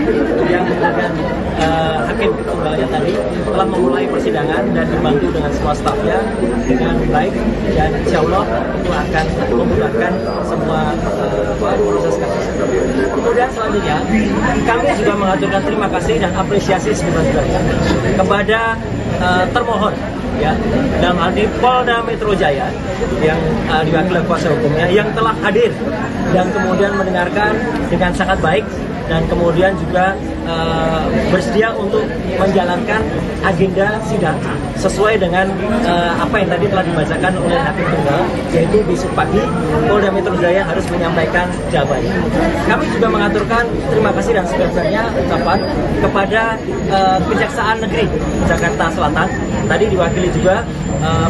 yang kemudian hakim tunggalnya tadi telah memulai persidangan dan dibantu dengan semua stafnya dengan baik, dan insya Allah itu akan memudahkan semua proses kasus. Kemudian selanjutnya kami juga mengaturkan terima kasih dan apresiasi sebenarnya kepada termohon, ya, dalam hal ini Polda Metro Jaya yang diwakili kuasa hukumnya yang telah hadir dan kemudian mendengarkan dengan sangat baik dan kemudian juga bersedia untuk menjalankan agenda sidang sesuai dengan apa yang tadi telah dibacakan oleh hakim tunggal, yaitu besok pagi Polda Metro Jaya harus menyampaikan jawabannya. Kami juga mengaturkan terima kasih dan sebenarnya ucapan kepada Kejaksaan Negeri Jakarta Selatan, tadi diwakili juga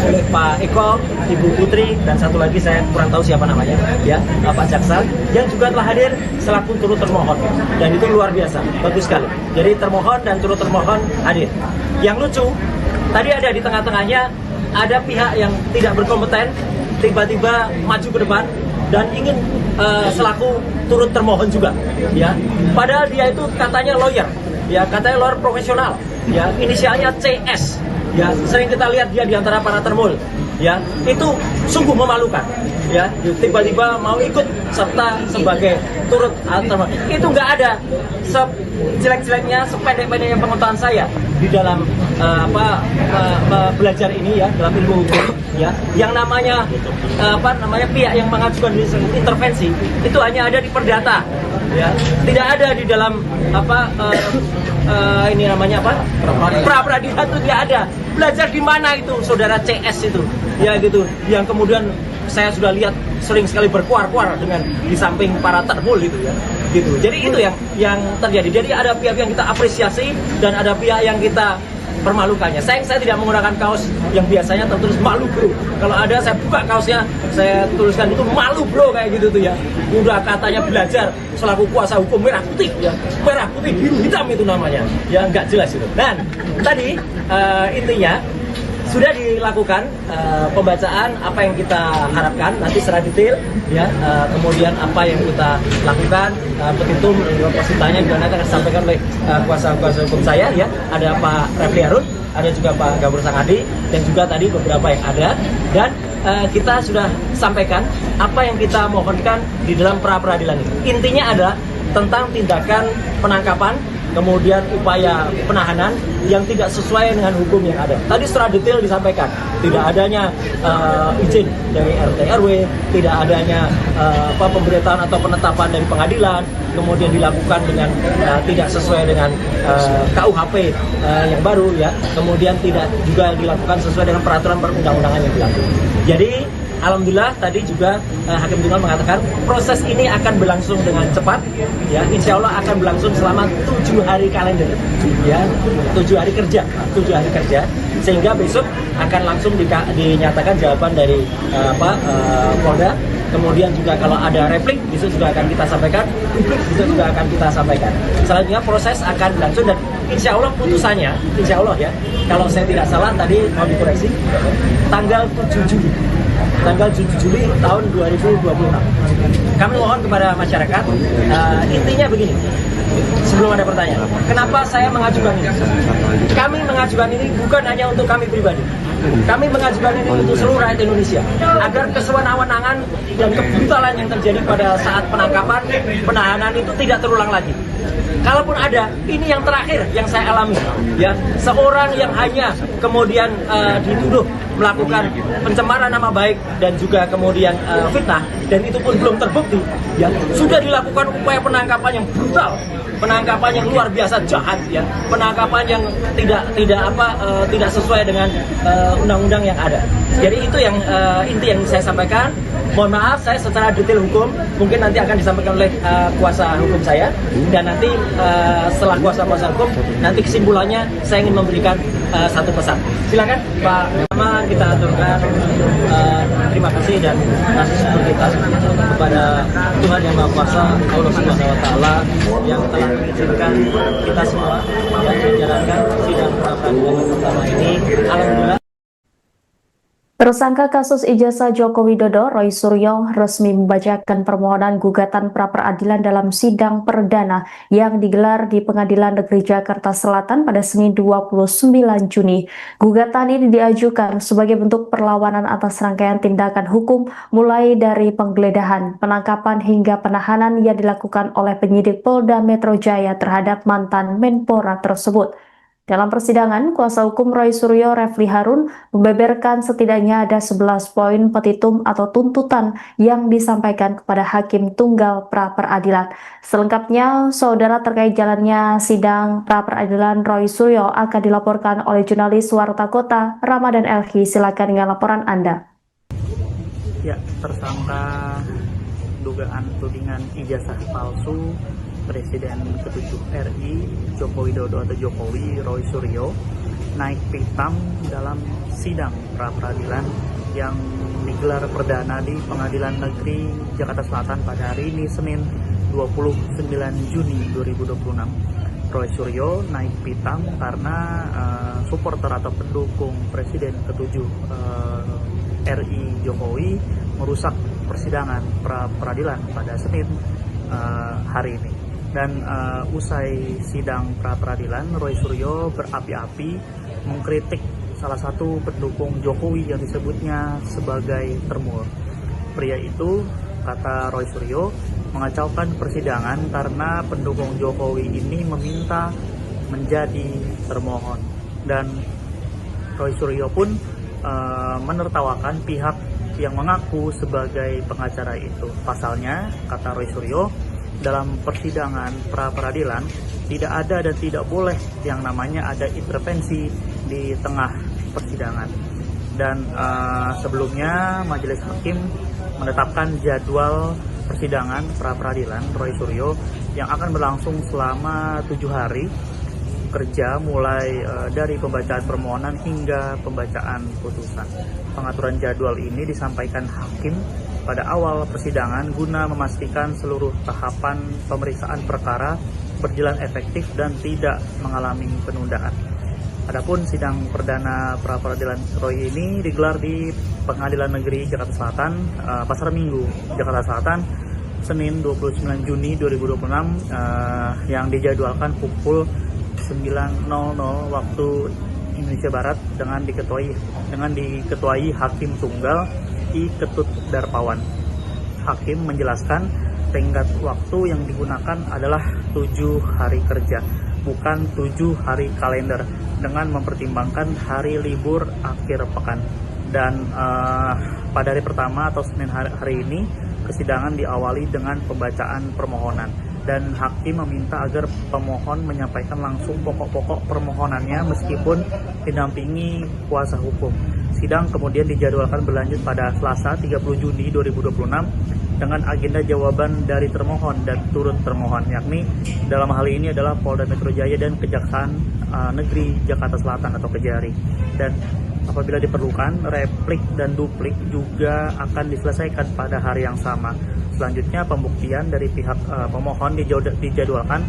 oleh Pak Eko, Ibu Putri, dan satu lagi saya kurang tahu siapa namanya, ya, Pak Jaksa, yang juga telah hadir selaku turut termohon, dan itu luar biasa, bagus sekali. Jadi termohon dan turut termohon hadir. Yang lucu, tadi ada di tengah-tengahnya ada pihak yang tidak berkompeten tiba-tiba maju ke depan dan ingin selaku turut termohon juga, ya. Padahal dia itu katanya lawyer, ya, katanya lawyer profesional, ya, inisialnya CS. Ya, sering kita lihat dia di antara para termul, ya, itu sungguh memalukan, ya, tiba-tiba mau ikut serta sebagai turut termohon. Itu nggak ada sejelek-jeleknya, sependek-pendeknya pengetahuan saya di dalam belajar ini, ya, dalam ilmu hukum, ya, yang namanya pihak yang mengajukan intervensi itu hanya ada di perdata, ya, tidak ada di dalam ini namanya pra peradilan, itu tidak ada. Belajar di mana itu saudara CS itu, ya, gitu, yang kemudian saya sudah lihat sering sekali berkuar-kuar dengan di samping para termul gitu, ya, gitu. Jadi itu yang terjadi. Jadi ada pihak yang kita apresiasi dan ada pihak yang kita permalukannya. Saya tidak menggunakan kaos yang biasanya tertulis malu bro. Kalau ada saya buka kaosnya, saya tuliskan itu malu bro, kayak gitu tuh, ya. Udah katanya belajar selaku kuasa hukum merah putih, ya, merah putih biru hitam itu namanya, ya, nggak jelas itu. Dan tadi intinya sudah dilakukan pembacaan apa yang kita harapkan nanti secara detail, ya, kemudian apa yang kita lakukan, petitum positanya juga nanti akan disampaikan oleh kuasa hukum saya, ya, ada Pak Refli Harun, ada juga Pak Gabur Sangadi, dan juga tadi beberapa yang ada, dan kita sudah sampaikan apa yang kita mohonkan di dalam pra peradilan ini. Intinya adalah tentang tindakan penangkapan, kemudian upaya penahanan yang tidak sesuai dengan hukum yang ada. Tadi secara detail disampaikan, tidak adanya izin dari RT RW, tidak adanya pemberitahuan atau penetapan dari pengadilan, kemudian dilakukan dengan tidak sesuai dengan KUHP yang baru, ya, kemudian tidak juga dilakukan sesuai dengan peraturan perundang-undangan yang berlaku. Jadi alhamdulillah tadi juga hakim tunggal mengatakan proses ini akan berlangsung dengan cepat, ya, insya Allah akan berlangsung selama 7 hari kalender, ya, 7 hari kerja, sehingga besok akan langsung dinyatakan jawaban dari Polda. Kemudian juga kalau ada replik besok juga akan kita sampaikan, besok juga akan kita sampaikan. Selanjutnya proses akan berlangsung dan insya Allah putusannya, insya Allah, ya, kalau saya tidak salah tadi mau dikoreksi, tanggal 7 Juli tahun 2026. Kami mohon kepada masyarakat, intinya begini, sebelum ada pertanyaan, kenapa saya mengajukan ini? Kami mengajukan ini bukan hanya untuk kami pribadi, kami mengajukan ini untuk seluruh rakyat Indonesia, agar kesewenang-wenangan dan kebrutalan yang terjadi pada saat penangkapan, penahanan itu tidak terulang lagi. Kalaupun ada, ini yang terakhir yang saya alami, ya, seorang yang hanya kemudian dituduh melakukan pencemaran nama baik dan juga kemudian fitnah, dan itu pun belum terbukti, ya, sudah dilakukan upaya penangkapan yang brutal, penangkapan yang luar biasa jahat, ya, penangkapan yang tidak sesuai dengan undang-undang yang ada. Jadi itu yang inti yang saya sampaikan. Mohon maaf, saya secara detail hukum mungkin nanti akan disampaikan oleh kuasa hukum saya, dan nanti setelah kuasa hukum nanti kesimpulannya saya ingin memberikan satu pesan. Silakan Pak. Pertama kita aturkan terima kasih dan kasih syukur kita kepada Tuhan Yang Maha Kuasa, Allah Subhanahu Wa Taala, yang telah mengizinkan kita semua yang menjalankan sidang pra peradilan pertama ini. Alhamdulillah. Tersangka kasus ijazah Joko Widodo, Roy Suryo, resmi membacakan permohonan gugatan pra-peradilan dalam sidang perdana yang digelar di Pengadilan Negeri Jakarta Selatan pada Senin 29 Juni. Gugatan ini diajukan sebagai bentuk perlawanan atas rangkaian tindakan hukum mulai dari penggeledahan, penangkapan hingga penahanan yang dilakukan oleh penyidik Polda Metro Jaya terhadap mantan Menpora tersebut. Dalam persidangan, kuasa hukum Roy Suryo, Refli Harun, membeberkan setidaknya ada 11 poin petitum atau tuntutan yang disampaikan kepada Hakim Tunggal pra-peradilan. Selengkapnya, saudara, terkait jalannya sidang pra-peradilan Roy Suryo akan dilaporkan oleh jurnalis Warta Kota, Ramadan Elhi. Silakan dengan laporan Anda. Ya, tersangka dugaan tudingan ijazah palsu Presiden ke-7 RI Joko Widodo atau Jokowi, Roy Suryo, naik pitam dalam sidang pra-peradilan yang digelar perdana di Pengadilan Negeri Jakarta Selatan pada hari ini, Senin 29 Juni 2026. Roy Suryo naik pitam karena supporter atau pendukung Presiden ke-7 RI Jokowi merusak persidangan pra-peradilan pada Senin hari ini. Dan usai sidang pra-peradilan, Roy Suryo berapi-api mengkritik salah satu pendukung Jokowi yang disebutnya sebagai termur. Pria itu, kata Roy Suryo, mengacaukan persidangan karena pendukung Jokowi ini meminta menjadi termohon. Dan Roy Suryo pun menertawakan pihak yang mengaku sebagai pengacara itu. Pasalnya, kata Roy Suryo, dalam persidangan pra-peradilan tidak ada dan tidak boleh yang namanya ada intervensi di tengah persidangan. Dan sebelumnya Majelis Hakim menetapkan jadwal persidangan pra-peradilan Roy Suryo yang akan berlangsung selama 7 hari kerja, mulai dari pembacaan permohonan hingga pembacaan putusan. Pengaturan jadwal ini disampaikan hakim pada awal persidangan guna memastikan seluruh tahapan pemeriksaan perkara berjalan efektif dan tidak mengalami penundaan. Adapun sidang perdana pra-peradilan Roy ini digelar di Pengadilan Negeri Jakarta Selatan, Pasar Minggu, Jakarta Selatan, Senin 29 Juni 2026, yang dijadwalkan pukul 9.00 waktu Indonesia Barat dengan diketuai Hakim Tunggal I Ketut Darpawan. Hakim menjelaskan tenggat waktu yang digunakan adalah 7 hari kerja, bukan 7 hari kalender, dengan mempertimbangkan hari libur akhir pekan. Dan pada hari pertama atau Senin hari ini, persidangan diawali dengan pembacaan permohonan. Dan hakim meminta agar pemohon menyampaikan langsung pokok-pokok permohonannya meskipun didampingi kuasa hukum. Sidang kemudian dijadwalkan berlanjut pada Selasa 30 Juni 2026 dengan agenda jawaban dari termohon dan turut termohon, yakni dalam hal ini adalah Polda Metro Jaya dan Kejaksaan Negeri Jakarta Selatan atau Kejari. Dan apabila diperlukan, replik dan duplik juga akan diselesaikan pada hari yang sama. Selanjutnya, pembuktian dari pihak pemohon dijadwalkan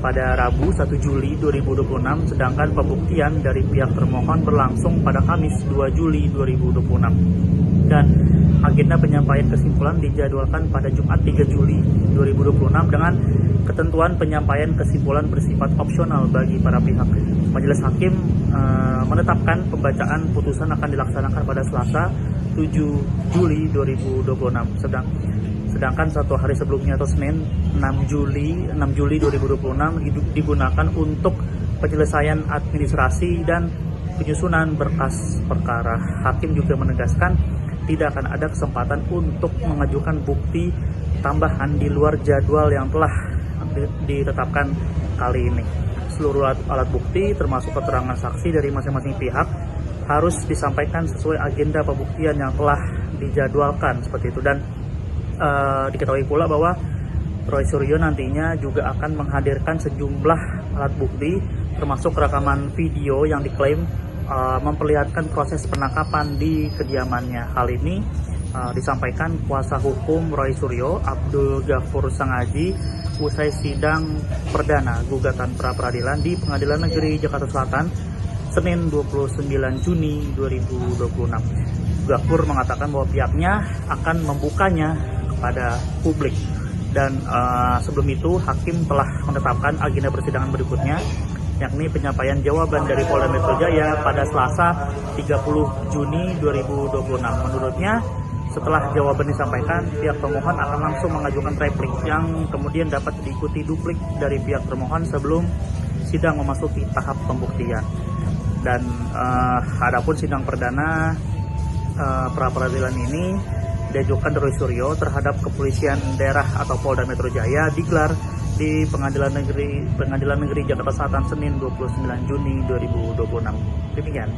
pada Rabu 1 Juli 2026, sedangkan pembuktian dari pihak termohon berlangsung pada Kamis 2 Juli 2026. Dan agenda penyampaian kesimpulan dijadwalkan pada Jumat 3 Juli 2026 dengan ketentuan penyampaian kesimpulan bersifat opsional bagi para pihak. Majelis Hakim menetapkan pembacaan putusan akan dilaksanakan pada Selasa 7 Juli 2026. Sedangkan 1 hari sebelumnya atau Senin 6 Juli 2026 digunakan untuk penyelesaian administrasi dan penyusunan berkas perkara. Hakim juga menegaskan tidak akan ada kesempatan untuk mengajukan bukti tambahan di luar jadwal yang telah ditetapkan kali ini. Seluruh alat bukti termasuk keterangan saksi dari masing-masing pihak harus disampaikan sesuai agenda pembuktian yang telah dijadwalkan seperti itu. Dan diketahui pula bahwa Roy Suryo nantinya juga akan menghadirkan sejumlah alat bukti termasuk rekaman video yang diklaim memperlihatkan proses penangkapan di kediamannya. Hal ini disampaikan kuasa hukum Roy Suryo, Abdul Ghafur Sangaji, usai sidang perdana gugatan pra-peradilan di Pengadilan Negeri Jakarta Selatan Senin 29 Juni 2026. Gafur mengatakan bahwa pihaknya akan membukanya kepada publik. Dan sebelum itu hakim telah menetapkan agenda persidangan berikutnya, yakni penyampaian jawaban dari Polda Metro Jaya pada Selasa 30 Juni 2026. Menurutnya, setelah jawaban disampaikan, pihak pemohon akan langsung mengajukan replik yang kemudian dapat diikuti duplik dari pihak termohon sebelum sidang memasuki tahap pembuktian. Dan adapun sidang perdana pra-peradilan ini diajukan Roy Suryo terhadap Kepolisian Daerah atau Polda Metro Jaya digelar di Pengadilan Negeri Jakarta Selatan Senin 29 Juni 2026. Demikian.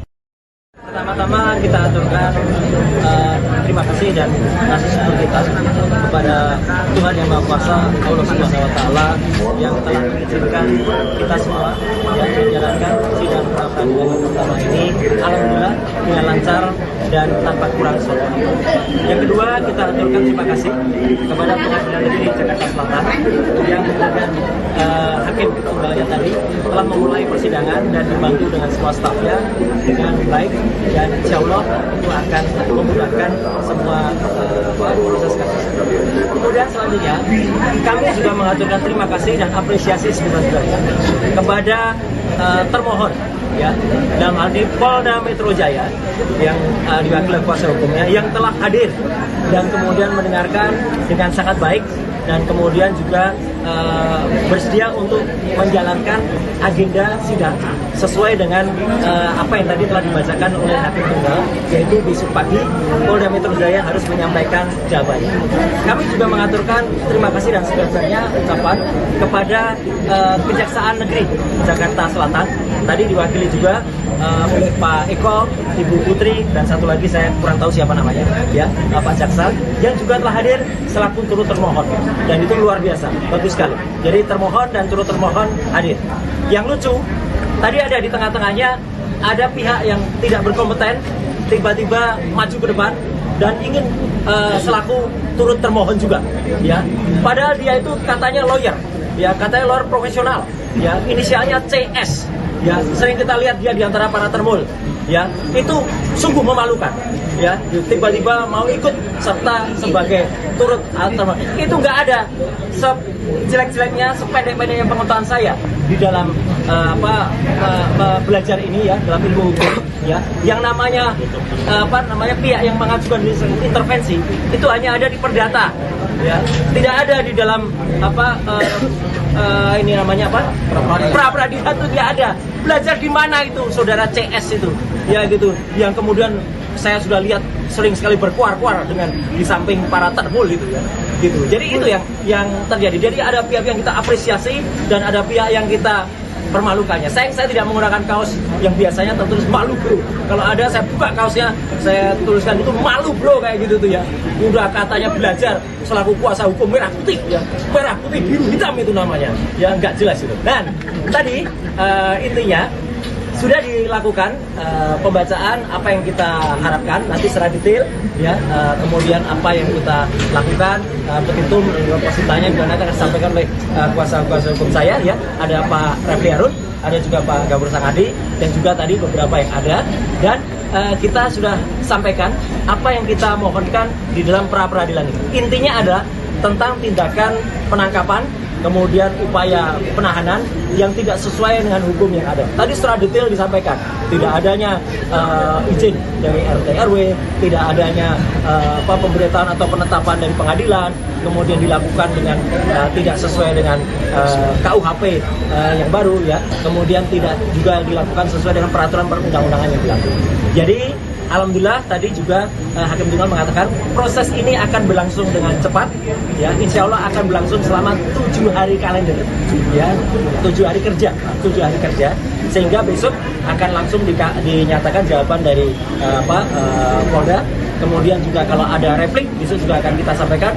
Pertama-tama kita aturkan terima kasih dan kasih syukur kita kepada Tuhan Yang Maha Kuasa, Allah Subhanahu wa Ta'ala, yang telah mengizinkan kita semua yang menjalankan sidang pra-peradilan yang pertama ini alhamdulillah dengan lancar dan tanpa kurang suatu. Yang kedua, kita aturkan terima kasih kepada Pengadilan Negeri Jakarta Selatan yang dengan hakim tunggalnya tadi telah memulai persidangan dan dibantu dengan semua stafnya dengan baik, dan insya Allah itu akan memudahkan semua proses kasus. Kemudian selanjutnya kami juga mengaturkan terima kasih dan apresiasi sebesar-besarnya kepada termohon, ya, dalam hal ini Polda Metro Jaya yang diwakili kuasa hukumnya yang telah hadir dan kemudian mendengarkan dengan sangat baik dan kemudian juga bersedia untuk menjalankan agenda sidang sesuai dengan apa yang tadi telah dibacakan oleh hakim tunggal, yaitu besok pagi Polda Metro Jaya harus menyampaikan jawabannya. Kami juga mengaturkan terima kasih dan sebesar-besarnya ucapan kepada Kejaksaan Negeri Jakarta Selatan, tadi diwakili juga oleh Pak Eko, Ibu Putri, dan satu lagi saya kurang tahu siapa namanya, ya, Pak Jaksa, yang juga telah hadir selaku turut termohon, dan itu luar biasa, bagus sekali. Jadi termohon dan turut termohon hadir. Yang lucu, tadi ada di tengah-tengahnya ada pihak yang tidak berkompeten tiba-tiba maju ke depan dan ingin selaku turut termohon juga, ya. Padahal dia itu katanya lawyer, ya, katanya lawyer profesional, ya, inisialnya CS. Ya, sering kita lihat dia di antara para termul, ya, itu sungguh memalukan, ya, tiba-tiba mau ikut serta sebagai turut termohon. Itu nggak ada sejelek-jeleknya, sependek-pendeknya pengetahuan saya di dalam belajar ini, ya, dalam ilmu hukum, ya, yang namanya pihak yang mengajukan intervensi itu hanya ada di perdata, ya, tidak ada di dalam ini namanya apa? Pra-peradilan itu tidak ada. Belajar di mana itu saudara CS itu, ya, gitu, yang kemudian saya sudah lihat sering sekali berkuar-kuar dengan di samping para termul gitu, ya, gitu. Jadi itu yang terjadi. Jadi ada pihak yang kita apresiasi dan ada pihak yang kita permalukannya. Saya tidak menggunakan kaos yang biasanya tertulis malu bro. Kalau ada saya buka kaosnya, saya tuliskan itu malu bro, kayak gitu tuh, ya. Udah katanya belajar selaku kuasa hukum merah putih, ya, merah putih biru hitam itu namanya, ya, nggak jelas itu. Dan tadi intinya sudah dilakukan pembacaan apa yang kita harapkan nanti secara detail, ya, kemudian apa yang kita lakukan, petitum positanya juga nanti akan disampaikan oleh kuasa hukum saya, ya, ada Pak Refli Harun, ada juga Pak Gafur Sangadi, dan juga tadi beberapa yang ada, dan kita sudah sampaikan apa yang kita mohonkan di dalam pra-peradilan ini. Intinya adalah tentang tindakan penangkapan, kemudian upaya penahanan yang tidak sesuai dengan hukum yang ada. Tadi secara detail disampaikan, tidak adanya izin dari RT RW, tidak adanya pemberitahuan atau penetapan dari pengadilan, kemudian dilakukan dengan tidak sesuai dengan KUHP yang baru, ya, kemudian tidak juga dilakukan sesuai dengan peraturan perundang-undangan yang berlaku. Jadi alhamdulillah tadi juga hakim tunggal mengatakan proses ini akan berlangsung dengan cepat, ya, insya Allah akan berlangsung selama 7 hari kalender, ya, 7 hari kerja, sehingga besok akan langsung dinyatakan jawaban dari Polda. Kemudian juga kalau ada replik besok juga akan kita sampaikan,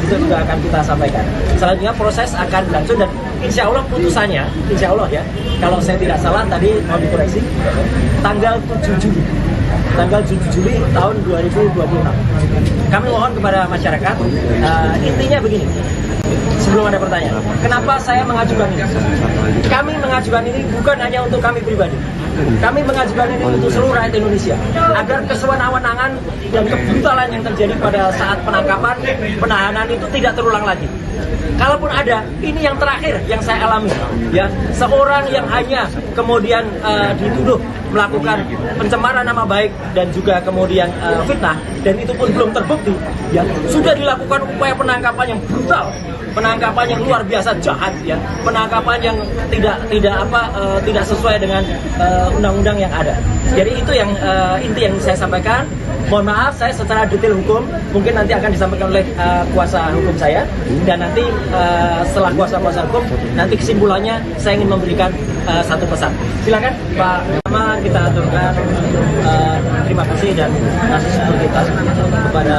besok juga akan kita sampaikan. Selanjutnya proses akan berlangsung dan insya Allah putusannya, insya Allah, ya, kalau saya tidak salah tadi mau dikoreksi, tanggal 7 Juli tahun 2026. Kami mohon kepada masyarakat, intinya begini, sebelum ada pertanyaan, kenapa saya mengajukan ini? Kami mengajukan ini bukan hanya untuk kami pribadi, Kami mengajukan ini untuk seluruh rakyat Indonesia agar kesewenang-wenangan dan kebrutalan yang terjadi pada saat penangkapan, penahanan itu tidak terulang lagi. Kalaupun ada, ini yang terakhir yang saya alami, ya, seorang yang hanya kemudian dituduh melakukan pencemaran nama baik dan juga kemudian fitnah, dan itu pun belum terbukti, ya, sudah dilakukan upaya penangkapan yang brutal, penangkapan yang luar biasa jahat, ya, penangkapan yang tidak sesuai dengan undang-undang yang ada. Jadi itu yang inti yang saya sampaikan. Mohon maaf, saya secara detail hukum mungkin nanti akan disampaikan oleh kuasa hukum saya, dan nanti setelah kuasa hukum nanti kesimpulannya saya ingin memberikan satu pesan. Silakan Pak. Pertama kita aturkan terima kasih dan kasih syukur kita kepada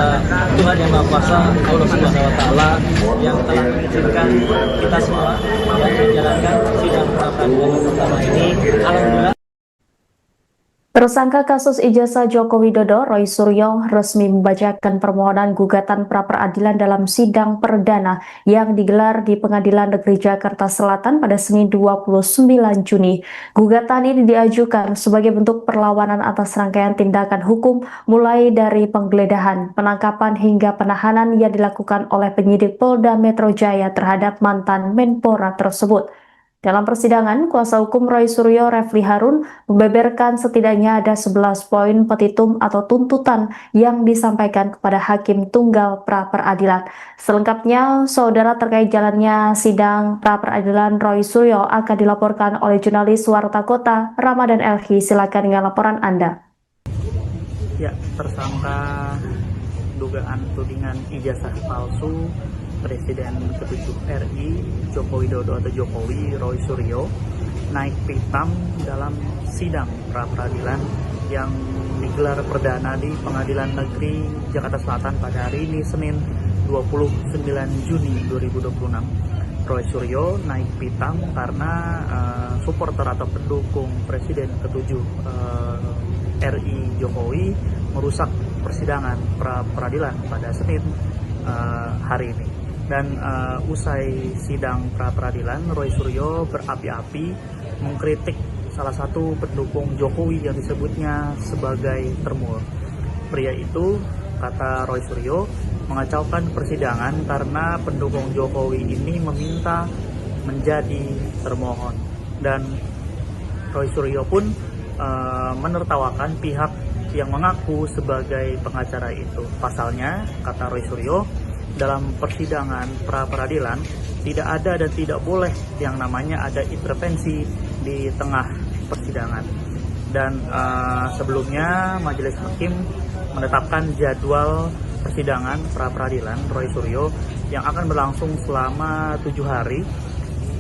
Tuhan Yang Maha Kuasa, Allah Subhanahu Wa Taala, yang telah mengizinkan kita semua yang menjalankan sidang pra peradilan pertama ini. Alhamdulillah. Tersangka kasus ijazah Joko Widodo, Roy Suryo, resmi membacakan permohonan gugatan pra-peradilan dalam sidang perdana yang digelar di Pengadilan Negeri Jakarta Selatan pada Senin 29 Juni. Gugatan ini diajukan sebagai bentuk perlawanan atas rangkaian tindakan hukum mulai dari penggeledahan, penangkapan hingga penahanan yang dilakukan oleh penyidik Polda Metro Jaya terhadap mantan Menpora tersebut. Dalam persidangan, kuasa hukum Roy Suryo, Refli Harun, membeberkan setidaknya ada 11 poin petitum atau tuntutan yang disampaikan kepada Hakim Tunggal pra-peradilan. Selengkapnya, saudara, terkait jalannya sidang pra-peradilan Roy Suryo akan dilaporkan oleh jurnalis Warta Kota, Ramadan Elhi. Silakan dengan laporan Anda. Ya, tersangka dugaan tudingan ijazah palsu Presiden ke-7 RI Joko Widodo atau Jokowi, Roy Suryo, naik pitam dalam sidang pra-peradilan yang digelar perdana di Pengadilan Negeri Jakarta Selatan pada hari ini, Senin 29 Juni 2026. Roy Suryo naik pitam karena supporter atau pendukung Presiden ke-7 RI Jokowi merusak persidangan pra-peradilan pada Senin hari ini. Dan usai sidang pra-peradilan, Roy Suryo berapi-api mengkritik salah satu pendukung Jokowi yang disebutnya sebagai termul. Pria itu, kata Roy Suryo, mengacaukan persidangan karena pendukung Jokowi ini meminta menjadi termohon. Dan Roy Suryo pun menertawakan pihak yang mengaku sebagai pengacara itu. Pasalnya, kata Roy Suryo, dalam persidangan pra-peradilan tidak ada dan tidak boleh yang namanya ada intervensi di tengah persidangan. Dan sebelumnya majelis hakim menetapkan jadwal persidangan pra-peradilan Roy Suryo yang akan berlangsung selama 7 hari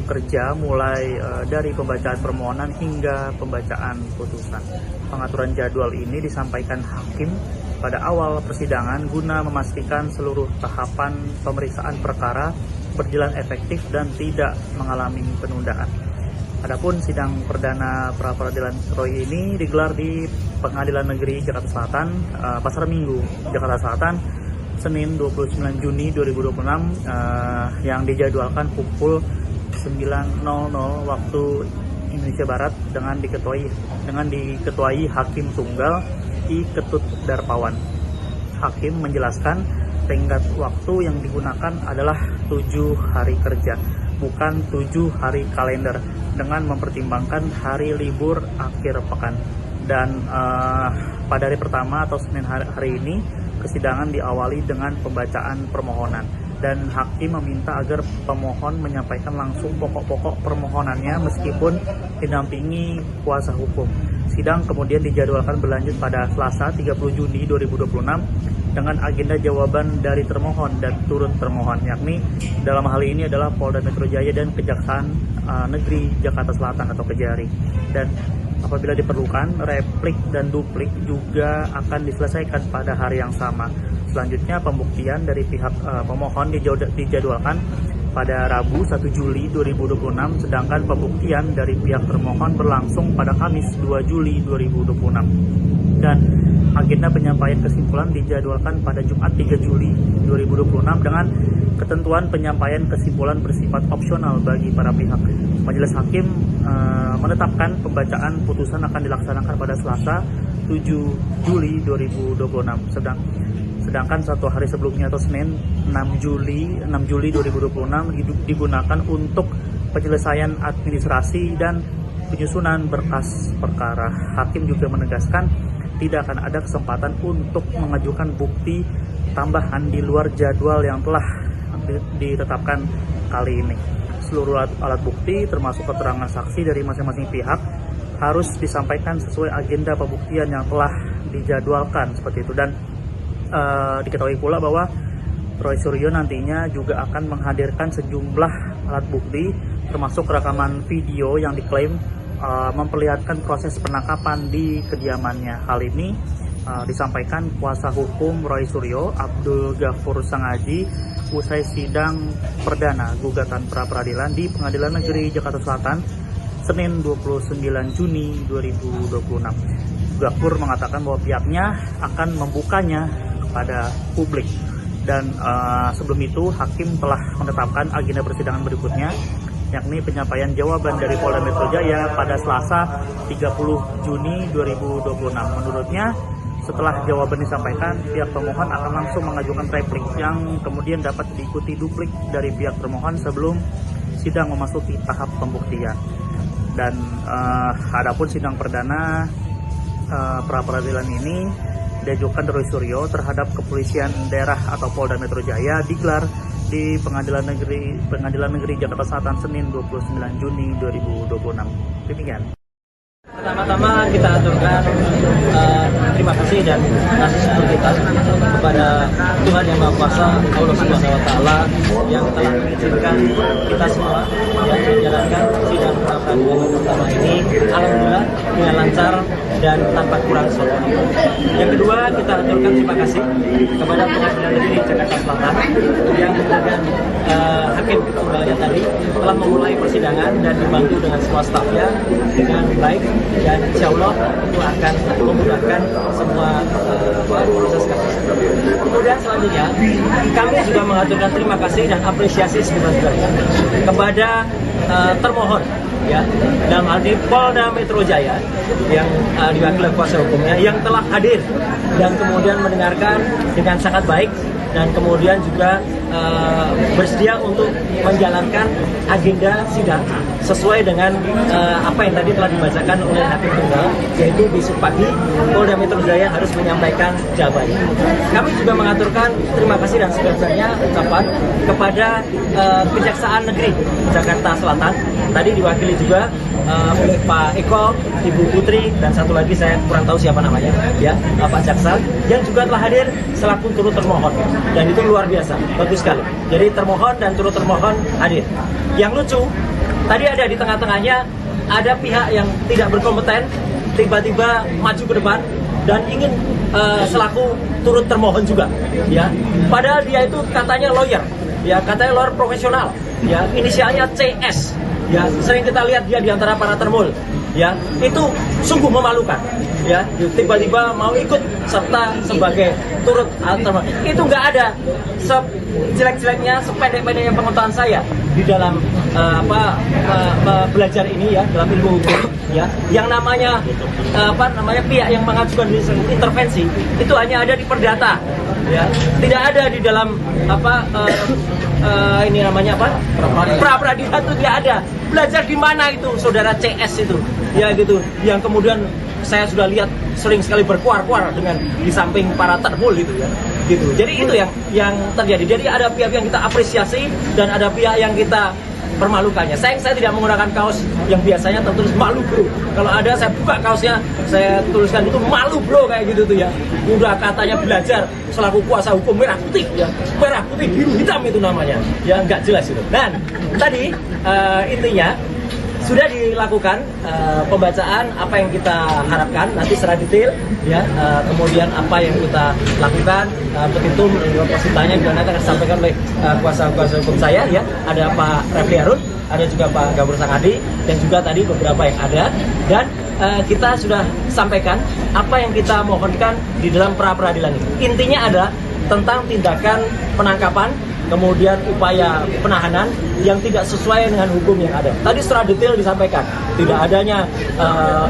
kerja, mulai dari pembacaan permohonan hingga pembacaan putusan. Pengaturan jadwal ini disampaikan hakim pada awal persidangan guna memastikan seluruh tahapan pemeriksaan perkara berjalan efektif dan tidak mengalami penundaan. Adapun sidang perdana pra-peradilan Roy ini digelar di Pengadilan Negeri Jakarta Selatan, Pasar Minggu, Jakarta Selatan, Senin 29 Juni 2026, yang dijadwalkan pukul 9.00 waktu Indonesia Barat dengan diketuai Hakim Tunggal I Ketut Darpawan. Hakim menjelaskan tenggat waktu yang digunakan adalah 7 hari kerja, bukan 7 hari kalender, dengan mempertimbangkan hari libur akhir pekan. Dan pada hari pertama atau Senin hari ini, persidangan diawali dengan pembacaan permohonan. Dan hakim meminta agar pemohon menyampaikan langsung pokok-pokok permohonannya meskipun didampingi kuasa hukum. Sidang kemudian dijadwalkan berlanjut pada Selasa 30 Juni 2026 dengan agenda jawaban dari termohon dan turun termohon, yakni dalam hal ini adalah Polda Metro Jaya dan Kejaksaan Negeri Jakarta Selatan atau Kejari. Dan apabila diperlukan, replik dan duplik juga akan diselesaikan pada hari yang sama. Selanjutnya, pembuktian dari pihak pemohon dijadwalkan pada Rabu 1 Juli 2026, sedangkan pembuktian dari pihak termohon berlangsung pada Kamis 2 Juli 2026. Dan agenda penyampaian kesimpulan dijadwalkan pada Jumat 3 Juli 2026 dengan ketentuan penyampaian kesimpulan bersifat opsional bagi para pihak. Majelis hakim menetapkan pembacaan putusan akan dilaksanakan pada Selasa 7 Juli 2026. Sedangkan satu hari sebelumnya atau Senin 6 Juli 2026 digunakan untuk penyelesaian administrasi dan penyusunan berkas perkara. Hakim juga menegaskan tidak akan ada kesempatan untuk mengajukan bukti tambahan di luar jadwal yang telah ditetapkan kali ini. Seluruh alat bukti termasuk keterangan saksi dari masing-masing pihak harus disampaikan sesuai agenda pembuktian yang telah dijadwalkan seperti itu. Dan diketahui pula bahwa Roy Suryo nantinya juga akan menghadirkan sejumlah alat bukti termasuk rekaman video yang diklaim memperlihatkan proses penangkapan di kediamannya. Hal ini disampaikan kuasa hukum Roy Suryo, Abdul Ghafur Sangaji, usai sidang perdana gugatan pra-peradilan di Pengadilan Negeri Jakarta Selatan Senin 29 Juni 2026. Ghafur mengatakan bahwa pihaknya akan membukanya kepada publik. Dan sebelum itu hakim telah menetapkan agenda persidangan berikutnya, yakni penyampaian jawaban dari Polda Metro Jaya pada Selasa 30 Juni 2026. Menurutnya, setelah jawaban disampaikan, pihak pemohon akan langsung mengajukan replik yang kemudian dapat diikuti duplik dari pihak termohon sebelum sidang memasuki tahap pembuktian. Dan adapun sidang perdana pra-peradilan ini diajukan Roy Suryo terhadap kepolisian daerah atau Polda Metro Jaya digelar di Pengadilan Negeri Jakarta Selatan Senin 29 Juni 2026. Demikian. Pertama-tama kita aturkan terima kasih dan kasih syukur kita kepada Tuhan Yang Maha Kuasa, Allah Subhanahu Wa Taala, yang telah mengizinkan kita semua yang menjalankan sidang pra-peradilan pertama ini alhamdulillah dengan lancar dan tanpa kurang suatu. Yang kedua, kita aturkan terima kasih kepada Pengadilan Negeri Jakarta Selatan yang dengan hakim tunggalnya tadi telah memulai persidangan dan dibantu dengan semua stafnya dengan baik, dan insya Allah itu akan memudahkan semua proses kasus. Kemudian selanjutnya kami juga mengaturkan terima kasih dan apresiasi sebesar-besarnya kepada termohon, ya, dalam hal ini Polda Metro Jaya yang diwakili kuasa hukumnya yang telah hadir dan kemudian mendengarkan dengan sangat baik dan kemudian juga bersedia untuk menjalankan agenda sidang sesuai dengan apa yang tadi telah dibacakan oleh hakim tunggal, yaitu besok pagi Polda Metro Jaya harus menyampaikan jawabannya. Kami juga mengaturkan terima kasih dan sebesar-besarnya ucapan kepada Kejaksaan Negeri Jakarta Selatan, tadi diwakili juga oleh Pak Eko, Ibu Putri, dan satu lagi saya kurang tahu siapa namanya, ya, Pak Jaksa, yang juga telah hadir selaku turut termohon, dan itu luar biasa, bagus sekali. Jadi termohon dan turut termohon hadir. Yang lucu, tadi ada di tengah-tengahnya ada pihak yang tidak berkompeten tiba-tiba maju ke depan dan ingin selaku turut termohon juga, ya. Padahal dia itu katanya lawyer, ya, katanya lawyer profesional, ya, inisialnya CS. Ya, sering kita lihat dia di antara para termul, ya, itu sungguh memalukan, ya, tiba-tiba mau ikut serta sebagai turut termohon. Itu nggak ada sejelek-jeleknya, sependek-pendeknya pengetahuan saya di dalam belajar ini, ya, dalam ilmu hukum, ya, yang namanya pihak yang mengajukan intervensi itu hanya ada di perdata, ya, tidak ada di dalam ini namanya apa? Pra-peradilan itu tidak ada. Belajar di mana itu saudara CS itu, ya, gitu, yang kemudian saya sudah lihat sering sekali berkuar-kuar dengan di samping para termul gitu, ya, gitu. Jadi itu yang terjadi. Jadi ada pihak yang kita apresiasi dan ada pihak yang kita permalukannya. Saya tidak menggunakan kaos yang biasanya tertulis malu bro. Kalau ada saya buka kaosnya, saya tuliskan itu malu bro, kayak gitu tuh, ya. Udah katanya belajar selaku kuasa hukum merah putih, ya, merah putih biru hitam itu namanya, ya, nggak jelas itu. Dan tadi intinya sudah dilakukan pembacaan apa yang kita harapkan nanti secara detail, ya, kemudian apa yang kita lakukan, petitum positanya juga nanti akan disampaikan oleh kuasa hukum saya, ya, ada Pak Refli Harun, ada juga Pak Ghafur Sangaji, dan juga tadi beberapa yang ada, dan kita sudah sampaikan apa yang kita mohonkan di dalam pra-peradilan ini. Intinya adalah tentang tindakan penangkapan, kemudian upaya penahanan, yang tidak sesuai dengan hukum yang ada. Tadi secara detail disampaikan, tidak adanya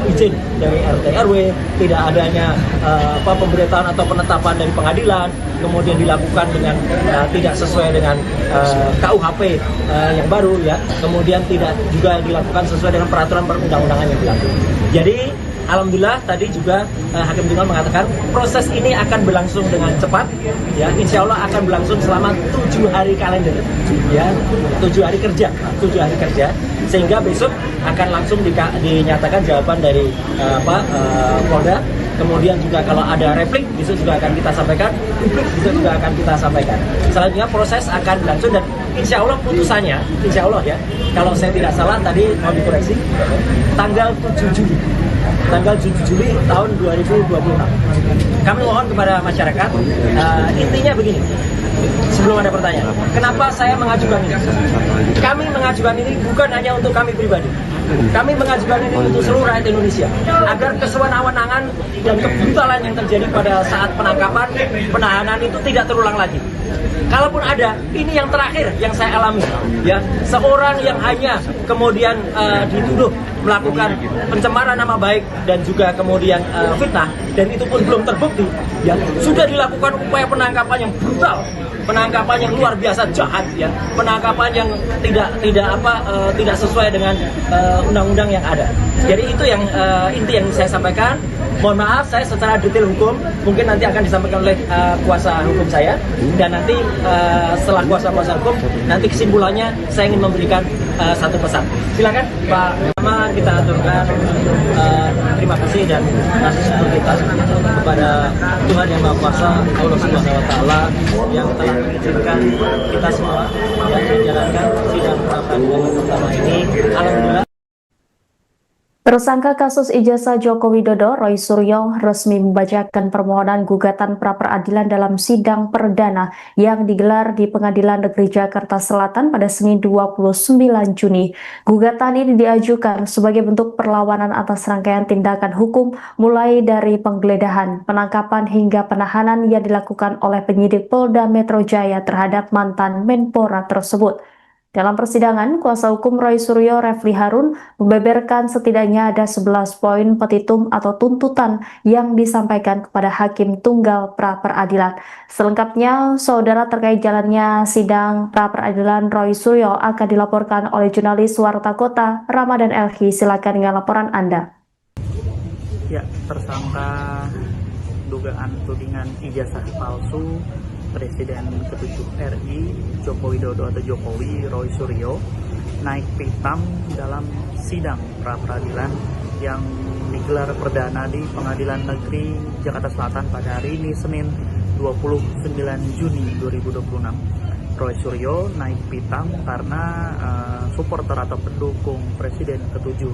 izin dari RT RW, tidak adanya pemberitahuan atau penetapan dari pengadilan, kemudian dilakukan dengan tidak sesuai dengan KUHP yang baru ya, kemudian tidak juga dilakukan sesuai dengan peraturan perundang-undangan yang berlaku. Jadi alhamdulillah tadi juga Hakim Tunggal mengatakan proses ini akan berlangsung dengan cepat, ya, insya Allah akan berlangsung selama 7 hari kalender, ya, 7 hari kerja, sehingga besok akan langsung dinyatakan jawaban dari Polda. Kemudian juga kalau ada replik, besok juga akan kita sampaikan, publik besok juga akan kita sampaikan. Selanjutnya proses akan berlangsung dan insya Allah putusannya, insya Allah ya, kalau saya tidak salah tadi mau dikoreksi, tanggal 7 Juli. Tanggal 7 Juli tahun 2026. Kami mohon kepada masyarakat, intinya begini, sebelum ada pertanyaan, kenapa saya mengajukan ini? Kami mengajukan ini bukan hanya untuk kami pribadi, kami mengajukan ini untuk seluruh rakyat Indonesia, agar kesewenang-wenangan dan kebrutalan yang terjadi pada saat penangkapan, penahanan itu tidak terulang lagi. Kalaupun ada, ini yang terakhir yang saya alami, ya, seorang yang hanya kemudian dituduh melakukan pencemaran nama baik dan juga kemudian fitnah, dan itu pun belum terbukti, ya, sudah dilakukan upaya penangkapan yang brutal, penangkapan yang luar biasa jahat, ya, penangkapan yang tidak sesuai dengan undang-undang yang ada. Jadi itu yang inti yang saya sampaikan. Mohon maaf, saya secara detail hukum mungkin nanti akan disampaikan oleh kuasa hukum saya, dan nanti setelah kuasa hukum nanti kesimpulannya saya ingin memberikan satu pesan. Silakan Pak. Pertama kita aturkan terima kasih dan kasih syukur kita kepada Tuhan Yang Maha Kuasa, Allah Subhanahu Wa Taala, yang telah mengizinkan kita semua yang menjalankan sidang pra-peradilan pertama ini. Alhamdulillah. Tersangka kasus ijazah Joko Widodo, Roy Suryo, resmi membacakan permohonan gugatan pra-peradilan dalam sidang perdana yang digelar di Pengadilan Negeri Jakarta Selatan pada Senin 29 Juni. Gugatan ini diajukan sebagai bentuk perlawanan atas rangkaian tindakan hukum mulai dari penggeledahan, penangkapan hingga penahanan yang dilakukan oleh penyidik Polda Metro Jaya terhadap mantan Menpora tersebut. Dalam persidangan, kuasa hukum Roy Suryo, Refli Harun, membeberkan setidaknya ada 11 poin petitum atau tuntutan yang disampaikan kepada Hakim Tunggal pra-peradilan. Selengkapnya, saudara, terkait jalannya sidang pra-peradilan Roy Suryo akan dilaporkan oleh jurnalis Warta Kota, Ramadan Elhi. Silakan dengan laporan Anda. Ya, tersangka dugaan tudingan ijazah palsu Presiden ke-7 RI Joko Widodo atau Jokowi, Roy Suryo, naik pitam dalam sidang pra-peradilan yang digelar perdana di Pengadilan Negeri Jakarta Selatan pada hari ini Senin 29 Juni 2026. Roy Suryo naik pitam karena supporter atau pendukung Presiden ke-7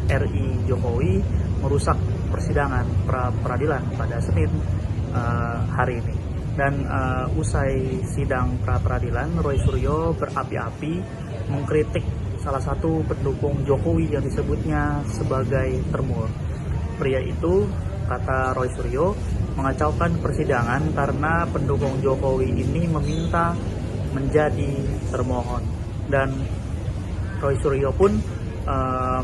RI Jokowi merusak persidangan pra-peradilan pada Senin hari ini. Dan usai sidang pra-peradilan, Roy Suryo berapi-api mengkritik salah satu pendukung Jokowi yang disebutnya sebagai termur. Pria itu, kata Roy Suryo, mengacaukan persidangan karena pendukung Jokowi ini meminta menjadi termohon. Dan Roy Suryo pun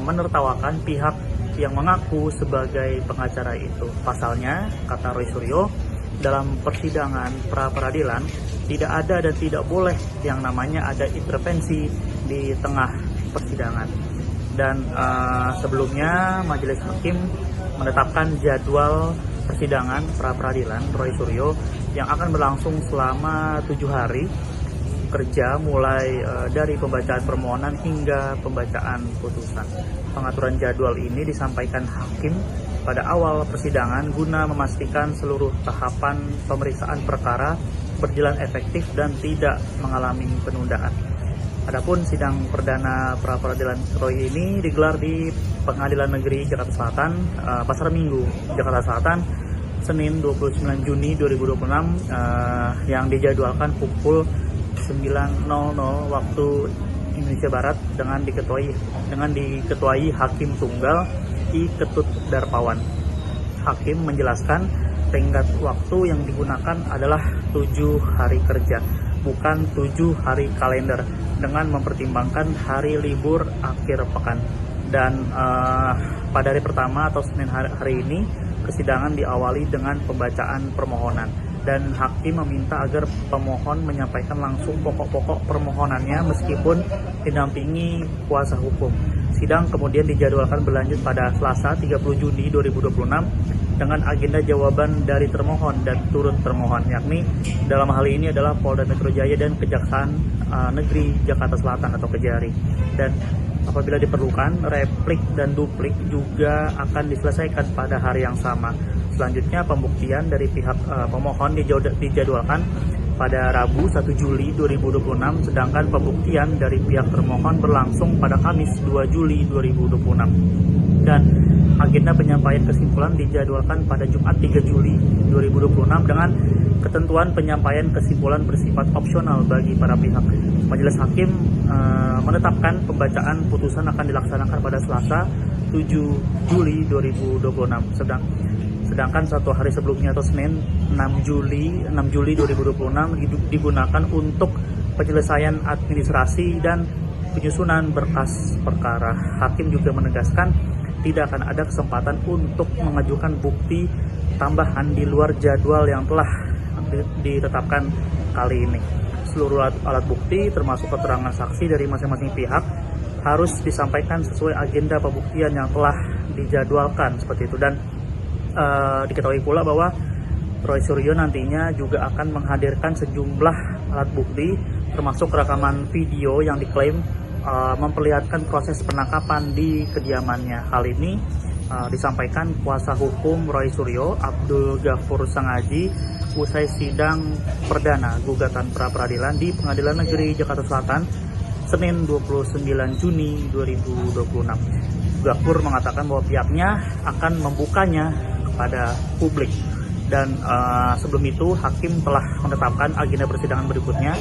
menertawakan pihak yang mengaku sebagai pengacara itu. Pasalnya, kata Roy Suryo, dalam persidangan pra-peradilan tidak ada dan tidak boleh yang namanya ada intervensi di tengah persidangan. Dan sebelumnya majelis hakim menetapkan jadwal persidangan pra-peradilan Roy Suryo yang akan berlangsung selama 7 hari kerja, mulai dari pembacaan permohonan hingga pembacaan putusan. Pengaturan jadwal ini disampaikan hakim pada awal persidangan guna memastikan seluruh tahapan pemeriksaan perkara berjalan efektif dan tidak mengalami penundaan. Adapun sidang perdana pra-peradilan Roy ini digelar di Pengadilan Negeri Jakarta Selatan, Pasar Minggu, Jakarta Selatan, Senin 29 Juni 2026, yang dijadwalkan pukul 9.00 waktu Indonesia Barat dengan diketuai Hakim Tunggal I. Ketut Darpawan. Hakim menjelaskan tenggat waktu yang digunakan adalah 7 hari kerja, bukan 7 hari kalender. dengan mempertimbangkan hari libur akhir pekan. Dan pada hari pertama atau Senin hari ini persidangan diawali dengan pembacaan permohonan, dan hakim meminta agar pemohon menyampaikan langsung pokok-pokok permohonannya meskipun didampingi kuasa hukum. Sidang kemudian dijadwalkan berlanjut pada Selasa 30 Juni 2026 dengan agenda jawaban dari termohon dan turut termohon, yakni dalam hal ini adalah Polda Metro Jaya dan Kejaksaan Negeri Jakarta Selatan atau Kejari. Dan apabila diperlukan, replik dan duplik juga akan diselesaikan pada hari yang sama. Selanjutnya, pembuktian dari pihak pemohon dijadwalkan pada Rabu 1 Juli 2026, sedangkan pembuktian dari pihak termohon berlangsung pada Kamis 2 Juli 2026. Dan agenda penyampaian kesimpulan dijadwalkan pada Jumat 3 Juli 2026 dengan ketentuan penyampaian kesimpulan bersifat opsional bagi para pihak. Majelis Hakim menetapkan pembacaan putusan akan dilaksanakan pada Selasa 7 Juli 2026. Sedangkan satu hari sebelumnya atau Senin 6 Juli 2026 digunakan untuk penyelesaian administrasi dan penyusunan berkas perkara. Hakim juga menegaskan tidak akan ada kesempatan untuk mengajukan bukti tambahan di luar jadwal yang telah ditetapkan kali ini. Seluruh alat bukti termasuk keterangan saksi dari masing-masing pihak harus disampaikan sesuai agenda pembuktian yang telah dijadwalkan seperti itu. Dan diketahui pula bahwa Roy Suryo nantinya juga akan menghadirkan sejumlah alat bukti termasuk rekaman video yang diklaim memperlihatkan proses penangkapan di kediamannya. Hal ini disampaikan kuasa hukum Roy Suryo, Abdul Ghafur Sangaji, usai sidang perdana gugatan pra-peradilan di Pengadilan Negeri Jakarta Selatan Senin 29 Juni 2026. Ghafur mengatakan bahwa pihaknya akan membukanya kepada publik. Dan sebelum itu hakim telah menetapkan agenda persidangan berikutnya,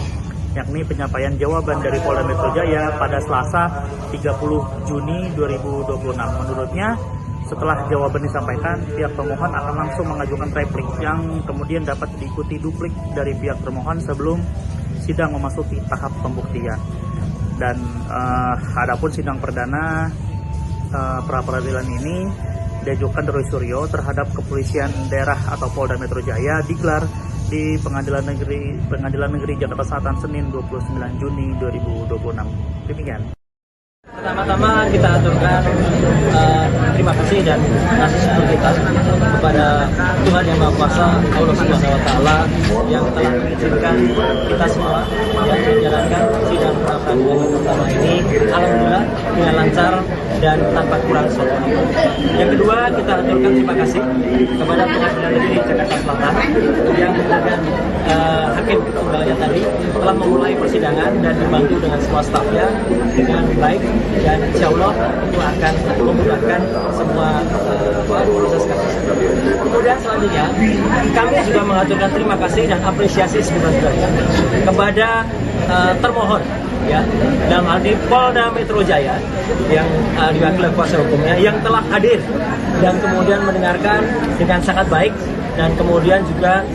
yakni penyampaian jawaban dari Polda Metro Jaya pada Selasa 30 Juni 2026. Menurutnya, setelah jawaban disampaikan, pihak pemohon akan langsung mengajukan replik yang kemudian dapat diikuti duplik dari pihak termohon sebelum sidang memasuki tahap pembuktian. Dan adapun sidang perdana pra-peradilan ini diajukan Roy Suryo terhadap Kepolisian Daerah atau Polda Metro Jaya digelar di Pengadilan Negeri Jakarta Selatan Senin 29 Juni 2026. Demikian. Pertama-tama kita aturkan terima kasih dan kasih syukur kita kepada Tuhan Yang Maha Kuasa, Allah Subhanahu Wa Taala yang telah mengizinkan kita semua yang menjalankan sidang pra-peradilan yang pertama ini, alhamdulillah dengan lancar dan tanpa kurang suatu. Yang kedua, kita aturkan terima kasih kepada Pengadilan Negeri Jakarta Selatan yang dengan hakim tunggalnya tadi telah memulai persidangan dan dibantu dengan semua stafnya dengan baik, dan insya Allah itu akan memudahkan semua proses kasus. Kemudian selanjutnya kami juga mengaturkan terima kasih dan apresiasi sebesar-besarnya kepada termohon, ya, dalam hal ini Polda Metro Jaya yang diwakili kuasa hukumnya yang telah hadir dan kemudian mendengarkan dengan sangat baik dan kemudian juga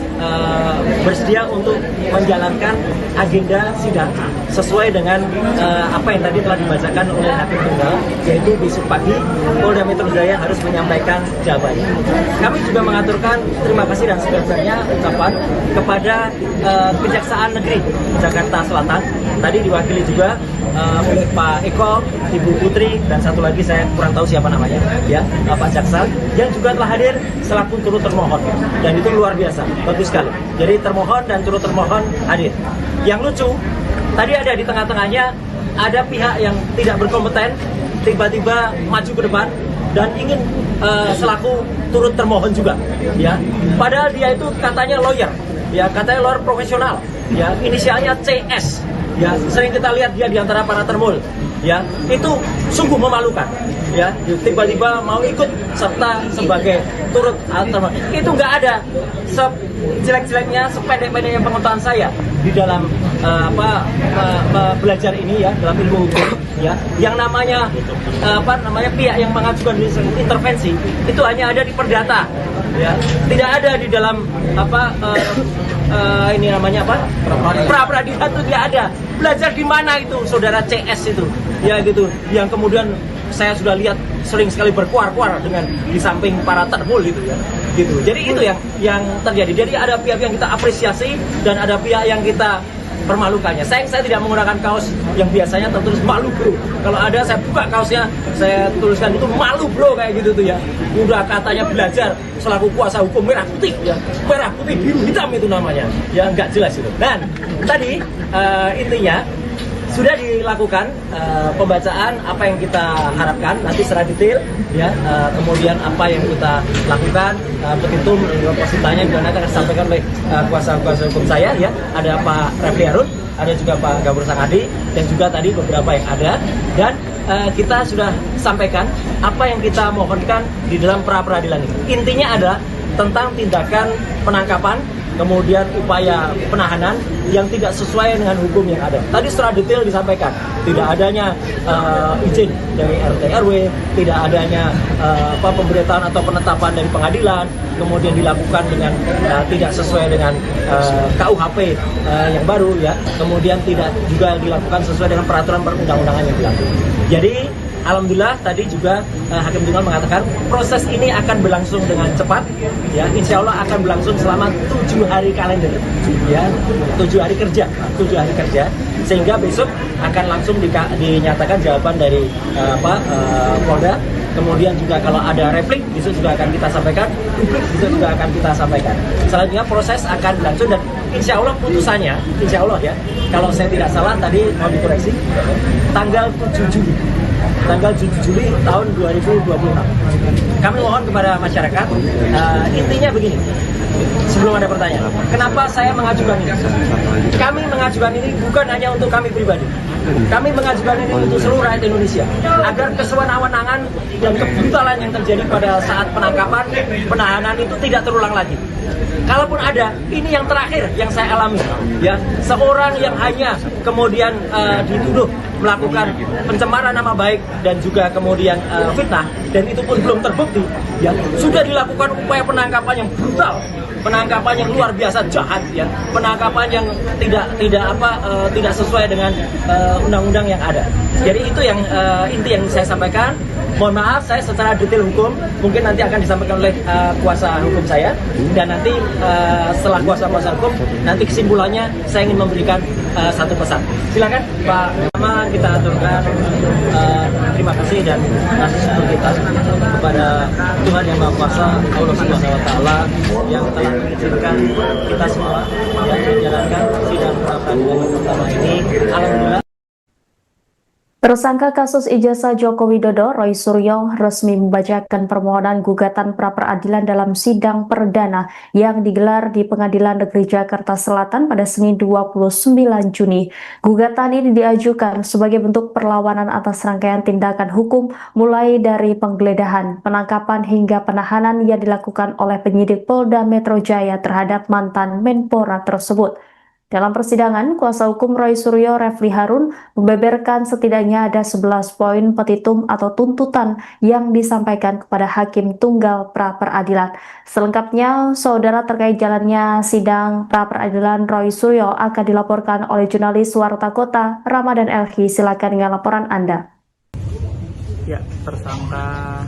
bersedia untuk menjalankan agenda sidang sesuai dengan apa yang tadi telah dibacakan oleh hakim tunggal, yaitu besok pagi Polda Metro Jaya harus menyampaikan jawabannya. Kami juga mengaturkan terima kasih dan sebenarnya ucapan kepada Kejaksaan Negeri Jakarta Selatan, tadi diwakili juga oleh Pak Eko, Ibu Putri, dan satu lagi saya kurang tahu siapa namanya, ya, Pak Jaksa, yang juga telah hadir selaku turut termohon, dan itu luar biasa, bagus sekali. Jadi termohon dan turut termohon hadir. Yang lucu, tadi ada di tengah-tengahnya ada pihak yang tidak berkompeten tiba-tiba maju ke depan dan ingin selaku turut termohon juga, ya. Padahal dia itu katanya lawyer, ya, katanya lawyer profesional, ya, inisialnya CS. Ya, sering kita lihat dia di antara para termul, ya, itu sungguh memalukan, ya, tiba-tiba mau ikut serta sebagai turut termohon. Itu nggak ada sejelek-jeleknya, sependek-pendeknya pengetahuan saya di dalam belajar ini, ya, dalam ilmu hukum, ya, yang namanya pihak yang mengajukan intervensi itu hanya ada di perdata, ya, tidak ada di dalam pra peradilan itu tidak ada. Belajar di mana itu saudara CS itu? Ya gitu, yang kemudian saya sudah lihat sering sekali berkuar-kuar dengan di samping para termul gitu ya. Gitu. Jadi itu yang terjadi. Jadi ada pihak yang kita apresiasi dan ada pihak yang kita permalukannya. Saya tidak menggunakan kaos yang biasanya tertulis malu bro. Kalau ada saya buka kaosnya, saya tuliskan itu malu bro kayak gitu tuh ya. Udah katanya belajar selaku kuasa hukum merah putih ya, merah putih biru hitam itu namanya. Ya nggak jelas itu. Dan tadi intinya sudah dilakukan pembacaan apa yang kita harapkan nanti secara detail ya, kemudian apa yang kita lakukan, petitum positanya dan akan disampaikan oleh kuasa hukum saya ya, ada Pak Refli Harun, ada juga Pak Gabur Sangadi dan juga tadi beberapa yang ada, dan kita sudah sampaikan apa yang kita mohonkan di dalam pra peradilan ini. Intinya adalah tentang tindakan penangkapan kemudian upaya penahanan yang tidak sesuai dengan hukum yang ada. Tadi secara detail disampaikan, tidak adanya izin dari RT RW, tidak adanya pemberitahuan atau penetapan dari pengadilan, kemudian dilakukan dengan tidak sesuai dengan KUHP yang baru ya, kemudian tidak juga dilakukan sesuai dengan peraturan perundang-undangan yang berlaku. Jadi alhamdulillah tadi juga Hakim Tunggal mengatakan proses ini akan berlangsung dengan cepat ya, insya Allah akan berlangsung selama 7 hari kalender ya, 7 hari kerja sehingga besok akan langsung dinyatakan jawaban dari Polda. Kemudian juga kalau ada replik besok juga akan kita sampaikan, publik besok juga akan kita sampaikan. Selanjutnya proses akan berlangsung dan insya Allah putusannya, insya Allah ya, kalau saya tidak salah tadi mau dikoreksi, tanggal 7 Juli tahun 2026. Kami mohon kepada masyarakat, intinya begini, sebelum ada pertanyaan, kenapa saya mengajukan ini? Kami mengajukan ini bukan hanya untuk kami pribadi, kami mengajukan ini untuk seluruh rakyat Indonesia, agar kesewenang-wenangan dan kebrutalan yang terjadi pada saat penangkapan, penahanan itu tidak terulang lagi. Kalaupun ada, ini yang terakhir yang saya alami ya, seorang yang hanya kemudian dituduh melakukan pencemaran nama baik dan juga kemudian fitnah, dan itu pun belum terbukti ya, sudah dilakukan upaya penangkapan yang brutal, penangkapan yang luar biasa jahat ya, penangkapan yang tidak sesuai dengan undang-undang yang ada. Jadi itu yang inti yang saya sampaikan. Mohon maaf saya secara detail hukum mungkin nanti akan disampaikan oleh kuasa hukum saya, dan nanti setelah kuasa hukum nanti kesimpulannya saya ingin memberikan satu pesan. Silakan Pak. Pertama kita aturkan terima kasih dan kasih syukur kita kepada Tuhan Yang Maha Kuasa, Allah Subhanahu wa taala yang telah mengizinkan kita semua yang menjalankan sidang pra peradilan pertama ini. Alhamdulillah. Tersangka kasus ijazah Joko Widodo, Roy Suryo, resmi membacakan permohonan gugatan pra-peradilan dalam sidang perdana yang digelar di Pengadilan Negeri Jakarta Selatan pada Senin 29 Juni. Gugatan ini diajukan sebagai bentuk perlawanan atas rangkaian tindakan hukum mulai dari penggeledahan, penangkapan hingga penahanan yang dilakukan oleh penyidik Polda Metro Jaya terhadap mantan Menpora tersebut. Dalam persidangan, kuasa hukum Roy Suryo, Refli Harun, membeberkan setidaknya ada 11 poin petitum atau tuntutan yang disampaikan kepada Hakim Tunggal pra-peradilan. Selengkapnya, saudara, terkait jalannya sidang pra-peradilan Roy Suryo akan dilaporkan oleh jurnalis Warta Kota, Ramadan Elhi. Silakan dengan laporan Anda. Ya, tersangka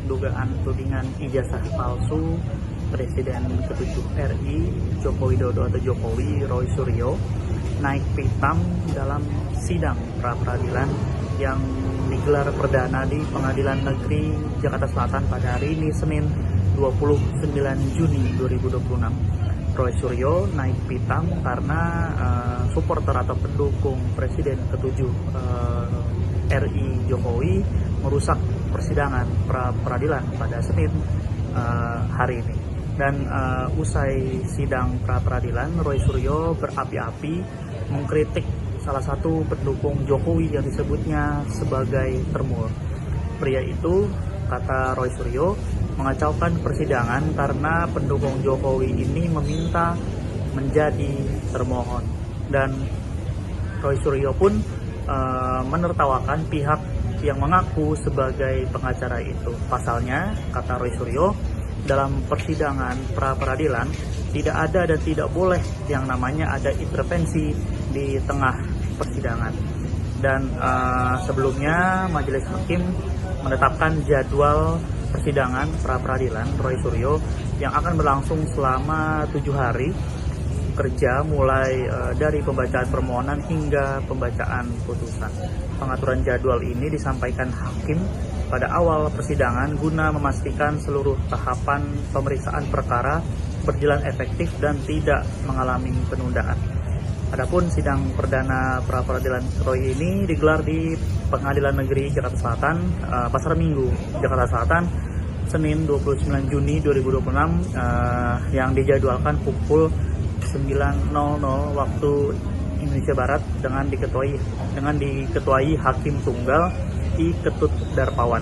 dugaan tudingan ijazah palsu Presiden ke-7 RI Joko Widodo atau Jokowi, Roy Suryo, naik pitam dalam sidang pra-peradilan yang digelar perdana di Pengadilan Negeri Jakarta Selatan pada hari ini Senin 29 Juni 2026. Roy Suryo naik pitam karena supporter atau pendukung Presiden ke-7 RI Jokowi merusak persidangan pra-peradilan pada Senin hari ini. Dan usai sidang pra-peradilan, Roy Suryo berapi-api mengkritik salah satu pendukung Jokowi yang disebutnya sebagai termul. Pria itu, kata Roy Suryo, mengacaukan persidangan karena pendukung Jokowi ini meminta menjadi termohon. Dan Roy Suryo pun menertawakan pihak yang mengaku sebagai pengacara itu. Pasalnya, kata Roy Suryo, dalam persidangan pra-peradilan tidak ada dan tidak boleh yang namanya ada intervensi di tengah persidangan. Dan sebelumnya Majelis Hakim menetapkan jadwal persidangan pra-peradilan Roy Suryo yang akan berlangsung selama 7 hari kerja, mulai dari pembacaan permohonan hingga pembacaan putusan. Pengaturan jadwal ini disampaikan hakim pada awal persidangan guna memastikan seluruh tahapan pemeriksaan perkara berjalan efektif dan tidak mengalami penundaan. Adapun sidang perdana pra-peradilan Roy ini digelar di Pengadilan Negeri Jakarta Selatan, Pasar Minggu, Jakarta Selatan, Senin 29 Juni 2026, yang dijadwalkan pukul 9.00 waktu Indonesia Barat dengan diketuai Hakim Tunggal I. Ketut Darpawan.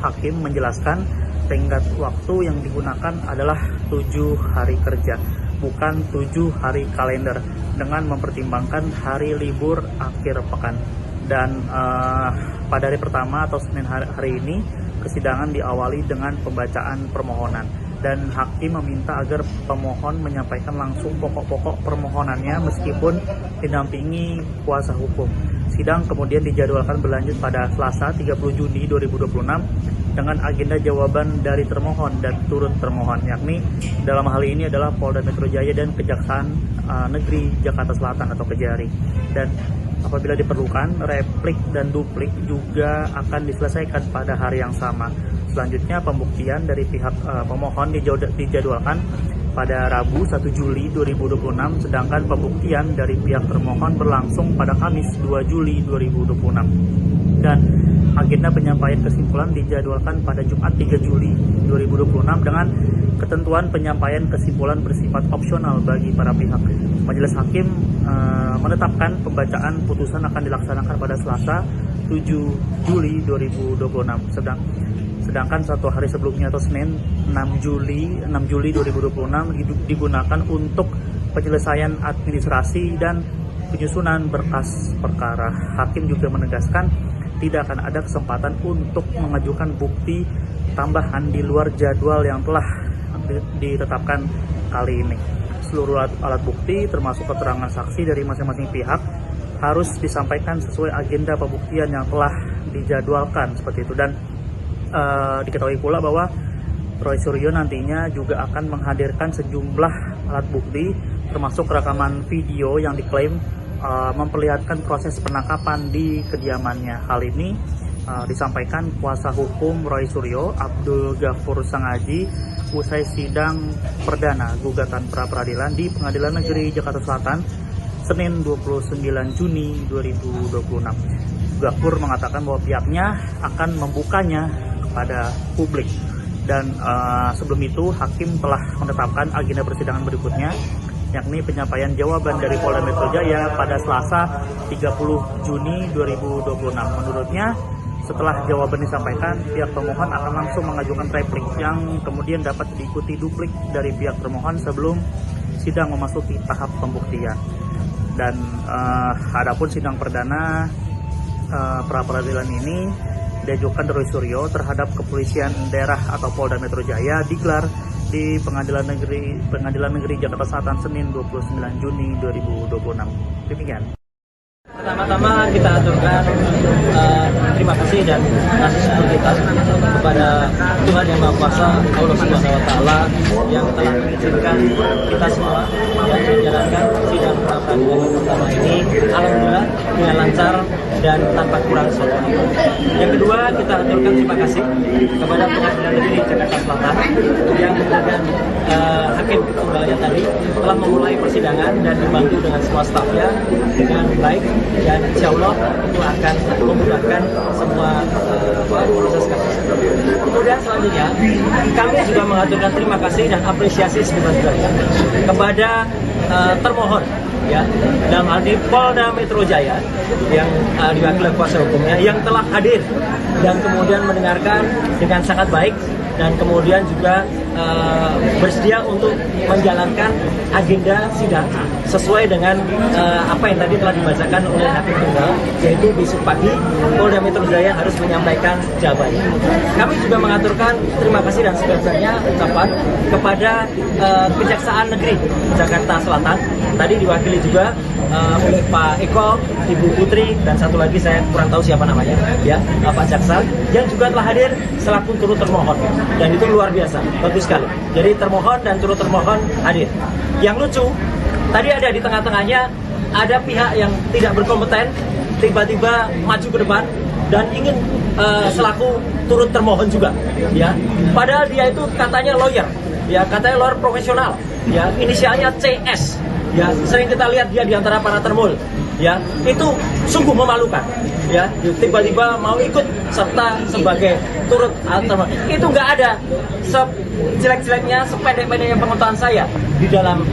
Hakim menjelaskan tenggat waktu yang digunakan adalah 7 hari kerja, bukan 7 hari kalender, dengan mempertimbangkan hari libur akhir pekan. Dan pada hari pertama atau Senin hari ini, kesidangan diawali dengan pembacaan permohonan. Dan hakim meminta agar pemohon menyampaikan langsung pokok-pokok permohonannya meskipun didampingi kuasa hukum. Sidang kemudian dijadwalkan berlanjut pada Selasa 30 Juni 2026 dengan agenda jawaban dari termohon dan turut termohon, yakni dalam hal ini adalah Polda Metro Jaya dan Kejaksaan Negeri Jakarta Selatan atau Kejari. Dan apabila diperlukan, replik dan duplik juga akan diselesaikan pada hari yang sama. Selanjutnya, pembuktian dari pihak pemohon dijadwalkan pada Rabu 1 Juli 2026, sedangkan pembuktian dari pihak termohon berlangsung pada Kamis 2 Juli 2026. Dan agenda penyampaian kesimpulan dijadwalkan pada Jumat 3 Juli 2026 dengan ketentuan penyampaian kesimpulan bersifat opsional bagi para pihak. Majelis Hakim menetapkan pembacaan putusan akan dilaksanakan pada Selasa 7 Juli 2026. Sedangkan 1 hari sebelumnya atau Senin 6 Juli 2026 digunakan untuk penyelesaian administrasi dan penyusunan berkas perkara. Hakim juga menegaskan tidak akan ada kesempatan untuk mengajukan bukti tambahan di luar jadwal yang telah ditetapkan kali ini. Seluruh alat bukti termasuk keterangan saksi dari masing-masing pihak harus disampaikan sesuai agenda pembuktian yang telah dijadwalkan seperti itu. Dan diketahui pula bahwa Roy Suryo nantinya juga akan menghadirkan sejumlah alat bukti termasuk rekaman video yang diklaim memperlihatkan proses penangkapan di kediamannya. Hal ini disampaikan kuasa hukum Roy Suryo, Abdul Ghafur Sangaji, usai sidang perdana gugatan pra-peradilan di Pengadilan Negeri Jakarta Selatan Senin 29 Juni 2026. Ghafur mengatakan bahwa pihaknya akan membukanya kepada publik. Dan sebelum itu hakim telah menetapkan agenda persidangan berikutnya, yakni penyampaian jawaban dari Polda Metro Jaya pada Selasa 30 Juni 2026. Menurutnya, setelah jawaban disampaikan, pihak pemohon akan langsung mengajukan replik yang kemudian dapat diikuti duplik dari pihak termohon sebelum sidang memasuki tahap pembuktian. Dan adapun sidang perdana pra-peradilan ini diajukan Roy Suryo terhadap Kepolisian Daerah atau Polda Metro Jaya digelar di Pengadilan Negeri Jakarta Selatan Senin 29 Juni 2026. Demikian. Pertama-tama kita aturkan terima kasih dan kasih syukur kita kepada Tuhan Yang Maha Kuasa, Allah Subhanahu Wa Taala, yang telah mengizinkan kita semua yang menjalankan sidang pra-peradilan pertama ini alhamdulillah dengan lancar dan tanpa kurang suatu. Yang kedua, kita aturkan terima kasih kepada Pengadilan Negeri Jakarta Selatan yang dengan hakim tunggalnya tadi telah memulai persidangan dan dibantu dengan semua stafnya dengan baik, dan insya Allah itu akan memudahkan semua proses kasus. Kemudian selanjutnya kami juga mengaturkan terima kasih dan apresiasi sebesar-besarnya kepada termohon, ya, dalam hal ini Polda Metro Jaya yang diwakili kuasa hukumnya yang telah hadir dan kemudian mendengarkan dengan sangat baik, dan kemudian juga bersedia untuk menjalankan agenda sidang sesuai dengan apa yang tadi telah dibacakan oleh Hakim Tunggal, yaitu besok pagi Polda Metro Jaya harus menyampaikan jawabannya. Kami juga mengaturkan terima kasih dan sebenarnya ucapan kepada Kejaksaan Negeri Jakarta Selatan, tadi diwakili juga oleh Pak Eko, Ibu Putri, dan satu lagi saya kurang tahu siapa namanya, ya, Pak Jaksa, yang juga telah hadir selaku turut termohon, dan itu luar biasa, bagus sekali. Jadi termohon dan turut termohon hadir. Yang lucu, tadi ada di tengah-tengahnya ada pihak yang tidak berkompeten tiba-tiba maju ke depan dan ingin selaku turut termohon juga, ya. Padahal dia itu katanya lawyer, ya, katanya lawyer profesional, ya, inisialnya CS. Ya, sering kita lihat dia di antara para termul, ya, itu sungguh memalukan, ya, tiba-tiba mau ikut serta sebagai turut termohon. Itu nggak ada sejelek-jeleknya, sependek-pendeknya pengetahuan saya di dalam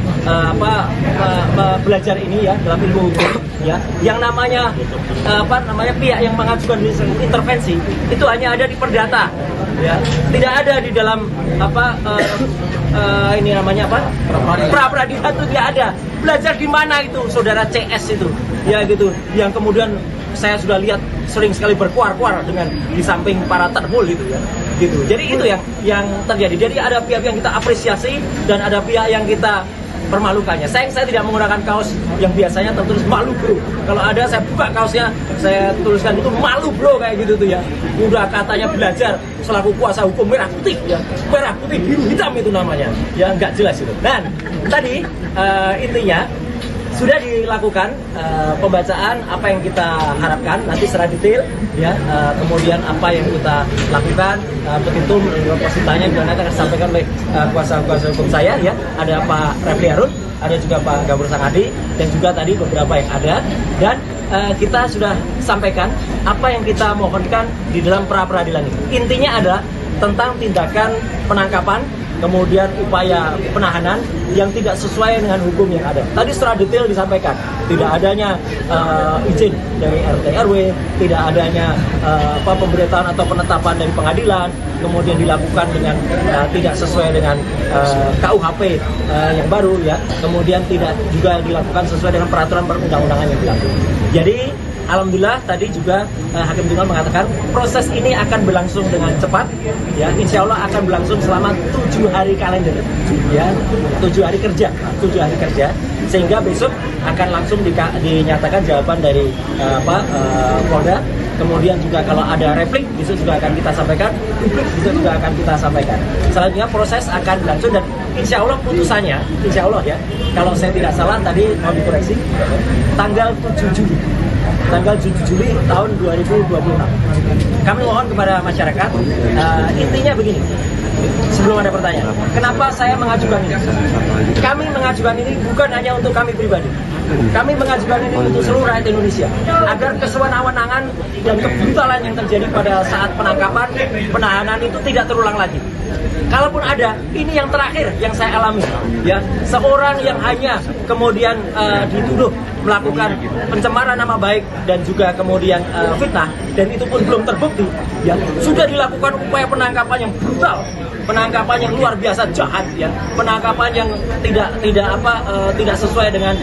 belajar ini, ya, dalam ilmu hukum, ya, yang namanya pihak yang mengajukan intervensi itu hanya ada di perdata, ya, tidak ada di dalam ini namanya pra peradilan, itu tidak ada. Belajar di mana itu saudara CS itu, ya, gitu, yang kemudian saya sudah lihat sering sekali berkuar-kuar dengan di samping para termul gitu, ya, gitu. Jadi itu yang terjadi. Jadi ada pihak yang kita apresiasi dan ada pihak yang kita permalukannya. Saya tidak menggunakan kaos yang biasanya tertulis malu bro. Kalau ada saya buka kaosnya, saya tuliskan itu malu bro, kayak gitu tuh, ya. Udah katanya belajar selaku kuasa hukum merah putih, ya, merah putih biru hitam itu namanya, ya, nggak jelas itu. Dan tadi intinya sudah dilakukan pembacaan apa yang kita harapkan nanti secara detail, ya, kemudian apa yang kita lakukan, petitum positanya juga nanti akan disampaikan oleh kuasa hukum saya, ya, ada Pak Refli Harun, ada juga Pak Gabur Sangadi, dan juga tadi beberapa yang ada, dan kita sudah sampaikan apa yang kita mohonkan di dalam pra peradilan ini. Intinya adalah tentang tindakan penangkapan, kemudian upaya penahanan yang tidak sesuai dengan hukum yang ada. Tadi secara detail disampaikan, tidak adanya izin dari RT RW, tidak adanya pemberitahuan atau penetapan dari pengadilan, kemudian dilakukan dengan tidak sesuai dengan KUHP yang baru, ya, kemudian tidak juga dilakukan sesuai dengan peraturan perundang-undangan yang berlaku. Jadi alhamdulillah tadi juga Hakim Tunggal mengatakan proses ini akan berlangsung dengan cepat, ya, insya Allah akan berlangsung selama 7 hari kalender, ya, 7 hari kerja, sehingga besok akan langsung dinyatakan jawaban dari Polda. Kemudian juga kalau ada replik besok juga akan kita sampaikan, publik besok juga akan kita sampaikan. Selanjutnya proses akan berlangsung dan insya Allah putusannya, insya Allah, ya, kalau saya tidak salah tadi mau dikoreksi, tanggal 7 Juli. Tanggal 7 Juli tahun 2026. Kami mohon kepada masyarakat, intinya begini, sebelum ada pertanyaan, kenapa saya mengajukan ini? Kami mengajukan ini bukan hanya untuk kami pribadi, kami mengajukan ini untuk seluruh rakyat Indonesia, agar kesewenang-wenangan dan kebrutalan yang terjadi pada saat penangkapan, penahanan itu tidak terulang lagi. Kalaupun ada, ini yang terakhir yang saya alami, ya, seorang yang hanya kemudian dituduh melakukan pencemaran nama baik dan juga kemudian fitnah, dan itu pun belum terbukti, ya, sudah dilakukan upaya penangkapan yang brutal, penangkapan yang luar biasa jahat, ya, penangkapan yang tidak sesuai dengan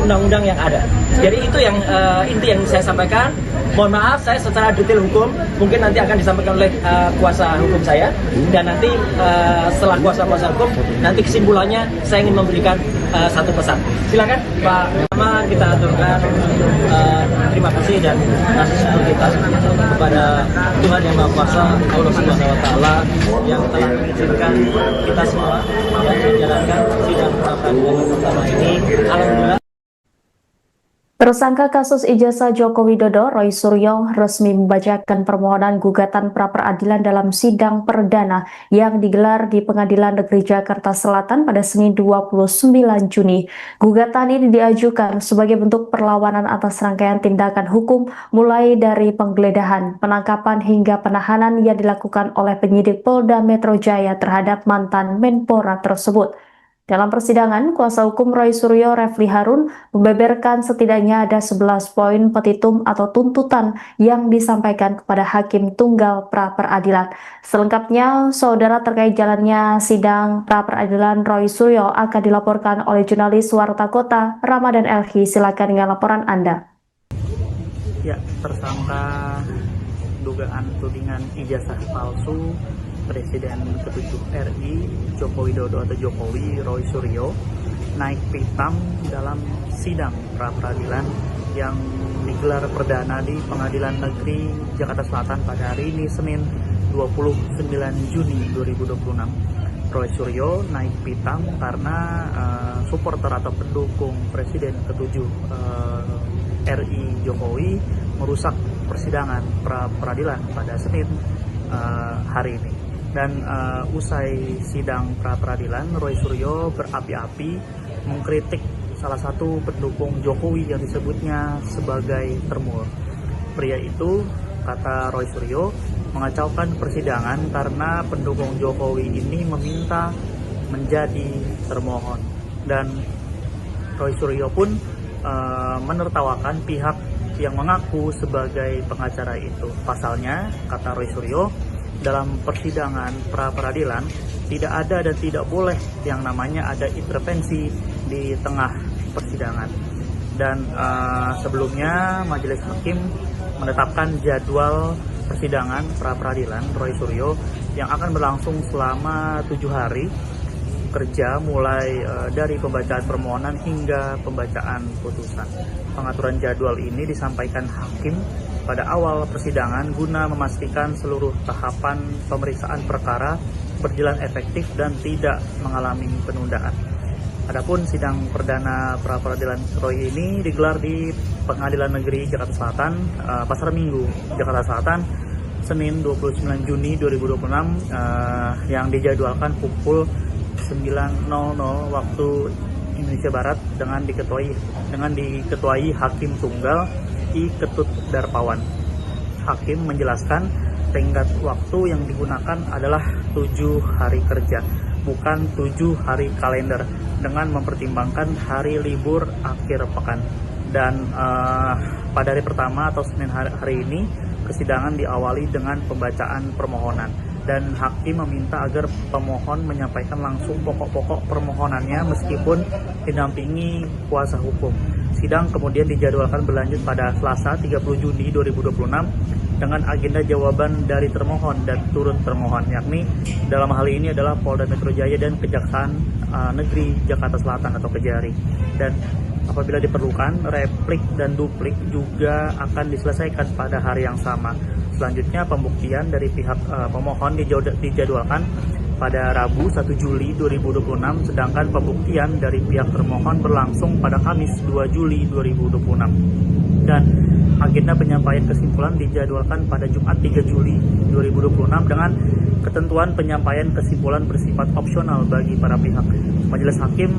undang-undang yang ada. Jadi itu yang inti yang saya sampaikan. Mohon maaf, saya secara detail hukum mungkin nanti akan disampaikan oleh kuasa hukum saya, dan nanti setelah kuasa hukum nanti kesimpulannya saya ingin memberikan satu pesan. Silakan Pak. Pertama kita aturkan terima kasih dan kasih syukur kita kepada Tuhan Yang Maha Kuasa, Allah Subhanahu Wa Taala, yang telah mengizinkan kita semua yang menjalankan sidang pra peradilan pertama ini. Alhamdulillah. Tersangka kasus ijazah Joko Widodo, Roy Suryo, resmi membacakan permohonan gugatan pra-peradilan dalam sidang perdana yang digelar di Pengadilan Negeri Jakarta Selatan pada Senin 29 Juni. Gugatan ini diajukan sebagai bentuk perlawanan atas rangkaian tindakan hukum mulai dari penggeledahan, penangkapan hingga penahanan yang dilakukan oleh penyidik Polda Metro Jaya terhadap mantan Menpora tersebut. Dalam persidangan, kuasa hukum Roy Suryo, Refli Harun, membeberkan setidaknya ada 11 poin petitum atau tuntutan yang disampaikan kepada Hakim Tunggal Pra-Peradilan. Selengkapnya, saudara, terkait jalannya sidang pra-peradilan Roy Suryo akan dilaporkan oleh jurnalis Warta Kota, Ramadan Elhi. Silakan dengan laporan Anda. Ya, tersangka dugaan tudingan ijazah palsu Presiden ke-7 RI Joko Widodo atau Jokowi Roy Suryo naik pitam dalam sidang pra-peradilan yang digelar perdana di Pengadilan Negeri Jakarta Selatan pada hari ini Senin 29 Juni 2026. Roy Suryo naik pitam karena supporter atau pendukung Presiden ke-7 RI Jokowi merusak persidangan pra-peradilan pada Senin hari ini. Dan usai sidang pra-peradilan, Roy Suryo berapi-api mengkritik salah satu pendukung Jokowi yang disebutnya sebagai termul. Pria itu, kata Roy Suryo, mengacaukan persidangan karena pendukung Jokowi ini meminta menjadi termohon. Dan Roy Suryo pun menertawakan pihak yang mengaku sebagai pengacara itu. Pasalnya, kata Roy Suryo, dalam persidangan pra-peradilan tidak ada dan tidak boleh yang namanya ada intervensi di tengah persidangan. Dan sebelumnya majelis hakim menetapkan jadwal persidangan pra-peradilan Roy Suryo yang akan berlangsung selama 7 hari kerja mulai dari pembacaan permohonan hingga pembacaan putusan. Pengaturan jadwal ini disampaikan hakim pada awal persidangan guna memastikan seluruh tahapan pemeriksaan perkara berjalan efektif dan tidak mengalami penundaan. Adapun sidang perdana pra-peradilan Roy ini digelar di Pengadilan Negeri Jakarta Selatan, Pasar Minggu, Jakarta Selatan, Senin 29 Juni 2026 yang dijadwalkan pukul 9.00 waktu Indonesia Barat dengan diketuai Hakim Tunggal I. Ketut Darpawan. Hakim menjelaskan tenggat waktu yang digunakan adalah 7 hari kerja, bukan 7 hari kalender, dengan mempertimbangkan hari libur akhir pekan. Dan pada hari pertama atau Senin hari ini, persidangan diawali dengan pembacaan permohonan. Dan hakim meminta agar pemohon menyampaikan langsung pokok-pokok permohonannya meskipun didampingi kuasa hukum. Sidang kemudian dijadwalkan berlanjut pada Selasa 30 Juni 2026 dengan agenda jawaban dari termohon dan turut termohon, yakni dalam hal ini adalah Polda Metro Jaya dan Kejaksaan Negeri Jakarta Selatan atau Kejari. Dan apabila diperlukan, replik dan duplik juga akan diselesaikan pada hari yang sama. Selanjutnya, pembuktian dari pihak pemohon dijadwalkan pada Rabu 1 Juli 2026, sedangkan pembuktian dari pihak termohon berlangsung pada Kamis 2 Juli 2026. Dan agenda penyampaian kesimpulan dijadwalkan pada Jumat 3 Juli 2026 dengan ketentuan penyampaian kesimpulan bersifat opsional bagi para pihak. Majelis hakim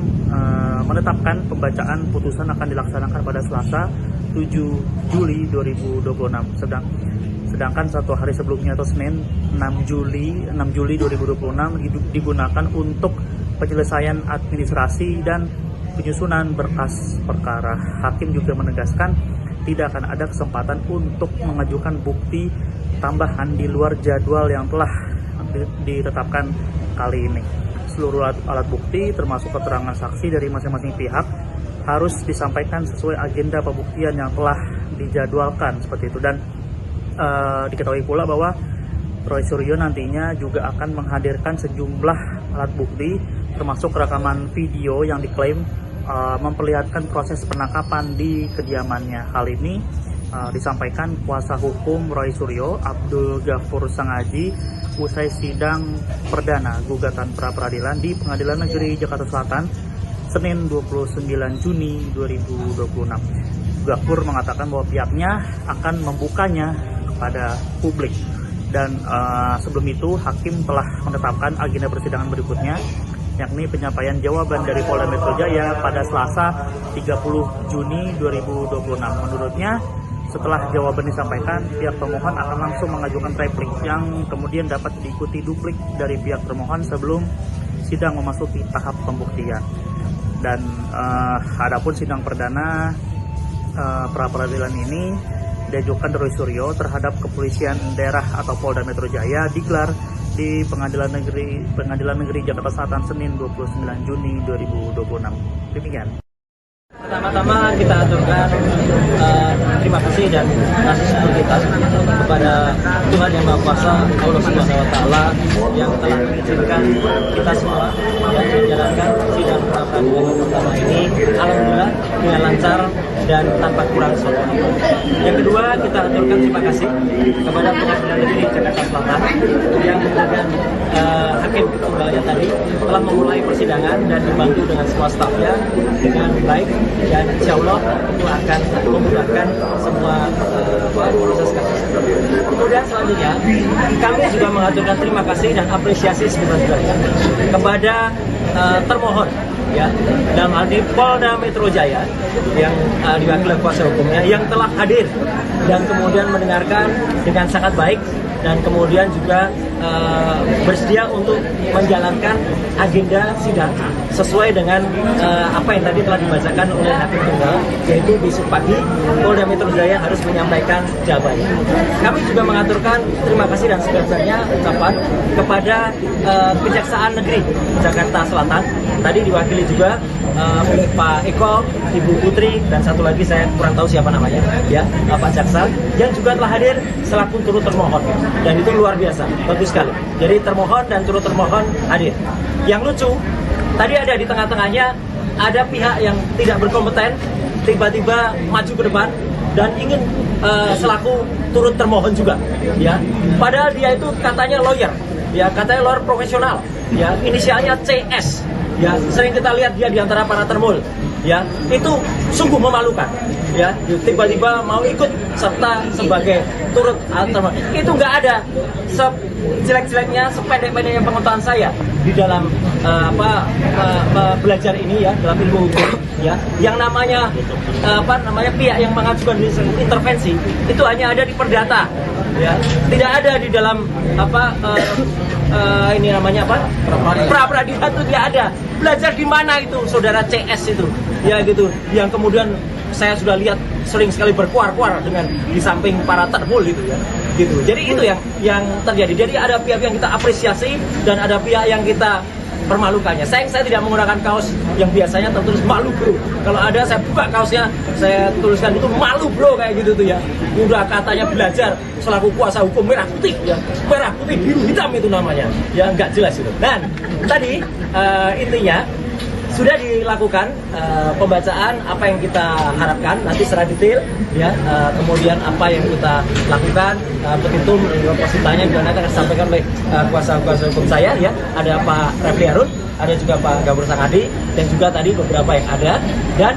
menetapkan pembacaan putusan akan dilaksanakan pada Selasa 7 Juli 2026. Sedangkan 1 hari sebelumnya atau Senin 6 Juli 2026 digunakan untuk penyelesaian administrasi dan penyusunan berkas perkara. Hakim juga menegaskan tidak akan ada kesempatan untuk mengajukan bukti tambahan di luar jadwal yang telah ditetapkan kali ini. Seluruh alat bukti termasuk keterangan saksi dari masing-masing pihak harus disampaikan sesuai agenda pembuktian yang telah dijadwalkan seperti itu. Dan diketahui pula bahwa Roy Suryo nantinya juga akan menghadirkan sejumlah alat bukti termasuk rekaman video yang diklaim memperlihatkan proses penangkapan di kediamannya. Hal ini disampaikan kuasa hukum Roy Suryo, Abdul Ghafur Sangaji, usai sidang perdana gugatan pra-peradilan di Pengadilan Negeri Jakarta Selatan Senin 29 Juni 2026. Ghafur mengatakan bahwa pihaknya akan membukanya kepada publik. Dan sebelum itu hakim telah menetapkan agenda persidangan berikutnya, yakni penyampaian jawaban dari Polda Metro Jaya pada Selasa 30 Juni 2026. Menurutnya, setelah jawaban disampaikan, pihak pemohon akan langsung mengajukan replik yang kemudian dapat diikuti duplik dari pihak termohon sebelum sidang memasuki tahap pembuktian. Dan adapun sidang perdana pra peradilan ini diajukan Roy Suryo terhadap Kepolisian Daerah atau Polda Metro Jaya digelar di Pengadilan Negeri Jakarta Selatan Senin 29 Juni 2026. Demikian. Pertama-tama kita aturkan terima kasih dan kasih syukur kita kepada Tuhan Yang Maha Kuasa, Allah Subhanahu wa Ta'ala, yang telah mengizinkan kita semua yang menjalankan sidang pra peradilan pertama ini alhamdulillah dengan lancar dan tanpa kurang suatu. Yang kedua, kita aturkan terima kasih kepada Pengadilan Negeri Jakarta Selatan yang kemudian hakim tunggalnya tadi telah memulai persidangan dan dibantu dengan semua stafnya dengan baik, dan insya Allah itu akan memudahkan semua proses kasus. Kemudian selanjutnya kami juga mengaturkan terima kasih dan apresiasi sebesar-besarnya kepada termohon, ya, dalam hal ini Polda Metro Jaya yang diwakili kuasa hukumnya yang telah hadir dan kemudian mendengarkan dengan sangat baik dan kemudian juga bersedia untuk menjalankan agenda sidang sesuai dengan apa yang tadi telah dibacakan oleh hakim tunggal, yaitu besok pagi Polda Metro Jaya harus menyampaikan jawabannya. Kami juga mengaturkan terima kasih dan sebesar-besarnya ucapan kepada Kejaksaan Negeri Jakarta Selatan, tadi diwakili juga oleh Pak Eko, Ibu Putri, dan satu lagi saya kurang tahu siapa namanya, ya, Pak Jaksa, yang juga telah hadir selaku turut termohon, dan itu luar biasa, bagus sekali. Jadi termohon dan turut termohon hadir. Yang lucu, tadi ada di tengah-tengahnya ada pihak yang tidak berkompeten tiba-tiba maju ke depan dan ingin selaku turut termohon juga, ya. Padahal dia itu katanya lawyer, ya, katanya lawyer profesional, ya, inisialnya CS. Ya, sering kita lihat dia di antara para termul, ya, itu sungguh memalukan, ya, tiba-tiba mau ikut serta sebagai turut termohon. Itu nggak ada sejelek-jeleknya, sependek-pendeknya pengetahuan saya di dalam belajar ini, ya, dalam ilmu hukum, ya, yang namanya pihak yang mengajukan intervensi itu hanya ada di perdata, ya, tidak ada di dalam ini namanya pra peradilan itu tidak ada. Belajar di mana itu saudara CS itu, ya, gitu, yang kemudian saya sudah lihat sering sekali berkuar-kuar dengan di samping para termul gitu, ya, gitu. Jadi itu yang terjadi. Jadi ada pihak yang kita apresiasi dan ada pihak yang kita permalukannya. Saya tidak menggunakan kaos yang biasanya tertulis malu bro. Kalau ada saya buka kaosnya, saya tuliskan itu malu bro, kayak gitu tuh, ya. Udah katanya belajar selaku kuasa hukum merah putih, ya, merah putih biru hitam itu namanya, ya, nggak jelas itu. Dan tadi intinya sudah dilakukan pembacaan apa yang kita harapkan nanti secara detail, ya, kemudian apa yang kita lakukan, petitum depositanya juga nanti akan disampaikan oleh kuasa hukum saya, ya, ada Pak Refli Harun, ada juga Pak Gabur Sangadi, dan juga tadi beberapa yang ada, dan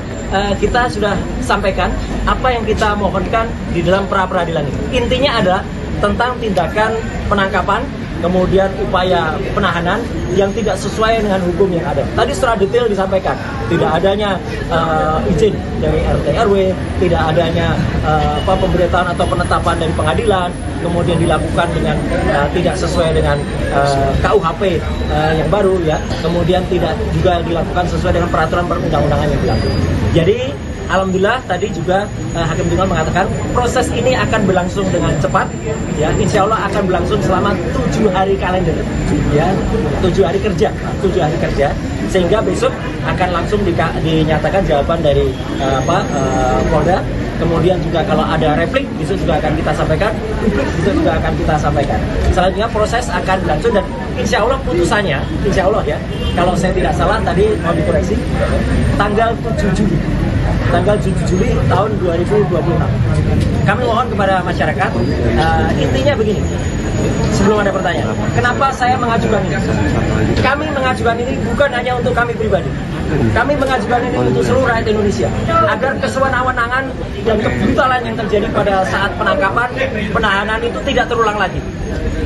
kita sudah sampaikan apa yang kita mohonkan di dalam pra peradilan ini. Intinya adalah tentang tindakan penangkapan, kemudian upaya penahanan yang tidak sesuai dengan hukum yang ada. Tadi secara detail disampaikan, tidak adanya izin dari RT RW, tidak adanya pemberitahuan atau penetapan dari pengadilan, kemudian dilakukan dengan tidak sesuai dengan KUHP yang baru, ya, kemudian tidak juga dilakukan sesuai dengan peraturan perundang-undangan yang berlaku. Jadi alhamdulillah tadi juga hakim tunggal mengatakan proses ini akan berlangsung dengan cepat, ya, insya Allah akan berlangsung selama 7 hari kalender, ya, 7 hari kerja, sehingga besok akan langsung dinyatakan jawaban dari Polda. Kemudian juga kalau ada replik itu juga akan kita sampaikan, itu juga akan kita sampaikan. Selanjutnya proses akan berlangsung dan insya Allah putusannya, insya Allah, ya, kalau saya tidak salah tadi mau dikoreksi, tanggal 7 Juli tahun 2026. Kami mohon kepada masyarakat, intinya begini, sebelum ada pertanyaan, kenapa saya mengajukan ini? Kami mengajukan ini bukan hanya untuk kami pribadi, Kami mengajukan ini untuk seluruh rakyat Indonesia agar kesewenang-wenangan dan kebrutalan yang terjadi pada saat penangkapan, penahanan itu tidak terulang lagi.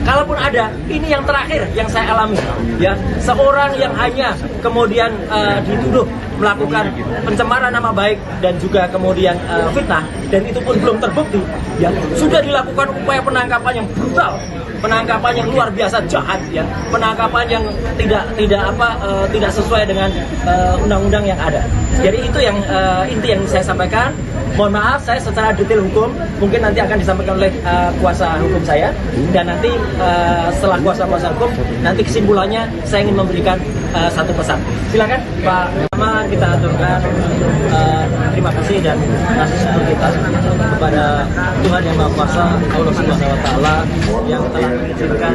Kalaupun ada, ini yang terakhir yang saya alami, ya, seorang yang hanya kemudian dituduh melakukan pencemaran nama baik dan juga kemudian fitnah, dan itu pun belum terbukti, ya, sudah dilakukan upaya penangkapan yang brutal, penangkapan yang luar biasa jahat, ya, penangkapan yang tidak sesuai dengan undang-undang yang ada. Jadi itu yang inti yang saya sampaikan. Mohon maaf, saya secara detail hukum mungkin nanti akan disampaikan oleh kuasa hukum saya, dan nanti setelah kuasa hukum nanti kesimpulannya saya ingin memberikan satu pesan. Silakan Pak. Pertama kita aturkan terima kasih dan kasih syukur kita kepada Tuhan Yang Maha Kuasa, Allah Subhanahu Wa Taala, yang telah mengizinkan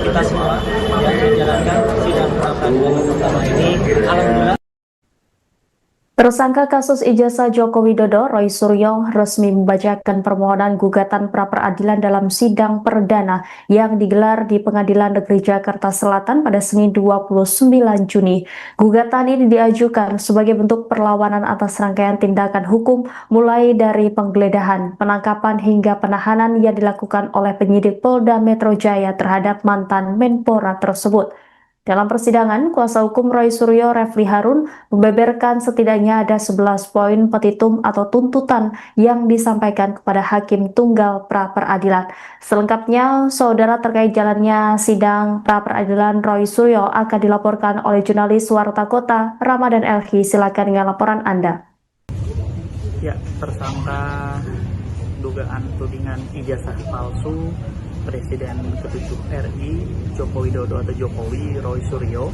kita semua yang menjalankan sidang pra-peradilan pertama ini. Alhamdulillah. Tersangka kasus ijazah Joko Widodo, Roy Suryo, resmi membacakan permohonan gugatan pra-peradilan dalam sidang perdana yang digelar di Pengadilan Negeri Jakarta Selatan pada Senin 29 Juni. Gugatan ini diajukan sebagai bentuk perlawanan atas rangkaian tindakan hukum mulai dari penggeledahan, penangkapan hingga penahanan yang dilakukan oleh penyidik Polda Metro Jaya terhadap mantan Menpora tersebut. Dalam persidangan, kuasa hukum Roy Suryo, Refli Harun, membeberkan setidaknya ada 11 poin petitum atau tuntutan yang disampaikan kepada Hakim Tunggal pra-peradilan. Selengkapnya, saudara, terkait jalannya sidang pra-peradilan Roy Suryo akan dilaporkan oleh jurnalis Warta Kota, Ramadan Elhi. Silakan dengan laporan Anda. Ya, tersangka dugaan tudingan ijazah palsu Presiden ke-7 RI Joko Widodo atau Jokowi, Roy Suryo,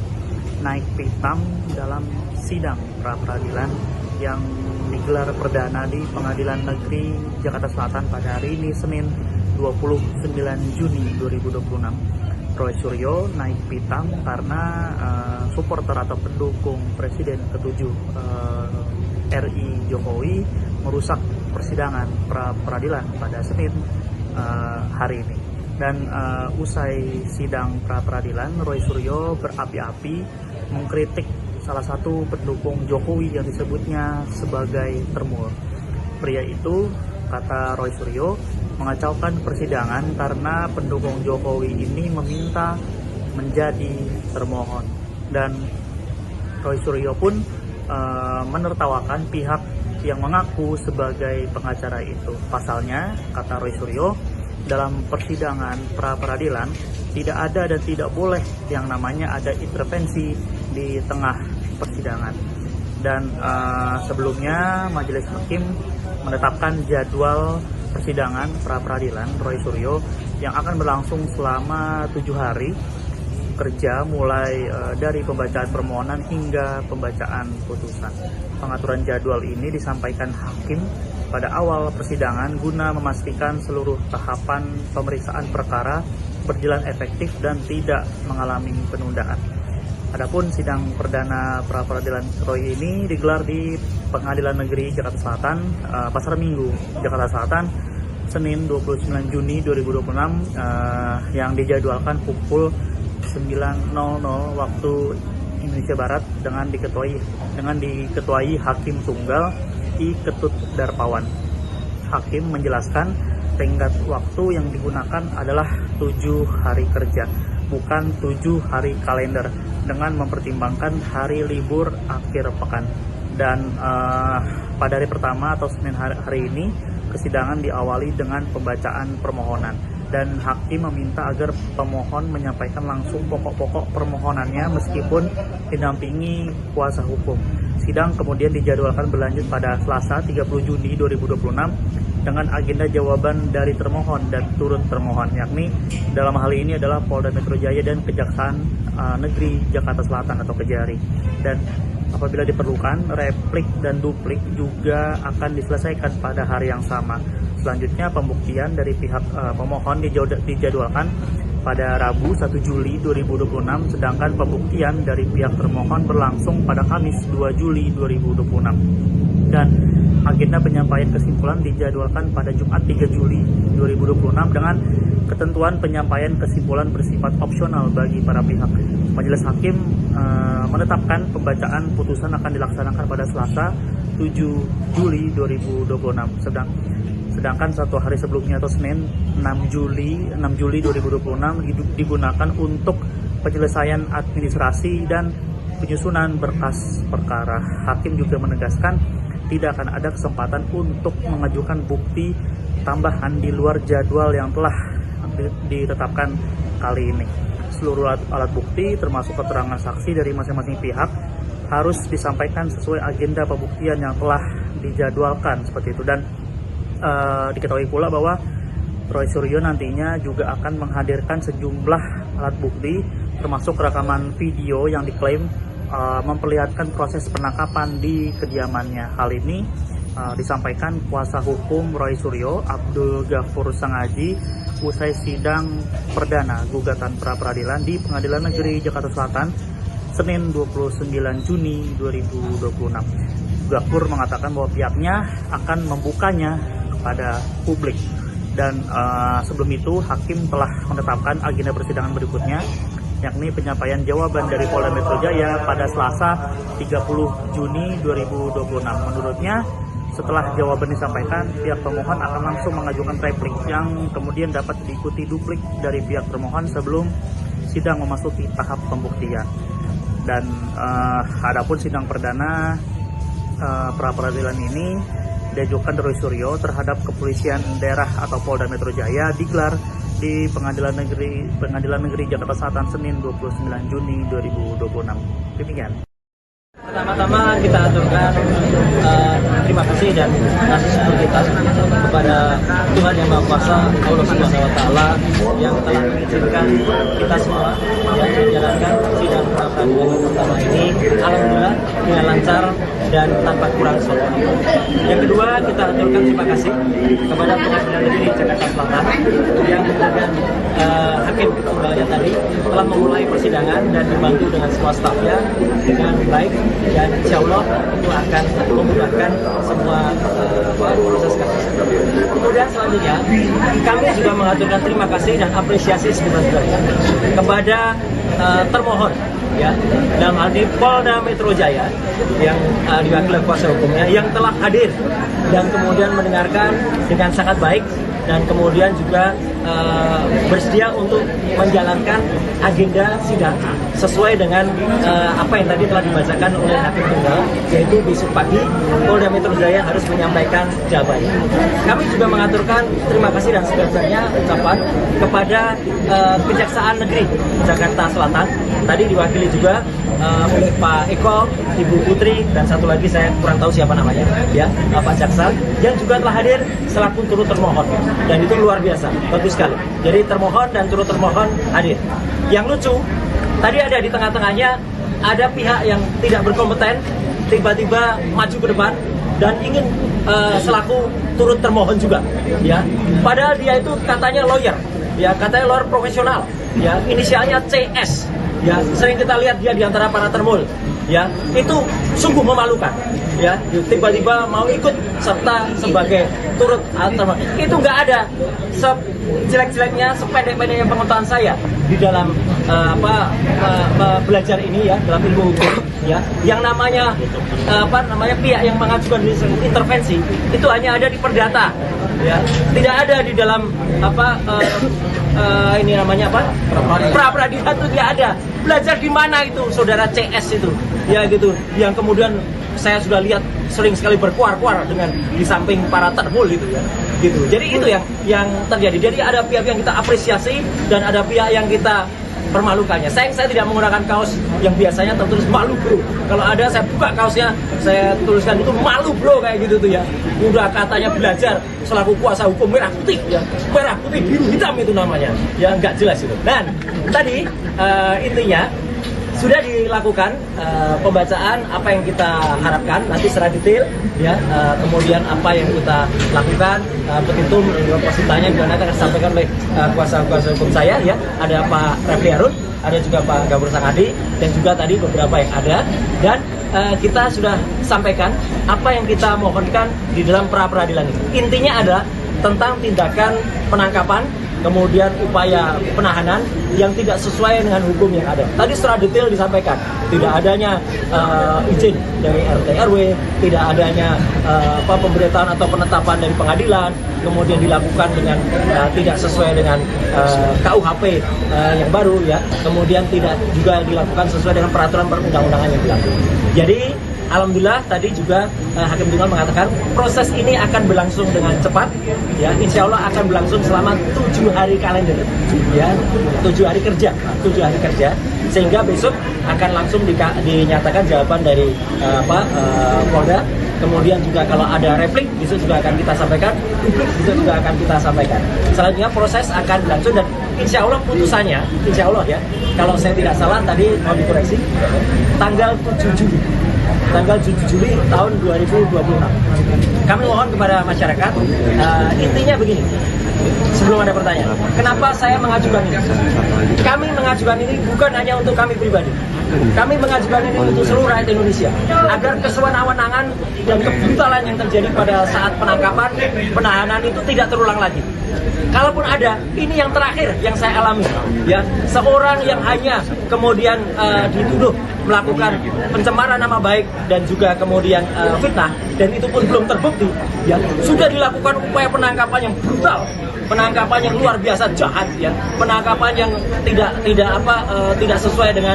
naik pitam dalam sidang pra-peradilan yang digelar perdana di Pengadilan Negeri Jakarta Selatan pada hari ini, Senin 29 Juni 2026. Roy Suryo naik pitam karena supporter atau pendukung Presiden ke-7 RI Jokowi merusak persidangan pra-peradilan pada Senin hari ini. Dan usai sidang pra-peradilan, Roy Suryo berapi-api mengkritik salah satu pendukung Jokowi yang disebutnya sebagai termur. Pria itu, kata Roy Suryo, mengacaukan persidangan karena pendukung Jokowi ini meminta menjadi termohon. Dan Roy Suryo pun menertawakan pihak yang mengaku sebagai pengacara itu. Pasalnya, kata Roy Suryo, dalam persidangan pra-peradilan tidak ada dan tidak boleh yang namanya ada intervensi di tengah persidangan. Dan sebelumnya majelis hakim menetapkan jadwal persidangan pra-peradilan Roy Suryo yang akan berlangsung selama 7 hari kerja, mulai dari pembacaan permohonan hingga pembacaan putusan. Pengaturan jadwal ini disampaikan hakim pada awal persidangan guna memastikan seluruh tahapan pemeriksaan perkara berjalan efektif dan tidak mengalami penundaan. Adapun sidang perdana pra-peradilan Roy ini digelar di Pengadilan Negeri Jakarta Selatan, Pasar Minggu, Jakarta Selatan, Senin 29 Juni 2026, yang dijadwalkan pukul 9.00 waktu Indonesia Barat dengan diketuai Hakim Tunggal I Ketut Darpawan. Hakim menjelaskan tenggat waktu yang digunakan adalah 7 hari kerja, bukan 7 hari kalender, dengan mempertimbangkan hari libur akhir pekan. Dan pada hari pertama atau Senin hari ini, persidangan diawali dengan pembacaan permohonan. Dan hakim meminta agar pemohon menyampaikan langsung pokok-pokok permohonannya meskipun didampingi kuasa hukum. Sidang kemudian dijadwalkan berlanjut pada Selasa 30 Juni 2026 dengan agenda jawaban dari termohon dan turut termohon, yakni dalam hal ini adalah Polda Metro Jaya dan Kejaksaan Negeri Jakarta Selatan atau Kejari. Dan apabila diperlukan, replik dan duplik juga akan diselesaikan pada hari yang sama. Selanjutnya pembuktian dari pihak pemohon dijadwalkan pada Rabu 1 Juli 2026, sedangkan pembuktian dari pihak termohon berlangsung pada Kamis 2 Juli 2026. Dan agenda penyampaian kesimpulan dijadwalkan pada Jumat 3 Juli 2026 dengan ketentuan penyampaian kesimpulan bersifat opsional bagi para pihak. Majelis Hakim menetapkan pembacaan putusan akan dilaksanakan pada Selasa 7 Juli 2026. Sedangkan satu hari sebelumnya atau Senin 6 Juli 2026 digunakan untuk penyelesaian administrasi dan penyusunan berkas perkara. Hakim juga menegaskan tidak akan ada kesempatan untuk mengajukan bukti tambahan di luar jadwal yang telah ditetapkan kali ini. Seluruh alat bukti termasuk keterangan saksi dari masing-masing pihak harus disampaikan sesuai agenda pembuktian yang telah dijadwalkan seperti itu. Dan diketahui pula bahwa Roy Suryo nantinya juga akan menghadirkan sejumlah alat bukti termasuk rekaman video yang diklaim memperlihatkan proses penangkapan di kediamannya. Hal ini disampaikan kuasa hukum Roy Suryo, Abdul Ghafur Sangaji, usai sidang perdana gugatan pra-peradilan di Pengadilan Negeri Jakarta Selatan Senin 29 Juni 2026. Ghafur mengatakan bahwa pihaknya akan membukanya pada publik. Dan sebelum itu hakim telah menetapkan agenda persidangan berikutnya, yakni penyampaian jawaban dari Polda Metro Jaya pada Selasa 30 Juni 2026. Menurutnya, setelah jawaban disampaikan, pihak pemohon akan langsung mengajukan replik yang kemudian dapat diikuti duplik dari pihak termohon sebelum sidang memasuki tahap pembuktian. Dan adapun sidang perdana pra-peradilan ini diajukan Roy Suryo terhadap kepolisian daerah atau Polda Metro Jaya digelar di Pengadilan Negeri Jakarta Selatan Senin 29 Juni 2026. Demikian. Pertama-tama kita aturkan terima kasih dan kasih syukur kita kepada Tuhan Yang Maha Kuasa, Allah Subhanahu Wa Taala yang telah mengizinkan kita semua yang menjalankan sidang pra-peradilan yang pertama ini alhamdulillah dengan lancar dan tanpa kurang suatu. Yang kedua, kita aturkan terima kasih kepada Pengadilan Negeri Jakarta Selatan yang kemudian hakim tunggalnya tadi telah memulai persidangan dan dibantu dengan semua stafnya dengan baik, dan insya Allah itu akan memudahkan semua proses kasus. Kemudian selanjutnya kami juga mengaturkan terima kasih dan apresiasi sebesar-besarnya kepada termohon, ya, dalam hal ini Polda Metro Jaya yang diwakili kuasa hukumnya yang telah hadir dan kemudian mendengarkan dengan sangat baik dan kemudian juga bersedia untuk menjalankan agenda sidang sesuai dengan apa yang tadi telah dibacakan oleh hakim tunggal, yaitu besok pagi Polda Metro Jaya harus menyampaikan jawabannya. Kami juga mengaturkan terima kasih dan sebesar-besarnya ucapan kepada Kejaksaan Negeri Jakarta Selatan, tadi diwakili juga oleh Pak Eko, Ibu Putri, dan satu lagi saya kurang tahu siapa namanya, ya, Pak Jaksa, yang juga telah hadir selaku turut termohon, dan itu luar biasa, bagus sekali. Jadi termohon dan turut termohon hadir. Yang lucu, tadi ada di tengah-tengahnya ada pihak yang tidak berkompeten tiba-tiba maju ke depan dan ingin selaku turut termohon juga, ya. Padahal dia itu katanya lawyer, ya, katanya lawyer profesional, ya, inisialnya CS. Ya, sering kita lihat dia di antara para termul, ya, itu sungguh memalukan, ya, tiba-tiba mau ikut serta sebagai turut termohon. Itu nggak ada sejelek-jeleknya, sependek-pendeknya pengetahuan saya di dalam belajar ini, ya, dalam ilmu hukum, ya, yang namanya pihak yang mengajukan intervensi itu hanya ada di perdata, ya, tidak ada di dalam ini namanya pra-peradilan itu tidak ada. Belajar di mana itu saudara CS itu, ya, gitu, yang kemudian saya sudah lihat sering sekali berkuar-kuar dengan di samping para termul itu, ya, gitu. Jadi itu yang terjadi. Jadi ada pihak yang kita apresiasi dan ada pihak yang kita permalukannya. Saya tidak menggunakan kaos yang biasanya tertulis malu bro. Kalau ada saya buka kaosnya, saya tuliskan itu malu bro, kayak gitu tuh, ya. Udah katanya belajar selaku kuasa hukum merah putih, ya, merah putih biru hitam itu namanya, ya, nggak jelas itu. Dan tadi intinya sudah dilakukan pembacaan apa yang kita harapkan nanti secara detail ya, kemudian apa yang kita lakukan, petitum positanya juga nanti akan disampaikan oleh kuasa hukum saya ya, ada Pak Refli Harun, ada juga Pak Gabur Sangadi, dan juga tadi beberapa yang ada, dan kita sudah sampaikan apa yang kita mohonkan di dalam pra peradilan ini. Intinya adalah tentang tindakan penangkapan, kemudian upaya penahanan yang tidak sesuai dengan hukum yang ada. Tadi secara detail disampaikan, tidak adanya izin dari RT RW, tidak adanya pemberitahuan atau penetapan dari pengadilan, kemudian dilakukan dengan tidak sesuai dengan KUHP yang baru ya, kemudian tidak juga dilakukan sesuai dengan peraturan perundang-undangan yang berlaku. Jadi alhamdulillah tadi juga Hakim Tunggal mengatakan proses ini akan berlangsung dengan cepat ya, insya Allah akan berlangsung selama 7 hari kalender ya, 7 hari kerja, sehingga besok akan langsung dinyatakan jawaban dari Polda. Kemudian juga kalau ada replik besok juga akan kita sampaikan, besok juga akan kita sampaikan. Selanjutnya proses akan berlangsung dan insya Allah putusannya, insya Allah ya, kalau saya tidak salah tadi mau dikoreksi, tanggal 7 Juli tahun 2026. Kami mohon kepada masyarakat, intinya begini, sebelum ada pertanyaan, kenapa saya mengajukan ini? Kami mengajukan ini bukan hanya untuk kami pribadi, kami mengajukan ini untuk seluruh rakyat Indonesia, agar kesewenang-wenangan dan kebrutalan yang terjadi pada saat penangkapan, penahanan itu tidak terulang lagi. Kalaupun ada, ini yang terakhir yang saya alami ya, seorang yang hanya kemudian dituduh melakukan pencemaran nama baik dan juga kemudian fitnah, dan itu pun belum terbukti ya, sudah dilakukan upaya penangkapan yang brutal, penangkapan yang luar biasa jahat ya, penangkapan yang tidak sesuai dengan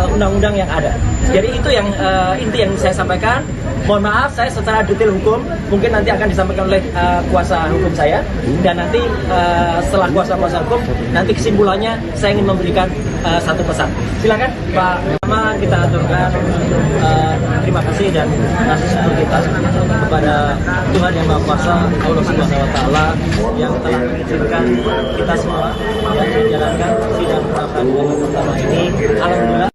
undang-undang yang ada. Jadi itu yang inti yang saya sampaikan. Mohon maaf saya secara detail hukum mungkin nanti akan disampaikan oleh kuasa hukum saya, dan nanti setelah kuasa hukum nanti kesimpulannya saya ingin memberikan satu pesan. Silakan Pak. Pertama kita aturkan terima kasih dan kasih syukur kita kepada Tuhan Yang Maha Kuasa, Allah Subhanahu Wa Taala, yang telah mengizinkan kita semua yang menjalankan sidang pra peradilan pertama ini. Alhamdulillah.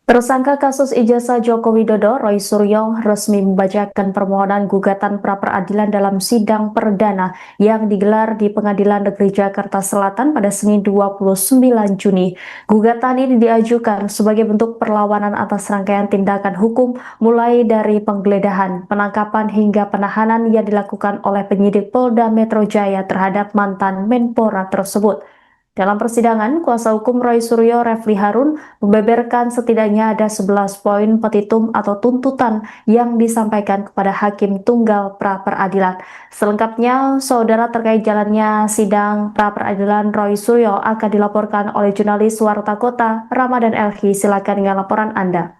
Tersangka kasus ijazah Joko Widodo, Roy Suryo, resmi membacakan permohonan gugatan pra-peradilan dalam sidang perdana yang digelar di Pengadilan Negeri Jakarta Selatan pada Senin 29 Juni. Gugatan ini diajukan sebagai bentuk perlawanan atas rangkaian tindakan hukum mulai dari penggeledahan, penangkapan hingga penahanan yang dilakukan oleh penyidik Polda Metro Jaya terhadap mantan Menpora tersebut. Dalam persidangan, kuasa hukum Roy Suryo, Refli Harun, membeberkan setidaknya ada 11 poin petitum atau tuntutan yang disampaikan kepada Hakim Tunggal pra-peradilan. Selengkapnya, saudara, terkait jalannya sidang pra-peradilan Roy Suryo akan dilaporkan oleh jurnalis Warta Kota, Ramadan Elhi. Silakan dengan laporan Anda.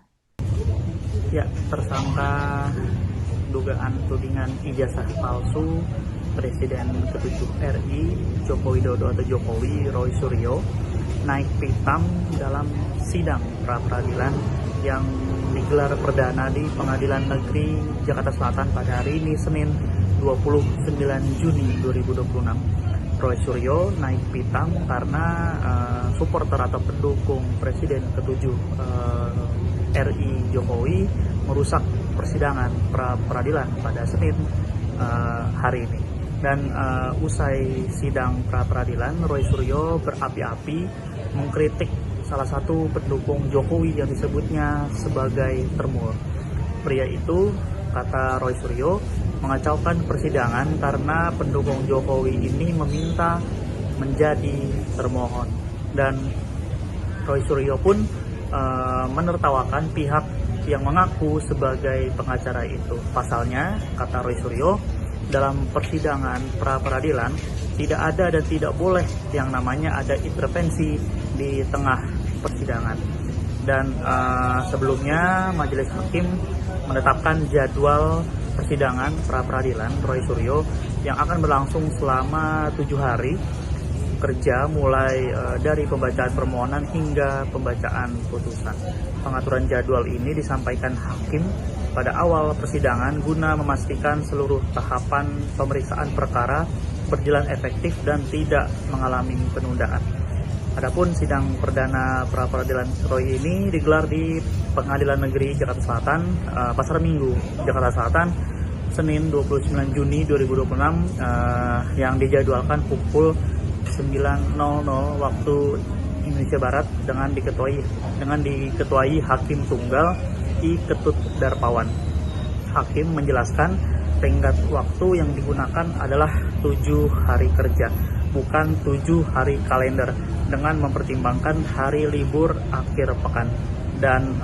Ya, tersangka dugaan tudingan ijazah palsu Presiden ke-7 RI Joko Widodo atau Jokowi, Roy Suryo, naik pitam dalam sidang pra-peradilan yang digelar perdana di Pengadilan Negeri Jakarta Selatan pada hari ini Senin 29 Juni 2026. Roy Suryo naik pitam karena supporter atau pendukung Presiden ke-7 RI Jokowi merusak persidangan pra-peradilan pada Senin hari ini. Dan usai sidang pra-peradilan, Roy Suryo berapi-api mengkritik salah satu pendukung Jokowi yang disebutnya sebagai termur. Pria itu, kata Roy Suryo, mengacaukan persidangan karena pendukung Jokowi ini meminta menjadi termohon. Dan Roy Suryo pun menertawakan pihak yang mengaku sebagai pengacara itu. Pasalnya, kata Roy Suryo, dalam persidangan pra-peradilan tidak ada dan tidak boleh yang namanya ada intervensi di tengah persidangan. Dan sebelumnya majelis hakim menetapkan jadwal persidangan pra-peradilan Roy Suryo yang akan berlangsung selama 7 hari kerja mulai dari pembacaan permohonan hingga pembacaan putusan. Pengaturan jadwal ini disampaikan hakim pada awal persidangan guna memastikan seluruh tahapan pemeriksaan perkara berjalan efektif dan tidak mengalami penundaan. Adapun sidang perdana pra peradilan Roy ini digelar di Pengadilan Negeri Jakarta Selatan, Pasar Minggu, Jakarta Selatan, Senin 29 Juni 2026, yang dijadwalkan pukul 9.00 waktu Indonesia Barat dengan diketuai Hakim Tunggal I. Ketut Darpawan. Hakim menjelaskan tenggat waktu yang digunakan adalah 7 hari kerja, bukan 7 hari kalender, dengan mempertimbangkan hari libur akhir pekan. Dan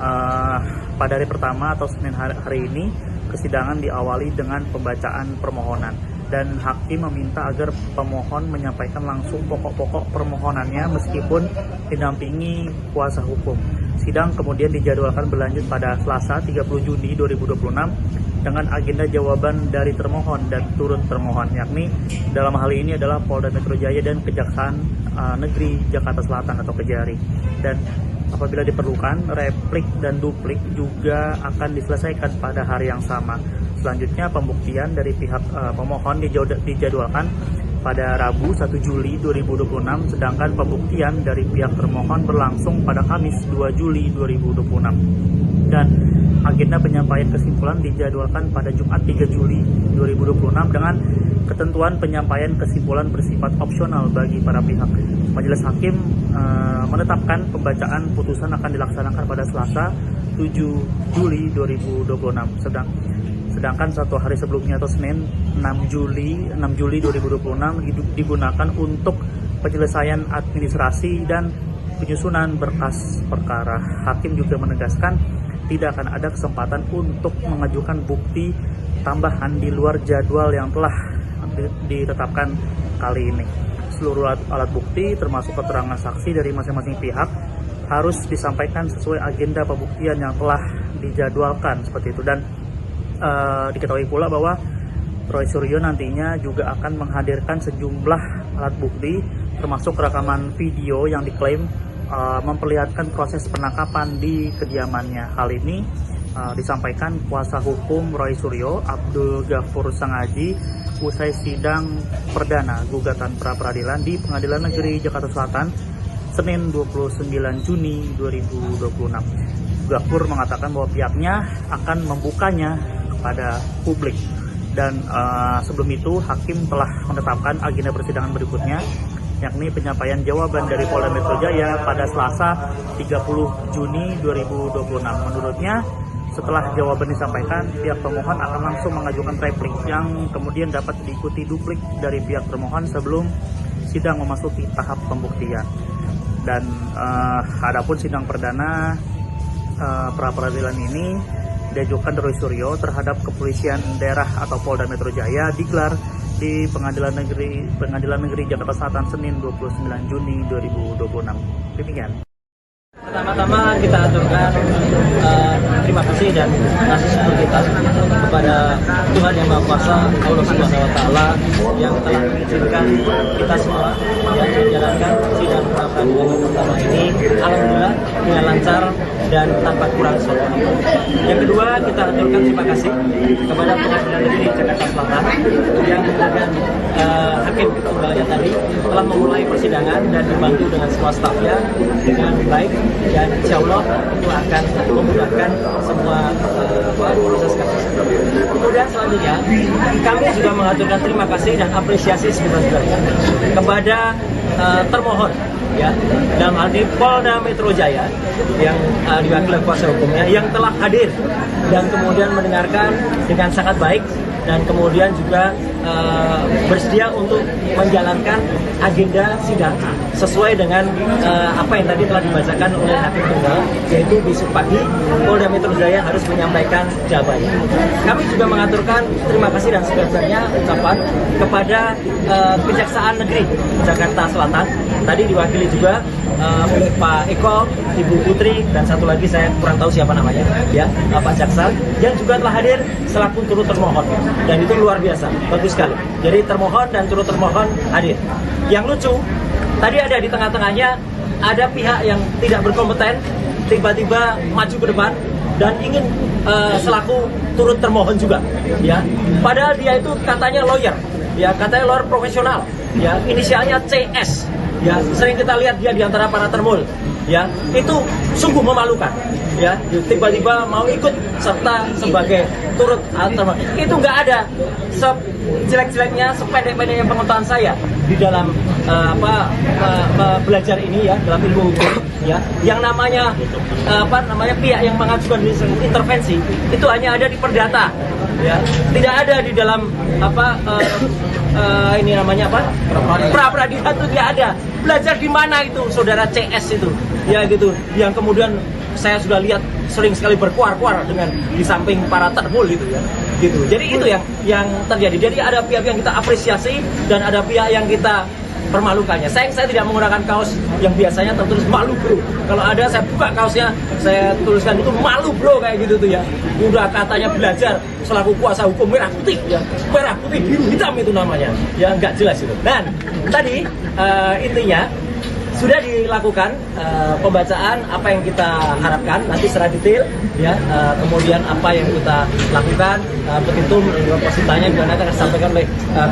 pada hari pertama atau Senin hari ini, persidangan diawali dengan pembacaan permohonan. Dan hakim meminta agar pemohon menyampaikan langsung pokok-pokok permohonannya meskipun didampingi kuasa hukum. Sidang kemudian dijadwalkan berlanjut pada Selasa 30 Juni 2026 dengan agenda jawaban dari termohon dan turut termohon, yakni dalam hal ini adalah Polda Metro Jaya dan Kejaksaan Negeri Jakarta Selatan atau Kejari. Dan apabila diperlukan, replik dan duplik juga akan diselesaikan pada hari yang sama. Selanjutnya, pembuktian dari pihak pemohon dijadwalkan pada Rabu 1 Juli 2026, sedangkan pembuktian dari pihak termohon berlangsung pada Kamis 2 Juli 2026. Dan agenda penyampaian kesimpulan dijadwalkan pada Jumat 3 Juli 2026 dengan ketentuan penyampaian kesimpulan bersifat opsional bagi para pihak. Majelis Hakim menetapkan pembacaan putusan akan dilaksanakan pada Selasa 7 Juli 2026. Sedangkan satu hari sebelumnya atau Senin 6 Juli 2026 digunakan untuk penyelesaian administrasi dan penyusunan berkas perkara. Hakim juga menegaskan tidak akan ada kesempatan untuk mengajukan bukti tambahan di luar jadwal yang telah ditetapkan kali ini. Seluruh alat bukti termasuk keterangan saksi dari masing-masing pihak harus disampaikan sesuai agenda pembuktian yang telah dijadwalkan seperti itu. Dan diketahui pula bahwa Roy Suryo nantinya juga akan menghadirkan sejumlah alat bukti termasuk rekaman video yang diklaim memperlihatkan proses penangkapan di kediamannya. Hal ini disampaikan kuasa hukum Roy Suryo, Abdul Ghafur Sangaji, usai sidang perdana gugatan pra peradilan di Pengadilan Negeri Jakarta Selatan Senin 29 Juni 2026. Ghafur mengatakan bahwa pihaknya akan membukanya kepada publik. Dan sebelum itu hakim telah menetapkan agenda persidangan berikutnya, yakni penyampaian jawaban dari Polda Metro Jaya pada Selasa 30 Juni 2026. Menurutnya, setelah jawaban disampaikan, pihak pemohon akan langsung mengajukan replik yang kemudian dapat diikuti duplik dari pihak termohon sebelum sidang memasuki tahap pembuktian. Dan adapun sidang perdana pra peradilan ini diajukan Roy Suryo terhadap Kepolisian Daerah atau Polda Metro Jaya digelar di Pengadilan Negeri Jakarta Selatan Senin 29 Juni 2026. Demikian. Pertama-tama kita aturkan terima kasih dan kasih syukur kita kepada Tuhan Yang Maha Kuasa, Allah Subhanahu Wa Taala, yang telah mengizinkan kita semua yang menjalankan sidang pra peradilan pertama ini alhamdulillah dengan lancar dan tanpa kurang suatu. Yang kedua, kita aturkan terima kasih kepada Pengadilan Negeri Jakarta Selatan yang dengan hakim tunggalnya tadi telah memulai persidangan dan dibantu dengan semua stafnya dengan baik, dan insya Allah itu akan memudahkan semua proses kasus. Kemudian selanjutnya kami juga mengaturkan terima kasih dan apresiasi sebesar-besarnya kepada termohon, ya, dalam hal ini Polda Metro Jaya yang diwakili kuasa hukumnya yang telah hadir dan kemudian mendengarkan dengan sangat baik dan kemudian juga bersedia untuk menjalankan agenda sidang sesuai dengan apa yang tadi telah dibacakan oleh hakim tunggal, yaitu besok pagi Polda Metro Jaya harus menyampaikan jawabannya. Kami juga mengaturkan terima kasih dan sebesar-besarnya ucapan kepada Kejaksaan Negeri Jakarta Selatan, tadi diwakili juga oleh Pak Eko, Ibu Putri, dan satu lagi saya kurang tahu siapa namanya, ya, Pak Jaksa, yang juga telah hadir selaku turut termohon, dan itu luar biasa, bagus sekali. Jadi termohon dan turut termohon hadir. Yang lucu, tadi ada di tengah-tengahnya ada pihak yang tidak berkompeten tiba-tiba maju ke depan dan ingin selaku turut termohon juga, ya. Padahal dia itu katanya lawyer, ya, katanya lawyer profesional, ya, inisialnya CS. ya sering kita lihat dia di antara para termul, ya itu sungguh memalukan, ya tiba-tiba mau ikut serta sebagai turut atau itu nggak ada sejelek-jeleknya, sependek-pendeknya pengetahuan saya di dalam belajar ini ya dalam ilmu hukum ya yang namanya pihak yang mengajukan intervensi itu hanya ada di perdata ya tidak ada di dalam ini namanya pra peradilan itu tidak ada. Belajar di mana itu saudara CS itu ya gitu yang kemudian saya sudah lihat sering sekali berkuar-kuar dengan di samping para termul gitu ya gitu. Jadi itu yang terjadi. Jadi ada pihak yang kita apresiasi dan ada pihak yang kita permalukannya. Saya tidak menggunakan kaos yang biasanya tertulis malu bro. Kalau ada saya buka kaosnya, saya tuliskan itu malu bro kayak gitu tuh ya. Udah katanya belajar selaku kuasa hukum merah putih ya. Merah putih biru hitam itu namanya. Ya nggak jelas itu. Dan tadi intinya sudah dilakukan pembacaan apa yang kita harapkan nanti secara detail ya kemudian apa yang kita lakukan petitum positanya juga nanti akan disampaikan oleh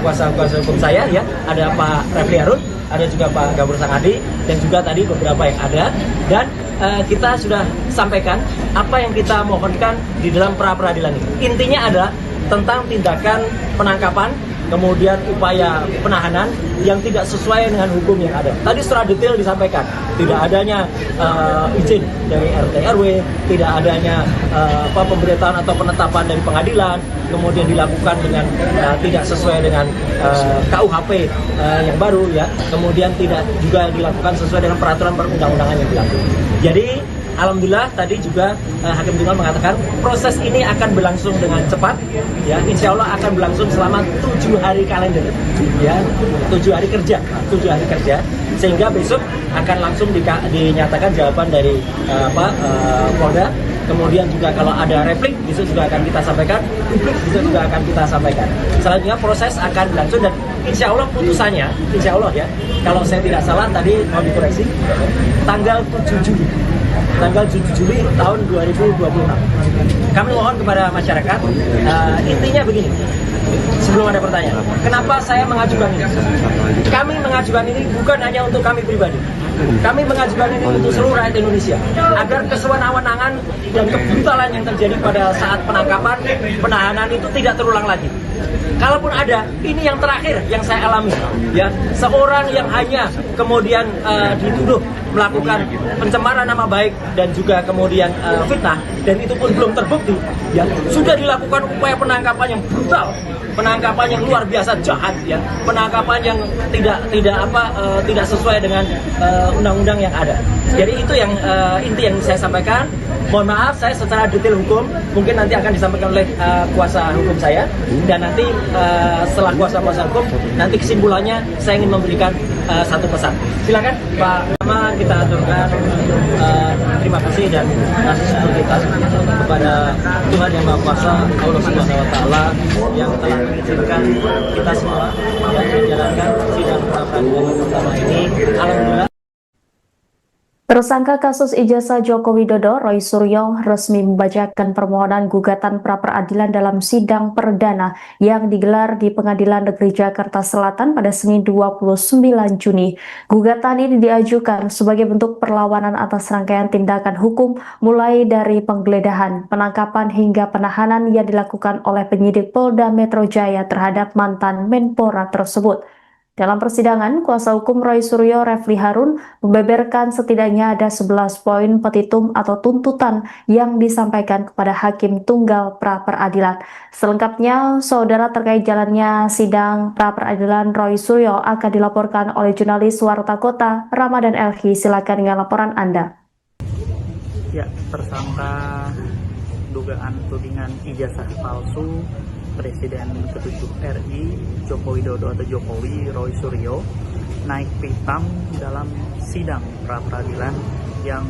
kuasa hukum saya ya ada Pak Refli Harun ada juga Pak Gabur Sangadi dan juga tadi beberapa yang ada dan kita sudah sampaikan apa yang kita mohonkan di dalam pra peradilan ini intinya adalah tentang tindakan penangkapan kemudian upaya penahanan yang tidak sesuai dengan hukum yang ada. Tadi secara detail disampaikan, tidak adanya izin dari RT RW, tidak adanya pemberitahuan atau penetapan dari pengadilan, kemudian dilakukan dengan tidak sesuai dengan KUHP yang baru ya, kemudian tidak juga dilakukan sesuai dengan peraturan perundang-undangan yang berlaku. Jadi alhamdulillah tadi juga Hakim Tunggal mengatakan proses ini akan berlangsung dengan cepat ya insya Allah akan berlangsung selama 7 hari kalender ya 7 hari kerja sehingga besok akan langsung dinyatakan jawaban dari Polda kemudian juga kalau ada replik besok juga akan kita sampaikan publik besok juga akan kita sampaikan selanjutnya proses akan berlangsung dan insya Allah putusannya insya Allah ya kalau saya tidak salah tadi mau dikoreksi tanggal 7 Juli tahun 2026. Kami mohon kepada masyarakat, intinya begini, sebelum ada pertanyaan, kenapa saya mengajukan ini? Kami mengajukan ini bukan hanya untuk kami pribadi, kami mengajukan ini untuk seluruh rakyat Indonesia, agar kesewenang-wenangan dan kebrutalan yang terjadi pada saat penangkapan, penahanan itu tidak terulang lagi. Kalaupun ada, ini yang terakhir yang saya alami, ya seorang yang hanya kemudian dituduh melakukan pencemaran nama baik dan juga kemudian fitnah dan itu pun belum terbukti, ya sudah dilakukan upaya penangkapan yang brutal, penangkapan yang luar biasa jahat, ya penangkapan yang tidak sesuai dengan undang-undang yang ada. Jadi itu yang inti yang saya sampaikan. Mohon maaf, saya secara detail hukum mungkin nanti akan disampaikan oleh kuasa hukum saya dan nanti setelah kuasa hukum nanti kesimpulannya saya ingin memberikan satu pesan. Silakan Pak. Pertama kita aturkan terima kasih dan kasih kita kepada Tuhan Yang Maha Kuasa Allah Subhanahu Wa Taala yang telah mengizinkan kita semua yang menjalankan sidang pra peradilan pertama ini. Alhamdulillah. Tersangka kasus ijazah Joko Widodo, Roy Suryo, resmi membacakan permohonan gugatan pra-peradilan dalam sidang perdana yang digelar di Pengadilan Negeri Jakarta Selatan pada Senin 29 Juni. Gugatan ini diajukan sebagai bentuk perlawanan atas rangkaian tindakan hukum mulai dari penggeledahan, penangkapan hingga penahanan yang dilakukan oleh penyidik Polda Metro Jaya terhadap mantan Menpora tersebut. Dalam persidangan, kuasa hukum Roy Suryo, Refli Harun, membeberkan setidaknya ada 11 poin petitum atau tuntutan yang disampaikan kepada Hakim Tunggal pra-peradilan. Selengkapnya, saudara terkait jalannya sidang pra-peradilan Roy Suryo akan dilaporkan oleh jurnalis Warta Kota, Ramadan Elhi. Silakan dengan laporan Anda. Ya, tersangka dugaan tudingan ijazah palsu Presiden ke-7 RI Joko Widodo atau Jokowi Roy Suryo naik pitam dalam sidang pra-peradilan yang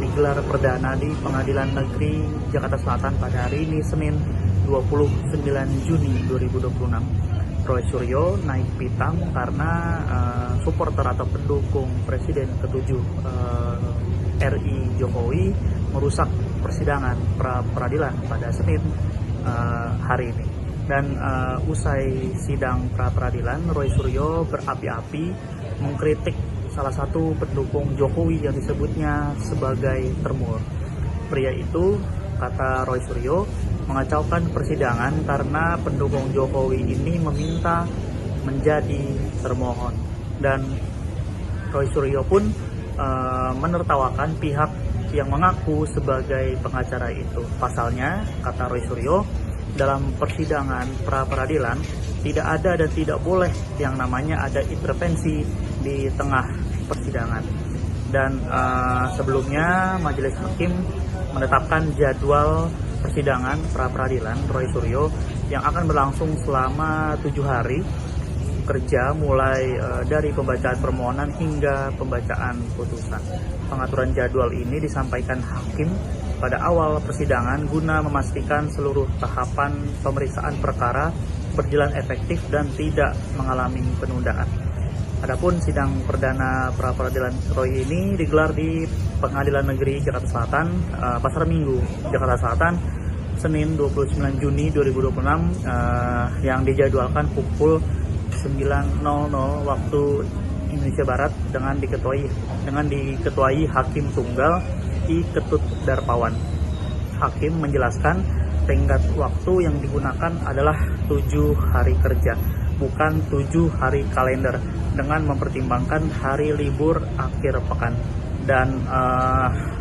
digelar perdana di Pengadilan Negeri Jakarta Selatan pada hari ini Senin 29 Juni 2026. Roy Suryo naik pitam karena supporter atau pendukung Presiden ke-7 RI Jokowi merusak persidangan pra-peradilan pada Senin hari ini. Dan usai sidang pra-peradilan, Roy Suryo berapi-api mengkritik salah satu pendukung Jokowi yang disebutnya sebagai termur. Pria itu, kata Roy Suryo, mengacaukan persidangan karena pendukung Jokowi ini meminta menjadi termohon. Dan Roy Suryo pun menertawakan pihak yang mengaku sebagai pengacara itu. Pasalnya, kata Roy Suryo, dalam persidangan pra-peradilan tidak ada dan tidak boleh yang namanya ada intervensi di tengah persidangan. Dan sebelumnya Majelis Hakim menetapkan jadwal persidangan pra-peradilan Roy Suryo yang akan berlangsung selama 7 hari kerja, mulai dari pembacaan permohonan hingga pembacaan putusan. Pengaturan jadwal ini disampaikan hakim pada awal persidangan guna memastikan seluruh tahapan pemeriksaan perkara berjalan efektif dan tidak mengalami penundaan. Adapun sidang perdana pra-peradilan Roy ini digelar di Pengadilan Negeri Jakarta Selatan, Pasar Minggu, Jakarta Selatan, Senin 29 Juni 2026, yang dijadwalkan pukul 9.00 waktu Indonesia Barat dengan diketuai Hakim Tunggal I. Ketut Darpawan. Hakim menjelaskan tenggat waktu yang digunakan adalah 7 hari kerja, bukan 7 hari kalender, dengan mempertimbangkan hari libur akhir pekan. Dan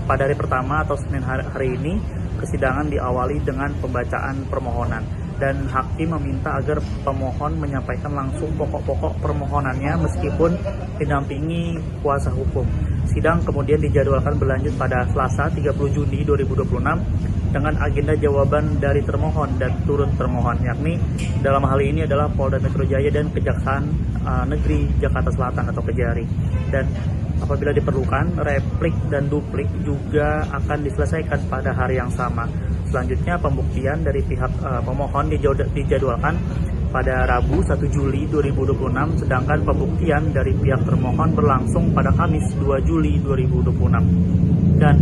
pada hari pertama atau Senin hari ini, persidangan diawali dengan pembacaan permohonan. Dan hakim meminta agar pemohon menyampaikan langsung pokok-pokok permohonannya meskipun didampingi kuasa hukum. Sidang kemudian dijadwalkan berlanjut pada Selasa 30 Juni 2026 dengan agenda jawaban dari termohon dan turut termohon, yakni dalam hal ini adalah Polda Metro Jaya dan Kejaksaan Negeri Jakarta Selatan atau Kejari. Dan apabila diperlukan, replik dan duplik juga akan diselesaikan pada hari yang sama. Selanjutnya, pembuktian dari pihak pemohon dijadwalkan pada Rabu 1 Juli 2026, sedangkan pembuktian dari pihak termohon berlangsung pada Kamis 2 Juli 2026. Dan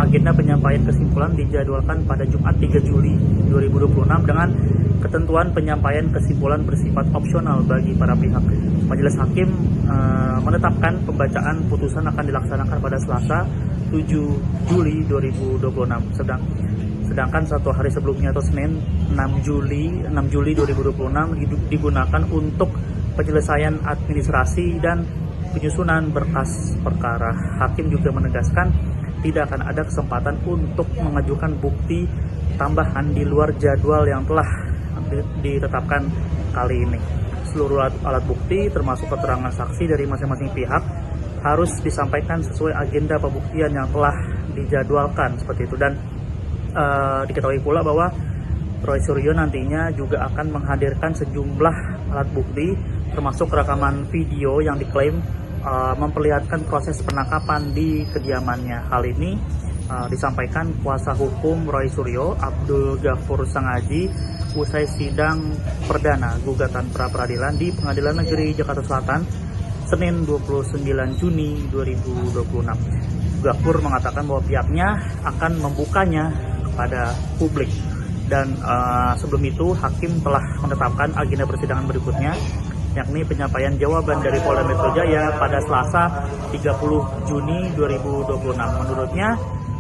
agenda penyampaian kesimpulan dijadwalkan pada Jumat 3 Juli 2026 dengan ketentuan penyampaian kesimpulan bersifat opsional bagi para pihak. Majelis Hakim menetapkan pembacaan putusan akan dilaksanakan pada Selasa 7 Juli 2026. Sedangkan 1 hari sebelumnya atau Senin 6 Juli 2026 digunakan untuk penyelesaian administrasi dan penyusunan berkas perkara. Hakim juga menegaskan tidak akan ada kesempatan untuk mengajukan bukti tambahan di luar jadwal yang telah ditetapkan kali ini. Seluruh alat bukti termasuk keterangan saksi dari masing-masing pihak harus disampaikan sesuai agenda pembuktian yang telah dijadwalkan seperti itu. Dan diketahui pula bahwa Roy Suryo nantinya juga akan menghadirkan sejumlah alat bukti termasuk rekaman video yang diklaim memperlihatkan proses penangkapan di kediamannya. Hal ini disampaikan kuasa hukum Roy Suryo, Abdul Ghafur Sangaji, usai sidang perdana gugatan pra-peradilan di Pengadilan Negeri Jakarta Selatan Senin 29 Juni 2026. Ghafur mengatakan bahwa pihaknya akan membukanya pada publik. Dan sebelum itu hakim telah menetapkan agenda persidangan berikutnya, yakni penyampaian jawaban dari Polda Metro Jaya pada Selasa 30 Juni 2026. Menurutnya,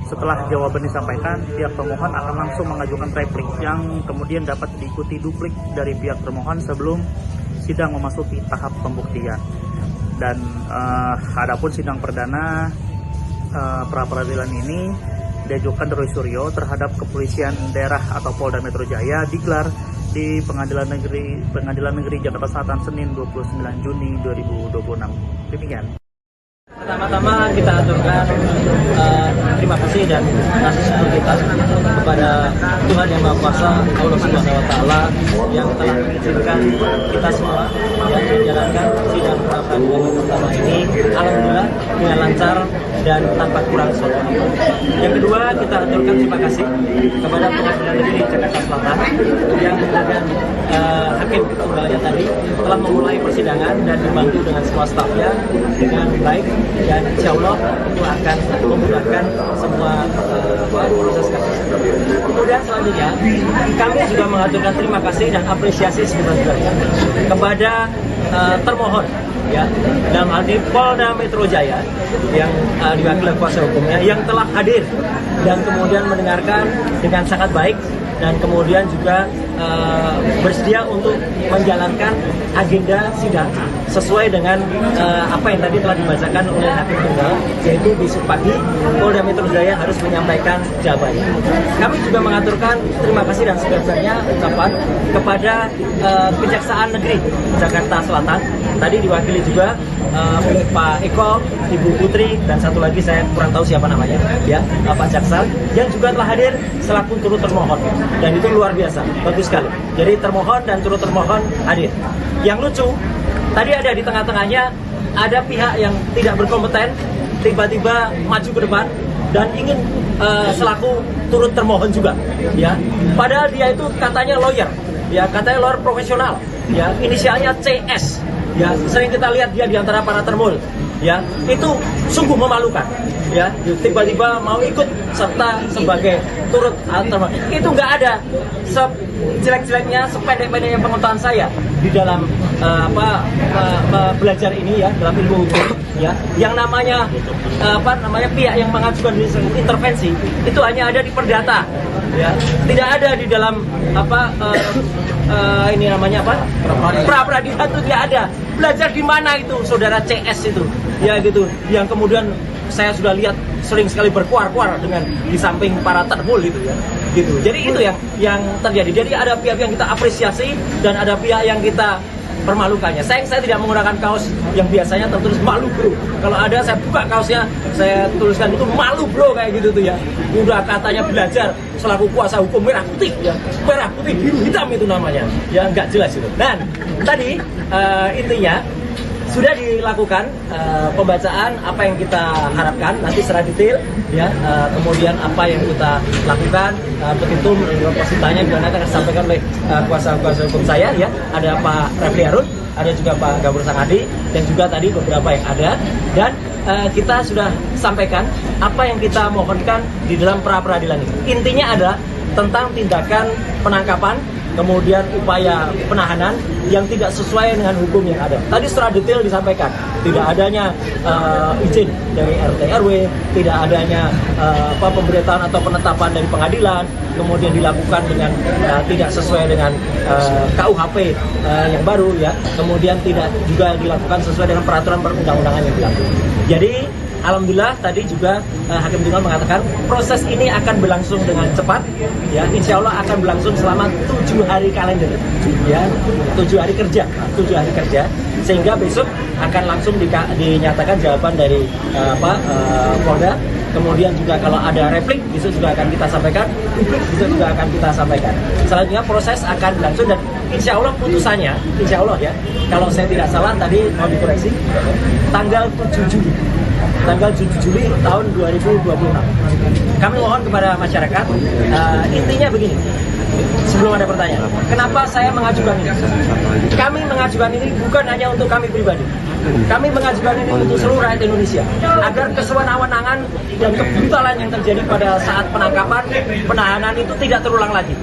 setelah jawaban disampaikan, pihak pemohon akan langsung mengajukan replik yang kemudian dapat diikuti duplik dari pihak termohon sebelum sidang memasuki tahap pembuktian. Dan adapun sidang perdana pra-peradilan ini diajukan Roy Suryo terhadap Kepolisian Daerah atau Polda Metro Jaya digelar di Pengadilan Negeri Jakarta Selatan Senin 29 Juni 2026. Demikian. Pertama-tama kita aturkan terima kasih dan kasih syukur kita kepada Tuhan Yang Maha Kuasa, Allah Subhanahu Wa Taala, yang telah mengizinkan kita semua yang menjalankan sidang pra-peradilan yang pertama ini alhamdulillah dengan lancar dan tanpa kurang suatu. Yang kedua, kita aturkan terima kasih kepada Pengadilan Negeri Jakarta Selatan yang kemudian hakim tunggalnya tadi telah memulai persidangan dan dibantu dengan semua stafnya dengan baik, dan insya Allah itu akan memudahkan semua proses kasus. Kemudian selanjutnya kami juga mengaturkan terima kasih dan apresiasi sebesar-besarnya kepada termohon ya, dalam hal ini Polda Metro Jaya yang diwakili kuasa hukumnya yang telah hadir dan kemudian mendengarkan dengan sangat baik dan kemudian juga bersedia untuk menjalankan agenda sidang sesuai dengan apa yang tadi telah dibacakan oleh Hakim Tunggal, yaitu besok pagi Polda Metro Jaya harus menyampaikan jawabannya. Kami juga mengaturkan terima kasih dan sebenarnya ucapan kepada Kejaksaan Negeri Jakarta Selatan, tadi diwakili juga oleh Pak Eko, Ibu Putri, dan satu lagi saya kurang tahu siapa namanya, ya, Pak Jaksa, yang juga telah hadir selaku turut termohon, dan itu luar biasa, bagus sekali. Jadi termohon dan turut termohon hadir. Yang lucu, tadi ada di tengah-tengahnya ada pihak yang tidak berkompeten tiba-tiba maju ke depan dan ingin selaku turut termohon juga, ya. Padahal dia itu katanya lawyer, ya, katanya lawyer profesional, ya, inisialnya CS. Ya, sering kita lihat dia di antara para termul, ya, itu sungguh memalukan, ya, tiba-tiba mau ikut serta sebagai turut termohon. Itu nggak ada sejelek-jeleknya, sependek-pendeknya pengetahuan saya di dalam belajar ini, ya, dalam ilmu hukum, ya, yang namanya pihak yang mengajukan intervensi itu hanya ada di perdata, ya, tidak ada di dalam ini namanya pra peradilan itu tidak ada. Belajar di mana itu saudara CS itu, ya, gitu, yang kemudian saya sudah lihat sering sekali berkuar-kuar dengan di samping para termul itu, ya, gitu. Jadi itu yang terjadi. Jadi ada pihak yang kita apresiasi dan ada pihak yang kita permalukannya. Saya tidak menggunakan kaos yang biasanya tertulis malu bro. Kalau ada saya buka kaosnya, saya tuliskan itu malu bro, kayak gitu tuh, ya. Udah katanya belajar selaku kuasa hukum merah putih, ya, merah putih biru hitam itu namanya, ya, nggak jelas itu. Dan tadi intinya sudah dilakukan pembacaan apa yang kita harapkan nanti secara detail, ya, kemudian apa yang kita lakukan, petitum positanya dan akan disampaikan oleh kuasa hukum saya, ya, ada Pak Refli Harun, ada juga Pak Gabur Sangadi, dan juga tadi beberapa yang ada, dan kita sudah sampaikan apa yang kita mohonkan di dalam pra peradilan ini. Intinya adalah tentang tindakan penangkapan, kemudian upaya penahanan yang tidak sesuai dengan hukum yang ada. Tadi secara detail disampaikan, tidak adanya izin dari RT RW, tidak adanya pemberitahuan atau penetapan dari pengadilan, kemudian dilakukan dengan tidak sesuai dengan KUHP yang baru, ya, kemudian tidak juga dilakukan sesuai dengan peraturan perundang-undangan yang berlaku. Jadi alhamdulillah tadi juga Hakim Tunggal mengatakan proses ini akan berlangsung dengan cepat, ya, insya Allah akan berlangsung selama 7 hari kalender, ya, 7 hari kerja, sehingga besok akan langsung dinyatakan jawaban dari Polda. Kemudian juga kalau ada replik besok juga akan kita sampaikan, publik besok juga akan kita sampaikan. Selanjutnya proses akan berlangsung dan insya Allah putusannya, insya Allah, ya, kalau saya tidak salah tadi mau dikoreksi, tanggal 7 Juli tahun 2026. Kami mohon kepada masyarakat, intinya begini, sebelum ada pertanyaan, kenapa saya mengajukan ini? Kami mengajukan ini bukan hanya untuk kami pribadi, kami mengajukan ini untuk seluruh rakyat Indonesia, agar kesewenang-wenangan dan kebrutalan yang terjadi pada saat penangkapan, penahanan itu tidak terulang lagi.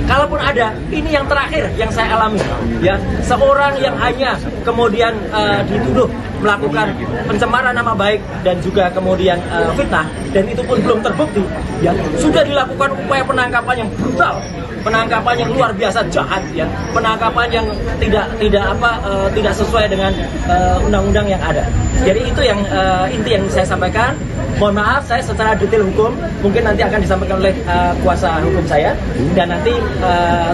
Kalaupun ada, ini yang terakhir yang saya alami, ya, seorang yang hanya kemudian dituduh melakukan pencemaran nama baik dan juga kemudian fitnah, dan itu pun belum terbukti, ya, sudah dilakukan upaya penangkapan yang brutal, penangkapan yang luar biasa jahat, ya, penangkapan yang tidak sesuai dengan undang-undang yang ada. Jadi itu yang inti yang saya sampaikan. Mohon maaf, saya secara detail hukum mungkin nanti akan disampaikan oleh kuasa hukum saya, dan nanti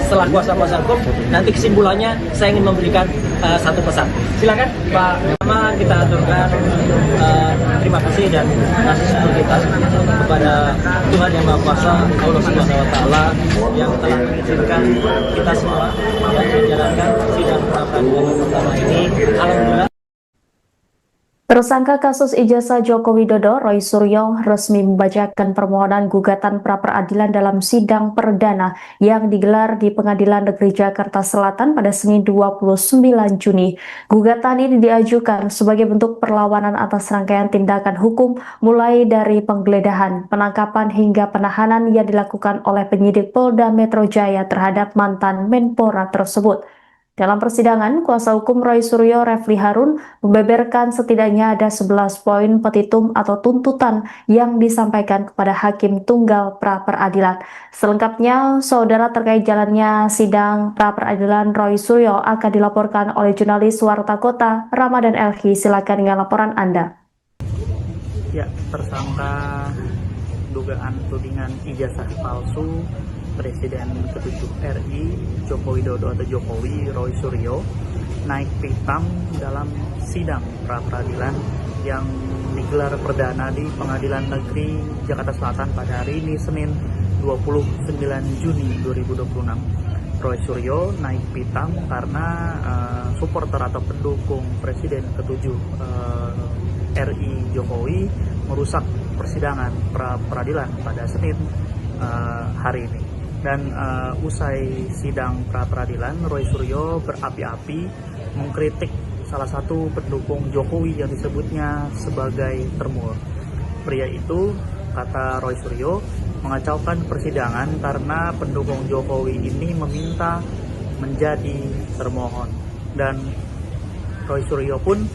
setelah kuasa hukum nanti kesimpulannya saya ingin memberikan satu pesan. Silakan Pak. Pertama kita aturkan terima kasih dan kasih syukur kita kepada Tuhan Yang Maha Kuasa, Allah Subhanahu Wa Taala, yang telah mengizinkan kita semua yang menjalankan sidang pra peradilan pertama ini. Alhamdulillah. Tersangka kasus ijazah Joko Widodo, Roy Suryo, resmi membacakan permohonan gugatan pra-peradilan dalam sidang perdana yang digelar di Pengadilan Negeri Jakarta Selatan pada Senin 29 Juni. Gugatan ini diajukan sebagai bentuk perlawanan atas rangkaian tindakan hukum mulai dari penggeledahan, penangkapan hingga penahanan yang dilakukan oleh penyidik Polda Metro Jaya terhadap mantan Menpora tersebut. Dalam persidangan, kuasa hukum Roy Suryo Refli Harun membeberkan setidaknya ada 11 poin petitum atau tuntutan yang disampaikan kepada Hakim Tunggal Pra-Peradilan. Selengkapnya, saudara, terkait jalannya sidang pra-peradilan Roy Suryo akan dilaporkan oleh jurnalis Warta Kota Ramadan Elhi. Silakan dengan laporan Anda. Ya, tersangka dugaan tudingan ijazah palsu Presiden ke-7 RI Joko Widodo atau Jokowi Roy Suryo naik pitam dalam sidang pra-peradilan yang digelar perdana di Pengadilan Negeri Jakarta Selatan pada hari ini Senin 29 Juni 2026. Roy Suryo naik pitam karena supporter atau pendukung Presiden ke-7 RI Jokowi merusak persidangan pra-peradilan pada Senin hari ini. Dan usai sidang pra-peradilan, Roy Suryo berapi-api mengkritik salah satu pendukung Jokowi yang disebutnya sebagai termur. Pria itu, kata Roy Suryo, mengacaukan persidangan karena pendukung Jokowi ini meminta menjadi termohon. Dan Roy Suryo pun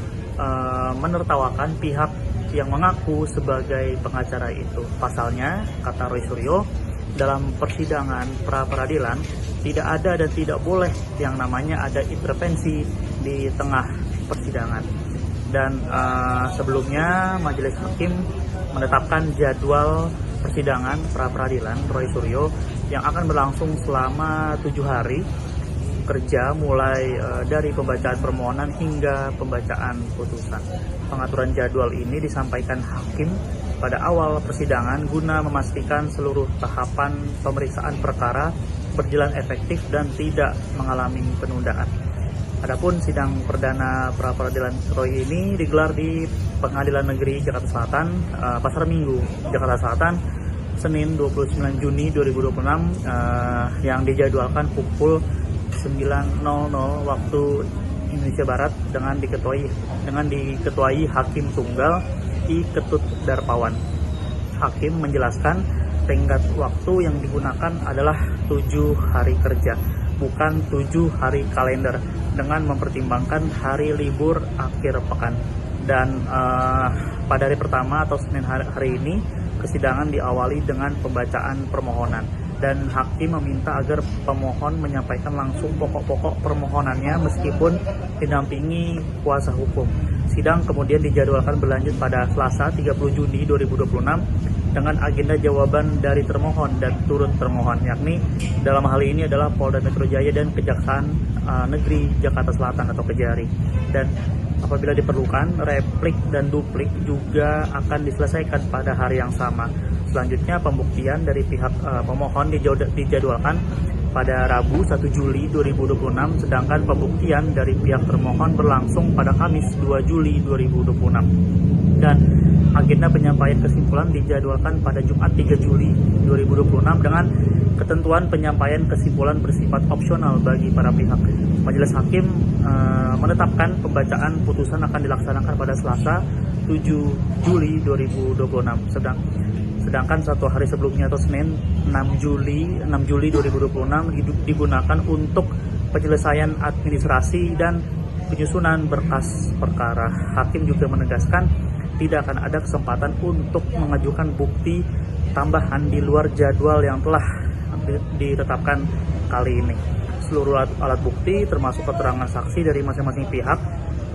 menertawakan pihak yang mengaku sebagai pengacara itu. Pasalnya, kata Roy Suryo, dalam persidangan pra-peradilan tidak ada dan tidak boleh yang namanya ada intervensi di tengah persidangan. Dan sebelumnya majelis hakim menetapkan jadwal persidangan pra-peradilan Roy Suryo yang akan berlangsung selama 7 hari kerja mulai dari pembacaan permohonan hingga pembacaan putusan. Pengaturan jadwal ini disampaikan hakim pada awal persidangan guna memastikan seluruh tahapan pemeriksaan perkara berjalan efektif dan tidak mengalami penundaan. Adapun sidang perdana pra-peradilan Roy ini digelar di Pengadilan Negeri Jakarta Selatan, Pasar Minggu, Jakarta Selatan, Senin 29 Juni 2026 yang dijadwalkan pukul 9.00 waktu Indonesia Barat dengan diketuai Hakim Tunggal I. Ketut Darpawan. Hakim menjelaskan tenggat waktu yang digunakan adalah 7 hari kerja, bukan 7 hari kalender, dengan mempertimbangkan hari libur akhir pekan. Dan pada hari pertama atau Senin hari ini, persidangan diawali dengan pembacaan permohonan. Dan hakim meminta agar pemohon menyampaikan langsung pokok-pokok permohonannya meskipun didampingi kuasa hukum. Sidang kemudian dijadwalkan berlanjut pada Selasa 30 Juni 2026 dengan agenda jawaban dari termohon dan turut termohon, yakni dalam hal ini adalah Polda Metro Jaya dan Kejaksaan Negeri Jakarta Selatan atau Kejari. Dan apabila diperlukan, replik dan duplik juga akan diselesaikan pada hari yang sama. Selanjutnya, pembuktian dari pihak pemohon dijadwalkan pada Rabu 1 Juli 2026, sedangkan pembuktian dari pihak termohon berlangsung pada Kamis 2 Juli 2026. Dan agenda penyampaian kesimpulan dijadwalkan pada Jumat 3 Juli 2026 dengan ketentuan penyampaian kesimpulan bersifat opsional bagi para pihak. Majelis hakim menetapkan pembacaan putusan akan dilaksanakan pada Selasa 7 Juli 2026. Sedangkan 1 hari sebelumnya atau Senin 6 Juli 2026 digunakan untuk penyelesaian administrasi dan penyusunan berkas perkara. Hakim juga menegaskan tidak akan ada kesempatan untuk mengajukan bukti tambahan di luar jadwal yang telah ditetapkan kali ini. Seluruh alat bukti termasuk keterangan saksi dari masing-masing pihak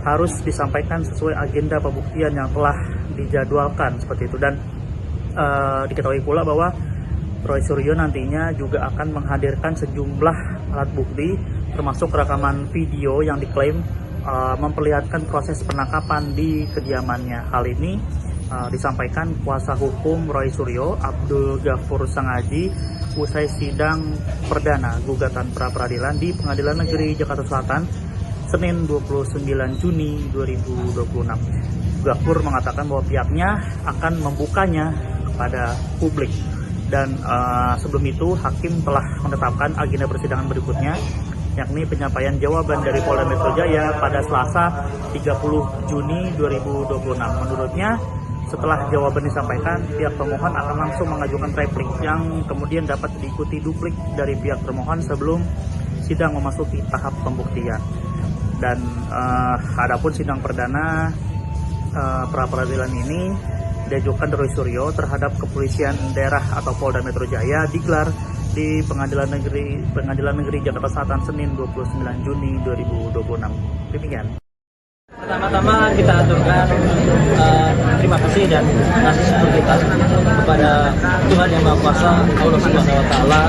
harus disampaikan sesuai agenda pembuktian yang telah dijadwalkan seperti itu. Dan diketahui pula bahwa Roy Suryo nantinya juga akan menghadirkan sejumlah alat bukti termasuk rekaman video yang diklaim memperlihatkan proses penangkapan di kediamannya. Hal ini disampaikan kuasa hukum Roy Suryo, Abdul Ghafur Sangaji, usai sidang perdana gugatan pra-peradilan di Pengadilan Negeri Jakarta Selatan Senin 29 Juni 2026. Ghafur mengatakan bahwa pihaknya akan membukanya pada publik. Dan sebelum itu hakim telah menetapkan agenda persidangan berikutnya, yakni penyampaian jawaban dari Polda Metro Jaya pada Selasa 30 Juni 2026. Menurutnya, setelah jawaban disampaikan, pihak pemohon akan langsung mengajukan replik yang kemudian dapat diikuti duplik dari pihak termohon sebelum sidang memasuki tahap pembuktian. Dan adapun sidang perdana pra peradilan ini diajukan Roy Suryo terhadap Kepolisian Daerah atau Polda Metro Jaya digelar di Pengadilan Negeri Jakarta Selatan Senin 29 Juni 2026. Demikian. Pertama-tama kita aturkan terima kasih dan kasih syukur kita kepada Tuhan Yang Maha Kuasa, Allah Subhanahu Wa Taala,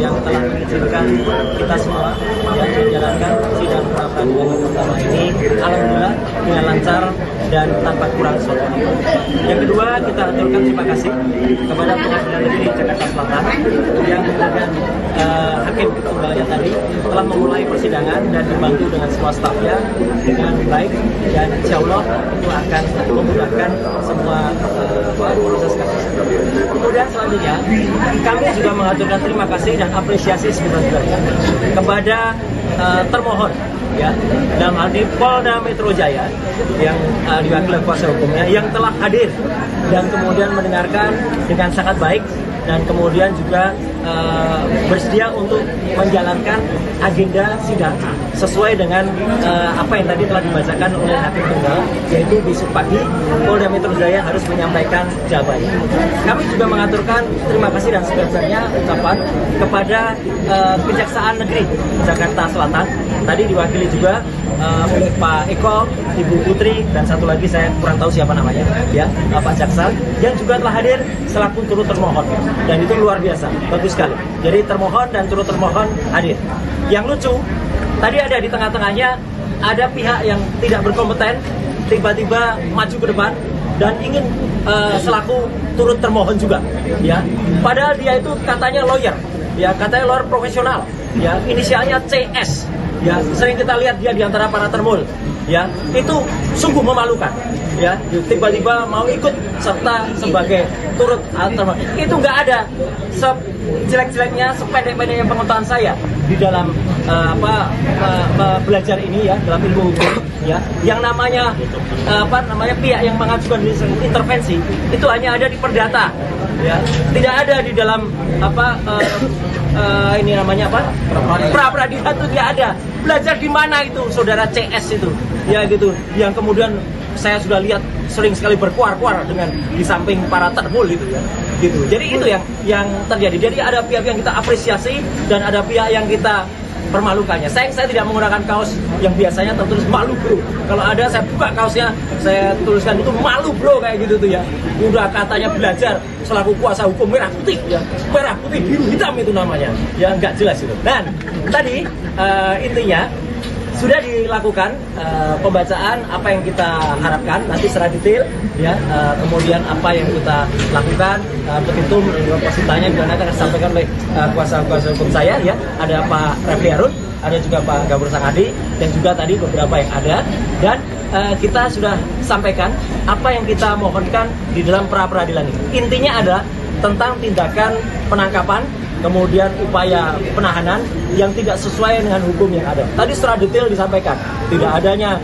yang telah mengizinkan kita semua yang menjalankan sidang pra peradilan pertama ini alhamdulillah dengan lancar dan tanpa kurang suatu. Yang kedua, kita aturkan terima kasih kepada Pengadilan Negeri Jakarta Selatan yang kemudian Hakim Tunggalnya tadi telah memulai persidangan dan dibantu dengan semua stafnya dengan baik, dan insya Allah itu akan memudahkan semua proses kasus. Kemudian selanjutnya kami juga mengaturkan terima kasih dan apresiasi sebesar-besarnya kepada termohon, ya, dalam hal ini Polda Metro Jaya yang diwakili kuasa hukumnya yang telah hadir dan kemudian mendengarkan dengan sangat baik dan kemudian juga bersedia untuk menjalankan agenda sidang sesuai dengan apa yang tadi telah dibacakan oleh Hakim Tunggal, yaitu besok pagi Polda Metro Jaya harus menyampaikan jawabannya. Kami juga mengaturkan terima kasih dan sebesar-besarnya ucapan kepada Kejaksaan Negeri Jakarta Selatan, tadi diwakili juga oleh Pak Eko, Ibu Putri, dan satu lagi saya kurang tahu siapa namanya, ya, Pak Jaksa, yang juga telah hadir selaku turut termohon, dan itu luar biasa, bagus sekali. Jadi termohon dan turut termohon hadir. Yang lucu, tadi ada di tengah-tengahnya ada pihak yang tidak berkompeten tiba-tiba maju ke depan dan ingin selaku turut termohon juga, ya. Padahal dia itu katanya lawyer, ya, katanya lawyer profesional, ya, inisialnya CS. Ya, sering kita lihat dia di antara para termul, ya, itu sungguh memalukan, ya, tiba-tiba mau ikut serta sebagai turut termohon. Itu nggak ada sejelek-jeleknya, sependek-pendeknya pengetahuan saya di dalam belajar ini, ya, dalam ilmu hukum, ya, yang namanya pihak yang mengajukan intervensi itu hanya ada di perdata, ya, tidak ada di dalam ini namanya pra peradilan itu tidak ada. Belajar di mana itu saudara CS itu, ya, gitu, yang kemudian saya sudah lihat sering sekali berkuar-kuar dengan di samping para termul gitu, ya, gitu. Jadi itu yang terjadi. Jadi ada pihak yang kita apresiasi dan ada pihak yang kita permalukannya. Saya tidak menggunakan kaos yang biasanya tertulis malu bro. Kalau ada saya buka kaosnya, saya tuliskan itu malu bro, kayak gitu tuh, ya. Udah katanya belajar selaku kuasa hukum merah putih, ya, merah putih biru hitam itu namanya, ya, nggak jelas itu. Dan tadi intinya sudah dilakukan pembacaan apa yang kita harapkan nanti secara detail, ya, kemudian apa yang kita lakukan, petitum positanya juga nanti akan disampaikan oleh kuasa hukum saya, ya, ada Pak Refli Harun, ada juga Pak Gabur Sangadi, dan juga tadi beberapa yang ada, dan kita sudah sampaikan apa yang kita mohonkan di dalam pra peradilan ini. Intinya adalah tentang tindakan penangkapan, kemudian upaya penahanan yang tidak sesuai dengan hukum yang ada. Tadi secara detail disampaikan, tidak adanya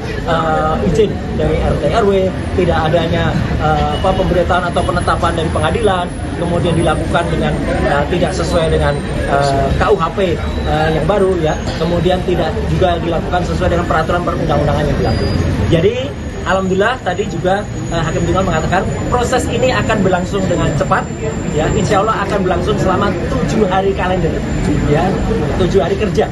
izin dari RT RW, tidak adanya pemberitahuan atau penetapan dari pengadilan, kemudian dilakukan dengan tidak sesuai dengan KUHP yang baru, ya, kemudian tidak juga dilakukan sesuai dengan peraturan perundang-undangan yang berlaku. Jadi alhamdulillah tadi juga Hakim Tunggal mengatakan proses ini akan berlangsung dengan cepat, ya, insya Allah akan berlangsung selama 7 hari kalender, ya, 7 hari kerja,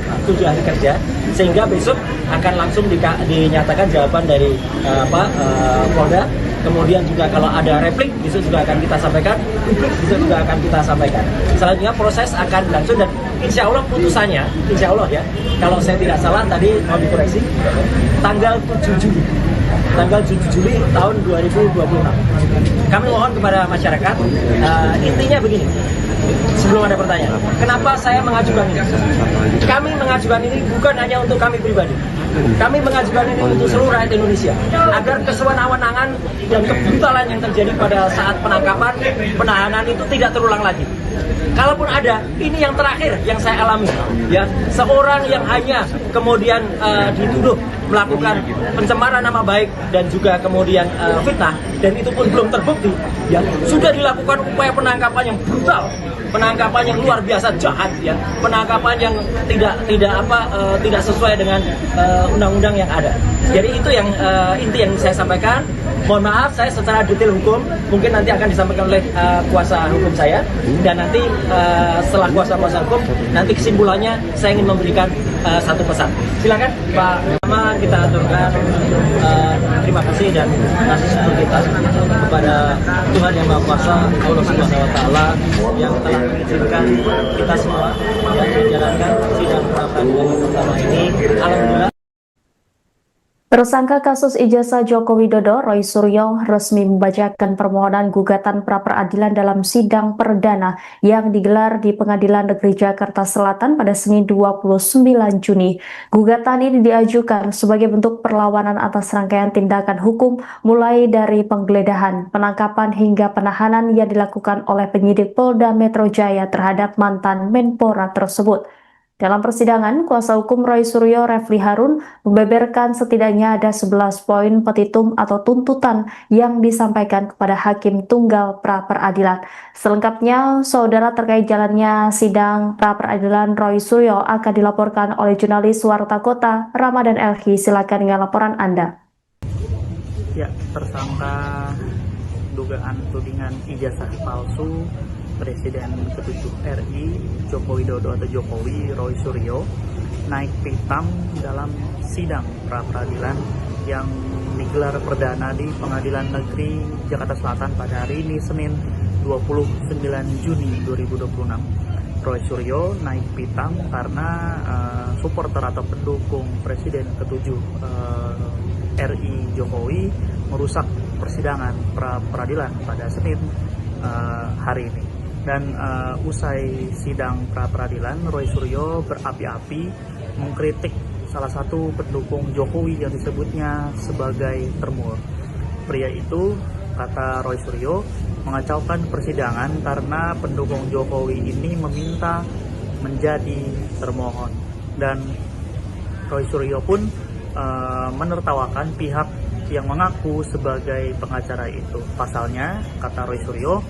sehingga besok akan langsung dinyatakan jawaban dari Polda. Kemudian juga kalau ada replik besok juga akan kita sampaikan, publik besok juga akan kita sampaikan. Selanjutnya proses akan berlangsung dan insya Allah putusannya, insya Allah, ya, kalau saya tidak salah tadi mau dikoreksi, tanggal 7 Juli tahun 2026. Kami mohon kepada masyarakat, intinya begini, sebelum ada pertanyaan, kenapa saya mengajukan ini? Kami mengajukan ini bukan hanya untuk kami pribadi, Kami mengajukan ini untuk seluruh rakyat Indonesia agar kesewenang-wenangan dan kebrutalan yang terjadi pada saat penangkapan, penahanan itu tidak terulang lagi. Kalaupun ada, ini yang terakhir yang saya alami, ya, seorang yang hanya kemudian dituduh melakukan pencemaran nama baik dan juga kemudian fitnah, dan itu pun belum terbukti, ya, sudah dilakukan upaya penangkapan yang brutal, penangkapan yang luar biasa jahat, ya, penangkapan yang tidak sesuai dengan undang-undang yang ada. Jadi itu yang inti yang saya sampaikan. Mohon maaf, saya secara detail hukum mungkin nanti akan disampaikan oleh kuasa hukum saya, dan nanti setelah kuasa hukum nanti kesimpulannya saya ingin memberikan satu pesan. Silakan Pak. Pertama kita aturkan terima kasih dan kasih syukur kita kepada Tuhan Yang Maha Kuasa, Allah Subhanahu Wa Taala, yang telah mengizinkan kita semua yang menjalankan sidang pra-peradilan pertama ini. Alhamdulillah. Tersangka kasus ijazah Joko Widodo, Roy Suryo, resmi membacakan permohonan gugatan pra-peradilan dalam sidang perdana yang digelar di Pengadilan Negeri Jakarta Selatan pada Senin 29 Juni. Gugatan ini diajukan sebagai bentuk perlawanan atas rangkaian tindakan hukum mulai dari penggeledahan, penangkapan hingga penahanan yang dilakukan oleh penyidik Polda Metro Jaya terhadap mantan Menpora tersebut. Dalam persidangan, kuasa hukum Roy Suryo, Refli Harun, membeberkan setidaknya ada 11 poin petitum atau tuntutan yang disampaikan kepada Hakim Tunggal pra-peradilan. Selengkapnya, saudara, terkait jalannya sidang pra-peradilan Roy Suryo akan dilaporkan oleh jurnalis Warta Kota, Ramadan Elhi. Silakan dengan laporan Anda. Ya, tersangka dugaan tudingan ijazah palsu Presiden ke-7 RI Joko Widodo atau Jokowi, Roy Suryo, naik pitam dalam sidang pra-peradilan yang digelar perdana di Pengadilan Negeri Jakarta Selatan pada hari ini, Senin 29 Juni 2026. Roy Suryo naik pitam karena supporter atau pendukung Presiden ke-7 RI Jokowi merusak persidangan pra-peradilan pada Senin hari ini. Dan usai sidang pra-peradilan, Roy Suryo berapi-api mengkritik salah satu pendukung Jokowi yang disebutnya sebagai termul. Pria itu, kata Roy Suryo, mengacaukan persidangan karena pendukung Jokowi ini meminta menjadi termohon. Dan Roy Suryo pun menertawakan pihak yang mengaku sebagai pengacara itu. Pasalnya, kata Roy Suryo,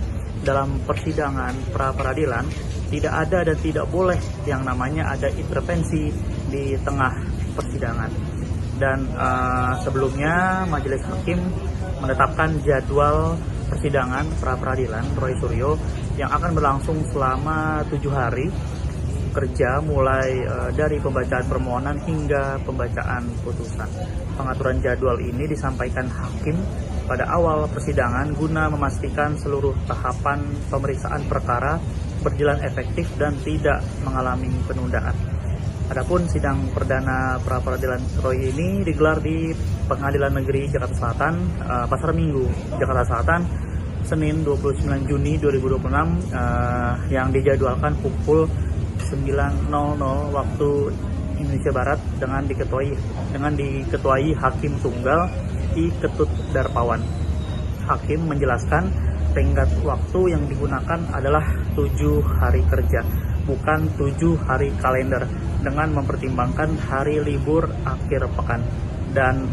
dalam persidangan pra-peradilan tidak ada dan tidak boleh yang namanya ada intervensi di tengah persidangan. Dan sebelumnya majelis hakim menetapkan jadwal persidangan pra-peradilan Roy Suryo yang akan berlangsung selama 7 hari kerja, mulai dari pembacaan permohonan hingga pembacaan putusan. Pengaturan jadwal ini disampaikan hakim pada awal persidangan guna memastikan seluruh tahapan pemeriksaan perkara berjalan efektif dan tidak mengalami penundaan. Adapun sidang perdana pra-peradilan Roy ini digelar di Pengadilan Negeri Jakarta Selatan, Pasar Minggu, Jakarta Selatan, Senin 29 Juni 2026, yang dijadwalkan pukul 9.00 waktu Indonesia Barat dengan diketuai Hakim Tunggal I. Ketut Darpawan. Hakim menjelaskan tenggat waktu yang digunakan adalah 7 hari kerja, bukan 7 hari kalender, dengan mempertimbangkan hari libur akhir pekan. Dan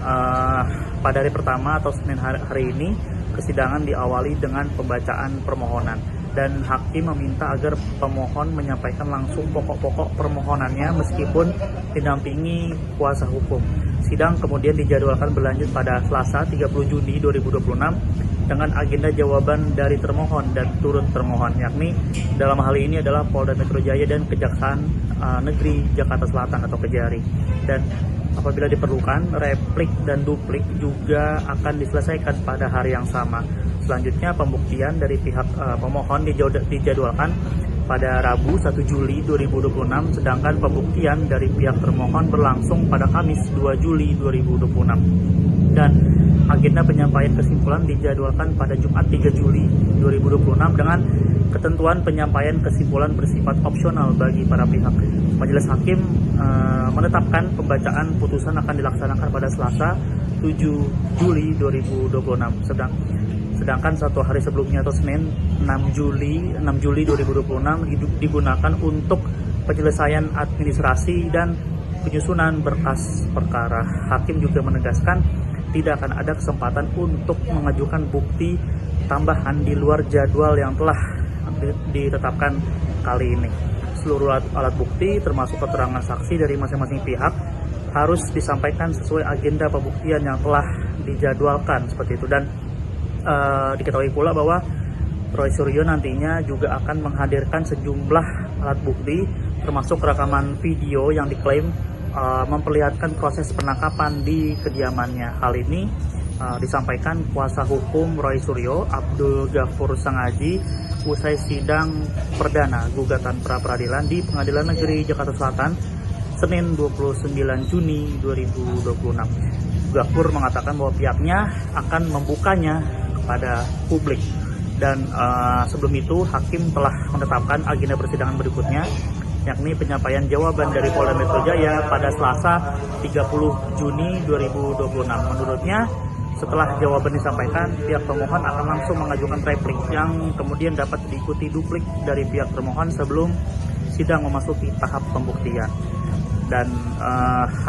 pada hari pertama atau Senin hari ini, kesidangan diawali dengan pembacaan permohonan. Dan hakim meminta agar pemohon menyampaikan langsung pokok-pokok permohonannya meskipun didampingi kuasa hukum. Sidang kemudian dijadwalkan berlanjut pada Selasa 30 Juni 2026 dengan agenda jawaban dari termohon dan turut termohon, yakni dalam hal ini adalah Polda Metro Jaya dan Kejaksaan Negeri Jakarta Selatan atau Kejari. Dan apabila diperlukan, replik dan duplik juga akan diselesaikan pada hari yang sama. Selanjutnya, pembuktian dari pihak pemohon dijadwalkan pada Rabu 1 Juli 2026, sedangkan pembuktian dari pihak termohon berlangsung pada Kamis 2 Juli 2026. Dan agenda penyampaian kesimpulan dijadwalkan pada Jumat 3 Juli 2026 dengan ketentuan penyampaian kesimpulan bersifat opsional bagi para pihak. Majelis hakim menetapkan pembacaan putusan akan dilaksanakan pada Selasa 7 Juli 2026. Sedangkan satu hari sebelumnya atau Senin 6 Juli 2026 digunakan untuk penyelesaian administrasi dan penyusunan berkas perkara. Hakim juga menegaskan tidak akan ada kesempatan untuk mengajukan bukti tambahan di luar jadwal yang telah ditetapkan kali ini. Seluruh alat bukti termasuk keterangan saksi dari masing-masing pihak harus disampaikan sesuai agenda pembuktian yang telah dijadwalkan seperti itu. Dan diketahui pula bahwa Roy Suryo nantinya juga akan menghadirkan sejumlah alat bukti termasuk rekaman video yang diklaim memperlihatkan proses penangkapan di kediamannya. Hal ini disampaikan kuasa hukum Roy Suryo, Abdul Ghafur Sangaji, usai sidang perdana gugatan pra-peradilan di Pengadilan Negeri Jakarta Selatan Senin 29 Juni 2026. Ghafur mengatakan bahwa pihaknya akan membukanya kepada publik. Dan sebelum itu hakim telah menetapkan agenda persidangan berikutnya, yakni penyampaian jawaban dari Polda Metro Jaya pada Selasa 30 Juni 2026. Menurutnya, setelah jawaban disampaikan, pihak termohon akan langsung mengajukan replik yang kemudian dapat diikuti duplik dari pihak termohon sebelum sidang memasuki tahap pembuktian. Dan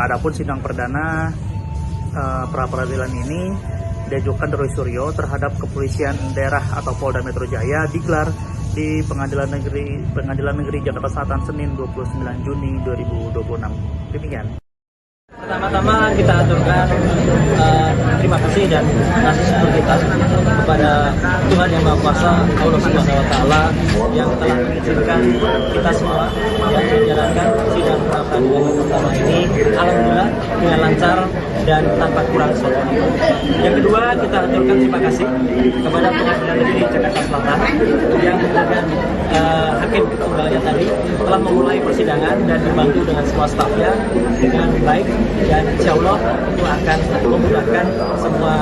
adapun sidang perdana pra-peradilan ini diajukan Roy Suryo terhadap Kepolisian Daerah atau Polda Metro Jaya digelar di Pengadilan Negeri Jakarta Selatan Senin 29 Juni 2026. Demikian. Pertama-tama kita aturkan terima kasih dan kasih syukur kita kepada Tuhan Yang Maha Kuasa, Allah Subhanahu wa Ta'ala, yang telah mengizinkan kita semua yang menjalankan sidang pra-peradilan pertama ini alhamdulillah dengan lancar dan tanpa kurang suatu. Yang kedua, kita aturkan terima kasih kepada Pengadilan Negeri Jakarta Selatan yang kemudian hakim tunggalnya tadi telah memulai persidangan dan dibantu dengan semua stafnya dengan baik, dan insya Allah itu akan memudahkan semua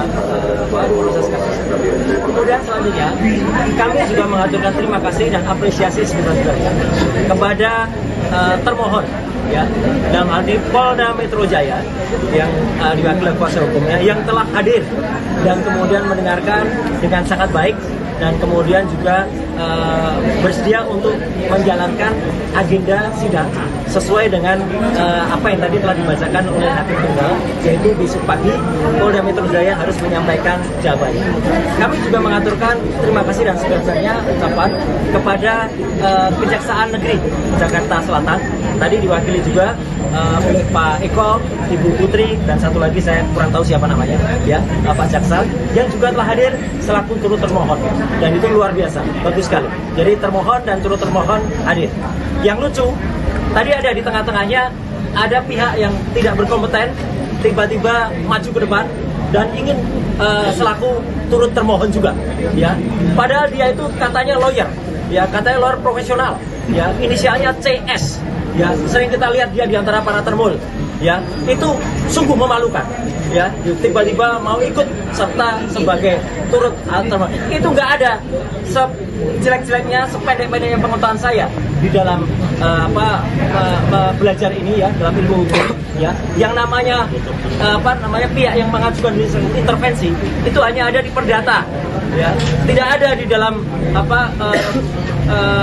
proses kasus. Kemudian selanjutnya kami juga mengaturkan terima kasih dan apresiasi sebesar-besarnya kepada termohon, ya, dalam hal ini Polda Metro Jaya yang diwakili kuasa hukumnya yang telah hadir dan kemudian mendengarkan dengan sangat baik dan kemudian juga bersedia untuk menjalankan agenda sidang sesuai dengan apa yang tadi telah dibacakan oleh hakim tunggal, yaitu besok pagi Polda Metro Jaya harus menyampaikan jawabannya. Kami juga mengaturkan terima kasih dan sebesar-besarnya ucapan kepada Kejaksaan Negeri Jakarta Selatan, tadi diwakili juga oleh Pak Eko, Ibu Putri, dan satu lagi saya kurang tahu siapa namanya, ya, Pak Jaksa, yang juga telah hadir selaku turut termohon, dan itu luar biasa, bagus sekali. Jadi termohon dan turut termohon hadir. Yang lucu, tadi ada di tengah-tengahnya ada pihak yang tidak berkompeten tiba-tiba maju ke depan dan ingin selaku turut termohon juga, ya. Padahal dia itu katanya lawyer, ya, katanya lawyer profesional, ya, inisialnya CS. Ya, sering kita lihat dia di antara para termul, ya, itu sungguh memalukan, ya, tiba-tiba mau ikut serta sebagai turut termohon. Itu nggak ada sejelek-jeleknya, sependek-pendeknya pengetahuan saya di dalam belajar ini, ya, dalam ilmu hukum, ya, yang namanya pihak yang mengajukan intervensi itu hanya ada di perdata, ya, tidak ada di dalam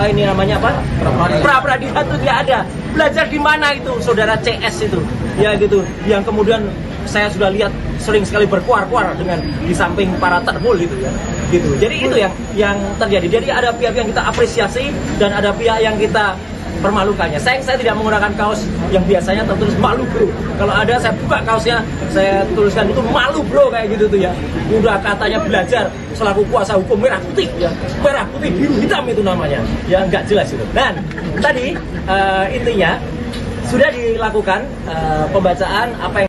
ini namanya pra-peradilan itu tidak ada. Belajar di mana itu saudara CS itu, ya, gitu, yang kemudian saya sudah lihat sering sekali berkuar-kuar dengan di samping para termul gitu, ya, gitu. Jadi itu yang terjadi. Jadi ada pihak yang kita apresiasi dan ada pihak yang kita permalukannya. Saya tidak menggunakan kaos yang biasanya tertulis malu bro. Kalau ada saya buka kaosnya, saya tuliskan itu malu bro, kayak gitu tuh, ya. Udah katanya belajar selaku kuasa hukum merah putih, ya, merah putih biru hitam itu namanya, ya, nggak jelas itu. Dan tadi intinya sudah dilakukan pembacaan apa yang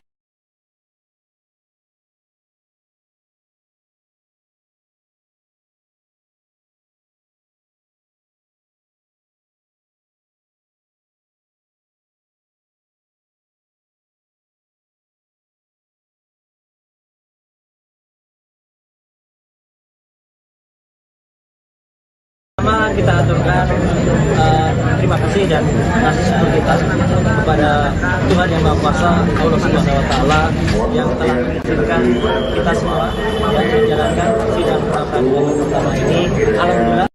Pertama kita aturkan terima kasih dan kasih syukur kita kepada Tuhan Yang Maha Kuasa, Allah Subhanahu Wa Taala yang telah mengizinkan kita semua yang menjalankan sidang pra peradilan pertama ini. Alhamdulillah.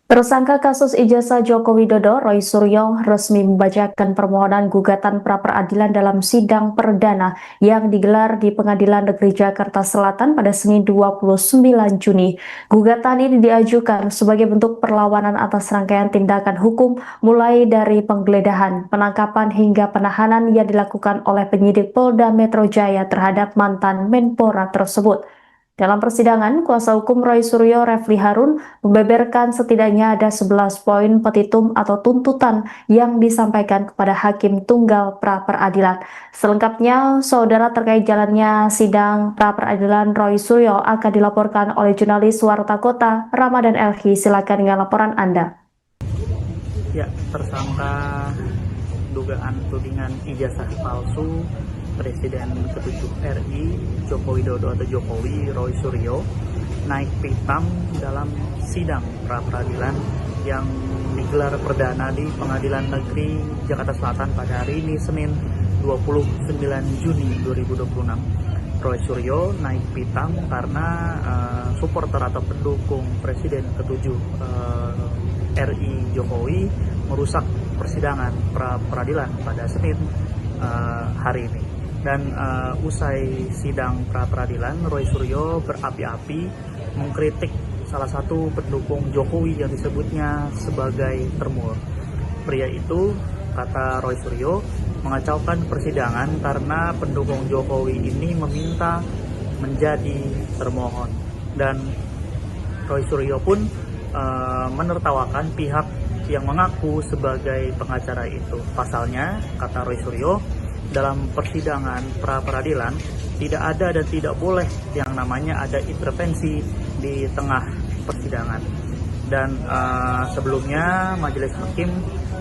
Tersangka kasus ijazah Joko Widodo, Roy Suryo, resmi membacakan permohonan gugatan pra-peradilan dalam sidang perdana yang digelar di Pengadilan Negeri Jakarta Selatan pada Senin 29 Juni. Gugatan ini diajukan sebagai bentuk perlawanan atas rangkaian tindakan hukum mulai dari penggeledahan, penangkapan hingga penahanan yang dilakukan oleh penyidik Polda Metro Jaya terhadap mantan Menpora tersebut. Dalam persidangan, kuasa hukum Roy Suryo, Refli Harun, membeberkan setidaknya ada 11 poin petitum atau tuntutan yang disampaikan kepada Hakim Tunggal pra-peradilan. Selengkapnya, saudara, terkait jalannya sidang pra-peradilan Roy Suryo akan dilaporkan oleh jurnalis Warta Kota, Ramadan Elhi. Silakan dengan laporan Anda. Ya, tersangka dugaan tudingan ijazah palsu Presiden ke-7 RI Joko Widodo atau Jokowi, Roy Suryo, naik pitam dalam sidang pra-peradilan yang digelar perdana di Pengadilan Negeri Jakarta Selatan pada hari ini, Senin 29 Juni 2026. Roy Suryo naik pitam karena supporter atau pendukung Presiden ke-7 RI Jokowi merusak persidangan pra-peradilan pada Senin hari ini. Dan usai sidang pra-peradilan, Roy Suryo berapi-api mengkritik salah satu pendukung Jokowi yang disebutnya sebagai termur. Pria itu, kata Roy Suryo, mengacaukan persidangan karena pendukung Jokowi ini meminta menjadi termohon. Dan Roy Suryo pun menertawakan pihak yang mengaku sebagai pengacara itu. Pasalnya, kata Roy Suryo, dalam persidangan pra-peradilan tidak ada dan tidak boleh yang namanya ada intervensi di tengah persidangan. Dan sebelumnya Majelis Hakim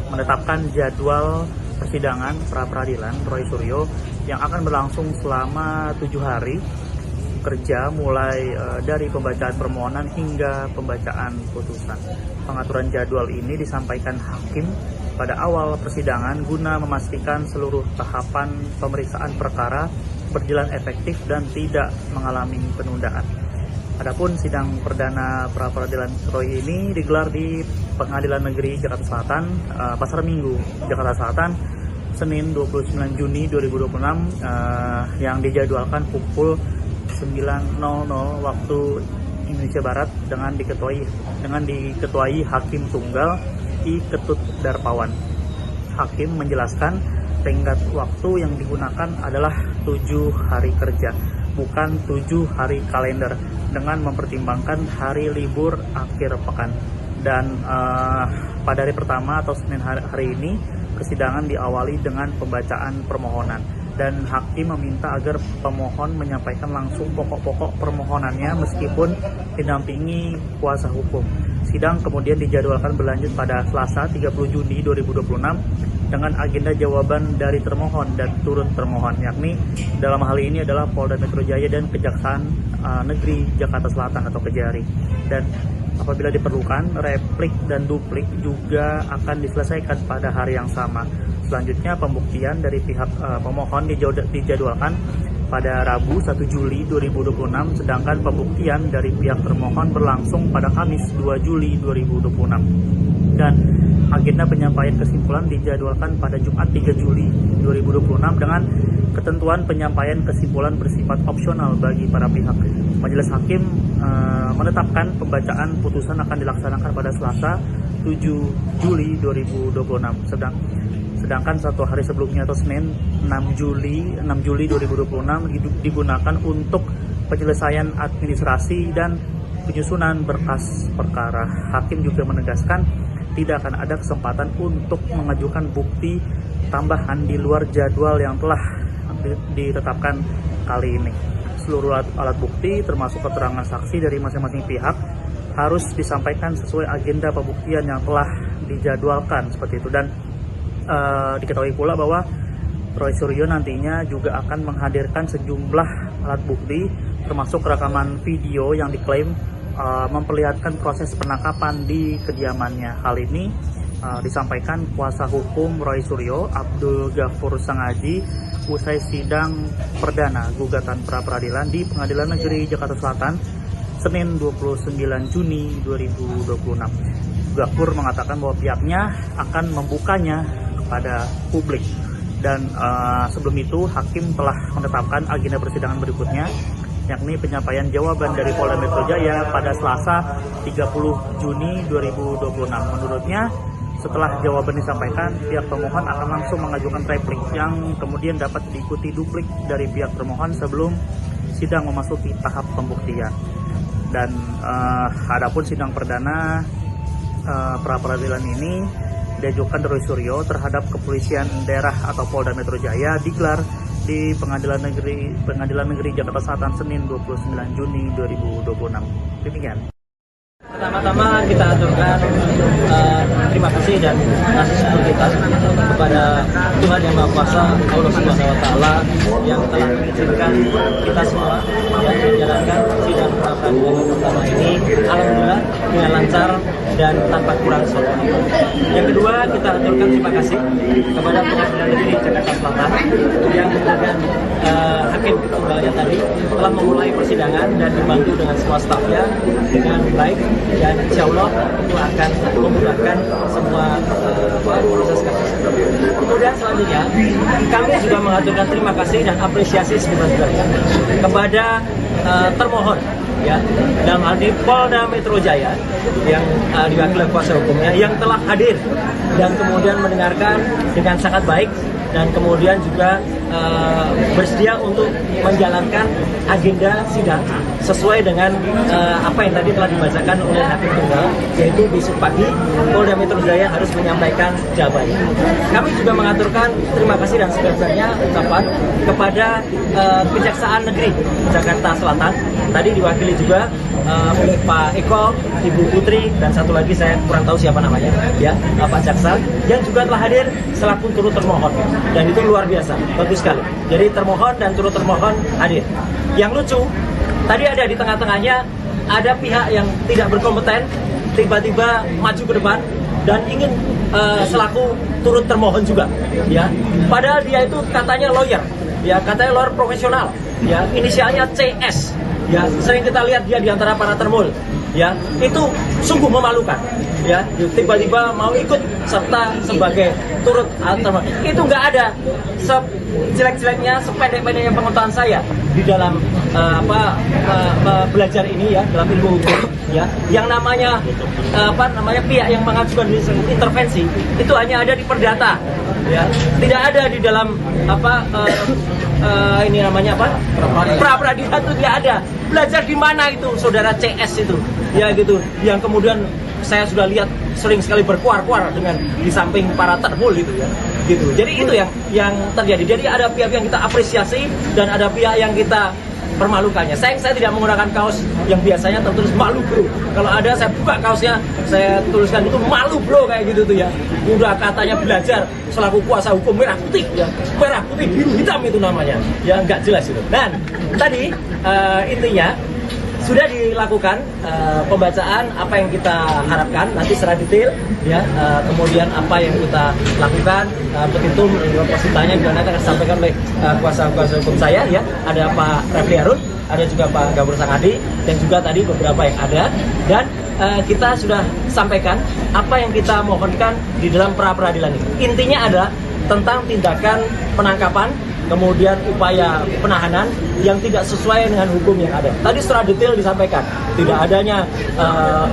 menetapkan jadwal persidangan pra-peradilan Roy Suryo yang akan berlangsung selama 7 hari kerja, mulai dari pembacaan permohonan hingga pembacaan putusan. Pengaturan jadwal ini disampaikan Hakim pada awal persidangan guna memastikan seluruh tahapan pemeriksaan perkara berjalan efektif dan tidak mengalami penundaan. Adapun sidang perdana pra-peradilan Roy ini digelar di Pengadilan Negeri Jakarta Selatan, Pasar Minggu, Jakarta Selatan, Senin 29 Juni 2026 yang dijadwalkan pukul 9.00 waktu Indonesia Barat dengan diketuai Hakim Tunggal I. Ketut Darpawan. Hakim menjelaskan tenggat waktu yang digunakan adalah 7 hari kerja, bukan 7 hari kalender, dengan mempertimbangkan hari libur akhir pekan. Dan pada hari pertama atau Senin hari ini, persidangan diawali dengan pembacaan permohonan. Dan Hakim meminta agar pemohon menyampaikan langsung pokok-pokok permohonannya meskipun didampingi kuasa hukum. Sidang kemudian dijadwalkan berlanjut pada Selasa 30 Juni 2026 dengan agenda jawaban dari termohon dan turut termohon, yakni dalam hal ini adalah Polda Metro Jaya dan Kejaksaan Negeri Jakarta Selatan atau Kejari. Dan apabila diperlukan, replik dan duplik juga akan diselesaikan pada hari yang sama. Selanjutnya, pembuktian dari pihak pemohon dijadwalkan pada Rabu 1 Juli 2026, sedangkan pembuktian dari pihak termohon berlangsung pada Kamis 2 Juli 2026. Dan agenda penyampaian kesimpulan dijadwalkan pada Jumat 3 Juli 2026 dengan ketentuan penyampaian kesimpulan bersifat opsional bagi para pihak. Majelis Hakim menetapkan pembacaan putusan akan dilaksanakan pada Selasa 7 Juli 2026. Sedangkan 1 hari sebelumnya atau Senin 6 Juli 2026 digunakan untuk penyelesaian administrasi dan penyusunan berkas perkara. Hakim juga menegaskan tidak akan ada kesempatan untuk mengajukan bukti tambahan di luar jadwal yang telah ditetapkan kali ini. Seluruh alat bukti termasuk keterangan saksi dari masing-masing pihak harus disampaikan sesuai agenda pembuktian yang telah dijadwalkan seperti itu. Dan diketahui pula bahwa Roy Suryo nantinya juga akan menghadirkan sejumlah alat bukti termasuk rekaman video yang diklaim memperlihatkan proses penangkapan di kediamannya. Hal ini disampaikan kuasa hukum Roy Suryo, Abdul Ghafur Sangaji, usai sidang perdana gugatan pra-peradilan di Pengadilan Negeri Jakarta Selatan Senin 29 Juni 2026. Ghafur mengatakan bahwa pihaknya akan membukanya kepada publik. Dan sebelum itu hakim telah menetapkan agenda persidangan berikutnya, yakni penyampaian jawaban dari Polda Metro Jaya pada Selasa 30 Juni 2026. Menurutnya, setelah jawaban disampaikan, pihak pemohon akan langsung mengajukan replik yang kemudian dapat diikuti duplik dari pihak termohon sebelum sidang memasuki tahap pembuktian. Dan adapun sidang perdana pra-peradilan ini diajukan Roy Suryo terhadap kepolisian daerah atau Polda Metro Jaya digelar di Pengadilan Negeri Jakarta Selatan Senin 29 Juni 2026. Demikian. Pertama-tama kita aturkan terima kasih dan kasih syukur kita kepada Tuhan Yang Maha Kuasa, Allah Subhanahu Wa Taala, yang telah mengizinkan kita semua yang menjalankan sidang pra-peradilan pertama ini, alhamdulillah dengan lancar dan tanpa kurang suatu. Yang kedua, kita aturkan terima kasih kepada Pengadilan Negeri Jakarta Selatan yang dengan hakim tunggalnya tadi telah memulai persidangan dan dibantu dengan semua stafnya dengan baik, dan insya Allah itu akan memudahkan semua proses kasus. Kemudian selanjutnya kami juga mengaturkan terima kasih dan apresiasi sebesar-besarnya kepada termohon, ya, dalam hal ini Polda Metro Jaya yang diwakili kuasa hukumnya yang telah hadir dan kemudian mendengarkan dengan sangat baik dan kemudian juga bersedia untuk menjalankan agenda sidang sesuai dengan apa yang tadi telah dibacakan oleh hakim tunggal, yaitu besok pagi Polda Metro Jaya harus menyampaikan jawabannya. Kami juga mengaturkan terima kasih dan sebesar-besarnya ucapan kepada Kejaksaan Negeri Jakarta Selatan, tadi diwakili juga oleh Pak Eko, Ibu Putri, dan satu lagi saya kurang tahu siapa namanya, ya, Pak Jaksa, yang juga telah hadir selaku turut termohon, dan itu luar biasa, bagus sekali. Jadi termohon dan turut termohon hadir. Yang lucu, tadi ada di tengah-tengahnya ada pihak yang tidak berkompeten tiba-tiba maju ke depan dan ingin selaku turut termohon juga, ya. Padahal dia itu katanya lawyer, ya, katanya lawyer profesional, ya, inisialnya CS. Ya, sering kita lihat dia di antara para termul, ya, itu sungguh memalukan, ya, tiba-tiba mau ikut serta sebagai turut termohon. Itu nggak ada sejelek-jeleknya, sependek-pendeknya pengetahuan saya di dalam belajar ini, ya, dalam ilmu hukum, ya, yang namanya pihak yang mengajukan intervensi itu hanya ada di perdata, ya, tidak ada di dalam ini namanya apa? Pra-peradilan itu tidak ada. Belajar di mana itu saudara CS itu, ya, gitu, yang kemudian saya sudah lihat sering sekali berkuar-kuar dengan di samping para termul itu, ya, gitu. Jadi itu yang terjadi. Jadi ada pihak yang kita apresiasi dan ada pihak yang kita permalukannya. Saya tidak menggunakan kaos yang biasanya tertulis malu bro. Kalau ada saya buka kaosnya, saya tuliskan itu malu bro, kayak gitu tuh, ya. Udah katanya belajar selaku kuasa hukum merah putih, ya, merah putih biru hitam itu namanya, ya, nggak jelas itu. Dan tadi intinya sudah dilakukan pembacaan apa yang kita harapkan nanti secara detail, ya, kemudian apa yang kita lakukan, petitum positanya juga nanti akan disampaikan oleh kuasa hukum saya, ya, ada Pak Refli Harun, ada juga Pak Ghafur Sangaji, dan juga tadi beberapa yang ada, dan kita sudah sampaikan apa yang kita mohonkan di dalam pra-peradilan ini. Intinya adalah tentang tindakan penangkapan, kemudian upaya penahanan yang tidak sesuai dengan hukum yang ada. Tadi secara detail disampaikan, tidak adanya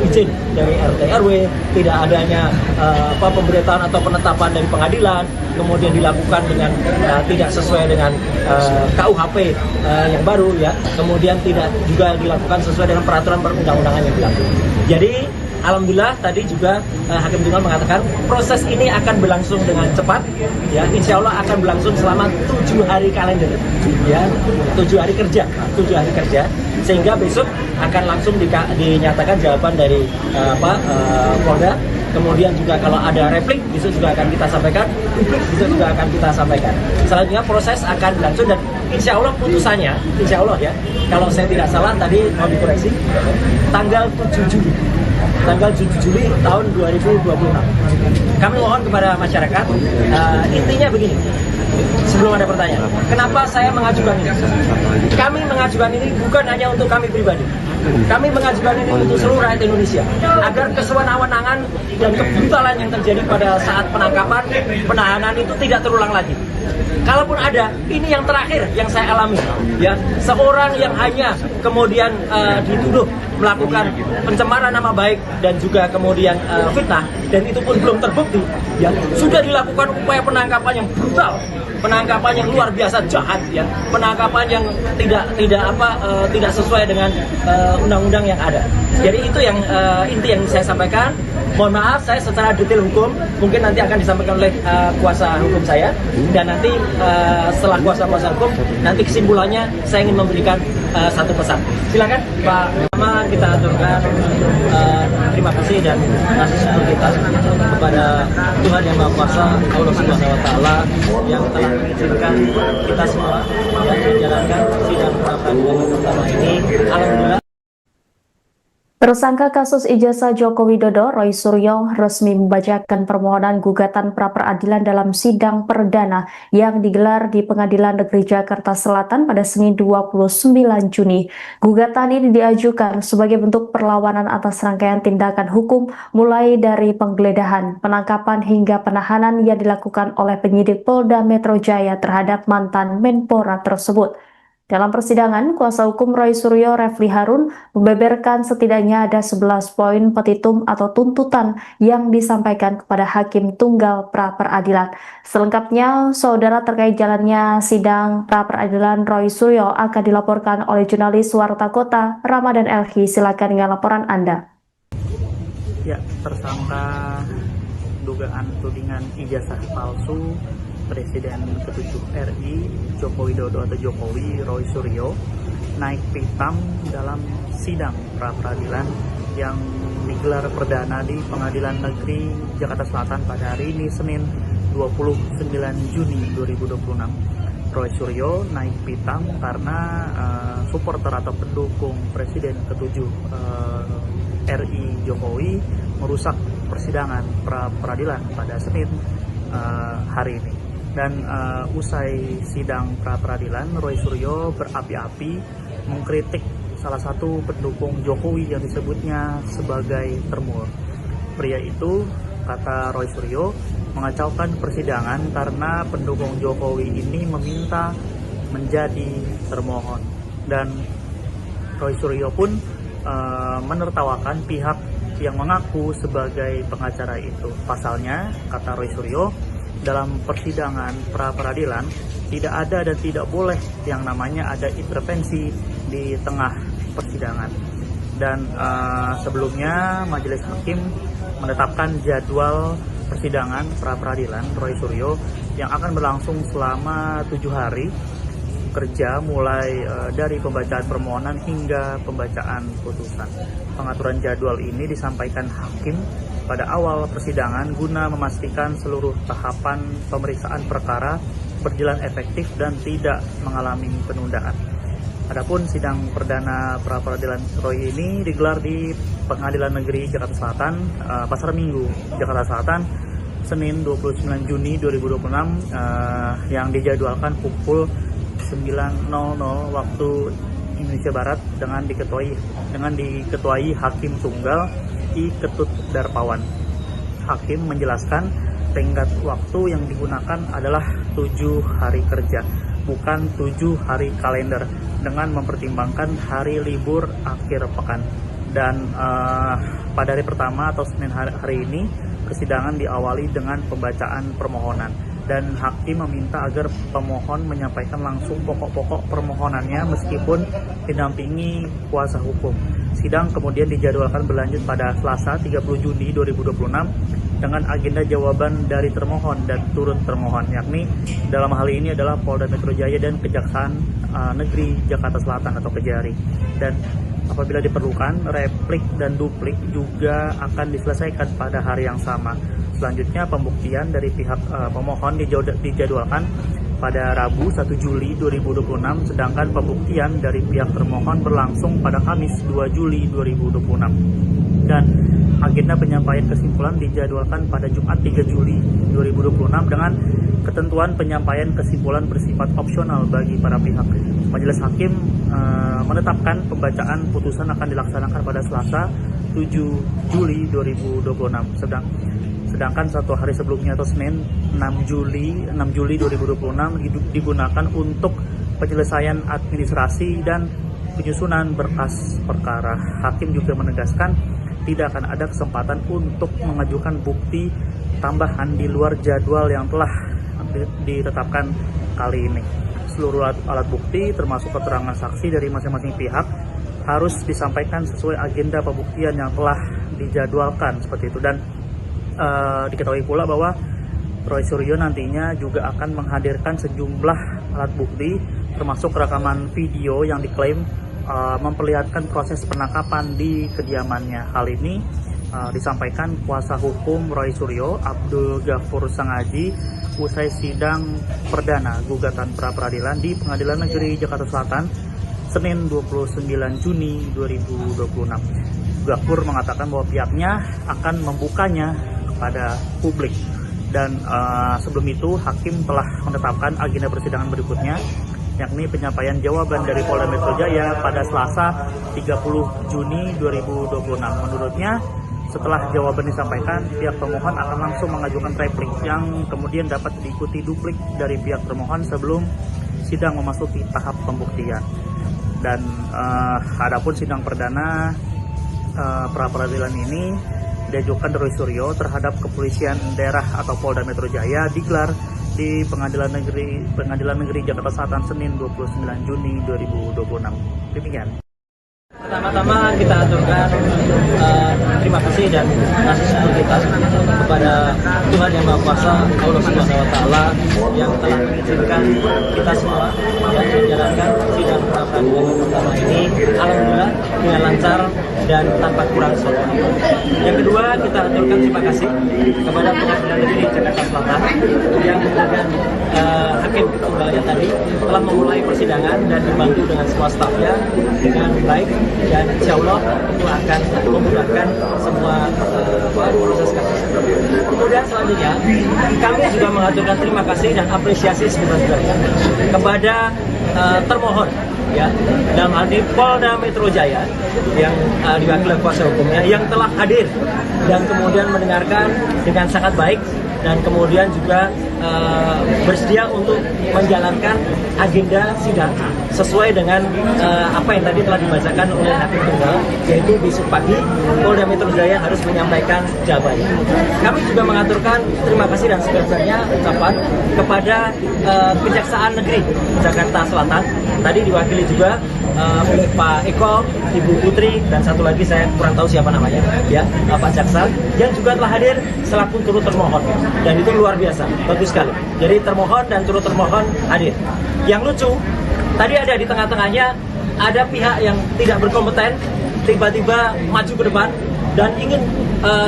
izin dari RT RW, tidak adanya pemberitahuan atau penetapan dari pengadilan, kemudian dilakukan dengan tidak sesuai dengan KUHP yang baru, ya, kemudian tidak juga dilakukan sesuai dengan peraturan perundang-undangan yang berlaku. Jadi alhamdulillah tadi juga hakim tunggal mengatakan proses ini akan berlangsung dengan cepat, ya, insya Allah akan berlangsung selama 7 hari kalender, ya, 7 hari kerja, sehingga besok akan langsung dinyatakan jawaban dari Polda, Kemudian juga kalau ada replik, besok juga akan kita sampaikan. Publik besok juga akan kita sampaikan. Selanjutnya proses akan berlangsung dan insya Allah putusannya, insya Allah ya, kalau saya tidak salah tadi mau dikoreksi, tanggal 7 Juli. Tanggal 7 Juli tahun 2026. Kami mohon kepada masyarakat, intinya begini, sebelum ada pertanyaan, kenapa saya mengajukan ini? Kami mengajukan ini bukan hanya untuk kami pribadi. Kami mengajukan ini untuk seluruh rakyat Indonesia, agar kesewenang-wenangan dan kebrutalan yang terjadi pada saat penangkapan, penahanan itu tidak terulang lagi. Kalaupun ada, ini yang terakhir yang saya alami, ya, seorang yang hanya kemudian dituduh melakukan pencemaran nama baik dan juga kemudian fitnah, dan itu pun belum terbukti, ya, sudah dilakukan upaya penangkapan yang brutal, penangkapan yang luar biasa jahat, ya, penangkapan yang tidak sesuai dengan undang-undang yang ada. Jadi itu yang inti yang saya sampaikan. Mohon maaf, saya secara detail hukum mungkin nanti akan disampaikan oleh kuasa hukum saya, dan nanti setelah kuasa hukum nanti kesimpulannya saya ingin memberikan satu pesan. Silakan Pak. Pertama kita aturkan terima kasih dan kasih syukur kita kepada Tuhan Yang Maha Kuasa, Allah Subhanahu Wa Taala, yang telah mengizinkan kita semua yang menjalankan sidang pra-peradilan pertama ini. Alhamdulillah. Tersangka kasus ijazah Joko Widodo, Roy Suryo, resmi membacakan permohonan gugatan pra-peradilan dalam sidang perdana yang digelar di Pengadilan Negeri Jakarta Selatan pada Senin 29 Juni. Gugatan ini diajukan sebagai bentuk perlawanan atas rangkaian tindakan hukum mulai dari penggeledahan, penangkapan hingga penahanan yang dilakukan oleh penyidik Polda Metro Jaya terhadap mantan Menpora tersebut. Dalam persidangan, kuasa hukum Roy Suryo, Refli Harun, membeberkan setidaknya ada 11 poin petitum atau tuntutan yang disampaikan kepada Hakim Tunggal pra-peradilan. Selengkapnya, saudara, terkait jalannya sidang pra-peradilan Roy Suryo akan dilaporkan oleh jurnalis Warta Kota, Ramadan Elhi. Silakan dengan laporan Anda. Ya, tersangka dugaan tudingan ijazah palsu Presiden ke-7 RI Joko Widodo atau Jokowi, Roy Suryo, naik pitam dalam sidang pra-peradilan yang digelar perdana di Pengadilan Negeri Jakarta Selatan pada hari ini, Senin 29 Juni 2026. Roy Suryo naik pitam karena supporter atau pendukung Presiden ke-7 RI Jokowi merusak persidangan pra-peradilan pada Senin hari ini. Dan usai sidang pra-peradilan, Roy Suryo berapi-api mengkritik salah satu pendukung Jokowi yang disebutnya sebagai termul. Pria itu, kata Roy Suryo, mengacaukan persidangan karena pendukung Jokowi ini meminta menjadi termohon. Dan Roy Suryo pun menertawakan pihak yang mengaku sebagai pengacara itu. Pasalnya, kata Roy Suryo, dalam persidangan pra-peradilan tidak ada dan tidak boleh yang namanya ada intervensi di tengah persidangan. Dan sebelumnya majelis hakim menetapkan jadwal persidangan pra-peradilan Roy Suryo yang akan berlangsung selama 7 hari kerja, mulai dari pembacaan permohonan hingga pembacaan putusan. Pengaturan jadwal ini disampaikan hakim pada awal persidangan guna memastikan seluruh tahapan pemeriksaan perkara berjalan efektif dan tidak mengalami penundaan. Adapun sidang perdana pra-peradilan Roy ini digelar di Pengadilan Negeri Jakarta Selatan, Pasar Minggu, Jakarta Selatan, Senin 29 Juni 2026, yang dijadwalkan pukul 9.00 waktu Indonesia Barat dengan diketuai Hakim Tunggal I. Ketut Darpawan. Hakim menjelaskan tenggat waktu yang digunakan adalah 7 hari kerja, bukan 7 hari kalender, dengan mempertimbangkan hari libur akhir pekan. Dan pada hari pertama atau Senin hari ini, persidangan diawali dengan pembacaan permohonan. Dan hakim meminta agar pemohon menyampaikan langsung pokok-pokok permohonannya meskipun didampingi kuasa hukum. Sidang kemudian dijadwalkan berlanjut pada Selasa 30 Juni 2026 dengan agenda jawaban dari termohon dan turut termohon, yakni dalam hal ini adalah Polda Metro Jaya dan Kejaksaan Negeri Jakarta Selatan atau Kejari. Dan apabila diperlukan, replik dan duplik juga akan diselesaikan pada hari yang sama. Selanjutnya, pembuktian dari pihak pemohon dijadwalkan pada Rabu 1 Juli 2026, sedangkan pembuktian dari pihak termohon berlangsung pada Kamis 2 Juli 2026. Dan agenda penyampaian kesimpulan dijadwalkan pada Jumat 3 Juli 2026 dengan ketentuan penyampaian kesimpulan bersifat opsional bagi para pihak. Majelis Hakim menetapkan pembacaan putusan akan dilaksanakan pada Selasa 7 Juli 2026. Sedangkan satu hari sebelumnya atau Senin 6 Juli 2026 digunakan untuk penyelesaian administrasi dan penyusunan berkas perkara. Hakim juga menegaskan tidak akan ada kesempatan untuk mengajukan bukti tambahan di luar jadwal yang telah ditetapkan kali ini. Seluruh alat bukti termasuk keterangan saksi dari masing-masing pihak harus disampaikan sesuai agenda pembuktian yang telah dijadwalkan seperti itu. Dan diketahui pula bahwa Roy Suryo nantinya juga akan menghadirkan sejumlah alat bukti termasuk rekaman video yang diklaim memperlihatkan proses penangkapan di kediamannya. Hal ini disampaikan kuasa hukum Roy Suryo, Abdul Ghafur Sangaji, usai sidang perdana gugatan pra-peradilan di Pengadilan Negeri Jakarta Selatan Senin 29 Juni 2026. Ghafur mengatakan bahwa pihaknya akan membukanya kepada publik. Dan sebelum itu hakim telah menetapkan agenda persidangan berikutnya, yakni penyampaian jawaban dari Polda Metro Jaya pada Selasa 30 Juni 2026. Menurutnya, setelah jawaban disampaikan, pihak pemohon akan langsung mengajukan replik yang kemudian dapat diikuti duplik dari pihak termohon sebelum sidang memasuki tahap pembuktian. Dan adapun sidang perdana pra-peradilan ini diajukan Roy Suryo terhadap kepolisian daerah atau Polda Metro Jaya digelar di Pengadilan Negeri Jakarta Selatan Senin 29 Juni 2026. Demikian. Pertama-tama kita aturkan terima kasih dan kasih syukur kita kepada Tuhan Yang Maha Kuasa, Allah Subhanahu wa Ta'ala, yang telah mengizinkan kita semua yang menjalankan sidang pra-peradilan pertama ini alhamdulillah dengan lancar dan tanpa kurang suatu. Yang kedua, kita aturkan terima kasih kepada Pengadilan Negeri Jakarta Selatan yang kemudian hakim tunggalnya tadi telah memulai persidangan dan dibantu dengan semua stafnya dengan baik, dan insya Allah itu akan memudahkan semua proses kasus. Kemudian selanjutnya kami juga mengaturkan terima kasih dan apresiasi sebesar-besarnya kepada termohon, ya, dalam hal ini Polda Metro Jaya yang diwakili kuasa hukumnya yang telah hadir dan kemudian mendengarkan dengan sangat baik dan kemudian juga bersedia untuk menjalankan agenda sidang sesuai dengan apa yang tadi telah dibacakan oleh hakim tunggal, yaitu besok pagi Polda Metro Jaya harus menyampaikan jawabannya. Kami juga mengaturkan terima kasih dan sebesar-besarnya ucapan kepada Kejaksaan Negeri Jakarta Selatan, tadi diwakili juga oleh Pak Eko, Ibu Putri, dan satu lagi saya kurang tahu siapa namanya, ya, Pak Jaksa, yang juga telah hadir selaku turut termohon, dan itu luar biasa, bagus sekali. Jadi termohon dan turut termohon hadir. Yang lucu, tadi ada di tengah-tengahnya ada pihak yang tidak berkompeten tiba-tiba maju ke depan dan ingin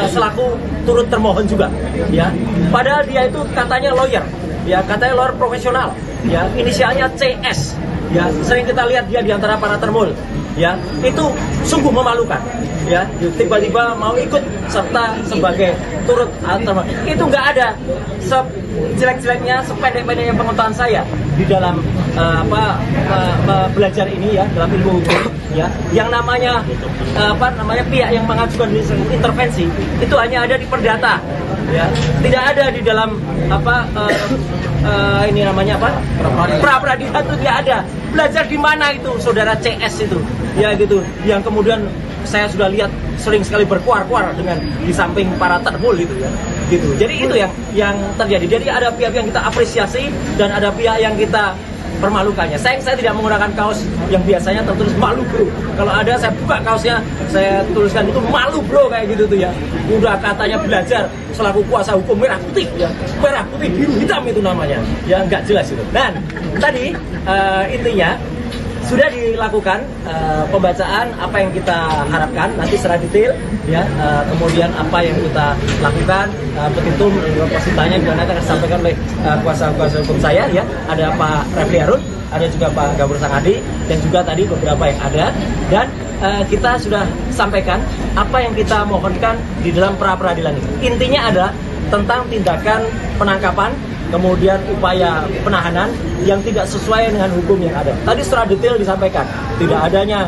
selaku turut termohon juga, ya. Padahal dia itu katanya lawyer, ya, katanya lawyer profesional, ya, inisialnya CS. Ya, sering kita lihat dia di antara para termul, ya, itu sungguh memalukan, ya, tiba-tiba mau ikut serta sebagai turut termohon. Itu nggak ada sejelek-jeleknya, sependek-pendeknya pengetahuan saya di dalam belajar ini, ya, dalam ilmu hukum, ya, yang namanya pihak yang mengajukan intervensi itu hanya ada di perdata, ya, tidak ada di dalam ini namanya pra-peradilan itu tidak ada. Belajar di mana itu saudara CS itu, ya, gitu, yang kemudian saya sudah lihat sering sekali berkuar-kuar dengan di samping para termul gitu, ya, gitu. Jadi itu yang terjadi. Jadi ada pihak yang kita apresiasi dan ada pihak yang kita permalukannya. Saya tidak menggunakan kaos yang biasanya tertulis malu bro. Kalau ada saya buka kaosnya, saya tuliskan itu malu bro kayak gitu tuh, ya. Udah katanya belajar selaku kuasa hukum merah putih, ya, merah putih biru hitam itu namanya, ya, nggak jelas itu. Dan tadi intinya sudah dilakukan pembacaan apa yang kita harapkan nanti secara detail ya, kemudian apa yang kita lakukan, petitum positanya juga nanti akan disampaikan oleh kuasa hukum saya ya, ada Pak Refli Harun, ada juga Pak Gabur Sangadi, dan juga tadi beberapa yang ada, dan kita sudah sampaikan apa yang kita mohonkan di dalam pra peradilan ini. Intinya adalah tentang tindakan penangkapan, kemudian upaya penahanan yang tidak sesuai dengan hukum yang ada. Tadi secara detail disampaikan, tidak adanya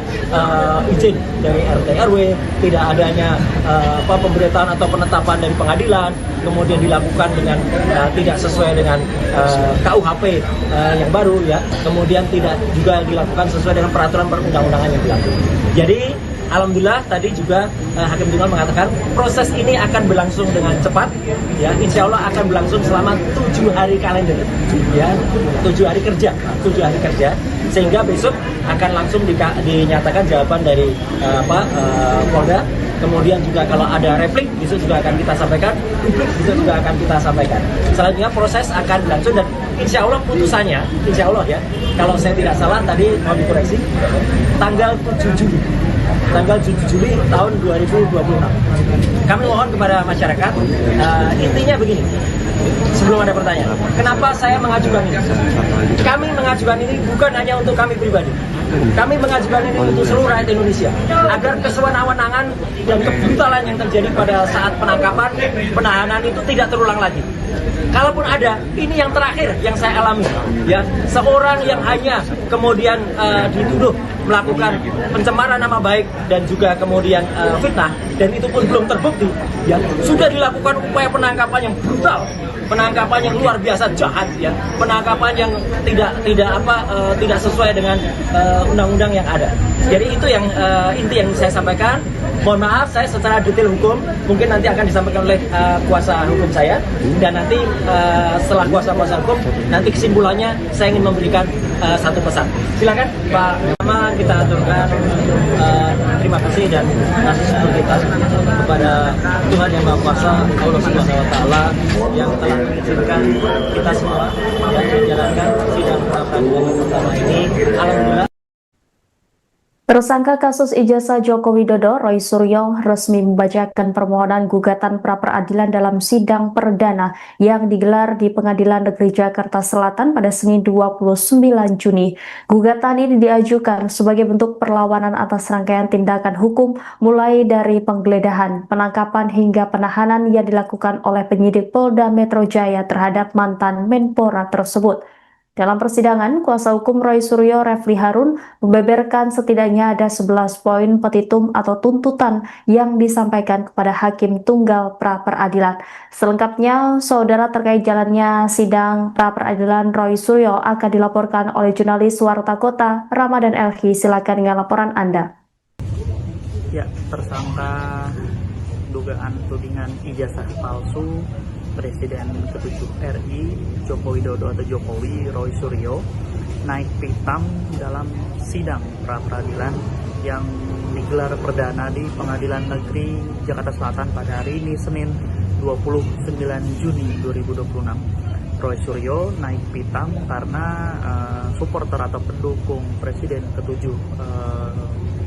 izin dari RT RW, tidak adanya pemberitahuan atau penetapan dari pengadilan, kemudian dilakukan dengan tidak sesuai dengan KUHP yang baru ya, kemudian tidak juga dilakukan sesuai dengan peraturan perundang-undangan yang berlaku. Jadi alhamdulillah tadi juga Hakim Tunggal mengatakan proses ini akan berlangsung dengan cepat ya, insya Allah akan berlangsung selama 7 hari kalender ya, 7 hari kerja, sehingga besok akan langsung dinyatakan jawaban dari Polda. Kemudian juga kalau ada replik besok juga akan kita sampaikan, publik besok juga akan kita sampaikan. Selanjutnya proses akan berlangsung dan insya Allah putusannya, insya Allah ya, kalau saya tidak salah tadi mau dikoreksi, tanggal 7 Juli tahun 2026. Kami mohon kepada masyarakat, intinya begini, sebelum ada pertanyaan, kenapa saya mengajukan ini? Kami mengajukan ini bukan hanya untuk kami pribadi, kami mengajukan ini untuk seluruh rakyat Indonesia, agar kesewenang-wenangan dan kebrutalan yang terjadi pada saat penangkapan, penahanan itu tidak terulang lagi. Kalaupun ada, ini yang terakhir yang saya alami ya, seorang yang hanya kemudian dituduh melakukan pencemaran nama baik dan juga kemudian fitnah, dan itu pun belum terbukti ya, sudah dilakukan upaya penangkapan yang brutal, penangkapan yang luar biasa jahat ya, penangkapan yang tidak sesuai dengan undang-undang yang ada. Jadi itu yang inti yang saya sampaikan. Mohon maaf saya secara detail hukum mungkin nanti akan disampaikan oleh kuasa hukum saya, dan nanti setelah kuasa hukum nanti kesimpulannya saya ingin memberikan satu pesan. Silakan Pak. Pertama kita aturkan terima kasih dan kasih syukur kita kepada Tuhan Yang Maha Kuasa, Allah Subhanahu Wa Taala, yang telah mengizinkan kita semua yang menjalankan sidang pra peradilan pertama ini. Alhamdulillah. Tersangka kasus ijazah Joko Widodo, Roy Suryo, resmi membacakan permohonan gugatan pra-peradilan dalam sidang perdana yang digelar di Pengadilan Negeri Jakarta Selatan pada Senin 29 Juni. Gugatan ini diajukan sebagai bentuk perlawanan atas rangkaian tindakan hukum mulai dari penggeledahan, penangkapan hingga penahanan yang dilakukan oleh penyidik Polda Metro Jaya terhadap mantan Menpora tersebut. Dalam persidangan, kuasa hukum Roy Suryo, Refli Harun, membeberkan setidaknya ada 11 poin petitum atau tuntutan yang disampaikan kepada Hakim Tunggal pra-peradilan. Selengkapnya, saudara, terkait jalannya sidang pra-peradilan Roy Suryo akan dilaporkan oleh jurnalis Warta Kota, Ramadan Elhi. Silakan dengan laporan Anda. Ya, tersangka dugaan tudingan ijazah palsu Presiden ke-7 RI Joko Widodo atau Jokowi, Roy Suryo, naik pitam dalam sidang pra-peradilan yang digelar perdana di Pengadilan Negeri Jakarta Selatan pada hari ini Senin 29 Juni 2026. Roy Suryo naik pitam karena supporter atau pendukung Presiden ke-7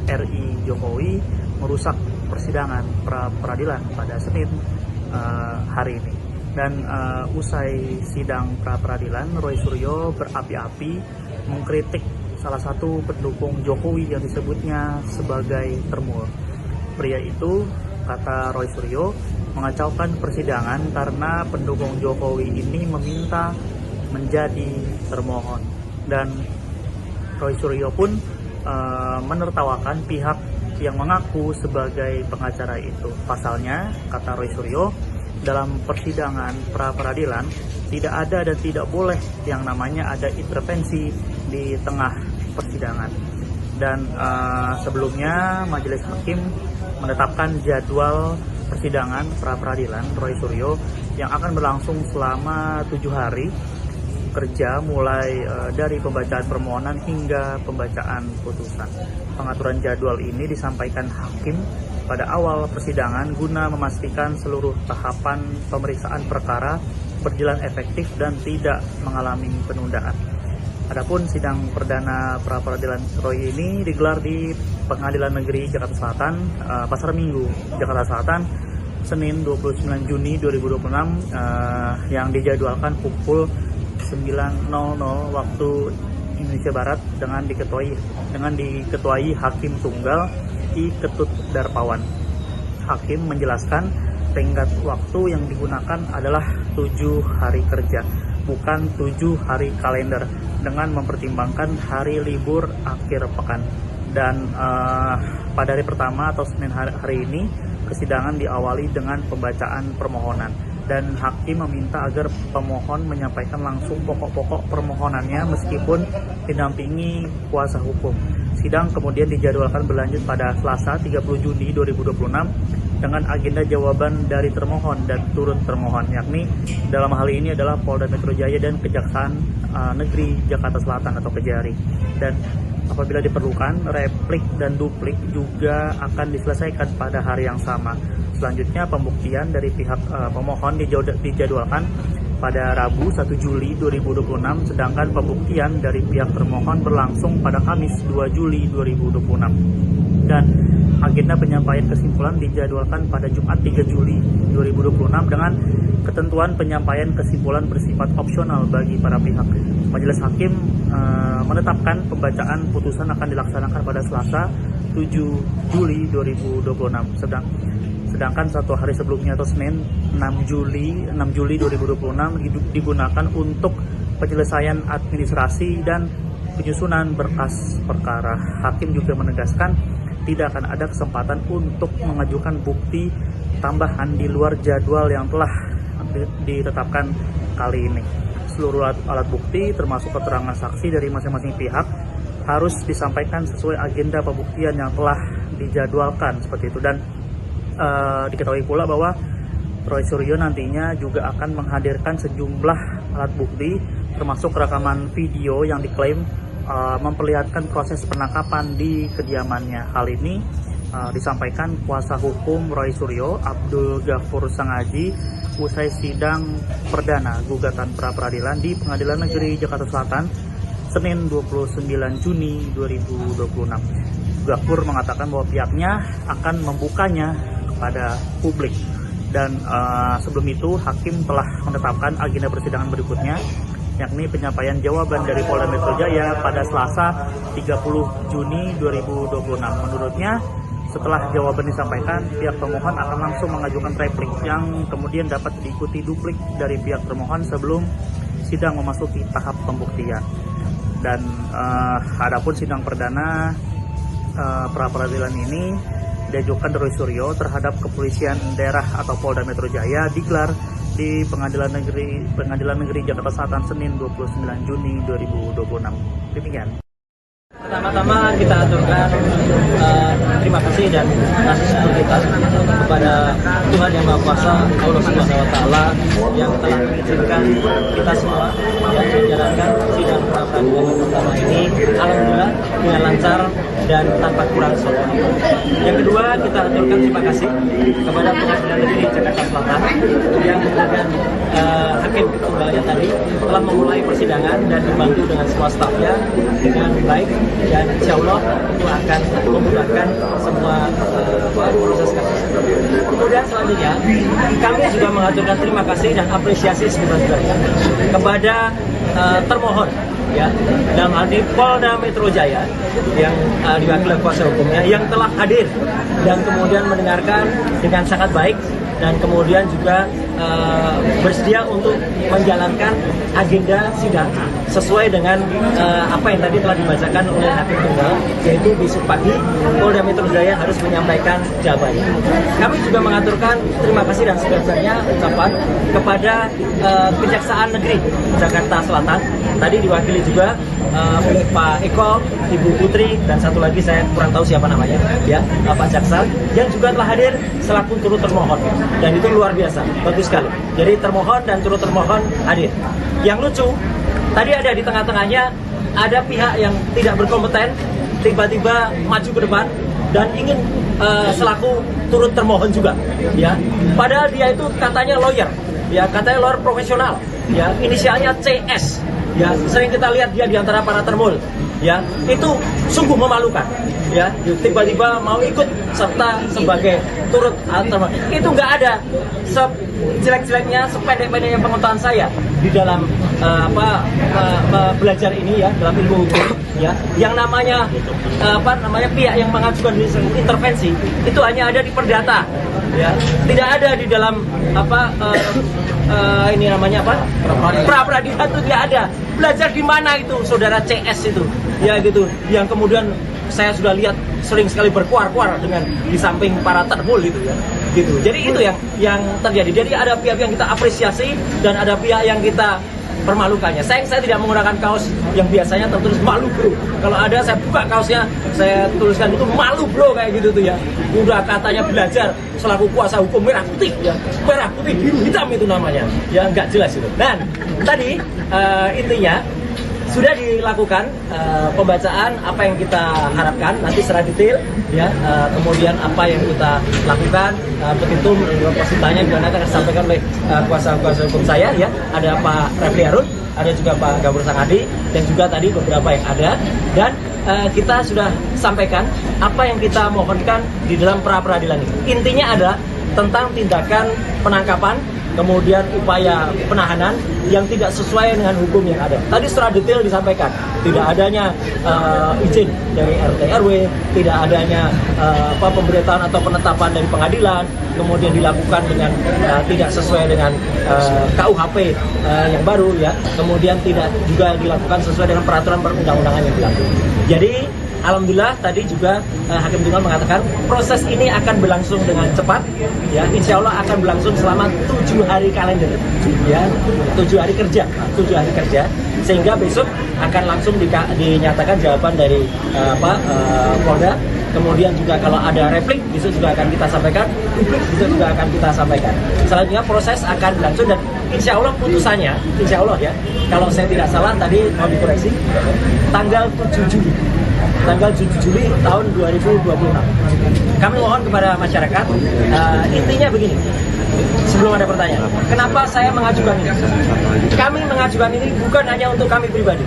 RI Jokowi merusak persidangan pra-peradilan pada Senin hari ini. Dan usai sidang pra-peradilan, Roy Suryo berapi-api mengkritik salah satu pendukung Jokowi yang disebutnya sebagai termul. Pria itu, kata Roy Suryo, mengacaukan persidangan karena pendukung Jokowi ini meminta menjadi termohon. Dan Roy Suryo pun menertawakan pihak yang mengaku sebagai pengacara itu. Pasalnya, kata Roy Suryo, dalam persidangan pra-peradilan tidak ada dan tidak boleh yang namanya ada intervensi di tengah persidangan. Dan sebelumnya majelis hakim menetapkan jadwal persidangan pra-peradilan Roy Suryo yang akan berlangsung selama 7 hari kerja mulai dari pembacaan permohonan hingga pembacaan putusan. Pengaturan jadwal ini disampaikan hakim pada awal persidangan guna memastikan seluruh tahapan pemeriksaan perkara berjalan efektif dan tidak mengalami penundaan. Adapun sidang perdana pra peradilan Roy ini digelar di Pengadilan Negeri Jakarta Selatan, Pasar Minggu, Jakarta Selatan, Senin 29 Juni 2026, yang dijadwalkan pukul 9.00 waktu Indonesia Barat dengan diketuai Hakim Tunggal I. Ketut Darpawan. Hakim menjelaskan tenggat waktu yang digunakan adalah 7 hari kerja, bukan 7 hari kalender, dengan mempertimbangkan hari libur akhir pekan. Dan pada hari pertama atau Senin hari ini, persidangan diawali dengan pembacaan permohonan, dan hakim meminta agar pemohon menyampaikan langsung pokok-pokok permohonannya meskipun didampingi kuasa hukum. Sidang kemudian dijadwalkan berlanjut pada Selasa 30 Juni 2026 dengan agenda jawaban dari termohon dan turut termohon, yakni dalam hal ini adalah Polda Metro Jaya dan Kejaksaan Negeri Jakarta Selatan atau Kejari. Dan apabila diperlukan, replik dan duplik juga akan diselesaikan pada hari yang sama. Selanjutnya, pembuktian dari pihak pemohon dijadwalkan pada Rabu 1 Juli 2026, sedangkan pembuktian dari pihak termohon berlangsung pada Kamis 2 Juli 2026. Dan agenda penyampaian kesimpulan dijadwalkan pada Jumat 3 Juli 2026 dengan ketentuan penyampaian kesimpulan bersifat opsional bagi para pihak. Majelis Hakim menetapkan pembacaan putusan akan dilaksanakan pada Selasa 7 Juli 2026. Sedangkan satu hari sebelumnya atau Senin 6 Juli 2026 digunakan untuk penyelesaian administrasi dan penyusunan berkas perkara. Hakim juga menegaskan tidak akan ada kesempatan untuk mengajukan bukti tambahan di luar jadwal yang telah ditetapkan kali ini. Seluruh alat bukti termasuk keterangan saksi dari masing-masing pihak harus disampaikan sesuai agenda pembuktian yang telah dijadwalkan seperti itu. Dan diketahui pula bahwa Roy Suryo nantinya juga akan menghadirkan sejumlah alat bukti termasuk rekaman video yang diklaim memperlihatkan proses penangkapan di kediamannya. Hal ini disampaikan kuasa hukum Roy Suryo, Abdul Ghafur Sangaji, usai sidang perdana gugatan pra peradilan di Pengadilan Negeri Jakarta Selatan Senin 29 Juni 2026. Ghafur mengatakan bahwa pihaknya akan membukanya kepada publik. Dan sebelum itu, hakim telah menetapkan agenda persidangan berikutnya, yakni penyampaian jawaban dari Polda Metro Jaya pada Selasa 30 Juni 2026. Menurutnya, setelah jawaban disampaikan, pihak pemohon akan langsung mengajukan replik yang kemudian dapat diikuti duplik dari pihak termohon sebelum sidang memasuki tahap pembuktian. Dan adapun sidang perdana pra peradilan ini diajukan Roy Suryo terhadap Kepolisian Daerah atau Polda Metro Jaya digelar di Pengadilan Negeri Jakarta Selatan Senin 29 Juni 2026. Demikian. Pertama-tama kita aturkan terima kasih dan kasih syukur kita kepada Tuhan Yang Maha Kuasa, Allah Subhanahu wa Ta'ala, yang telah mengizinkan kita semua yang menjalankan sidang pra peradilan pertama ini alhamdulillah dengan lancar dan tanpa kurang suatu. Yang kedua, kita aturkan terima kasih kepada Pengadilan Negeri Jakarta Selatan yang dengan hakim tunggalnya tadi telah memulai persidangan dan dibantu dengan semua stafnya dengan baik, dan insya Allah itu akan memudahkan semua proses kasus. Kemudian selanjutnya kami juga mengaturkan terima kasih dan apresiasi sebesar-besarnya kepada termohon, ya, dalam hal ini Polda Metro Jaya yang diwakili kuasa hukumnya yang telah hadir dan kemudian mendengarkan dengan sangat baik dan kemudian juga bersedia untuk menjalankan agenda sidang sesuai dengan apa yang tadi telah dibacakan oleh Hakim Tunggal, yaitu besok pagi Polda Metro Jaya harus menyampaikan jawabannya. Kami juga mengaturkan terima kasih dan sebesar-besarnya ucapan kepada Kejaksaan Negeri Jakarta Selatan, tadi diwakili juga oleh Pak Eko, Ibu Putri, dan satu lagi saya kurang tahu siapa namanya, ya, Pak Jaksa, yang juga telah hadir selaku turut termohon, dan itu luar biasa, bagus sekali. Jadi termohon dan turut termohon hadir. Yang lucu, tadi ada di tengah-tengahnya ada pihak yang tidak berkompeten tiba-tiba maju ke depan dan ingin selaku turut termohon juga, ya. Padahal dia itu katanya lawyer, ya, katanya lawyer profesional, ya, inisialnya CS. ya sering kita lihat dia di antara para termul, ya itu sungguh memalukan, ya tiba-tiba mau ikut serta sebagai turut termul. Itu nggak ada jelek-jeleknya, sependek-pendeknya pengetahuan saya di dalam belajar ini, ya dalam ilmu hukum, ya yang namanya pihak yang mengajukan intervensi itu hanya ada di perdata, ya tidak ada di dalam ini namanya pra peradilan itu tidak ada. Belajar di mana itu saudara CS itu, ya gitu, yang kemudian saya sudah lihat sering sekali berkuar-kuar dengan di samping para termul gitu, ya gitu. Jadi itu yang terjadi. Jadi ada pihak yang kita apresiasi dan ada pihak yang kita permalukannya. Saya tidak menggunakan kaos yang biasanya tertulis malu bro. Kalau ada saya buka kaosnya, saya tuliskan itu malu bro kayak gitu tuh, ya. Udah katanya belajar selaku kuasa hukum merah putih, ya merah putih biru hitam itu namanya, ya nggak jelas itu. Dan tadi intinya sudah dilakukan pembacaan apa yang kita harapkan nanti secara detail, ya kemudian apa yang kita lakukan, petitum positanya juga akan disampaikan oleh kuasa hukum saya, ya ada Pak Refli Harun, ada juga Pak Gabur Sangadi, dan juga tadi beberapa yang ada, dan kita sudah sampaikan apa yang kita mohonkan di dalam pra peradilan ini. Intinya adalah tentang tindakan penangkapan, kemudian upaya penahanan yang tidak sesuai dengan hukum yang ada. Tadi secara detail disampaikan, tidak adanya izin dari RT RW, tidak adanya pemberitahuan atau penetapan dari pengadilan, kemudian dilakukan dengan tidak sesuai dengan KUHP yang baru, ya, kemudian tidak juga dilakukan sesuai dengan peraturan perundang-undangan yang berlaku. Jadi alhamdulillah tadi juga Hakim Tunggal mengatakan proses ini akan berlangsung dengan cepat, ya insya Allah akan berlangsung selama 7 hari kalender, ya 7 hari kerja, sehingga besok akan langsung dinyatakan jawaban dari Polda. Kemudian juga kalau ada replik besok juga akan kita sampaikan, publik besok juga akan kita sampaikan. Selanjutnya proses akan berlangsung dan insya Allah putusannya, insya Allah, ya kalau saya tidak salah tadi mau dikoreksi, tanggal 7 Juli tahun 2026. Kami mohon kepada masyarakat, intinya begini, sebelum ada pertanyaan, kenapa saya mengajukan ini? Kami mengajukan ini bukan hanya untuk kami pribadi,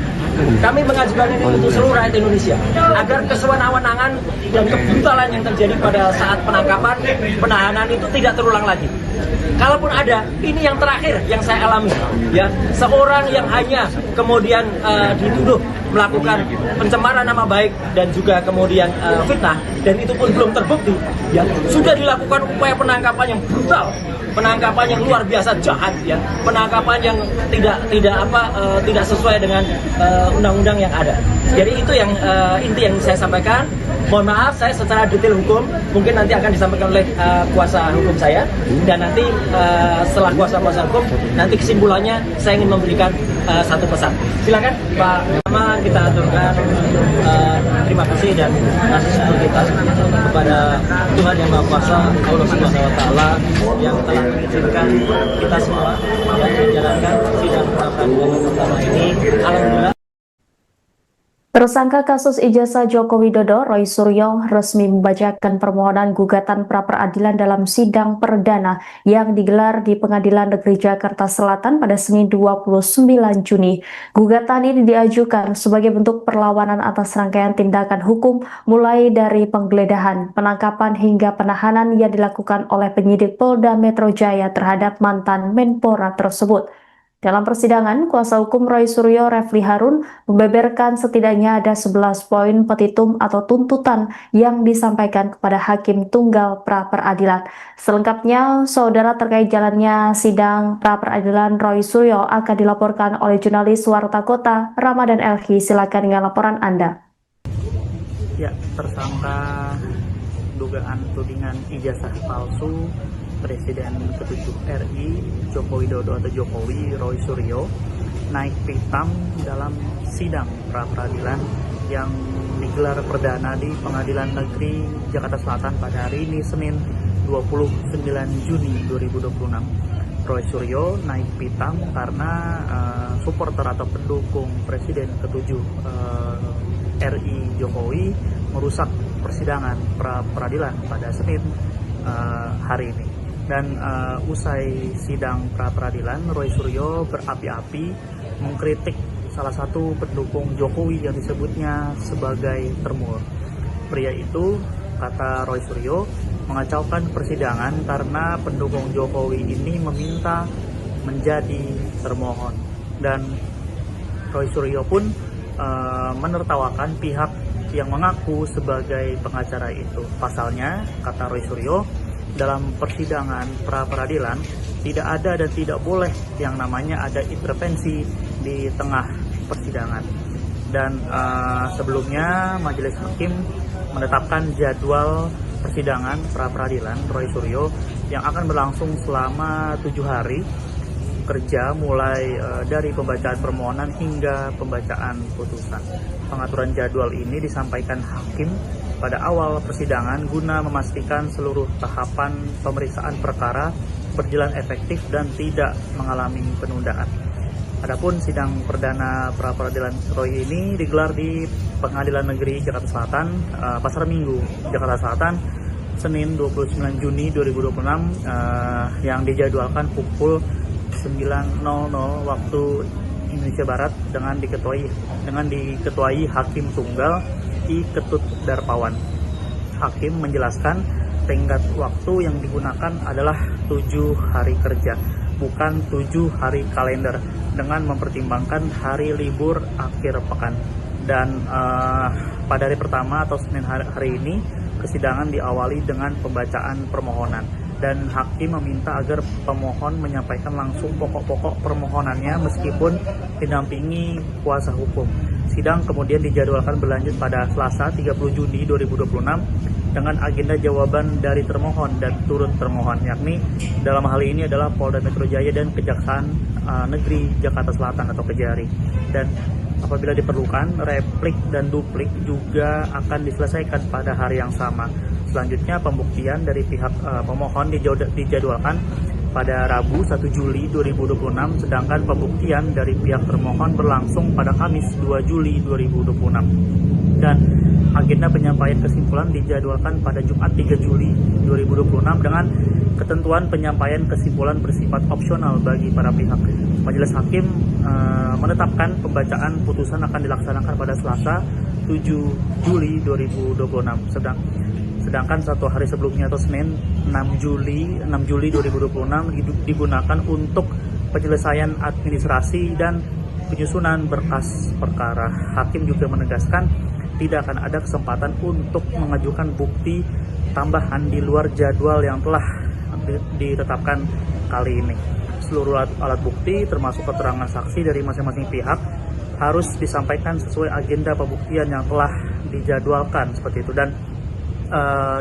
kami mengajukan ini untuk seluruh rakyat Indonesia, agar kesewenang-wenangan dan kebrutalan yang terjadi pada saat penangkapan, penahanan itu tidak terulang lagi. Kalaupun ada, ini yang terakhir yang saya alami, ya seorang yang hanya kemudian dituduh melakukan pencemaran nama baik dan juga kemudian fitnah, dan itu pun belum terbukti, ya sudah dilakukan upaya penangkapan yang brutal, penangkapan yang luar biasa jahat, ya penangkapan yang tidak sesuai dengan undang-undang yang ada. Jadi itu yang inti yang saya sampaikan. Mohon maaf saya secara detail hukum mungkin nanti akan disampaikan oleh kuasa hukum saya, dan nanti setelah kuasa hukum nanti kesimpulannya saya ingin memberikan satu pesan. Silakan Pak. Pertama kita aturkan terima kasih dan syukur kita kepada Tuhan Yang Maha Kuasa, Allah Subhanahu Wa Taala, yang telah mengizinkan kita semua yang menjalankan sidang pra peradilan yang pertama ini. Alhamdulillah. Tersangka kasus ijazah Joko Widodo, Roy Suryo, resmi membacakan permohonan gugatan pra-peradilan dalam sidang perdana yang digelar di Pengadilan Negeri Jakarta Selatan pada Senin 29 Juni. Gugatan ini diajukan sebagai bentuk perlawanan atas rangkaian tindakan hukum mulai dari penggeledahan, penangkapan hingga penahanan yang dilakukan oleh penyidik Polda Metro Jaya terhadap mantan Menpora tersebut. Dalam persidangan, kuasa hukum Roy Suryo, Refli Harun, membeberkan setidaknya ada 11 poin petitum atau tuntutan yang disampaikan kepada Hakim Tunggal pra-peradilan. Selengkapnya, saudara, terkait jalannya sidang pra-peradilan Roy Suryo akan dilaporkan oleh jurnalis Warta Kota, Ramadan Elhi. Silakan dengan laporan Anda. Ya, tersangka dugaan tudingan ijazah palsu Presiden ke-7 RI Joko Widodo atau Jokowi, Roy Suryo, naik pitam dalam sidang pra-peradilan yang digelar perdana di Pengadilan Negeri Jakarta Selatan pada hari ini Senin 29 Juni 2026. Roy Suryo naik pitam karena supporter atau pendukung Presiden ke-7 RI Jokowi merusak persidangan pra-peradilan pada Senin hari ini. Dan usai sidang pra-peradilan, Roy Suryo berapi-api mengkritik salah satu pendukung Jokowi yang disebutnya sebagai termur. Pria itu, kata Roy Suryo, mengacaukan persidangan karena pendukung Jokowi ini meminta menjadi termohon. Dan Roy Suryo pun menertawakan pihak yang mengaku sebagai pengacara itu. Pasalnya, kata Roy Suryo, dalam persidangan pra-peradilan tidak ada dan tidak boleh yang namanya ada intervensi di tengah persidangan. Dan sebelumnya Majelis Hakim menetapkan jadwal persidangan pra-peradilan Roy Suryo yang akan berlangsung selama 7 hari kerja mulai dari pembacaan permohonan hingga pembacaan putusan. Pengaturan jadwal ini disampaikan hakim pada awal persidangan guna memastikan seluruh tahapan pemeriksaan perkara berjalan efektif dan tidak mengalami penundaan. Adapun sidang perdana pra-peradilan Roy ini digelar di Pengadilan Negeri Jakarta Selatan, Pasar Minggu, Jakarta Selatan, Senin 29 Juni 2026 yang dijadwalkan pukul 9.00 waktu Indonesia Barat dengan diketuai Hakim Tunggal I. Ketut Darpawan. Hakim menjelaskan tenggat waktu yang digunakan adalah 7 hari kerja, bukan 7 hari kalender, dengan mempertimbangkan hari libur akhir pekan. Dan pada hari pertama atau Senin hari ini, persidangan diawali dengan pembacaan permohonan. Dan hakim meminta agar pemohon menyampaikan langsung pokok-pokok permohonannya meskipun didampingi kuasa hukum. Sidang kemudian dijadwalkan berlanjut pada Selasa 30 Juni 2026 dengan agenda jawaban dari termohon dan turut termohon, yakni dalam hal ini adalah Polda Metro Jaya dan Kejaksaan Negeri Jakarta Selatan atau Kejari. Dan apabila diperlukan, replik dan duplik juga akan diselesaikan pada hari yang sama. Selanjutnya, pembuktian dari pihak pemohon dijadwalkan pada Rabu 1 Juli 2026, sedangkan pembuktian dari pihak termohon berlangsung pada Kamis 2 Juli 2026. Dan agenda penyampaian kesimpulan dijadwalkan pada Jumat 3 Juli 2026 dengan ketentuan penyampaian kesimpulan bersifat opsional bagi para pihak. Majelis Hakim menetapkan pembacaan putusan akan dilaksanakan pada Selasa 7 Juli 2026. Sedangkan 1 hari sebelumnya atau Senin 6 Juli 2026 digunakan untuk penyelesaian administrasi dan penyusunan berkas perkara. Hakim juga menegaskan tidak akan ada kesempatan untuk mengajukan bukti tambahan di luar jadwal yang telah ditetapkan kali ini. Seluruh alat bukti termasuk keterangan saksi dari masing-masing pihak harus disampaikan sesuai agenda pembuktian yang telah dijadwalkan seperti itu. Dan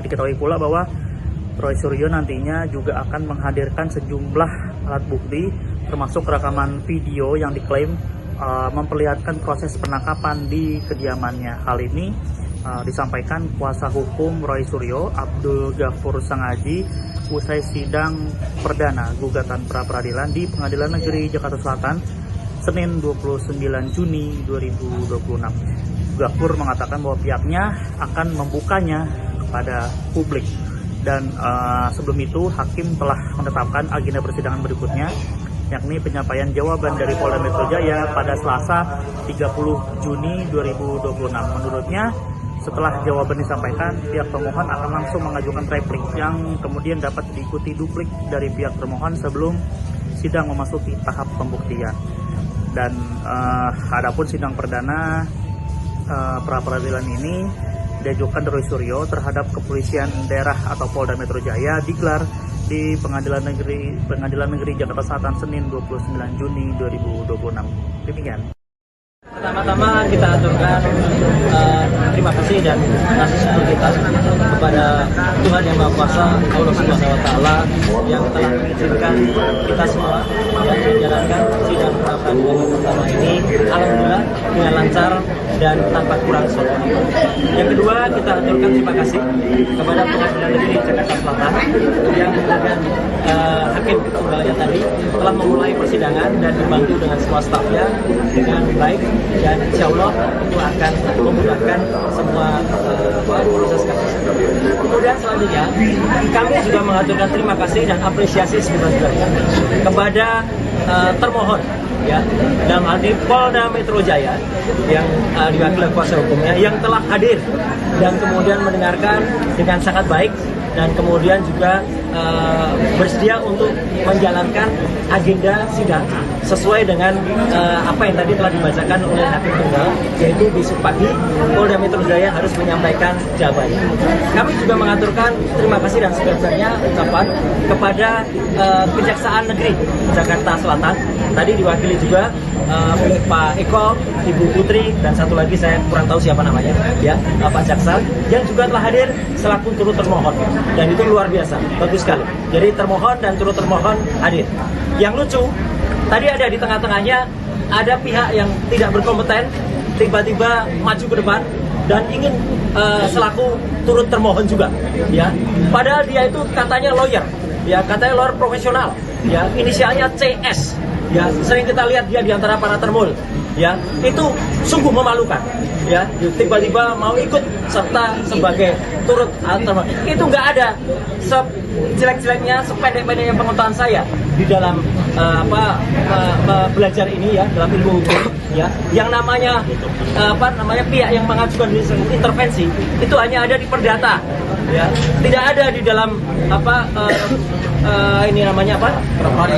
diketahui pula bahwa Roy Suryo nantinya juga akan menghadirkan sejumlah alat bukti termasuk rekaman video yang diklaim memperlihatkan proses penangkapan di kediamannya. Hal ini disampaikan kuasa hukum Roy Suryo, Abdul Ghafur Sangaji, usai sidang perdana gugatan pra-peradilan di Pengadilan Negeri Jakarta Selatan Senin 29 Juni 2026. Ghafur mengatakan bahwa pihaknya akan membukanya kepada publik. Dan sebelum itu hakim telah menetapkan agenda persidangan berikutnya, yakni penyampaian jawaban dari Polda Metro Jaya pada Selasa 30 Juni 2026. Menurutnya, setelah jawaban disampaikan, pihak pemohon akan langsung mengajukan replik yang kemudian dapat diikuti duplik dari pihak termohon sebelum sidang memasuki tahap pembuktian. Dan adapun sidang perdana pra-peradilan ini diajukan Roy Suryo terhadap Kepolisian Daerah atau Polda Metro Jaya digelar di Pengadilan Negeri Jakarta Selatan Senin 29 Juni 2026. Demikian. Pertama-tama kita aturkan terima kasih dan kasih syukur kita kepada Tuhan Yang Maha Kuasa, Allah Subhanahu wa Ta'ala, yang telah mengizinkan kita semua yang menjalankan sidang pra-peradilan pertama ini alhamdulillah dengan lancar dan tanpa kurang suatu. Yang kedua, kita aturkan terima kasih kepada Pengadilan Negeri Jakarta Selatan yang kemudian hakim tunggalnya tadi telah memulai persidangan dan dibantu dengan semua stafnya dengan baik, dan insya Allah itu akan memudahkan semua proses kasus. Kemudian selanjutnya kami juga mengaturkan terima kasih dan apresiasi sebesar-besarnya kepada termohon ya dalam hal ini Polda Metro Jaya yang diwakili kuasa hukumnya yang telah hadir dan kemudian mendengarkan dengan sangat baik dan kemudian juga bersedia untuk menjalankan agenda sidang sesuai dengan apa yang tadi telah dibacakan oleh Hakim Tunggal, yaitu besok pagi Polda Metro Jaya harus menyampaikan jawabannya. Kami juga mengaturkan terima kasih dan sebenarnya ucapan kepada Kejaksaan Negeri Jakarta Selatan, tadi diwakili juga oleh Pak Eko, Ibu Putri, dan satu lagi saya kurang tahu siapa namanya, ya Pak Jaksa, yang juga telah hadir selaku turut termohon, dan itu luar biasa, bagus sekali. Jadi termohon dan turut termohon hadir. Yang lucu, tadi ada di tengah-tengahnya ada pihak yang tidak berkompeten tiba-tiba maju ke depan dan ingin selaku turut termohon juga, ya. Padahal dia itu katanya lawyer, ya katanya lawyer profesional, ya inisialnya CS, ya sering kita lihat dia di antara para termul, ya itu sungguh memalukan, ya tiba-tiba mau ikut serta sebagai turut termohon. Itu nggak ada sejelek-jeleknya, sependek-pendeknya pengetahuan saya di dalam belajar ini, ya dalam ilmu hukum, ya yang namanya pihak yang mengajukan intervensi itu hanya ada di perdata, ya tidak ada di dalam ini namanya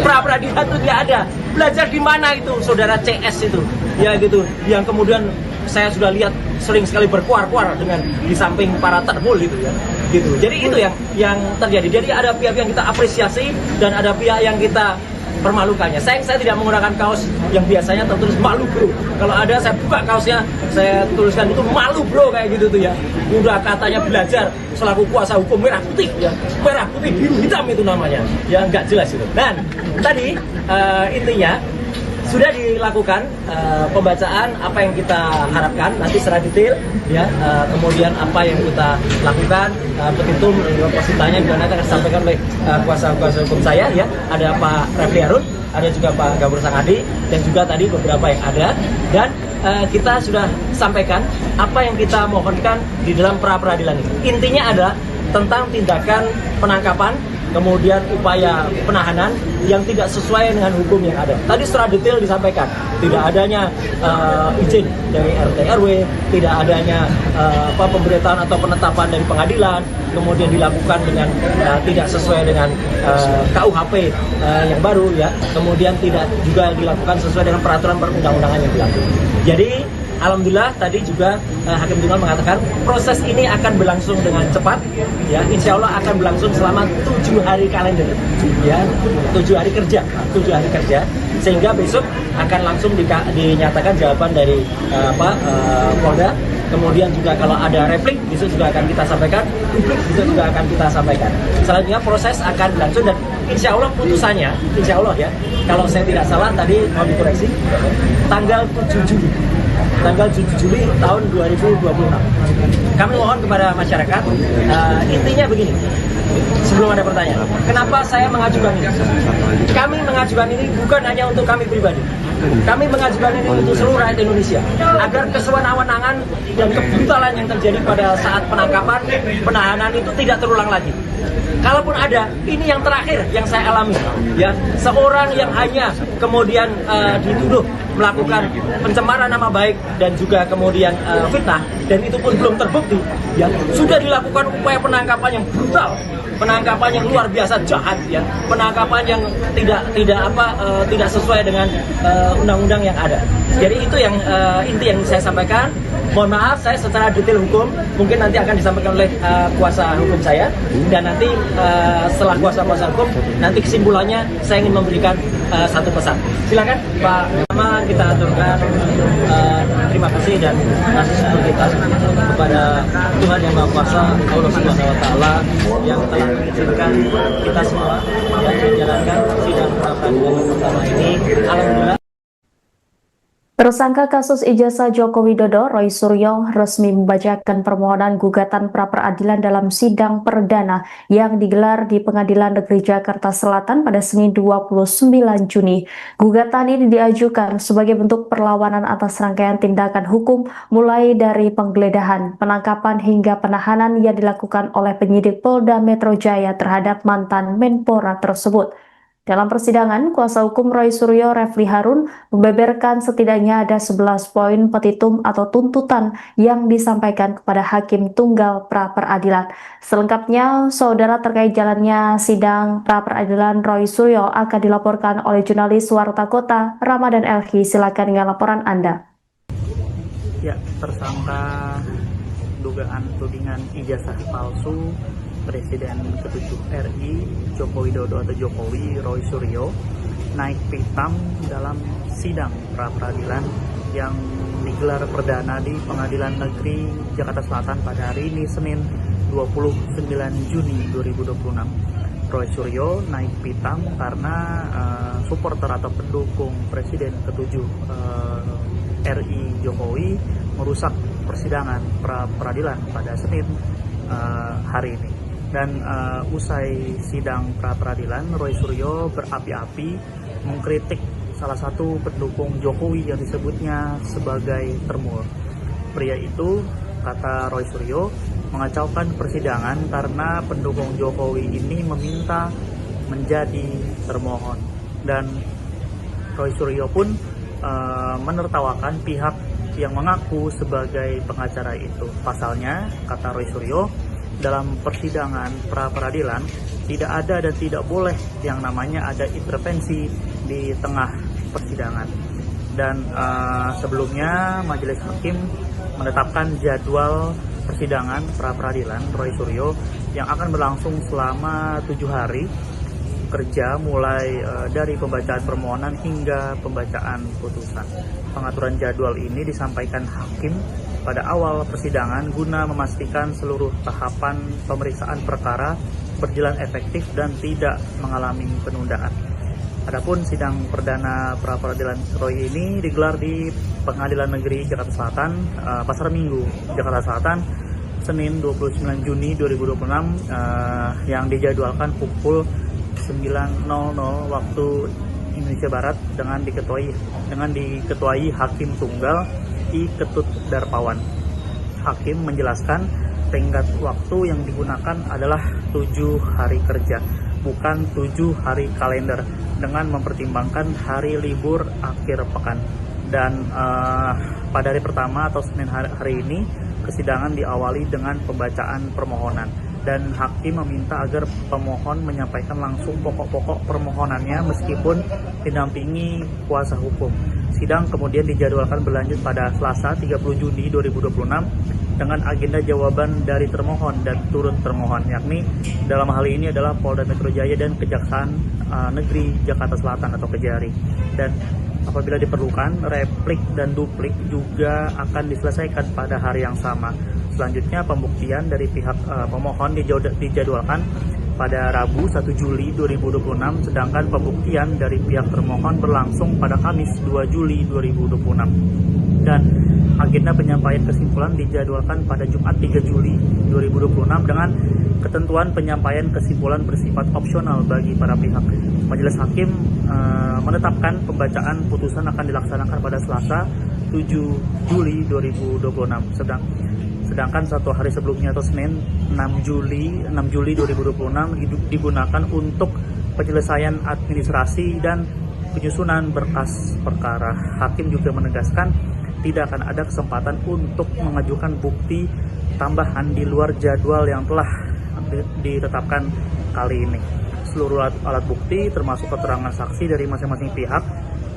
pra peradilan itu tidak ada. Belajar di mana itu saudara CS itu, ya gitu, yang kemudian saya sudah lihat sering sekali berkuar-kuar dengan di samping para termul gitu, ya gitu. Jadi itu yang terjadi. Jadi ada pihak yang kita apresiasi dan ada pihak yang kita permalukannya. Saya tidak menggunakan kaos yang biasanya tertulis malu bro. Kalau ada saya buka kaosnya, saya tuliskan itu malu bro kayak gitu tuh, ya. Udah katanya belajar selaku kuasa hukum merah putih, ya merah putih biru hitam itu namanya, ya nggak jelas itu. Dan tadi intinya sudah dilakukan pembacaan apa yang kita harapkan nanti secara detail, ya kemudian apa yang kita lakukan, petitum positanya juga nanti akan disampaikan oleh kuasa hukum saya, ya ada Pak Refli Harun, ada juga Pak Gabur Sangadi, dan juga tadi beberapa yang ada, dan kita sudah sampaikan apa yang kita mohonkan di dalam pra peradilan ini. Intinya adalah tentang tindakan penangkapan, kemudian upaya penahanan yang tidak sesuai dengan hukum yang ada. Tadi secara detail disampaikan, tidak adanya izin dari RT RW, tidak adanya pemberitahuan atau penetapan dari pengadilan, kemudian dilakukan dengan tidak sesuai dengan KUHP yang baru, ya, kemudian tidak juga dilakukan sesuai dengan peraturan perundang-undangan yang berlaku. Jadi alhamdulillah tadi juga Hakim Tunggal mengatakan proses ini akan berlangsung dengan cepat, ya insya Allah akan berlangsung selama 7 hari kalender, ya 7 hari kerja, sehingga besok akan langsung dinyatakan jawaban dari Polda. Kemudian juga kalau ada replik besok juga akan kita sampaikan, publik besok juga akan kita sampaikan. Selanjutnya proses akan berlangsung dan insya Allah putusannya, insya Allah, ya kalau saya tidak salah tadi mau dikoreksi, tanggal 7 Juli tahun 2026. Kami mohon kepada masyarakat, intinya begini, sebelum ada pertanyaan, kenapa saya mengajukan ini? Kami mengajukan ini bukan hanya untuk kami pribadi, kami mengajukan ini untuk seluruh rakyat Indonesia, agar kesewenang-wenangan dan kebrutalan yang terjadi pada saat penangkapan, penahanan itu tidak terulang lagi. Kalaupun ada, ini yang terakhir yang saya alami, ya seorang yang hanya kemudian dituduh melakukan pencemaran nama baik dan juga kemudian fitnah, dan itu pun belum terbukti, ya sudah dilakukan upaya penangkapan yang brutal, penangkapan yang luar biasa jahat, ya penangkapan yang tidak sesuai dengan undang-undang yang ada. Jadi itu yang inti yang saya sampaikan. Mohon maaf saya secara detail hukum mungkin nanti akan disampaikan oleh kuasa hukum saya, dan nanti setelah kuasa hukum nanti kesimpulannya saya ingin memberikan satu pesan. Silakan Pak. Pertama kita aturkan terima kasih dan kasih syukur kita kepada Tuhan Yang Maha Kuasa, Allah Subhanahu Wa Taala, yang telah mengizinkan kita semua yang menjalankan sidang pra peradilan pertama ini. Alhamdulillah. Tersangka kasus ijazah Joko Widodo, Roy Suryo, resmi membacakan permohonan gugatan pra-peradilan dalam sidang perdana yang digelar di Pengadilan Negeri Jakarta Selatan pada Senin 29 Juni. Gugatan ini diajukan sebagai bentuk perlawanan atas rangkaian tindakan hukum mulai dari penggeledahan, penangkapan hingga penahanan yang dilakukan oleh penyidik Polda Metro Jaya terhadap mantan Menpora tersebut. Dalam persidangan, kuasa hukum Roy Suryo Refli Harun membeberkan setidaknya ada 11 poin petitum atau tuntutan yang disampaikan kepada Hakim Tunggal Pra-Peradilan. Selengkapnya, saudara, terkait jalannya sidang pra-peradilan Roy Suryo akan dilaporkan oleh jurnalis Warta Kota Ramadan Elki. Silakan dengan laporan Anda. Ya, tersangka dugaan tudingan ijazah palsu Presiden ke-7 RI Joko Widodo atau Jokowi Roy Suryo naik pitam dalam sidang pra-peradilan yang digelar perdana di Pengadilan Negeri Jakarta Selatan pada hari ini Senin 29 Juni 2026. Roy Suryo naik pitam karena supporter atau pendukung Presiden ke-7 RI Jokowi merusak persidangan pra-peradilan pada Senin hari ini. Dan usai sidang pra-peradilan, Roy Suryo berapi-api mengkritik salah satu pendukung Jokowi yang disebutnya sebagai termul. Pria itu, kata Roy Suryo, mengacaukan persidangan karena pendukung Jokowi ini meminta menjadi termohon. Dan Roy Suryo pun menertawakan pihak yang mengaku sebagai pengacara itu. Pasalnya, kata Roy Suryo, dalam persidangan pra-peradilan tidak ada dan tidak boleh yang namanya ada intervensi di tengah persidangan. Dan sebelumnya majelis hakim menetapkan jadwal persidangan pra-peradilan Roy Suryo yang akan berlangsung selama 7 hari kerja mulai dari pembacaan permohonan hingga pembacaan putusan. Pengaturan jadwal ini disampaikan hakim pada awal persidangan guna memastikan seluruh tahapan pemeriksaan perkara berjalan efektif dan tidak mengalami penundaan. Adapun sidang perdana pra-peradilan Roy ini digelar di Pengadilan Negeri Jakarta Selatan, Pasar Minggu, Jakarta Selatan, Senin 29 Juni 2026 yang dijadwalkan pukul 9.00 waktu Indonesia Barat dengan diketuai Hakim Tunggal I. Ketut Darpawan. Hakim menjelaskan tenggat waktu yang digunakan adalah 7 hari kerja, bukan 7 hari kalender, dengan mempertimbangkan hari libur akhir pekan. Dan pada hari pertama atau Senin hari ini, persidangan diawali dengan pembacaan permohonan. Dan hakim meminta agar pemohon menyampaikan langsung pokok-pokok permohonannya meskipun didampingi kuasa hukum. Sidang kemudian dijadwalkan berlanjut pada Selasa 30 Juni 2026 dengan agenda jawaban dari termohon dan turut termohon, yakni dalam hal ini adalah Polda Metro Jaya dan Kejaksaan Negeri Jakarta Selatan atau Kejari. Dan apabila diperlukan, replik dan duplik juga akan diselesaikan pada hari yang sama. Selanjutnya, pembuktian dari pihak pemohon dijadwalkan pada Rabu 1 Juli 2026, sedangkan pembuktian dari pihak termohon berlangsung pada Kamis 2 Juli 2026. Dan agenda penyampaian kesimpulan dijadwalkan pada Jumat 3 Juli 2026 dengan ketentuan penyampaian kesimpulan bersifat opsional bagi para pihak. Majelis Hakim menetapkan pembacaan putusan akan dilaksanakan pada Selasa 7 Juli 2026. Sedangkan 1 hari sebelumnya atau Senin 6 Juli 2026 digunakan untuk penyelesaian administrasi dan penyusunan berkas perkara. Hakim juga menegaskan tidak akan ada kesempatan untuk mengajukan bukti tambahan di luar jadwal yang telah ditetapkan kali ini. Seluruh alat bukti termasuk keterangan saksi dari masing-masing pihak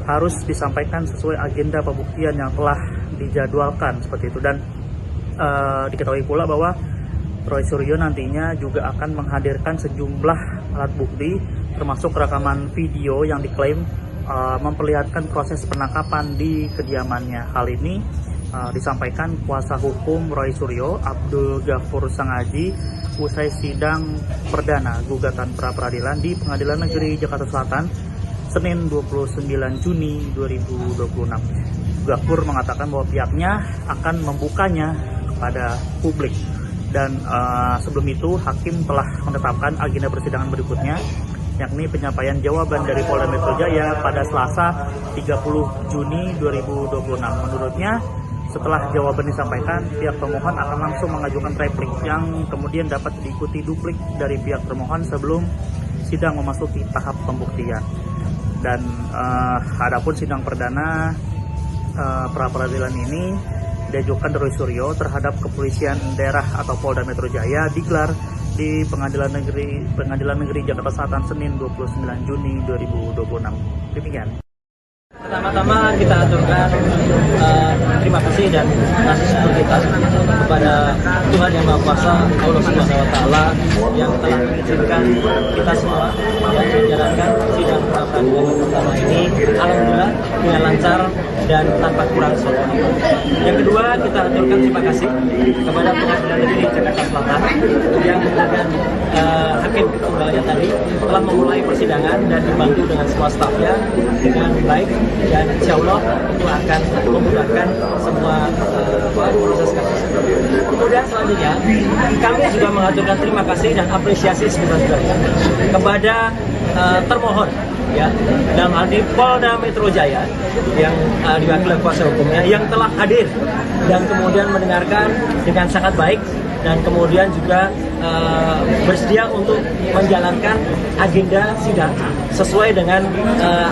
harus disampaikan sesuai agenda pembuktian yang telah dijadwalkan seperti itu. Dan diketahui pula bahwa Roy Suryo nantinya juga akan menghadirkan sejumlah alat bukti termasuk rekaman video yang diklaim memperlihatkan proses penangkapan di kediamannya. Hal ini disampaikan kuasa hukum Roy Suryo, Abdul Ghafur Sangaji, usai sidang perdana gugatan pra-peradilan di Pengadilan Negeri Jakarta Selatan Senin 29 Juni 2026. Ghafur mengatakan bahwa pihaknya akan membukanya pada publik. Dan sebelum itu hakim telah menetapkan agenda persidangan berikutnya, yakni penyampaian jawaban dari Polda Metro Jaya pada Selasa 30 Juni 2026. Menurutnya, setelah jawaban disampaikan, pihak pemohon akan langsung mengajukan replik yang kemudian dapat diikuti duplik dari pihak termohon sebelum sidang memasuki tahap pembuktian. Dan adapun sidang perdana pra-peradilan ini diajukan Roy Suryo terhadap Kepolisian Daerah atau Polda Metro Jaya digelar di Pengadilan Negeri Jakarta Selatan Senin 29 Juni 2026. Demikian. Pertama-tama kita aturkan terima kasih dan kasih syukur kita kepada Tuhan Yang Maha Kuasa, Allah Subhanahu Wa Taala yang telah mengizinkan kita semua yang menjalankan sidang pra-peradilan yang pertama ini, alhamdulillah dengan lancar dan tanpa kurang suatu. Yang kedua, kita aturkan terima kasih kepada Pengadilan Negeri Jakarta Selatan yang dengan hakim tunggalnya tadi telah memulai persidangan dan dibantu dengan semua stafnya dengan baik, dan insya Allah itu akan memudahkan semua proses kasus. Kemudian selanjutnya kami juga mengaturkan terima kasih dan apresiasi sebesar-besarnya kepada termohon, ya, dalam hal ini Polda Metro Jaya yang diwakili kuasa hukumnya yang telah hadir dan kemudian mendengarkan dengan sangat baik dan kemudian juga bersedia untuk menjalankan agenda sidang sesuai dengan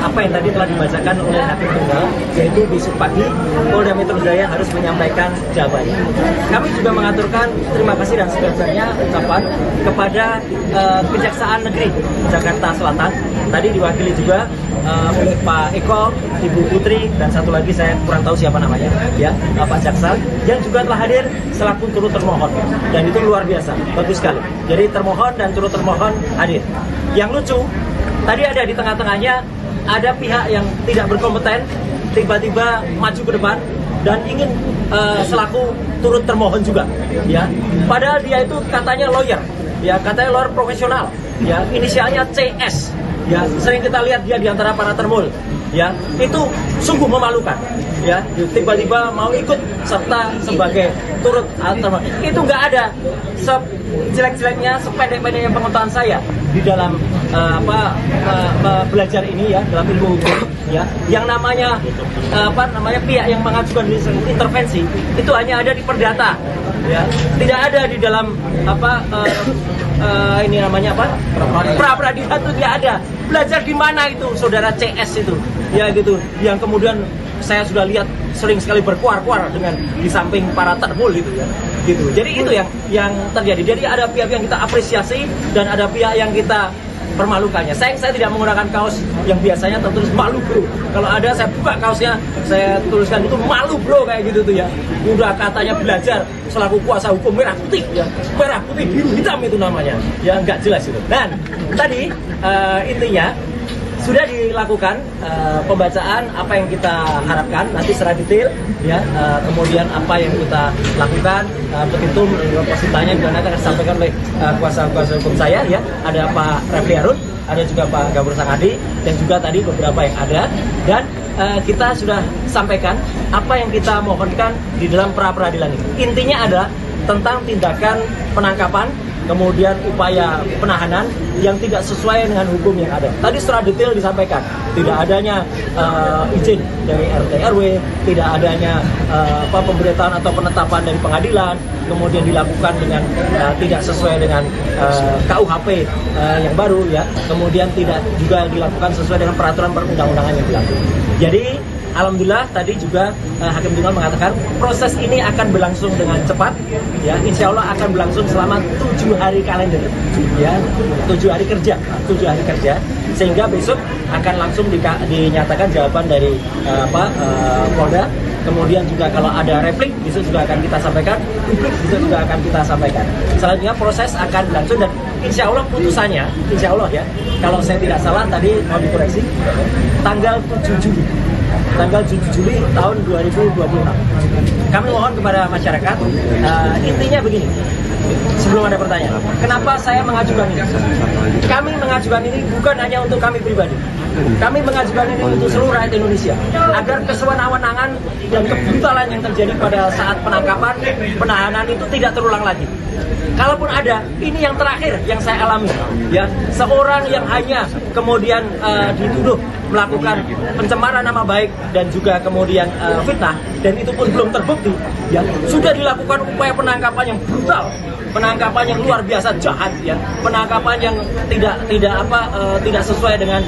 apa yang tadi telah dibacakan oleh hakim tunggal, yaitu besok pagi Polda Metro Jaya harus menyampaikan jawabannya. Kami juga mengaturkan terima kasih dan sebenarnya ucapan kepada Kejaksaan Negeri Jakarta Selatan, tadi diwakili juga oleh Pak Eko, Ibu Putri, dan satu lagi saya kurang tahu siapa namanya, ya, Pak Jaksa, yang juga telah hadir selaku turut termohon, dan itu luar biasa, bagus sekali. Jadi termohon dan turut termohon hadir. Yang lucu, tadi ada di tengah-tengahnya ada pihak yang tidak berkompeten tiba-tiba maju ke depan dan ingin selaku turut termohon juga, ya. Padahal dia itu katanya lawyer, ya, katanya lawyer profesional, ya, inisialnya CS. Ya, sering kita lihat dia di antara para termul, ya, itu sungguh memalukan, ya, tiba-tiba mau ikut serta sebagai turut termohon. Itu nggak ada sejelek-jeleknya, sependek-pendeknya pengetahuan saya di dalam belajar ini, ya, dalam ilmu hukum, ya, yang namanya pihak yang mengajukan intervensi itu hanya ada di perdata, ya, tidak ada di dalam ini namanya pra-peradilan itu tidak ada. Belajar di mana itu saudara CS itu, ya, gitu, yang kemudian saya sudah lihat sering sekali berkuar-kuar dengan di samping para termul gitu, ya, gitu. Jadi itu yang terjadi. Jadi ada pihak yang kita apresiasi dan ada pihak yang kita permalukannya. Saya tidak menggunakan kaos yang biasanya tertulis malu bro. Kalau ada saya buka kaosnya, saya tuliskan itu malu bro, kayak gitu tuh, ya. Udah katanya belajar selaku kuasa hukum merah putih, ya, merah putih biru hitam itu namanya, ya, nggak jelas itu. Dan tadi intinya sudah dilakukan pembacaan apa yang kita harapkan nanti secara detail, ya, kemudian apa yang kita lakukan, petitum positanya juga nanti akan disampaikan oleh kuasa hukum saya, ya, ada Pak Refli Harun, ada juga Pak Gabur Sangadi, dan juga tadi beberapa yang ada, dan kita sudah sampaikan apa yang kita mohonkan di dalam pra-peradilan ini. Intinya adalah tentang tindakan penangkapan, kemudian upaya penahanan yang tidak sesuai dengan hukum yang ada. Tadi secara detail disampaikan, tidak adanya izin dari RT RW, tidak adanya pemberitahuan atau penetapan dari pengadilan, kemudian dilakukan dengan tidak sesuai dengan KUHP yang baru, ya, kemudian tidak juga dilakukan sesuai dengan peraturan perundang-undangan yang berlaku. Jadi alhamdulillah tadi juga Hakim Tunggal mengatakan proses ini akan berlangsung dengan cepat, ya, insya Allah akan berlangsung selama 7 hari kalender, ya, 7 hari kerja, sehingga besok akan langsung dinyatakan jawaban dari Polda. Kemudian juga kalau ada replik besok juga akan kita sampaikan, publik besok juga akan kita sampaikan. Selanjutnya proses akan berlangsung dan insya Allah putusannya, insya Allah, ya, kalau saya tidak salah tadi mau dikoreksi, tanggal 7 Juli. Tanggal 7 Juli tahun 2026. Kami mohon kepada masyarakat, intinya begini, sebelum ada pertanyaan, kenapa saya mengajukan ini? Kami mengajukan ini bukan hanya untuk kami pribadi, kami mengajukan ini untuk seluruh rakyat Indonesia, agar kesewenang-wenangan dan kebrutalan yang terjadi pada saat penangkapan, penahanan itu tidak terulang lagi. Kalaupun ada, ini yang terakhir yang saya alami, ya, seorang yang hanya kemudian dituduh melakukan pencemaran nama baik dan juga kemudian fitnah dan itu pun belum terbukti, ya sudah dilakukan upaya penangkapan yang brutal, penangkapan yang luar biasa jahat, ya penangkapan yang tidak sesuai dengan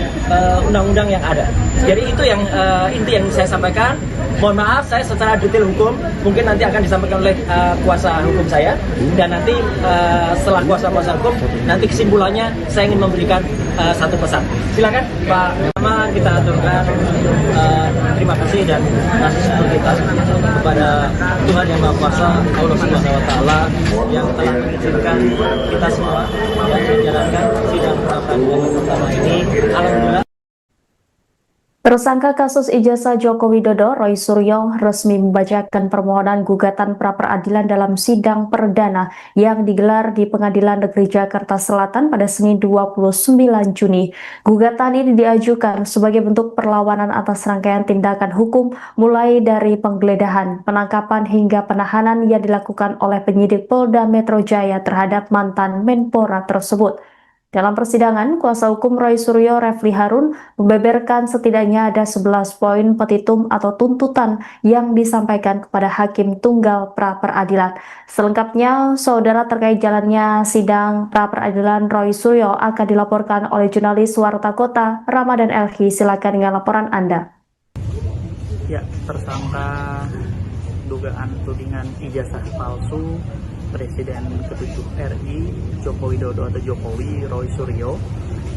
undang-undang yang ada. Jadi itu yang inti yang saya sampaikan. Mohon maaf, saya secara detail hukum mungkin nanti akan disampaikan oleh kuasa hukum saya, dan nanti setelah kuasa hukum nanti kesimpulannya saya ingin memberikan satu pesan. Silakan Pak. Pertama kita aturkan terima kasih dan kasih syukur kita kepada Tuhan Yang Maha Kuasa, Allah Subhanahu Wa Taala, yang telah mengizinkan kita semua yang menjalankan sidang pra-peradilan pertama ini. Alhamdulillah. Tersangka kasus ijazah Joko Widodo, Roy Suryo, resmi membacakan permohonan gugatan pra-peradilan dalam sidang perdana yang digelar di Pengadilan Negeri Jakarta Selatan pada Senin 29 Juni. Gugatan ini diajukan sebagai bentuk perlawanan atas rangkaian tindakan hukum mulai dari penggeledahan, penangkapan hingga penahanan yang dilakukan oleh penyidik Polda Metro Jaya terhadap mantan Menpora tersebut. Dalam persidangan, kuasa hukum Roy Suryo, Refli Harun, membeberkan setidaknya ada 11 poin petitum atau tuntutan yang disampaikan kepada Hakim Tunggal pra-peradilan. Selengkapnya, saudara, terkait jalannya sidang pra-peradilan Roy Suryo akan dilaporkan oleh jurnalis Warta Kota, Ramadan Elhi. Silakan dengan laporan Anda. Ya, tersangka dugaan tudingan ijazah palsu Presiden ke-7 RI Joko Widodo atau Jokowi, Roy Suryo,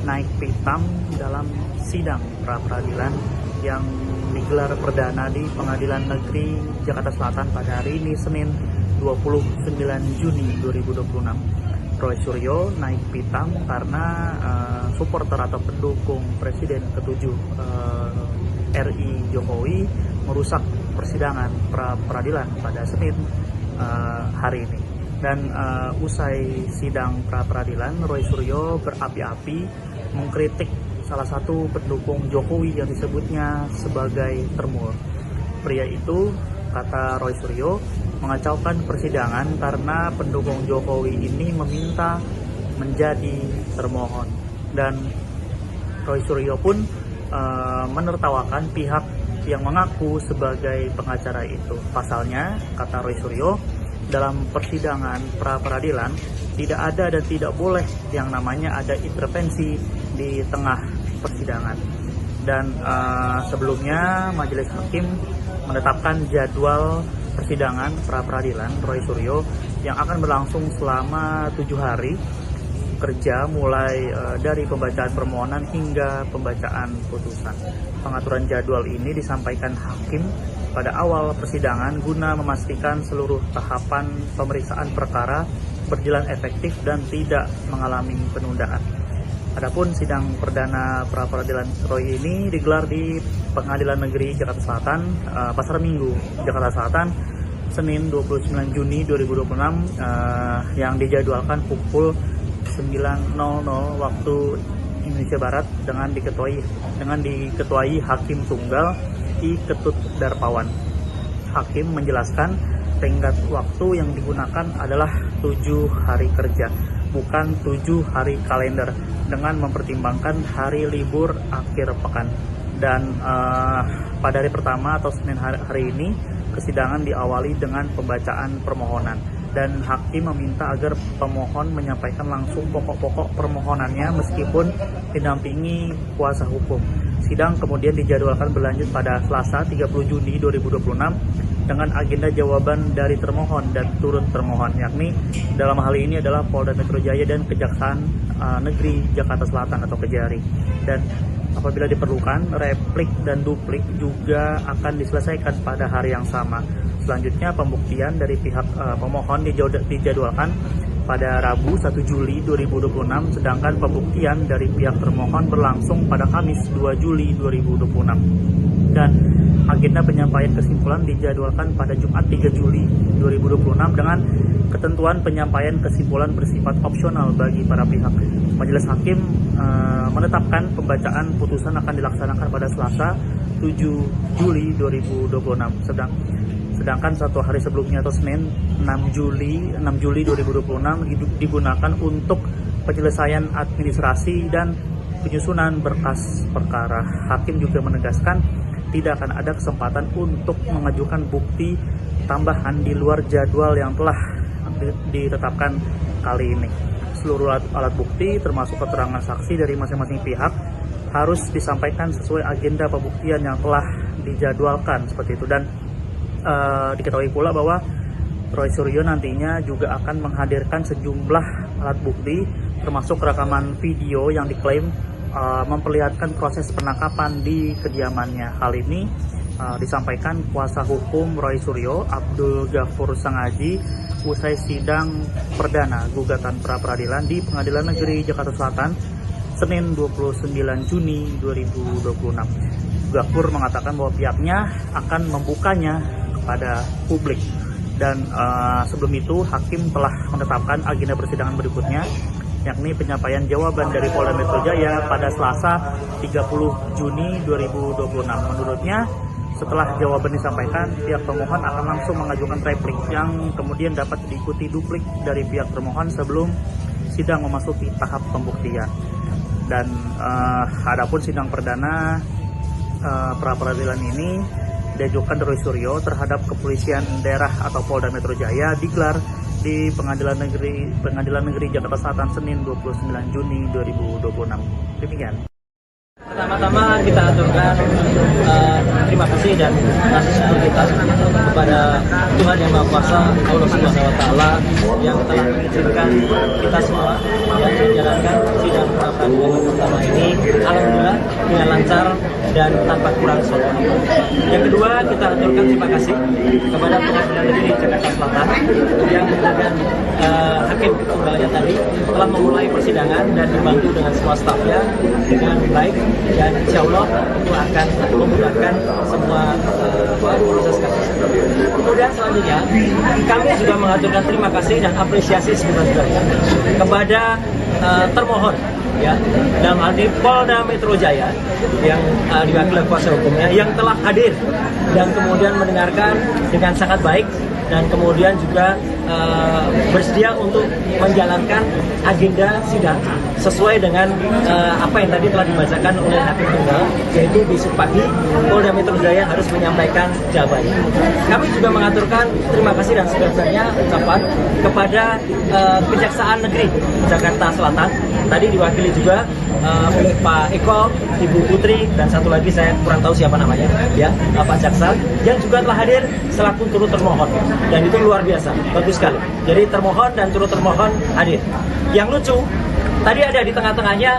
naik pitam dalam sidang pra-peradilan yang digelar perdana di Pengadilan Negeri Jakarta Selatan pada hari ini, Senin 29 Juni 2026. Roy Suryo naik pitam karena supporter atau pendukung Presiden ke-7 RI Jokowi merusak persidangan pra-peradilan pada Senin hari ini. Dan usai sidang pra-peradilan, Roy Suryo berapi-api mengkritik salah satu pendukung Jokowi yang disebutnya sebagai termul. Pria itu, kata Roy Suryo, mengacaukan persidangan karena pendukung Jokowi ini meminta menjadi termohon. Dan Roy Suryo pun menertawakan pihak yang mengaku sebagai pengacara itu. Pasalnya, kata Roy Suryo, dalam persidangan pra-peradilan tidak ada dan tidak boleh yang namanya ada intervensi di tengah persidangan. Dan sebelumnya majelis hakim menetapkan jadwal persidangan pra-peradilan Roy Suryo yang akan berlangsung selama 7 hari kerja, mulai dari pembacaan permohonan hingga pembacaan putusan. Pengaturan jadwal ini disampaikan hakim pada awal persidangan guna memastikan seluruh tahapan pemeriksaan perkara berjalan efektif dan tidak mengalami penundaan. Adapun sidang perdana pra-peradilan Roy ini digelar di Pengadilan Negeri Jakarta Selatan, Pasar Minggu, Jakarta Selatan, Senin 29 Juni 2026, yang dijadwalkan pukul 9.00 waktu Indonesia Barat dengan diketuai Hakim Tunggal I Ketut Darpawan. Hakim menjelaskan tenggat waktu yang digunakan adalah 7 hari kerja, bukan 7 hari kalender, dengan mempertimbangkan hari libur akhir pekan. Dan pada hari pertama atau Senin hari ini, persidangan diawali dengan pembacaan permohonan. Dan hakim meminta agar pemohon menyampaikan langsung pokok-pokok permohonannya meskipun didampingi kuasa hukum. Sidang kemudian dijadwalkan berlanjut pada Selasa 30 Juni 2026 dengan agenda jawaban dari termohon dan turut termohon, yakni dalam hal ini adalah Polda Metro Jaya dan Kejaksaan Negeri Jakarta Selatan atau Kejari. Dan apabila diperlukan, replik dan duplik juga akan diselesaikan pada hari yang sama. Selanjutnya, pembuktian dari pihak pemohon dijadwalkan pada Rabu 1 Juli 2026, sedangkan pembuktian dari pihak termohon berlangsung pada Kamis 2 Juli 2026. Dan agenda penyampaian kesimpulan dijadwalkan pada Jumat 3 Juli 2026 dengan ketentuan penyampaian kesimpulan bersifat opsional bagi para pihak. Majelis Hakim menetapkan pembacaan putusan akan dilaksanakan pada Selasa 7 Juli 2026. Sedangkan 1 hari sebelumnya atau Senin 6 Juli 2026 digunakan untuk penyelesaian administrasi dan penyusunan berkas perkara. Hakim juga menegaskan tidak akan ada kesempatan untuk mengajukan bukti tambahan di luar jadwal yang telah ditetapkan kali ini. Seluruh alat bukti termasuk keterangan saksi dari masing-masing pihak harus disampaikan sesuai agenda pembuktian yang telah dijadwalkan seperti itu. Dan diketahui pula bahwa Roy Suryo nantinya juga akan menghadirkan sejumlah alat bukti termasuk rekaman video yang diklaim memperlihatkan proses penangkapan di kediamannya. Hal ini disampaikan kuasa hukum Roy Suryo, Abdul Ghafur Sangaji, usai sidang perdana gugatan pra-peradilan di Pengadilan Negeri Jakarta Selatan Senin 29 Juni 2026. Ghafur mengatakan bahwa pihaknya akan membukanya kepada publik. Dan sebelum itu hakim telah menetapkan agenda persidangan berikutnya, yakni penyampaian jawaban dari Polda Metro Jaya pada Selasa 30 Juni 2026. Menurutnya, setelah jawaban disampaikan, pihak termohon akan langsung mengajukan replik yang kemudian dapat diikuti duplik dari pihak termohon sebelum sidang memasuki tahap pembuktian. Dan adapun sidang perdana pra-peradilan ini diajukan Roy Suryo terhadap kepolisian daerah atau Polda Metro Jaya digelar di Pengadilan Negeri Jakarta Selatan Senin 29 Juni 2026. Demikian. Pertama-tama kita aturkan terima kasih dan rasa syukur kita kepada Tuhan Yang Maha Kuasa, Allah Subhanahu wa Ta'ala, yang telah mengizinkan kita semua yang menjalankan sidang pra-peradilan pertama ini alhamdulillah dengan lancar dan tanpa kurang suatu. Yang kedua, kita aturkan terima kasih kepada Pengadilan Negeri Jakarta Selatan yang kemudian hakim tunggalnya tadi telah memulai persidangan dan dibantu dengan semua stafnya dengan baik, dan insya Allah itu akan memudahkan semua proses kasus. Kemudian selanjutnya kami juga mengaturkan terima kasih dan apresiasi sebesar-besarnya kepada termohon, ya, dalam hal ini Polda Metro Jaya yang diwakili kuasa hukumnya yang telah hadir dan kemudian mendengarkan dengan sangat baik dan kemudian juga bersedia untuk menjalankan agenda sidang sesuai dengan apa yang tadi telah dibacakan oleh hakim tunggal, yaitu besok pagi Polda Metro Jaya harus menyampaikan jawabannya. Kami juga mengaturkan terima kasih dan sebesar-besarnya ucapan kepada Kejaksaan Negeri Jakarta Selatan, tadi diwakili juga oleh Pak Eko, Ibu Putri, dan satu lagi saya kurang tahu siapa namanya, ya, Pak Jaksa, yang juga telah hadir selaku turut termohon, dan itu luar biasa, bagus sekali. Jadi termohon dan turut termohon hadir. Yang lucu, tadi ada di tengah-tengahnya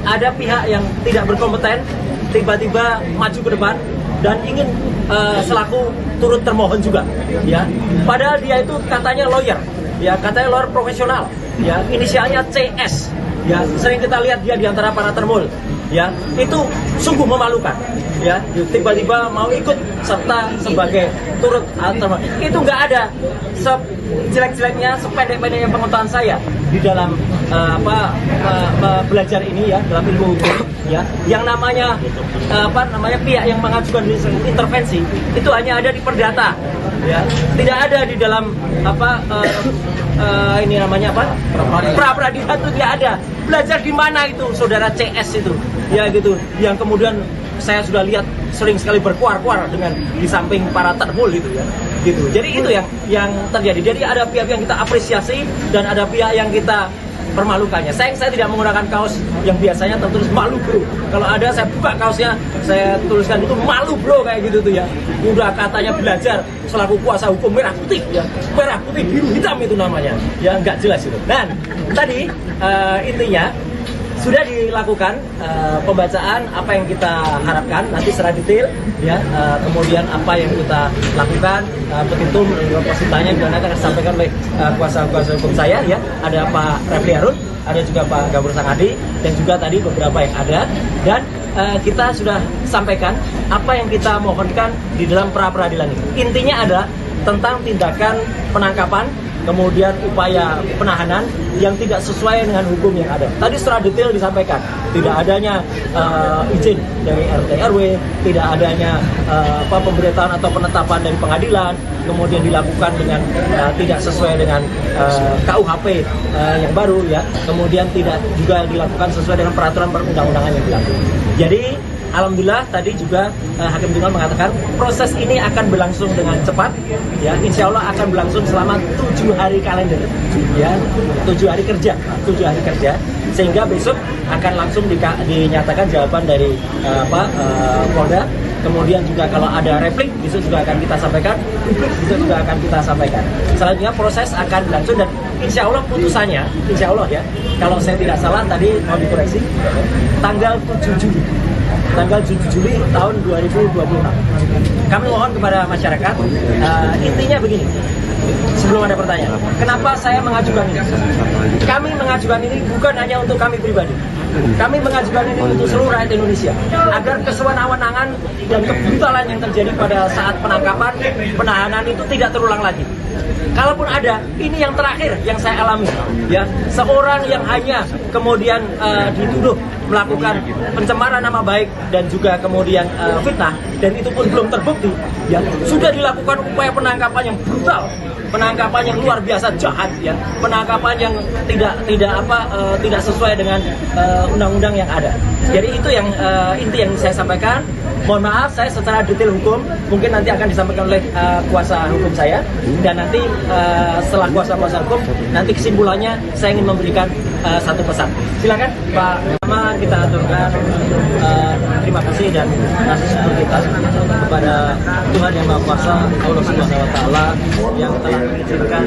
ada pihak yang tidak berkompeten tiba-tiba maju ke depan dan ingin selaku turut termohon juga, ya. Padahal dia itu katanya lawyer, ya, katanya lawyer profesional, ya, inisialnya CS. Ya, sering kita lihat dia di antara para termul, ya, itu sungguh memalukan, ya, tiba-tiba mau ikut serta sebagai turut termohon. Itu nggak ada sejelek-jeleknya, sependek-pendeknya pengetahuan saya di dalam belajar ini, ya, dalam ilmu hukum, ya, yang namanya pihak yang mengajukan intervensi itu hanya ada di perdata, ya, tidak ada di dalam ini namanya pra-peradilan itu tidak ada. Belajar di mana itu saudara CS itu, ya, gitu, yang kemudian saya sudah lihat sering sekali berkuar-kuar dengan di samping para termul gitu, ya, gitu. Jadi itu yang terjadi. Jadi ada pihak yang kita apresiasi dan ada pihak yang kita permalukannya. Saya tidak menggunakan kaos yang biasanya tertulis malu bro. Kalau ada saya buka kaosnya, saya tuliskan itu malu bro kayak gitu tuh, ya. Udah katanya belajar selaku kuasa hukum merah putih, ya, merah putih biru hitam itu namanya, ya, nggak jelas itu. Dan tadi intinya sudah dilakukan pembacaan apa yang kita harapkan nanti secara detail, ya, kemudian apa yang kita lakukan, petitum positanya juga nanti akan disampaikan oleh kuasa hukum saya, ya, ada Pak Refli Harun, ada juga Pak Ghafur Sangaji, dan juga tadi beberapa yang ada, dan kita sudah sampaikan apa yang kita mohonkan di dalam pra-peradilan ini. Intinya adalah tentang tindakan penangkapan, kemudian upaya penahanan yang tidak sesuai dengan hukum yang ada. Tadi secara detail disampaikan, tidak adanya izin dari RT RW, tidak adanya pemberitahuan atau penetapan dari pengadilan, kemudian dilakukan dengan tidak sesuai dengan KUHP yang baru, ya, kemudian tidak juga dilakukan sesuai dengan peraturan perundang-undangan yang berlaku. Jadi alhamdulillah tadi juga Hakim Tunggal mengatakan proses ini akan berlangsung dengan cepat, ya, insya Allah akan berlangsung selama 7 hari kalender, ya, 7 hari kerja, sehingga besok akan langsung dinyatakan jawaban dari Polda. Kemudian juga kalau ada replik, besok juga akan kita sampaikan, Selanjutnya proses akan berlangsung dan insya Allah putusannya, insya Allah ya, kalau saya tidak salah tadi mau dikoreksi, tanggal 7 Juli tahun 2026. Kami mohon kepada masyarakat, intinya begini, sebelum ada pertanyaan, kenapa saya mengajukan ini? Kami mengajukan ini bukan hanya untuk kami pribadi. Kami mengajukan ini untuk seluruh rakyat Indonesia, agar kesewenang-wenangan dan kebrutalan yang terjadi pada saat penangkapan, penahanan itu tidak terulang lagi. Kalaupun ada, ini yang terakhir yang saya alami, ya, seorang yang hanya kemudian dituduh melakukan pencemaran nama baik dan juga kemudian fitnah, dan itu pun belum terbukti, ya, sudah dilakukan upaya penangkapan yang brutal, penangkapan yang luar biasa jahat, ya, penangkapan yang tidak sesuai dengan undang-undang yang ada. Jadi itu yang inti yang saya sampaikan. Mohon maaf, saya secara detail hukum mungkin nanti akan disampaikan oleh kuasa hukum saya, dan nanti setelah kuasa hukum nanti kesimpulannya saya ingin memberikan satu pesan. Silakan Pak. Pertama kita aturkan terima kasih dan kasih syukur kita kepada Tuhan Yang Maha Kuasa, Allah Subhanahu Wa Taala, yang telah mengizinkan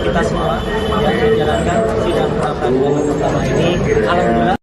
kita semua yang menjalankan sidang pra peradilan pertama ini. Alhamdulillah.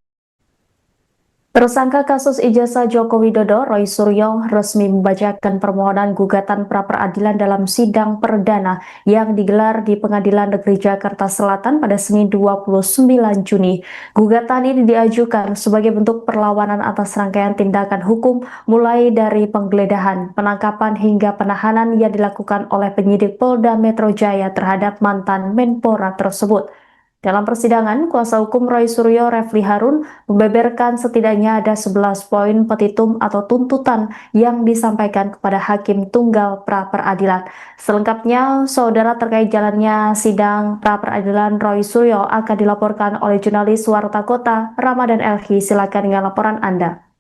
Tersangka kasus ijazah Joko Widodo, Roy Suryo, resmi membacakan permohonan gugatan pra-peradilan dalam sidang perdana yang digelar di Pengadilan Negeri Jakarta Selatan pada Senin 29 Juni. Gugatan ini diajukan sebagai bentuk perlawanan atas rangkaian tindakan hukum mulai dari penggeledahan, penangkapan hingga penahanan yang dilakukan oleh penyidik Polda Metro Jaya terhadap mantan Menpora tersebut. Dalam persidangan, kuasa hukum Roy Suryo, Refli Harun, membeberkan setidaknya ada 11 poin petitum atau tuntutan yang disampaikan kepada Hakim Tunggal pra-peradilan. Selengkapnya, saudara, terkait jalannya sidang pra-peradilan Roy Suryo akan dilaporkan oleh jurnalis Warta Kota, Ramadan Elhi. Silakan dengan laporan Anda.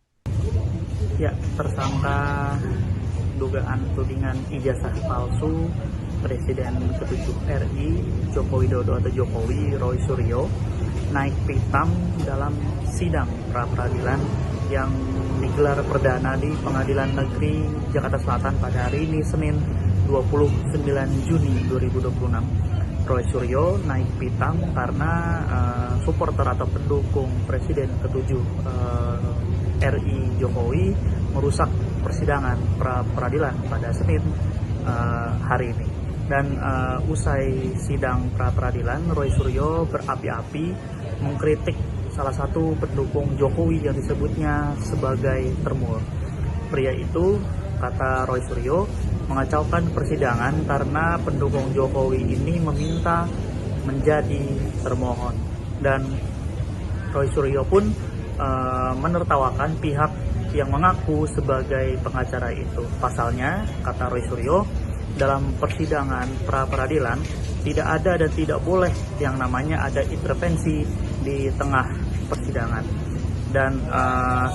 Ya, tersangka dugaan tudingan ijazah palsu Presiden ke-7 RI Joko Widodo atau Jokowi, Roy Suryo, naik pitam dalam sidang pra-peradilan yang digelar perdana di Pengadilan Negeri Jakarta Selatan pada hari ini, Senin 29 Juni 2026. Roy Suryo naik pitam karena supporter atau pendukung Presiden ke-7 RI Jokowi merusak persidangan pra-peradilan pada Senin hari ini. Dan usai sidang pra-peradilan, Roy Suryo berapi-api mengkritik salah satu pendukung Jokowi yang disebutnya sebagai termul. Pria itu, kata Roy Suryo, mengacaukan persidangan karena pendukung Jokowi ini meminta menjadi termohon. Dan Roy Suryo pun menertawakan pihak yang mengaku sebagai pengacara itu. Pasalnya, kata Roy Suryo, dalam persidangan pra-peradilan tidak ada dan tidak boleh yang namanya ada intervensi di tengah persidangan. Dan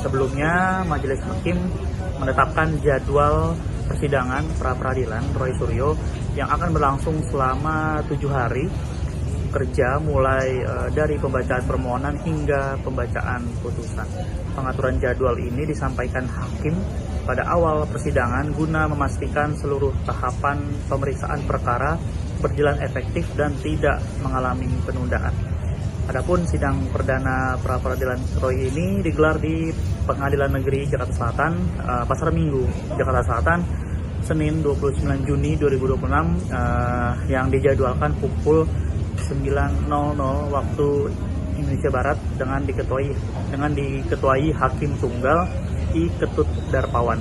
sebelumnya majelis hakim menetapkan jadwal persidangan pra-peradilan Roy Suryo yang akan berlangsung selama 7 hari kerja, mulai dari pembacaan permohonan hingga pembacaan putusan. Pengaturan jadwal ini disampaikan hakim pada awal persidangan guna memastikan seluruh tahapan pemeriksaan perkara berjalan efektif dan tidak mengalami penundaan. Adapun sidang perdana pra-peradilan Roy ini digelar di Pengadilan Negeri Jakarta Selatan, Pasar Minggu, Jakarta Selatan, Senin 29 Juni 2026, yang dijadwalkan pukul 9.00 waktu Indonesia Barat dengan diketuai Hakim Tunggal I. Ketut Darpawan.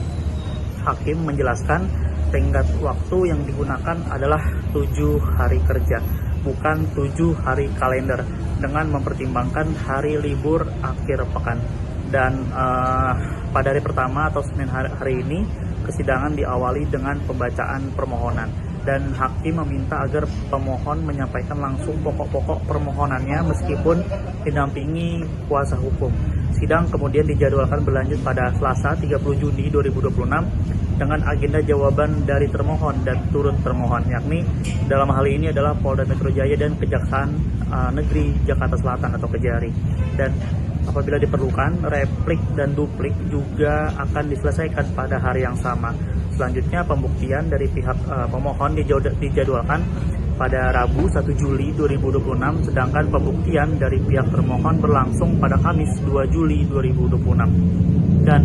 Hakim menjelaskan tenggat waktu yang digunakan adalah 7 hari kerja, bukan 7 hari kalender, dengan mempertimbangkan hari libur akhir pekan. Dan pada hari pertama atau Senin hari ini, persidangan diawali dengan pembacaan permohonan. dan hakim meminta agar pemohon menyampaikan langsung pokok-pokok permohonannya meskipun didampingi kuasa hukum. Sidang kemudian dijadwalkan berlanjut pada Selasa 30 Juni 2026 dengan agenda jawaban dari termohon dan turut termohon, yakni dalam hal ini adalah Polda Metro Jaya dan Kejaksaan Negeri Jakarta Selatan atau Kejari. Dan apabila diperlukan, replik dan duplik juga akan diselesaikan pada hari yang sama. Selanjutnya pembuktian dari pihak pemohon dijadwalkan pada Rabu 1 Juli 2026, sedangkan pembuktian dari pihak termohon berlangsung pada Kamis 2 Juli 2026. Dan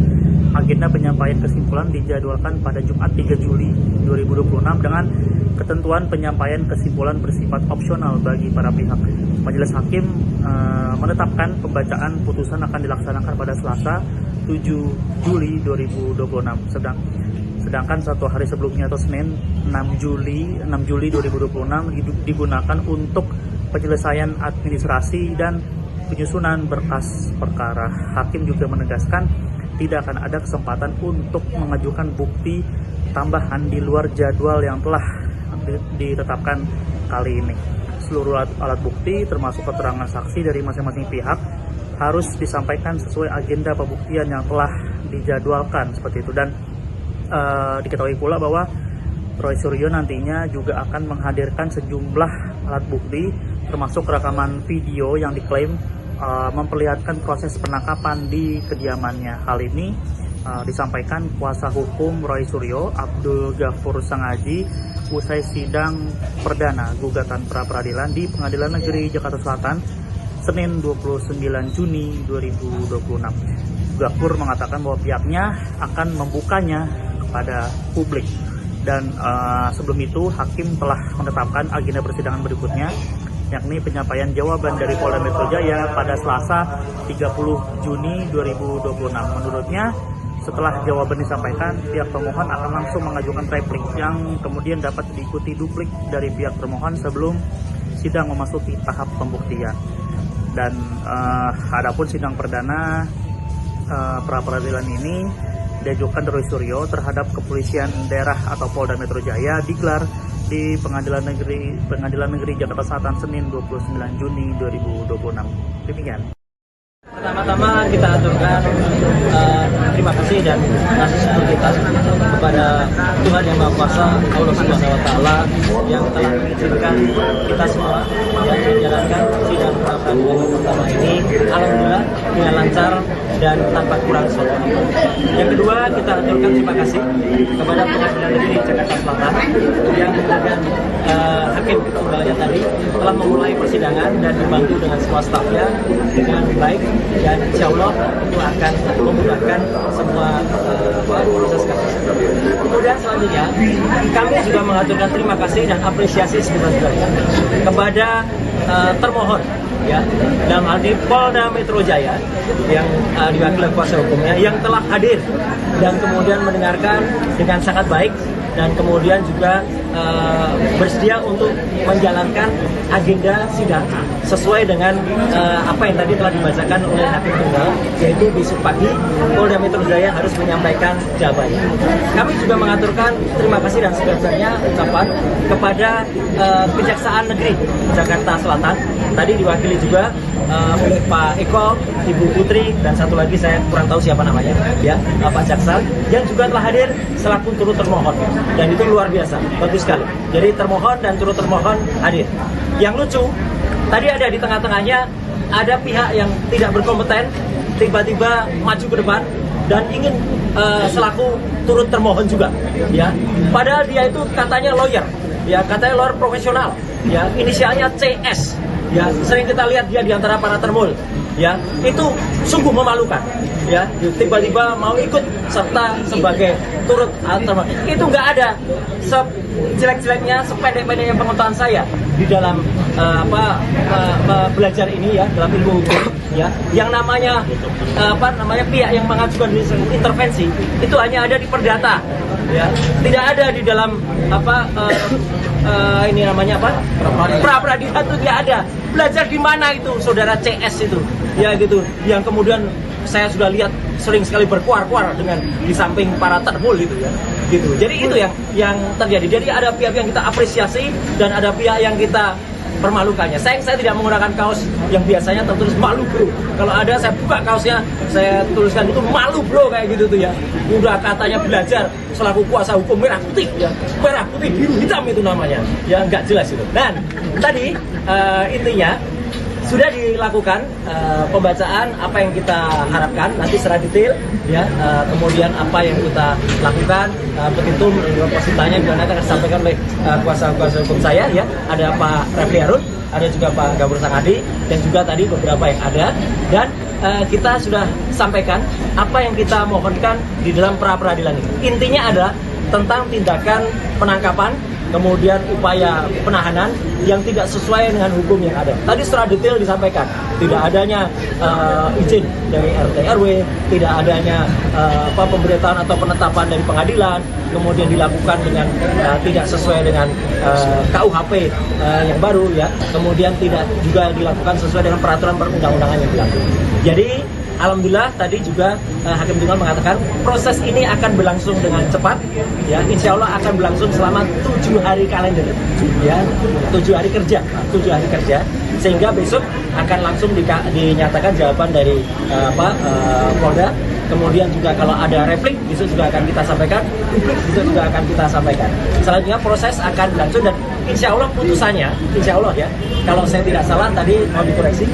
agenda penyampaian kesimpulan dijadwalkan pada Jumat 3 Juli 2026 dengan ketentuan penyampaian kesimpulan bersifat opsional bagi para pihak. Majelis Hakim menetapkan pembacaan putusan akan dilaksanakan pada Selasa 7 Juli 2026. Sedangkan satu hari sebelumnya atau Senin 6 Juli 2026 digunakan untuk penyelesaian administrasi dan penyusunan berkas perkara. Hakim juga menegaskan tidak akan ada kesempatan untuk mengajukan bukti tambahan di luar jadwal yang telah ditetapkan kali ini. Seluruh alat bukti termasuk keterangan saksi dari masing-masing pihak harus disampaikan sesuai agenda pembuktian yang telah dijadwalkan seperti itu. Dan diketahui pula bahwa Roy Suryo nantinya juga akan menghadirkan sejumlah alat bukti termasuk rekaman video yang diklaim memperlihatkan proses penangkapan di kediamannya. Hal ini disampaikan kuasa hukum Roy Suryo, Abdul Ghafur Sangaji, usai sidang perdana gugatan pra-peradilan di Pengadilan Negeri Jakarta Selatan Senin 29 Juni 2026. Ghafur mengatakan bahwa pihaknya akan membukanya kepada publik. Dan sebelum itu hakim telah menetapkan agenda persidangan berikutnya, yakni penyampaian jawaban dari Polda Metro Jaya pada Selasa 30 Juni 2026. Menurutnya, setelah jawaban disampaikan, pihak pemohon akan langsung mengajukan replik yang kemudian dapat diikuti duplik dari pihak termohon sebelum sidang memasuki tahap pembuktian. Dan adapun sidang perdana pra-peradilan ini diajukan Roy Suryo terhadap Kepolisian Daerah atau Polda Metro Jaya digelar di Pengadilan Negeri Jakarta Selatan Senin 29 Juni 2026. Demikian. Pertama-tama kita aturkan terima kasih dan kasih syukur kita kepada Tuhan Yang Maha Kuasa, Allah Subhanahu wa Ta'ala, yang telah mengizinkan kita semua yang menjalankan sidang pra-peradilan pertama ini alhamdulillah dengan lancar dan tanpa kurang suatu. Yang kedua, kita aturkan terima kasih kepada Pengadilan Negeri Jakarta Selatan yang kemudian hakim tunggalnya tadi telah memulai persidangan dan dibantu dengan semua stafnya dengan baik, dan insya Allah itu akan memudahkan semua proses kasus. Kemudian selanjutnya kami juga mengaturkan terima kasih dan apresiasi sebesar-besarnya kepada termohon, ya, dalam hal ini Polda Metro Jaya yang diwakili kuasa hukumnya yang telah hadir dan kemudian mendengarkan dengan sangat baik dan kemudian juga bersedia untuk menjalankan agenda sidang sesuai dengan apa yang tadi telah dibacakan oleh hakim tunggal, yaitu besok pagi Polda Metro Jaya harus menyampaikan jawabannya. Kami juga mengaturkan terima kasih dan sebesar-besarnya ucapan kepada Kejaksaan Negeri Jakarta Selatan, tadi diwakili juga oleh Pak Eko, Ibu Putri, dan satu lagi saya kurang tahu siapa namanya, ya, Pak Jaksa, yang juga telah hadir selaku turut termohon, dan itu luar biasa, bagus sekali. Jadi termohon dan turut termohon hadir. Yang lucu, tadi ada di tengah-tengahnya ada pihak yang tidak berkompeten tiba-tiba maju ke depan dan ingin selaku turut termohon juga, ya. Padahal dia itu katanya lawyer, ya, katanya lawyer profesional, ya, inisialnya CS. Ya, sering kita lihat dia di antara para termul, ya, itu sungguh memalukan, ya, tiba-tiba mau ikut serta sebagai turut termohon. Itu nggak ada sejelek-jeleknya, sependek-pendeknya pengetahuan saya di dalam belajar ini, ya, dalam ilmu hukum, ya, yang namanya pihak yang mengajukan intervensi itu hanya ada di perdata, ya, tidak ada di dalam ini namanya apa? Pra-peradilan itu tidak ada. Belajar di mana itu saudara CS itu? Ya gitu. Yang kemudian saya sudah lihat sering sekali berkuar-kuar dengan di samping para terdahulu gitu ya. Gitu. Jadi itu yang terjadi. Jadi ada pihak yang kita apresiasi dan ada pihak yang kita permalukannya. Saya tidak menggunakan kaos yang biasanya tertulis malu bro. Kalau ada saya buka kaosnya, saya tuliskan itu malu bro kayak gitu tuh ya. Udah katanya belajar selaku kuasa hukum merah putih ya, merah putih biru hitam itu namanya. Ya nggak jelas itu. Dan tadi intinya sudah dilakukan pembacaan apa yang kita harapkan nanti secara detail ya, kemudian apa yang kita lakukan, petitum positanya juga nanti akan disampaikan oleh kuasa hukum saya ya, ada Pak Refli Harun, ada juga Pak Gabur Sangadi dan juga tadi beberapa yang ada, dan kita sudah sampaikan apa yang kita mohonkan di dalam pra peradilan ini. Intinya adalah tentang tindakan penangkapan kemudian upaya penahanan yang tidak sesuai dengan hukum yang ada. Tadi secara detail disampaikan, tidak adanya izin dari RT RW, tidak adanya pemberitahuan atau penetapan dari pengadilan, kemudian dilakukan dengan tidak sesuai dengan KUHP yang baru ya, kemudian tidak juga dilakukan sesuai dengan peraturan perundang-undangan yang berlaku. Jadi alhamdulillah tadi juga Hakim Tunggal mengatakan proses ini akan berlangsung dengan cepat ya, insya Allah akan berlangsung selama 7 hari kalender ya, 7 hari kerja sehingga besok akan langsung dinyatakan jawaban dari Polda. Kemudian juga kalau ada replik itu juga akan kita sampaikan, publik itu juga akan kita sampaikan. Selanjutnya proses akan berlangsung dan insya Allah putusannya, insya Allah ya, kalau saya tidak salah tadi mau dikoreksi,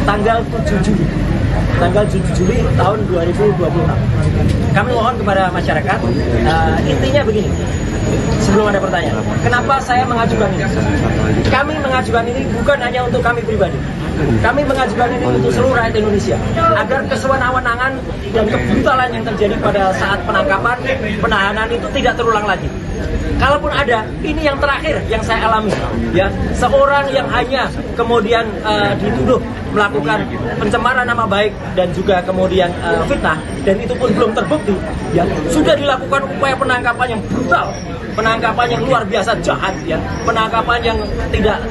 tanggal 7 Juli tahun 2026. Kami mohon kepada masyarakat, intinya begini, sebelum ada pertanyaan, kenapa saya mengajukan ini? Kami mengajukan ini bukan hanya untuk kami pribadi, kami mengajukan ini untuk seluruh rakyat Indonesia, agar kesewenang-wenangan dan kebrutalan yang terjadi pada saat penangkapan, penahanan itu tidak terulang lagi. Kalaupun ada, ini yang terakhir yang saya alami ya, seorang yang hanya kemudian dituduh melakukan pencemaran nama baik dan juga kemudian fitnah, dan itu pun belum terbukti ya, sudah dilakukan upaya penangkapan yang brutal, penangkapan yang luar biasa jahat ya, penangkapan yang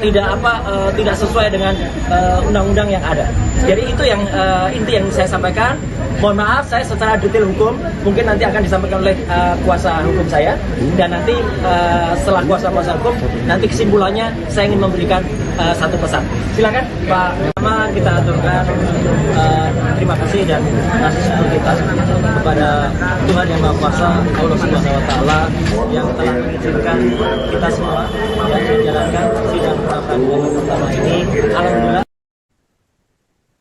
tidak sesuai dengan undang-undang yang ada. Jadi itu yang inti yang saya sampaikan. Mohon maaf saya secara detail hukum mungkin nanti akan disampaikan oleh kuasa hukum saya, dan nanti setelah kuasa hukum nanti kesimpulannya saya ingin memberikan satu pesan. Silakan Pak. Pertama kita aturkan terima kasih dan kasih syukur kita kepada Tuhan Yang Maha Kuasa, Allah Subhanahu Wa Taala yang telah mengizinkan kita semua yang menjalankan sidang pra peradilan pertama ini. Alhamdulillah.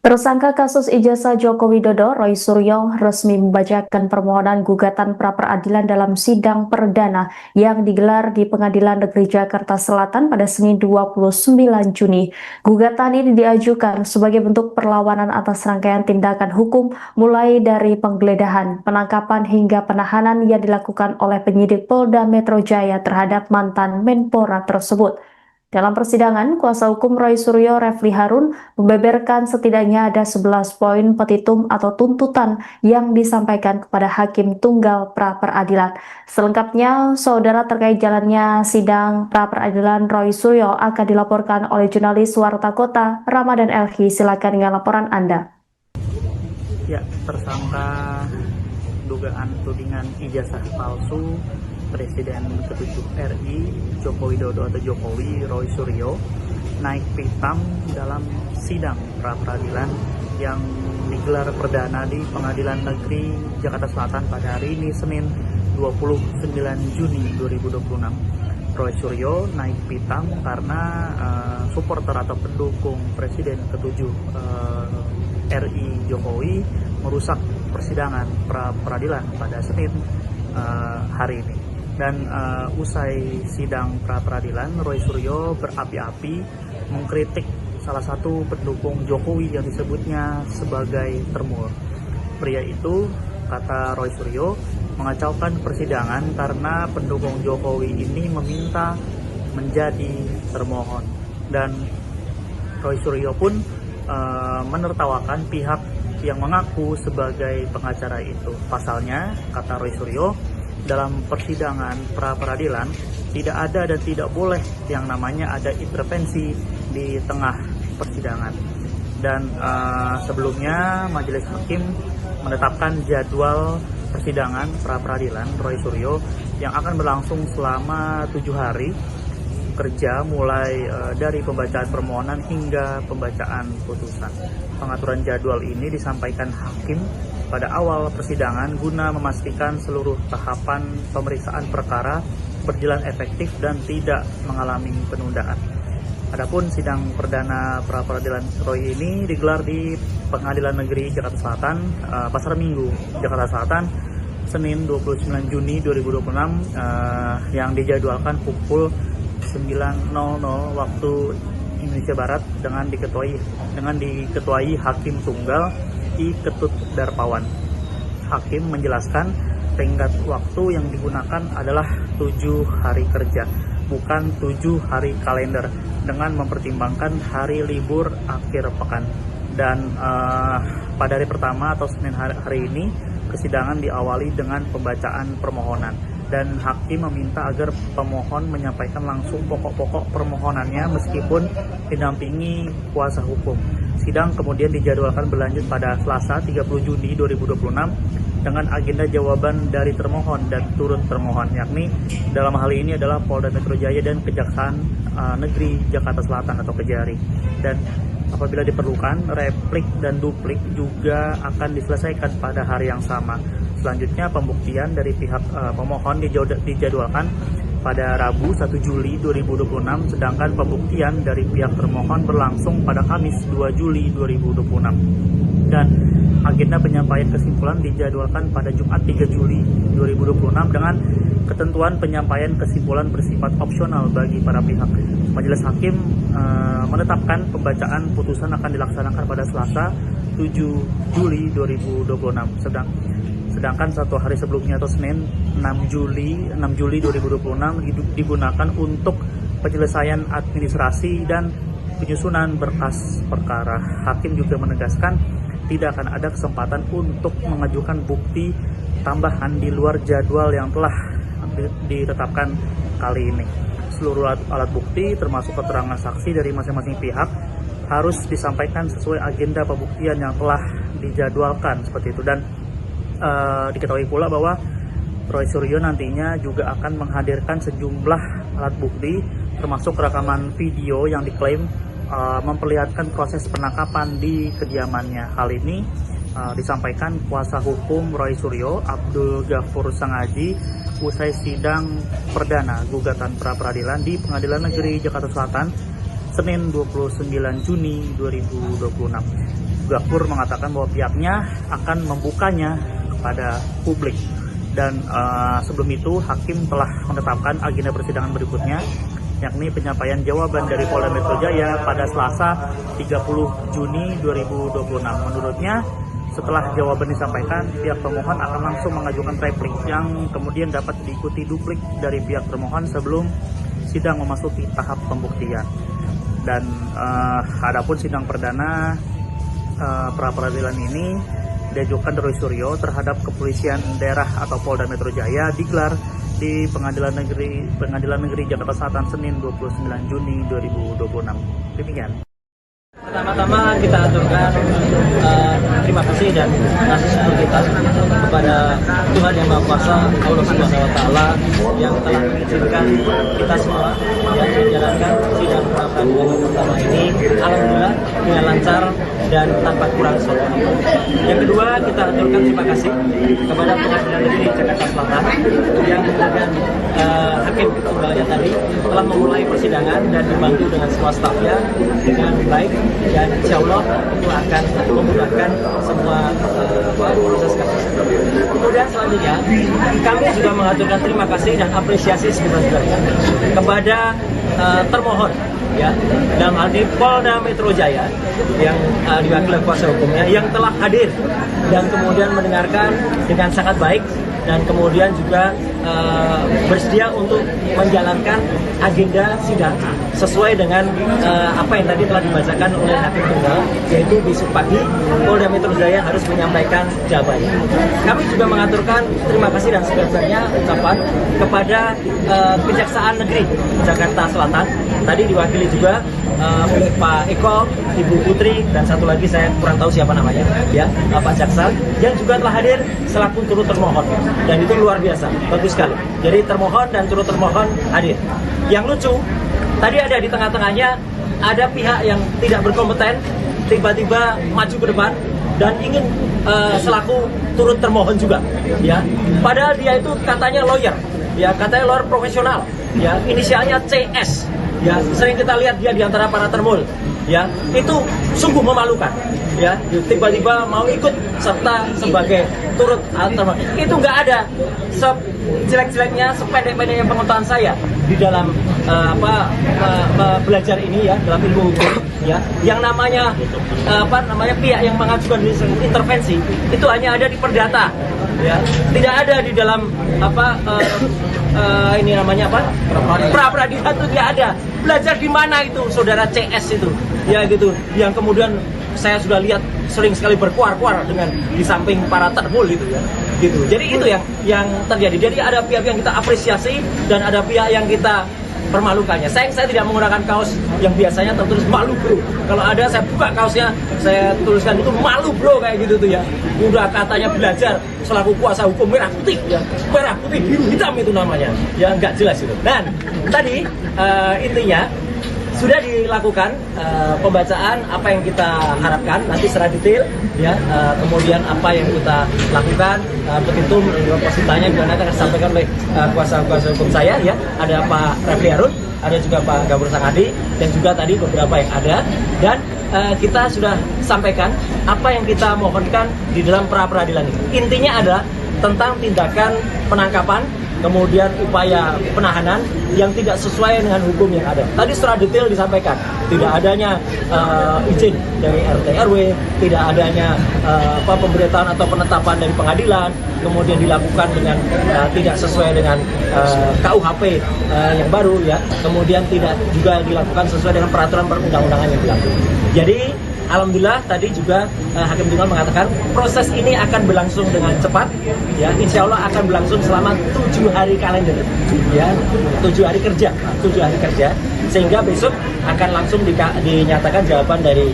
Tersangka kasus ijazah Joko Widodo, Roy Suryo, resmi membacakan permohonan gugatan pra-peradilan dalam sidang perdana yang digelar di Pengadilan Negeri Jakarta Selatan pada Senin 29 Juni. Gugatan ini diajukan sebagai bentuk perlawanan atas rangkaian tindakan hukum mulai dari penggeledahan, penangkapan hingga penahanan yang dilakukan oleh penyidik Polda Metro Jaya terhadap mantan Menpora tersebut. Dalam persidangan, kuasa hukum Roy Suryo, Refli Harun, membeberkan setidaknya ada 11 poin petitum atau tuntutan yang disampaikan kepada Hakim Tunggal pra-peradilan. Selengkapnya, saudara, terkait jalannya sidang pra-peradilan Roy Suryo akan dilaporkan oleh jurnalis Warta Kota, Ramadan Elhi. Silakan dengan laporan Anda. Ya, tersangka dugaan tudingan ijazah palsu Presiden ke-7 RI Joko Widodo atau Jokowi, Roy Suryo, naik pitam dalam sidang pra-peradilan yang digelar perdana di Pengadilan Negeri Jakarta Selatan pada hari ini Senin 29 Juni 2026. Roy Suryo naik pitam karena supporter atau pendukung Presiden ke-7 RI Jokowi merusak persidangan pra-peradilan pada Senin hari ini. Dan usai sidang pra-peradilan, Roy Suryo berapi-api mengkritik salah satu pendukung Jokowi yang disebutnya sebagai termur. Pria itu, kata Roy Suryo, mengacaukan persidangan karena pendukung Jokowi ini meminta menjadi termohon. Dan Roy Suryo pun menertawakan pihak yang mengaku sebagai pengacara itu. Pasalnya, kata Roy Suryo, dalam persidangan pra-peradilan tidak ada dan tidak boleh yang namanya ada intervensi di tengah persidangan. Dan sebelumnya majelis hakim menetapkan jadwal persidangan pra-peradilan Roy Suryo yang akan berlangsung selama 7 hari kerja mulai dari pembacaan permohonan hingga pembacaan putusan. Pengaturan jadwal ini disampaikan hakim pada awal persidangan guna memastikan seluruh tahapan pemeriksaan perkara berjalan efektif dan tidak mengalami penundaan. Adapun sidang perdana pra-peradilan Roy ini digelar di Pengadilan Negeri Jakarta Selatan, Pasar Minggu, Jakarta Selatan, Senin 29 Juni 2026 yang dijadwalkan pukul 9.00 waktu Indonesia Barat dengan diketuai Hakim Tunggal I. Ketut Darpawan. Hakim menjelaskan tenggat waktu yang digunakan adalah 7 hari kerja, bukan 7 hari kalender, dengan mempertimbangkan hari libur akhir pekan. Dan pada hari pertama atau Senin hari ini, persidangan diawali dengan pembacaan permohonan. Dan hakim meminta agar pemohon menyampaikan langsung pokok-pokok permohonannya meskipun didampingi kuasa hukum. Sidang kemudian dijadwalkan berlanjut pada Selasa 30 Juni 2026 dengan agenda jawaban dari termohon dan turut termohon, yakni dalam hal ini adalah Polda Metro Jaya dan Kejaksaan Negeri Jakarta Selatan atau Kejari. Dan apabila diperlukan, replik dan duplik juga akan diselesaikan pada hari yang sama. Selanjutnya, pembuktian dari pihak pemohon dijadwalkan pada Rabu 1 Juli 2026, sedangkan pembuktian dari pihak termohon berlangsung pada Kamis 2 Juli 2026. Dan agenda penyampaian kesimpulan dijadwalkan pada Jumat 3 Juli 2026 dengan ketentuan penyampaian kesimpulan bersifat opsional bagi para pihak. Majelis Hakim menetapkan pembacaan putusan akan dilaksanakan pada Selasa 7 Juli 2026. Sedangkan 1 hari sebelumnya atau Senin 6 Juli 2026 digunakan untuk penyelesaian administrasi dan penyusunan berkas perkara. Hakim juga menegaskan tidak akan ada kesempatan untuk mengajukan bukti tambahan di luar jadwal yang telah ditetapkan kali ini. Seluruh alat bukti termasuk keterangan saksi dari masing-masing pihak harus disampaikan sesuai agenda pembuktian yang telah dijadwalkan seperti itu. Dan diketahui pula bahwa Roy Suryo nantinya juga akan menghadirkan sejumlah alat bukti termasuk rekaman video yang diklaim memperlihatkan proses penangkapan di kediamannya. Hal ini disampaikan kuasa hukum Roy Suryo, Abdul Ghafur Sangaji, usai sidang perdana gugatan pra-peradilan di Pengadilan Negeri Jakarta Selatan Senin 29 Juni 2026. Ghafur mengatakan bahwa pihaknya akan membukanya pada publik. Dan sebelum itu hakim telah menetapkan agenda persidangan berikutnya, yakni penyampaian jawaban dari Polda Metro Jaya pada Selasa 30 Juni 2026. Menurutnya, setelah jawaban disampaikan, pihak pemohon akan langsung mengajukan replik yang kemudian dapat diikuti duplik dari pihak termohon sebelum sidang memasuki tahap pembuktian. Dan adapun sidang perdana pra-peradilan ini diajukan Roy Suryo terhadap Kepolisian Daerah atau Polda Metro Jaya digelar di Pengadilan Negeri Jakarta Selatan Senin 29 Juni 2026. Demikian. Pertama-tama kita aturkan terima kasih dan kasih syukur kita kepada Tuhan Yang Maha Kuasa, Allah Subhanahu Wa Taala yang telah mengizinkan kita semua yang menjalankan sidang pra-peradilan yang pertama ini, alhamdulillah dengan lancar dan tanpa kurang suatu. Yang kedua, kita aturkan terima kasih kepada Pengadilan Negeri Jakarta Selatan yang kemudian hakim tunggalnya tadi telah memulai persidangan dan dibantu dengan semua stafnya dengan baik. Dan insya Allah itu akan memudahkan semua proses kasus. Kemudian selanjutnya kami juga mengaturkan terima kasih dan apresiasi sebesar-besarnya kepada termohon, ya, dalam hal ini Polda Metro Jaya yang diwakili kuasa hukumnya yang telah hadir dan kemudian mendengarkan dengan sangat baik dan kemudian juga bersedia untuk menjalankan agenda sidang sesuai dengan apa yang tadi telah dibacakan oleh Hakim Tunggal, yaitu besok pagi Polda Metro Jaya harus menyampaikan jawabannya. Kami juga mengaturkan terima kasih dan sebenarnya ucapan kepada Kejaksaan Negeri Jakarta Selatan, tadi diwakili juga oleh Pak Eko, Ibu Putri, dan satu lagi saya kurang tahu siapa namanya, ya, Pak Jaksa, yang juga telah hadir selaku turut termohon, dan itu luar biasa, bagus sekali. Jadi termohon dan turut termohon hadir. Yang lucu, tadi ada di tengah-tengahnya ada pihak yang tidak berkompeten tiba-tiba maju ke depan dan ingin selaku turut termohon juga, ya. Padahal dia itu katanya lawyer, ya, katanya lawyer profesional, ya, inisialnya CS. Ya, sering kita lihat dia di antara para termul, ya, itu sungguh memalukan, ya, tiba-tiba mau ikut serta sebagai turut termohon. Itu nggak ada sejelek-jeleknya, sependek-pendeknya pengetahuan saya di dalam belajar ini, ya, dalam ilmu hukum, ya, yang namanya pihak yang mengajukan intervensi itu hanya ada di perdata, ya, tidak ada di dalam ini namanya pra peradilan itu tidak ada. Belajar di mana itu saudara CS itu, ya, gitu, yang kemudian saya sudah lihat sering sekali berkuar-kuar dengan di samping para termul itu, ya, gitu. Jadi itu yang terjadi. Jadi ada pihak yang kita apresiasi dan ada pihak yang kita permalukannya. Saya tidak menggunakan kaos yang biasanya tertulis malu bro. Kalau ada saya buka kaosnya, saya tuliskan itu malu bro, kayak gitu tuh, ya. Udah katanya belajar selaku kuasa hukum merah putih, ya, merah putih biru hitam itu namanya, ya, nggak jelas itu. Dan tadi intinya sudah dilakukan pembacaan apa yang kita harapkan nanti secara detail, ya, kemudian apa yang kita lakukan, petitum positanya juga nanti akan disampaikan oleh kuasa hukum saya, ya, ada Pak Refli Harun, ada juga Pak Gabur Sangadi, dan juga tadi beberapa yang ada, dan kita sudah sampaikan apa yang kita mohonkan di dalam pra peradilan ini. Intinya adalah tentang tindakan penangkapan, kemudian upaya penahanan yang tidak sesuai dengan hukum yang ada. Tadi secara detail disampaikan, tidak adanya izin dari RT RW, tidak adanya pemberitahuan atau penetapan dari pengadilan, kemudian dilakukan dengan tidak sesuai dengan KUHP yang baru, ya, kemudian tidak juga dilakukan sesuai dengan peraturan perundang-undangan yang berlaku. Jadi alhamdulillah tadi juga Hakim Tunggal mengatakan proses ini akan berlangsung dengan cepat, ya, insya Allah akan berlangsung selama 7 hari kalender, ya, 7 hari kerja, sehingga besok akan langsung dinyatakan jawaban dari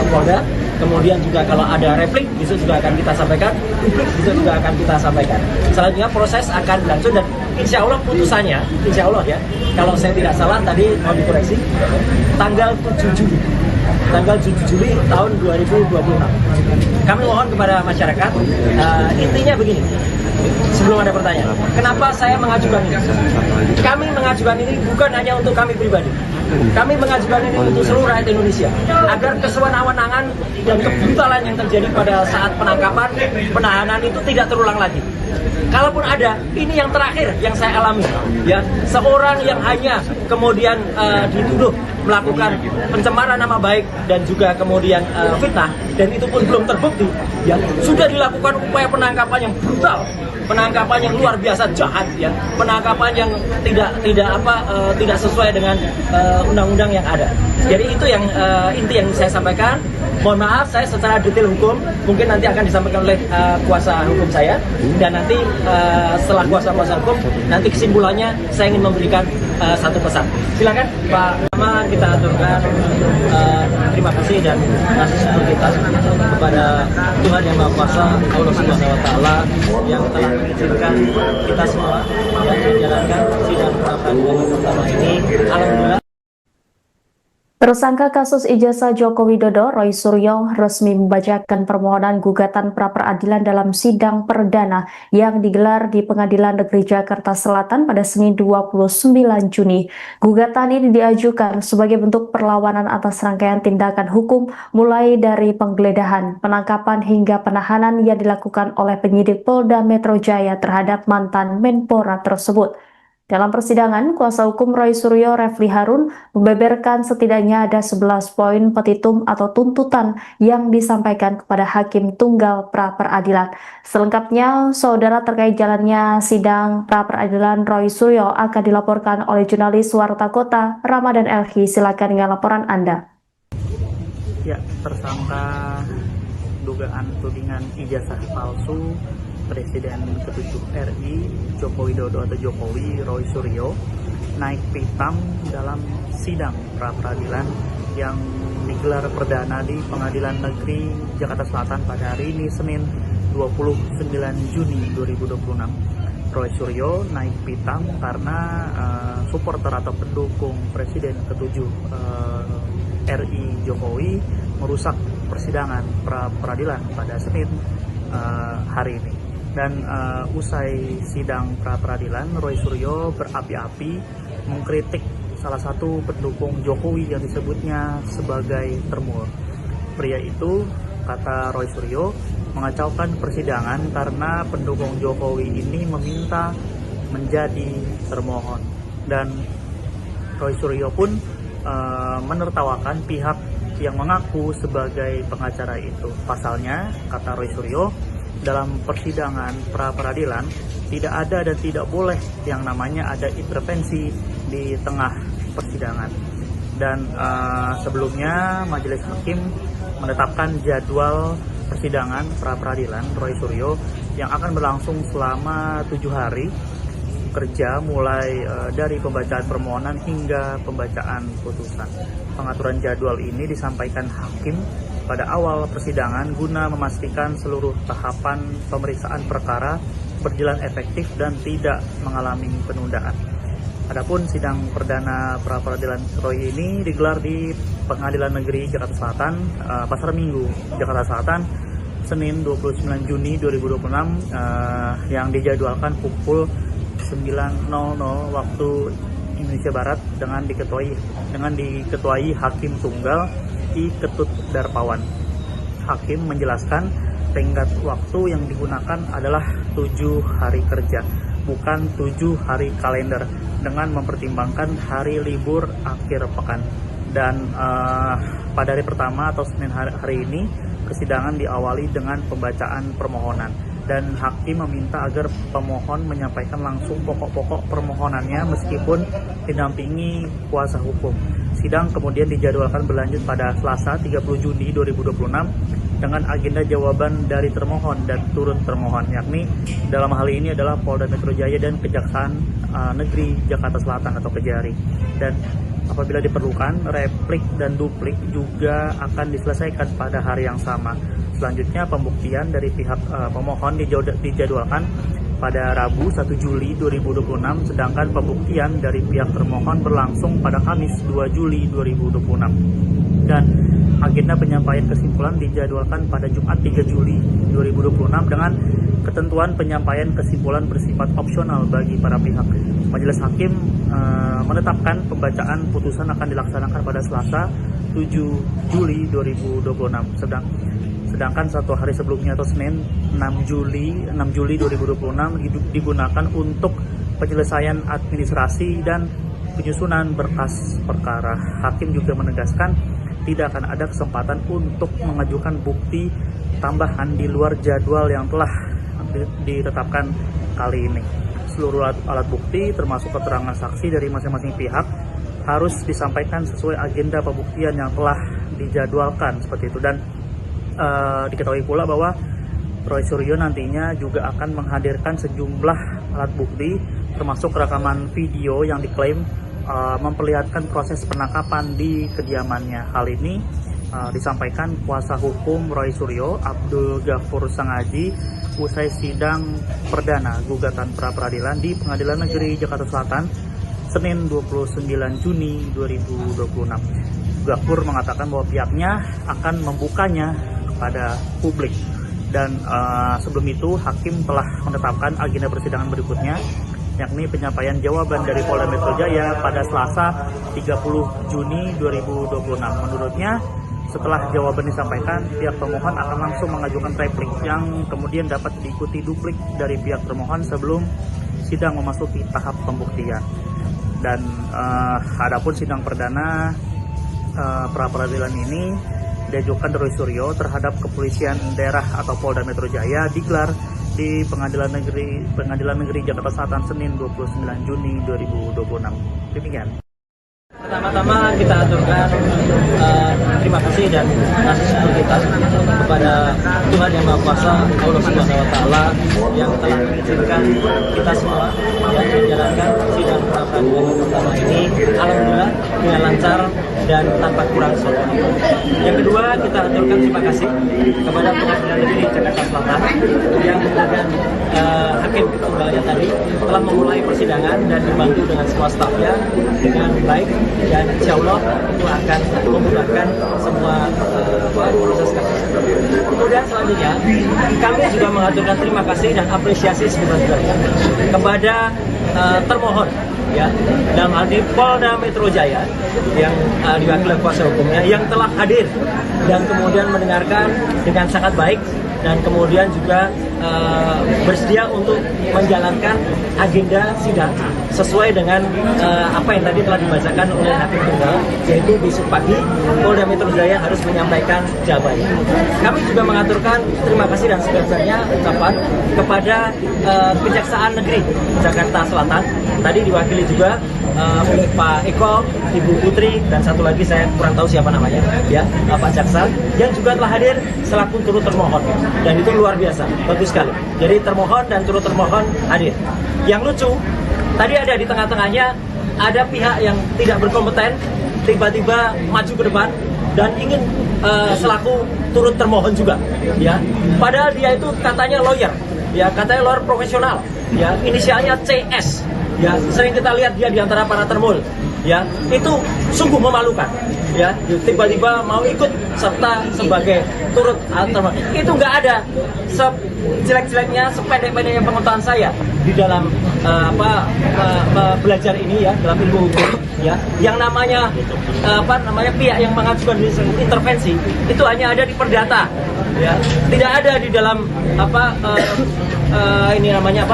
Polda. Kemudian juga kalau ada replik besok juga akan kita sampaikan, publik besok juga akan kita sampaikan. Selanjutnya proses akan berlangsung dan insya Allah putusannya, insya Allah, ya, kalau saya tidak salah tadi mau dikoreksi, tanggal 7 Juli tahun 2026. Kami mohon kepada masyarakat, intinya begini, sebelum ada pertanyaan, kenapa saya mengajukan ini? Kami mengajukan ini bukan hanya untuk kami pribadi, kami mengajukan ini untuk seluruh rakyat Indonesia, agar kesewenang-wenangan dan kebrutalan yang terjadi pada saat penangkapan, penahanan itu tidak terulang lagi. Kalaupun ada, ini yang terakhir yang saya alami, ya, seorang yang hanya kemudian dituduh melakukan pencemaran nama baik dan juga kemudian fitnah, dan itu pun belum terbukti, ya, sudah dilakukan upaya penangkapan yang brutal, penangkapan yang luar biasa jahat, ya, penangkapan yang tidak sesuai dengan undang-undang yang ada. Jadi itu yang inti yang saya sampaikan. Mohon maaf saya secara detail hukum mungkin nanti akan disampaikan oleh kuasa hukum saya, dan nanti setelah kuasa hukum nanti kesimpulannya saya ingin memberikan satu pesan. Silakan Pak. Pertama kita aturkan terima kasih dan syukur kita kepada Tuhan Yang Maha Kuasa, Allah Subhanahu Wa Taala, yang telah mengizinkan kita semua yang menjalankan sidang pra peradilan yang pertama ini. Alhamdulillah. Tersangka kasus ijazah Joko Widodo, Roy Suryo, resmi membacakan permohonan gugatan pra-peradilan dalam sidang perdana yang digelar di Pengadilan Negeri Jakarta Selatan pada Senin 29 Juni. Gugatan ini diajukan sebagai bentuk perlawanan atas rangkaian tindakan hukum mulai dari penggeledahan, penangkapan hingga penahanan yang dilakukan oleh penyidik Polda Metro Jaya terhadap mantan Menpora tersebut. Dalam persidangan, kuasa hukum Roy Suryo, Refli Harun, membeberkan setidaknya ada 11 poin petitum atau tuntutan yang disampaikan kepada Hakim Tunggal Pra-Peradilan. Selengkapnya, saudara, terkait jalannya sidang pra-peradilan Roy Suryo akan dilaporkan oleh jurnalis Warta Kota, Ramadan Elhi. Silakan dengan laporan Anda. Ya, tersangka dugaan tudingan ijazah palsu Presiden ke-7 RI Joko Widodo atau Jokowi Roy Suryo naik pitam dalam sidang pra-peradilan yang digelar perdana di Pengadilan Negeri Jakarta Selatan pada hari ini Senin 29 Juni 2026. Roy Suryo naik pitam karena supporter atau pendukung Presiden ke-7 RI Jokowi merusak persidangan pra-peradilan pada Senin hari ini. Dan usai sidang pra-peradilan, Roy Suryo berapi-api mengkritik salah satu pendukung Jokowi yang disebutnya sebagai termur. Pria itu, kata Roy Suryo, mengacaukan persidangan karena pendukung Jokowi ini meminta menjadi termohon. Dan Roy Suryo pun menertawakan pihak yang mengaku sebagai pengacara itu. Pasalnya, kata Roy Suryo, dalam persidangan pra-peradilan tidak ada dan tidak boleh yang namanya ada intervensi di tengah persidangan. Dan sebelumnya Majelis Hakim menetapkan jadwal persidangan pra-peradilan Roy Suryo yang akan berlangsung selama 7 hari kerja mulai dari pembacaan permohonan hingga pembacaan putusan. Pengaturan jadwal ini disampaikan hakim pada awal persidangan guna memastikan seluruh tahapan pemeriksaan perkara berjalan efektif dan tidak mengalami penundaan. Adapun sidang perdana pra-peradilan Roy ini digelar di Pengadilan Negeri Jakarta Selatan, Pasar Minggu, Jakarta Selatan, Senin 29 Juni 2026 yang dijadwalkan pukul 9.00 waktu Indonesia Barat dengan diketuai Hakim Tunggal I Ketut Darpawan. Hakim menjelaskan tenggat waktu yang digunakan adalah 7 hari kerja, bukan 7 hari kalender, dengan mempertimbangkan hari libur akhir pekan. Dan pada hari pertama atau Senin hari ini, persidangan diawali dengan pembacaan permohonan. Dan hakim meminta agar pemohon menyampaikan langsung pokok-pokok permohonannya meskipun didampingi kuasa hukum. Sidang kemudian dijadwalkan berlanjut pada Selasa 30 Juni 2026 dengan agenda jawaban dari termohon dan turut termohon, yakni dalam hal ini adalah Polda Metro Jaya dan Kejaksaan Negeri Jakarta Selatan atau Kejari. Dan apabila diperlukan, replik dan duplik juga akan diselesaikan pada hari yang sama. Selanjutnya, pembuktian dari pihak pemohon dijadwalkan pada Rabu 1 Juli 2026, sedangkan pembuktian dari pihak termohon berlangsung pada Kamis 2 Juli 2026. Dan agenda penyampaian kesimpulan dijadwalkan pada Jumat 3 Juli 2026 dengan ketentuan penyampaian kesimpulan bersifat opsional bagi para pihak. Majelis Hakim menetapkan pembacaan putusan akan dilaksanakan pada Selasa 7 Juli 2026. Sedangkan 1 hari sebelumnya atau Senin 6 Juli 2026 digunakan untuk penyelesaian administrasi dan penyusunan berkas perkara. Hakim juga menegaskan tidak akan ada kesempatan untuk mengajukan bukti tambahan di luar jadwal yang telah ditetapkan kali ini. Seluruh alat bukti termasuk keterangan saksi dari masing-masing pihak harus disampaikan sesuai agenda pembuktian yang telah dijadwalkan seperti itu. Dan diketahui pula bahwa Roy Suryo nantinya juga akan menghadirkan sejumlah alat bukti termasuk rekaman video yang diklaim memperlihatkan proses penangkapan di kediamannya. Hal ini disampaikan kuasa hukum Roy Suryo, Abdul Ghafur Sangaji, usai sidang perdana gugatan pra-peradilan di Pengadilan Negeri Jakarta Selatan Senin 29 Juni 2026. Ghafur mengatakan bahwa pihaknya akan membukanya kepada publik. Dan sebelum itu hakim telah menetapkan agenda persidangan berikutnya, yakni penyampaian jawaban dari Polda Metro Jaya pada Selasa 30 Juni 2026. Menurutnya, setelah jawaban disampaikan, pihak pemohon akan langsung mengajukan replik yang kemudian dapat diikuti duplik dari pihak termohon sebelum sidang memasuki tahap pembuktian. Dan adapun sidang perdana pra peradilan ini diajukan Roy Suryo terhadap Kepolisian Daerah atau Polda Metro Jaya digelar di Pengadilan Negeri Jakarta Selatan Senin 29 Juni 2026. Demikian. Pertama-tama kita aturkan terima kasih dan rasa syukur kita kepada Tuhan Yang Maha Kuasa, Allah Subhanahu wa Ta'ala, yang telah mengizinkan kita semua yang menjalankan sidang pra peradilan pertama ini alhamdulillah dengan lancar dan tanpa kurang suatu. Yang kedua, kita aturkan terima kasih kepada Pengadilan Negeri Jakarta Selatan yang kemudian hakim tunggalnya tadi telah memulai persidangan dan dibantu dengan semua stafnya dengan baik, dan insya Allah itu akan memudahkan semua proses kasus. Kemudian selanjutnya kami juga mengaturkan terima kasih dan apresiasi sebesar-besarnya kepada termohon, ya, dalam hal ini Polda Metro Jaya yang diwakili kuasa hukumnya yang telah hadir dan kemudian mendengarkan dengan sangat baik dan kemudian juga bersedia untuk menjalankan agenda sidang sesuai dengan apa yang tadi telah dibacakan oleh hakim tunggal, yaitu besok pagi Polda Metro Jaya harus menyampaikan jawabannya. Kami juga mengaturkan terima kasih dan sebesar-besarnya ucapan kepada Kejaksaan Negeri Jakarta Selatan, tadi diwakili juga oleh Pak Eko, Ibu Putri, dan satu lagi saya kurang tahu siapa namanya, ya, Pak Jaksa, yang juga telah hadir selaku turut termohon, dan itu luar biasa, bagus sekali. Jadi termohon dan turut termohon hadir. Yang lucu, tadi ada di tengah-tengahnya ada pihak yang tidak berkompeten tiba-tiba maju ke depan dan ingin selaku turut termohon juga, ya. Padahal dia itu katanya lawyer, ya, katanya lawyer profesional, ya, inisialnya CS. Ya, sering kita lihat dia di antara para termul, ya, itu sungguh memalukan, ya, tiba-tiba mau ikut serta sebagai turut termohon. Itu nggak ada sejelek-jeleknya, sependek-pendeknya pengetahuan saya di dalam belajar ini, ya, dalam ilmu hukum, ya, yang namanya pihak yang mengajukan intervensi itu hanya ada di perdata, ya, tidak ada di dalam ini namanya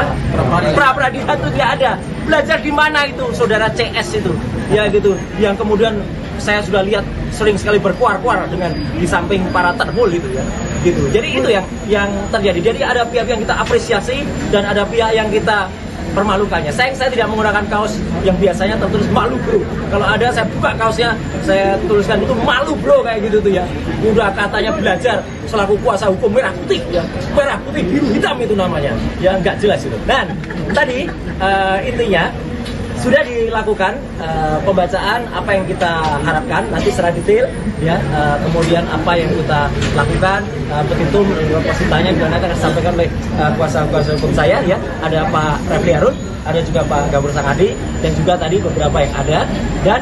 pra peradilan itu tidak ada. Belajar di mana itu saudara CS itu, ya, gitu, yang kemudian saya sudah lihat sering sekali berkuar-kuar dengan di samping para termul gitu, ya, gitu. Jadi itu yang terjadi. Jadi ada pihak yang kita apresiasi dan ada pihak yang kita permalukannya. Saya tidak menggunakan kaos yang biasanya tertulis malu bro. Kalau ada saya buka kaosnya, saya tuliskan itu malu bro, kayak gitu tuh, ya. Udah katanya belajar selaku kuasa hukum merah putih, ya, merah putih biru hitam itu namanya, ya, nggak jelas itu. Dan tadi intinya sudah dilakukan pembacaan apa yang kita harapkan nanti secara detail, ya, kemudian apa yang kita lakukan, petitum positanya juga nanti akan disampaikan oleh kuasa hukum saya, ya, ada Pak Refli Harun, ada juga Pak Gabur Sangadi, dan juga tadi beberapa yang ada, dan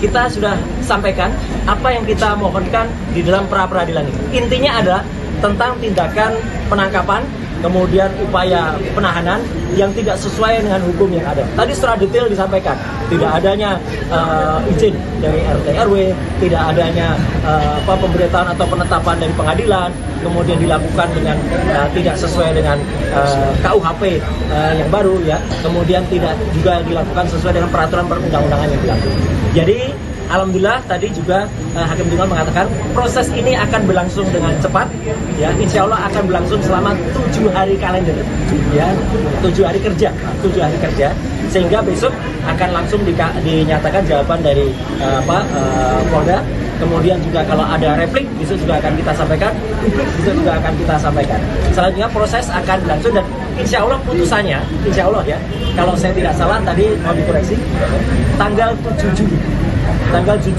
kita sudah sampaikan apa yang kita mohonkan di dalam pra peradilan ini. Intinya adalah tentang tindakan penangkapan, kemudian upaya penahanan yang tidak sesuai dengan hukum yang ada. Tadi secara detail disampaikan, tidak adanya izin dari RT RW, tidak adanya pemberitahuan atau penetapan dari pengadilan, kemudian dilakukan dengan tidak sesuai dengan KUHP yang baru, ya, kemudian tidak juga dilakukan sesuai dengan peraturan perundang-undangan yang berlaku. Jadi alhamdulillah tadi juga Hakim Tunggal mengatakan proses ini akan berlangsung dengan cepat, ya, insya Allah akan berlangsung selama 7 hari kalender, ya, 7 hari kerja, sehingga besok akan langsung dinyatakan jawaban dari Polda. Kemudian juga kalau ada replik besok juga akan kita sampaikan, publik besok juga akan kita sampaikan. Selanjutnya proses akan berlangsung dan insya Allah putusannya, insya Allah, ya, kalau saya tidak salah tadi mau dikoreksi, tanggal 7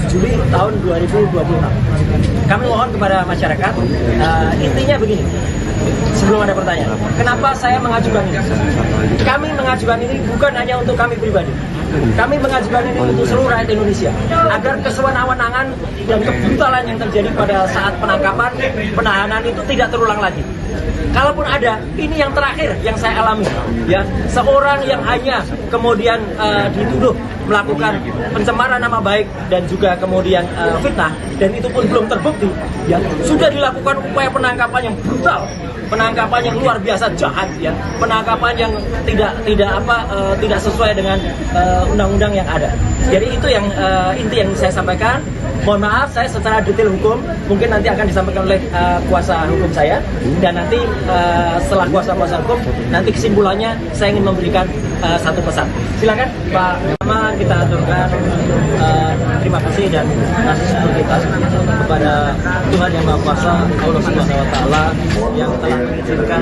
Juli tahun 2026. Kami mohon kepada masyarakat, intinya begini, sebelum ada pertanyaan, kenapa saya mengajukan ini? Kami mengajukan ini bukan hanya untuk kami pribadi, kami mengajukan ini untuk seluruh rakyat Indonesia, agar kesewenang-wenangan dan kebrutalan yang terjadi pada saat penangkapan, penahanan itu tidak terulang lagi. Kalaupun ada, ini yang terakhir yang saya alami, ya, seorang yang hanya kemudian dituduh melakukan pencemaran nama baik dan juga kemudian fitnah, dan itu pun belum terbukti, ya sudah dilakukan upaya penangkapan yang brutal, penangkapan yang luar biasa jahat, ya penangkapan yang tidak sesuai dengan undang-undang yang ada. Jadi itu yang inti yang saya sampaikan. Mohon maaf, saya secara detail hukum mungkin nanti akan disampaikan oleh kuasa hukum saya, dan nanti setelah kuasa hukum nanti kesimpulannya saya ingin memberikan satu pesan. Silakan Pak. Pertama kita aturkan terima kasih dan kasih syukur kita kepada Tuhan Yang Maha Kuasa, Allah Subhanahu Wa Taala, yang telah mengizinkan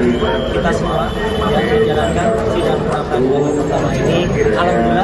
kita semua yang menjalankan sidang pra peradilan pertama ini. Alhamdulillah.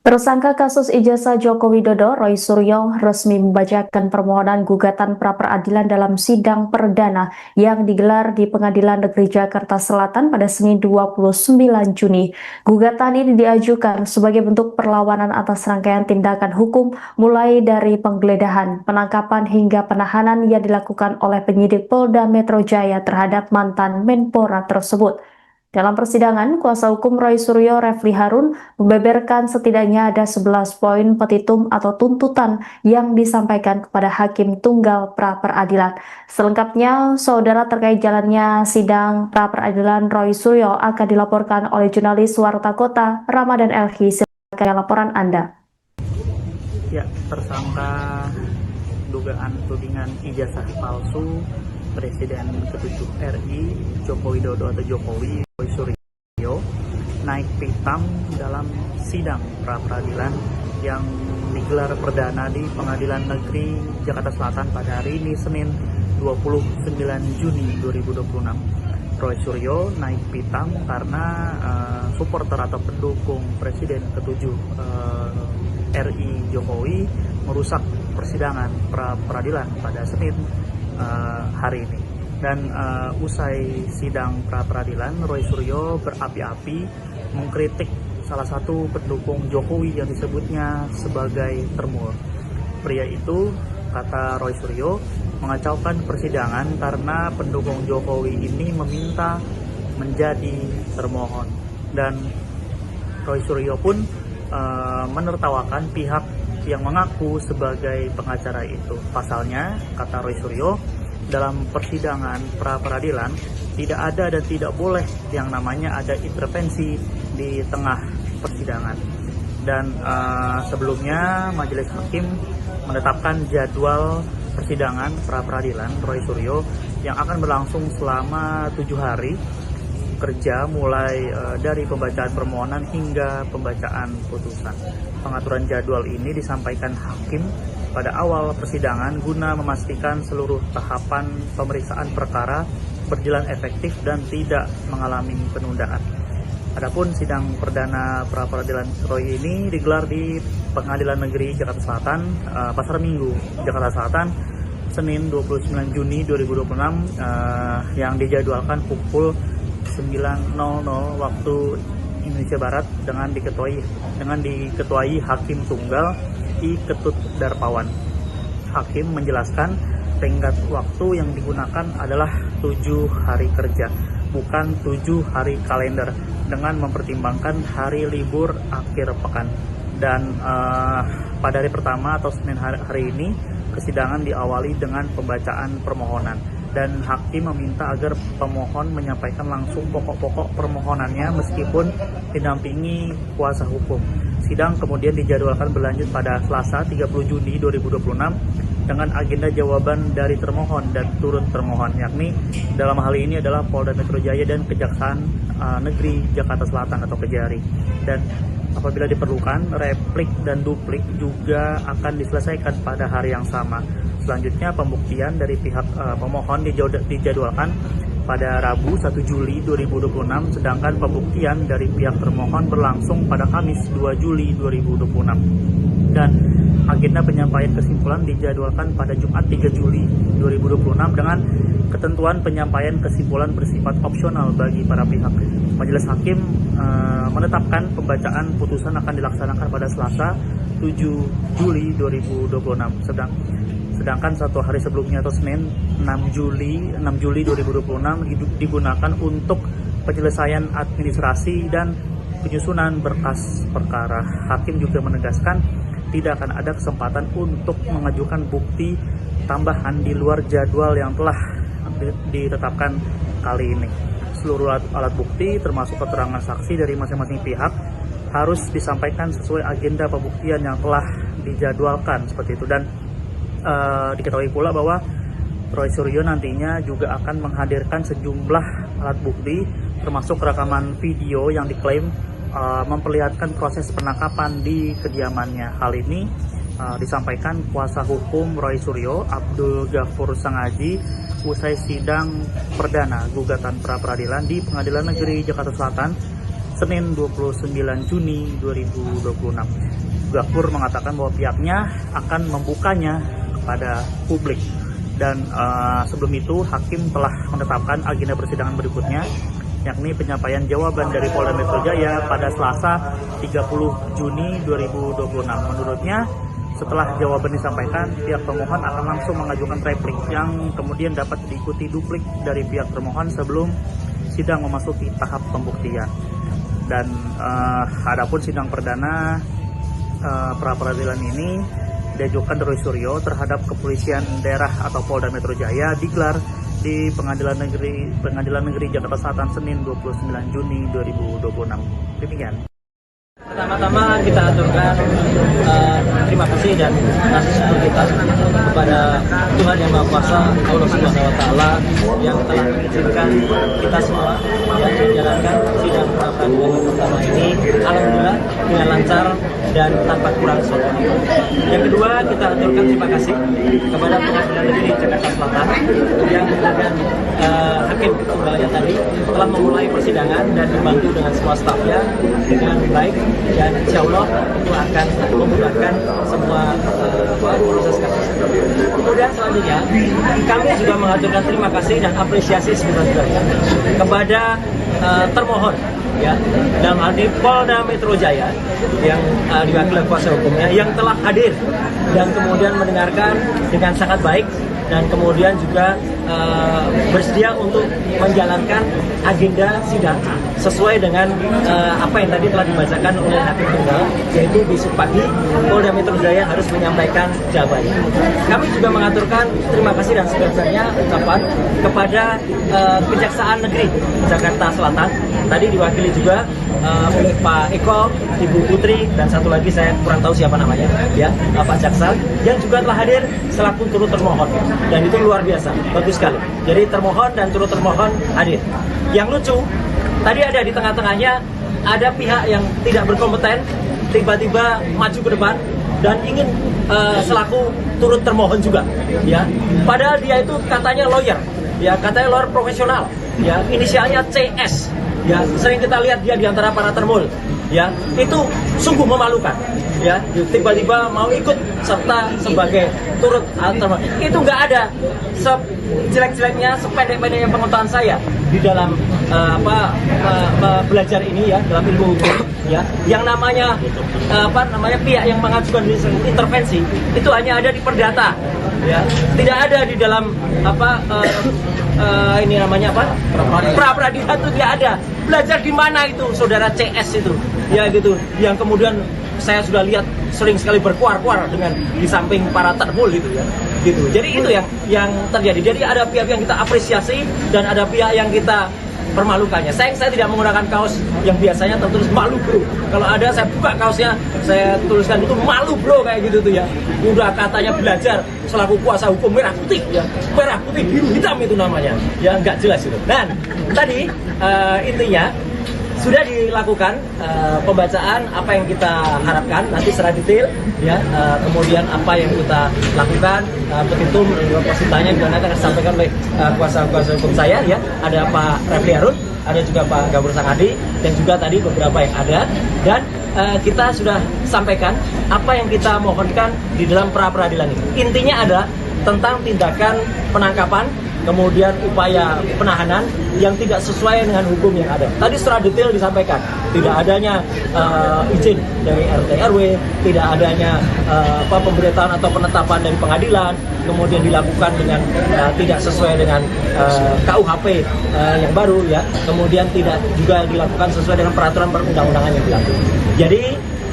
Tersangka kasus ijazah Joko Widodo, Roy Suryo, resmi membacakan permohonan gugatan pra-peradilan dalam sidang perdana yang digelar di Pengadilan Negeri Jakarta Selatan pada Senin 29 Juni. Gugatan ini diajukan sebagai bentuk perlawanan atas rangkaian tindakan hukum mulai dari penggeledahan, penangkapan hingga penahanan yang dilakukan oleh penyidik Polda Metro Jaya terhadap mantan Menpora tersebut. Dalam persidangan, kuasa hukum Roy Suryo, Refli Harun, membeberkan setidaknya ada 11 poin petitum atau tuntutan yang disampaikan kepada Hakim Tunggal pra-peradilan. Selengkapnya, saudara, terkait jalannya sidang pra-peradilan Roy Suryo akan dilaporkan oleh jurnalis Warta Kota, Ramadan Elhi. Silakan laporan Anda. Ya, tersangka dugaan tudingan ijazah palsu Presiden ke-7 RI Joko Widodo atau Jokowi, Roy Suryo, naik pitam dalam sidang pra-peradilan yang digelar perdana di Pengadilan Negeri Jakarta Selatan pada hari ini, Senin 29 Juni 2026. Roy Suryo naik pitam karena supporter atau pendukung Presiden ke-7 RI Jokowi merusak persidangan pra-peradilan pada Senin hari ini. Dan usai sidang pra-peradilan, Roy Suryo berapi-api mengkritik salah satu pendukung Jokowi yang disebutnya sebagai termur. Pria itu, kata Roy Suryo, mengacaukan persidangan karena pendukung Jokowi ini meminta menjadi termohon. Dan Roy Suryo pun menertawakan pihak yang mengaku sebagai pengacara itu. Pasalnya, kata Roy Suryo, dalam persidangan pra-peradilan tidak ada dan tidak boleh yang namanya ada intervensi di tengah persidangan. Dan sebelumnya Majelis Hakim menetapkan jadwal persidangan pra-peradilan Roy Suryo yang akan berlangsung selama 7 hari kerja, mulai dari pembacaan permohonan hingga pembacaan putusan. Pengaturan jadwal ini disampaikan hakim pada awal persidangan guna memastikan seluruh tahapan pemeriksaan perkara berjalan efektif dan tidak mengalami penundaan. Adapun sidang perdana pra-peradilan Roy ini digelar di Pengadilan Negeri Jakarta Selatan, Pasar Minggu, Jakarta Selatan, Senin 29 Juni 2026, yang dijadwalkan pukul 9.00 waktu Indonesia Barat dengan diketuai Hakim Tunggal I. Ketut Darpawan. Hakim menjelaskan tenggat waktu yang digunakan adalah 7 hari kerja, bukan 7 hari kalender, dengan mempertimbangkan hari libur akhir pekan. Dan pada hari pertama atau Senin hari ini, persidangan diawali dengan pembacaan permohonan. Dan hakim meminta agar pemohon menyampaikan langsung pokok-pokok permohonannya meskipun didampingi kuasa hukum. Sidang kemudian dijadwalkan berlanjut pada Selasa 30 Juni 2026 dengan agenda jawaban dari termohon dan turut termohon, yakni dalam hal ini adalah Polda Metro Jaya dan Kejaksaan Negeri Jakarta Selatan atau Kejari. Dan apabila diperlukan, replik dan duplik juga akan diselesaikan pada hari yang sama. Selanjutnya, pembuktian dari pihak pemohon dijadwalkan pada Rabu 1 Juli 2026, sedangkan pembuktian dari pihak termohon berlangsung pada Kamis 2 Juli 2026. Dan agenda penyampaian kesimpulan dijadwalkan pada Jumat 3 Juli 2026 dengan ketentuan penyampaian kesimpulan bersifat opsional bagi para pihak. Majelis Hakim menetapkan pembacaan putusan akan dilaksanakan pada Selasa 7 Juli 2026. Sedangkan 1 hari sebelumnya atau Senin 6 Juli 2026 digunakan untuk penyelesaian administrasi dan penyusunan berkas perkara. Hakim juga menegaskan tidak akan ada kesempatan untuk mengajukan bukti tambahan di luar jadwal yang telah ditetapkan kali ini. Seluruh alat bukti termasuk keterangan saksi dari masing-masing pihak harus disampaikan sesuai agenda pembuktian yang telah dijadwalkan seperti itu. Dan diketahui pula bahwa Roy Suryo nantinya juga akan menghadirkan sejumlah alat bukti termasuk rekaman video yang diklaim memperlihatkan proses penangkapan di kediamannya. Hal ini disampaikan kuasa hukum Roy Suryo, Abdul Ghafur Sangaji, usai sidang perdana gugatan pra-peradilan di Pengadilan Negeri Jakarta Selatan Senin 29 Juni 2026. Ghafur mengatakan bahwa pihaknya akan membukanya kepada publik. Dan sebelum itu hakim telah menetapkan agenda persidangan berikutnya, yakni penyampaian jawaban dari Polda Metro Jaya pada Selasa 30 Juni 2026. Menurutnya, setelah jawaban disampaikan, pihak pemohon akan langsung mengajukan replik yang kemudian dapat diikuti duplik dari pihak termohon sebelum sidang memasuki tahap pembuktian. Dan adapun sidang perdana pra-peradilan ini diajukan Roy Suryo terhadap Kepolisian Daerah atau Polda Metro Jaya digelar di Pengadilan Negeri Jakarta Selatan Senin 29 Juni 2026. Demikian. Pertama-tama kita aturkan terima kasih dan kasih syukur kita kepada Tuhan Yang Maha Kuasa, Allah Subhanahu Wa Taala, yang telah mengizinkan kita semua yang menjalankan sidang pra-peradilan pertama ini alhamdulillah dengan lancar dan tanpa kurang suatu. Yang kedua, kita aturkan terima kasih kepada Pengadilan Negeri Jakarta Selatan yang dengan hakim tunggalnya tadi telah memulai persidangan dan dibantu dengan semua stafnya dengan baik, dan insya Allah itu akan memudahkan semua proses kasus. Kemudian selanjutnya kami juga mengaturkan terima kasih dan apresiasi sebesar-besarnya kepada termohon, ya, dalam hal ini Polda Metro Jaya yang diwakili kuasa hukumnya yang telah hadir dan kemudian mendengarkan dengan sangat baik dan kemudian juga bersedia untuk menjalankan agenda sidang sesuai dengan apa yang tadi telah dibacakan oleh hakim tunggal, yaitu besok pagi Polda Metro Jaya harus menyampaikan jawabannya. Kami juga mengaturkan terima kasih dan sebenarnya ucapan kepada Kejaksaan Negeri Jakarta Selatan, tadi diwakili juga oleh Pak Eko, Ibu Putri, dan satu lagi saya kurang tahu siapa namanya, ya, Pak Jaksa, yang juga telah hadir selaku turut termohon, dan itu luar biasa, bagus sekali. Jadi termohon dan turut termohon hadir. Yang lucu, tadi ada di tengah-tengahnya ada pihak yang tidak berkompeten tiba-tiba maju ke depan dan ingin selaku turut termohon juga, ya. Padahal dia itu katanya lawyer, ya, katanya lawyer profesional, ya, inisialnya CS. Ya, sering kita lihat dia di antara para termul, ya, itu sungguh memalukan, ya, tiba-tiba mau ikut serta sebagai turut termohon. Itu nggak ada sejelek-jeleknya, sependek-pendeknya pengetahuan saya di dalam belajar ini, ya, dalam ilmu hukum, ya, yang namanya pihak yang mengajukan intervensi itu hanya ada di perdata, ya, tidak ada di dalam ini namanya apa? Pra-peradilan itu tidak ada. Belajar di mana itu saudara CS itu, ya, gitu, yang kemudian saya sudah lihat sering sekali berkuar-kuar dengan di samping para termul gitu, ya, gitu. Jadi itu yang terjadi. Jadi ada pihak yang kita apresiasi dan ada pihak yang kita permalukannya. Saya tidak menggunakan kaos yang biasanya tertulis malu bro. Kalau ada saya buka kaosnya, saya tuliskan itu malu bro kayak gitu tuh, ya. Udah katanya belajar selaku kuasa hukum merah putih, ya, merah putih biru hitam itu namanya, ya, nggak jelas itu. Dan tadi intinya sudah dilakukan pembacaan apa yang kita harapkan nanti secara detail, ya, kemudian apa yang kita lakukan, petitum positanya juga nanti akan disampaikan oleh kuasa hukum saya, ya, ada Pak Refli Harun, ada juga Pak Ghafur Sangaji, dan juga tadi beberapa yang ada, dan kita sudah sampaikan apa yang kita mohonkan di dalam pra-peradilan ini. Intinya adalah tentang tindakan penangkapan kemudian upaya penahanan yang tidak sesuai dengan hukum yang ada. Tadi secara detail disampaikan, tidak adanya izin dari RT RW, tidak adanya pemberitaan atau penetapan dari pengadilan, kemudian dilakukan dengan tidak sesuai dengan KUHP yang baru ya, kemudian tidak juga dilakukan sesuai dengan peraturan perundang-undangan yang berlaku. Jadi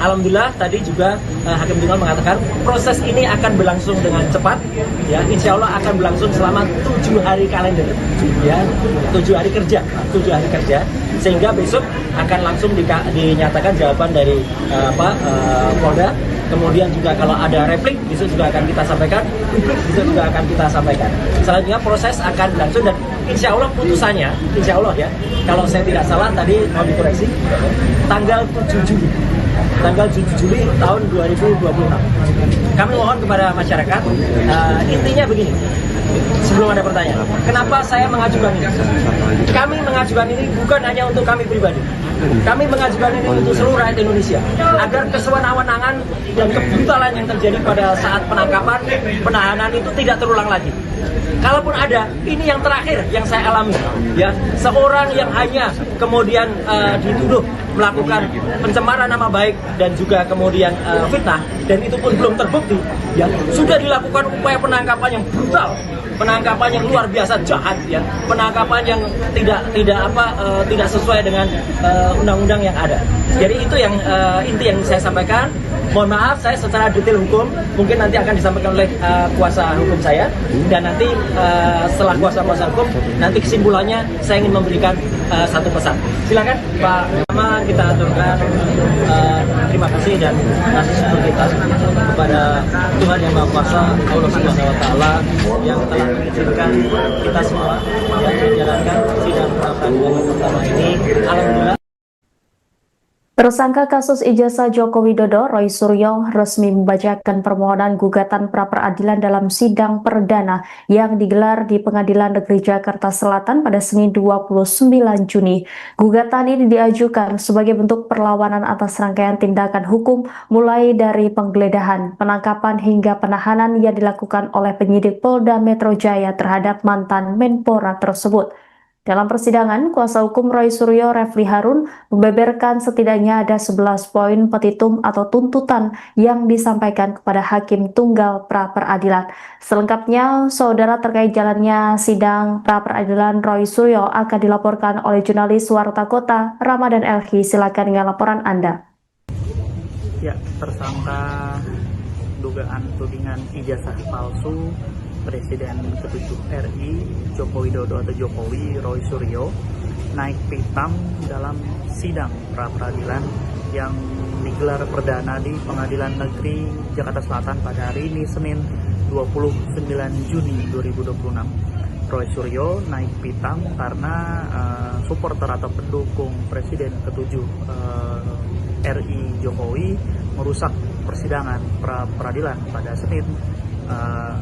alhamdulillah tadi juga Hakim Tunggal mengatakan proses ini akan berlangsung dengan cepat, ya, insya Allah akan berlangsung selama 7 hari kalender, ya, 7 hari kerja, sehingga besok akan langsung dinyatakan jawaban dari Polda. Kemudian juga kalau ada replik, besok juga akan kita sampaikan, publik besok juga akan kita sampaikan. Selanjutnya proses akan berlangsung dan insya Allah putusannya, insya Allah ya, kalau saya tidak salah tadi mau dikoreksi, tanggal 7 Juli tahun 2026. Kami mohon kepada masyarakat, intinya begini, sebelum ada pertanyaan, kenapa saya mengajukan ini? Kami mengajukan ini bukan hanya untuk kami pribadi. Kami mengajukan ini untuk seluruh rakyat Indonesia, agar kesewenang-wenangan dan kebrutalan yang terjadi pada saat penangkapan, penahanan itu tidak terulang lagi. Kalaupun ada, ini yang terakhir yang saya alami, ya, seorang yang hanya kemudian dituduh melakukan pencemaran nama baik dan juga kemudian fitnah, dan itu pun belum terbukti, ya, sudah dilakukan upaya penangkapan yang brutal, penangkapan yang luar biasa jahat, ya, penangkapan yang tidak sesuai dengan undang-undang yang ada. Jadi itu yang inti yang saya sampaikan. Mohon maaf, saya secara detail hukum mungkin nanti akan disampaikan oleh kuasa hukum saya, dan nanti setelah kuasa hukum nanti kesimpulannya saya ingin memberikan satu pesan. Silakan Pak. Pertama kita aturkan terima kasih dan kasih syukur kita kepada Tuhan Yang Maha Kuasa, Allah Subhanahu Wa Taala, yang telah mengizinkan kita semua yang menjalankan sidang pra-peradilan pertama ini. Alhamdulillah. Tersangka kasus ijazah Joko Widodo, Roy Suryo, resmi membacakan permohonan gugatan pra-peradilan dalam sidang perdana yang digelar di Pengadilan Negeri Jakarta Selatan pada Senin 29 Juni. Gugatan ini diajukan sebagai bentuk perlawanan atas rangkaian tindakan hukum mulai dari penggeledahan, penangkapan hingga penahanan yang dilakukan oleh penyidik Polda Metro Jaya terhadap mantan Menpora tersebut. Dalam persidangan, kuasa hukum Roy Suryo, Refli Harun, membeberkan setidaknya ada 11 poin petitum atau tuntutan yang disampaikan kepada Hakim Tunggal pra-peradilan. Selengkapnya, saudara, terkait jalannya sidang pra-peradilan Roy Suryo akan dilaporkan oleh jurnalis Warta Kota, Ramadan Elhi. Silakan dengan laporan Anda. Ya, tersangka dugaan tudingan ijazah palsu Presiden ke-7 RI Joko Widodo atau Jokowi, Roy Suryo, naik pitam dalam sidang pra-peradilan yang digelar perdana di Pengadilan Negeri Jakarta Selatan pada hari ini, Senin 29 Juni 2026. Roy Suryo naik pitam karena supporter atau pendukung Presiden ke-7 RI Jokowi merusak persidangan pra-peradilan pada Senin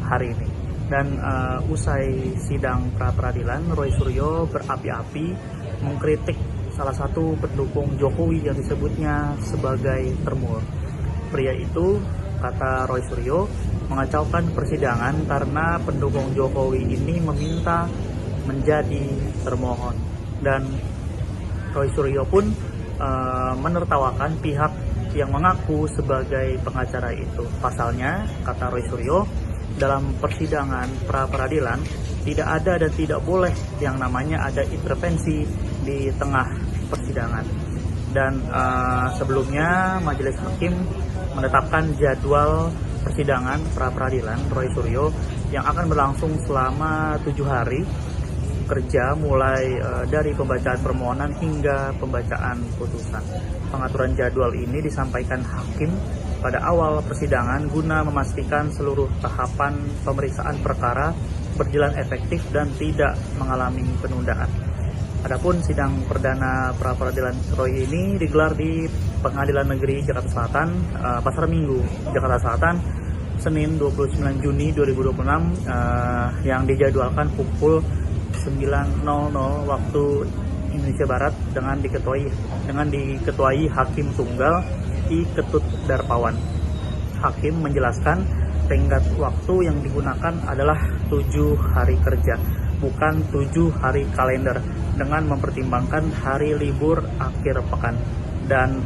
hari ini. Dan usai sidang pra-peradilan, Roy Suryo berapi-api mengkritik salah satu pendukung Jokowi yang disebutnya sebagai termul. Pria itu, kata Roy Suryo, mengacaukan persidangan karena pendukung Jokowi ini meminta menjadi termohon. Dan Roy Suryo pun menertawakan pihak yang mengaku sebagai pengacara itu. Pasalnya, kata Roy Suryo, dalam persidangan pra-peradilan tidak ada dan tidak boleh yang namanya ada intervensi di tengah persidangan. Dan sebelumnya majelis hakim menetapkan jadwal persidangan pra-peradilan Roy Suryo yang akan berlangsung selama 7 hari kerja, mulai dari pembacaan permohonan hingga pembacaan putusan. Pengaturan jadwal ini disampaikan hakim pada awal persidangan guna memastikan seluruh tahapan pemeriksaan perkara berjalan efektif dan tidak mengalami penundaan. Adapun sidang perdana pra-peradilan Roy ini digelar di Pengadilan Negeri Jakarta Selatan, Pasar Minggu, Jakarta Selatan, Senin 29 Juni 2026, yang dijadwalkan pukul 9.00 waktu Indonesia Barat dengan diketuai Hakim Tunggal I. Ketut Darpawan. Hakim menjelaskan tenggat waktu yang digunakan adalah 7 hari kerja. bukan 7 hari kalender dengan mempertimbangkan hari libur akhir pekan. Dan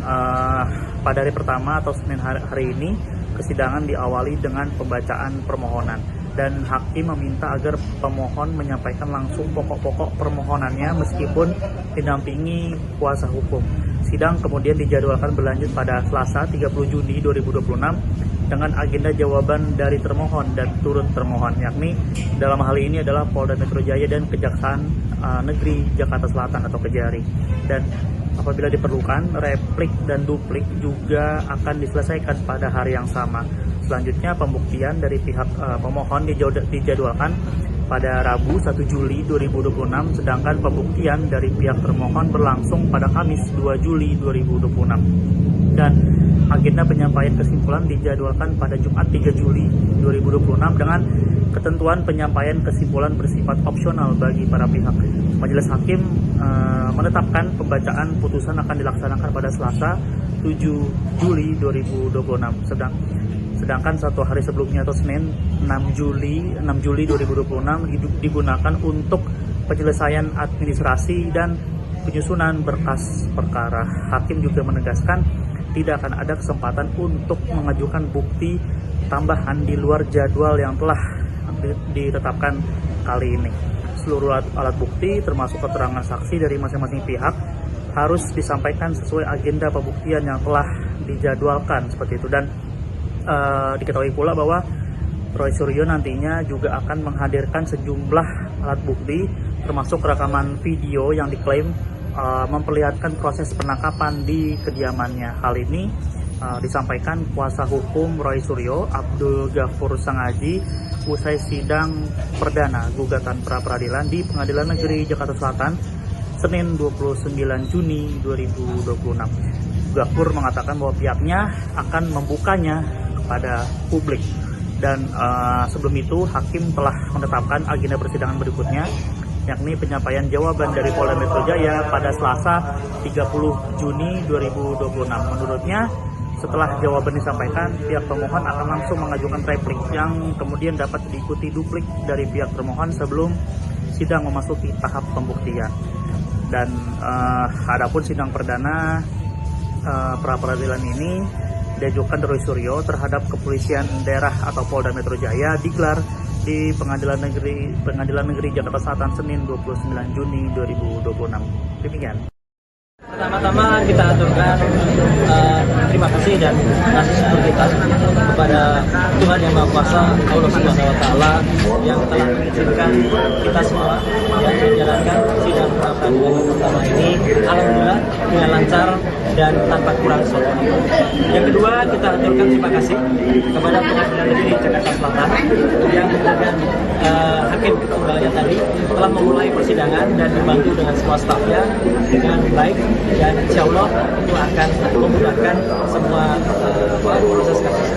pada hari pertama atau Senin hari ini kesidangan diawali dengan pembacaan permohonan, dan hakim meminta agar pemohon menyampaikan langsung pokok-pokok permohonannya meskipun didampingi kuasa hukum. Sidang kemudian dijadwalkan berlanjut pada Selasa 30 Juni 2026 dengan agenda jawaban dari termohon dan turut termohon, yakni dalam hal ini adalah Polda Metro Jaya dan Kejaksaan Negeri Jakarta Selatan atau Kejari. Dan apabila diperlukan, replik dan duplik juga akan diselesaikan pada hari yang sama. Selanjutnya, pembuktian dari pihak pemohon dijadwalkan pada Rabu 1 Juli 2026, sedangkan pembuktian dari pihak termohon berlangsung pada Kamis 2 Juli 2026. Dan agenda penyampaian kesimpulan dijadwalkan pada Jumat 3 Juli 2026 dengan ketentuan penyampaian kesimpulan bersifat opsional bagi para pihak. Majelis Hakim menetapkan pembacaan putusan akan dilaksanakan pada Selasa 7 Juli 2026. Sedangkan satu hari sebelumnya atau Senin 6 Juli 2026 digunakan untuk penyelesaian administrasi dan penyusunan berkas perkara. Hakim juga menegaskan tidak akan ada kesempatan untuk mengajukan bukti tambahan di luar jadwal yang telah ditetapkan kali ini. Seluruh alat bukti termasuk keterangan saksi dari masing-masing pihak harus disampaikan sesuai agenda pembuktian yang telah dijadwalkan seperti itu. Dan diketahui pula bahwa Roy Suryo nantinya juga akan menghadirkan sejumlah alat bukti termasuk rekaman video yang diklaim memperlihatkan proses penangkapan di kediamannya. Hal ini disampaikan kuasa hukum Roy Suryo, Abdul Ghafur Sangaji, usai sidang perdana gugatan pra-peradilan di Pengadilan Negeri Jakarta Selatan Senin 29 Juni 2026. Ghafur mengatakan bahwa pihaknya akan membukanya kepada publik. Dan sebelum itu hakim telah menetapkan agenda persidangan berikutnya, yakni penyampaian jawaban dari Polda Metro Jaya pada Selasa 30 Juni 2026. Menurutnya, setelah jawaban disampaikan, pihak pemohon akan langsung mengajukan replik yang kemudian dapat diikuti duplik dari pihak termohon sebelum sidang memasuki tahap pembuktian. Dan adapun sidang perdana pra-peradilan ini diajukan Roy Suryo terhadap Kepolisian Daerah atau Polda Metro Jaya digelar di Pengadilan Negeri Jakarta Selatan Senin 29 Juni 2026. Demikian. Pertama-tama kita aturkan terima kasih dan kasih syukur kita kepada Tuhan Yang Maha Kuasa, Allah Subhanahu wa Ta'ala, yang telah mengizinkan kita semua yang menjalankan sidang pra-peradilan pertama ini alhamdulillah dengan lancar dan tanpa kurang suatu. Yang kedua, kita aturkan terima kasih kepada Pengadilan Negeri Jakarta Selatan yang kemudian hakim tunggalnya tadi telah memulai persidangan dan dibantu dengan semua stafnya dengan baik, dan insya Allah itu akan memudahkan semua proses kasus.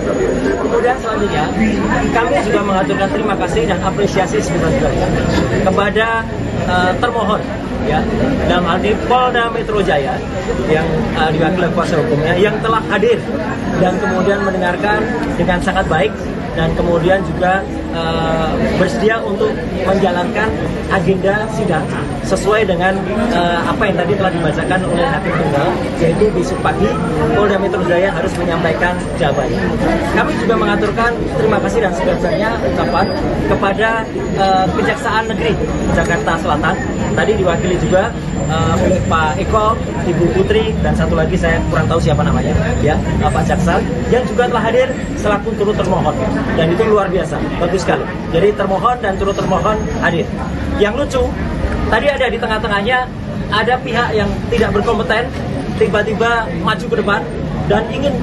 Kemudian selanjutnya kami juga mengaturkan terima kasih dan apresiasi sebesar-besarnya kepada termohon, ya, dalam hal ini Polda Metro Jaya yang diwakili kuasa hukumnya yang telah hadir dan kemudian mendengarkan dengan sangat baik dan kemudian juga bersedia untuk menjalankan agenda sidang sesuai dengan apa yang tadi telah dibacakan oleh hakim tunggal, yaitu besok pagi Polda Metro Jaya harus menyampaikan jawabannya. Kami juga mengaturkan terima kasih dan sebesar-besarnya ucapan kepada Kejaksaan Negeri Jakarta Selatan, tadi diwakili juga oleh Pak Eko, Ibu Putri, dan satu lagi saya kurang tahu siapa namanya, ya, Pak Jaksa, yang juga telah hadir selaku turut termohon, dan itu luar biasa, bagus sekali. Jadi termohon dan turut termohon hadir. Yang lucu, tadi ada di tengah-tengahnya ada pihak yang tidak berkompeten tiba-tiba maju ke depan dan ingin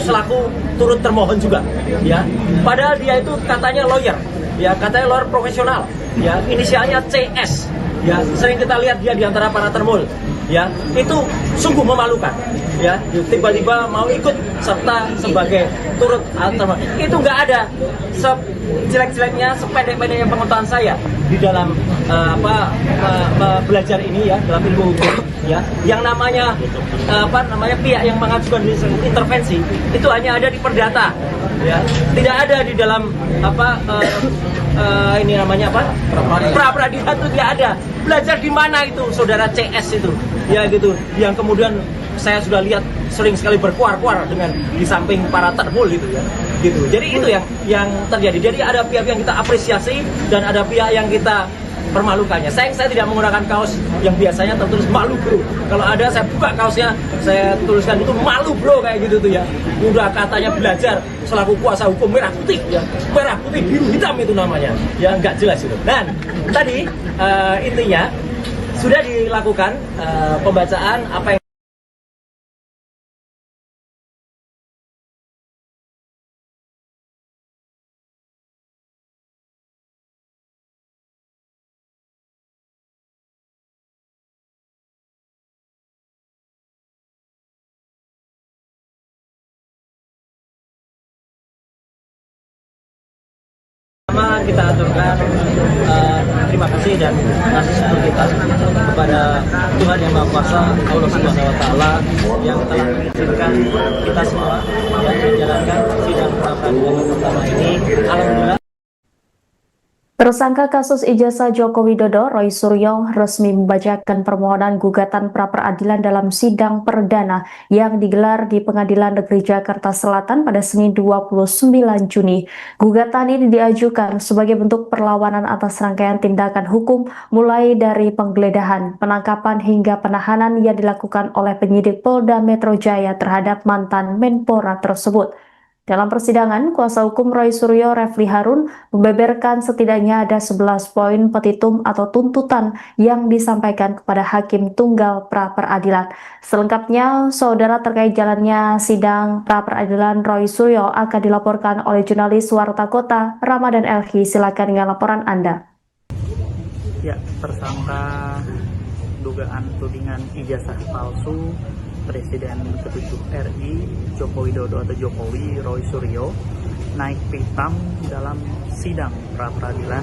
selaku turut termohon juga, ya. Padahal dia itu katanya lawyer, ya, katanya lawyer profesional, ya, inisialnya CS, ya, sering kita lihat dia di antara para termul. ya itu sungguh memalukan, ya tiba-tiba mau ikut serta sebagai turut atau itu nggak ada jelek-jeleknya, sependek-pendeknya pengetahuan saya di dalam belajar ini ya, dalam ilmu hukum ya, yang namanya pihak yang mengajukan intervensi itu hanya ada di perdata ya, tidak ada di dalam ini namanya pra peradilan itu tidak ada. Belajar di mana itu saudara CS itu ya gitu, yang kemudian saya sudah lihat sering sekali berkuar-kuar dengan di samping para terbul gitu ya gitu. Jadi itu yang terjadi. Jadi ada pihak yang kita apresiasi dan ada pihak yang kita permalukannya. Saya tidak menggunakan kaos yang biasanya tertulis malu bro. Kalau ada saya buka kaosnya, saya tuliskan itu malu bro kayak gitu tuh ya. Udah katanya belajar selaku kuasa hukum merah putih ya, merah putih biru hitam itu namanya. Ya nggak jelas itu. Dan tadi intinya sudah dilakukan pembacaan apa yang kita aturkan terima kasih dan kasih syukur kita kepada Tuhan Yang Maha Kuasa, Allah Subhanahu Wa Taala yang telah mengizinkan kita semua yang menjalankan sidang pra peradilan pertama ini. Alhamdulillah. Tersangka kasus ijazah Joko Widodo, Roy Suryo, resmi membacakan permohonan gugatan pra-peradilan dalam sidang perdana yang digelar di Pengadilan Negeri Jakarta Selatan pada Senin 29 Juni. Gugatan ini diajukan sebagai bentuk perlawanan atas rangkaian tindakan hukum mulai dari penggeledahan, penangkapan hingga penahanan yang dilakukan oleh penyidik Polda Metro Jaya terhadap mantan Menpora tersebut. Dalam persidangan, kuasa hukum Roy Suryo, Refli Harun, membeberkan setidaknya ada 11 poin petitum atau tuntutan yang disampaikan kepada Hakim Tunggal pra-peradilan. Selengkapnya, saudara, terkait jalannya sidang pra-peradilan Roy Suryo akan dilaporkan oleh jurnalis Warta Kota, Ramadan Elhi. Silakan dengan laporan Anda. Ya, tersangka dugaan tudingan ijazah palsu Presiden ke-7 RI Joko Widodo atau Jokowi, Roy Suryo, naik pitam dalam sidang pra-peradilan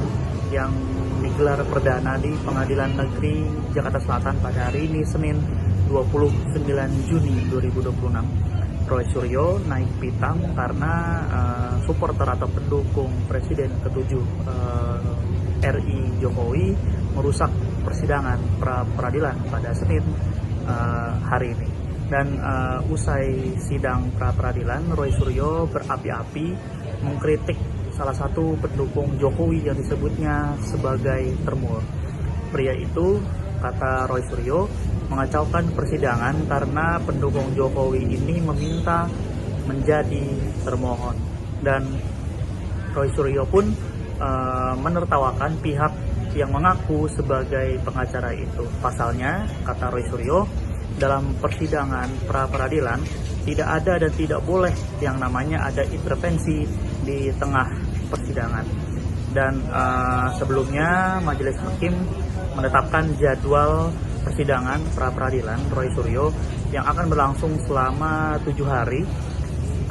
yang digelar perdana di Pengadilan Negeri Jakarta Selatan pada hari ini Senin 29 Juni 2026. Roy Suryo naik pitam karena supporter atau pendukung Presiden ke-7 RI Jokowi merusak persidangan pra-peradilan pada Senin hari ini. Dan usai sidang pra-peradilan, Roy Suryo berapi-api mengkritik salah satu pendukung Jokowi yang disebutnya sebagai termur. Pria itu, kata Roy Suryo, mengacaukan persidangan karena pendukung Jokowi ini meminta menjadi termohon. Dan Roy Suryo pun menertawakan pihak yang mengaku sebagai pengacara itu. Pasalnya, kata Roy Suryo, dalam persidangan pra-peradilan tidak ada dan tidak boleh yang namanya ada intervensi di tengah persidangan. Dan sebelumnya Majelis Hakim menetapkan jadwal persidangan pra-peradilan Roy Suryo yang akan berlangsung selama 7 hari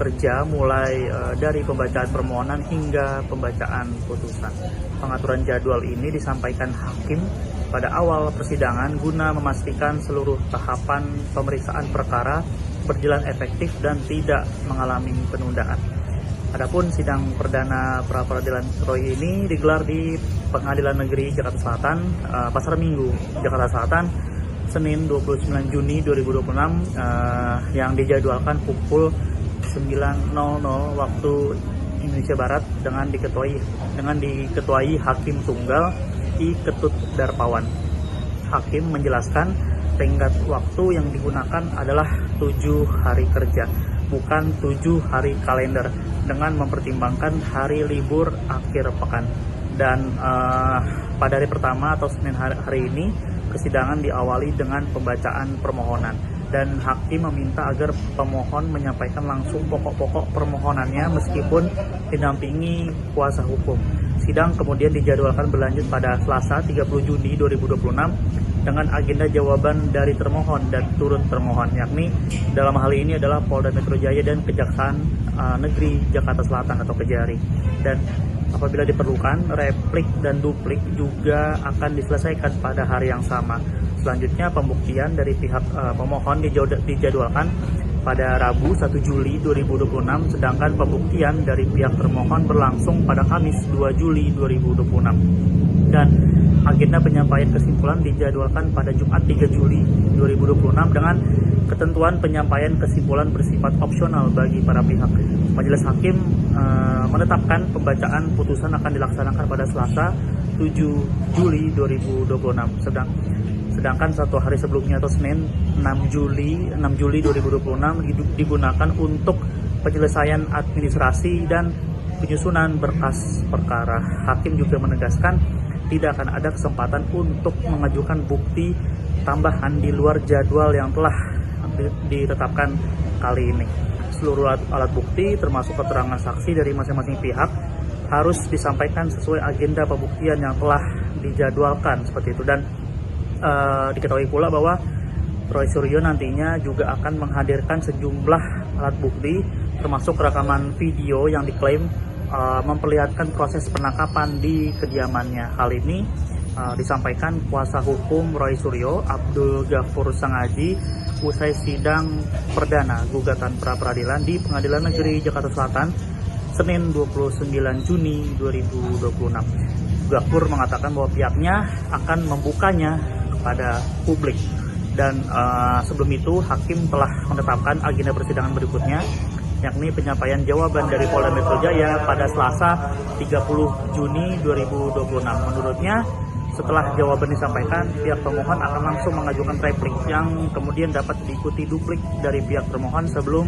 kerja mulai dari pembacaan permohonan hingga pembacaan putusan. Pengaturan jadwal ini disampaikan hakim pada awal persidangan guna memastikan seluruh tahapan pemeriksaan perkara berjalan efektif dan tidak mengalami penundaan. Adapun sidang perdana pra-peradilan Roy ini digelar di Pengadilan Negeri Jakarta Selatan, Pasar Minggu, Jakarta Selatan, Senin 29 Juni 2026 yang dijadwalkan pukul 9.00 waktu Indonesia Barat dengan diketuai Hakim Tunggal I Ketut Darpawan. Hakim menjelaskan tenggat waktu yang digunakan adalah 7 hari kerja, bukan 7 hari kalender, dengan mempertimbangkan hari libur akhir pekan. Dan pada hari pertama atau Senin hari ini, persidangan diawali dengan pembacaan permohonan. Dan hakim meminta agar pemohon menyampaikan langsung pokok-pokok permohonannya meskipun didampingi kuasa hukum. Sidang kemudian dijadwalkan berlanjut pada Selasa 30 Juni 2026 dengan agenda jawaban dari termohon dan turut termohon, yakni dalam hal ini adalah Polda Metro Jaya dan Kejaksaan Negeri Jakarta Selatan atau Kejari. Dan apabila diperlukan, replik dan duplik juga akan diselesaikan pada hari yang sama. Selanjutnya pembuktian dari pihak pemohon dijadwalkan pada Rabu 1 Juli 2026, sedangkan pembuktian dari pihak termohon berlangsung pada Kamis 2 Juli 2026. Dan agenda penyampaian kesimpulan dijadwalkan pada Jumat 3 Juli 2026 dengan ketentuan penyampaian kesimpulan bersifat opsional bagi para pihak. Majelis Hakim menetapkan pembacaan putusan akan dilaksanakan pada Selasa 7 Juli 2026. Sedangkan satu hari sebelumnya atau Senin 6 Juli 2026 digunakan untuk penyelesaian administrasi dan penyusunan berkas perkara. Hakim juga menegaskan tidak akan ada kesempatan untuk mengajukan bukti tambahan di luar jadwal yang telah ditetapkan kali ini. Seluruh alat bukti termasuk keterangan saksi dari masing-masing pihak harus disampaikan sesuai agenda pembuktian yang telah dijadwalkan seperti itu. Dan diketahui pula bahwa Roy Suryo nantinya juga akan menghadirkan sejumlah alat bukti termasuk rekaman video yang diklaim memperlihatkan proses penangkapan di kediamannya. Hal ini disampaikan kuasa hukum Roy Suryo, Abdul Ghafur Sangaji, usai sidang perdana gugatan pra-peradilan di Pengadilan Negeri Jakarta Selatan Senin 29 Juni 2026. Ghafur mengatakan bahwa pihaknya akan membukanya kepada publik. Dan sebelum itu hakim telah menetapkan agenda persidangan berikutnya, yakni penyampaian jawaban dari Polda Metro Jaya pada Selasa 30 Juni 2026. Menurutnya, setelah jawaban disampaikan, pihak pemohon akan langsung mengajukan replik yang kemudian dapat diikuti duplik dari pihak termohon sebelum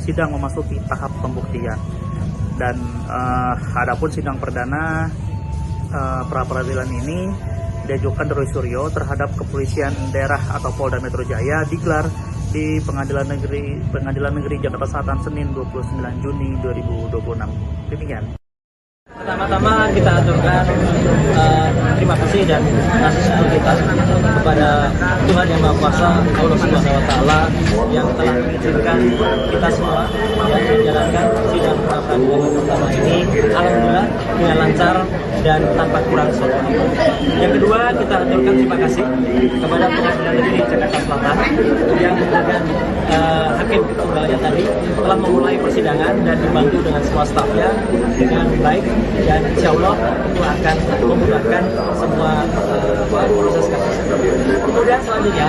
sidang memasuki tahap pembuktian. Dan adapun sidang perdana pra-peradilan ini diajukan Roy Suryo terhadap Kepolisian Daerah atau Polda Metro Jaya digelar di Pengadilan Negeri Jakarta Selatan Senin 29 Juni 2026. Demikian. Pertama-tama kita aturkan terima kasih dan kasih syukur kita kepada Tuhan Yang Maha Kuasa, Allah Subhanahu Wa Taala yang telah mengizinkan kita semua yang menjalankan sidang pra-peradilan yang pertama ini alhamdulillah dengan lancar dan tanpa kurang suatu. Yang kedua, kita aturkan terima kasih kepada Pengadilan Negeri Jakarta Selatan yang dengan hakim tunggalnya tadi telah memulai persidangan dan dibantu dengan semua stafnya dengan baik, dan insya Allah itu akan memudahkan semua proses kasus. Kemudian selanjutnya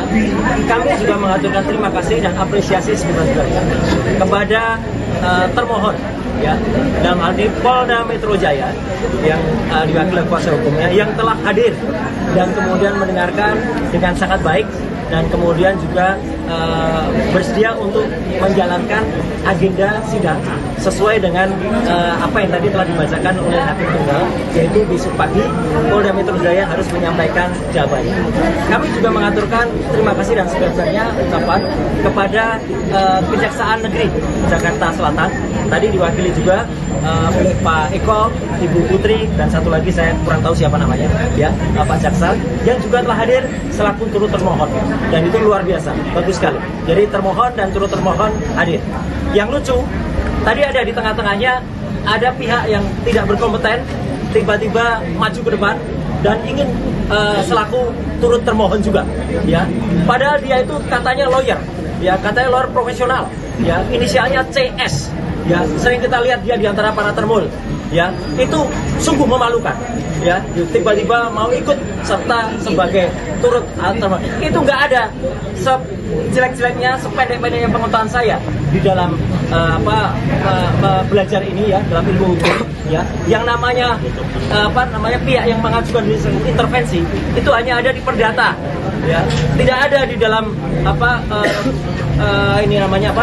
kami juga mengaturkan terima kasih dan apresiasi sebesar-besarnya kepada termohon, ya, dalam hal ini Polda Metro Jaya yang diwakili kuasa hukumnya yang telah hadir dan kemudian mendengarkan dengan sangat baik dan kemudian juga bersedia untuk menjalankan agenda sidang sesuai dengan apa yang tadi telah dibacakan oleh hakim tunggal, yaitu besok pagi Polda Metro Jaya harus menyampaikan jawabannya. Kami juga mengaturkan terima kasih dan sebesar-besarnya ucapan kepada Kejaksaan Negeri Jakarta Selatan, tadi diwakili juga Pak Eko, Ibu Putri, dan satu lagi saya kurang tahu siapa namanya, ya, Pak Jaksa, yang juga telah hadir selaku turut termohon, dan itu luar biasa, bagus sekali. Jadi termohon dan turut termohon hadir. Yang lucu, tadi ada di tengah-tengahnya ada pihak yang tidak berkompeten tiba-tiba maju ke depan dan ingin selaku turut termohon juga, ya. Padahal dia itu katanya lawyer, ya, katanya lawyer profesional, ya, inisialnya CS. Ya, sering kita lihat dia di antara para termul, ya, itu sungguh memalukan, ya, tiba-tiba mau ikut serta sebagai turut termohon. Itu nggak ada sejelek-jeleknya, sependek-pendeknya pengetahuan saya di dalam belajar ini, ya, dalam ilmu hukum, ya, yang namanya pihak yang mengajukan intervensi itu hanya ada di perdata, ya, tidak ada di dalam ini namanya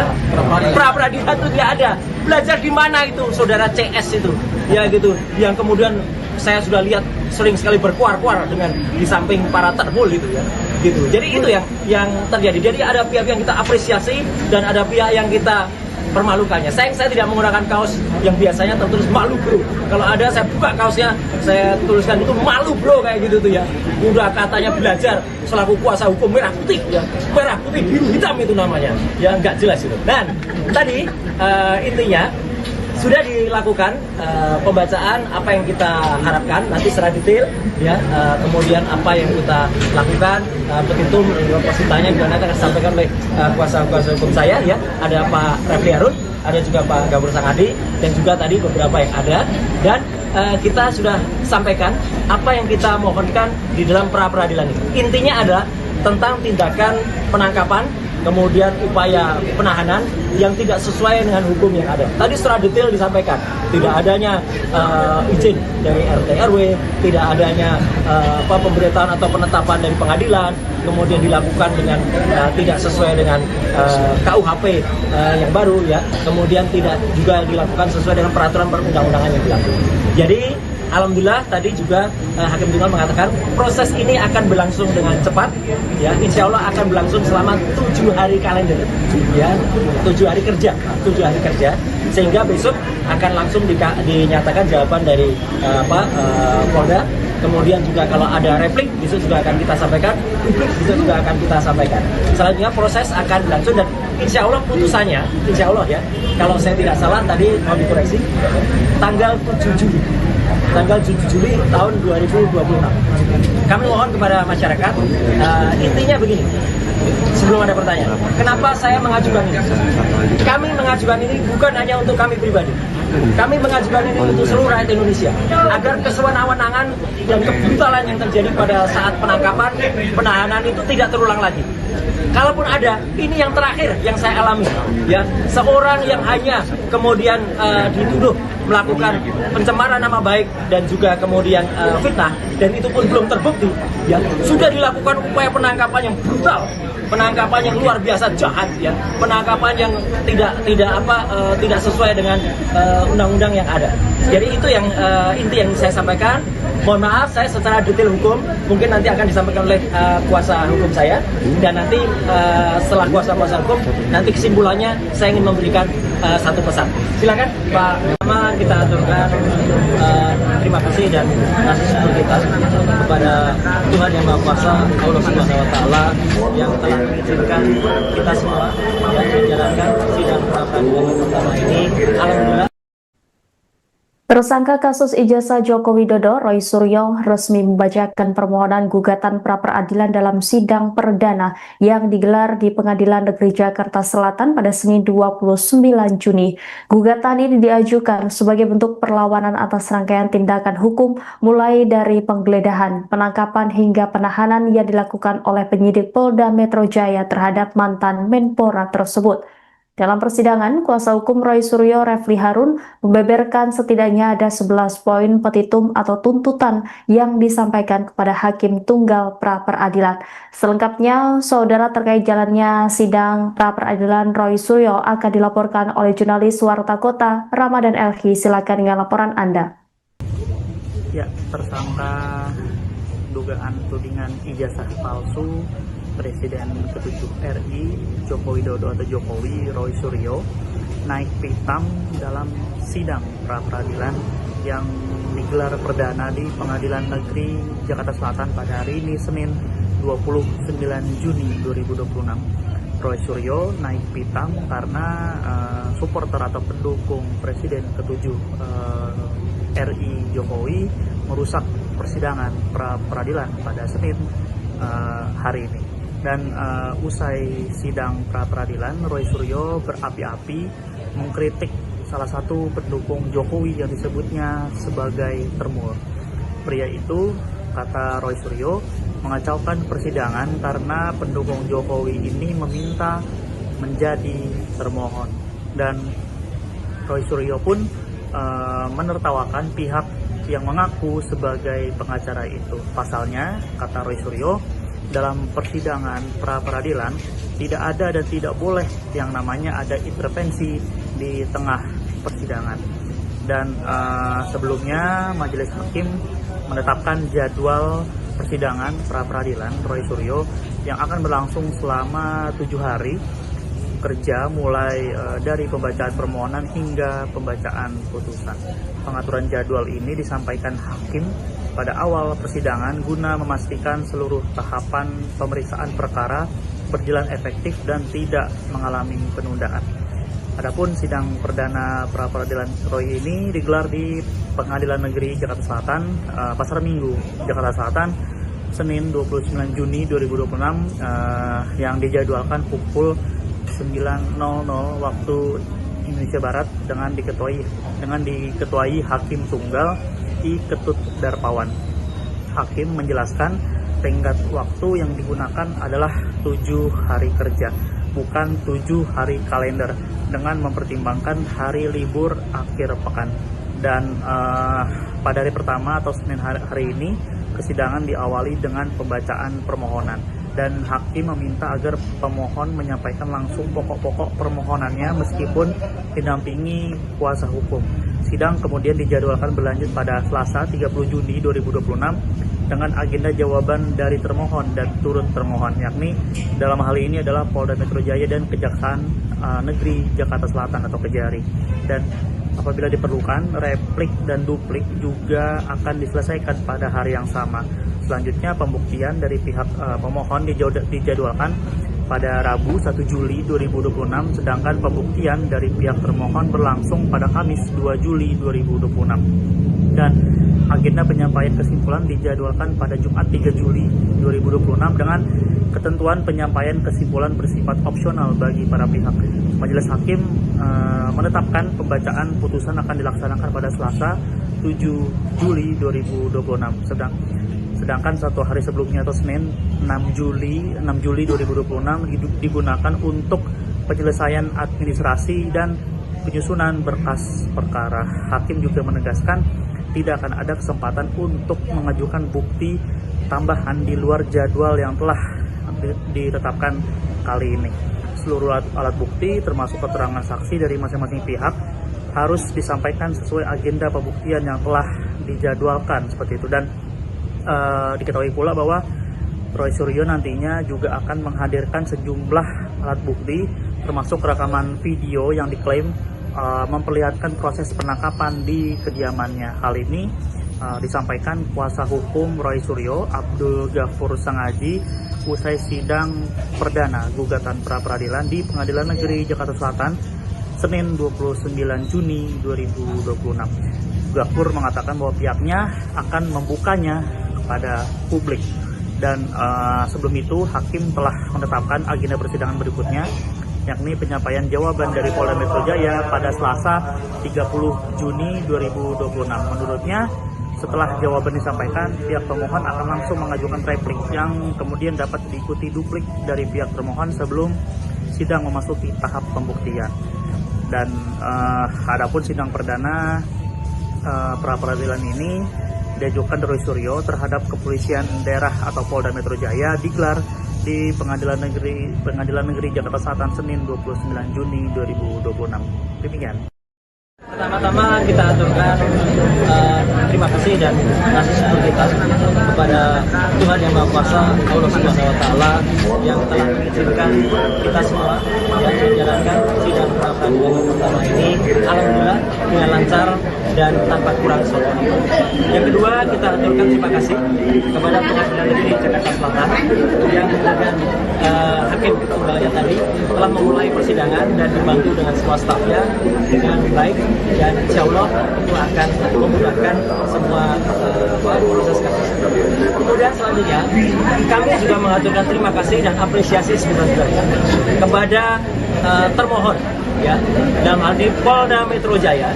pra-peradilan itu tidak ada. Belajar di mana itu saudara CS itu, ya, gitu, yang kemudian saya sudah lihat sering sekali berkuar-kuar dengan di samping para termul itu, ya, gitu. Jadi itu yang terjadi. Jadi ada pihak yang kita apresiasi dan ada pihak yang kita mempermalukannya. Saya tidak menggunakan kaos yang biasanya tertulis malu bro. Kalau ada saya buka kaosnya, saya tuliskan itu malu bro kayak gitu tuh ya. Udah katanya belajar selaku kuasa hukum merah putih ya, merah putih biru hitam itu namanya. Ya nggak jelas itu. Dan tadi intinya sudah dilakukan pembacaan apa yang kita harapkan nanti secara detail ya, kemudian apa yang kita lakukan, petitum positanya juga nanti akan disampaikan oleh kuasa hukum saya ya, ada Pak Refli Harun, ada juga Pak Gabur Sangadi, dan juga tadi beberapa yang ada, dan kita sudah sampaikan apa yang kita mohonkan di dalam pra peradilan ini. Intinya adalah tentang tindakan penangkapan, kemudian upaya penahanan yang tidak sesuai dengan hukum yang ada. Tadi secara detail disampaikan, tidak adanya izin dari RT RW, tidak adanya pemberitahuan atau penetapan dari pengadilan, kemudian dilakukan dengan tidak sesuai dengan KUHP yang baru ya, kemudian tidak juga dilakukan sesuai dengan peraturan perundang-undangan yang berlaku. Jadi alhamdulillah tadi juga Hakim Tunggal mengatakan proses ini akan berlangsung dengan cepat ya, insya Allah akan berlangsung selama 7 hari kalender ya, 7 hari kerja, sehingga besok akan langsung dinyatakan jawaban dari Polda. Kemudian juga kalau ada replik besok juga akan kita sampaikan, publik besok juga akan kita sampaikan. Selanjutnya proses akan berlangsung dan insya Allah putusannya, insya Allah ya, kalau saya tidak salah tadi mau dikoreksi, tanggal 7 Juli tahun 2026. Kami mohon kepada masyarakat, intinya begini, sebelum ada pertanyaan, kenapa saya mengajukan ini? Kami mengajukan ini bukan hanya untuk kami pribadi, kami mengajukan ini untuk seluruh rakyat Indonesia, agar kesewenang-wenangan dan kebrutalan yang terjadi pada saat penangkapan, penahanan itu tidak terulang lagi. Kalaupun ada, ini yang terakhir yang saya alami ya, seorang yang hanya kemudian dituduh melakukan pencemaran nama baik dan juga kemudian fitnah, dan itu pun belum terbukti ya, sudah dilakukan upaya penangkapan yang brutal, penangkapan yang luar biasa jahat ya, penangkapan yang tidak sesuai dengan undang-undang yang ada. Jadi itu yang inti yang saya sampaikan. Mohon maaf saya secara detail hukum mungkin nanti akan disampaikan oleh kuasa hukum saya, dan nanti setelah kuasa hukum nanti kesimpulannya saya ingin memberikan satu pesan. Silakan Pak. Pertama kita aturkan terima kasih dan kasih syukur kita kepada Tuhan Yang Maha Kuasa, Allah Subhanahu Wa Taala, yang telah mengizinkan kita semua yang menjalankan sidang pra peradilan pertama ini. Alhamdulillah. Tersangka kasus ijazah Joko Widodo, Roy Suryo, resmi membacakan permohonan gugatan pra-peradilan dalam sidang perdana yang digelar di Pengadilan Negeri Jakarta Selatan pada Senin 29 Juni. Gugatan ini diajukan sebagai bentuk perlawanan atas rangkaian tindakan hukum mulai dari penggeledahan, penangkapan hingga penahanan yang dilakukan oleh penyidik Polda Metro Jaya terhadap mantan Menpora tersebut. Dalam persidangan, kuasa hukum Roy Suryo, Refli Harun, membeberkan setidaknya ada 11 poin petitum atau tuntutan yang disampaikan kepada Hakim Tunggal pra-peradilan. Selengkapnya, saudara, terkait jalannya sidang pra-peradilan Roy Suryo akan dilaporkan oleh jurnalis Warta Kota, Ramadan Elhi. Silakan dengan laporan Anda. Ya, tersangka dugaan tudingan ijazah palsu Presiden ke-7 RI Joko Widodo atau Jokowi, Roy Suryo, naik pitam dalam sidang pra-peradilan yang digelar perdana di Pengadilan Negeri Jakarta Selatan pada hari ini Senin 29 Juni 2026. Roy Suryo naik pitam karena supporter atau pendukung Presiden ke-7 RI Jokowi merusak persidangan pra-peradilan pada Senin hari ini. Dan usai sidang pra-peradilan, Roy Suryo berapi-api mengkritik salah satu pendukung Jokowi yang disebutnya sebagai termur. Pria itu, kata Roy Suryo, mengacaukan persidangan karena pendukung Jokowi ini meminta menjadi termohon. Dan Roy Suryo pun menertawakan pihak yang mengaku sebagai pengacara itu. Pasalnya, kata Roy Suryo, dalam persidangan pra-peradilan tidak ada dan tidak boleh yang namanya ada intervensi di tengah persidangan. Dan sebelumnya majelis hakim menetapkan jadwal persidangan pra-peradilan Roy Suryo yang akan berlangsung selama 7 hari. kerja mulai dari pembacaan permohonan hingga pembacaan putusan. Pengaturan jadwal ini disampaikan hakim pada awal persidangan guna memastikan seluruh tahapan pemeriksaan perkara berjalan efektif dan tidak mengalami penundaan. Adapun sidang perdana pra-peradilan Roy ini digelar di Pengadilan Negeri Jakarta Selatan, Pasar Minggu, Jakarta Selatan, Senin 29 Juni 2026, yang dijadwalkan pukul 9.00 waktu Indonesia Barat dengan diketuai Hakim Tunggal I. Ketut Darpawan. Hakim menjelaskan tenggat waktu yang digunakan adalah 7 hari kerja, bukan 7 hari kalender, dengan mempertimbangkan hari libur akhir pekan. Dan pada hari pertama atau Senin hari ini, persidangan diawali dengan pembacaan permohonan. Dan hakim meminta agar pemohon menyampaikan langsung pokok-pokok permohonannya meskipun didampingi kuasa hukum. Sidang kemudian dijadwalkan berlanjut pada Selasa 30 Juni 2026 dengan agenda jawaban dari termohon dan turut termohon, yakni dalam hal ini adalah Polda Metro Jaya dan Kejaksaan Negeri Jakarta Selatan atau Kejari. Dan apabila diperlukan, replik dan duplik juga akan diselesaikan pada hari yang sama. Selanjutnya, pembuktian dari pihak pemohon dijadwalkan pada Rabu 1 Juli 2026, sedangkan pembuktian dari pihak termohon berlangsung pada Kamis 2 Juli 2026. Dan agenda penyampaian kesimpulan dijadwalkan pada Jumat 3 Juli 2026 dengan ketentuan penyampaian kesimpulan bersifat opsional bagi para pihak. Majelis Hakim menetapkan pembacaan putusan akan dilaksanakan pada Selasa 7 Juli 2026. Sedangkan satu hari sebelumnya atau Senin 6 Juli 2026 digunakan untuk penyelesaian administrasi dan penyusunan berkas perkara. Hakim juga menegaskan tidak akan ada kesempatan untuk mengajukan bukti tambahan di luar jadwal yang telah ditetapkan kali ini. Seluruh alat bukti termasuk keterangan saksi dari masing-masing pihak harus disampaikan sesuai agenda pembuktian yang telah dijadwalkan seperti itu. Dan diketahui pula bahwa Roy Suryo nantinya juga akan menghadirkan sejumlah alat bukti termasuk rekaman video yang diklaim memperlihatkan proses penangkapan di kediamannya. Hal ini disampaikan kuasa hukum Roy Suryo, Abdul Ghafur Sangaji, usai sidang perdana gugatan pra-peradilan di Pengadilan Negeri Jakarta Selatan Senin 29 Juni 2026. Ghafur mengatakan bahwa pihaknya akan membukanya kepada publik. Dan sebelum itu hakim telah menetapkan agenda persidangan berikutnya, yakni penyampaian jawaban dari Polda Metro Jaya pada Selasa 30 Juni 2026. Menurutnya, setelah jawaban disampaikan, pihak pemohon akan langsung mengajukan replik yang kemudian dapat diikuti duplik dari pihak termohon sebelum sidang memasuki tahap pembuktian. Dan adapun sidang perdana pra-peradilan ini diajukan Roy Suryo terhadap Kepolisian Daerah atau Polda Metro Jaya digelar di Pengadilan Negeri Jakarta Selatan Senin 29 Juni 2026. Demikian. Pertama-tama kita aturkan terima kasih dan kasih syukur kita kepada Tuhan Yang Maha Kuasa, Allah Subhanahu wa Ta'ala, yang telah mengizinkan kita semua yang menjalankan sidang pra-peradilan pertama ini alhamdulillah dengan lancar dan tanpa kurang suatu. Yang kedua, kita aturkan terima kasih kepada Pengadilan Negeri Jakarta Selatan yang dengan hakim tunggalnya tadi telah memulai persidangan dan dibantu dengan semua stafnya dengan baik, dan insya Allah itu akan memudahkan semua proses kasus. Kemudian selanjutnya kami juga mengaturkan terima kasih dan apresiasi sebesar-besarnya kepada termohon, ya, dalam hal ini Polda Metro Jaya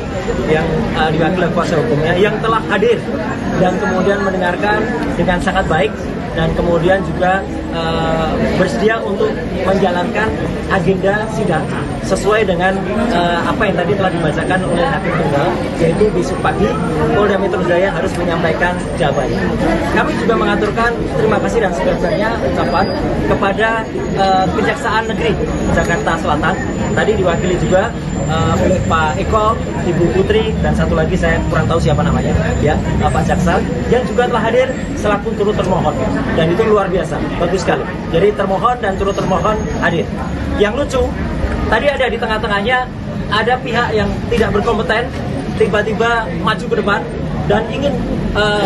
yang diwakili kuasa hukumnya yang telah hadir dan kemudian mendengarkan dengan sangat baik dan kemudian juga bersedia untuk menjalankan agenda sidang sesuai dengan apa yang tadi telah dibacakan oleh hakim tunggal, yaitu besok pagi Polda Metro Jaya harus menyampaikan jawabannya. Kami juga mengaturkan terima kasih dan sebenarnya ucapan kepada Kejaksaan Negeri Jakarta Selatan, tadi diwakili juga oleh Pak Eko, Ibu Putri, dan satu lagi saya kurang tahu siapa namanya, ya, Pak Jaksa, yang juga telah hadir selaku turut termohon, dan itu luar biasa, bagus sekali. Jadi termohon dan turut termohon hadir. Yang lucu, Tadi ada di tengah-tengahnya ada pihak yang tidak berkompeten tiba-tiba maju ke depan dan ingin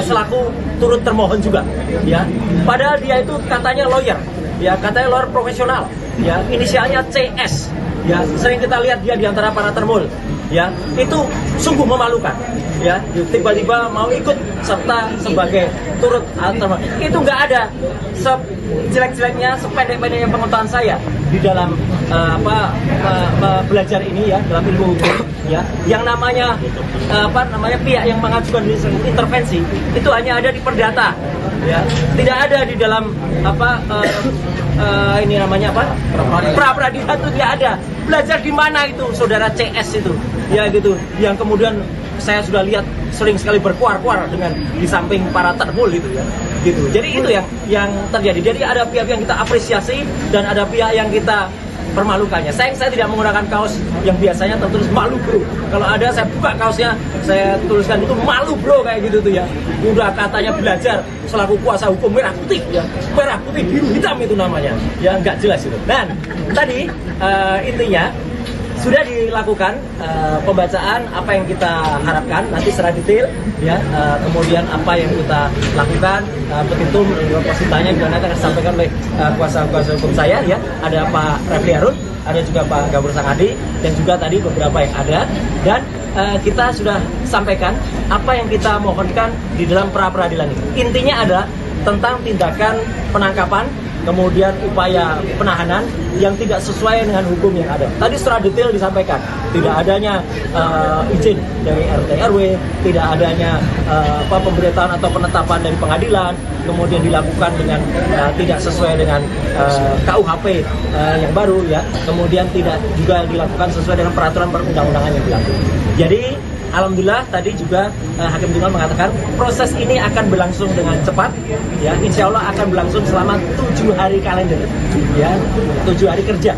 selaku turut termohon juga, ya. Padahal dia itu katanya lawyer, ya, katanya lawyer profesional, ya, inisialnya CS, ya. Sering kita lihat dia di antara para termul, ya. Itu sungguh memalukan, ya. Tiba-tiba mau ikut serta sebagai turut termohon. Itu nggak ada sejelek-jeleknya, sependek-pendeknya pengetahuan saya di dalam belajar ini, ya, dalam ilmu hukum, ya. Yang namanya pihak yang mengajukan intervensi itu hanya ada di perdata, ya, tidak ada di dalam ini namanya pra peradilan itu tidak ada. Belajar di mana itu saudara CS itu, ya, gitu, yang kemudian saya sudah lihat sering sekali berkuar-kuar dengan di samping para termul itu, ya, gitu. Jadi itu yang terjadi. Jadi ada pihak yang kita apresiasi dan ada pihak yang kita permalukannya. Saya tidak menggunakan kaos yang biasanya tertulis malu bro. Kalau ada saya buka kaosnya, saya tuliskan itu malu bro, kayak gitu tuh, ya. Udah katanya belajar selaku kuasa hukum merah putih, ya, merah putih biru hitam itu namanya, ya, nggak jelas itu. Dan tadi intinya sudah dilakukan pembacaan apa yang kita harapkan nanti secara detail, ya, kemudian apa yang kita lakukan, petitum positanya juga nanti akan disampaikan oleh kuasa hukum saya, ya, ada Pak Refli Harun, ada juga Pak Gabur Sangadi, dan juga tadi beberapa yang ada, dan kita sudah sampaikan apa yang kita mohonkan di dalam pra peradilan ini. Intinya adalah tentang tindakan penangkapan, kemudian upaya penahanan yang tidak sesuai dengan hukum yang ada. Tadi secara detail disampaikan, tidak adanya izin dari RT RW, tidak adanya pemberitahuan atau penetapan dari pengadilan, kemudian dilakukan dengan tidak sesuai dengan KUHP yang baru, ya, kemudian tidak juga dilakukan sesuai dengan peraturan perundang-undangan yang berlaku. Jadi alhamdulillah tadi juga Hakim Tunggal mengatakan proses ini akan berlangsung dengan cepat, ya, insya Allah akan berlangsung selama 7 hari kalender, ya, 7 hari kerja,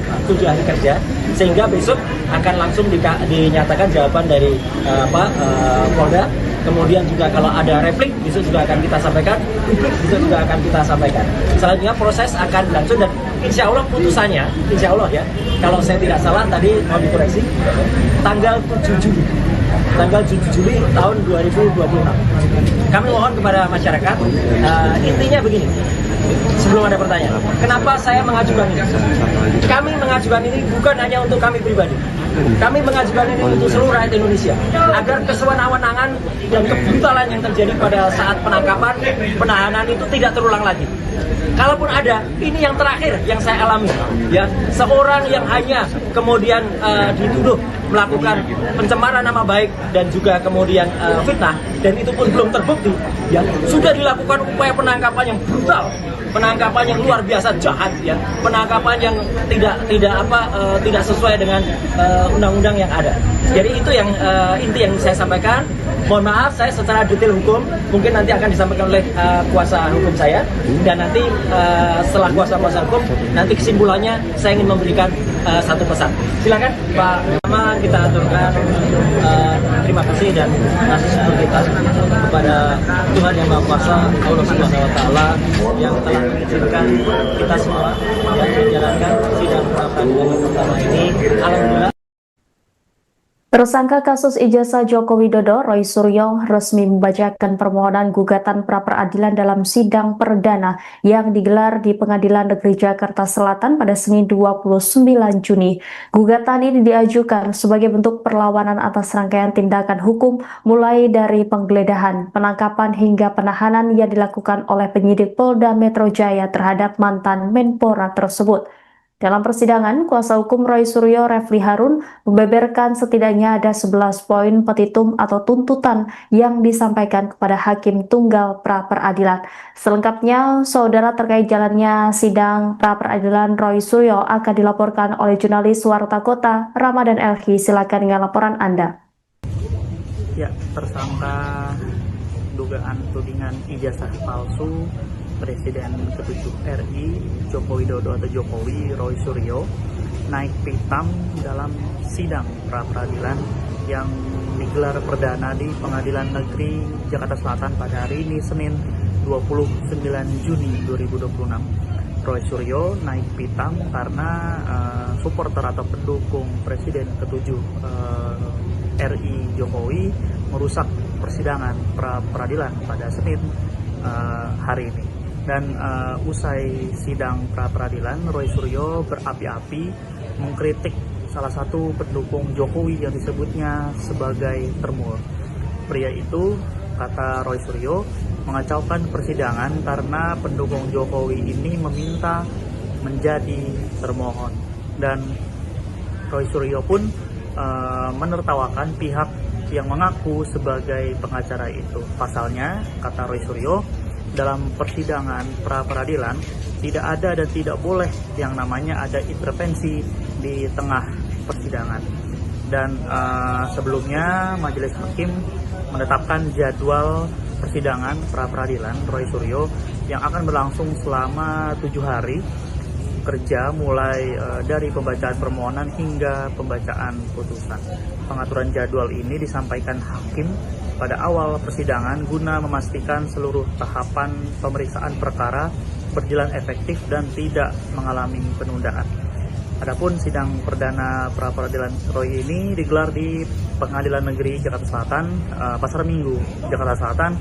sehingga besok akan langsung dinyatakan jawaban dari Polda. Kemudian juga kalau ada replik besok juga akan kita sampaikan, publik besok juga akan kita sampaikan. Selanjutnya proses akan berlangsung dan insya Allah putusannya, insya Allah, ya, kalau saya tidak salah tadi mau dikoreksi, tanggal 7 Juli tahun 2026. Kami mohon kepada masyarakat, intinya begini, sebelum ada pertanyaan, kenapa saya mengajukan ini? Kami mengajukan ini bukan hanya untuk kami pribadi, kami mengajukan ini untuk seluruh rakyat Indonesia, agar kesewenang-wenangan dan kebrutalan yang terjadi pada saat penangkapan, penahanan itu tidak terulang lagi. Kalaupun ada, ini yang terakhir yang saya alami, ya, seorang yang hanya kemudian dituduh melakukan pencemaran nama baik dan juga kemudian fitnah, dan itu pun belum terbukti, ya, sudah dilakukan upaya penangkapan yang brutal, penangkapan yang luar biasa jahat, ya, penangkapan yang tidak sesuai dengan undang-undang yang ada. Jadi itu yang inti yang saya sampaikan. Mohon maaf, saya secara detail hukum mungkin nanti akan disampaikan oleh kuasa hukum saya, dan nanti setelah kuasa hukum nanti kesimpulannya saya ingin memberikan satu pesan. Silakan Pak. Pertama kita aturkan terima kasih dan kasih syukur kita kepada Tuhan Yang Maha Kuasa, Allah Subhanahu Wa Taala, yang telah mengizinkan kita semua yang menjalankan sidang pra peradilan pertama ini. Alhamdulillah. Tersangka kasus ijazah Joko Widodo, Roy Suryo, resmi membacakan permohonan gugatan pra-peradilan dalam sidang perdana yang digelar di Pengadilan Negeri Jakarta Selatan pada Senin 29 Juni. Gugatan ini diajukan sebagai bentuk perlawanan atas rangkaian tindakan hukum mulai dari penggeledahan, penangkapan hingga penahanan yang dilakukan oleh penyidik Polda Metro Jaya terhadap mantan Menpora tersebut. Dalam persidangan, kuasa hukum Roy Suryo, Refli Harun, membeberkan setidaknya ada 11 poin petitum atau tuntutan yang disampaikan kepada Hakim Tunggal pra-peradilan. Selengkapnya, saudara, terkait jalannya sidang pra-peradilan Roy Suryo akan dilaporkan oleh jurnalis Warta Kota, Ramadan Elki. Silakan dengan laporan Anda. Ya, tersangka dugaan tudingan ijazah palsu Presiden ke-7 RI Joko Widodo atau Jokowi Roy Suryo naik pitam dalam sidang pra-peradilan yang digelar perdana di Pengadilan Negeri Jakarta Selatan pada hari ini Senin 29 Juni 2026. Roy Suryo naik pitam karena supporter atau pendukung Presiden ke-7 RI Jokowi merusak persidangan pra-peradilan pada Senin hari ini. Dan usai sidang pra-peradilan, Roy Suryo berapi-api mengkritik salah satu pendukung Jokowi yang disebutnya sebagai termul. Pria itu, kata Roy Suryo, mengacaukan persidangan karena pendukung Jokowi ini meminta menjadi termohon. Dan Roy Suryo pun menertawakan pihak yang mengaku sebagai pengacara itu. Pasalnya, kata Roy Suryo, dalam persidangan pra-peradilan tidak ada dan tidak boleh yang namanya ada intervensi di tengah persidangan. Dan sebelumnya Majelis Hakim menetapkan jadwal persidangan pra-peradilan Roy Suryo yang akan berlangsung selama 7 hari kerja mulai dari pembacaan permohonan hingga pembacaan putusan. Pengaturan jadwal ini disampaikan hakim pada awal persidangan guna memastikan seluruh tahapan pemeriksaan perkara berjalan efektif dan tidak mengalami penundaan. Adapun sidang perdana pra-peradilan Roy ini digelar di Pengadilan Negeri Jakarta Selatan, Pasar Minggu, Jakarta Selatan,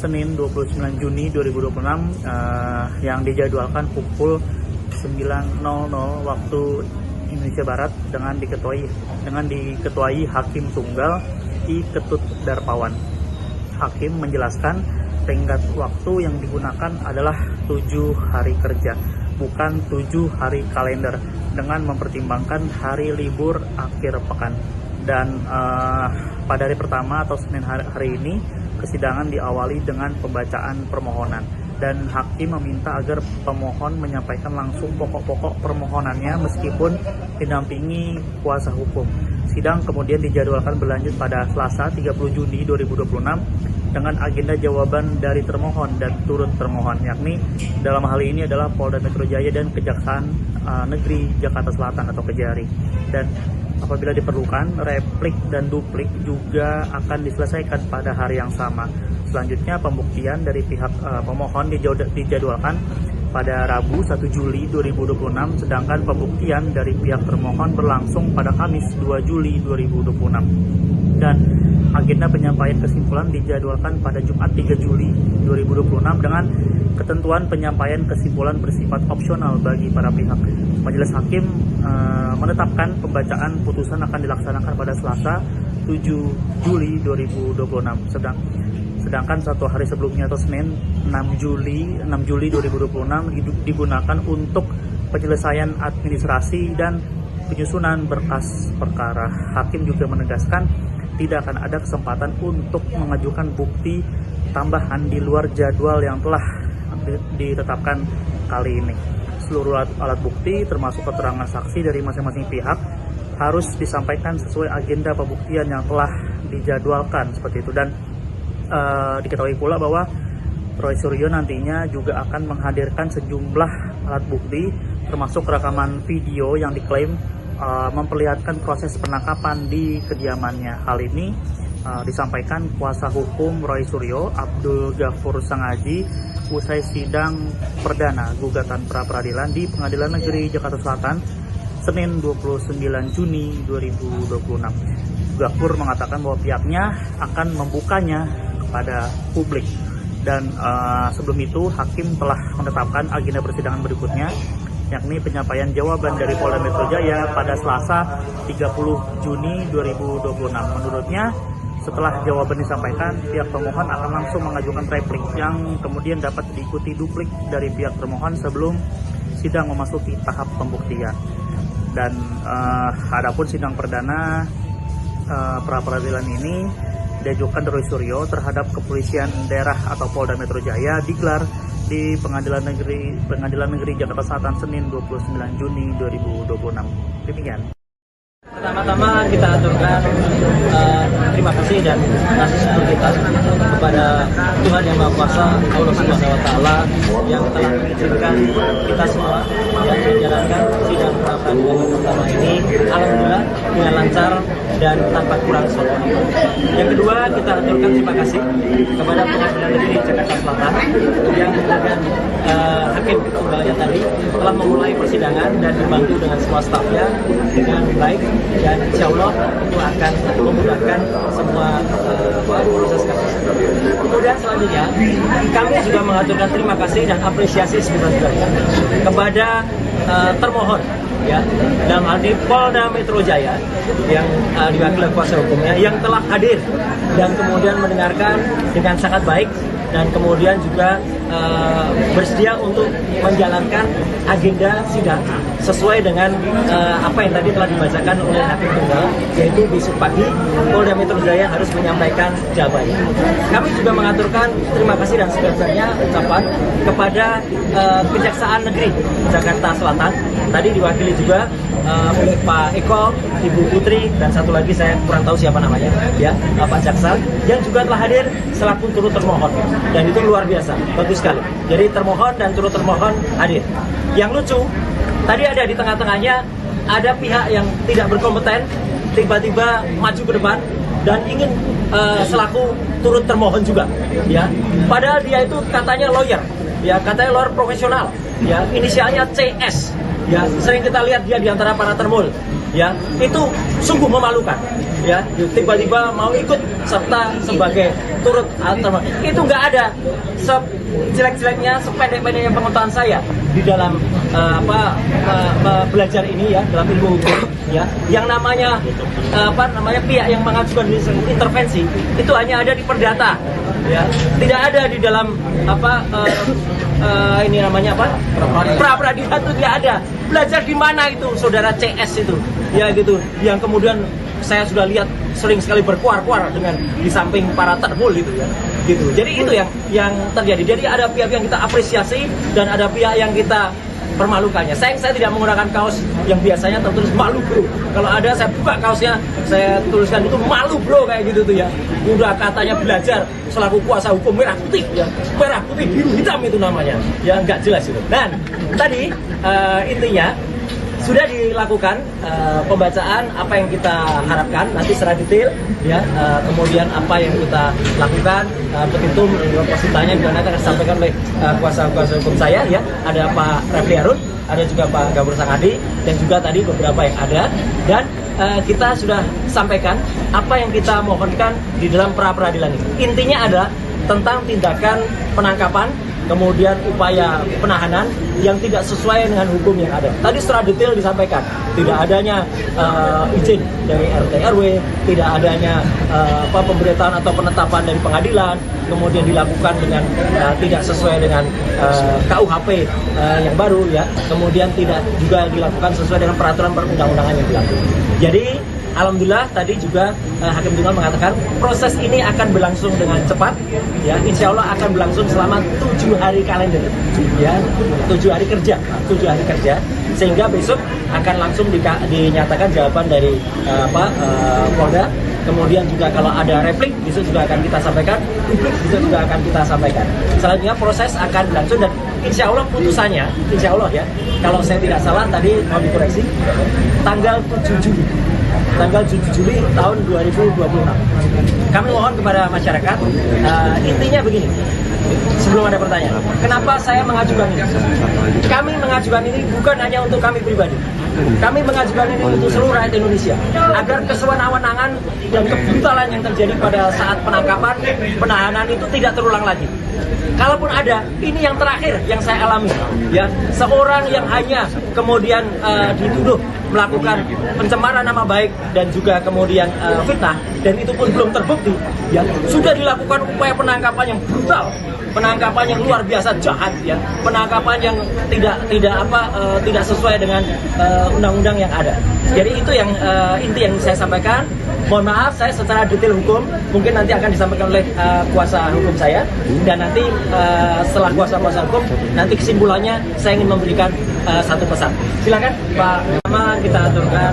Senin 29 Juni 2026 yang dijadwalkan pukul 9.00 waktu Indonesia Barat dengan diketuai Hakim Tunggal I. Ketut Darpawan. Hakim menjelaskan tenggat waktu yang digunakan adalah 7 hari kerja, bukan 7 hari kalender, dengan mempertimbangkan hari libur akhir pekan. Dan pada hari pertama atau Senin hari ini, kesidangan diawali dengan pembacaan permohonan. Dan hakim meminta agar pemohon menyampaikan langsung pokok-pokok permohonannya meskipun didampingi kuasa hukum. Sidang kemudian dijadwalkan berlanjut pada Selasa 30 Juni 2026 dengan agenda jawaban dari termohon dan turut termohon, yakni dalam hal ini adalah Polda Metro Jaya dan Kejaksaan Negeri Jakarta Selatan atau Kejari. Dan apabila diperlukan, replik dan duplik juga akan diselesaikan pada hari yang sama. Selanjutnya, pembuktian dari pihak pemohon dijadwalkan pada Rabu 1 Juli 2026, sedangkan pembuktian dari pihak termohon berlangsung pada Kamis 2 Juli 2026. Dan agenda penyampaian kesimpulan dijadwalkan pada Jumat 3 Juli 2026 dengan ketentuan penyampaian kesimpulan bersifat opsional bagi para pihak. Majelis Hakim menetapkan pembacaan putusan akan dilaksanakan pada Selasa 7 Juli 2026. Sedangkan 1 hari sebelumnya atau Senin 6 Juli 2026 digunakan untuk penyelesaian administrasi dan penyusunan berkas perkara. Hakim juga menegaskan tidak akan ada kesempatan untuk mengajukan bukti tambahan di luar jadwal yang telah ditetapkan kali ini. Seluruh alat bukti termasuk keterangan saksi dari masing-masing pihak harus disampaikan sesuai agenda pembuktian yang telah dijadwalkan seperti itu. Dan diketahui pula bahwa Roy Suryo nantinya juga akan menghadirkan sejumlah alat bukti termasuk rekaman video yang diklaim memperlihatkan proses penangkapan di kediamannya. Hal ini disampaikan kuasa hukum Roy Suryo, Abdul Ghafur Sangaji, usai sidang perdana gugatan pra-peradilan di Pengadilan Negeri Jakarta Selatan Senin 29 Juni 2026. Ghafur mengatakan bahwa pihaknya akan membukanya kepada publik. Dan sebelum itu hakim telah menetapkan agenda persidangan berikutnya, yakni penyampaian jawaban dari Polda Metro Jaya pada Selasa 30 Juni 2026. Menurutnya, setelah jawaban disampaikan, pihak pemohon akan langsung mengajukan replik yang kemudian dapat diikuti duplik dari pihak termohon sebelum sidang memasuki tahap pembuktian. Dan adapun sidang perdana pra-peradilan ini diajukan Roy Suryo terhadap Kepolisian Daerah atau Polda Metro Jaya digelar di Pengadilan Negeri Jakarta Selatan Senin 29 Juni 2026. Demikian. Pertama-tama kita aturkan terima kasih kasih dan kasih syukur kita kepada Tuhan Yang Maha Kuasa, Allah Subhanahu Wa Taala yang telah mengizinkan kita semua yang menjalankan sidang pra peradilan pertama ini, alhamdulillah dengan lancar dan tanpa kurang suatu. Yang kedua, kita aturkan terima kasih kepada Pengadilan Negeri Jakarta Selatan yang kemudian hakim tunggalnya tadi telah memulai persidangan dan dibantu dengan semua stafnya dengan baik, dan insya Allah itu akan memudahkan semua proses kasus. Kemudian selanjutnya kami juga mengaturkan terima kasih dan apresiasi sebesar-besarnya kepada termohon, ya, dalam hal ini Polda Metro Jaya yang diwakili kuasa hukumnya yang telah hadir dan kemudian mendengarkan dengan sangat baik dan kemudian juga bersedia untuk menjalankan agenda sidang sesuai dengan apa yang tadi telah dibacakan oleh hakim tunggal, yaitu besok pagi Polda Metro Jaya harus menyampaikan jawabannya. Kami juga mengaturkan terima kasih dan sebesar-besarnya ucapan kepada Kejaksaan Negeri Jakarta Selatan, tadi diwakili juga oleh Pak Eko, Ibu Putri, dan satu lagi saya kurang tahu siapa namanya, ya, Pak Jaksa, yang juga telah hadir selaku turut termohon, dan itu luar biasa, bagus sekali. Jadi termohon dan turut termohon hadir. Yang lucu, tadi ada di tengah-tengahnya ada pihak yang tidak berkompeten tiba-tiba maju ke depan dan ingin selaku turut termohon juga, ya. Padahal dia itu katanya lawyer, ya, katanya lawyer profesional, ya, inisialnya CS. Ya, sering kita lihat dia di antara para termul, ya, itu sungguh memalukan, ya, tiba-tiba mau ikut serta sebagai turut termohon. Itu nggak ada sejelek-jeleknya, sependek-pendeknya pengetahuan saya di dalam belajar ini, ya, dalam ilmu hukum, ya, yang namanya pihak yang mengajukan intervensi itu hanya ada di perdata, ya, tidak ada di dalam ini namanya pra peradilan itu tidak ada. Belajar di mana itu saudara CS itu, ya, gitu, yang kemudian saya sudah lihat sering sekali berkuar-kuar dengan di samping para termul gitu, ya, gitu. Jadi itu yang terjadi. Jadi ada pihak yang kita apresiasi dan ada pihak yang kita permalukannya. Saya tidak menggunakan kaos yang biasanya tertulis malu bro. Kalau ada saya buka kaosnya, saya tuliskan itu malu bro, kayak gitu tuh, ya. Udah katanya belajar selaku kuasa hukum merah putih, ya, merah putih biru hitam itu namanya, ya, nggak jelas itu. Dan tadi intinya sudah dilakukan pembacaan apa yang kita harapkan nanti secara detail, ya, kemudian apa yang kita lakukan, petitum positanya juga nanti akan disampaikan oleh kuasa hukum saya, ya, ada Pak Refli Harun, ada juga Pak Gabur Sangadi, dan juga tadi beberapa yang ada, dan kita sudah sampaikan apa yang kita mohonkan di dalam pra peradilan ini. Intinya adalah tentang tindakan penangkapan, kemudian upaya penahanan yang tidak sesuai dengan hukum yang ada. Tadi secara detail disampaikan, tidak adanya izin dari RT RW, tidak adanya pemberitahuan atau penetapan dari pengadilan, kemudian dilakukan dengan tidak sesuai dengan KUHP yang baru, ya, kemudian tidak juga dilakukan sesuai dengan peraturan perundang-undangan yang berlaku. Jadi alhamdulillah tadi juga Hakim Tunggal mengatakan proses ini akan berlangsung dengan cepat, ya, insya Allah akan berlangsung selama 7 hari kalender, ya, 7 hari kerja, sehingga besok akan langsung dinyatakan jawaban dari Polda. Kemudian juga kalau ada replik besok juga akan kita sampaikan, publik besok juga akan kita sampaikan. Selanjutnya proses akan berlangsung dan insya Allah putusannya, insya Allah, ya, kalau saya tidak salah tadi mau dikoreksi, tanggal 7 Juli. Tanggal 7 Juli tahun 2026. Kami mohon kepada masyarakat, intinya begini, sebelum ada pertanyaan, kenapa saya mengajukan ini? Kami mengajukan ini bukan hanya untuk kami pribadi, kami mengajukan ini untuk seluruh rakyat Indonesia, agar kesewenang-wenangan dan kebrutalan yang terjadi pada saat penangkapan, penahanan itu tidak terulang lagi. Kalaupun ada, ini yang terakhir yang saya alami, ya, seorang yang hanya kemudian dituduh melakukan pencemaran nama baik dan juga kemudian fitnah, dan itu pun belum terbukti, ya, sudah dilakukan upaya penangkapan yang brutal, penangkapan yang luar biasa jahat, ya, penangkapan yang tidak sesuai dengan undang-undang yang ada. Jadi itu yang inti yang saya sampaikan. Mohon maaf, saya secara detail hukum mungkin nanti akan disampaikan oleh kuasa hukum saya, dan nanti setelah kuasa hukum nanti kesimpulannya saya ingin memberikan satu pesan. Silakan Pak. Pertama kita aturkan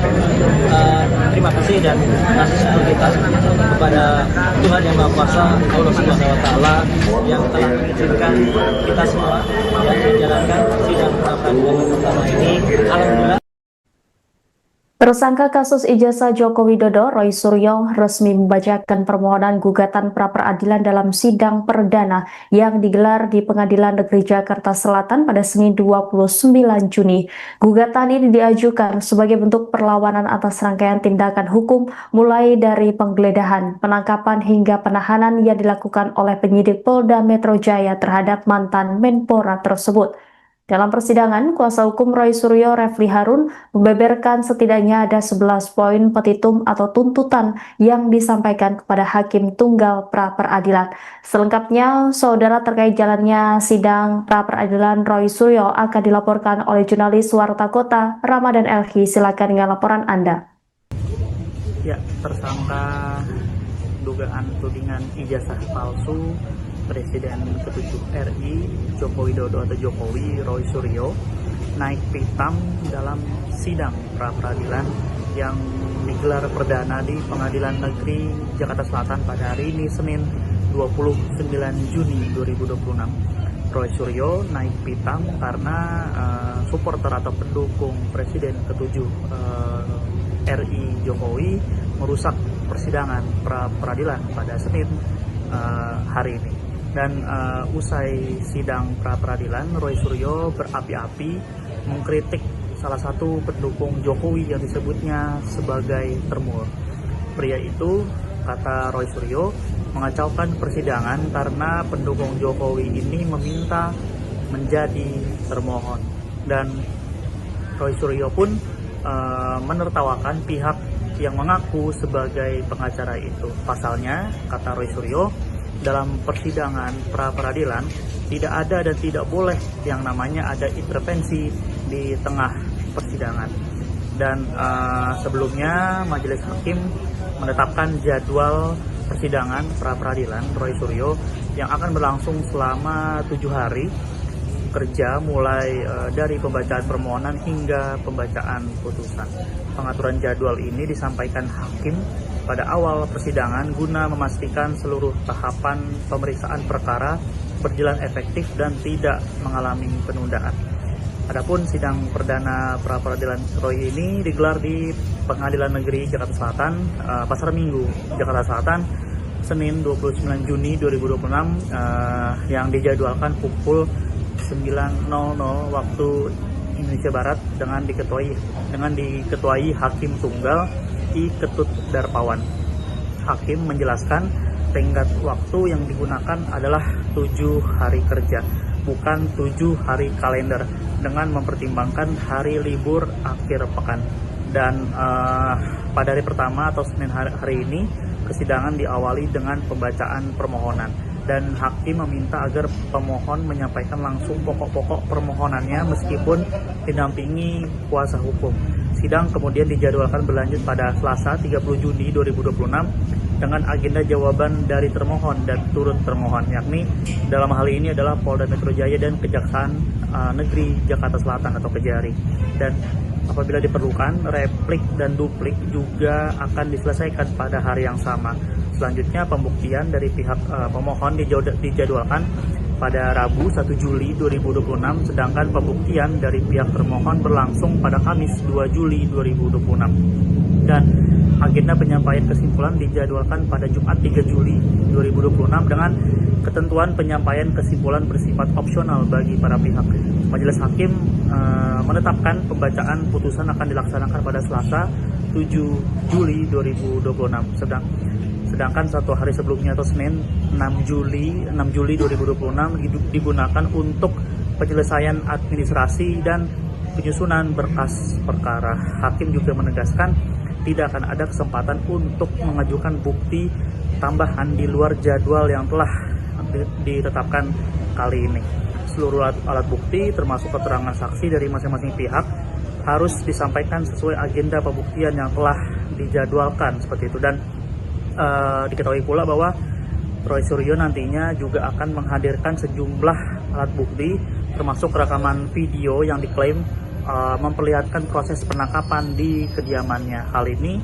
terima kasih dan kasih syukur kita kepada Tuhan Yang Maha Kuasa, Allah Subhanahu Wa Taala, yang telah mengizinkan kita semua yang menjalankan sidang pra-peradilan pertama ini. Alhamdulillah. Tersangka kasus ijazah Joko Widodo, Roy Suryo, resmi membacakan permohonan gugatan pra-peradilan dalam sidang perdana yang digelar di Pengadilan Negeri Jakarta Selatan pada Senin 29 Juni. Gugatan ini diajukan sebagai bentuk perlawanan atas rangkaian tindakan hukum mulai dari penggeledahan, penangkapan hingga penahanan yang dilakukan oleh penyidik Polda Metro Jaya terhadap mantan Menpora tersebut. Dalam persidangan, kuasa hukum Roy Suryo, Refli Harun, membeberkan setidaknya ada 11 poin petitum atau tuntutan yang disampaikan kepada Hakim Tunggal pra-peradilan. Selengkapnya, saudara, terkait jalannya sidang pra-peradilan Roy Suryo akan dilaporkan oleh jurnalis Warta Kota, Ramadan Elhi. Silakan dengan laporan Anda. Ya, tersangka dugaan tudingan ijazah palsu Presiden ke-7 RI Joko Widodo atau Jokowi, Roy Suryo, naik pitam dalam sidang pra-peradilan yang digelar perdana di Pengadilan Negeri Jakarta Selatan pada hari ini, Senin 29 Juni 2026. Roy Suryo naik pitam karena supporter atau pendukung Presiden ke-7 RI Jokowi merusak persidangan pra-peradilan pada Senin hari ini. Dan usai sidang pra-peradilan, Roy Suryo berapi-api mengkritik salah satu pendukung Jokowi yang disebutnya sebagai termul. Pria itu, kata Roy Suryo, mengacaukan persidangan karena pendukung Jokowi ini meminta menjadi termohon. Dan Roy Suryo pun menertawakan pihak yang mengaku sebagai pengacara itu. Pasalnya, kata Roy Suryo, dalam persidangan pra-peradilan tidak ada dan tidak boleh yang namanya ada intervensi di tengah persidangan. Dan sebelumnya Majelis Hakim menetapkan jadwal persidangan pra-peradilan Roy Suryo yang akan berlangsung selama 7 hari kerja, mulai dari pembacaan permohonan hingga pembacaan putusan. Pengaturan jadwal ini disampaikan Hakim pada awal persidangan guna memastikan seluruh tahapan pemeriksaan perkara berjalan efektif dan tidak mengalami penundaan. Adapun sidang perdana pra-peradilan Roy ini digelar di Pengadilan Negeri Jakarta Selatan, Pasar Minggu, Jakarta Selatan, Senin 29 Juni 2026, yang dijadwalkan pukul 9.00 waktu Indonesia Barat dengan diketuai Hakim Tunggal I. Ketut Darpawan. Hakim menjelaskan tenggat waktu yang digunakan adalah 7 hari kerja, bukan 7 hari kalender, dengan mempertimbangkan hari libur akhir pekan. Dan pada hari pertama atau Senin hari ini, persidangan diawali dengan pembacaan permohonan. Dan Hakim meminta agar pemohon menyampaikan langsung pokok-pokok permohonannya meskipun didampingi kuasa hukum. Sidang kemudian dijadwalkan berlanjut pada Selasa 30 Juni 2026 dengan agenda jawaban dari termohon dan turut termohon, yakni dalam hal ini adalah Polda Metro Jaya dan Kejaksaan Negeri Jakarta Selatan atau Kejari. Dan apabila diperlukan, replik dan duplik juga akan diselesaikan pada hari yang sama. Selanjutnya, pembuktian dari pihak pemohon dijadwalkan pada Rabu 1 Juli 2026, sedangkan pembuktian dari pihak termohon berlangsung pada Kamis 2 Juli 2026. Dan agenda penyampaian kesimpulan dijadwalkan pada Jumat 3 Juli 2026 dengan ketentuan penyampaian kesimpulan bersifat opsional bagi para pihak. Majelis Hakim menetapkan pembacaan putusan akan dilaksanakan pada Selasa 7 Juli 2026. Sedangkan 1 hari sebelumnya atau Senin 6 Juli 2026 digunakan untuk penyelesaian administrasi dan penyusunan berkas perkara. Hakim juga menegaskan tidak akan ada kesempatan untuk mengajukan bukti tambahan di luar jadwal yang telah ditetapkan kali ini. Seluruh alat bukti termasuk keterangan saksi dari masing-masing pihak harus disampaikan sesuai agenda pembuktian yang telah dijadwalkan seperti itu. Dan diketahui pula bahwa Roy Suryo nantinya juga akan menghadirkan sejumlah alat bukti termasuk rekaman video yang diklaim memperlihatkan proses penangkapan di kediamannya. Hal ini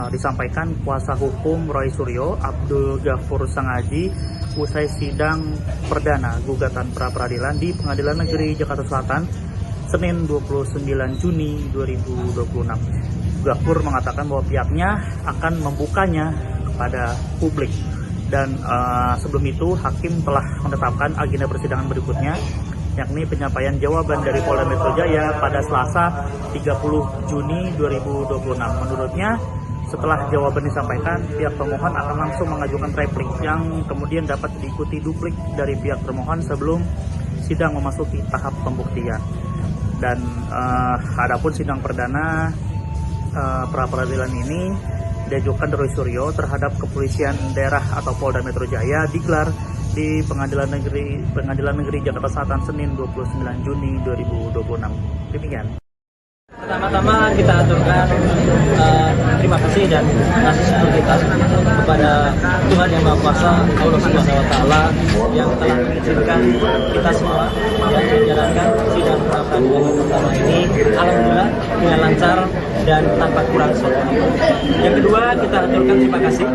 disampaikan kuasa hukum Roy Suryo, Abdul Ghafur Sangaji, usai sidang perdana gugatan pra-peradilan di Pengadilan Negeri Jakarta Selatan Senin 29 Juni 2026. Ghafur mengatakan bahwa pihaknya akan membukanya kepada publik. Dan sebelum itu hakim telah menetapkan agenda persidangan berikutnya, yakni penyampaian jawaban dari Polda Metro Jaya pada Selasa 30 Juni 2026. Menurutnya, setelah jawaban disampaikan, pihak pemohon akan langsung mengajukan replik yang kemudian dapat diikuti duplik dari pihak termohon sebelum sidang memasuki tahap pembuktian. Dan adapun sidang perdana pra-peradilan ini diajukan Roy Suryo terhadap Kepolisian Daerah atau Polda Metro Jaya digelar di Pengadilan Negeri Jakarta Selatan Senin 29 Juni 2026. Demikian. Pertama-tama kita aturkan terima kasih dan kasih syukur kita kepada Tuhan Yang Maha Kuasa, Allah Subhanahu wa Ta'ala, yang telah mengizinkan kita semua yang menjalankan sidang pra-peradilan pertama ini alhamdulillah dengan lancar dan tanpa kurang suatu. Yang kedua, kita aturkan terima kasih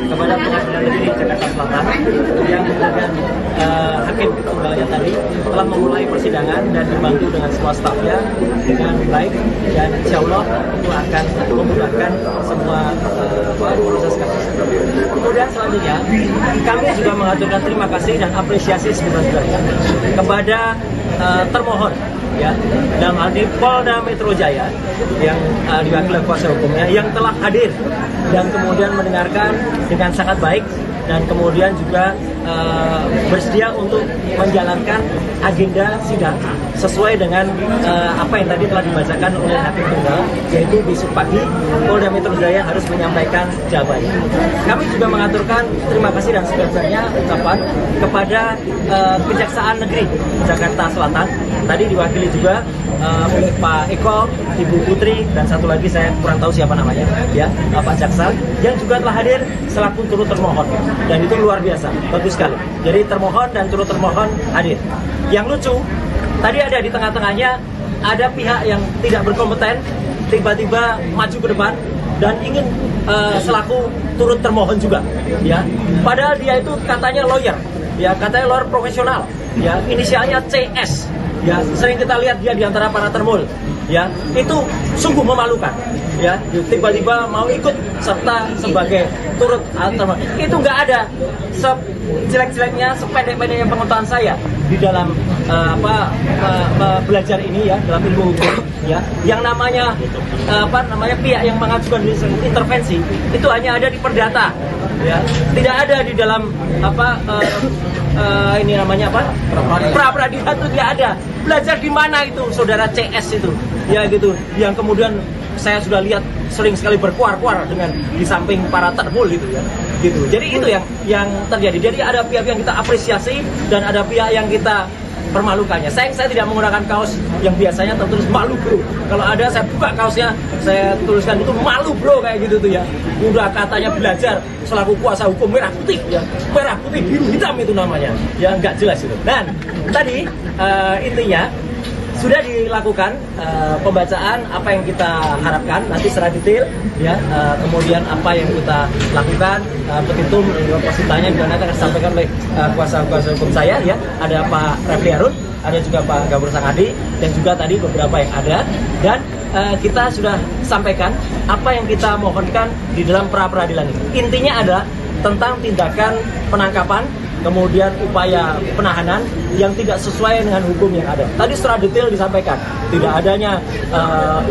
kepada Pengadilan Negeri Jakarta Selatan yang kemudian hakim tunggalnya tadi telah memulai persidangan dan dibantu dengan semua stafnya dengan baik, dan insya Allah itu akan memudahkan semua proses kasus. Kemudian selanjutnya kami juga mengaturkan terima kasih dan apresiasi sebesar-besarnya kepada termohon, ya, dalam hal ini Polda Metro Jaya yang diwakili kuasa hukumnya yang telah hadir dan kemudian mendengarkan dengan sangat baik dan kemudian juga bersedia untuk menjalankan agenda sidang sesuai dengan apa yang tadi telah dibacakan oleh hakim tunggal, yaitu besok pagi Polda Metro Jaya harus menyampaikan jawabannya. Kami juga mengaturkan terima kasih dan sebesar-besarnya ucapan kepada Kejaksaan Negeri Jakarta Selatan, tadi diwakili juga oleh Pak Eko, Ibu Putri, dan satu lagi saya kurang tahu siapa namanya, ya, Pak Jaksa, yang juga telah hadir selaku turut termohon, dan itu luar biasa, bagus sekali. Jadi termohon dan turut termohon hadir. Yang lucu, tadi ada di tengah-tengahnya ada pihak yang tidak berkompeten tiba-tiba maju ke depan dan ingin selaku turut termohon juga, ya. Padahal dia itu katanya lawyer, ya, katanya lawyer profesional, ya, inisialnya CS. Ya, sering kita lihat dia di antara para termul, ya, itu sungguh memalukan, ya, tiba-tiba mau ikut serta sebagai turut termohon. Itu nggak ada sejelek-jeleknya, sependek-pendeknya pengetahuan saya di dalam belajar ini, ya, dalam ilmu hukum, ya, yang namanya pihak yang mengajukan intervensi itu hanya ada di perdata, ya, tidak ada di dalam ini namanya pra-peradilan itu tidak ada. Belajar di mana itu saudara CS itu, ya, gitu, yang kemudian saya sudah lihat sering sekali berkuar-kuar dengan di samping para termul gitu, ya, gitu. Jadi itu yang terjadi. Jadi ada pihak yang kita apresiasi dan ada pihak yang kita permalukannya. Saya tidak menggunakan kaos yang biasanya tertulis malu bro. Kalau ada saya buka kaosnya, saya tuliskan itu malu bro, kayak gitu tuh, ya. Udah katanya belajar selaku kuasa hukum merah putih, ya, merah putih biru hitam itu namanya, ya, nggak jelas itu. Dan tadi intinya sudah dilakukan pembacaan apa yang kita harapkan nanti secara detail, ya, kemudian apa yang kita lakukan, petitum positanya juga nanti akan disampaikan oleh kuasa hukum saya, ya, ada Pak Refli Harun, ada juga Pak Ghafur Sangaji, dan juga tadi beberapa yang ada, dan kita sudah sampaikan apa yang kita mohonkan di dalam pra-peradilan ini. Intinya adalah tentang tindakan penangkapan, kemudian upaya penahanan yang tidak sesuai dengan hukum yang ada. Tadi secara detail disampaikan, tidak adanya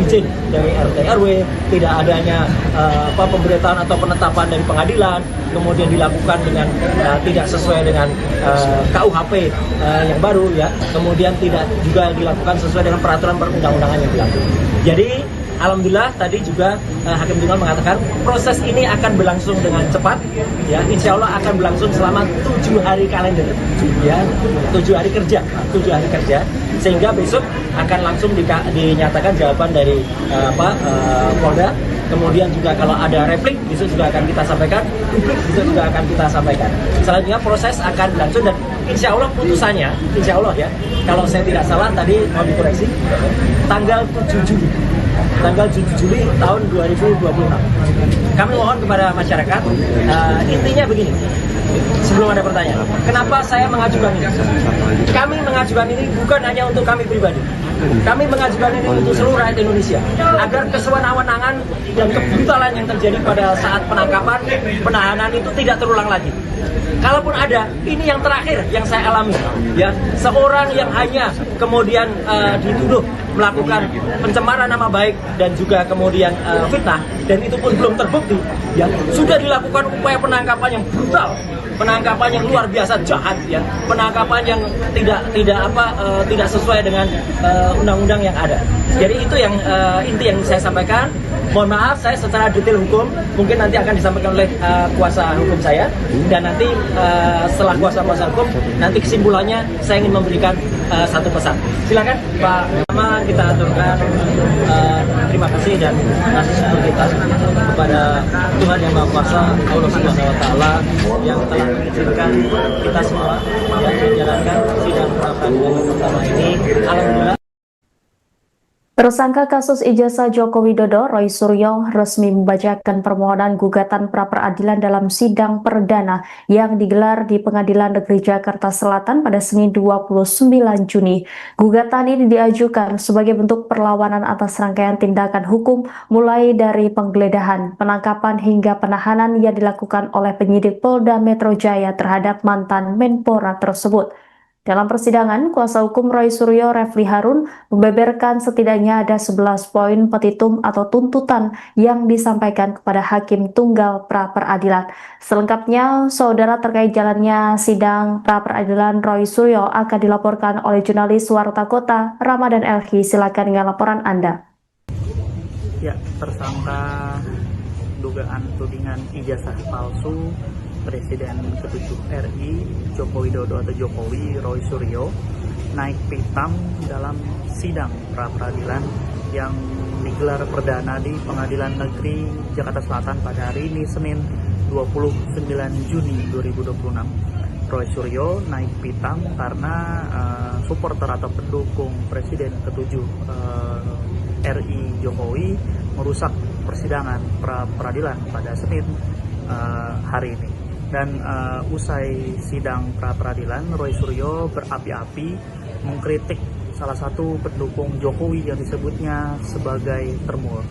izin dari RT RW, tidak adanya pemberitahuan atau penetapan dari pengadilan, kemudian dilakukan dengan tidak sesuai dengan KUHP yang baru, ya, kemudian tidak juga dilakukan sesuai dengan peraturan perundang-undangan yang berlaku. Jadi alhamdulillah tadi juga hakim tunggal mengatakan proses ini akan berlangsung dengan cepat, ya, insya Allah akan berlangsung selama 7 hari kalender, ya, 7 hari kerja, sehingga besok akan langsung dinyatakan jawaban dari Polda, Kemudian juga kalau ada replik itu juga akan kita sampaikan, publik itu juga akan kita sampaikan. Selanjutnya proses akan berlangsung dan insya Allah putusannya, insya Allah ya, kalau saya tidak salah tadi mau dikoreksi, tanggal 7 Juli tahun 2026. Kami mohon kepada masyarakat, intinya begini, sebelum ada pertanyaan, kenapa saya mengajukan ini? Kami mengajukan ini bukan hanya untuk kami pribadi. Kami mengajukan ini untuk seluruh rakyat Indonesia agar kesewenang-wenangan dan kebrutalan yang terjadi pada saat penangkapan, penahanan itu tidak terulang lagi. Kalaupun ada, ini yang terakhir yang saya alami, ya, seorang yang hanya kemudian dituduh melakukan pencemaran nama baik dan juga kemudian fitnah, dan itu pun belum terbukti, ya, sudah dilakukan upaya penangkapan yang brutal, penangkapan yang luar biasa jahat, ya, penangkapan yang tidak sesuai dengan undang-undang yang ada. Jadi itu yang inti yang saya sampaikan. Mohon maaf, saya secara detail hukum mungkin nanti akan disampaikan oleh kuasa hukum saya, dan nanti setelah kuasa hukum nanti kesimpulannya saya ingin memberikan satu pesan. Silakan Pak. Pertama kita aturkan terima kasih dan kasih syukur kita kepada Tuhan Yang Maha Kuasa, Allah Subhanahu Wa Taala, yang telah mengizinkan kita semua yang menjalankan sidang pra-peradilan pertama ini. Alhamdulillah. Tersangka kasus ijazah Joko Widodo, Roy Suryo, resmi membacakan permohonan gugatan pra-peradilan dalam sidang perdana yang digelar di Pengadilan Negeri Jakarta Selatan pada Senin 29 Juni. Gugatan ini diajukan sebagai bentuk perlawanan atas rangkaian tindakan hukum mulai dari penggeledahan, penangkapan hingga penahanan yang dilakukan oleh penyidik Polda Metro Jaya terhadap mantan Menpora tersebut. Dalam persidangan, kuasa hukum Roy Suryo, Refli Harun, membeberkan setidaknya ada 11 poin petitum atau tuntutan yang disampaikan kepada Hakim Tunggal pra-peradilan. Selengkapnya, saudara, terkait jalannya sidang pra-peradilan Roy Suryo akan dilaporkan oleh jurnalis Warta Kota, Ramadan Elhi. Silakan dengan laporan Anda. Ya, tersangka dugaan tudingan ijazah palsu Presiden ke-7 RI Joko Widodo atau Jokowi, Roy Suryo, naik pitam dalam sidang pra-peradilan yang digelar perdana di Pengadilan Negeri Jakarta Selatan pada hari ini, Senin 29 Juni 2026. Roy Suryo naik pitam karena supporter atau pendukung Presiden ke-7 RI Jokowi merusak persidangan pra-peradilan pada Senin hari ini. Dan usai sidang pra-peradilan, Roy Suryo berapi-api mengkritik salah satu pendukung Jokowi yang disebutnya sebagai termul.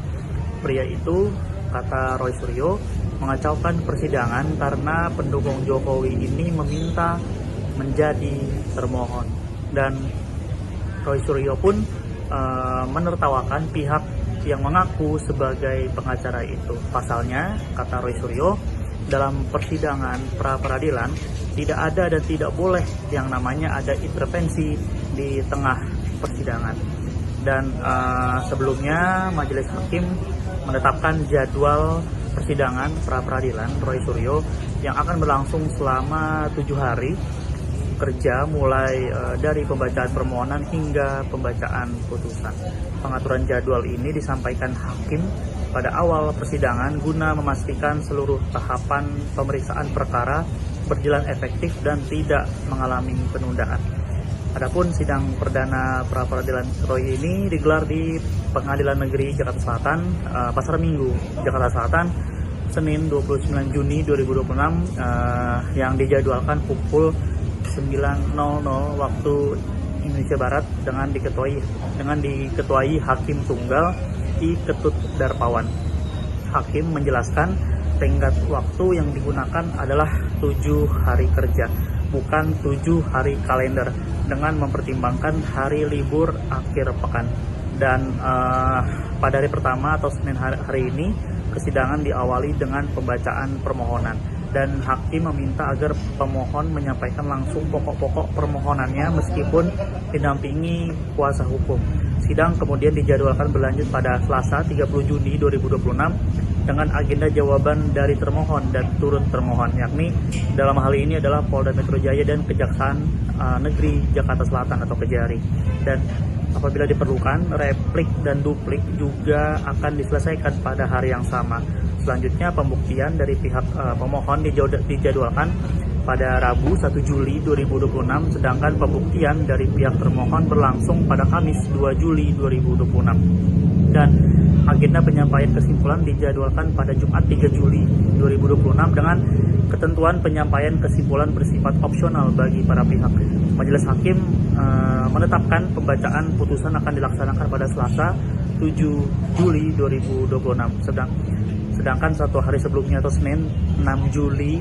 Pria itu, kata Roy Suryo, mengacaukan persidangan karena pendukung Jokowi ini meminta menjadi termohon. Dan Roy Suryo pun menertawakan pihak yang mengaku sebagai pengacara itu. Pasalnya, kata Roy Suryo, dalam persidangan pra-peradilan tidak ada dan tidak boleh yang namanya ada intervensi di tengah persidangan. Dan sebelumnya majelis hakim menetapkan jadwal persidangan pra-peradilan Roy Suryo yang akan berlangsung selama 7 hari kerja, mulai dari pembacaan permohonan hingga pembacaan putusan. Pengaturan jadwal ini disampaikan hakim pada awal persidangan guna memastikan seluruh tahapan pemeriksaan perkara berjalan efektif dan tidak mengalami penundaan. Adapun sidang perdana pra-peradilan Roy ini digelar di Pengadilan Negeri Jakarta Selatan, Pasar Minggu, Jakarta Selatan, Senin 29 Juni 2026, yang dijadwalkan pukul 9.00 waktu Indonesia Barat dengan diketuai Hakim Tunggal I. Ketut Darpawan. Hakim menjelaskan tenggat waktu yang digunakan adalah 7 hari kerja, bukan 7 hari kalender, dengan mempertimbangkan hari libur akhir pekan. Dan pada hari pertama atau Senin hari ini, persidangan diawali dengan pembacaan permohonan. Dan hakim meminta agar pemohon menyampaikan langsung pokok-pokok permohonannya meskipun didampingi kuasa hukum. Sidang kemudian dijadwalkan berlanjut pada Selasa 30 Juni 2026 dengan agenda jawaban dari termohon dan turut termohon, yakni dalam hal ini adalah Polda Metro Jaya dan Kejaksaan Negeri Jakarta Selatan atau Kejari. Dan apabila diperlukan, replik dan duplik juga akan diselesaikan pada hari yang sama. Selanjutnya, pembuktian dari pihak pemohon dijadwalkan pada Rabu 1 Juli 2026, sedangkan pembuktian dari pihak termohon berlangsung pada Kamis 2 Juli 2026. Dan agenda penyampaian kesimpulan dijadwalkan pada Jumat 3 Juli 2026 dengan ketentuan penyampaian kesimpulan bersifat opsional bagi para pihak. Majelis Hakim menetapkan pembacaan putusan akan dilaksanakan pada Selasa 7 Juli 2026. Sedangkan satu hari sebelumnya atau Senin 6 Juli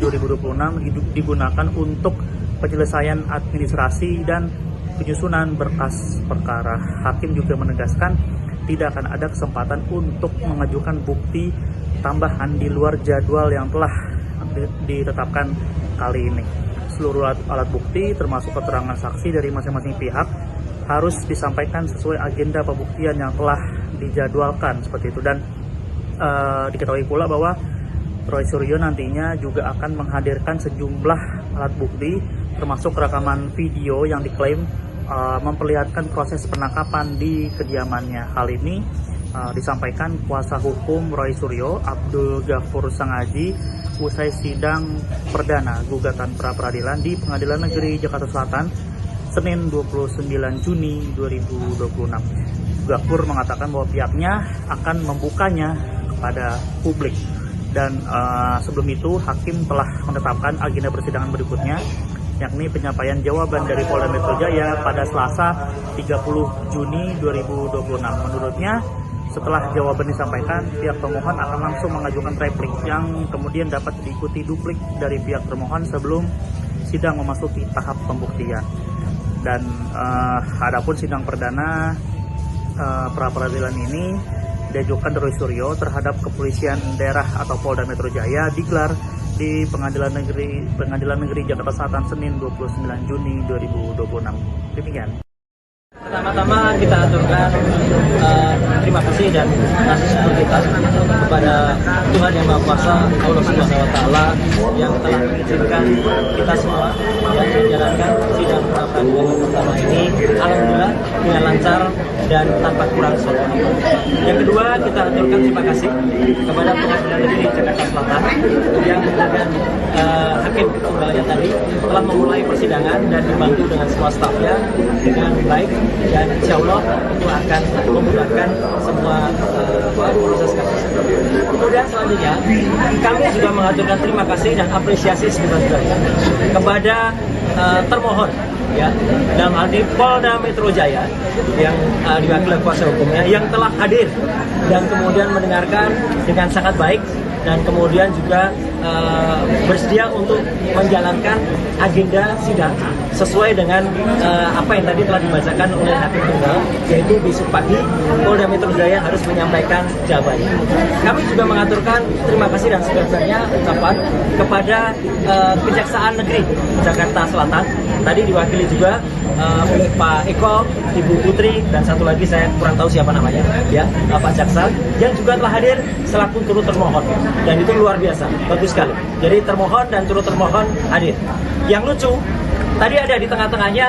2026 digunakan untuk penyelesaian administrasi dan penyusunan berkas perkara. Hakim juga menegaskan tidak akan ada kesempatan untuk mengajukan bukti tambahan di luar jadwal yang telah ditetapkan kali ini. Seluruh alat bukti termasuk keterangan saksi dari masing-masing pihak harus disampaikan sesuai agenda pembuktian yang telah dijadwalkan seperti itu. Dan diketahui pula bahwa Roy Suryo nantinya juga akan menghadirkan sejumlah alat bukti termasuk rekaman video yang diklaim memperlihatkan proses penangkapan di kediamannya. Hal ini disampaikan kuasa hukum Roy Suryo, Abdul Ghafur Sangaji, usai sidang perdana gugatan pra-peradilan di Pengadilan Negeri Jakarta Selatan Senin 29 Juni 2026. Ghafur mengatakan bahwa pihaknya akan membukanya kepada publik. Dan sebelum itu hakim telah menetapkan agenda persidangan berikutnya, yakni penyampaian jawaban dari Polda Metro Jaya pada Selasa 30 Juni 2026. Menurutnya, setelah jawaban disampaikan, pihak pemohon akan langsung mengajukan replik yang kemudian dapat diikuti duplik dari pihak termohon sebelum sidang memasuki tahap pembuktian. Dan adapun sidang perdana pra-peradilan ini diajukan Roy Suryo terhadap kepolisian daerah atau Polda Metro Jaya digelar di Pengadilan Negeri Jakarta Selatan Senin 29 Juni 2026. Demikian. Pertama-tama kita aturkan terima kasih dan kasih kita kepada Tuhan Yang Maha Kuasa, Allah Subhanahu Wa Taala yang telah mengizinkan kita semua yang menjalankan sidang pra-peradilan pertama ini alhamdulillah dengan lancar dan tanpa kurang suatu. Yang kedua, kita aturkan terima kasih kepada Pengadilan Negeri Jakarta Selatan yang dengan hakim tunggalnya tadi telah memulai persidangan dan dibantu dengan semua stafnya dengan baik, dan insya Allah itu akan memudahkan semua proses kasus. Kemudian selanjutnya kami juga mengaturkan terima kasih dan apresiasi sebesar-besarnya kepada termohon, ya, dalam hal ini Polda Metro Jaya yang diwakili kuasa hukumnya yang telah hadir dan kemudian mendengarkan dengan sangat baik dan kemudian juga bersedia untuk menjalankan agenda sidang sesuai dengan apa yang tadi telah dibacakan oleh hakim tunggal, yaitu besok pagi Polda Metro Jaya harus menyampaikan jawabannya. Kami juga mengaturkan terima kasih dan sebesar-besarnya ucapan kepada Kejaksaan Negeri Jakarta Selatan, tadi diwakili juga oleh Pak Eko, Ibu Putri, dan satu lagi saya kurang tahu siapa namanya, ya, Pak Jaksa, yang juga telah hadir selaku turut termohon, dan itu luar biasa, bagus sekali. Jadi termohon dan turut termohon hadir. Yang lucu, tadi ada di tengah-tengahnya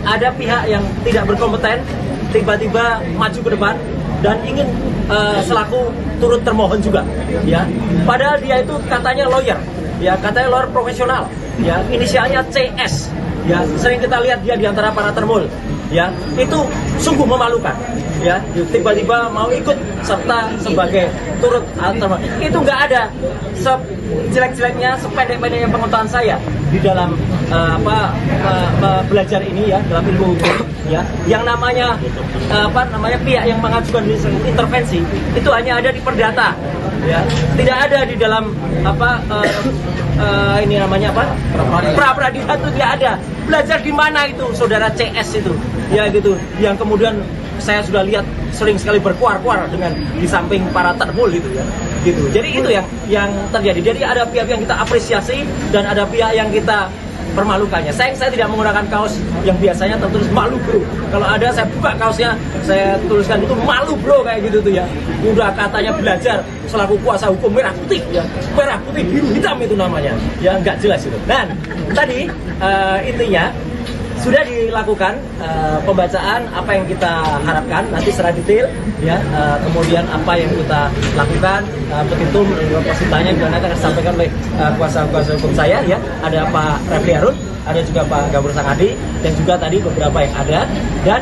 ada pihak yang tidak berkompeten tiba-tiba maju ke depan dan ingin selaku turut termohon juga, ya. Padahal dia itu katanya lawyer, ya, katanya lawyer profesional, ya, inisialnya CS. Ya, sering kita lihat dia di antara para termul, ya, itu sungguh memalukan, ya, tiba-tiba mau ikut serta sebagai turut termohon. Itu nggak ada sejelek-jeleknya, sependek-pendeknya pengetahuan saya di dalam belajar ini, ya, dalam ilmu hukum, ya, yang namanya pihak yang mengajukan intervensi itu hanya ada di perdata, ya, tidak ada di dalam ini namanya pra-peradilan itu tidak ada. Belajar di mana itu saudara CS itu, ya, gitu, yang kemudian saya sudah lihat sering sekali berkuar-kuar dengan di samping para termul gitu, ya, gitu. Jadi itu yang terjadi. Jadi ada pihak yang kita apresiasi dan ada pihak yang kita permalukannya. Saya tidak menggunakan kaos yang biasanya tertulis malu bro. Kalau ada saya buka kaosnya, saya tuliskan itu malu bro, kayak gitu tuh, ya. Udah katanya belajar selaku kuasa hukum merah putih, ya, merah putih biru hitam itu namanya, ya, nggak jelas itu. Dan tadi intinya sudah dilakukan pembacaan apa yang kita harapkan nanti secara detail ya, kemudian apa yang kita lakukan, petitum positanya juga nanti akan disampaikan oleh kuasa hukum saya ya, ada Pak Refli Harun, ada juga Pak Gabur Sangadi, dan juga tadi beberapa yang ada, dan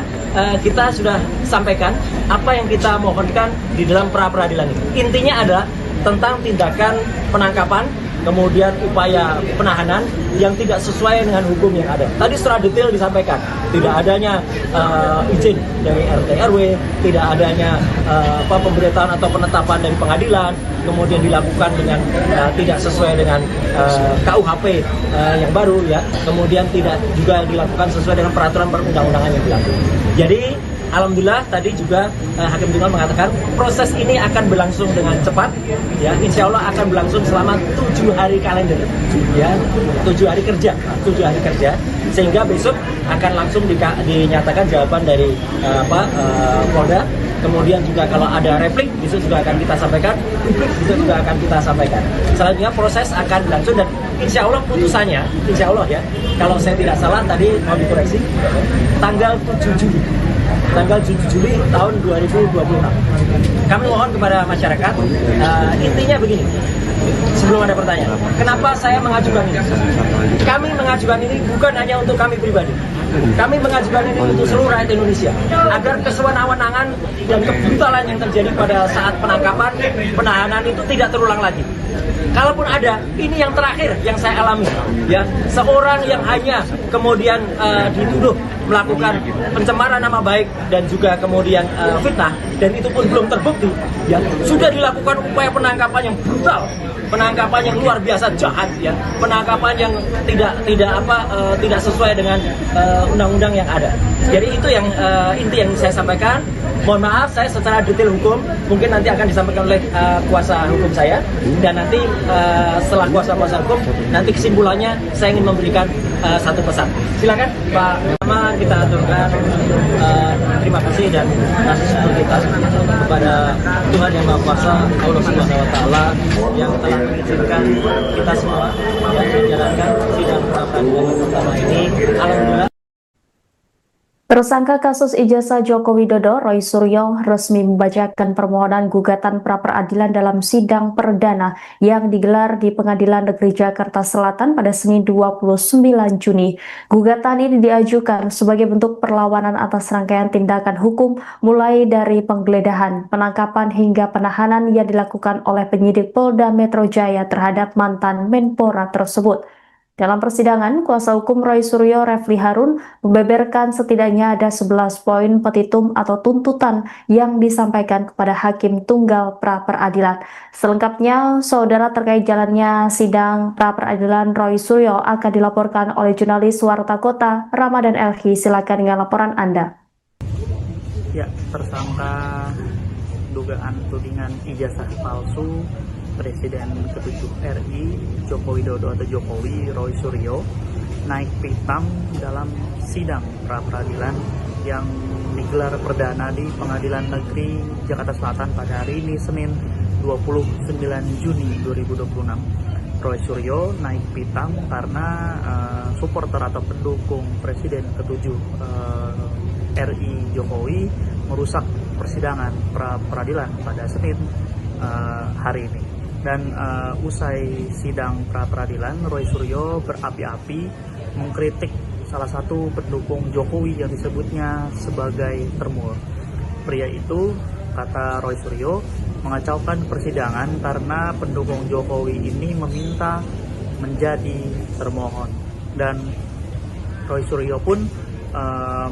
kita sudah sampaikan apa yang kita mohonkan di dalam pra peradilan ini. Intinya adalah tentang tindakan penangkapan, kemudian upaya penahanan yang tidak sesuai dengan hukum yang ada. Tadi secara detail disampaikan, tidak adanya izin dari RT RW, tidak adanya pemberitahuan atau penetapan dari pengadilan, kemudian dilakukan dengan tidak sesuai dengan KUHP yang baru ya, kemudian tidak juga dilakukan sesuai dengan peraturan perundang-undangan yang berlaku. Jadi alhamdulillah tadi juga Hakim Tunggal mengatakan proses ini akan berlangsung dengan cepat ya, insya Allah akan berlangsung selama 7 hari kalender ya, 7 hari kerja, sehingga besok akan langsung dinyatakan jawaban dari Polda. Kemudian juga kalau ada replik itu juga akan kita sampaikan, itu juga akan kita sampaikan. Selanjutnya proses akan berlangsung dan insya Allah putusannya, insya Allah ya, kalau saya tidak salah tadi mau dikoreksi, tanggal 7 Juli tahun 2026. Kami mohon kepada masyarakat, intinya begini, sebelum ada pertanyaan, kenapa saya mengajukan ini? Kami mengajukan ini bukan hanya untuk kami pribadi, kami mengajukan ini untuk seluruh rakyat Indonesia, agar kesewenang-wenangan dan kebrutalan yang terjadi pada saat penangkapan, penahanan itu tidak terulang lagi. Kalaupun ada, ini yang terakhir yang saya alami ya, seorang yang hanya kemudian dituduh melakukan pencemaran nama baik dan juga kemudian fitnah, dan itu pun belum terbukti ya, sudah dilakukan upaya penangkapan yang brutal, penangkapan yang luar biasa jahat ya, penangkapan yang tidak sesuai dengan undang-undang yang ada. Jadi itu yang inti yang saya sampaikan. Mohon maaf saya secara detail hukum mungkin nanti akan disampaikan oleh kuasa hukum saya, dan nanti setelah kuasa hukum nanti kesimpulannya saya ingin memberikan satu pesan. Silakan Pak. Pertama kita aturkan terima kasih dan kasih syukur kita kepada Tuhan Yang Maha Kuasa, Allah Subhanahu Wa Taala, yang telah mengizinkan kita semua yang menjalankan sidang pra peradilan pertama ini. Alhamdulillah. Tersangka kasus ijazah Joko Widodo, Roy Suryo, resmi membacakan permohonan gugatan pra-peradilan dalam sidang perdana yang digelar di Pengadilan Negeri Jakarta Selatan pada Senin 29 Juni. Gugatan ini diajukan sebagai bentuk perlawanan atas rangkaian tindakan hukum mulai dari penggeledahan, penangkapan hingga penahanan yang dilakukan oleh penyidik Polda Metro Jaya terhadap mantan Menpora tersebut. Dalam persidangan, kuasa hukum Roy Suryo, Refli Harun, membeberkan setidaknya ada 11 poin petitum atau tuntutan yang disampaikan kepada Hakim Tunggal pra-peradilan. Selengkapnya, saudara, terkait jalannya sidang pra-peradilan Roy Suryo akan dilaporkan oleh jurnalis Warta Kota, Ramadan Elhi. Silakan dengan laporan Anda. Ya, tersangka dugaan tudingan ijazah palsu Presiden ke-7 RI Joko Widodo atau Jokowi, Roy Suryo, naik pitam dalam sidang pra-peradilan yang digelar perdana di Pengadilan Negeri Jakarta Selatan pada hari ini Senin 29 Juni 2026. Roy Suryo naik pitam karena supporter atau pendukung Presiden ke-7 RI Jokowi merusak persidangan pra-peradilan pada Senin hari ini. Dan usai sidang pra-peradilan, Roy Suryo berapi-api mengkritik salah satu pendukung Jokowi yang disebutnya sebagai termul. Pria itu, kata Roy Suryo, mengacaukan persidangan karena pendukung Jokowi ini meminta menjadi termohon. Dan Roy Suryo pun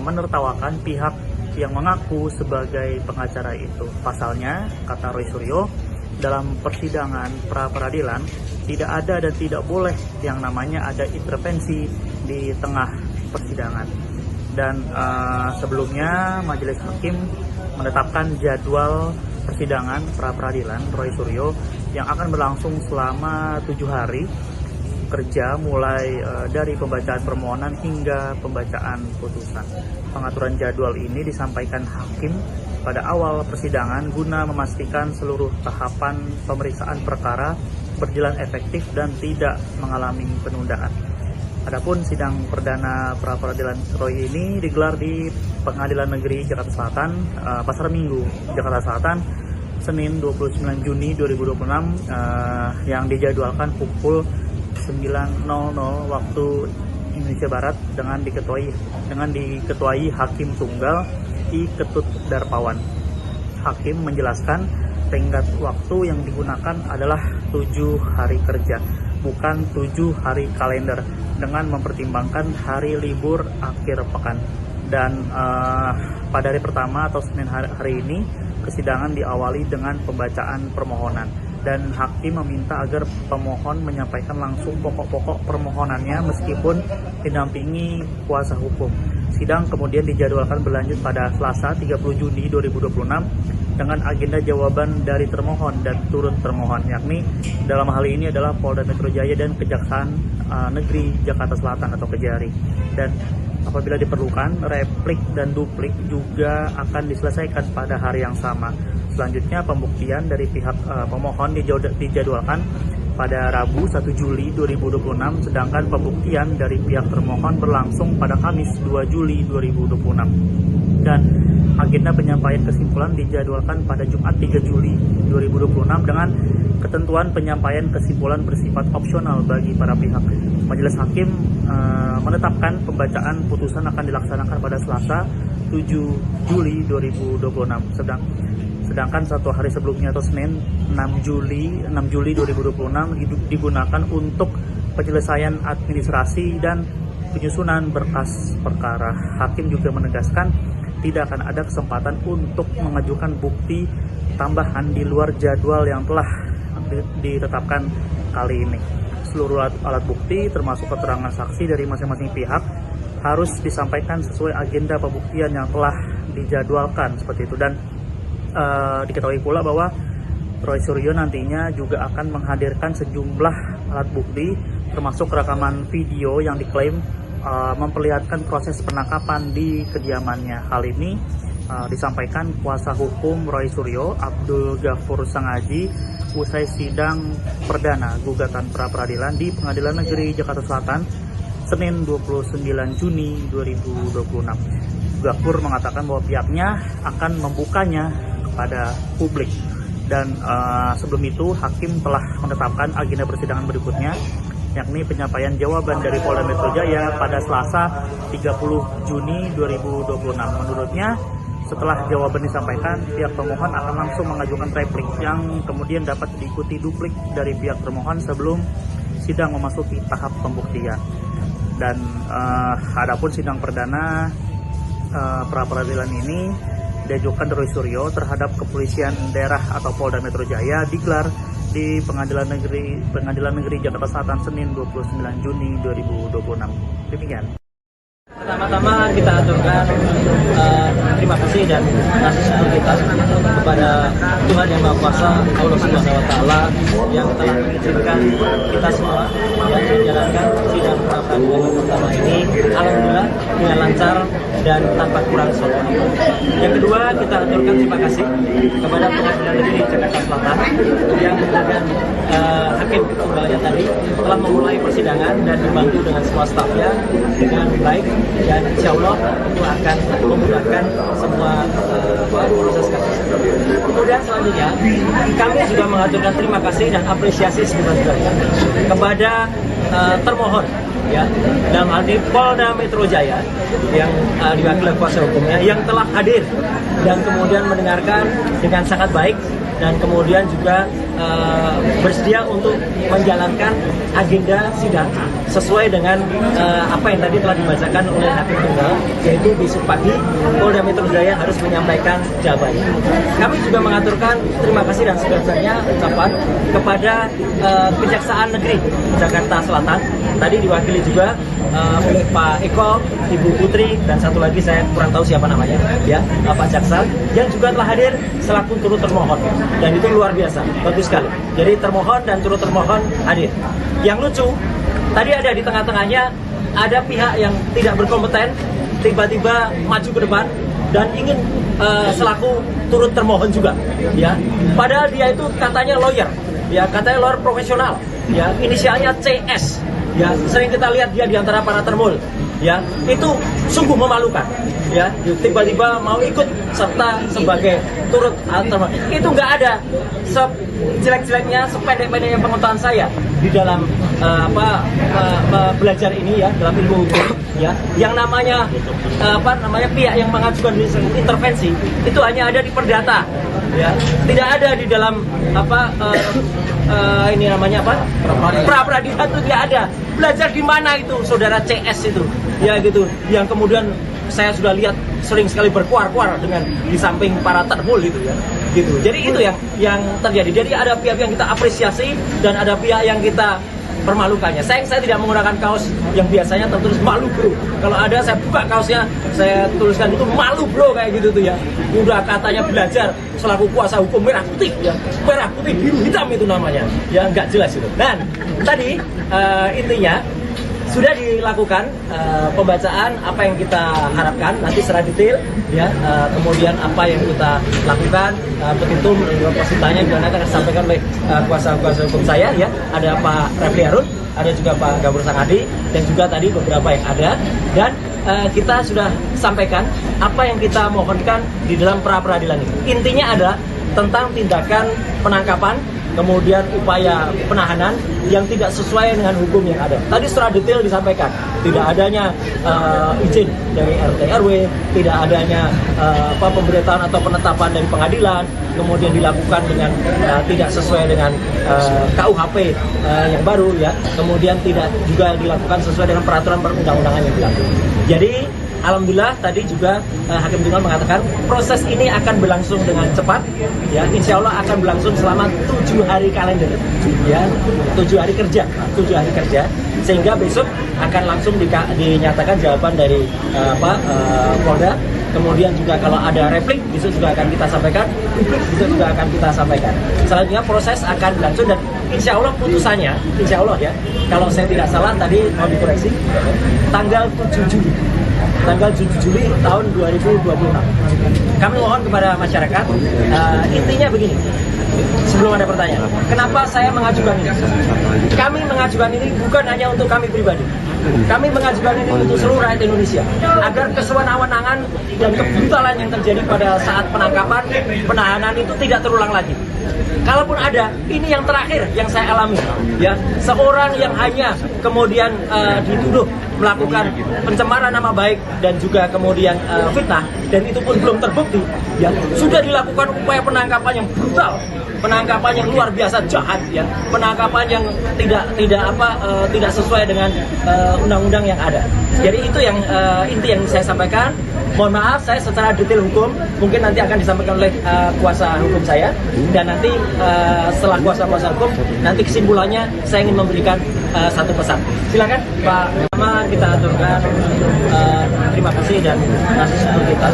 menertawakan pihak yang mengaku sebagai pengacara itu. Pasalnya, kata Roy Suryo, dalam persidangan pra-peradilan tidak ada dan tidak boleh yang namanya ada intervensi di tengah persidangan. Dan sebelumnya majelis hakim menetapkan jadwal persidangan pra-peradilan Roy Suryo yang akan berlangsung selama 7 hari kerja mulai dari pembacaan permohonan hingga pembacaan putusan. Pengaturan jadwal ini disampaikan hakim pada awal persidangan guna memastikan seluruh tahapan pemeriksaan perkara berjalan efektif dan tidak mengalami penundaan. Adapun sidang perdana pra peradilan Roy ini digelar di Pengadilan Negeri Jakarta Selatan, Pasar Minggu, Jakarta Selatan, Senin 29 Juni 2026, yang dijadwalkan pukul 9.00 waktu Indonesia Barat dengan diketuai Hakim Tunggal I. Ketut Darpawan. Hakim menjelaskan tenggat waktu yang digunakan adalah 7 hari kerja, bukan 7 hari kalender, dengan mempertimbangkan hari libur akhir pekan. Dan pada hari pertama atau Senin hari ini, persidangan diawali dengan pembacaan permohonan. Dan hakim meminta agar pemohon menyampaikan langsung pokok-pokok permohonannya meskipun didampingi kuasa hukum. Sidang kemudian dijadwalkan berlanjut pada Selasa 30 Juni 2026 dengan agenda jawaban dari termohon dan turut termohon, yakni dalam hal ini adalah Polda Metro Jaya dan Kejaksaan Negeri Jakarta Selatan atau Kejari. Dan apabila diperlukan, replik dan duplik juga akan diselesaikan pada hari yang sama. Selanjutnya, pembuktian dari pihak pemohon dijadwalkan pada Rabu 1 Juli 2026, sedangkan pembuktian dari pihak termohon berlangsung pada Kamis 2 Juli 2026. Dan agenda penyampaian kesimpulan dijadwalkan pada Jumat 3 Juli 2026 dengan ketentuan penyampaian kesimpulan bersifat opsional bagi para pihak. Majelis Hakim menetapkan pembacaan putusan akan dilaksanakan pada Selasa 7 Juli 2026. Sedangkan satu hari sebelumnya atau Senin 6 Juli 2026 digunakan untuk penyelesaian administrasi dan penyusunan berkas perkara. Hakim juga menegaskan tidak akan ada kesempatan untuk mengajukan bukti tambahan di luar jadwal yang telah ditetapkan kali ini. Seluruh alat bukti termasuk keterangan saksi dari masing-masing pihak harus disampaikan sesuai agenda pembuktian yang telah dijadwalkan seperti itu. Dan diketahui pula bahwa Roy Suryo nantinya juga akan menghadirkan sejumlah alat bukti termasuk rekaman video yang diklaim memperlihatkan proses penangkapan di kediamannya. Hal ini disampaikan kuasa hukum Roy Suryo, Abdul Ghafur Sangaji, usai sidang perdana gugatan pra peradilan di Pengadilan Negeri Jakarta Selatan Senin 29 Juni 2026. Ghafur mengatakan bahwa pihaknya akan membukanya kepada publik. Dan sebelum itu hakim telah menetapkan agenda persidangan berikutnya, yakni penyampaian jawaban dari Polda Metro Jaya pada Selasa 30 Juni 2026. Menurutnya, setelah jawaban disampaikan, pihak pemohon akan langsung mengajukan replik yang kemudian dapat diikuti duplik dari pihak termohon sebelum sidang memasuki tahap pembuktian. Dan adapun sidang perdana pra peradilan ini diajukan Roy Suryo terhadap Kepolisian Daerah atau Polda Metro Jaya digelar di Pengadilan Negeri Jakarta Selatan Senin 29 Juni 2026. Demikian. Pertama-tama kita aturkan terima kasih dan kasih syukur kita kepada Tuhan Yang Maha Kuasa, Allah Subhanahu Wa Taala, yang telah mengizinkan kita semua yang menjalankan sidang pra peradilan pertama ini alhamdulillah dengan lancar dan tanpa kurang suatu. Yang kedua, kita aturkan terima kasih kepada Pengadilan Negeri Jakarta Selatan yang dengan hakim tunggalnya tadi telah memulai persidangan dan dibantu dengan semua stafnya dengan baik, dan insya Allah itu akan memudahkan semua proses kasus. Kemudian selanjutnya kami juga mengaturkan terima kasih dan apresiasi sebesar-besarnya kepada termohon, ya, dalam hal ini Polda Metro Jaya yang diwakili kuasa hukumnya yang telah hadir dan kemudian mendengarkan dengan sangat baik dan kemudian juga bersedia untuk menjalankan agenda sidang sesuai dengan apa yang tadi telah dibacakan oleh Hakim Tunggal, yaitu besok pagi Polda Metro Jaya harus menyampaikan jawabannya. Kami juga mengaturkan terima kasih dan sebesar-besarnya ucapan kepada Kejaksaan Negeri Jakarta Selatan, tadi diwakili juga oleh Pak Eko, Ibu Putri, dan satu lagi saya kurang tahu siapa namanya, ya, Pak Jaksa, yang juga telah hadir selaku turut termohon, dan itu luar biasa, bagus sekali. Jadi termohon dan turut termohon hadir. Yang lucu, tadi ada di tengah-tengahnya ada pihak yang tidak berkompeten tiba-tiba maju ke depan dan ingin selaku turut termohon juga, ya. Padahal dia itu katanya lawyer, ya, katanya lawyer profesional, ya, inisialnya CS. ya sering kita lihat dia di antara para termul, ya itu sungguh memalukan, ya tiba-tiba mau ikut serta sebagai turut termul. Itu nggak ada jelek-jeleknya, sependek-pendeknya pengetahuan saya di dalam belajar ini, ya dalam ilmu hukum, ya yang namanya pihak yang mengajukan intervensi itu hanya ada di perdata, ya tidak ada di dalam ini namanya pra peradilan itu tidak ada. Belajar di mana itu saudara CS itu, ya gitu, yang kemudian saya sudah lihat sering sekali berkuar-kuar dengan di samping para termul gitu, ya gitu. Jadi itu yang terjadi. Jadi ada pihak yang kita apresiasi dan ada pihak yang kita permalukannya. Saya tidak menggunakan kaos yang biasanya tertulis malu bro. Kalau ada saya buka kaosnya, saya tuliskan itu malu bro kayak gitu tuh, ya. Udah katanya belajar selaku kuasa hukum merah putih, ya merah putih biru hitam itu namanya, ya nggak jelas itu. Dan tadi intinya sudah dilakukan pembacaan apa yang kita harapkan nanti secara detail, ya kemudian apa yang kita lakukan petitum positanya juga nanti akan disampaikan oleh kuasa hukum saya, ya ada Pak Refli Harun, ada juga Pak Gabur Sangadi, dan juga tadi beberapa yang ada, dan kita sudah sampaikan apa yang kita mohonkan di dalam pra peradilan ini. Intinya adalah tentang tindakan penangkapan, kemudian upaya penahanan yang tidak sesuai dengan hukum yang ada. Tadi secara detail disampaikan, tidak adanya izin dari RT RW, tidak adanya pemberitahuan atau penetapan dari pengadilan, kemudian dilakukan dengan tidak sesuai dengan KUHP yang baru, ya, kemudian tidak juga dilakukan sesuai dengan peraturan perundang-undangan yang berlaku. Jadi alhamdulillah tadi juga Hakim Tunggal mengatakan proses ini akan berlangsung dengan cepat, ya insya Allah akan berlangsung selama 7 hari kalender, ya 7 hari kerja, sehingga besok akan langsung dinyatakan jawaban dari Polda. Kemudian juga kalau ada replik besok juga akan kita sampaikan, publik besok juga akan kita sampaikan. Selanjutnya proses akan berlangsung dan insya Allah putusannya, insya Allah, ya kalau saya tidak salah tadi mau dikoreksi, tanggal 7 Juli tahun 2026. Kami mohon kepada masyarakat, intinya begini, sebelum ada pertanyaan, kenapa saya mengajukan ini? Kami mengajukan ini bukan hanya untuk kami pribadi, kami mengajukan ini untuk seluruh rakyat Indonesia, agar kesewenang-wenangan dan kebrutalan yang terjadi pada saat penangkapan, penahanan itu tidak terulang lagi. Kalaupun ada, ini yang terakhir yang saya alami, ya seorang yang hanya kemudian dituduh melakukan pencemaran nama baik dan juga kemudian fitnah, dan itu pun belum terbukti, ya sudah dilakukan upaya penangkapan yang brutal, penangkapan yang luar biasa jahat, ya penangkapan yang tidak sesuai dengan undang-undang yang ada. Jadi itu yang inti yang saya sampaikan. Mohon maaf saya secara detail hukum mungkin nanti akan disampaikan oleh kuasa hukum saya, dan nanti setelah kuasa hukum nanti kesimpulannya saya ingin memberikan satu pesan. Silakan Pak. Pertama kita aturkan terima kasih dan kasih syukur kita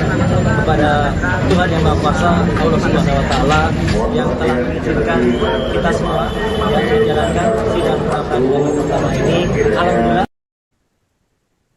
kepada Tuhan Yang Maha Kuasa, Allah Subhanahu Wa Taala, yang telah mengizinkan kita semua yang menjalankan sidang pra peradilan pertama ini. Alhamdulillah.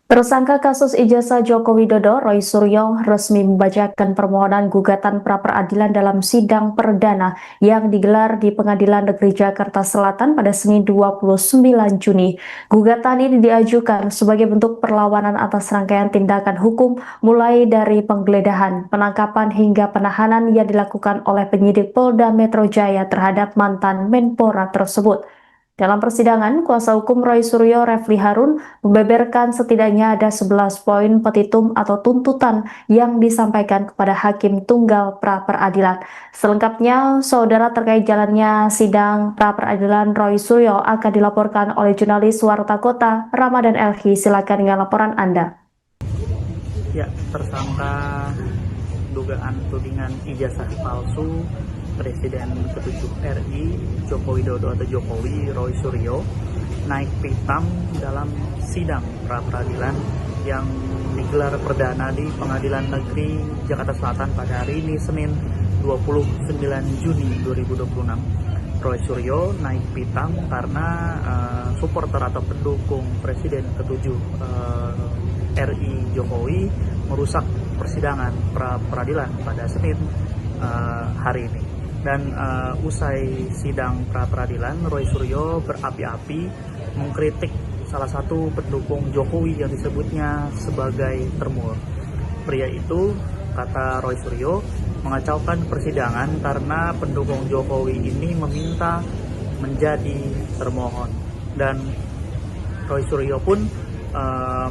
Tersangka kasus ijazah Joko Widodo, Roy Suryo, resmi membacakan permohonan gugatan pra-peradilan dalam sidang perdana yang digelar di Pengadilan Negeri Jakarta Selatan pada Senin 29 Juni. Gugatan ini diajukan sebagai bentuk perlawanan atas rangkaian tindakan hukum mulai dari penggeledahan, penangkapan hingga penahanan yang dilakukan oleh penyidik Polda Metro Jaya terhadap mantan Menpora tersebut. Dalam persidangan, kuasa hukum Roy Suryo, Refli Harun, membeberkan setidaknya ada 11 poin petitum atau tuntutan yang disampaikan kepada Hakim Tunggal pra-peradilan. Selengkapnya, saudara, terkait jalannya sidang pra-peradilan Roy Suryo akan dilaporkan oleh jurnalis Warta Kota, Ramadan Elhi. Silakan dengan laporan Anda. Ya, tersangka dugaan tudingan ijazah palsu Presiden ke-7 RI Joko Widodo atau Jokowi Roy Suryo naik pitam dalam sidang pra-peradilan yang digelar perdana di Pengadilan Negeri Jakarta Selatan pada hari ini Senin 29 Juni 2026. Roy Suryo naik pitam karena supporter atau pendukung Presiden ke-7 RI Jokowi merusak persidangan pra-peradilan pada Senin hari ini. Dan usai sidang pra-peradilan, Roy Suryo berapi-api mengkritik salah satu pendukung Jokowi yang disebutnya sebagai termul. Pria itu, kata Roy Suryo, mengacaukan persidangan karena pendukung Jokowi ini meminta menjadi termohon. Dan Roy Suryo pun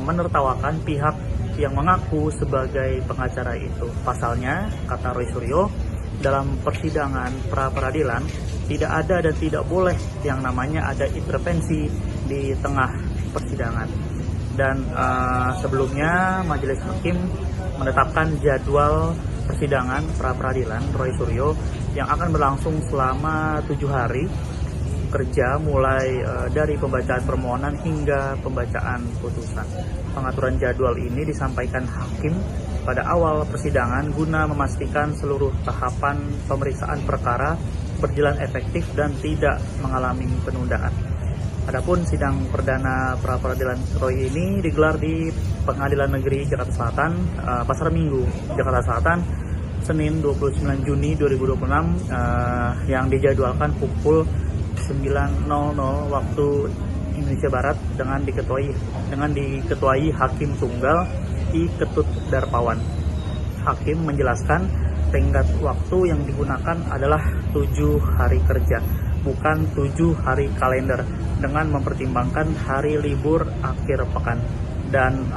menertawakan pihak yang mengaku sebagai pengacara itu. Pasalnya, kata Roy Suryo, dalam persidangan pra-peradilan tidak ada dan tidak boleh yang namanya ada intervensi di tengah persidangan. Dan sebelumnya majelis hakim menetapkan jadwal persidangan pra-peradilan Roy Suryo yang akan berlangsung selama 7 hari kerja mulai dari pembacaan permohonan hingga pembacaan putusan. Pengaturan jadwal ini disampaikan hakim pada awal persidangan guna memastikan seluruh tahapan pemeriksaan perkara berjalan efektif dan tidak mengalami penundaan. Adapun sidang perdana pra-peradilan Roy ini digelar di Pengadilan Negeri Jakarta Selatan, Pasar Minggu, Jakarta Selatan, Senin 29 Juni 2026 yang dijadwalkan pukul 9.00 waktu Indonesia Barat dengan diketuai Hakim Tunggal I. Ketut Darpawan. Hakim menjelaskan tenggat waktu yang digunakan adalah 7 hari kerja, bukan 7 hari kalender, dengan mempertimbangkan hari libur akhir pekan. Dan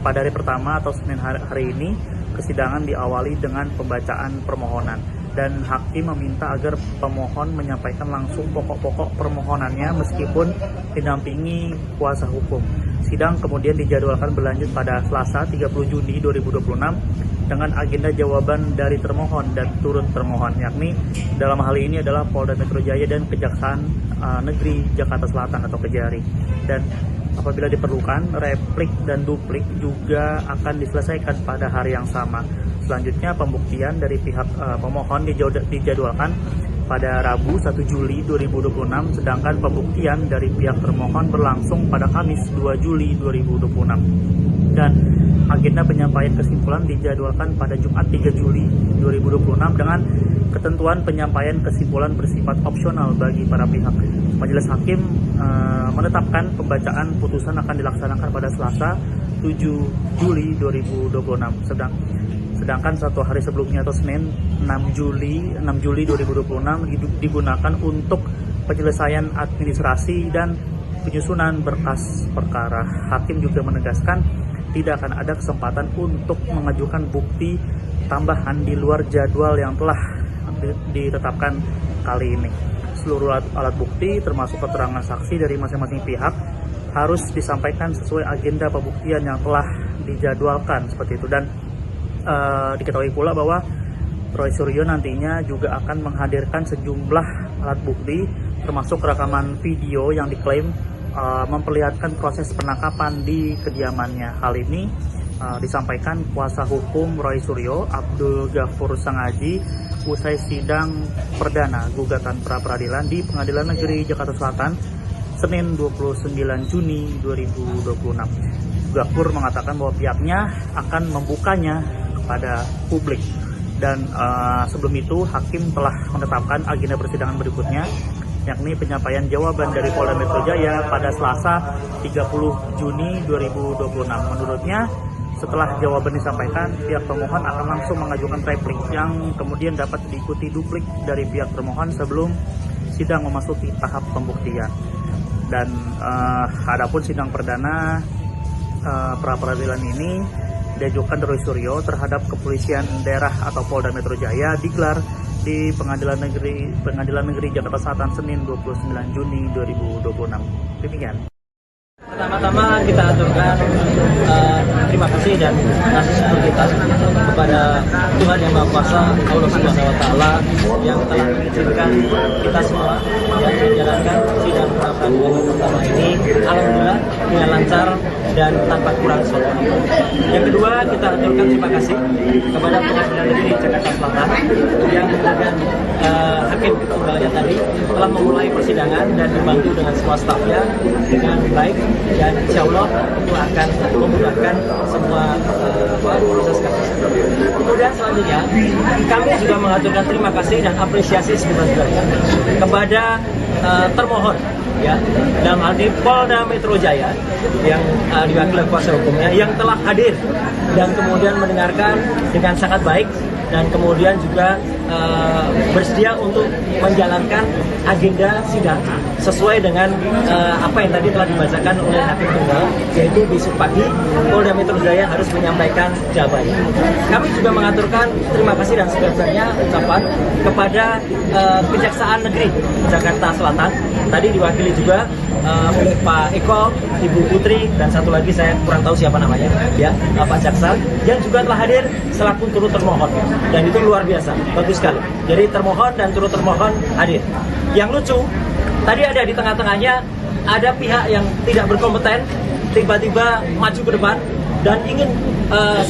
pada hari pertama atau Senin hari ini, kesidangan diawali dengan pembacaan permohonan. Dan hakim meminta agar pemohon menyampaikan langsung pokok-pokok permohonannya meskipun didampingi kuasa hukum. Sidang kemudian dijadwalkan berlanjut pada Selasa 30 Juni 2026 dengan agenda jawaban dari termohon dan turut termohon, yakni dalam hal ini adalah Polda Metro Jaya dan Kejaksaan Negeri Jakarta Selatan atau Kejari. Dan apabila diperlukan, replik dan duplik juga akan diselesaikan pada hari yang sama. Selanjutnya pembuktian dari pihak pemohon dijadwalkan pada Rabu 1 Juli 2026, sedangkan pembuktian dari pihak termohon berlangsung pada Kamis 2 Juli 2026. Dan agenda penyampaian kesimpulan dijadwalkan pada Jumat 3 Juli 2026 dengan ketentuan penyampaian kesimpulan bersifat opsional bagi para pihak. Majelis Hakim menetapkan pembacaan putusan akan dilaksanakan pada Selasa 7 Juli 2026. Sedangkan 1 hari sebelumnya atau Senin 6 Juli 2026 digunakan untuk penyelesaian administrasi dan penyusunan berkas perkara. Hakim juga menegaskan tidak akan ada kesempatan untuk mengajukan bukti tambahan di luar jadwal yang telah ditetapkan kali ini. Seluruh alat bukti termasuk keterangan saksi dari masing-masing pihak harus disampaikan sesuai agenda pembuktian yang telah dijadwalkan seperti itu. Dan diketahui pula bahwa Roy Suryo nantinya juga akan menghadirkan sejumlah alat bukti termasuk rekaman video yang diklaim memperlihatkan proses penangkapan di kediamannya. Hal ini disampaikan kuasa hukum Roy Suryo, Abdul Ghafur Sangaji, usai sidang perdana gugatan pra-peradilan di Pengadilan Negeri Jakarta Selatan Senin 29 Juni 2026. Ghafur mengatakan bahwa pihaknya akan membukanya kepada publik. Dan sebelum itu hakim telah menetapkan agenda persidangan berikutnya, yakni penyampaian jawaban dari Polda Metro Jaya pada Selasa 30 Juni 2026. Menurutnya, setelah jawaban disampaikan, pihak pemohon akan langsung mengajukan replik yang kemudian dapat diikuti duplik dari pihak termohon sebelum sidang memasuki tahap pembuktian. Dan adapun sidang perdana pra-peradilan ini diajukan Roy Suryo terhadap kepolisian daerah atau Polda Metro Jaya digelar di Pengadilan Negeri Jakarta Selatan Senin 29 Juni 2026. Demikian. Pertama-tama kita aturkan terima kasih dan kasih syukur kita kepada Tuhan Yang Maha Kuasa, Allah Subhanahu wa Ta'ala, yang telah mengizinkan kita semua yang menjalankan sidang pra-peradilan pertama ini alhamdulillah dengan lancar dan tanpa kurang suatu. Yang kedua, kita aturkan terima kasih kepada Pengadilan Negeri Jakarta Selatan yang kemudian hakim tunggalnya tadi telah memulai persidangan dan dibantu dengan semua stafnya dengan baik, dan insya Allah itu akan memudahkan semua proses kasus. Kemudian selanjutnya kami juga mengaturkan terima kasih dan apresiasi sebesar-besarnya kepada termohon ya, dalam hal ini Polda Metro Jaya yang diwakili kuasa hukumnya yang telah hadir dan kemudian mendengarkan dengan sangat baik dan kemudian juga bersedia untuk menjalankan agenda sidang sesuai dengan apa yang tadi telah dibacakan oleh Hakim Tunggal, yaitu besok pagi Polda Metro Jaya harus menyampaikan jawabannya. Kami juga mengaturkan terima kasih dan sebenarnya ucapan kepada Kejaksaan Negeri Jakarta Selatan, tadi diwakili juga oleh Pak Eko, Ibu Putri, dan satu lagi saya kurang tahu siapa namanya, ya, Pak Jaksa, yang juga telah hadir selaku turut termohon, dan itu luar biasa, bagus sekali. Jadi termohon dan turut termohon hadir. Yang lucu, tadi ada di tengah-tengahnya ada pihak yang tidak berkompeten tiba-tiba maju ke depan dan ingin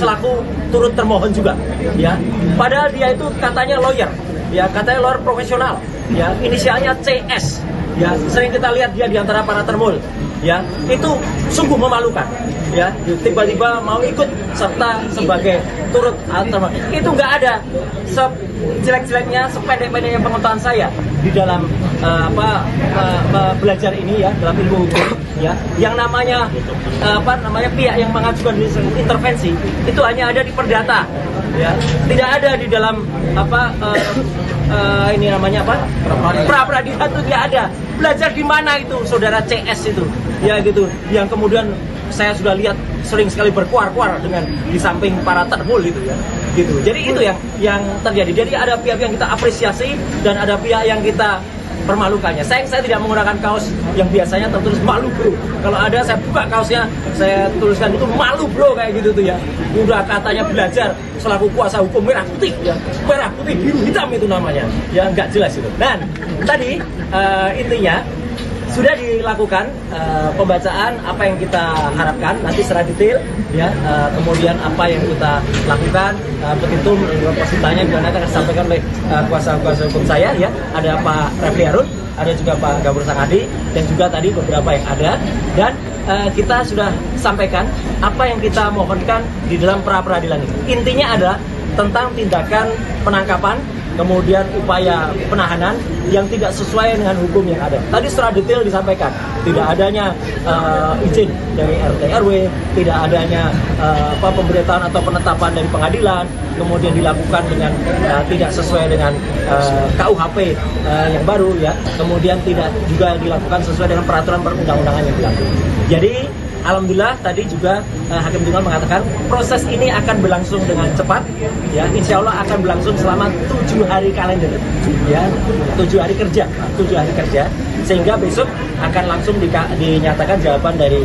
selaku turut termohon juga, ya. Padahal dia itu katanya lawyer, ya, katanya lawyer profesional, ya, inisialnya CS. Ya, sering kita lihat dia di antara para termul, ya, itu sungguh memalukan, ya, tiba-tiba mau ikut serta sebagai turut termohon. Itu nggak ada sejelek-jeleknya, sependek-pendeknya pengetahuan saya di dalam belajar ini, ya, dalam ilmu hukum, ya, yang namanya pihak yang mengajukan intervensi itu hanya ada di perdata, ya, tidak ada di dalam ini namanya pra peradilan itu tidak ada. Belajar di mana itu saudara CS itu, ya, gitu, yang kemudian saya sudah lihat sering sekali berkuar-kuar dengan di samping para termul itu, ya, gitu. Jadi itu yang terjadi. Jadi ada pihak yang kita apresiasi dan ada pihak yang kita permalukannya. Saya tidak menggunakan kaos yang biasanya tertulis malu bro. Kalau ada saya buka kaosnya, saya tuliskan itu malu bro, kayak gitu tuh, ya. Udah katanya belajar selaku kuasa hukum merah putih, ya, merah putih biru hitam itu namanya, ya, nggak jelas itu. Dan tadi intinya sudah dilakukan pembacaan apa yang kita harapkan nanti secara detail, ya, kemudian apa yang kita lakukan, petitum positanya juga nanti akan disampaikan oleh kuasa hukum saya, ya, ada Pak Refli Harun, ada juga Pak Gabur Sangadi, dan juga tadi beberapa yang ada, dan kita sudah sampaikan apa yang kita mohonkan di dalam pra peradilan ini. Intinya adalah tentang tindakan penangkapan, kemudian upaya penahanan yang tidak sesuai dengan hukum yang ada. Tadi secara detail disampaikan, tidak adanya izin dari RT RW, tidak adanya pemberitahuan atau penetapan dari pengadilan, kemudian dilakukan dengan tidak sesuai dengan KUHP yang baru, ya, kemudian tidak juga dilakukan sesuai dengan peraturan perundang-undangan yang berlaku. Jadi alhamdulillah tadi juga Hakim Tunggal mengatakan proses ini akan berlangsung dengan cepat, ya, insya Allah akan berlangsung selama 7 hari kalender, ya, 7 hari kerja, sehingga besok akan langsung dinyatakan jawaban dari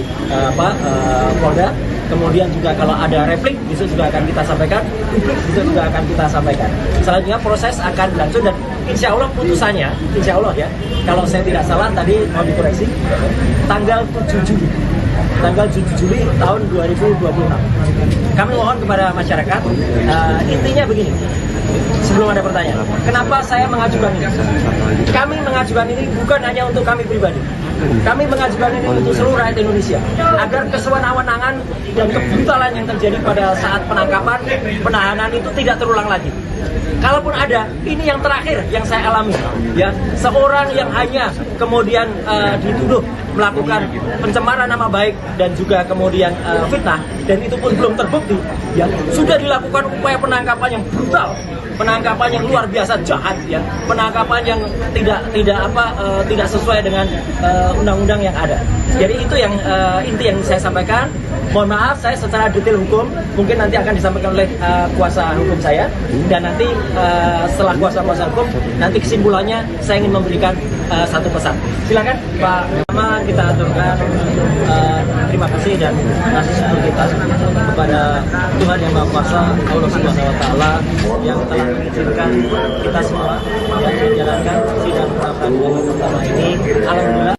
Polda. Kemudian juga kalau ada replik besok juga akan kita sampaikan, besok juga akan kita sampaikan. Selanjutnya proses akan berlangsung dan insya Allah putusannya, insya Allah, ya, kalau saya tidak salah tadi mau dikoreksi, tanggal 7 Juli tahun 2026. Kami mohon kepada masyarakat, intinya begini, sebelum ada pertanyaan, kenapa saya mengajukan ini? Kami mengajukan ini bukan hanya untuk kami pribadi, kami mengajukan ini untuk seluruh rakyat Indonesia, agar kesewenang-wenangan dan kebrutalan yang terjadi pada saat penangkapan, penahanan itu tidak terulang lagi. Kalaupun ada, ini yang terakhir yang saya alami, ya, seorang yang hanya kemudian dituduh melakukan pencemaran nama baik dan juga kemudian fitnah, dan itu pun belum terbukti, ya, sudah dilakukan upaya penangkapan yang brutal, penangkapan yang luar biasa jahat, ya, penangkapan yang tidak sesuai dengan undang-undang yang ada. Jadi itu yang inti yang saya sampaikan. Mohon maaf saya secara detail hukum mungkin nanti akan disampaikan oleh kuasa hukum saya, dan nanti setelah kuasa hukum nanti kesimpulannya saya ingin memberikan satu pesan. Silakan Pak. Pertama kita aturkan terima kasih dan syukur kita kepada Tuhan Yang Maha Kuasa, Allah Subhanahu Wa Taala, yang telah mengizinkan kita semua yang menjalankan sidang pra peradilan pertama ini. Alhamdulillah.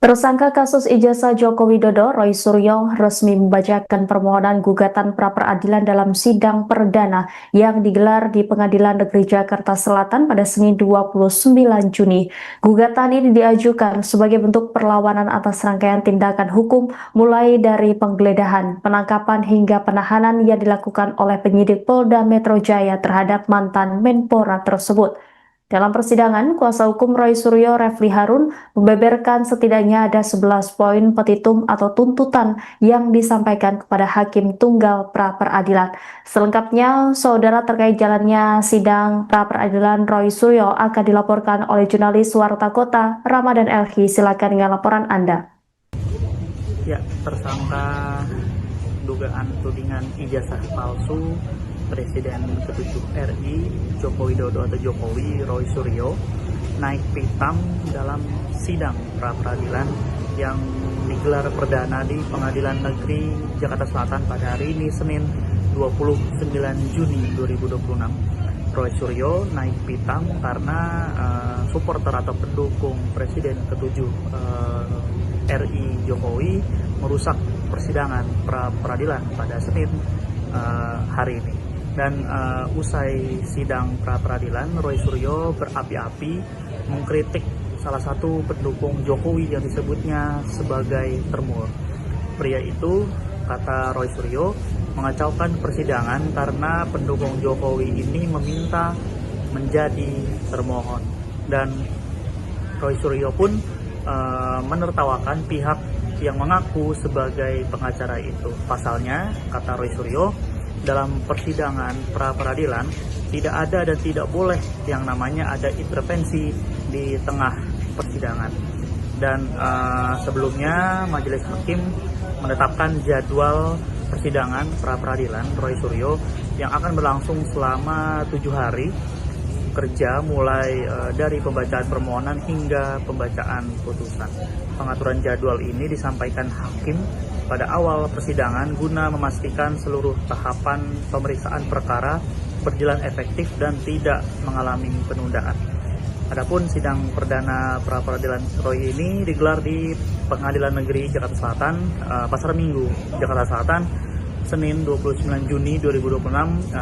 Tersangka kasus ijazah Joko Widodo, Roy Suryo, resmi membacakan permohonan gugatan pra-peradilan dalam sidang perdana yang digelar di Pengadilan Negeri Jakarta Selatan pada Senin 29 Juni. Gugatan ini diajukan sebagai bentuk perlawanan atas rangkaian tindakan hukum mulai dari penggeledahan, penangkapan hingga penahanan yang dilakukan oleh penyidik Polda Metro Jaya terhadap mantan Menpora tersebut. Dalam persidangan, kuasa hukum Roy Suryo Refli Harun membeberkan setidaknya ada 11 poin petitum atau tuntutan yang disampaikan kepada Hakim Tunggal Pra-Peradilan. Selengkapnya, saudara, terkait jalannya sidang pra-peradilan Roy Suryo akan dilaporkan oleh jurnalis Warta Kota Ramadan Elhi. Silakan dengan laporan Anda. Ya, tersangka dugaan tudingan ijazah palsu Presiden ke-7 RI Joko Widodo atau Jokowi Roy Suryo naik pitam dalam sidang pra-peradilan yang digelar perdana di Pengadilan Negeri Jakarta Selatan pada hari ini Senin 29 Juni 2026. Roy Suryo naik pitam karena supporter atau pendukung Presiden ke-7 RI Jokowi merusak persidangan pra-peradilan pada Senin hari ini. Dan usai sidang pra-peradilan, Roy Suryo berapi-api mengkritik salah satu pendukung Jokowi yang disebutnya sebagai termur. Pria itu, kata Roy Suryo, mengacaukan persidangan karena pendukung Jokowi ini meminta menjadi termohon. Dan Roy Suryo pun menertawakan pihak yang mengaku sebagai pengacara itu. Pasalnya, kata Roy Suryo, dalam persidangan pra-peradilan tidak ada dan tidak boleh yang namanya ada intervensi di tengah persidangan. Dan sebelumnya majelis hakim menetapkan jadwal persidangan pra-peradilan Roy Suryo yang akan berlangsung selama 7 hari kerja mulai dari pembacaan permohonan hingga pembacaan putusan. Pengaturan jadwal ini disampaikan hakim pada awal persidangan guna memastikan seluruh tahapan pemeriksaan perkara berjalan efektif dan tidak mengalami penundaan. Adapun sidang perdana pra-peradilan Roy ini digelar di Pengadilan Negeri Jakarta Selatan, Pasar Minggu, Jakarta Selatan, Senin 29 Juni 2026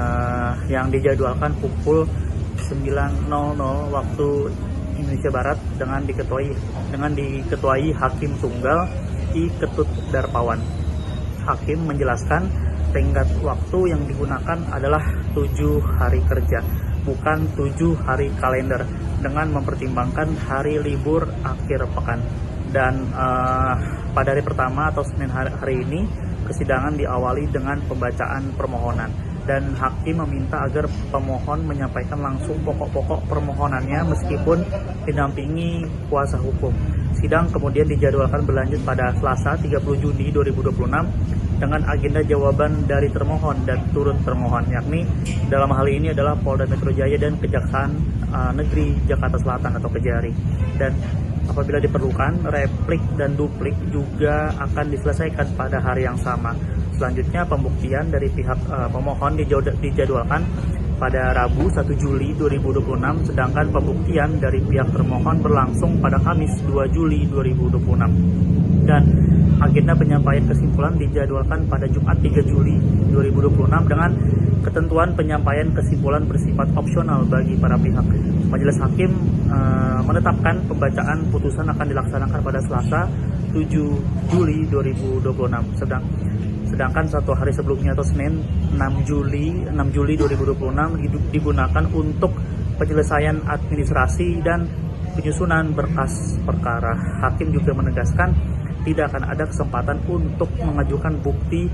yang dijadwalkan pukul 9.00 waktu Indonesia Barat dengan diketuai Hakim Tunggal I Ketut Darpawan. Hakim menjelaskan tenggat waktu yang digunakan adalah 7 hari kerja, bukan 7 hari kalender, dengan mempertimbangkan hari libur akhir pekan. Dan pada hari pertama atau Senin hari ini, persidangan diawali dengan pembacaan permohonan. Dan hakim meminta agar pemohon menyampaikan langsung pokok-pokok permohonannya meskipun didampingi kuasa hukum. Sidang kemudian dijadwalkan berlanjut pada Selasa 30 Juni 2026 dengan agenda jawaban dari termohon dan turut termohon, yakni dalam hal ini adalah Polda Metro Jaya dan Kejaksaan Negeri Jakarta Selatan atau Kejari. Dan apabila diperlukan, replik dan duplik juga akan diselesaikan pada hari yang sama. Selanjutnya, pembuktian dari pihak pemohon dijadwalkan pada Rabu 1 Juli 2026, sedangkan pembuktian dari pihak termohon berlangsung pada Kamis 2 Juli 2026. Dan agenda penyampaian kesimpulan dijadwalkan pada Jumat 3 Juli 2026 dengan ketentuan penyampaian kesimpulan bersifat opsional bagi para pihak. Majelis hakim menetapkan pembacaan putusan akan dilaksanakan pada Selasa 7 Juli 2026. Sedangkan 1 hari sebelumnya atau Senin 6 Juli 2026 digunakan untuk penyelesaian administrasi dan penyusunan berkas perkara. Hakim juga menegaskan tidak akan ada kesempatan untuk mengajukan bukti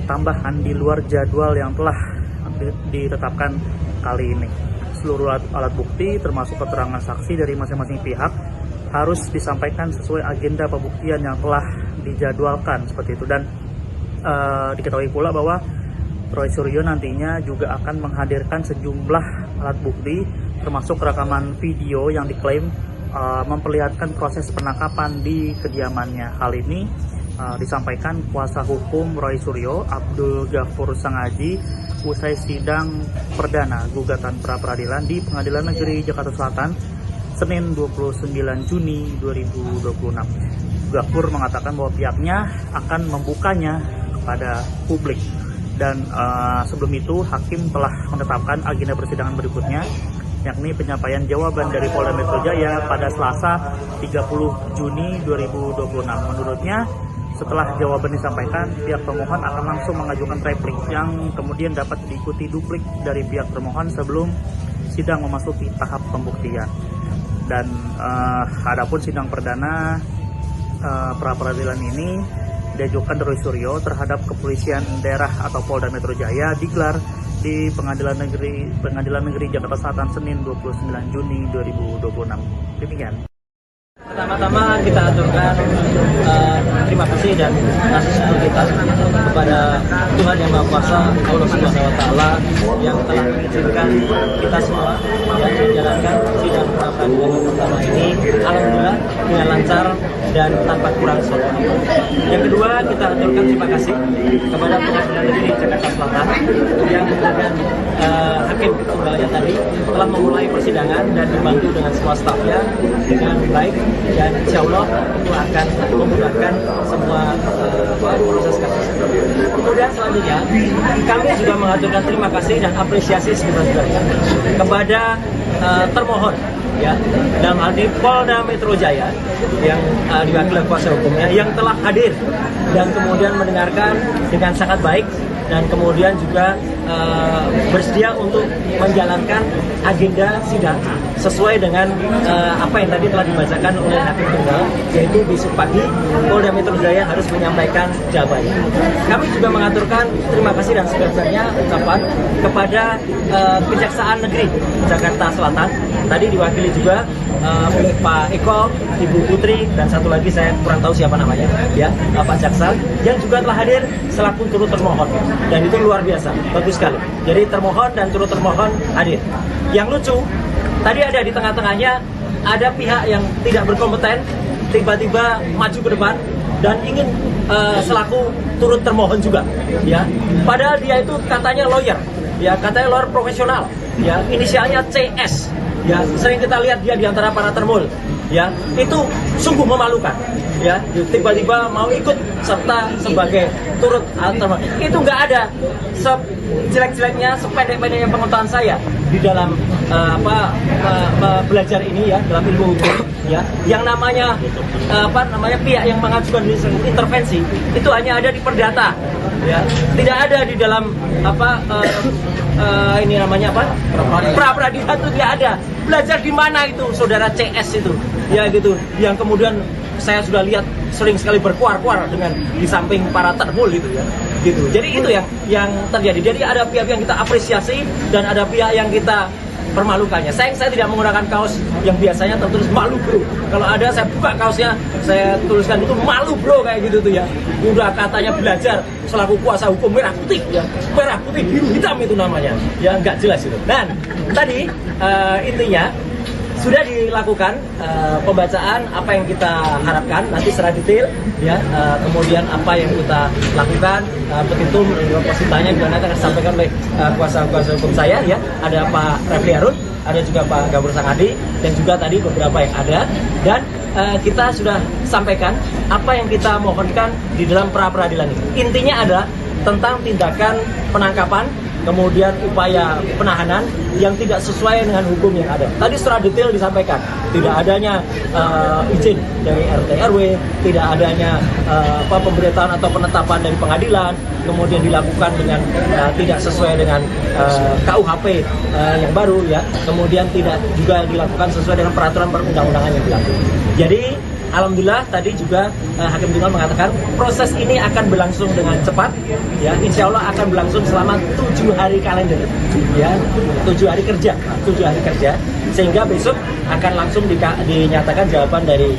tambahan di luar jadwal yang telah ditetapkan kali ini. Seluruh alat bukti termasuk keterangan saksi dari masing-masing pihak harus disampaikan sesuai agenda pembuktian yang telah dijadwalkan seperti itu. Dan diketahui pula bahwa Roy Suryo nantinya juga akan menghadirkan sejumlah alat bukti termasuk rekaman video yang diklaim memperlihatkan proses penangkapan di kediamannya. Hal ini disampaikan kuasa hukum Roy Suryo, Abdul Ghafur Sangaji, usai sidang perdana gugatan pra-peradilan di Pengadilan Negeri Jakarta Selatan Senin 29 Juni 2026. Ghafur mengatakan bahwa pihaknya akan membukanya kepada publik. Dan sebelum itu hakim telah menetapkan agenda persidangan berikutnya, yakni penyampaian jawaban dari Polda Metro Jaya pada Selasa 30 Juni 2026. Menurutnya, setelah jawaban disampaikan, pihak pemohon akan langsung mengajukan replik yang kemudian dapat diikuti duplik dari pihak termohon sebelum sidang memasuki tahap pembuktian. Dan adapun sidang perdana pra peradilan ini diajukan Roy Suryo terhadap Kepolisian Daerah atau Polda Metro Jaya digelar di Pengadilan Negeri Jakarta Selatan Senin 29 Juni 2026. Demikian. Pertama-tama kita aturkan terima kasih dan kasih syukur kita kepada Tuhan Yang Maha Kuasa, Allah Subhanahu Wa Taala yang telah mengizinkan kita semua yang menjalankan sidang pra peradilan yang pertama ini, alhamdulillah dengan lancar dan tanpa kurang suatu. Yang kedua, kita aturkan terima kasih kepada Pengadilan Negeri Jakarta Selatan yang kemudian hakim tunggalnya tadi telah memulai persidangan dan dibantu dengan semua stafnya dengan baik, dan insya Allah itu akan memudahkan semua proses kasus. Kemudian selanjutnya kami juga mengaturkan terima kasih dan apresiasi sebesar-besarnya kepada termohon, ya, dalam hal ini Polda Metro Jaya yang diwakili kuasa hukumnya yang telah hadir dan kemudian mendengarkan dengan sangat baik dan kemudian juga bersedia untuk menjalankan agenda sidang sesuai dengan apa yang tadi telah dibacakan oleh hakim tunggal, yaitu besok pagi Polda Metro Jaya harus menyampaikan jawabannya. Kami juga mengaturkan terima kasih dan sebesar-besarnya ucapan kepada Kejaksaan Negeri Jakarta Selatan, tadi diwakili juga Pak Eko, Ibu Putri, dan satu lagi saya kurang tahu siapa namanya, ya, Pak Jaksa, yang juga telah hadir selaku turut termohon, dan itu luar biasa, bagus sekali. Jadi termohon dan turut termohon hadir. Yang lucu, tadi ada di tengah-tengahnya ada pihak yang tidak berkompeten tiba-tiba maju ke depan dan ingin selaku turut termohon juga, ya. Padahal dia itu katanya lawyer, ya, katanya lawyer profesional, ya, inisialnya CS. Ya, sering kita lihat dia di antara para termul, ya, itu sungguh memalukan, ya, tiba-tiba mau ikut serta sebagai turut termohon. Itu nggak ada sejelek-jeleknya, sependek-pendeknya pengetahuan saya di dalam belajar ini, ya, dalam ilmu hukum, ya, yang namanya pihak yang mengajukan intervensi itu hanya ada di perdata, ya, tidak ada di dalam ini namanya pra peradilan itu tidak ada. Belajar di mana itu saudara CS itu, ya, gitu, yang kemudian saya sudah lihat sering sekali berkuar-kuar dengan di samping para termul gitu, ya, gitu. Jadi itu yang terjadi. Jadi ada pihak yang kita apresiasi dan ada pihak yang kita permalukannya. Saya tidak menggunakan kaos yang biasanya tertulis malu bro. Kalau ada saya buka kaosnya, saya tuliskan itu malu bro, kayak gitu tuh, ya. Udah katanya belajar selaku kuasa hukum merah putih, ya, merah putih biru hitam itu namanya, ya, nggak jelas itu. Dan tadi intinya sudah dilakukan pembacaan apa yang kita harapkan nanti secara detail, ya, kemudian apa yang kita lakukan, petitum positanya juga nanti akan disampaikan oleh kuasa hukum saya, ya, ada Pak Refli Harun, ada juga Pak Gabur Sangadi, dan juga tadi beberapa yang ada, dan kita sudah sampaikan apa yang kita mohonkan di dalam pra peradilan ini. Intinya adalah tentang tindakan penangkapan, kemudian upaya penahanan yang tidak sesuai dengan hukum yang ada. Tadi secara detail disampaikan, tidak adanya izin dari RT RW, tidak adanya pemberitahuan atau penetapan dari pengadilan, kemudian dilakukan dengan tidak sesuai dengan KUHP yang baru, ya, kemudian tidak juga dilakukan sesuai dengan peraturan perundang-undangan yang berlaku. Jadi alhamdulillah tadi juga Hakim Tunggal mengatakan proses ini akan berlangsung dengan cepat, ya, insya Allah akan berlangsung selama 7 hari kalender, ya, 7 hari kerja, sehingga besok akan langsung dinyatakan jawaban dari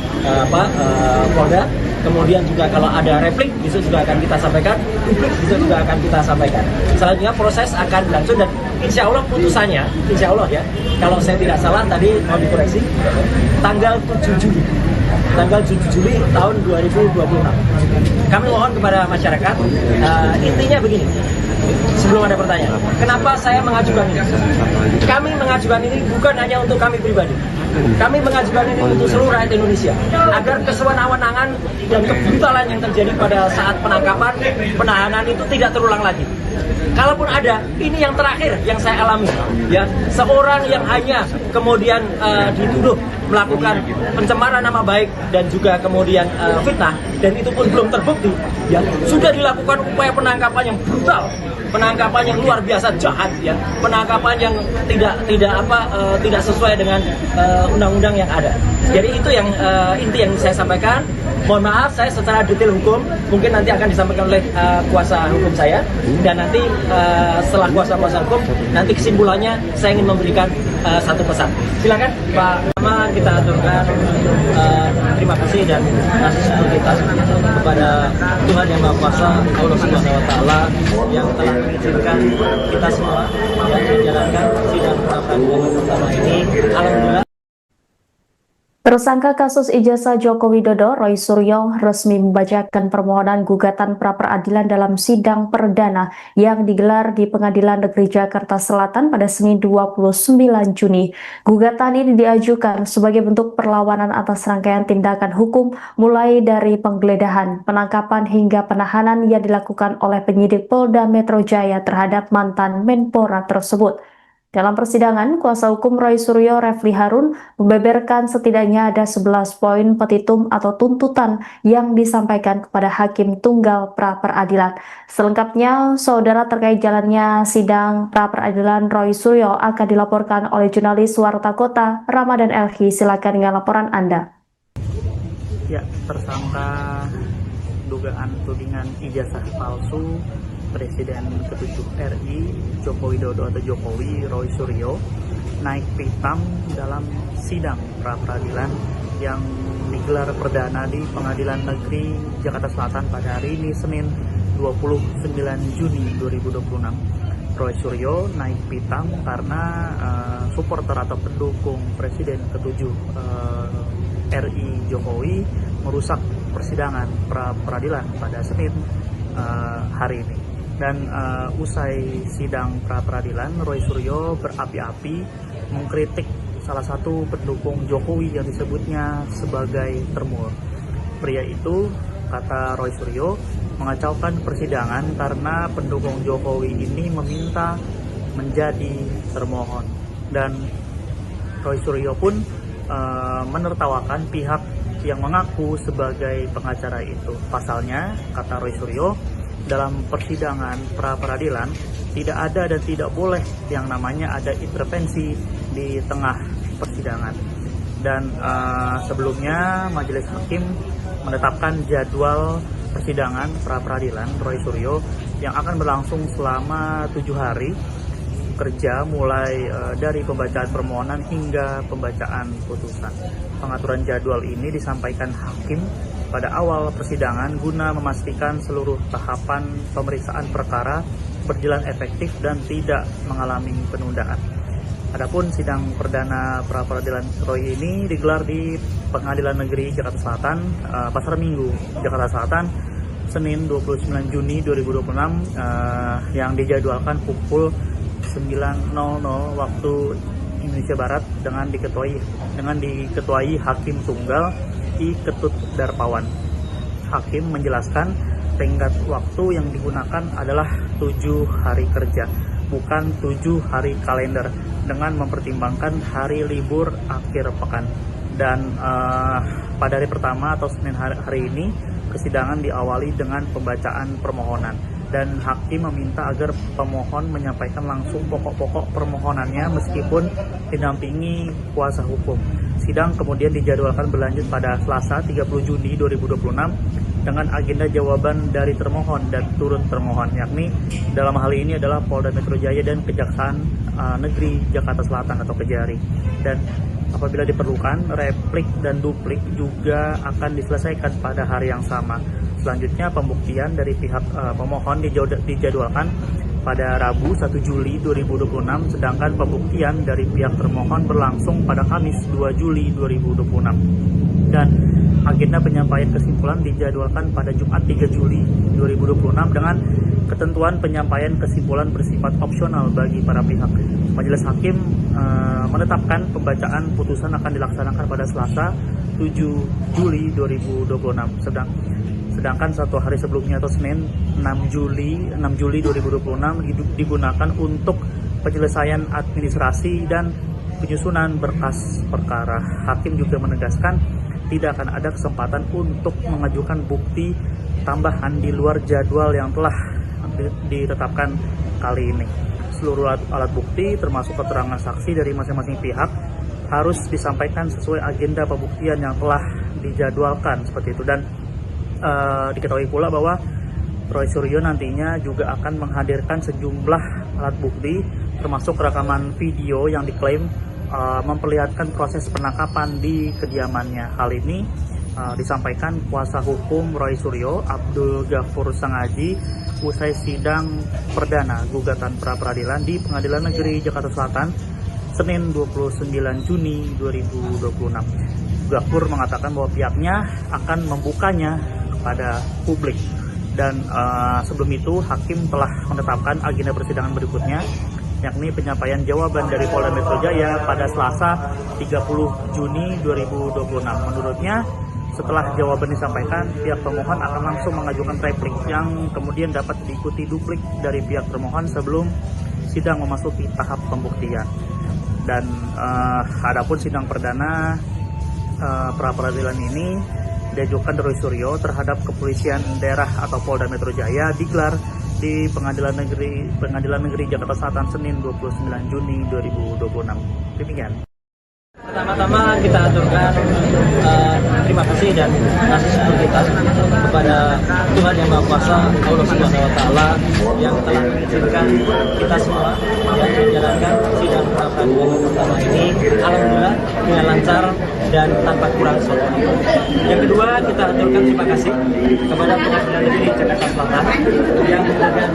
Polda. Kemudian juga kalau ada replik besok juga akan kita sampaikan, publik besok juga akan kita sampaikan. Selanjutnya proses akan berlangsung dan insya Allah putusannya, insya Allah, ya, kalau saya tidak salah tadi mau dikoreksi, tanggal 7 Juli tahun 2026. Kami mohon kepada masyarakat, intinya begini, sebelum ada pertanyaan, kenapa saya mengajukan ini? Kami mengajukan ini bukan hanya untuk kami pribadi, kami mengajukan ini untuk seluruh rakyat Indonesia, agar kesewenang-wenangan dan kebrutalan yang terjadi pada saat penangkapan, penahanan itu tidak terulang lagi. Kalaupun ada, ini yang terakhir yang saya alami, ya, seorang yang hanya kemudian dituduh melakukan pencemaran nama baik dan juga kemudian fitnah, dan itu pun belum terbukti, ya sudah dilakukan upaya penangkapan yang brutal, penangkapan yang luar biasa jahat, ya penangkapan yang tidak sesuai dengan undang-undang yang ada. Jadi itu yang inti yang saya sampaikan. Mohon maaf, saya secara detail hukum mungkin nanti akan disampaikan oleh kuasa hukum saya, dan nanti setelah kuasa hukum nanti kesimpulannya saya ingin memberikan satu pesan. Silakan Pak. Pertama kita aturkan terima kasih dan kasih syukur kita kepada Tuhan Yang Maha Kuasa, Allah Subhanahu Wa Taala, yang telah mengizinkan kita semua yang menjalankan sidang pra peradilan pertama ini. Alhamdulillah. Tersangka kasus ijazah Joko Widodo, Roy Suryo, resmi membacakan permohonan gugatan pra-peradilan dalam sidang perdana yang digelar di Pengadilan Negeri Jakarta Selatan pada Senin 29 Juni. Gugatan ini diajukan sebagai bentuk perlawanan atas rangkaian tindakan hukum mulai dari penggeledahan, penangkapan hingga penahanan yang dilakukan oleh penyidik Polda Metro Jaya terhadap mantan Menpora tersebut. Dalam persidangan, kuasa hukum Roy Suryo, Refli Harun, membeberkan setidaknya ada 11 poin petitum atau tuntutan yang disampaikan kepada Hakim Tunggal pra-peradilan. Selengkapnya, saudara, terkait jalannya sidang pra-peradilan Roy Suryo akan dilaporkan oleh jurnalis Warta Kota, Ramadan Elhi. Silakan dengan laporan Anda. Ya, tersangka dugaan tudingan ijazah palsu Presiden ke-7 RI Joko Widodo atau Jokowi, Roy Suryo, naik pitam dalam sidang pra-peradilan yang digelar perdana di Pengadilan Negeri Jakarta Selatan pada hari ini, Senin 29 Juni 2026. Roy Suryo naik pitam karena supporter atau pendukung Presiden ke-7 RI Jokowi merusak persidangan pra-peradilan pada Senin hari ini. Dan usai sidang pra-peradilan, Roy Suryo berapi-api mengkritik salah satu pendukung Jokowi yang disebutnya sebagai termur. Pria itu, kata Roy Suryo, mengacaukan persidangan karena pendukung Jokowi ini meminta menjadi termohon. Dan Roy Suryo pun menertawakan pihak yang mengaku sebagai pengacara itu. Pasalnya, kata Roy Suryo, dalam persidangan pra-peradilan tidak ada dan tidak boleh yang namanya ada intervensi di tengah persidangan. Dan sebelumnya majelis hakim menetapkan jadwal persidangan pra-peradilan Roy Suryo yang akan berlangsung selama 7 hari kerja, mulai dari pembacaan permohonan hingga pembacaan putusan. Pengaturan jadwal ini disampaikan hakim pada awal persidangan guna memastikan seluruh tahapan pemeriksaan perkara berjalan efektif dan tidak mengalami penundaan. Adapun sidang perdana pra-peradilan Roy ini digelar di Pengadilan Negeri Jakarta Selatan, Pasar Minggu, Jakarta Selatan, Senin 29 Juni 2026, yang dijadwalkan pukul 9.00 waktu Indonesia Barat dengan diketuai Hakim Tunggal I. Ketut Darpawan. Hakim menjelaskan tenggat waktu yang digunakan adalah 7 hari kerja, bukan 7 hari kalender, dengan mempertimbangkan hari libur akhir pekan. Dan pada hari pertama atau Senin hari ini, persidangan diawali dengan pembacaan permohonan. Dan hakim meminta agar pemohon menyampaikan langsung pokok-pokok permohonannya meskipun didampingi kuasa hukum. Sidang kemudian dijadwalkan berlanjut pada Selasa 30 Juni 2026 dengan agenda jawaban dari termohon dan turut termohon, yakni dalam hal ini adalah Polda Metro Jaya dan Kejaksaan Negeri Jakarta Selatan atau Kejari. Dan apabila diperlukan, replik dan duplik juga akan diselesaikan pada hari yang sama. Selanjutnya, pembuktian dari pihak pemohon dijadwalkan pada Rabu 1 Juli 2026, sedangkan pembuktian dari pihak termohon berlangsung pada Kamis 2 Juli 2026. Dan agenda penyampaian kesimpulan dijadwalkan pada Jumat 3 Juli 2026 dengan ketentuan penyampaian kesimpulan bersifat opsional bagi para pihak. Majelis Hakim menetapkan pembacaan putusan akan dilaksanakan pada Selasa 7 Juli 2026. Sedangkan 1 hari sebelumnya atau Senin 6 Juli 2026 digunakan untuk penyelesaian administrasi dan penyusunan berkas perkara. Hakim juga menegaskan tidak akan ada kesempatan untuk mengajukan bukti tambahan di luar jadwal yang telah ditetapkan kali ini. Seluruh alat bukti termasuk keterangan saksi dari masing-masing pihak harus disampaikan sesuai agenda pembuktian yang telah dijadwalkan seperti itu. Dan diketahui pula bahwa Roy Suryo nantinya juga akan menghadirkan sejumlah alat bukti termasuk rekaman video yang diklaim memperlihatkan proses penangkapan di kediamannya. Hal ini disampaikan kuasa hukum Roy Suryo, Abdul Ghafur Sangaji, usai sidang perdana gugatan pra-peradilan di Pengadilan Negeri Jakarta Selatan Senin 29 Juni 2026. Ghafur mengatakan bahwa pihaknya akan membukanya kepada publik. Dan sebelum itu hakim telah menetapkan agenda persidangan berikutnya, yakni penyampaian jawaban dari Polda Metro Jaya pada Selasa 30 Juni 2026. Menurutnya, setelah jawaban disampaikan, pihak pemohon akan langsung mengajukan replik yang kemudian dapat diikuti duplik dari pihak termohon sebelum sidang memasuki tahap pembuktian. Dan adapun sidang perdana pra-peradilan ini diajukan Roy Suryo terhadap kepolisian daerah atau Polda Metro Jaya digelar di Pengadilan Negeri Jakarta Selatan Senin 29 Juni 2026. Demikian. Pertama-tama kita aturkan terima kasih dan kasih syukur kita kepada Tuhan Yang Maha Kuasa, Allah Subhanahu wa Ta'ala, yang telah mengizinkan kita semua yang menjalankan sidang pra-peradilan pertama ini alhamdulillah dengan lancar dan tanpa kurang suatu. Yang kedua, kita aturkan terima kasih kepada Pengadilan Negeri Jakarta Selatan yang kemudian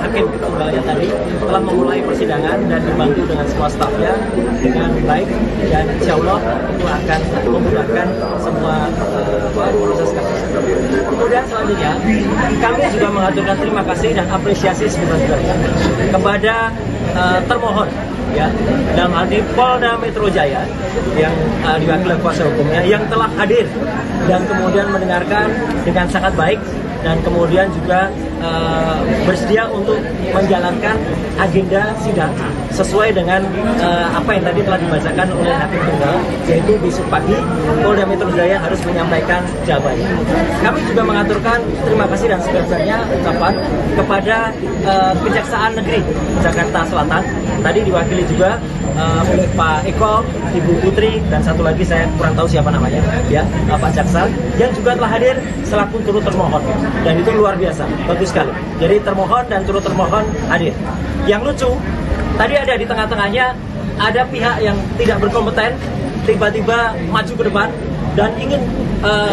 hakim tunggalnya tadi telah memulai persidangan dan dibantu dengan semua stafnya dengan baik, dan insya Allah itu akan memudahkan semua proses kasus. Kemudian selanjutnya kami juga mengaturkan terima kasih dan apresiasi sebesar-besarnya kepada termohon, ya, dalam hal ini Polda Metro Jaya yang diwakili kuasa hukumnya yang telah hadir dan kemudian mendengarkan dengan sangat baik dan kemudian juga bersedia untuk menjalankan agenda sidang sesuai dengan apa yang tadi telah dibacakan oleh hakim tunggal, yaitu besok pagi Polda Metro Jaya harus menyampaikan jawabannya. Kami juga mengaturkan terima kasih dan sebesar-besarnya ucapan kepada Kejaksaan Negeri Jakarta Selatan, tadi diwakili juga oleh Pak Eko, Ibu Putri, dan satu lagi saya kurang tahu siapa namanya, ya, Pak Jaksa, yang juga telah hadir selaku turut termohon, dan itu luar biasa, bagus sekali. Jadi termohon dan turut termohon hadir. Yang lucu, tadi ada di tengah-tengahnya ada pihak yang tidak berkompeten tiba-tiba maju ke depan dan ingin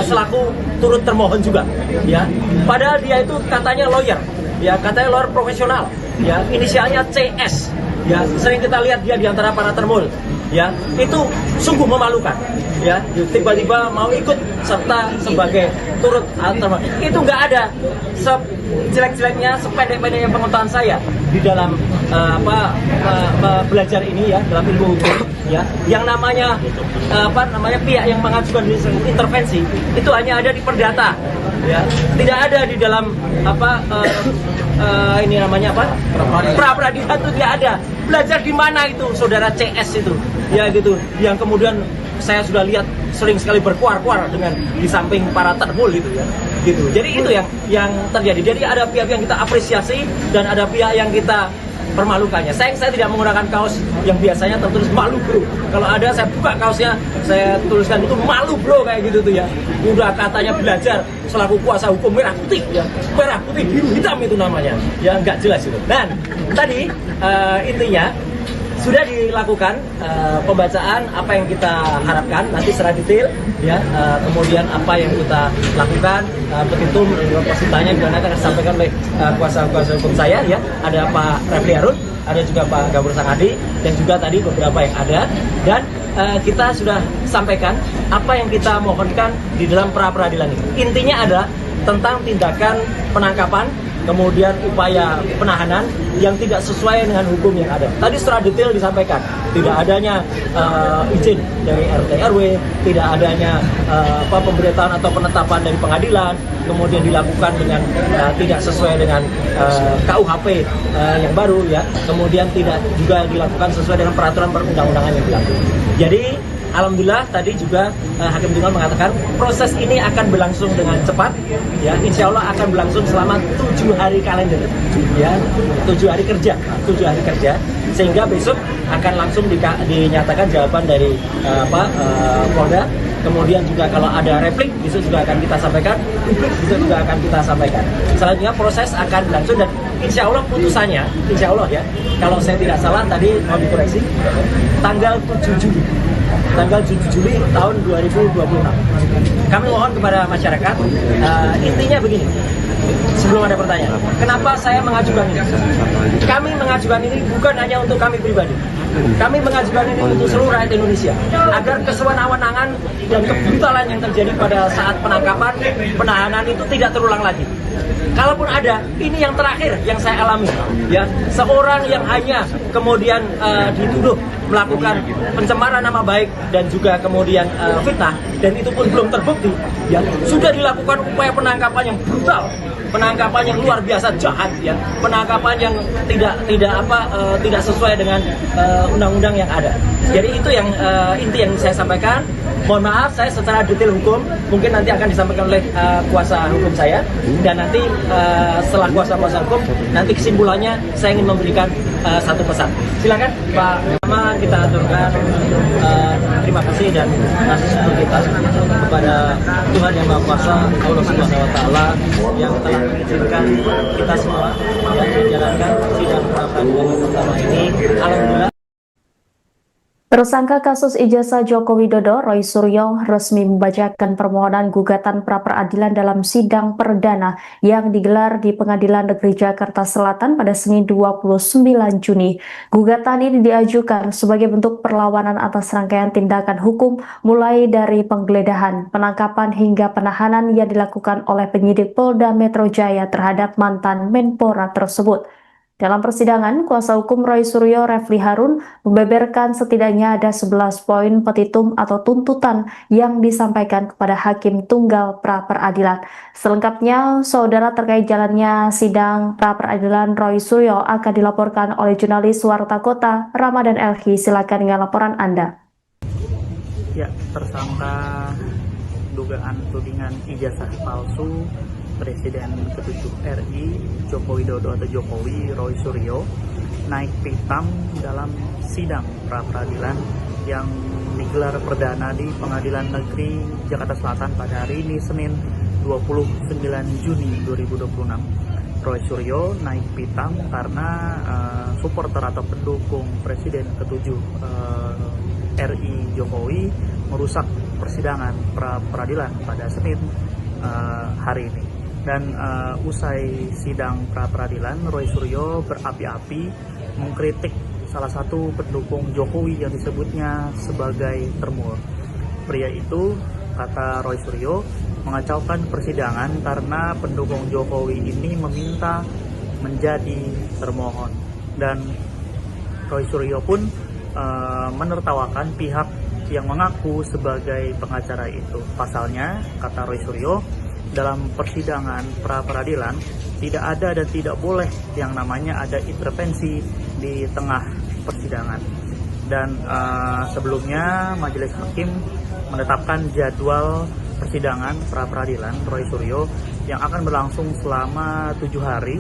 selaku turut termohon juga, ya. Padahal dia itu katanya lawyer, ya, katanya lawyer profesional, ya, inisialnya CS. Ya, sering kita lihat dia di antara para termul, ya, itu sungguh memalukan, ya, tiba-tiba mau ikut serta sebagai turut termohon. Itu nggak ada sejelek-jeleknya, sependek-pendeknya pengetahuan saya di dalam belajar ini, ya, dalam ilmu hukum, ya, yang namanya pihak yang mengajukan intervensi itu hanya ada di perdata, ya, tidak ada di dalam ini namanya pra-peradilan itu tidak ada. Belajar di mana itu saudara CS itu, ya, gitu, yang kemudian saya sudah lihat sering sekali berkuar-kuar dengan di samping para termul gitu, ya, gitu. Jadi itu yang terjadi. Jadi ada pihak yang kita apresiasi dan ada pihak yang kita permalukannya. Saya tidak menggunakan kaos yang biasanya tertulis malu bro. Kalau ada saya buka kaosnya, saya tuliskan itu malu bro, kayak gitu tuh, ya. Udah katanya belajar selaku kuasa hukum merah putih, ya, merah putih biru hitam itu namanya, ya, nggak jelas itu. Dan tadi intinya sudah dilakukan pembacaan apa yang kita harapkan nanti secara detail, ya, kemudian apa yang kita lakukan, petitum positanya juga nanti akan disampaikan oleh kuasa hukum saya, ya, ada Pak Refli Harun, ada juga Pak Ghafur Sangaji, dan juga tadi beberapa yang ada, dan kita sudah sampaikan apa yang kita mohonkan di dalam pra-peradilan ini. Intinya adalah tentang tindakan penangkapan kemudian upaya penahanan yang tidak sesuai dengan hukum yang ada. Tadi secara detail disampaikan, tidak adanya izin dari RT RW, tidak adanya pemberitaan atau penetapan dari pengadilan, kemudian dilakukan dengan tidak sesuai dengan KUHP yang baru ya, kemudian tidak juga dilakukan sesuai dengan peraturan perundang-undangan yang berlaku. Jadi alhamdulillah tadi juga Hakim Tunggal mengatakan proses ini akan berlangsung dengan cepat, ya, insya Allah akan berlangsung selama 7 hari kalender, ya, 7 hari kerja, sehingga besok akan langsung dinyatakan jawaban dari Polda. Kemudian juga kalau ada replik besok juga akan kita sampaikan, besok juga akan kita sampaikan. Selanjutnya proses akan berlangsung dan insya Allah putusannya, insya Allah ya, kalau saya tidak salah tadi mau dikoreksi, tanggal 7 Juli tahun 2026. Kami mohon kepada masyarakat, intinya begini, sebelum ada pertanyaan, kenapa saya mengajukan ini? Kami mengajukan ini bukan hanya untuk kami pribadi, kami mengajukan ini untuk seluruh rakyat Indonesia, agar kesewenang-wenangan dan kebrutalan yang terjadi pada saat penangkapan, penahanan itu tidak terulang lagi. Kalaupun ada, ini yang terakhir yang saya alami, ya, seorang yang hanya kemudian dituduh melakukan pencemaran nama baik dan juga kemudian fitnah, dan itu pun belum terbukti, ya, sudah dilakukan upaya penangkapan yang brutal, penangkapan yang luar biasa jahat, ya, penangkapan yang tidak sesuai dengan undang-undang yang ada. Jadi itu yang inti yang saya sampaikan. Mohon maaf, saya secara detail hukum mungkin nanti akan disampaikan oleh kuasa hukum saya, dan nanti setelah kuasa hukum nanti kesimpulannya saya ingin memberikan satu pesan. Silakan Pak. Pertama kita aturkan terima kasih dan syukur kita kepada Tuhan Yang Maha Kuasa, Allah Subhanahu Wa Taala, yang telah mengizinkan kita semua yang menjalankan sidang pra peradilan pertama ini. Alhamdulillah. Tersangka kasus ijazah Joko Widodo, Roy Suryo, resmi membacakan permohonan gugatan pra-peradilan dalam sidang perdana yang digelar di Pengadilan Negeri Jakarta Selatan pada Senin 29 Juni. Gugatan ini diajukan sebagai bentuk perlawanan atas rangkaian tindakan hukum mulai dari penggeledahan, penangkapan hingga penahanan yang dilakukan oleh penyidik Polda Metro Jaya terhadap mantan Menpora tersebut. Dalam persidangan, kuasa hukum Roy Suryo, Refli Harun, membeberkan setidaknya ada 11 poin petitum atau tuntutan yang disampaikan kepada Hakim Tunggal pra-peradilan. Selengkapnya, saudara, terkait jalannya sidang pra-peradilan Roy Suryo akan dilaporkan oleh jurnalis Warta Kota, Ramadan Elhi. Silakan dengan laporan Anda. Ya, tersangka dugaan tudingan ijazah palsu Presiden ke-7 RI Joko Widodo atau Jokowi, Roy Suryo, naik pitam dalam sidang pra-peradilan yang digelar perdana di Pengadilan Negeri Jakarta Selatan pada hari ini Senin 29 Juni 2026. Roy Suryo naik pitam karena supporter atau pendukung Presiden ke-7 RI Jokowi merusak persidangan pra-peradilan pada Senin hari ini. Dan usai sidang pra-peradilan, Roy Suryo berapi-api mengkritik salah satu pendukung Jokowi yang disebutnya sebagai termur. Pria itu, kata Roy Suryo, mengacaukan persidangan karena pendukung Jokowi ini meminta menjadi termohon. Dan Roy Suryo pun menertawakan pihak yang mengaku sebagai pengacara itu. Pasalnya, kata Roy Suryo, dalam persidangan pra-peradilan tidak ada dan tidak boleh yang namanya ada intervensi di tengah persidangan. Dan sebelumnya majelis hakim menetapkan jadwal persidangan pra-peradilan Roy Suryo yang akan berlangsung selama 7 hari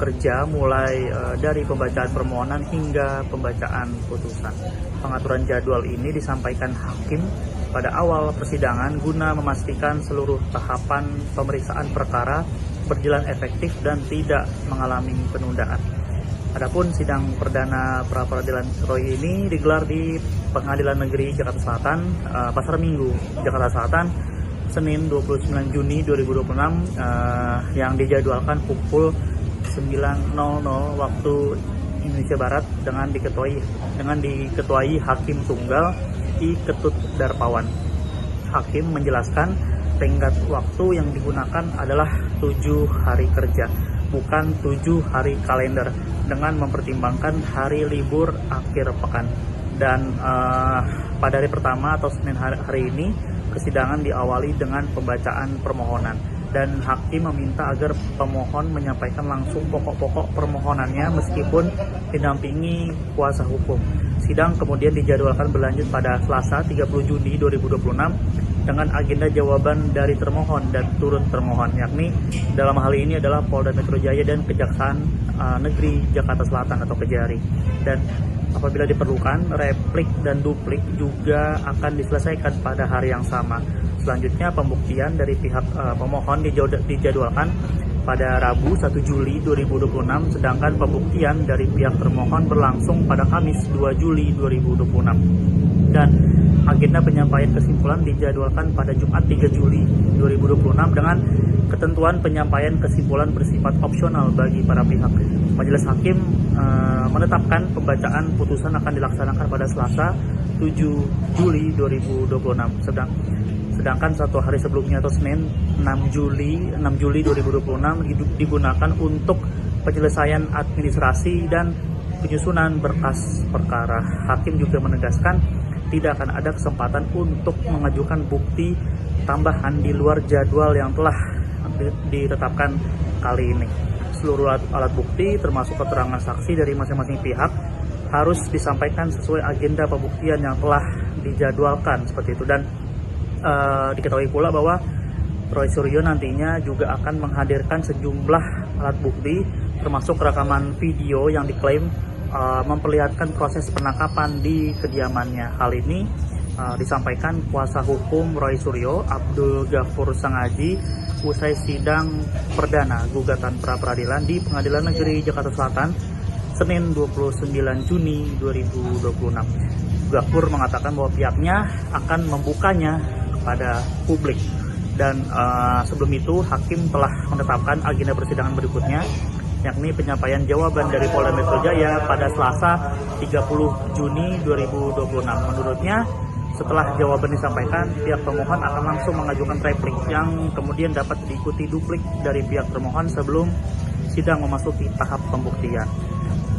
kerja mulai dari pembacaan permohonan hingga pembacaan putusan. Pengaturan jadwal ini disampaikan hakim pada awal persidangan guna memastikan seluruh tahapan pemeriksaan perkara berjalan efektif dan tidak mengalami penundaan. Adapun sidang perdana pra-peradilan Roy ini digelar di Pengadilan Negeri Jakarta Selatan, Pasar Minggu, Jakarta Selatan, Senin 29 Juni 2026 yang dijadwalkan pukul 9.00 waktu Indonesia Barat dengan diketuai Hakim Tunggal I. Ketut Darpawan. Hakim menjelaskan tenggat waktu yang digunakan adalah 7 hari kerja, bukan 7 hari kalender dengan mempertimbangkan hari libur akhir pekan. Dan pada hari pertama atau Senin hari ini persidangan diawali dengan pembacaan permohonan, dan hakim meminta agar pemohon menyampaikan langsung pokok-pokok permohonannya meskipun didampingi kuasa hukum. Sidang kemudian dijadwalkan berlanjut pada Selasa 30 Juni 2026 dengan agenda jawaban dari termohon dan turut termohon, yakni dalam hal ini adalah Polda Metro Jaya dan Kejaksaan Negeri Jakarta Selatan atau Kejari. Dan apabila diperlukan, replik dan duplik juga akan diselesaikan pada hari yang sama. Selanjutnya, pembuktian dari pihak pemohon dijadwalkan pada Rabu 1 Juli 2026, sedangkan pembuktian dari pihak termohon berlangsung pada Kamis 2 Juli 2026. Dan agenda penyampaian kesimpulan dijadwalkan pada Jumat 3 Juli 2026 dengan ketentuan penyampaian kesimpulan bersifat opsional bagi para pihak. Majelis Hakim menetapkan pembacaan putusan akan dilaksanakan pada Selasa 7 Juli 2026. Sedangkan satu hari sebelumnya atau Senin 6 Juli 2026 digunakan untuk penyelesaian administrasi dan penyusunan berkas perkara. Hakim juga menegaskan tidak akan ada kesempatan untuk mengajukan bukti tambahan di luar jadwal yang telah ditetapkan kali ini. Seluruh alat bukti termasuk keterangan saksi dari masing-masing pihak harus disampaikan sesuai agenda pembuktian yang telah dijadwalkan seperti itu. Dan diketahui pula bahwa Roy Suryo nantinya juga akan menghadirkan sejumlah alat bukti termasuk rekaman video yang diklaim memperlihatkan proses penangkapan di kediamannya. Hal ini disampaikan kuasa hukum Roy Suryo, Abdul Ghafur Sangaji, usai sidang perdana gugatan pra-peradilan di Pengadilan Negeri Jakarta Selatan Senin 29 Juni 2026. Ghafur mengatakan bahwa pihaknya akan membukanya kepada publik. Dan sebelum itu hakim telah menetapkan agenda persidangan berikutnya, yakni penyampaian jawaban dari Polda Metro Jaya pada Selasa 30 Juni 2026. Menurutnya, setelah jawaban disampaikan, pihak pemohon akan langsung mengajukan replik yang kemudian dapat diikuti duplik dari pihak termohon sebelum sidang memasuki tahap pembuktian.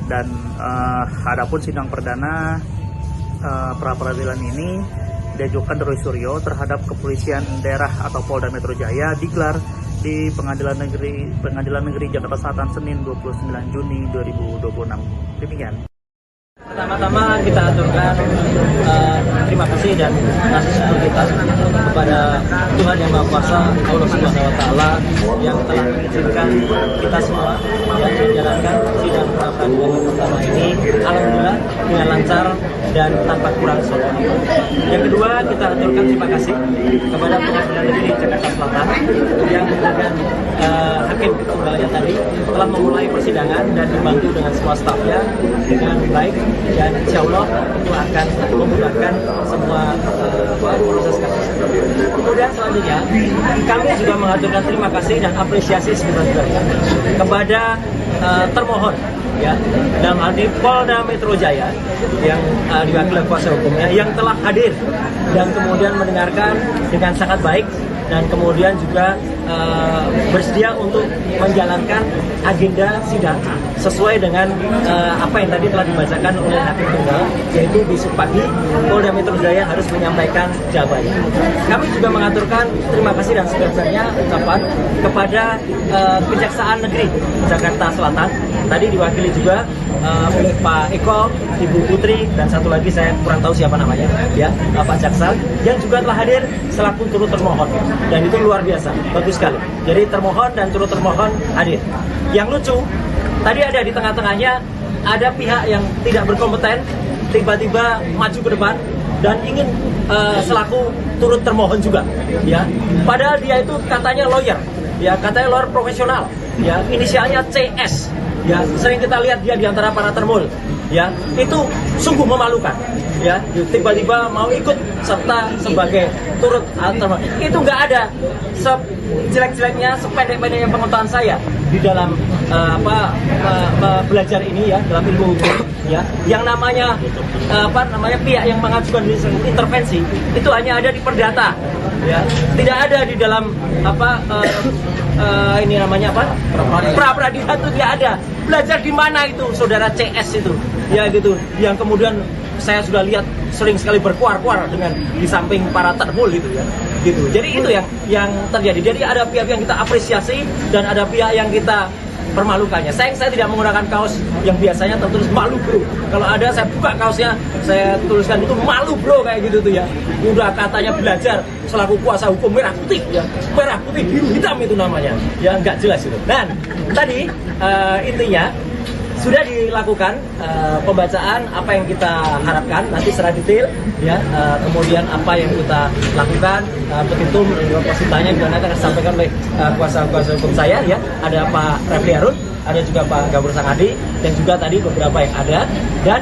Dan adapun sidang perdana pra-peradilan ini diajukan Roy Suryo terhadap Kepolisian Daerah atau Polda Metro Jaya digelar di Pengadilan Negeri Jakarta Selatan Senin 29 Juni 2026. Demikian. Pertama-tama kita aturkan terima kasih dan kasih syukur kita kepada Tuhan Yang Maha Kuasa, Allah Subhanahu Wa Taala yang telah mengizinkan kita semua yang menjalankan sidang pra-peradilan yang pertama ini alhamdulillah dengan lancar dan tanpa kurang suatu. Yang kedua, kita aturkan terima kasih kepada Pengadilan Negeri Jakarta Selatan yang dengan hakim tunggalnya tadi telah memulai persidangan dan dibantu dengan semua stafnya dengan baik, dan insya Allah itu akan memudahkan semua proses kasus. Kemudian selanjutnya kami juga mengaturkan terima kasih dan apresiasi sebenarnya kepada termohon, ya, dalam hal ini Polda Metro Jaya yang diwakili kuasa hukumnya yang telah hadir dan kemudian mendengarkan dengan sangat baik dan kemudian juga bersedia untuk menjalankan agenda sidang sesuai dengan apa yang tadi telah dibacakan oleh hakim tunggal, yaitu besok pagi Polda Metro Jaya harus menyampaikan jawabannya. Kami juga mengaturkan terima kasih dan sebenarnya ucapan kepada Kejaksaan Negeri Jakarta Selatan, tadi diwakili juga oleh Pak Eko, Ibu Putri, dan satu lagi saya kurang tahu siapa namanya, ya, Pak Jaksa, yang juga telah hadir selaku turut termohon, dan itu luar biasa, bagus sekali. Jadi termohon dan turut termohon hadir. Yang lucu, tadi ada di tengah-tengahnya ada pihak yang tidak berkompeten tiba-tiba maju ke depan dan ingin selaku turut termohon juga, ya. Padahal dia itu katanya lawyer, ya, katanya lawyer profesional, ya, inisialnya CS. Ya, sering kita lihat dia di antara para termul, ya, itu sungguh memalukan, ya, tiba-tiba mau ikut serta sebagai turut termohon. Itu nggak ada, sejelek-jeleknya, sependek-pendeknya pengetahuan saya di dalam belajar ini ya dalam ilmu hukum ya, yang namanya pihak yang mengajukan intervensi itu hanya ada di perdata ya, tidak ada di dalam pra peradilan itu tidak ada. Belajar di mana itu saudara CS itu ya gitu, yang kemudian saya sudah lihat sering sekali berkuar-kuar dengan di samping para terbul gitu ya gitu. Jadi itu yang terjadi. Jadi ada pihak yang kita apresiasi dan ada pihak yang kita permalukannya. Saya tidak menggunakan kaos yang biasanya tertulis malu bro. Kalau ada saya buka kaosnya, saya tuliskan itu malu bro kayak gitu tuh ya. Udah katanya belajar selaku kuasa hukum merah putih ya, merah putih biru hitam itu namanya. Ya nggak jelas itu. Dan tadi intinya sudah dilakukan pembacaan apa yang kita harapkan nanti secara detail ya, kemudian apa yang kita lakukan, petitum positanya juga nanti akan disampaikan oleh kuasa hukum saya ya, ada Pak Refli Harun, ada juga Pak Gabur Sangadi dan juga tadi beberapa yang ada, dan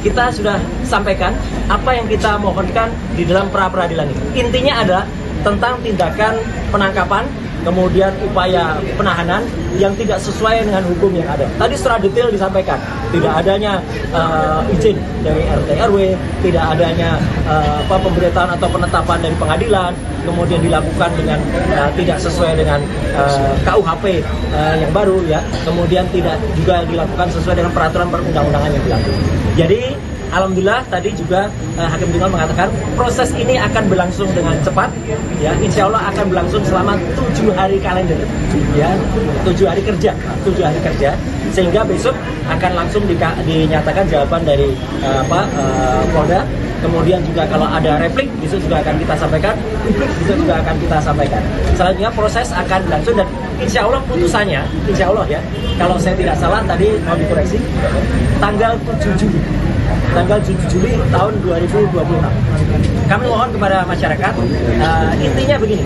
kita sudah sampaikan apa yang kita mohonkan di dalam pra peradilan ini. Intinya adalah tentang tindakan penangkapan kemudian upaya penahanan yang tidak sesuai dengan hukum yang ada. Tadi secara detail disampaikan, tidak adanya izin dari RT RW, tidak adanya pemberitahuan atau penetapan dari pengadilan, kemudian dilakukan dengan tidak sesuai dengan KUHP yang baru ya, kemudian tidak juga dilakukan sesuai dengan peraturan perundang-undangan yang berlaku. Jadi alhamdulillah tadi juga Hakim Tunggal mengatakan proses ini akan berlangsung dengan cepat ya, insya Allah akan berlangsung selama 7 hari kalender ya, 7 hari kerja sehingga besok akan langsung dinyatakan jawaban dari Polda. Kemudian juga kalau ada replik besok juga akan kita sampaikan, publik besok juga akan kita sampaikan. Selanjutnya proses akan berlangsung dan insya Allah putusannya, insya Allah ya, kalau saya tidak salah tadi mau dikoreksi, tanggal 7 Juli tahun 2026. Kami mohon kepada masyarakat, intinya begini,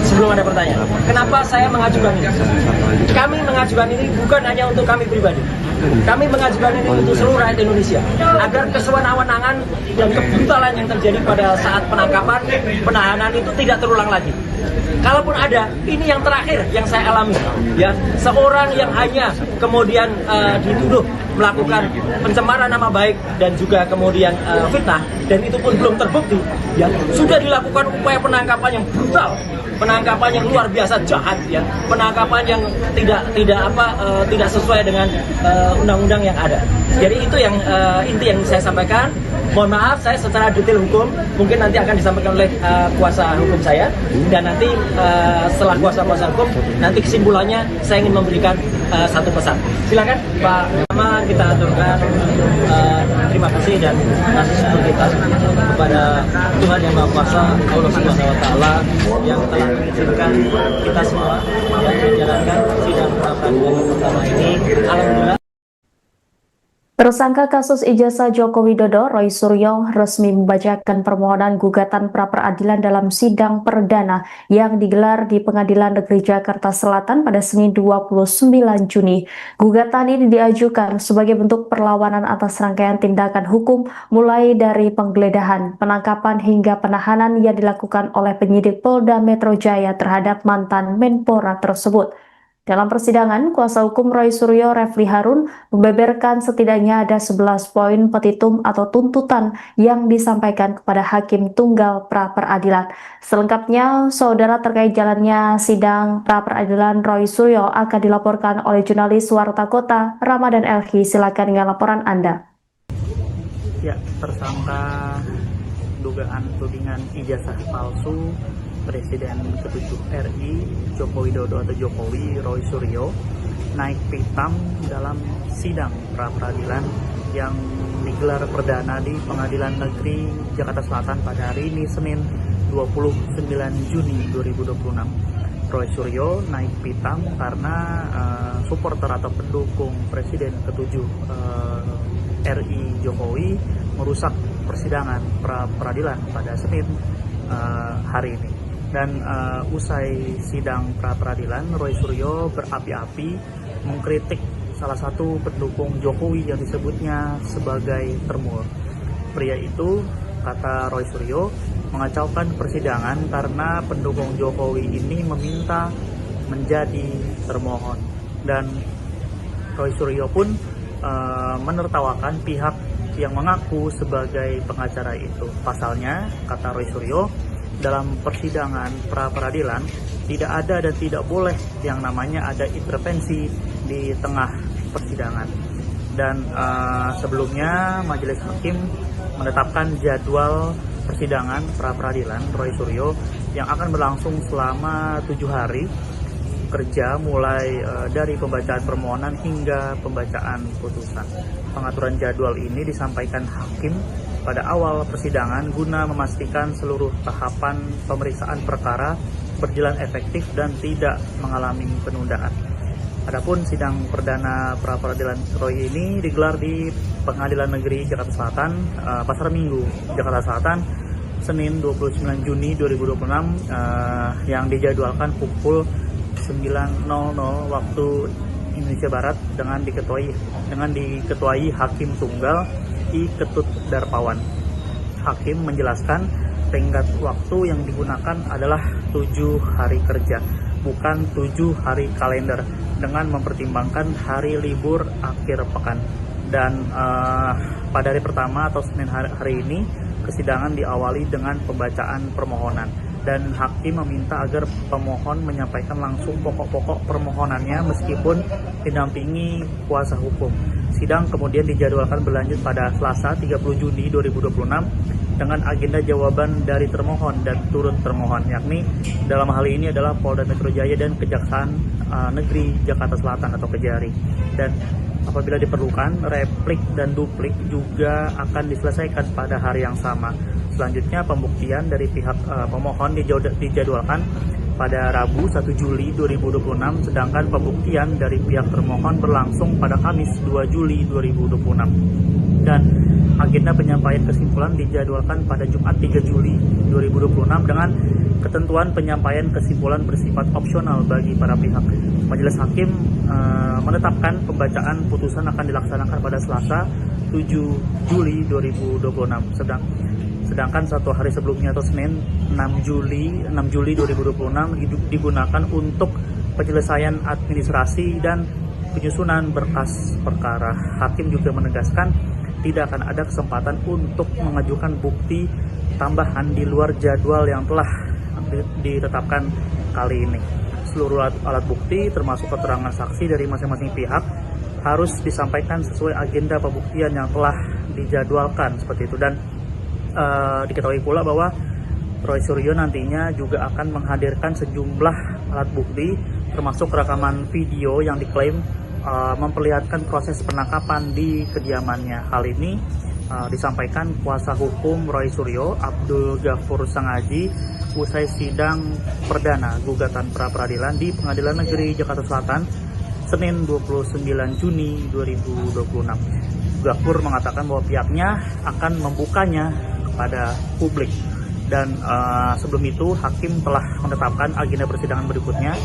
sebelum ada pertanyaan, kenapa saya mengajukan ini? Kami mengajukan ini bukan hanya untuk kami pribadi, kami mengajukan ini untuk seluruh rakyat Indonesia, agar kesewenang-wenangan dan kebrutalan yang terjadi pada saat penangkapan, penahanan itu tidak terulang lagi. Kalaupun ada, ini yang terakhir yang saya alami ya, seorang yang hanya kemudian dituduh melakukan pencemaran nama baik dan juga kemudian fitnah, dan itu pun belum terbukti ya, sudah dilakukan upaya penangkapan yang brutal, penangkapan yang luar biasa jahat ya, penangkapan yang tidak sesuai dengan undang-undang yang ada. Jadi itu yang inti yang saya sampaikan. Mohon maaf saya secara detail hukum mungkin nanti akan disampaikan oleh kuasa hukum saya, dan nanti setelah kuasa hukum nanti kesimpulannya saya ingin memberikan satu pesan. Silakan Pak. Pertama kita aturkan terima kasih dan kasih syukur kita kepada Tuhan Yang Maha Kuasa, Allah Subhanahu Wa Taala, yang telah mengizinkan kita semua yang menjalankan sidang pra peradilan pertama ini. Alhamdulillah. Tersangka kasus ijazah Joko Widodo, Roy Suryo, resmi membacakan permohonan gugatan pra-peradilan dalam sidang perdana yang digelar di Pengadilan Negeri Jakarta Selatan pada Senin 29 Juni. Gugatan ini diajukan sebagai bentuk perlawanan atas rangkaian tindakan hukum mulai dari penggeledahan, penangkapan hingga penahanan yang dilakukan oleh penyidik Polda Metro Jaya terhadap mantan Menpora tersebut. Dalam persidangan, kuasa hukum Roy Suryo, Refli Harun, membeberkan setidaknya ada 11 poin petitum atau tuntutan yang disampaikan kepada Hakim Tunggal pra-peradilan. Selengkapnya, saudara, terkait jalannya sidang pra-peradilan Roy Suryo akan dilaporkan oleh jurnalis Warta Kota, Ramadan Elhi. Silakan dengan laporan Anda. Ya, tersangka dugaan tudingan ijazah palsu Presiden ke-7 RI Joko Widodo atau Jokowi, Roy Suryo, naik pitam dalam sidang pra-peradilan yang digelar perdana di Pengadilan Negeri Jakarta Selatan pada hari ini Senin 29 Juni 2026. Roy Suryo naik pitam karena supporter atau pendukung Presiden ke-7 RI Jokowi merusak persidangan pra-peradilan pada Senin hari ini. Dan usai sidang pra-peradilan, Roy Suryo berapi-api mengkritik salah satu pendukung Jokowi yang disebutnya sebagai termur. Pria itu, kata Roy Suryo, mengacaukan persidangan karena pendukung Jokowi ini meminta menjadi termohon. dan Roy Suryo pun menertawakan pihak yang mengaku sebagai pengacara itu. Pasalnya, kata Roy Suryo, dalam persidangan pra-peradilan tidak ada dan tidak boleh yang namanya ada intervensi di tengah persidangan. Dan sebelumnya majelis hakim menetapkan jadwal persidangan pra-peradilan Roy Suryo yang akan berlangsung selama 7 hari kerja, mulai dari pembacaan permohonan hingga pembacaan putusan. Pengaturan jadwal ini disampaikan hakim pada awal persidangan guna memastikan seluruh tahapan pemeriksaan perkara berjalan efektif dan tidak mengalami penundaan. Adapun sidang perdana pra-peradilan Roy ini digelar di Pengadilan Negeri Jakarta Selatan, Pasar Minggu, Jakarta Selatan, Senin 29 Juni 2026, yang dijadwalkan pukul 9.00 waktu Indonesia Barat dengan diketuai Hakim Tunggal I. Ketut Darpawan. Hakim menjelaskan tenggat waktu yang digunakan adalah 7 hari kerja, bukan 7 hari kalender, dengan mempertimbangkan hari libur akhir pekan. Dan pada hari pertama atau Senin hari ini, persidangan diawali dengan pembacaan permohonan. Dan hakim meminta agar pemohon menyampaikan langsung pokok-pokok permohonannya meskipun didampingi kuasa hukum. Sidang kemudian dijadwalkan berlanjut pada Selasa 30 Juni 2026 dengan agenda jawaban dari termohon dan turut termohon, yakni dalam hal ini adalah Polda Metro Jaya dan Kejaksaan Negeri Jakarta Selatan atau Kejari. Dan apabila diperlukan, replik dan duplik juga akan diselesaikan pada hari yang sama. Selanjutnya, pembuktian dari pihak pemohon dijadwalkan pada Rabu 1 Juli 2026, sedangkan pembuktian dari pihak termohon berlangsung pada Kamis 2 Juli 2026. Dan agenda penyampaian kesimpulan dijadwalkan pada Jumat 3 Juli 2026 dengan ketentuan penyampaian kesimpulan bersifat opsional bagi para pihak. Majelis hakim menetapkan pembacaan putusan akan dilaksanakan pada Selasa 7 Juli 2026. Sedangkan 1 hari sebelumnya atau Senin 6 Juli 2026 digunakan untuk penyelesaian administrasi dan penyusunan berkas perkara. Hakim juga menegaskan tidak akan ada kesempatan untuk mengajukan bukti tambahan di luar jadwal yang telah ditetapkan kali ini. Seluruh alat bukti termasuk keterangan saksi dari masing-masing pihak harus disampaikan sesuai agenda pembuktian yang telah dijadwalkan seperti itu. Dan diketahui pula bahwa Roy Suryo nantinya juga akan menghadirkan sejumlah alat bukti termasuk rekaman video yang diklaim memperlihatkan proses penangkapan di kediamannya. Hal ini disampaikan kuasa hukum Roy Suryo, Abdul Ghafur Sangaji, usai sidang perdana gugatan pra-peradilan di Pengadilan Negeri Jakarta Selatan Senin 29 Juni 2026. Ghafur mengatakan bahwa pihaknya akan membukanya pada publik. Dan sebelum itu hakim telah menetapkan agenda persidangan berikutnya,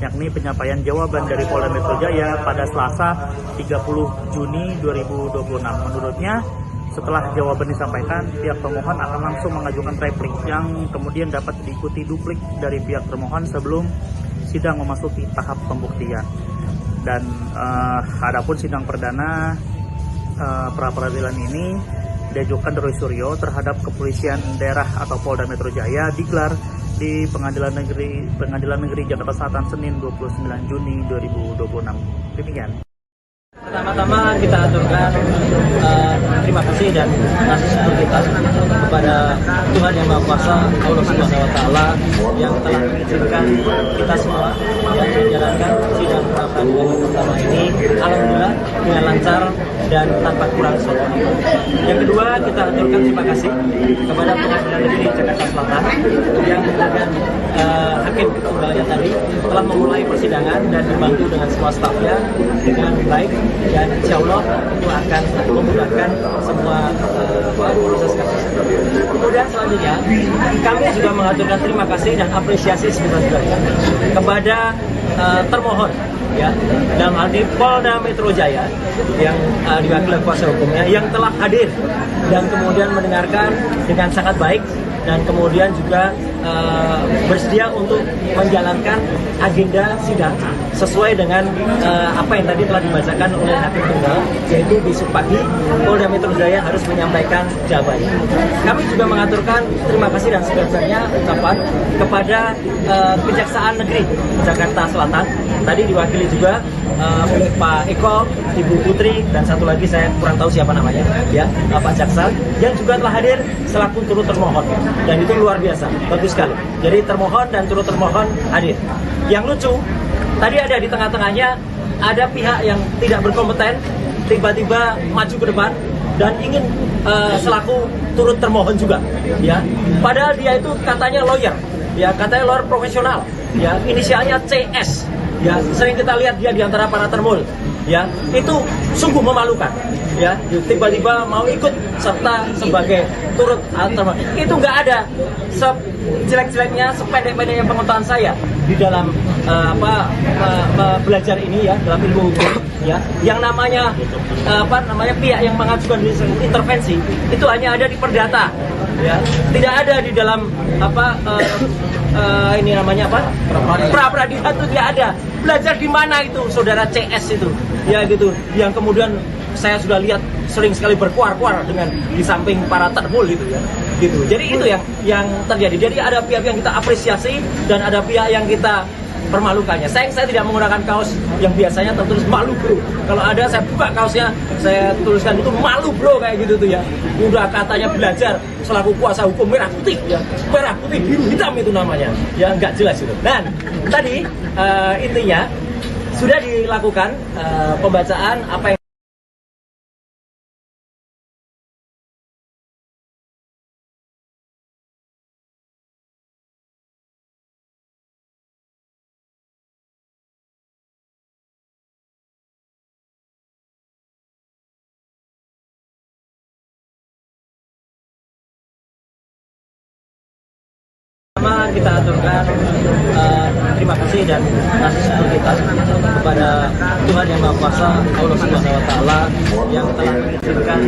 yakni penyampaian jawaban dari Polda Metro Jaya pada Selasa 30 Juni 2026. Menurutnya, setelah jawaban disampaikan, pihak pemohon akan langsung mengajukan replik yang kemudian dapat diikuti duplik dari pihak termohon sebelum sidang memasuki tahap pembuktian. Dan adapun sidang perdana pra-peradilan ini diajukan Roy Suryo terhadap Kepolisian Daerah atau Polda Metro Jaya digelar di Pengadilan Negeri Jakarta Selatan Senin 29 Juni 2026. Demikian. Pertama-tama kita aturkan terima kasih dan kasih syukur kita kepada Tuhan Yang Maha Kuasa, Allah Subhanahu wa Ta'ala, yang telah mengizinkan kita semua yang menjalankan sidang pra-peradilan pertama ini alhamdulillah dengan lancar dan tanpa kurang suatu. Yang kedua, kita aturkan terima kasih kepada Pengadilan Negeri Jakarta Selatan yang dengan hakim tunggalnya tadi telah memulai persidangan dan dibantu dengan semua stafnya dengan baik, dan insya Allah itu akan memudahkan semua proses kasus. Kemudian selanjutnya kami juga mengaturkan terima kasih dan apresiasi sebesar-besarnya kepada termohon, ya, dalam hal ini Polda Metro Jaya yang diwakili kuasa hukumnya yang telah hadir dan kemudian mendengarkan dengan sangat baik, dan kemudian juga bersedia untuk menjalankan agenda sidang sesuai dengan apa yang tadi telah dibacakan oleh Hakim Tunggal, yaitu besok pagi Polda Metro Jaya harus menyampaikan jawabannya. Kami juga mengaturkan terima kasih dan sebenarnya ucapan kepada Kejaksaan Negeri Jakarta Selatan, tadi diwakili juga oleh Pak Eko, Ibu Putri, dan satu lagi saya kurang tahu siapa namanya, ya, Pak Jaksa, yang juga telah hadir selaku turut termohon, dan itu luar biasa, bagus sekali. Jadi termohon dan turut termohon hadir. Yang lucu, tadi ada di tengah-tengahnya ada pihak yang tidak berkompeten tiba-tiba maju ke depan dan ingin selaku turut termohon juga, ya. Padahal dia itu katanya lawyer, ya, katanya lawyer profesional, ya, inisialnya CS. Ya, sering kita lihat dia di antara para termul, ya, itu sungguh memalukan, ya, tiba-tiba mau ikut serta sebagai turut termohon. Itu nggak ada sejelek-jeleknya, sependek-pendeknya pengetahuan saya di dalam belajar ini, ya, dalam ilmu hukum, ya, yang namanya pihak yang mengajukan intervensi itu hanya ada di perdata, ya, tidak ada di dalam ini namanya pra peradilan, itu tidak ada. Belajar di mana itu saudara CS itu, ya, gitu, yang kemudian saya sudah lihat sering sekali berkuar-kuar dengan di samping para termul gitu, ya, gitu. Jadi itu yang terjadi. Jadi ada pihak yang kita apresiasi dan ada pihak yang kita permalukannya. Saya tidak menggunakan kaos yang biasanya tertulis malu bro. Kalau ada saya buka kaosnya, saya tuliskan itu malu bro, kayak gitu tuh, ya. Udah katanya belajar selaku kuasa hukum merah putih, ya, merah putih biru hitam itu namanya, ya, nggak jelas itu. Dan tadi intinya sudah dilakukan pembacaan apa yang kita aturkan terima kasih dan kasih syukur kita kepada Tuhan Yang Maha Kuasa, Allah Subhanahu Wa Taala, yang telah mengizinkan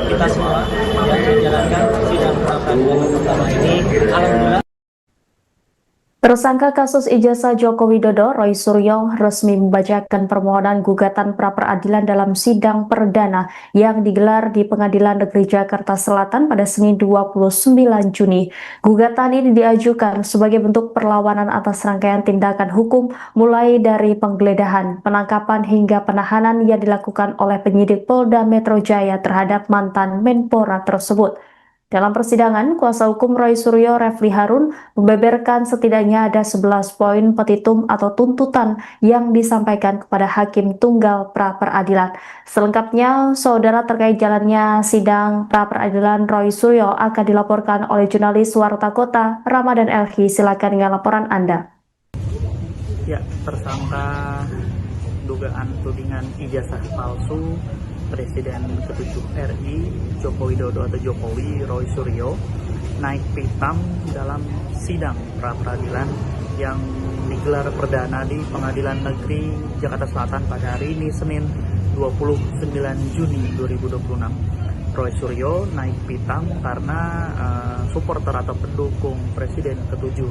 kita semua yang menjalankan sidang pra peradilan pertama ini. Alhamdulillah. Tersangka kasus ijazah Joko Widodo, Roy Suryo, resmi membacakan permohonan gugatan pra-peradilan dalam sidang perdana yang digelar di Pengadilan Negeri Jakarta Selatan pada Senin 29 Juni. Gugatan ini diajukan sebagai bentuk perlawanan atas rangkaian tindakan hukum mulai dari penggeledahan, penangkapan hingga penahanan yang dilakukan oleh penyidik Polda Metro Jaya terhadap mantan Menpora tersebut. Dalam persidangan, kuasa hukum Roy Suryo, Refli Harun, membeberkan setidaknya ada 11 poin petitum atau tuntutan yang disampaikan kepada Hakim Tunggal pra-peradilan. Selengkapnya, saudara, terkait jalannya sidang pra-peradilan Roy Suryo akan dilaporkan oleh jurnalis Warta Kota, Ramadan Elhi. Silakan dengan laporan Anda. Ya, tersangka dugaan tudingan ijazah palsu Presiden ke-7 RI Joko Widodo atau Jokowi, Roy Suryo, naik pitam dalam sidang pra-peradilan yang digelar perdana di Pengadilan Negeri Jakarta Selatan pada hari ini, Senin 29 Juni 2026. Roy Suryo naik pitam karena supporter atau pendukung Presiden ke-7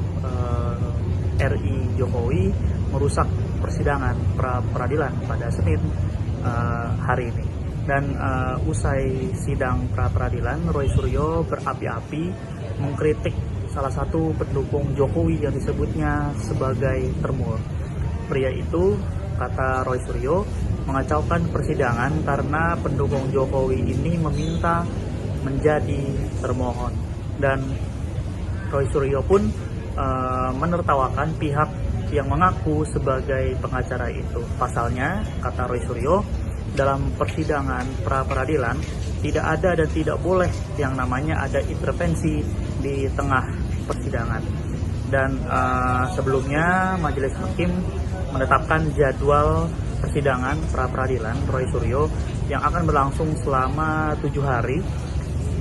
RI Jokowi merusak persidangan pra-peradilan pada Senin hari ini. Dan usai sidang pra-peradilan, Roy Suryo berapi-api mengkritik salah satu pendukung Jokowi yang disebutnya sebagai termul. Pria itu, kata Roy Suryo, mengacaukan persidangan karena pendukung Jokowi ini meminta menjadi termohon. Dan Roy Suryo pun menertawakan pihak yang mengaku sebagai pengacara itu. Pasalnya, kata Roy Suryo, dalam persidangan pra-peradilan tidak ada dan tidak boleh yang namanya ada intervensi di tengah persidangan. Dan sebelumnya majelis hakim menetapkan jadwal persidangan pra-peradilan Roy Suryo yang akan berlangsung selama 7 hari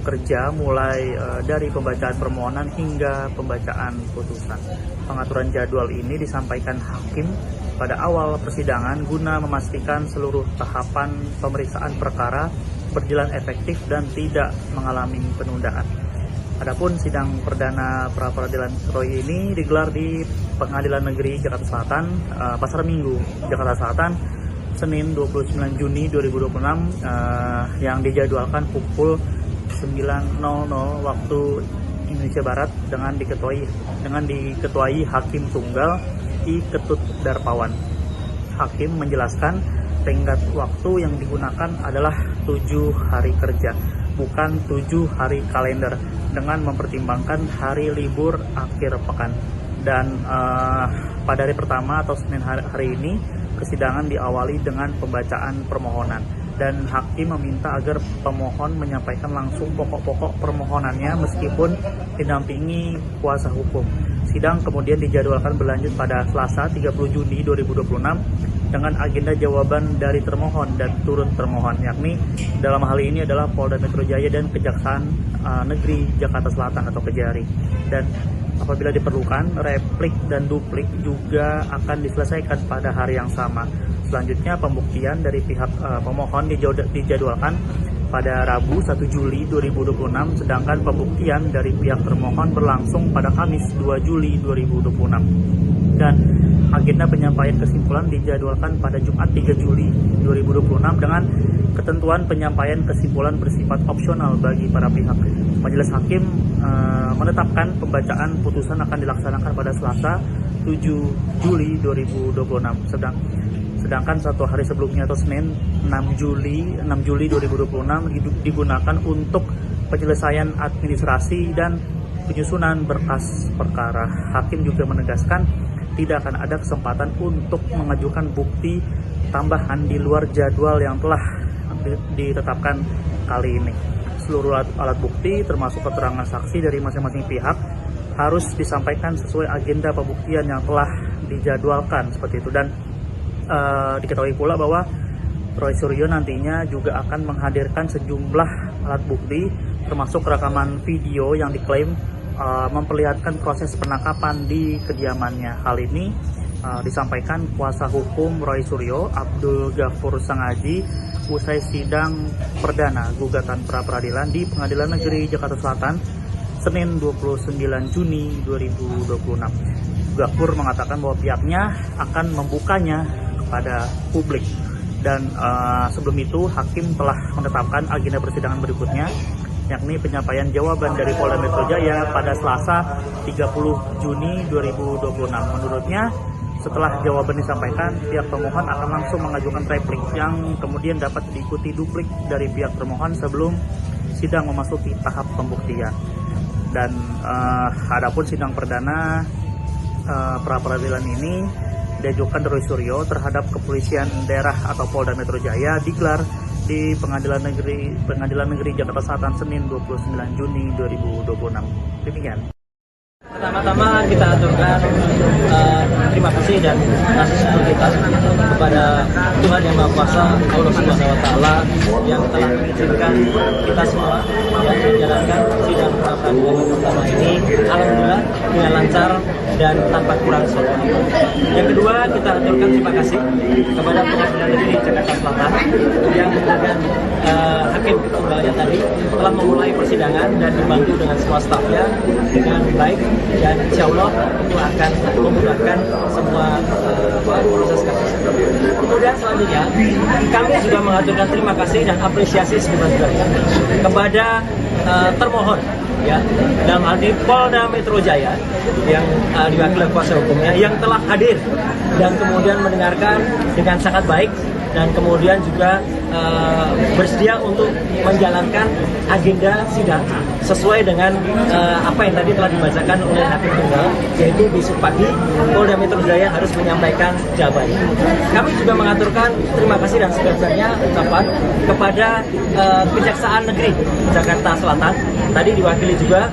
kerja, mulai dari pembacaan permohonan hingga pembacaan putusan. Pengaturan jadwal ini disampaikan hakim pada awal persidangan guna memastikan seluruh tahapan pemeriksaan perkara berjalan efektif dan tidak mengalami penundaan. Adapun sidang perdana pra peradilan Roy ini digelar di Pengadilan Negeri Jakarta Selatan, Pasar Minggu, Jakarta Selatan, Senin 29 Juni 2026, yang dijadwalkan pukul 9.00 waktu Indonesia Barat dengan diketuai Hakim Tunggal I. Ketut Darpawan. Hakim menjelaskan tenggat waktu yang digunakan adalah 7 hari kerja, bukan 7 hari kalender, dengan mempertimbangkan hari libur akhir pekan. Dan pada hari pertama atau Senin hari ini, persidangan diawali dengan pembacaan permohonan, dan hakim meminta agar pemohon menyampaikan langsung pokok-pokok permohonannya meskipun didampingi kuasa hukum. Sidang kemudian dijadwalkan berlanjut pada Selasa 30 Juni 2026 dengan agenda jawaban dari termohon dan turut termohon, yakni dalam hal ini adalah Polda Metro Jaya dan Kejaksaan Negeri Jakarta Selatan atau Kejari. Dan apabila diperlukan, replik dan duplik juga akan diselesaikan pada hari yang sama. Selanjutnya, pembuktian dari pihak pemohon dijadwalkan pada Rabu 1 Juli 2026, sedangkan pembuktian dari pihak termohon berlangsung pada Kamis 2 Juli 2026. Dan agenda penyampaian kesimpulan dijadwalkan pada Jumat 3 Juli 2026 dengan ketentuan penyampaian kesimpulan bersifat opsional bagi para pihak. Majelis Hakim menetapkan pembacaan putusan akan dilaksanakan pada Selasa 7 Juli 2026. Sedangkan satu hari sebelumnya atau Senin 6 Juli 2026 digunakan untuk penyelesaian administrasi dan penyusunan berkas perkara. Hakim juga menegaskan tidak akan ada kesempatan untuk mengajukan bukti tambahan di luar jadwal yang telah ditetapkan kali ini. Seluruh alat bukti termasuk keterangan saksi dari masing-masing pihak harus disampaikan sesuai agenda pembuktian yang telah dijadwalkan seperti itu. Dan diketahui pula bahwa Roy Suryo nantinya juga akan menghadirkan sejumlah alat bukti termasuk rekaman video yang diklaim memperlihatkan proses penangkapan di kediamannya. Hal ini disampaikan kuasa hukum Roy Suryo, Abdul Ghafur Sangaji, usai sidang perdana gugatan pra peradilan di Pengadilan Negeri Jakarta Selatan Senin 29 Juni 2026. Ghafur mengatakan bahwa pihaknya akan membukanya kepada publik. Dan sebelum itu hakim telah menetapkan agenda persidangan berikutnya, yakni penyampaian jawaban dari Polda Metro Jaya pada Selasa 30 Juni 2026. Menurutnya, setelah jawaban disampaikan, pihak pemohon akan langsung mengajukan replik yang kemudian dapat diikuti duplik dari pihak termohon sebelum sidang memasuki tahap pembuktian. Dan adapun sidang perdana pra peradilan ini diajukan Roy Suryo terhadap Kepolisian Daerah atau Polda Metro Jaya digelar di Pengadilan Negeri Jakarta Selatan Senin 29 Juni 2026. Demikian. Pertama-tama kita aturkan terima kasih dan kasih syukur kita kepada Tuhan Yang Maha Kuasa, Allah Subhanahu wa Ta'ala, yang telah mengizinkan kita semua yang menjalankan sidang pra peradilan pertama ini alhamdulillah dengan lancar dan tanpa kurang suatu. Yang kedua, kita aturkan terima kasih kepada Pengadilan Negeri Jakarta Selatan yang kemudian hakim tunggalnya tadi telah memulai persidangan dan dibantu dengan semua stafnya dengan baik, dan insya Allah itu akan memudahkan semua proses kasus. Kemudian selanjutnya kami juga mengaturkan terima kasih dan apresiasi sebesar-besarnya kepada termohon, ya, dalam hal ini Polda Metro Jaya yang diwakili kuasa hukumnya yang telah hadir dan kemudian mendengarkan dengan sangat baik dan kemudian juga bersedia untuk menjalankan agenda sidang sesuai dengan apa yang tadi telah dibacakan oleh Hakim Tunggal, yaitu besok pagi Polda Metro Jaya harus menyampaikan jawabannya. Kami juga mengaturkan terima kasih dan sebesar-besarnya ucapan kepada Kejaksaan Negeri Jakarta Selatan, tadi diwakili juga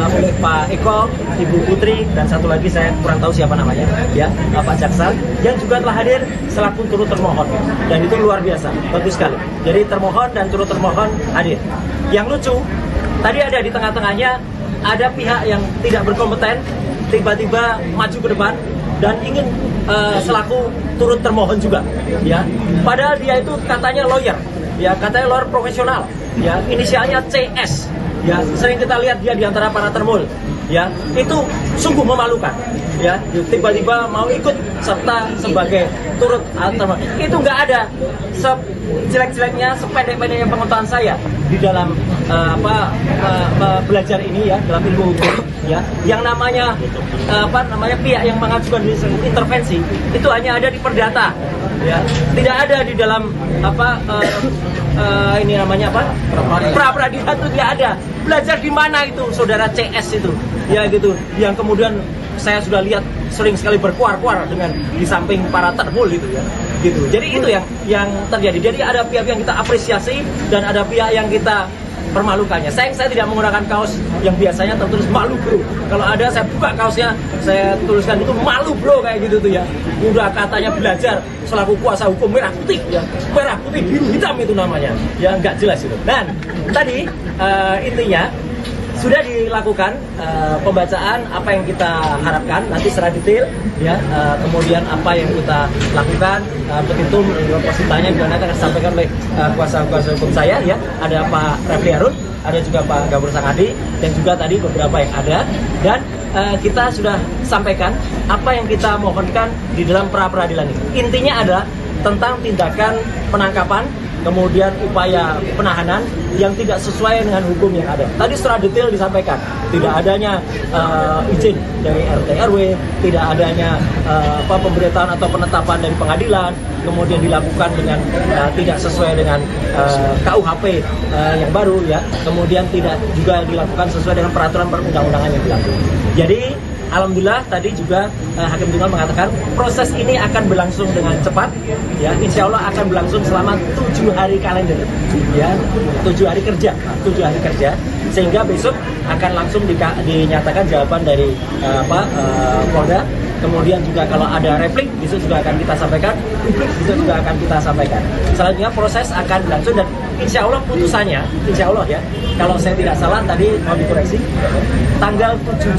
oleh Pak Eko, Ibu Putri, dan satu lagi saya kurang tahu siapa namanya, ya, Pak Jaksa, yang juga telah hadir selaku turut termohon, dan itu luar biasa, bagus sekali. Jadi termohon dan turut termohon hadir. Yang lucu, tadi ada di tengah-tengahnya ada pihak yang tidak berkompeten tiba-tiba maju ke depan dan ingin selaku turut termohon juga, ya. Padahal dia itu katanya lawyer, ya, katanya lawyer profesional, ya, inisialnya CS. ya sering kita lihat dia di antara para termul, ya itu sungguh memalukan, ya tiba-tiba mau ikut serta sebagai turut termul. Itu nggak ada jelek-jeleknya, sependek-pendeknya pengetahuan saya di dalam belajar ini, ya dalam ilmu hukum, ya yang namanya pihak yang mengajukan intervensi itu hanya ada di perdata, ya tidak ada di dalam ini namanya pra peradilan itu tidak ada. Belajar di mana itu saudara CS itu, ya gitu, yang kemudian saya sudah lihat sering sekali berkuar-kuar dengan di samping para termul gitu, ya gitu. Jadi itu yang terjadi. Jadi ada pihak yang kita apresiasi dan ada pihak yang kita permalukannya. Saya tidak menggunakan kaos yang biasanya tertulis malu bro. Kalau ada saya buka kaosnya, saya tuliskan itu malu bro kayak gitu tuh, ya. Udah katanya belajar selaku kuasa hukum merah putih, ya merah putih biru hitam itu namanya, ya nggak jelas itu. Dan tadi intinya sudah dilakukan pembacaan apa yang kita harapkan nanti secara detail, ya kemudian apa yang kita lakukan petitum positanya juga nanti akan disampaikan oleh kuasa hukum saya, ya ada Pak Refli Harun, ada juga Pak Gabur Sangadi, dan juga tadi beberapa yang ada, dan kita sudah sampaikan apa yang kita mohonkan di dalam pra peradilan ini. Intinya adalah tentang tindakan penangkapan, kemudian upaya penahanan yang tidak sesuai dengan hukum yang ada. Tadi secara detail disampaikan, tidak adanya izin dari RT RW, tidak adanya pemberitahuan atau penetapan dari pengadilan, kemudian dilakukan dengan tidak sesuai dengan KUHP yang baru, ya, kemudian tidak juga dilakukan sesuai dengan peraturan perundang-undangan yang berlaku. Jadi alhamdulillah tadi juga Hakim Tunggal mengatakan proses ini akan berlangsung dengan cepat, ya insya Allah akan berlangsung selama 7 hari kalender, ya 7 hari kerja, sehingga besok akan langsung dinyatakan jawaban dari Polda. Kemudian juga kalau ada replik besok juga akan kita sampaikan, besok juga akan kita sampaikan. Selanjutnya proses akan berlangsung dan insya Allah putusannya, insya Allah, ya kalau saya tidak salah tadi mau dikoreksi, tanggal 7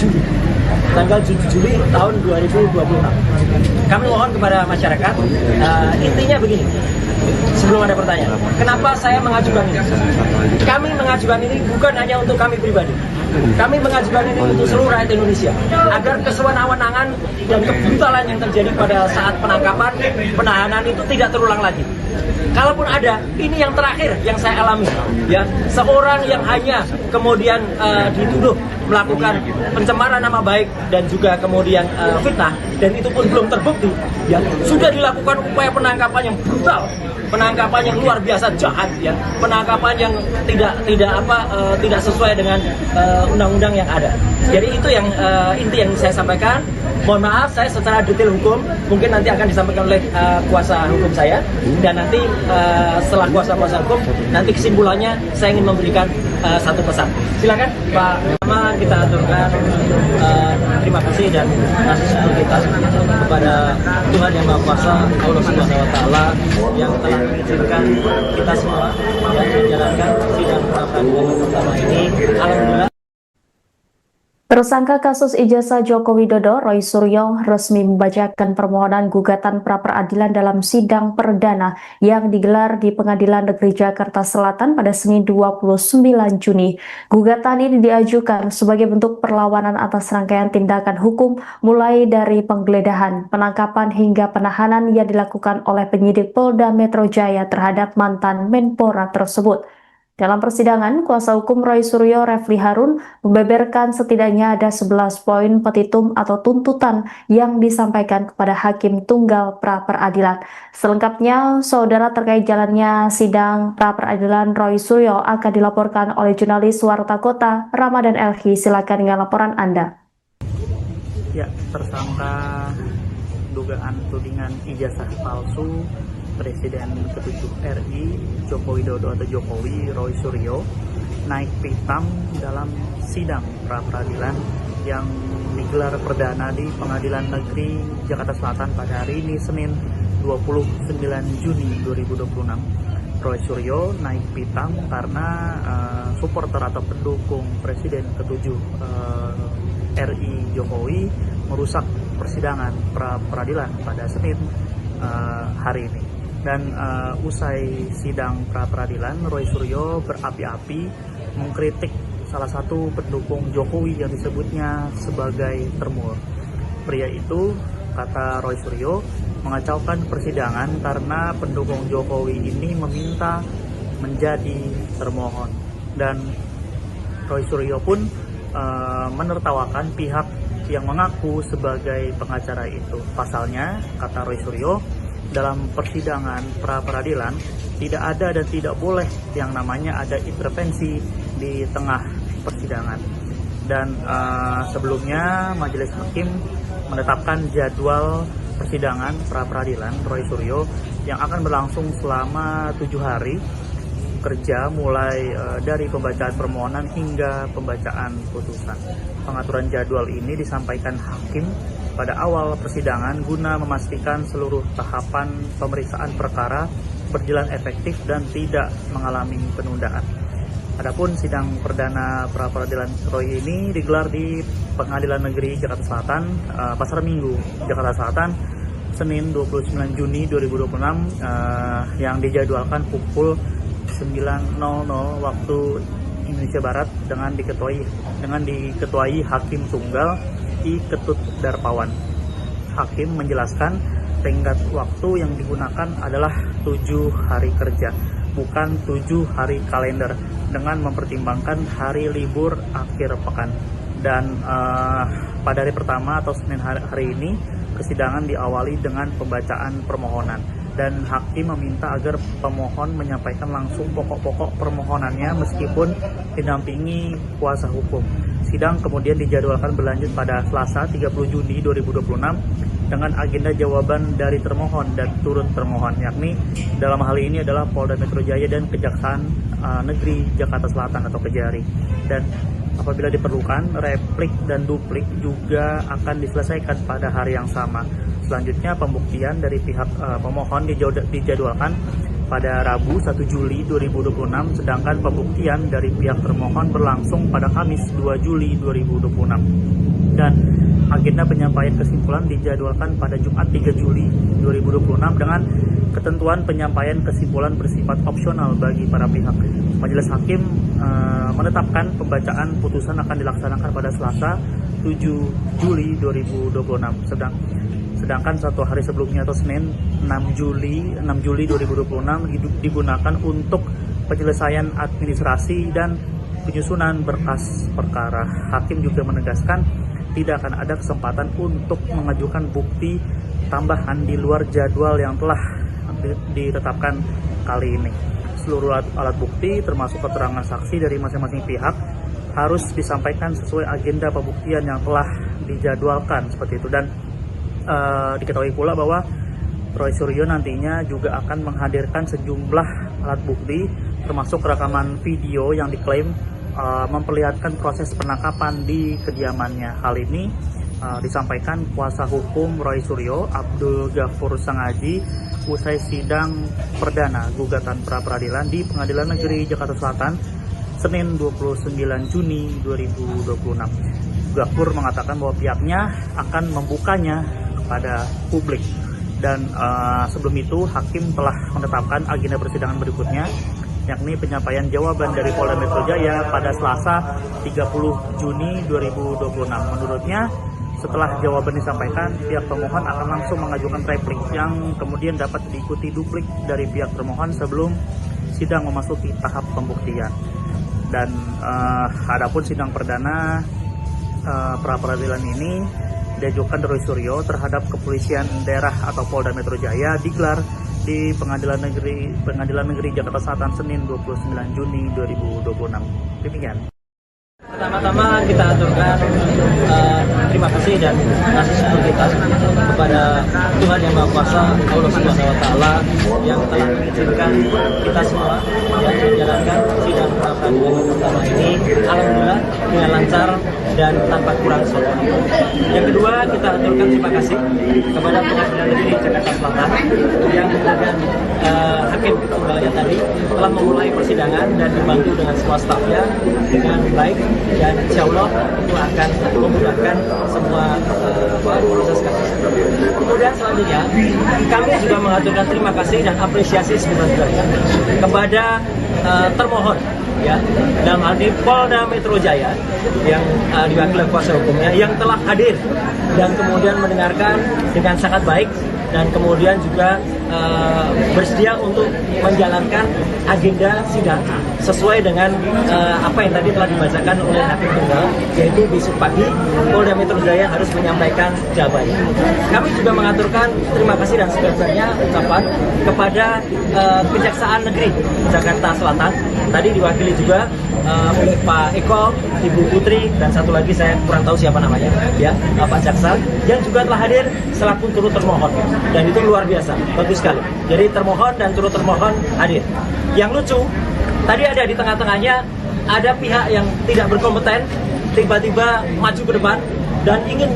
Juli tahun 2026. Kami mohon kepada masyarakat, intinya begini, sebelum ada pertanyaan, kenapa saya mengajukan ini? Kami mengajukan ini bukan hanya untuk kami pribadi, kami mengajukan ini untuk seluruh rakyat Indonesia, agar kesewenang-wenangan dan kebrutalan yang terjadi pada saat penangkapan, penahanan itu tidak terulang lagi. Kalaupun ada, ini yang terakhir yang saya alami, ya seorang yang hanya kemudian dituduh melakukan pencemaran nama baik dan juga kemudian fitnah, dan itu pun belum terbukti, ya sudah dilakukan upaya penangkapan yang brutal, penangkapan yang luar biasa jahat, ya penangkapan yang tidak sesuai dengan undang-undang yang ada. Jadi itu yang inti yang saya sampaikan. Mohon maaf saya secara detail hukum mungkin nanti akan disampaikan oleh kuasa hukum saya, dan nanti setelah kuasa hukum nanti kesimpulannya saya ingin memberikan satu pesan. Silakan Pak. Pertama kita aturkan terima kasih dan kasih syukur kita kepada Tuhan Yang Maha Kuasa, Allah Subhanahu Wa Taala, yang telah mengizinkan kita semua yang menjalankan sidang pra peradilan pertama ini. Alhamdulillah. Tersangka kasus ijazah Joko Widodo, Roy Suryo, resmi membacakan permohonan gugatan pra-peradilan dalam sidang perdana yang digelar di Pengadilan Negeri Jakarta Selatan pada Senin 29 Juni. Gugatan ini diajukan sebagai bentuk perlawanan atas rangkaian tindakan hukum mulai dari penggeledahan, penangkapan hingga penahanan yang dilakukan oleh penyidik Polda Metro Jaya terhadap mantan Menpora tersebut. Dalam persidangan, kuasa hukum Roy Suryo, Refli Harun, membeberkan setidaknya ada 11 poin petitum atau tuntutan yang disampaikan kepada Hakim Tunggal pra-peradilan. Selengkapnya, saudara, terkait jalannya sidang pra-peradilan Roy Suryo akan dilaporkan oleh jurnalis Warta Kota, Ramadan Elhi. Silakan dengan laporan Anda. Ya, tersangka dugaan tudingan ijazah palsu Presiden ke-7 RI Joko Widodo atau Jokowi, Roy Suryo, naik pitam dalam sidang pra-peradilan yang digelar perdana di Pengadilan Negeri Jakarta Selatan pada hari ini Senin 29 Juni 2026. Roy Suryo naik pitam karena supporter atau pendukung Presiden ke-7 RI Jokowi merusak persidangan pra-peradilan pada Senin hari ini. Dan usai sidang pra-peradilan, Roy Suryo berapi-api mengkritik salah satu pendukung Jokowi yang disebutnya sebagai termur. Pria itu, kata Roy Suryo, mengacaukan persidangan karena pendukung Jokowi ini meminta menjadi termohon. Dan Roy Suryo pun menertawakan pihak yang mengaku sebagai pengacara itu. Pasalnya, kata Roy Suryo, dalam persidangan pra-peradilan tidak ada dan tidak boleh yang namanya ada intervensi di tengah persidangan. Dan sebelumnya Majelis Hakim menetapkan jadwal persidangan pra-peradilan Roy Suryo yang akan berlangsung selama 7 hari kerja mulai dari pembacaan permohonan hingga pembacaan putusan. Pengaturan jadwal ini disampaikan hakim pada awal persidangan guna memastikan seluruh tahapan pemeriksaan perkara berjalan efektif dan tidak mengalami penundaan. Adapun sidang perdana pra-peradilan Roy ini digelar di Pengadilan Negeri Jakarta Selatan, Pasar Minggu, Jakarta Selatan, Senin 29 Juni 2026 yang dijadwalkan pukul 9.00 waktu Indonesia Barat dengan diketuai Hakim Tunggal I. Ketut Darpawan. Hakim menjelaskan tenggat waktu yang digunakan adalah 7 hari kerja, bukan 7 hari kalender, dengan mempertimbangkan hari libur akhir pekan. Dan pada hari pertama atau Senin hari ini, persidangan diawali dengan pembacaan permohonan. Dan hakim meminta agar pemohon menyampaikan langsung pokok-pokok permohonannya meskipun didampingi kuasa hukum. Sidang kemudian dijadwalkan berlanjut pada Selasa 30 Juni 2026 dengan agenda jawaban dari termohon dan turut termohon, yakni dalam hal ini adalah Polda Metro Jaya dan Kejaksaan Negeri Jakarta Selatan atau Kejari. Dan apabila diperlukan, replik dan duplik juga akan diselesaikan pada hari yang sama. Selanjutnya, pembuktian dari pihak pemohon dijadwalkan pada Rabu 1 Juli 2026, sedangkan pembuktian dari pihak termohon berlangsung pada Kamis 2 Juli 2026. Dan agenda penyampaian kesimpulan dijadwalkan pada Jumat 3 Juli 2026 dengan ketentuan penyampaian kesimpulan bersifat opsional bagi para pihak. Majelis Hakim menetapkan pembacaan putusan akan dilaksanakan pada Selasa 7 Juli 2026. Sedangkan 1 hari sebelumnya atau Senin 6 Juli 2026 digunakan untuk penyelesaian administrasi dan penyusunan berkas perkara. Hakim juga menegaskan tidak akan ada kesempatan untuk mengajukan bukti tambahan di luar jadwal yang telah ditetapkan kali ini. Seluruh alat bukti termasuk keterangan saksi dari masing-masing pihak harus disampaikan sesuai agenda pembuktian yang telah dijadwalkan seperti itu. Dan diketahui pula bahwa Roy Suryo nantinya juga akan menghadirkan sejumlah alat bukti termasuk rekaman video yang diklaim memperlihatkan proses penangkapan di kediamannya. Hal ini disampaikan kuasa hukum Roy Suryo, Abdul Ghafur Sangaji, usai sidang perdana gugatan pra-peradilan di Pengadilan Negeri Jakarta Selatan Senin 29 Juni 2026. Ghafur mengatakan bahwa pihaknya akan membukanya kepada publik. Dan sebelum itu hakim telah menetapkan agenda persidangan berikutnya, yakni penyampaian jawaban dari Polda Metro Jaya pada Selasa 30 Juni 2026. Menurutnya, setelah jawaban disampaikan, pihak pemohon akan langsung mengajukan replik yang kemudian dapat diikuti duplik dari pihak termohon sebelum sidang memasuki tahap pembuktian. Dan adapun sidang perdana pra-peradilan ini diajukan Roy Suryo terhadap kepolisian daerah atau Polda Metro Jaya digelar di Pengadilan Negeri Jakarta Selatan Senin 29 Juni 2026. Demikian. Pertama-tama kita aturkan terima kasih dan kasih syukur kita kepada Tuhan Yang Maha Kuasa, Allah Subhanahu wa Ta'ala, yang telah mengizinkan kita semua yang menjalankan sidang pra-peradilan pertama ini alhamdulillah dengan lancar dan tanpa kurang suatu apa. Yang kedua, kita aturkan terima kasih kepada Pengadilan Negeri Jakarta Selatan yang kemudian hakim tunggalnya tadi telah memulai persidangan dan dibantu dengan semua stafnya dengan baik, dan insya Allah itu akan memudahkan semua proses kasus. Kemudian selanjutnya kami juga mengaturkan terima kasih dan apresiasi sebesar-besarnya kepada termohon, ya, dalam hal ini Polda Metro Jaya yang diwakili kuasa hukumnya yang telah hadir dan kemudian mendengarkan dengan sangat baik dan kemudian juga bersedia untuk menjalankan agenda sidang sesuai dengan apa yang tadi telah dibacakan oleh hakim tunggal, yaitu besok pagi Polda Metro Jaya harus menyampaikan jawabannya. Kami juga mengaturkan terima kasih dan sebesar-besarnya ucapan kepada Kejaksaan Negeri Jakarta Selatan, tadi diwakili juga Pak Eko, Ibu Putri, dan satu lagi saya kurang tahu siapa namanya, ya, Pak Jaksa, yang juga telah hadir selaku turut termohon, dan itu luar biasa, bagus sekali. Jadi termohon dan turut termohon hadir. Yang lucu, tadi ada di tengah-tengahnya ada pihak yang tidak berkompeten tiba-tiba maju ke depan dan ingin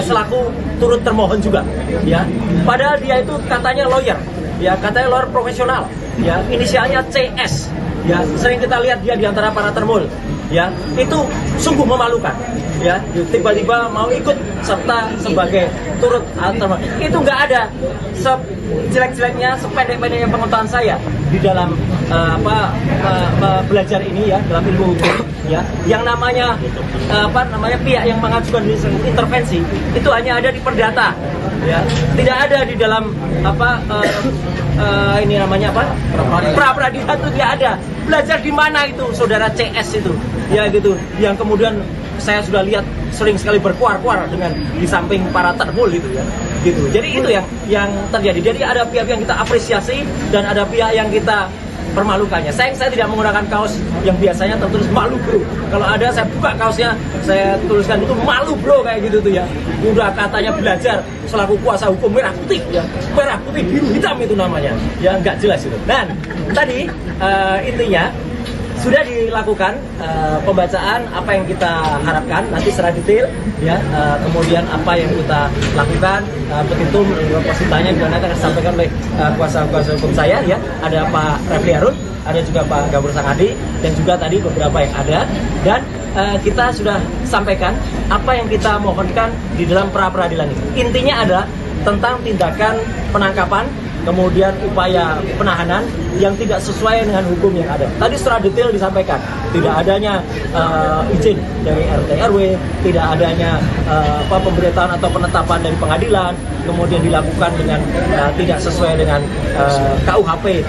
selaku turut termohon juga, ya. Padahal dia itu katanya lawyer, ya, katanya lawyer profesional, ya, inisialnya CS. Ya, sering kita lihat dia di antara para termul, ya, itu sungguh memalukan, ya, tiba-tiba mau ikut serta sebagai turut termohon. Itu nggak ada sejelek-jeleknya, sependek-pendeknya pengetahuan saya di dalam belajar ini, ya, dalam ilmu hukum, ya, yang namanya pihak yang mengajukan intervensi itu hanya ada di perdata, ya, tidak ada di dalam ini namanya pra peradilan itu tidak ada. Belajar di mana itu saudara CS itu, ya, gitu, yang kemudian saya sudah lihat sering sekali berkuar-kuar dengan di samping para termul gitu, ya, gitu. Jadi itu yang terjadi. Jadi ada pihak yang kita apresiasi dan ada pihak yang kita permalukannya. Saya tidak menggunakan kaos yang biasanya tertulis malu bro. Kalau ada saya buka kaosnya, saya tuliskan itu malu bro, kayak gitu tuh, ya. Udah katanya belajar selaku kuasa hukum merah putih, ya, merah putih biru hitam itu namanya, ya, nggak jelas itu. Dan tadi intinya sudah dilakukan pembacaan apa yang kita harapkan nanti secara detail, ya, kemudian apa yang kita lakukan, petitum positanya juga nanti akan disampaikan oleh kuasa hukum saya, ya, ada Pak Refli Harun, ada juga Pak Gabur Sangadi, dan juga tadi beberapa yang ada, dan kita sudah sampaikan apa yang kita mohonkan di dalam pra peradilan ini. Intinya adalah tentang tindakan penangkapan, kemudian upaya penahanan yang tidak sesuai dengan hukum yang ada. Tadi secara detail disampaikan, tidak adanya izin dari RT RW, tidak adanya pemberitahuan atau penetapan dari pengadilan, kemudian dilakukan dengan tidak sesuai dengan KUHP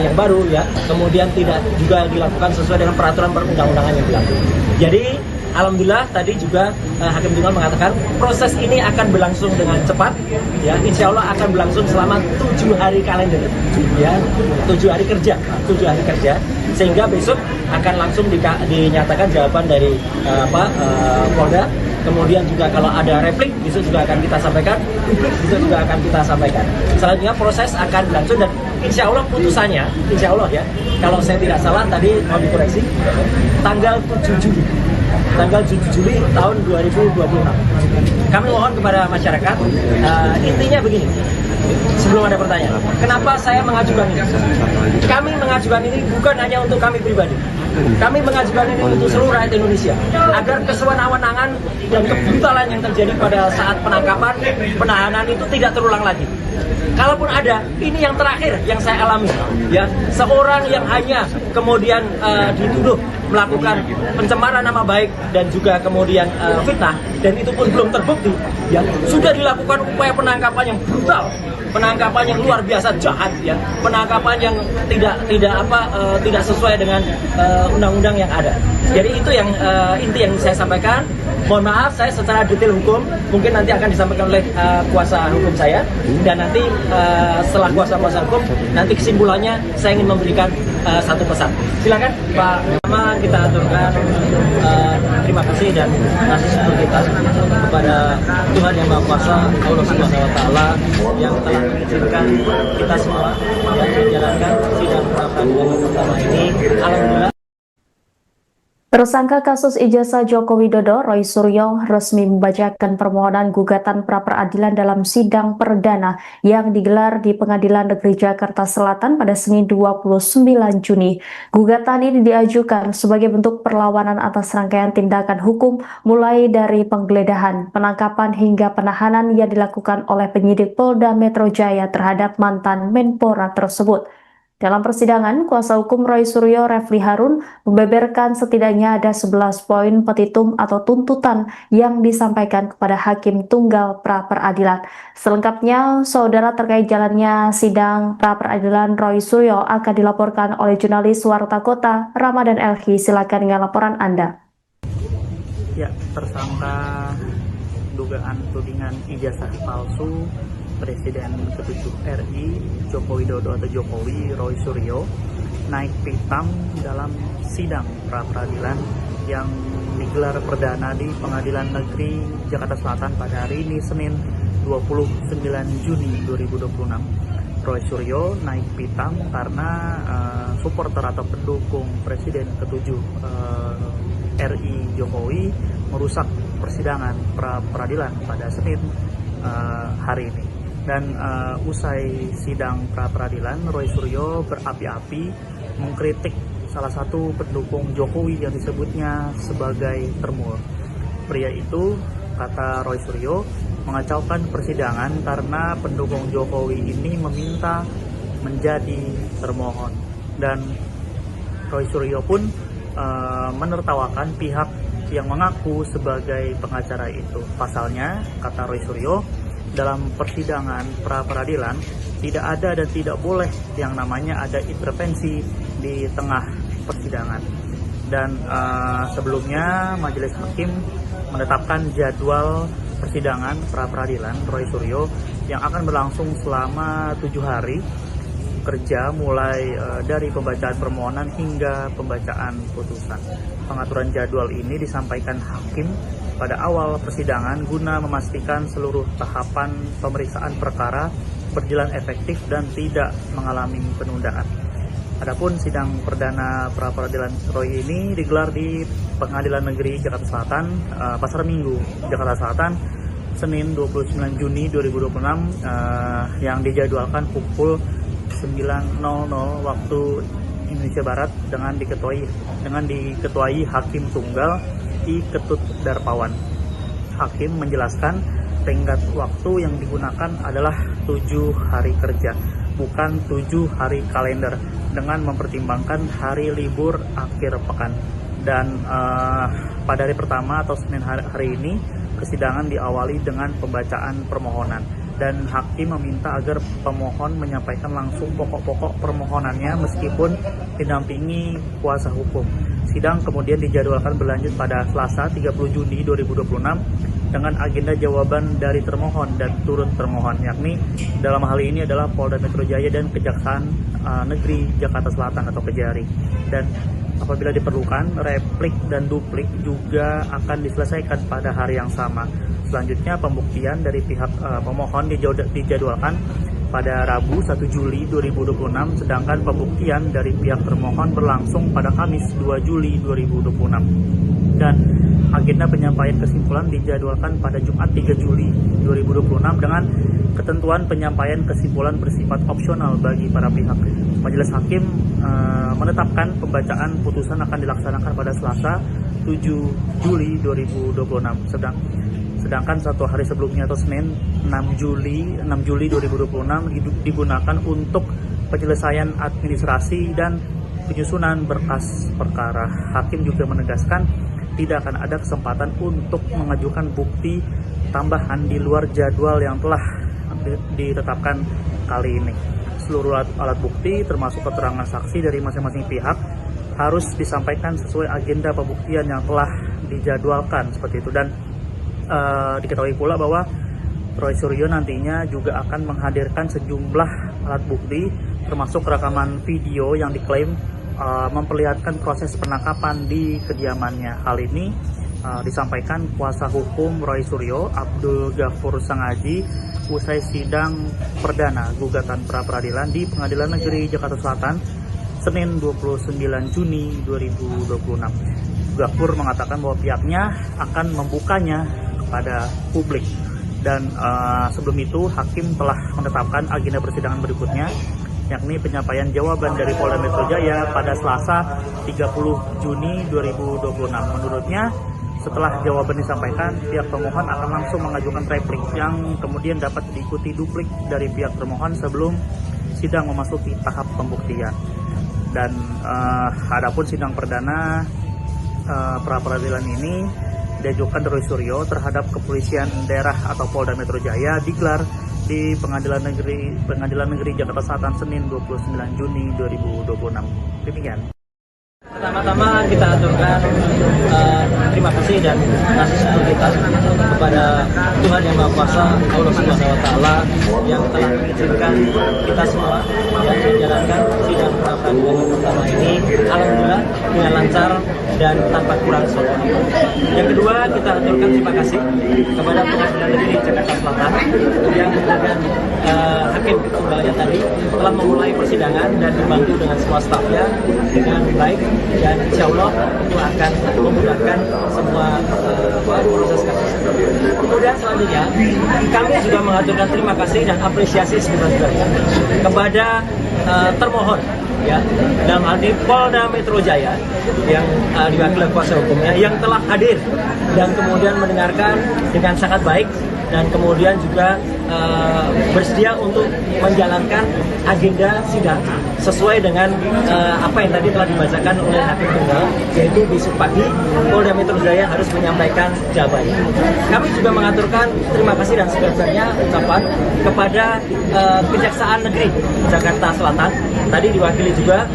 yang baru, ya, kemudian tidak juga dilakukan sesuai dengan peraturan perundang-undangan yang berlaku. Jadi alhamdulillah tadi juga Hakim Tunggal mengatakan proses ini akan berlangsung dengan cepat, ya, insya Allah akan berlangsung selama 7 hari kalender, ya, 7 hari kerja, sehingga besok akan langsung dinyatakan jawaban dari Polda. Kemudian juga kalau ada replik besok juga akan kita sampaikan, besok juga akan kita sampaikan. Selanjutnya proses akan berlangsung dan insya Allah putusannya, insya Allah, ya, kalau saya tidak salah tadi mau dikoreksi, tanggal 7 Juli tahun 2026. Kami mohon kepada masyarakat, intinya begini, sebelum ada pertanyaan, kenapa saya mengajukan ini? Kami mengajukan ini bukan hanya untuk kami pribadi, kami mengajukan ini untuk seluruh rakyat Indonesia, agar kesewenang-wenangan dan kebrutalan yang terjadi pada saat penangkapan, penahanan itu tidak terulang lagi. Kalaupun ada, ini yang terakhir yang saya alami, ya, seorang yang hanya kemudian dituduh melakukan pencemaran nama baik dan juga kemudian fitnah, dan itu pun belum terbukti, ya, sudah dilakukan upaya penangkapan yang brutal, penangkapan yang luar biasa jahat, ya, penangkapan yang tidak sesuai dengan undang-undang yang ada. Jadi itu yang inti yang saya sampaikan. Mohon maaf, saya secara detail hukum mungkin nanti akan disampaikan oleh kuasa hukum saya, dan nanti setelah kuasa hukum nanti kesimpulannya saya ingin memberikan satu pesan. Silakan Pak. Pertama kita aturkan terima kasih dan kasih syukur kita kepada Tuhan Yang Maha Kuasa, Allah Subhanahu Wa Taala, yang telah mengizinkan kita semua yang menjalankan sidang pra peradilan pertama ini. Alhamdulillah. Tersangka kasus ijazah Joko Widodo, Roy Suryo, resmi membacakan permohonan gugatan pra-peradilan dalam sidang perdana yang digelar di Pengadilan Negeri Jakarta Selatan pada Senin 29 Juni. Gugatan ini diajukan sebagai bentuk perlawanan atas rangkaian tindakan hukum mulai dari penggeledahan, penangkapan hingga penahanan yang dilakukan oleh penyidik Polda Metro Jaya terhadap mantan Menpora tersebut. Dalam persidangan, kuasa hukum Roy Suryo, Refli Harun, membeberkan setidaknya ada 11 poin petitum atau tuntutan yang disampaikan kepada Hakim Tunggal pra-peradilan. Selengkapnya, saudara, terkait jalannya sidang pra-peradilan Roy Suryo akan dilaporkan oleh jurnalis Warta Kota, Ramadan Elhi. Silakan dengan laporan Anda. Ya, tersangka dugaan tudingan ijazah palsu Presiden ke-7 RI Joko Widodo atau Jokowi, Roy Suryo, naik pitam dalam sidang pra-peradilan yang digelar perdana di Pengadilan Negeri Jakarta Selatan pada hari ini, Senin 29 Juni 2026. Roy Suryo naik pitam karena supporter atau pendukung Presiden ke-7 RI Jokowi merusak persidangan pra-peradilan pada Senin hari ini. Dan usai sidang pra-peradilan, Roy Suryo berapi-api mengkritik salah satu pendukung Jokowi yang disebutnya sebagai termur. Pria itu, kata Roy Suryo, mengacaukan persidangan karena pendukung Jokowi ini meminta menjadi termohon. Dan Roy Suryo pun menertawakan pihak yang mengaku sebagai pengacara itu. Pasalnya, kata Roy Suryo, dalam persidangan pra-peradilan tidak ada dan tidak boleh yang namanya ada intervensi di tengah persidangan. Dan sebelumnya majelis hakim menetapkan jadwal persidangan pra-peradilan Roy Suryo yang akan berlangsung selama 7 hari kerja, mulai dari pembacaan permohonan hingga pembacaan putusan. Pengaturan jadwal ini disampaikan hakim pada awal persidangan guna memastikan seluruh tahapan pemeriksaan perkara berjalan efektif dan tidak mengalami penundaan. Adapun sidang perdana pra-peradilan Roy ini digelar di Pengadilan Negeri Jakarta Selatan, Pasar Minggu, Jakarta Selatan, Senin 29 Juni 2026, yang dijadwalkan pukul 9.00 waktu Indonesia Barat dengan diketuai Hakim Tunggal I. Ketut Darpawan. Hakim menjelaskan tenggat waktu yang digunakan adalah 7 hari kerja, bukan 7 hari kalender, dengan mempertimbangkan hari libur akhir pekan. Dan pada hari pertama atau Senin hari ini, persidangan diawali dengan pembacaan permohonan. Dan hakim meminta agar pemohon menyampaikan langsung pokok-pokok permohonannya meskipun didampingi kuasa hukum. Sidang kemudian dijadwalkan berlanjut pada Selasa 30 Juni 2026 dengan agenda jawaban dari termohon dan turut termohon, yakni dalam hal ini adalah Polda Metro Jaya dan Kejaksaan Negeri Jakarta Selatan atau Kejari. Dan apabila diperlukan, replik dan duplik juga akan diselesaikan pada hari yang sama. Selanjutnya, pembuktian dari pihak pemohon dijadwalkan pada Rabu 1 Juli 2026, sedangkan pembuktian dari pihak termohon berlangsung pada Kamis 2 Juli 2026. Dan agenda penyampaian kesimpulan dijadwalkan pada Jumat 3 Juli 2026 dengan ketentuan penyampaian kesimpulan bersifat opsional bagi para pihak. Majelis hakim menetapkan pembacaan putusan akan dilaksanakan pada Selasa 7 Juli 2026. Sedangkan 1 hari sebelumnya atau Senin 6 Juli 2026 digunakan untuk penyelesaian administrasi dan penyusunan berkas perkara. Hakim juga menegaskan tidak akan ada kesempatan untuk mengajukan bukti tambahan di luar jadwal yang telah ditetapkan kali ini. Seluruh alat bukti termasuk keterangan saksi dari masing-masing pihak harus disampaikan sesuai agenda pembuktian yang telah dijadwalkan seperti itu. Dan diketahui pula bahwa Roy Suryo nantinya juga akan menghadirkan sejumlah alat bukti termasuk rekaman video yang diklaim memperlihatkan proses penangkapan di kediamannya. Hal ini disampaikan kuasa hukum Roy Suryo, Abdul Ghafur Sangaji, usai sidang perdana gugatan pra-peradilan di Pengadilan Negeri Jakarta Selatan Senin 29 Juni 2026. juga KUR mengatakan bahwa pihaknya akan membukanya kepada publik. Dan sebelum itu hakim telah menetapkan agenda persidangan berikutnya, yakni penyampaian jawaban dari Polda Metro Jaya pada Selasa 30 Juni 2026. Menurutnya, setelah jawaban disampaikan, pihak pemohon akan langsung mengajukan replik yang kemudian dapat diikuti duplik dari pihak termohon sebelum sidang memasuki tahap pembuktian. Dan adapun sidang perdana pra-peradilan ini diajukan Roy Suryo terhadap Kepolisian Daerah atau Polda Metro Jaya digelar di Pengadilan Negeri Jakarta Selatan Senin 29 Juni 2026. Demikian. Pertama-tama kita aturkan terima kasih dan kasih syukur kita kepada Tuhan Yang Maha Kuasa, Allah Subhanahu Wa Taala, yang telah mengizinkan kita semua yang menjalankan sidang pra-peradilan yang pertama ini, alhamdulillah dengan lancar dan tanpa kurang suatu. Yang kedua, kita aturkan terima kasih kepada Pengadilan Negeri Jakarta Selatan yang dengan hakim tunggalnya tadi telah memulai persidangan dan dibantu dengan semua stafnya dengan baik, dan insya Allah itu akan memudahkan semua proses kasus. Kemudian selanjutnya kami juga mengaturkan terima kasih dan apresiasi sebesar-besarnya kepada termohon, ya, dalam hal ini Polda Metro Jaya yang diwakili kuasa hukumnya yang telah hadir dan kemudian mendengarkan dengan sangat baik dan kemudian juga bersedia untuk menjalankan agenda sidang sesuai dengan apa yang tadi telah dibacakan oleh hakim tunggal, yaitu besok pagi Polda Metro Jaya harus menyampaikan jawabannya. Kami juga mengaturkan terima kasih dan sebesar-besarnya ucapan kepada Kejaksaan Negeri Jakarta Selatan, tadi diwakili juga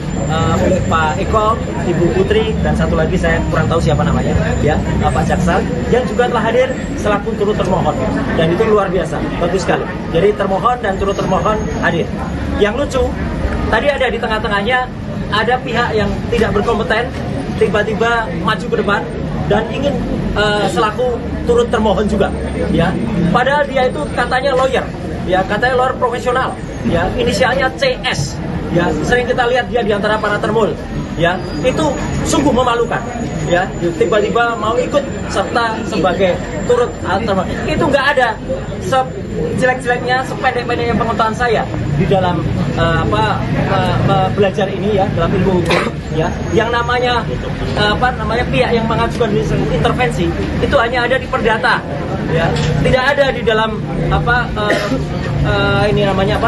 oleh Pak Eko, Ibu Putri, dan satu lagi saya kurang tahu siapa namanya, ya, Pak Jaksa, yang juga telah hadir selaku turut termohon, dan itu luar biasa, bagus sekali. Jadi termohon dan turut termohon hadir. Yang lucu, tadi ada di tengah-tengahnya ada pihak yang tidak berkompeten tiba-tiba maju ke depan dan ingin selaku turut termohon juga, ya. Padahal dia itu katanya lawyer, ya, katanya lawyer profesional, ya, inisialnya CS. Ya, sering kita lihat dia di antara para termul, ya, itu sungguh memalukan, ya, tiba-tiba mau ikut serta sebagai turut termohon. Itu nggak ada sejelek-jeleknya, sependek-pendeknya pengetahuan saya di dalam belajar ini, ya, dalam ilmu hukum, ya, yang namanya pihak yang mengajukan intervensi itu hanya ada di perdata, ya, tidak ada di dalam ini namanya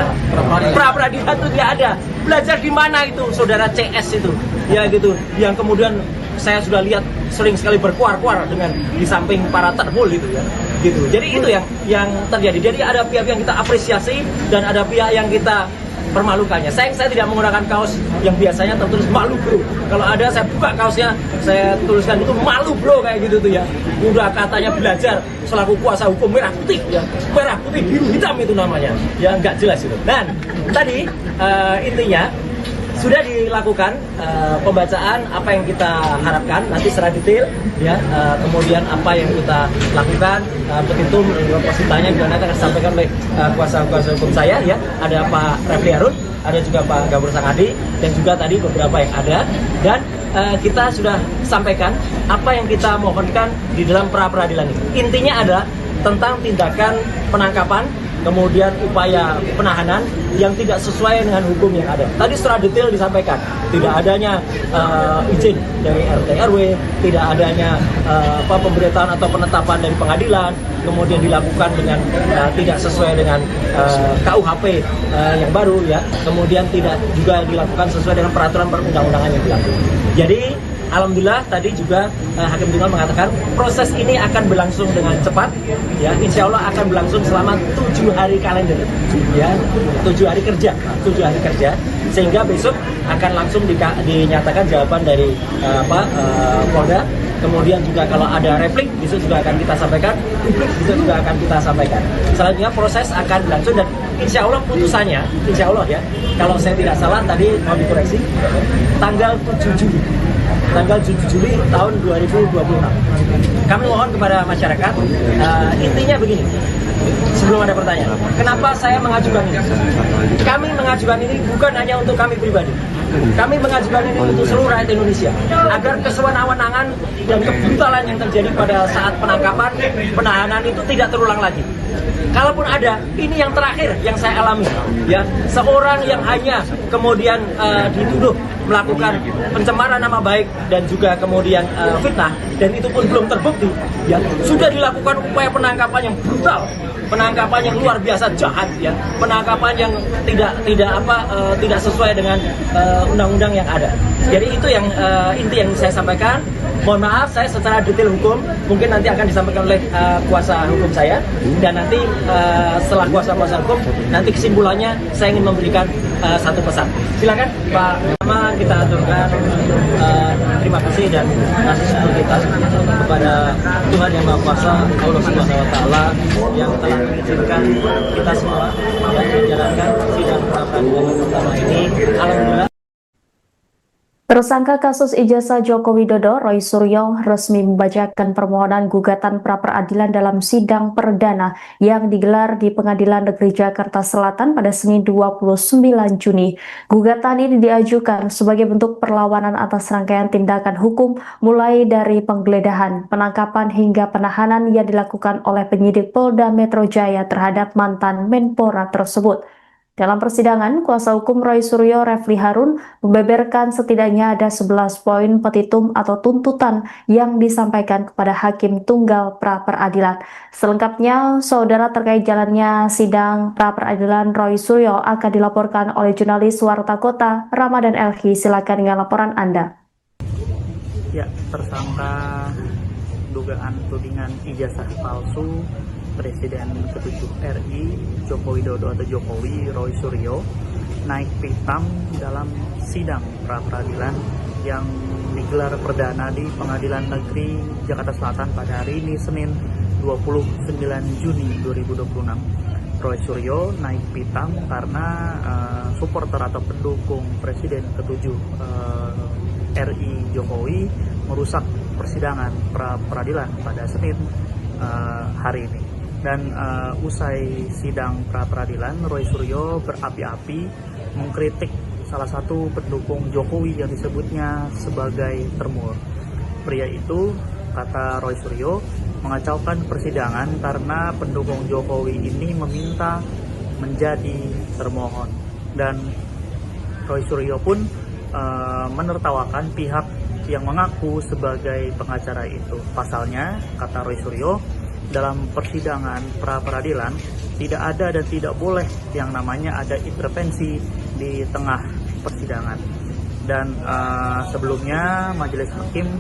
pra-peradilan itu tidak ada. Belajar di mana itu saudara CS itu, ya, gitu, yang kemudian saya sudah lihat sering sekali berkuar-kuar dengan di samping para termul itu, ya, gitu. Jadi itu yang terjadi. Jadi ada pihak yang kita apresiasi dan ada pihak yang kita permalukannya. Saya tidak menggunakan kaos yang biasanya tertulis malu bro. Kalau ada saya buka kaosnya, saya tuliskan itu malu bro, kayak gitu tuh, ya. Udah katanya belajar selaku kuasa hukum merah putih, ya, merah putih biru hitam itu namanya, ya, nggak jelas itu. Dan tadi intinya sudah dilakukan pembacaan apa yang kita harapkan nanti secara detail, ya, kemudian apa yang kita lakukan, petitum positanya juga nanti akan disampaikan oleh kuasa hukum saya, ya, ada Pak Refli Harun, ada juga Pak Gabur Sangadi, dan juga tadi beberapa yang ada, dan kita sudah sampaikan apa yang kita mohonkan di dalam pra-peradilan ini. Intinya adalah tentang tindakan penangkapan, kemudian upaya penahanan yang tidak sesuai dengan hukum yang ada. Tadi secara detail disampaikan, tidak adanya izin dari RT RW, tidak adanya pemberitahuan atau penetapan dari pengadilan, kemudian dilakukan dengan tidak sesuai dengan KUHP yang baru, ya, kemudian tidak juga dilakukan sesuai dengan peraturan perundang-undangan yang berlaku. Jadi alhamdulillah tadi juga Hakim Tunggal mengatakan proses ini akan berlangsung dengan cepat, ya, insya Allah akan berlangsung selama 7 hari kalender, ya, 7 hari kerja, sehingga besok akan langsung dinyatakan jawaban dari Polda. Kemudian juga kalau ada replik besok juga akan kita sampaikan, publik besok juga akan kita sampaikan. Selanjutnya proses akan berlangsung dan insya Allah putusannya, insya Allah ya, kalau saya tidak salah tadi mau dikoreksi, tanggal 7 Juli. Tanggal 7 Juli tahun 2026. Kami mohon kepada masyarakat, intinya begini, sebelum ada pertanyaan, kenapa saya mengajukan ini? Kami mengajukan ini bukan hanya untuk kami pribadi. Kami mengajukan ini untuk seluruh rakyat Indonesia, agar kesewenang-wenangan dan kebrutalan yang terjadi pada saat penangkapan, penahanan itu tidak terulang lagi. Kalaupun ada, ini yang terakhir yang saya alami, ya, seorang yang hanya kemudian dituduh melakukan pencemaran nama baik dan juga kemudian fitnah, dan itu pun belum terbukti, ya, sudah dilakukan upaya penangkapan yang brutal, penangkapan yang luar biasa jahat, ya, penangkapan yang tidak sesuai dengan undang-undang yang ada. Jadi itu yang inti yang saya sampaikan. Mohon maaf, saya secara detail hukum mungkin nanti akan disampaikan oleh kuasa hukum saya, dan nanti setelah kuasa hukum nanti kesimpulannya saya ingin memberikan satu pesan. Silakan Pak. Pertama kita aturkan terima kasih dan kasih syukur kita kepada Tuhan Yang Maha Kuasa, Allah Subhanahu Wa Taala, yang telah mengizinkan kita semua yang menjalankan sidang pra peradilan pertama ini. Alhamdulillah. Tersangka kasus ijazah Joko Widodo, Roy Suryo, resmi membacakan permohonan gugatan pra-peradilan dalam sidang perdana yang digelar di Pengadilan Negeri Jakarta Selatan pada Senin 29 Juni. Gugatan ini diajukan sebagai bentuk perlawanan atas rangkaian tindakan hukum mulai dari penggeledahan, penangkapan hingga penahanan yang dilakukan oleh penyidik Polda Metro Jaya terhadap mantan Menpora tersebut. Dalam persidangan, kuasa hukum Roy Suryo, Refli Harun, membeberkan setidaknya ada 11 poin petitum atau tuntutan yang disampaikan kepada Hakim Tunggal pra-peradilan. Selengkapnya, saudara, terkait jalannya sidang pra-peradilan Roy Suryo akan dilaporkan oleh jurnalis Warta Kota, Ramadan Elhi. Silakan dengan laporan Anda. Ya, tersangka dugaan tudingan ijazah palsu Presiden ke-7 RI Joko Widodo atau Jokowi, Roy Suryo, naik pitam dalam sidang pra-peradilan yang digelar perdana di Pengadilan Negeri Jakarta Selatan pada hari ini, Senin 29 Juni 2026. Roy Suryo naik pitam karena supporter atau pendukung Presiden ke-7 RI Jokowi merusak persidangan pra-peradilan pada Senin hari ini. Dan usai sidang pra-peradilan, Roy Suryo berapi-api mengkritik salah satu pendukung Jokowi yang disebutnya sebagai termur. Pria itu, kata Roy Suryo, mengacaukan persidangan karena pendukung Jokowi ini meminta menjadi termohon. Dan Roy Suryo pun menertawakan pihak yang mengaku sebagai pengacara itu. Pasalnya, kata Roy Suryo, dalam persidangan pra-peradilan tidak ada dan tidak boleh yang namanya ada intervensi di tengah persidangan. Dan sebelumnya majelis hakim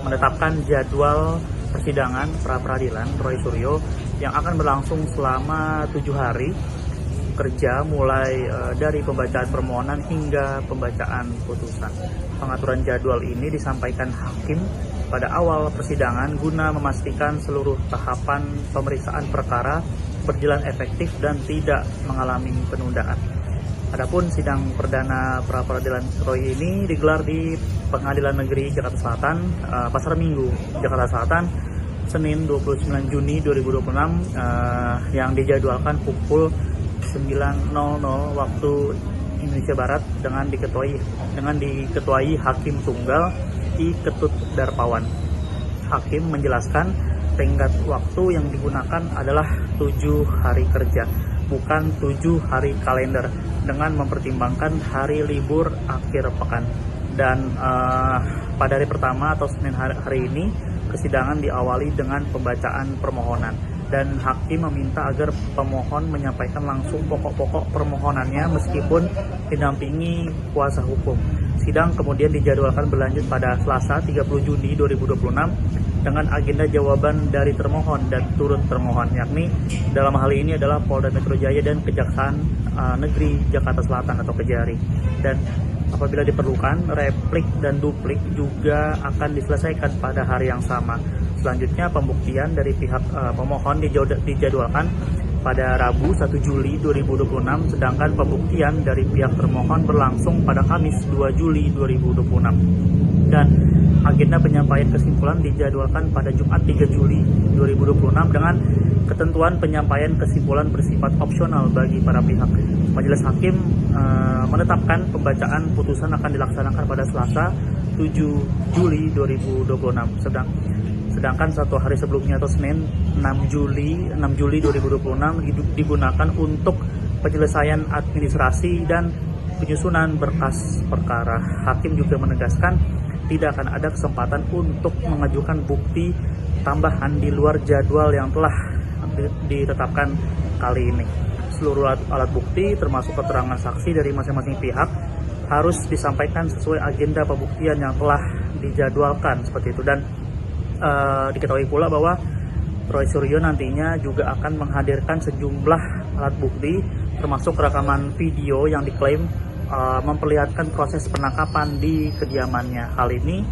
menetapkan jadwal persidangan pra-peradilan Roy Suryo yang akan berlangsung selama 7 hari kerja, mulai dari pembacaan permohonan hingga pembacaan putusan. Pengaturan jadwal ini disampaikan hakim pada awal persidangan guna memastikan seluruh tahapan pemeriksaan perkara berjalan efektif dan tidak mengalami penundaan. Adapun sidang perdana pra-peradilan Roy ini digelar di Pengadilan Negeri Jakarta Selatan, Pasar Minggu, Jakarta Selatan, Senin 29 Juni 2026, yang dijadwalkan pukul 9.00 waktu Indonesia Barat dengan diketuai Hakim Tunggal I. Ketut Darpawan. Hakim menjelaskan tenggat waktu yang digunakan adalah 7 hari kerja, bukan 7 hari kalender, dengan mempertimbangkan hari libur akhir pekan. Dan pada hari pertama atau Senin hari ini, persidangan diawali dengan pembacaan permohonan. Dan hakim meminta agar pemohon menyampaikan langsung pokok-pokok permohonannya meskipun didampingi kuasa hukum. Sidang kemudian dijadwalkan berlanjut pada Selasa 30 Juni 2026 dengan agenda jawaban dari termohon dan turut termohon, yakni dalam hal ini adalah Polda Metro Jaya dan Kejaksaan Negeri Jakarta Selatan atau Kejari. Dan apabila diperlukan, replik dan duplik juga akan diselesaikan pada hari yang sama. Selanjutnya, pembuktian dari pihak pemohon dijadwalkan pada Rabu 1 Juli 2026, sedangkan pembuktian dari pihak termohon berlangsung pada Kamis 2 Juli 2026. Dan agenda penyampaian kesimpulan dijadwalkan pada Jumat 3 Juli 2026 dengan ketentuan penyampaian kesimpulan bersifat opsional bagi para pihak. Majelis Hakim menetapkan pembacaan putusan akan dilaksanakan pada Selasa 7 Juli 2026. Sedangkan satu hari sebelumnya atau Senin 6 Juli 2026 digunakan untuk penyelesaian administrasi dan penyusunan berkas perkara. Hakim juga menegaskan tidak akan ada kesempatan untuk mengajukan bukti tambahan di luar jadwal yang telah ditetapkan kali ini. Seluruh alat bukti termasuk keterangan saksi dari masing-masing pihak harus disampaikan sesuai agenda pembuktian yang telah dijadwalkan seperti itu. Dan diketahui pula bahwa Roy Suryo nantinya juga akan menghadirkan sejumlah alat bukti termasuk rekaman video yang diklaim memperlihatkan proses penangkapan di kediamannya. Hal ini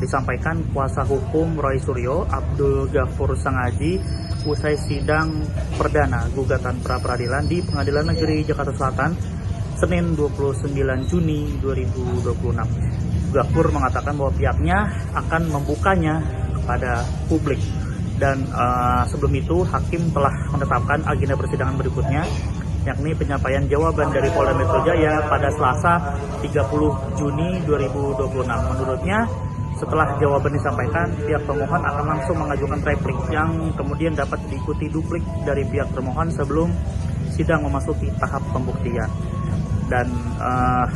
disampaikan kuasa hukum Roy Suryo, Abdul Ghafur Sangaji, usai sidang perdana gugatan pra-peradilan di Pengadilan Negeri Jakarta Selatan Senin 29 Juni 2026. Ghafur mengatakan bahwa pihaknya akan membukanya kepada publik. Dan sebelum itu hakim telah menetapkan agenda persidangan berikutnya, yakni penyampaian jawaban dari Polda Metro Jaya pada Selasa 30 Juni 2026. Menurutnya, setelah jawaban disampaikan, pihak pemohon akan langsung mengajukan replik yang kemudian dapat diikuti duplik dari pihak termohon sebelum sidang memasuki tahap pembuktian. Dan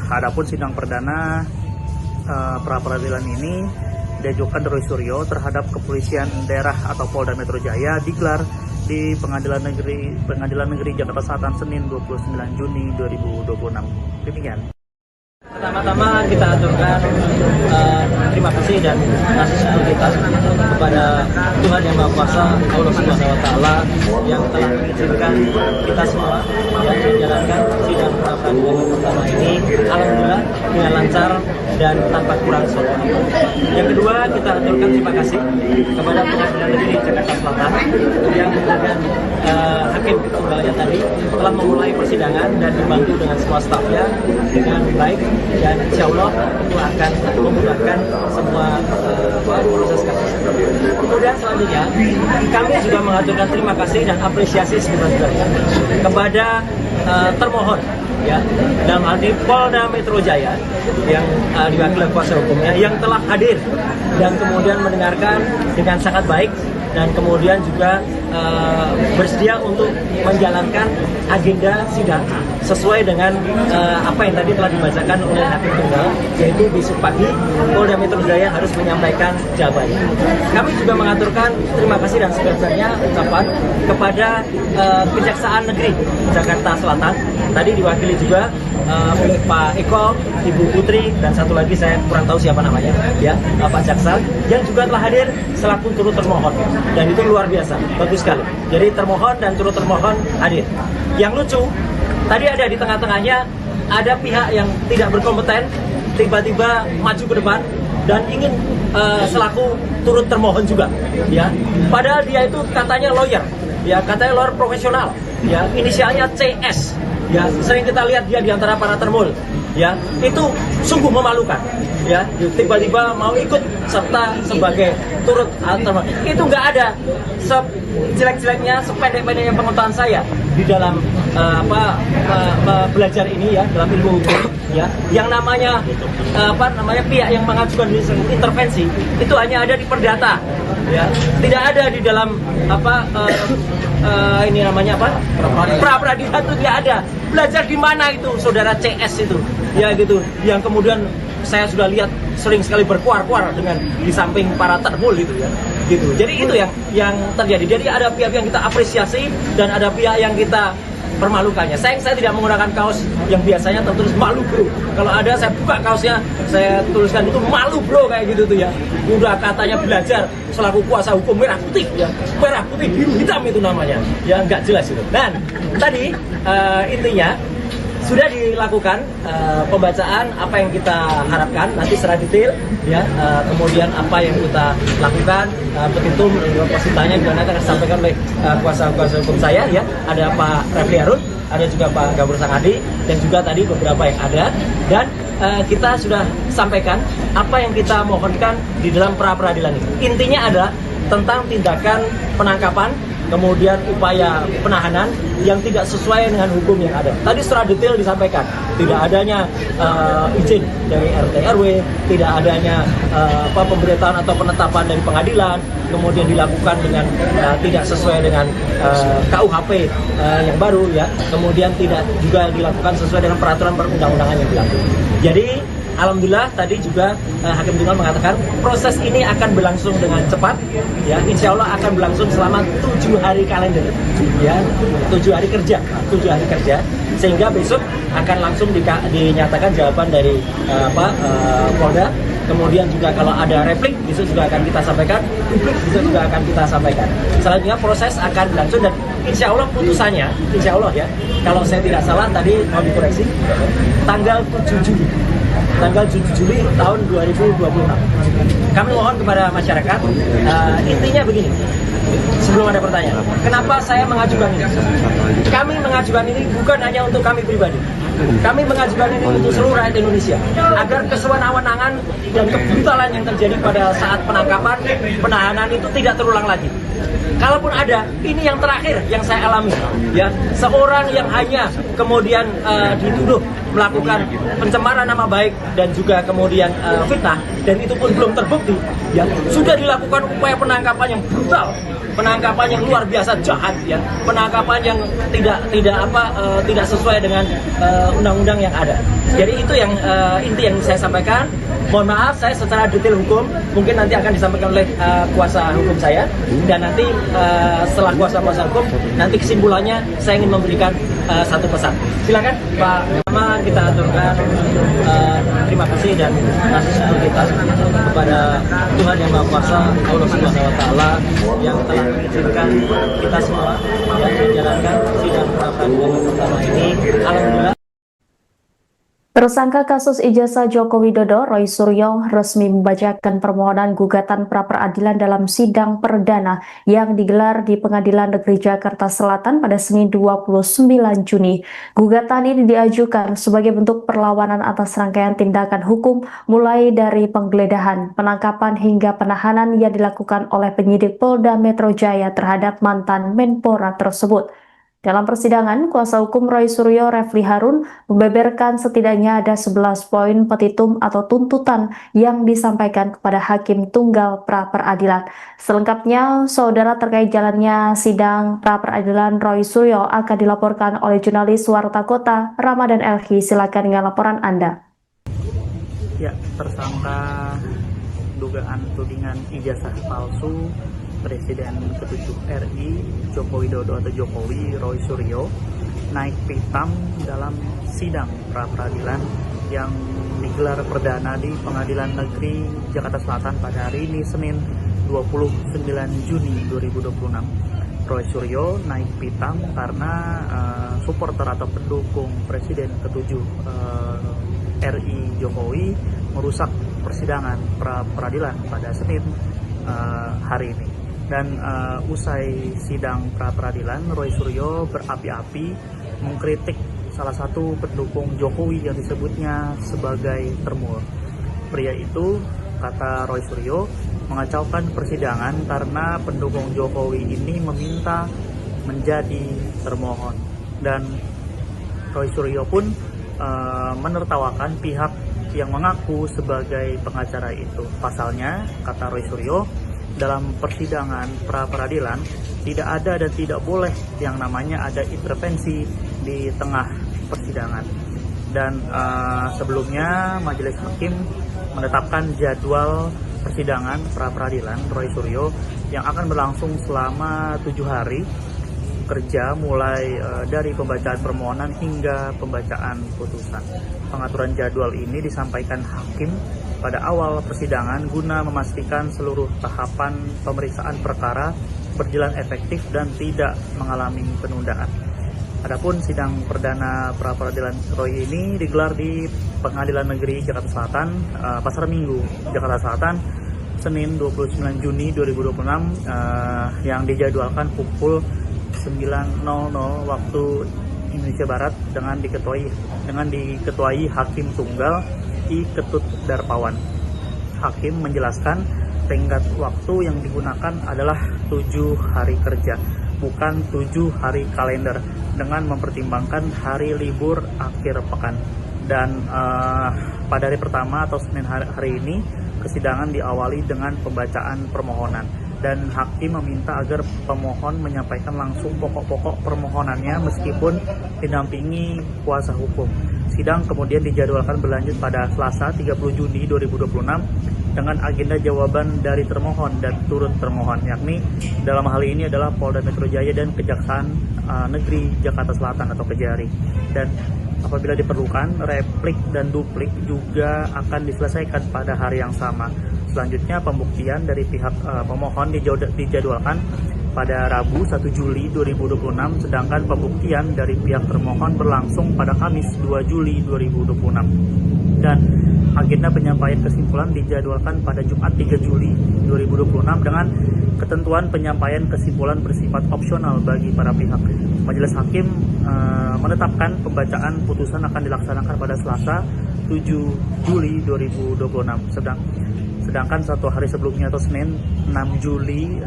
adapun sidang perdana pra-peradilan ini diajukan Roy Suryo terhadap kepolisian daerah atau Polda Metro Jaya digelar di Pengadilan Negeri Jakarta Selatan Senin 29 Juni 2026. Demikian. Pertama-tama kita aturkan terima kasih dan kasih syukur kita kepada Tuhan Yang Maha Kuasa, Allah Subhanahu Wa Taala yang telah mengizinkan kita semua yang menjalankan sidang pra-peradilan pertama ini alhamdulillah dengan lancar dan tanpa kurang suatu. Yang kedua, kita aturkan terima kasih kepada Pengadilan Negeri Jakarta Selatan yang dengan hakim tunggalnya tadi telah memulai persidangan dan dibantu dengan semua stafnya dengan baik. Dan insya Allah itu akan memudahkan semua proses kasus. Kemudian selanjutnya kami juga mengaturkan terima kasih dan apresiasi sebenarnya kepada termohon ya dalam hal ini Polda Metro Jaya yang diwakili kuasa hukumnya yang telah hadir dan kemudian mendengarkan dengan sangat baik dan kemudian juga bersedia untuk menjalankan agenda sidang sesuai dengan apa yang tadi telah dibacakan oleh hakim tunggal, yaitu besok pagi Polda Metro Jaya harus menyampaikan jawabannya. Kami juga mengaturkan terima kasih dan sebenarnya ucapan kepada Kejaksaan Negeri Jakarta Selatan, tadi diwakili juga oleh Pak Eko, Ibu Putri, dan satu lagi saya kurang tahu siapa namanya, ya Pak Jaksa, yang juga telah hadir selaku turut termohon, dan itu luar biasa, bagus sekali. Jadi termohon dan turut termohon hadir. Yang lucu, tadi ada di tengah-tengahnya ada pihak yang tidak berkompeten tiba-tiba maju ke depan dan ingin selaku turut termohon juga, ya. Padahal dia itu katanya lawyer, ya katanya lawyer profesional, ya inisialnya CS. Ya, sering kita lihat dia di antara para termul, ya itu sungguh memalukan, ya tiba-tiba mau ikut serta sebagai turut termohon. Itu nggak ada sejelek-jeleknya, sependek-pendeknya pengetahuan saya di dalam belajar ini ya dalam ilmu hukum, ya yang namanya pihak yang mengajukan intervensi itu hanya ada di perdata, ya tidak ada di dalam ini namanya pra-peradilan itu tidak ada. Belajar di mana itu saudara CS itu, ya gitu, yang kemudian saya sudah lihat sering sekali berkuar-kuar dengan di samping para termul itu ya, gitu. Jadi itu yang terjadi. Jadi ada pihak yang kita apresiasi dan ada pihak yang kita permalukannya. Saya tidak menggunakan kaos yang biasanya tertulis malu bro. Kalau ada saya buka kaosnya, saya tuliskan itu malu bro kayak gitu tuh ya. Udah katanya belajar selaku kuasa hukum merah putih ya, merah putih biru hitam itu namanya. Ya nggak jelas itu. Dan tadi intinya sudah dilakukan pembacaan apa yang kita harapkan nanti secara detail ya, kemudian apa yang kita lakukan, petitum positanya juga nanti akan disampaikan oleh kuasa hukum saya ya, ada Pak Refli Harun, ada juga Pak Gabur Sangadi, dan juga tadi beberapa yang ada, dan kita sudah sampaikan apa yang kita mohonkan di dalam pra peradilan ini. Intinya adalah tentang tindakan penangkapan, kemudian upaya penahanan yang tidak sesuai dengan hukum yang ada. Tadi secara detail disampaikan, tidak adanya izin dari RT RW, tidak adanya pemberitahuan atau penetapan dari pengadilan, kemudian dilakukan dengan tidak sesuai dengan KUHP yang baru ya, kemudian tidak juga dilakukan sesuai dengan peraturan perundang-undangan yang berlaku. Jadi alhamdulillah tadi juga Hakim Tunggal mengatakan proses ini akan berlangsung dengan cepat ya, insya Allah akan berlangsung selama 7 hari kalender ya, 7 hari kerja, sehingga besok akan langsung dinyatakan jawaban dari Polda. Kemudian juga kalau ada replik besok juga akan kita sampaikan, publik besok juga akan kita sampaikan. Selanjutnya proses akan berlangsung dan insya Allah putusannya, insya Allah ya, kalau saya tidak salah tadi mau dikoreksi, tanggal 7 Juli tahun 2026. Kami mohon kepada masyarakat, intinya begini, sebelum ada pertanyaan, kenapa saya mengajukan ini? Kami mengajukan ini bukan hanya untuk kami pribadi, kami mengajukan ini untuk seluruh rakyat Indonesia, agar kesewenang-wenangan dan kebrutalan yang terjadi pada saat penangkapan, penahanan itu tidak terulang lagi. Kalaupun ada, ini yang terakhir yang saya alami ya, seorang yang hanya kemudian dituduh melakukan pencemaran nama baik dan juga kemudian fitnah, dan itu pun belum terbukti ya, sudah dilakukan upaya penangkapan yang brutal, penangkapan yang luar biasa jahat ya, penangkapan yang tidak sesuai dengan undang-undang yang ada. Jadi itu yang inti yang saya sampaikan. Mohon maaf saya secara detail hukum mungkin nanti akan disampaikan oleh kuasa hukum saya, dan nanti setelah kuasa hukum nanti kesimpulannya saya ingin memberikan satu pesan. Silakan Pak. Pertama kita aturkan terima kasih dan kasih syukur kita kepada Tuhan Yang Maha Kuasa, Allah Subhanahu Wa Taala, yang telah mengizinkan kita semua yang menjalankan sidang pra peradilan pertama ini. Alhamdulillah. Tersangka kasus ijazah Joko Widodo, Roy Suryo, resmi membacakan permohonan gugatan pra-peradilan dalam sidang perdana yang digelar di Pengadilan Negeri Jakarta Selatan pada Senin 29 Juni. Gugatan ini diajukan sebagai bentuk perlawanan atas rangkaian tindakan hukum mulai dari penggeledahan, penangkapan hingga penahanan yang dilakukan oleh penyidik Polda Metro Jaya terhadap mantan Menpora tersebut. Dalam persidangan, kuasa hukum Roy Suryo, Refli Harun, membeberkan setidaknya ada 11 poin petitum atau tuntutan yang disampaikan kepada Hakim Tunggal pra-peradilan. Selengkapnya, saudara, terkait jalannya sidang pra-peradilan Roy Suryo akan dilaporkan oleh jurnalis Warta Kota, Ramadan Elhi. Silakan dengan laporan Anda. Ya, tersangka dugaan tudingan ijazah palsu Presiden ke-7 RI Joko Widodo atau Jokowi, Roy Suryo, naik pitam dalam sidang pra-peradilan yang digelar perdana di Pengadilan Negeri Jakarta Selatan pada hari ini Senin 29 Juni 2026. Roy Suryo naik pitam karena supporter atau pendukung Presiden ke-7 RI Jokowi merusak persidangan pra-peradilan pada Senin hari ini. Dan usai sidang pra-peradilan, Roy Suryo berapi-api mengkritik salah satu pendukung Jokowi yang disebutnya sebagai termul. Pria itu, kata Roy Suryo, mengacaukan persidangan karena pendukung Jokowi ini meminta menjadi termohon. Dan Roy Suryo pun menertawakan pihak yang mengaku sebagai pengacara itu. Pasalnya, kata Roy Suryo, dalam persidangan pra-peradilan tidak ada dan tidak boleh yang namanya ada intervensi di tengah persidangan. Dan sebelumnya majelis hakim menetapkan jadwal persidangan pra-peradilan Roy Suryo yang akan berlangsung selama 7 hari kerja mulai dari pembacaan permohonan hingga pembacaan putusan. Pengaturan jadwal ini disampaikan hakim pada awal persidangan guna memastikan seluruh tahapan pemeriksaan perkara berjalan efektif dan tidak mengalami penundaan. Adapun sidang perdana pra peradilan Roy ini digelar di Pengadilan Negeri Jakarta Selatan, Pasar Minggu, Jakarta Selatan, Senin 29 Juni 2026, yang dijadwalkan pukul 9.00 waktu Indonesia Barat dengan diketuai Hakim Tunggal I. Ketut Darpawan. Hakim menjelaskan tenggat waktu yang digunakan adalah 7 hari kerja, bukan 7 hari kalender, dengan mempertimbangkan hari libur akhir pekan. Dan pada hari pertama atau Senin hari ini, kesidangan diawali dengan pembacaan permohonan. Dan hakim meminta agar pemohon menyampaikan langsung pokok-pokok permohonannya meskipun didampingi kuasa hukum. Sidang kemudian dijadwalkan berlanjut pada Selasa 30 Juni 2026 dengan agenda jawaban dari termohon dan turut termohon, yakni dalam hal ini adalah Polda Metro Jaya dan Kejaksaan Negeri Jakarta Selatan atau Kejari. Dan apabila diperlukan, replik dan duplik juga akan diselesaikan pada hari yang sama. Selanjutnya, pembuktian dari pihak pemohon dijadwalkan pada Rabu 1 Juli 2026, sedangkan pembuktian dari pihak termohon berlangsung pada Kamis 2 Juli 2026. Dan agenda penyampaian kesimpulan dijadwalkan pada Jumat 3 Juli 2026 dengan ketentuan penyampaian kesimpulan bersifat opsional bagi para pihak. Majelis Hakim menetapkan pembacaan putusan akan dilaksanakan pada Selasa 7 Juli 2026. Sedangkan satu hari sebelumnya atau Senin 6 Juli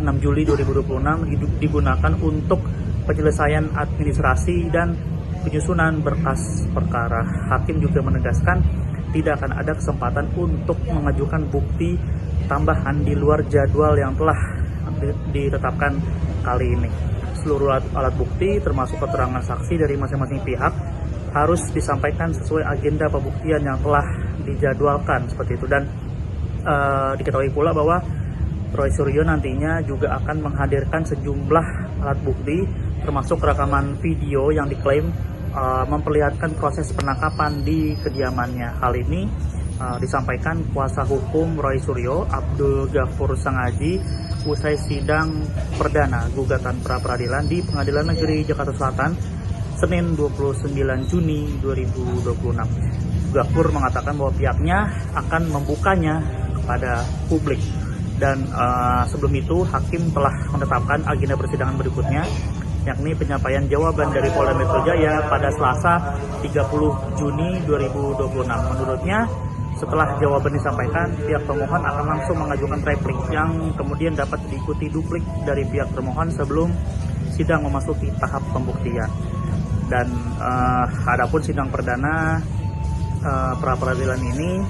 2026 digunakan untuk penyelesaian administrasi dan penyusunan berkas perkara. Hakim juga menegaskan tidak akan ada kesempatan untuk mengajukan bukti tambahan di luar jadwal yang telah ditetapkan kali ini. Seluruh alat bukti termasuk keterangan saksi dari masing-masing pihak harus disampaikan sesuai agenda pembuktian yang telah dijadwalkan seperti itu. Dan diketahui pula bahwa Roy Suryo nantinya juga akan menghadirkan sejumlah alat bukti termasuk rekaman video yang diklaim memperlihatkan proses penangkapan di kediamannya. Hal ini disampaikan kuasa hukum Roy Suryo, Abdul Ghafur Sangaji, usai sidang perdana gugatan pra peradilan di Pengadilan Negeri Jakarta Selatan Senin 29 Juni 2026. Ghafur mengatakan bahwa pihaknya akan membukanya pada publik. Dan sebelum itu hakim telah menetapkan agenda persidangan berikutnya, yakni penyampaian jawaban dari Polda Metro Jaya pada Selasa 30 Juni 2026. Menurutnya, setelah jawaban disampaikan, pihak pemohon akan langsung mengajukan replik yang kemudian dapat diikuti duplik dari pihak termohon sebelum sidang memasuki tahap pembuktian. Dan adapun sidang perdana pra peradilan ini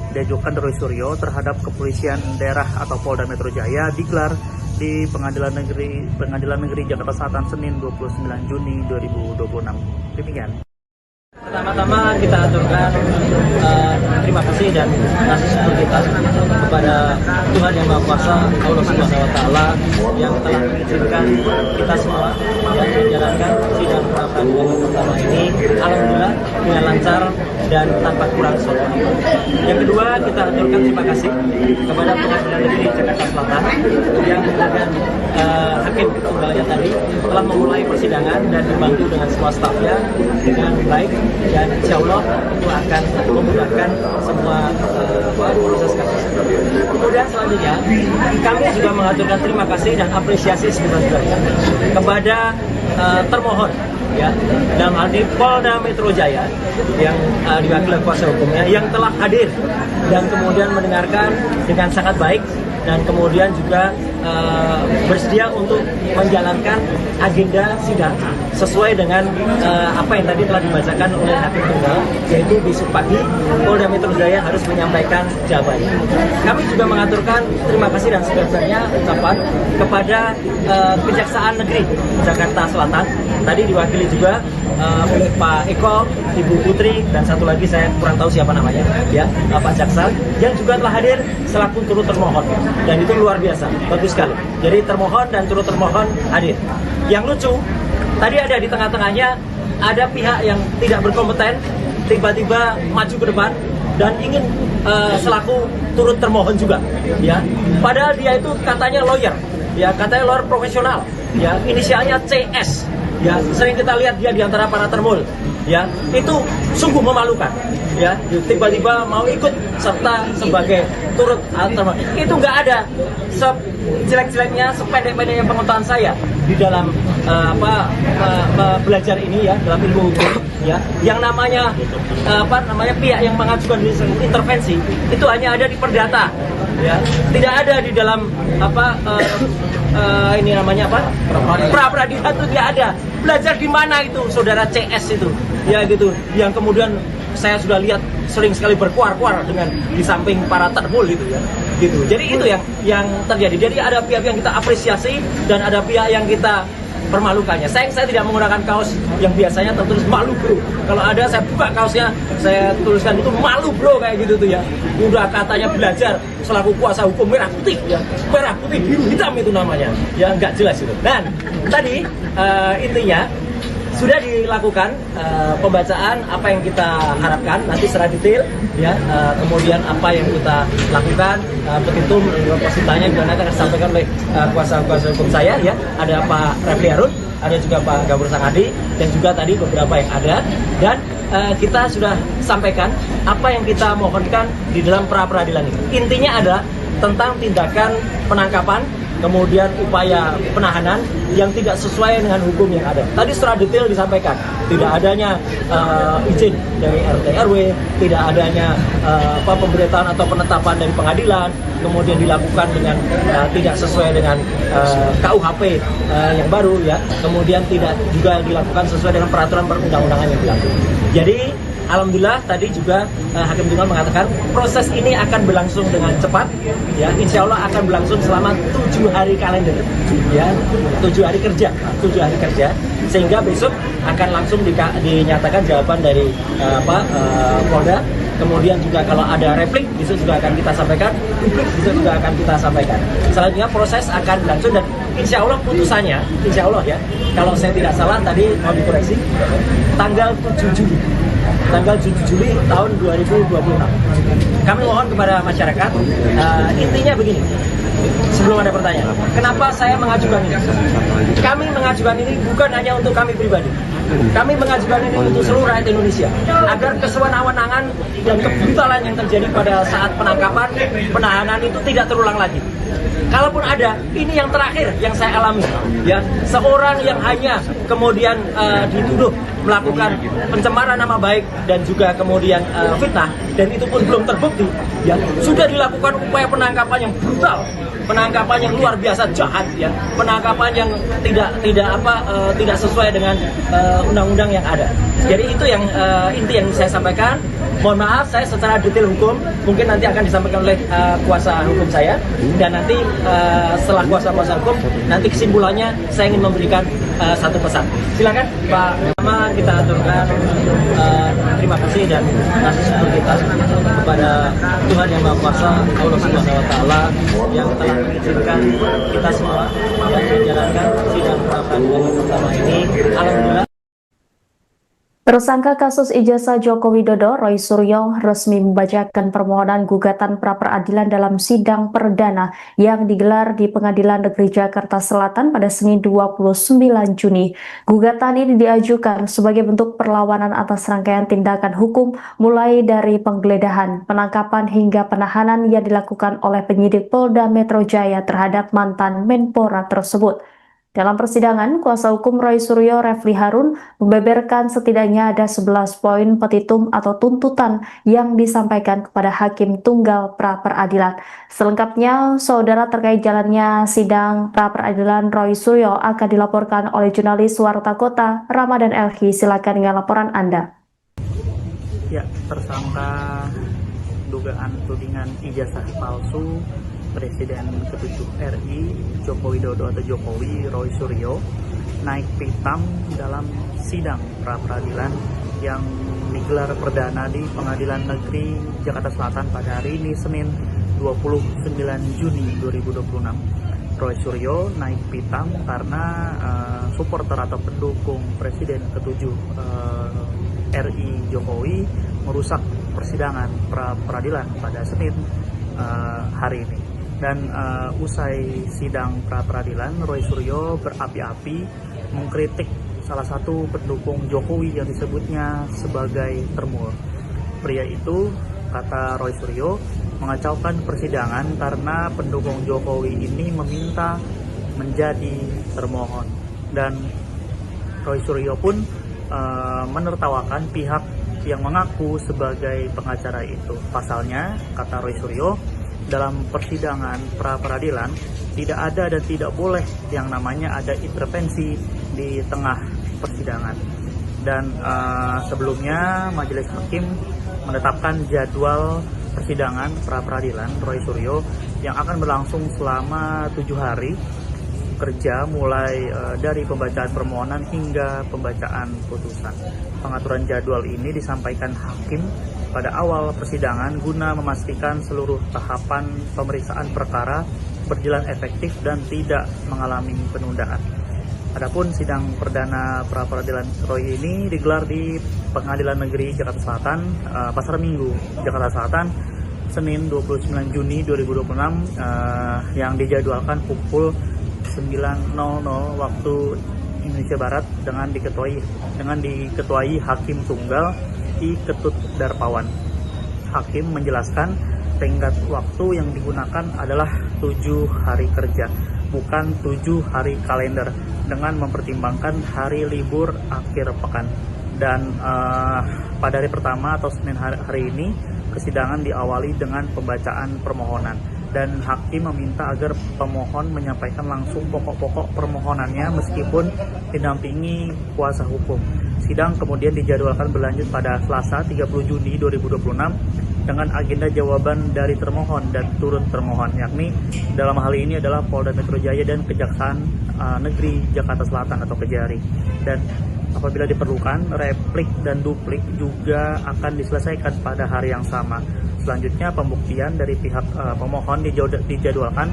diajukan Roy Suryo terhadap Kepolisian Daerah atau Polda Metro Jaya digelar di Pengadilan Negeri Jakarta Selatan Senin 29 Juni 2026. Demikian. Pertama-tama kita aturkan terima kasih dan kasih syukur kita kepada Tuhan Yang Maha Kuasa, Allah Subhanahu wa Ta'ala, yang telah mengizinkan kita semua yang menjalankan sidang pra peradilan pertama ini alhamdulillah dengan lancar dan tanpa kurang suatu. Yang kedua, kita aturkan terima kasih kepada Pengadilan Negeri Jakarta Selatan yang dengan hakim tunggalnya tadi telah memulai persidangan dan dibantu dengan semua stafnya dengan baik, dan insya Allah itu akan memudahkan semua proses kasus. Kemudian selanjutnya kami juga mengaturkan terima kasih dan apresiasi sebesar-besarnya kepada termohon, ya, dalam hal ini Polda Metro Jaya yang diwakili kuasa hukumnya yang telah hadir dan kemudian mendengarkan dengan sangat baik dan kemudian juga bersedia untuk menjalankan agenda sidang sesuai dengan apa yang tadi telah dibacakan oleh hakim tunggal, yaitu besok pagi Polda Metro Jaya harus menyampaikan jawabannya. Kami juga mengaturkan terima kasih dan sebesar-besarnya ucapan kepada Kejaksaan Negeri Jakarta Selatan, tadi diwakili juga oleh Pak Eko, Ibu Putri, dan satu lagi saya kurang tahu siapa namanya, ya, Pak Jaksa, yang juga telah hadir selaku turut termohon, dan itu luar biasa, bagus sekali. Jadi termohon dan turut termohon hadir. Yang lucu, tadi ada di tengah-tengahnya ada pihak yang tidak berkompeten tiba-tiba maju ke depan dan ingin selaku turut termohon juga, ya. Padahal dia itu katanya lawyer, ya, katanya lawyer profesional, ya, inisialnya CS. ya sering kita lihat dia di antara para termul, ya itu sungguh memalukan, ya tiba-tiba mau ikut serta sebagai turut termul. Itu nggak ada jelek-jeleknya, sependek-pendeknya pengetahuan saya di dalam belajar ini, ya dalam ilmu hukum, ya yang namanya pihak yang mengajukan intervensi itu hanya ada di perdata, ya tidak ada di dalam ini namanya pra peradilan itu tidak ada. Belajar di mana itu saudara CS itu, ya gitu, yang kemudian saya sudah lihat sering sekali berkuar-kuar dengan di samping para termul gitu, ya gitu. Jadi itu yang terjadi. Jadi ada pihak yang kita apresiasi dan ada pihak yang kita permalukannya. Saya tidak menggunakan kaos yang biasanya tertulis malu bro. Kalau ada saya buka kaosnya, saya tuliskan itu malu bro kayak gitu tuh, ya. Udah katanya belajar selaku kuasa hukum merah putih, ya merah putih biru hitam itu namanya, ya nggak jelas itu. Dan tadi intinya sudah dilakukan pembacaan apa yang kita harapkan nanti secara detail, ya kemudian apa yang kita lakukan, petitum positanya juga nanti akan disampaikan oleh kuasa hukum saya, ya ada Pak Refli Harun, ada juga Pak Gabur Sangadi, dan juga tadi beberapa yang ada, dan kita sudah sampaikan apa yang kita mohonkan di dalam pra peradilan ini. Intinya adalah tentang tindakan penangkapan, kemudian upaya penahanan yang tidak sesuai dengan hukum yang ada. Tadi secara detail disampaikan, tidak adanya izin dari RT RW, tidak adanya pemberitaan atau penetapan dari pengadilan, kemudian dilakukan dengan tidak sesuai dengan KUHP yang baru, ya, kemudian tidak juga dilakukan sesuai dengan peraturan perundang-undangan yang berlaku. Jadi alhamdulillah tadi juga Hakim Tunggal mengatakan proses ini akan berlangsung dengan cepat, ya insya Allah akan berlangsung selama 7 hari kalender, ya 7 hari kerja, sehingga besok akan langsung dinyatakan jawaban dari Polda. Kemudian juga kalau ada replik besok juga akan kita sampaikan, besok juga akan kita sampaikan. Selanjutnya proses akan berlangsung dan insya Allah putusannya, insya Allah, ya kalau saya tidak salah tadi mau dikoreksi, tanggal 7 Juli tahun 2026. Kami mohon kepada masyarakat, intinya begini, sebelum ada pertanyaan, kenapa saya mengajukan ini? Kami mengajukan ini bukan hanya untuk kami pribadi, kami mengajukan ini untuk seluruh rakyat Indonesia, agar kesewenang-wenangan dan kebrutalan yang terjadi pada saat penangkapan, penahanan itu tidak terulang lagi. Kalaupun ada, ini yang terakhir yang saya alami, ya seorang yang hanya kemudian dituduh melakukan pencemaran nama baik dan juga kemudian fitnah, dan itu pun belum terbukti, ya sudah dilakukan upaya penangkapan yang brutal, penangkapan yang luar biasa jahat, ya penangkapan yang tidak sesuai dengan undang-undang yang ada. Jadi itu yang inti yang saya sampaikan. Mohon maaf saya secara detail hukum mungkin nanti akan disampaikan oleh kuasa hukum saya, dan nanti setelah kuasa hukum nanti kesimpulannya saya ingin memberikan satu pesan. Silakan Pak. Pertama kita aturkan terima kasih dan kasih syukur kita kepada Tuhan Yang Maha Kuasa, Allah Subhanahu Wa Taala, yang telah mengizinkan kita semua yang menjalankan sidang pra peradilan yang pertama ini. Alhamdulillah. Tersangka kasus ijazah Joko Widodo, Roy Suryo, resmi membacakan permohonan gugatan pra-peradilan dalam sidang perdana yang digelar di Pengadilan Negeri Jakarta Selatan pada Senin 29 Juni. Gugatan ini diajukan sebagai bentuk perlawanan atas rangkaian tindakan hukum mulai dari penggeledahan, penangkapan hingga penahanan yang dilakukan oleh penyidik Polda Metro Jaya terhadap mantan Menpora tersebut. Dalam persidangan, kuasa hukum Roy Suryo, Refli Harun, membeberkan setidaknya ada 11 poin petitum atau tuntutan yang disampaikan kepada Hakim Tunggal pra-peradilan. Selengkapnya, saudara, terkait jalannya sidang pra-peradilan Roy Suryo akan dilaporkan oleh jurnalis Warta Kota, Ramadan Elhi. Silakan dengan laporan Anda. Ya, tersangka dugaan tudingan ijazah palsu Presiden ke-7 RI Joko Widodo atau Jokowi, Roy Suryo, naik pitam dalam sidang pra-peradilan yang digelar perdana di Pengadilan Negeri Jakarta Selatan pada hari ini Senin 29 Juni 2026. Roy Suryo naik pitam karena supporter atau pendukung Presiden ke-7 RI Jokowi merusak persidangan pra-peradilan pada Senin hari ini. Dan usai sidang pra-peradilan, Roy Suryo berapi-api mengkritik salah satu pendukung Jokowi yang disebutnya sebagai termul. Pria itu, kata Roy Suryo, mengacaukan persidangan karena pendukung Jokowi ini meminta menjadi termohon. Dan Roy Suryo pun menertawakan pihak yang mengaku sebagai pengacara itu. Pasalnya, kata Roy Suryo, dalam persidangan pra-peradilan tidak ada dan tidak boleh yang namanya ada intervensi di tengah persidangan. Dan sebelumnya Majelis Hakim menetapkan jadwal persidangan pra-peradilan Roy Suryo yang akan berlangsung selama 7 hari kerja mulai dari pembacaan permohonan hingga pembacaan putusan. Pengaturan jadwal ini disampaikan hakim pada awal persidangan guna memastikan seluruh tahapan pemeriksaan perkara berjalan efektif dan tidak mengalami penundaan. Adapun sidang perdana pra-peradilan Roy ini digelar di Pengadilan Negeri Jakarta Selatan, Pasar Minggu, Jakarta Selatan, Senin 29 Juni 2026 yang dijadwalkan pukul 9.00 waktu Indonesia Barat dengan diketuai Hakim Tunggal I Ketut Darpawan. Hakim menjelaskan tenggat waktu yang digunakan adalah 7 hari kerja, bukan 7 hari kalender, dengan mempertimbangkan hari libur akhir pekan. Dan pada hari pertama atau Senin hari ini, persidangan diawali dengan pembacaan permohonan. Dan hakim meminta agar pemohon menyampaikan langsung pokok-pokok permohonannya meskipun didampingi kuasa hukum. Sidang kemudian dijadwalkan berlanjut pada Selasa 30 Juni 2026 dengan agenda jawaban dari termohon dan turut termohon, yakni dalam hal ini adalah Polda Metro Jaya dan Kejaksaan Negeri Jakarta Selatan atau Kejari. Dan apabila diperlukan, replik dan duplik juga akan diselesaikan pada hari yang sama. Selanjutnya, pembuktian dari pihak pemohon dijadwalkan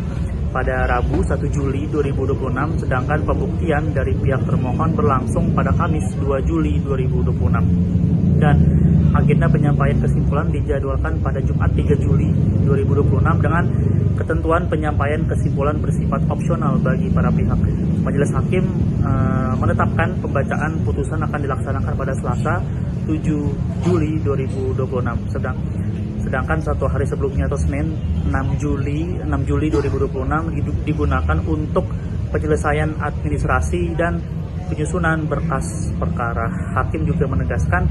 pada Rabu 1 Juli 2026, sedangkan pembuktian dari pihak termohon berlangsung pada Kamis 2 Juli 2026. Dan agenda penyampaian kesimpulan dijadwalkan pada Jumat 3 Juli 2026 dengan ketentuan penyampaian kesimpulan bersifat opsional bagi para pihak. Majelis Hakim menetapkan pembacaan putusan akan dilaksanakan pada Selasa 7 Juli 2026. Sedangkan 1 hari sebelumnya atau Senin 6 Juli 2026 digunakan untuk penyelesaian administrasi dan penyusunan berkas perkara. Hakim juga menegaskan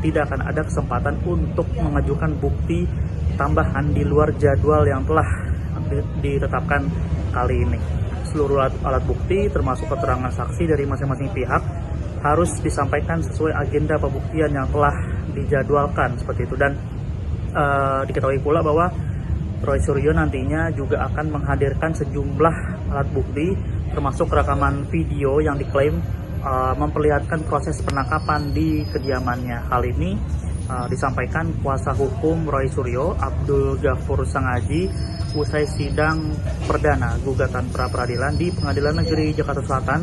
tidak akan ada kesempatan untuk mengajukan bukti tambahan di luar jadwal yang telah ditetapkan kali ini. Seluruh alat bukti termasuk keterangan saksi dari masing-masing pihak harus disampaikan sesuai agenda pembuktian yang telah dijadwalkan seperti itu. Dan diketahui pula bahwa Roy Suryo nantinya juga akan menghadirkan sejumlah alat bukti termasuk rekaman video yang diklaim memperlihatkan proses penangkapan di kediamannya. Hal ini disampaikan kuasa hukum Roy Suryo, Abdul Ghafur Sangaji, usai sidang perdana gugatan pra-peradilan di Pengadilan Negeri Jakarta Selatan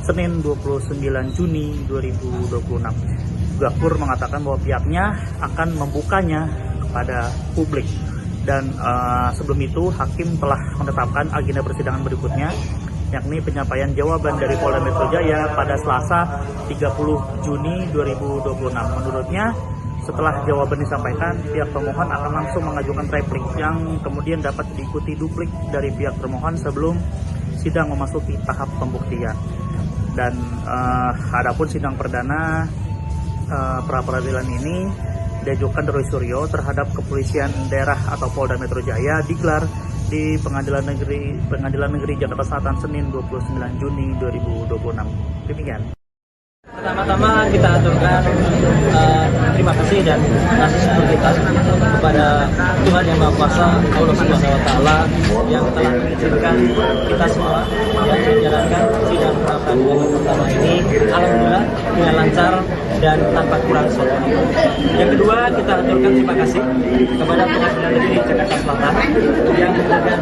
Senin 29 Juni 2026. Ghafur mengatakan bahwa pihaknya akan membukanya kepada publik. Dan sebelum itu hakim telah menetapkan agenda persidangan berikutnya, yakni penyampaian jawaban dari Polda Metro Jaya pada Selasa 30 Juni 2026. Menurutnya, setelah jawaban disampaikan, pihak pemohon akan langsung mengajukan replik yang kemudian dapat diikuti duplik dari pihak termohon sebelum sidang memasuki tahap pembuktian. Dan adapun sidang perdana pra-peradilan ini diajukan Roy Suryo terhadap Kepolisian Daerah atau Polda Metro Jaya digelar di Pengadilan Negeri Jakarta Selatan Senin 29 Juni 2026. Demikian. Pertama-tama kita aturkan terima kasih dan kasih syukur kita kepada Tuhan Yang Maha Kuasa, Allah Subhanahu wa Ta'ala, yang telah mengizinkan kita semua yang menjalankan sidang pra-peradilan pertama ini alhamdulillah dengan lancar dan tanpa kurang suatu. Yang kedua, kita aturkan terima kasih kepada Pengadilan Negeri Jakarta Selatan yang dengan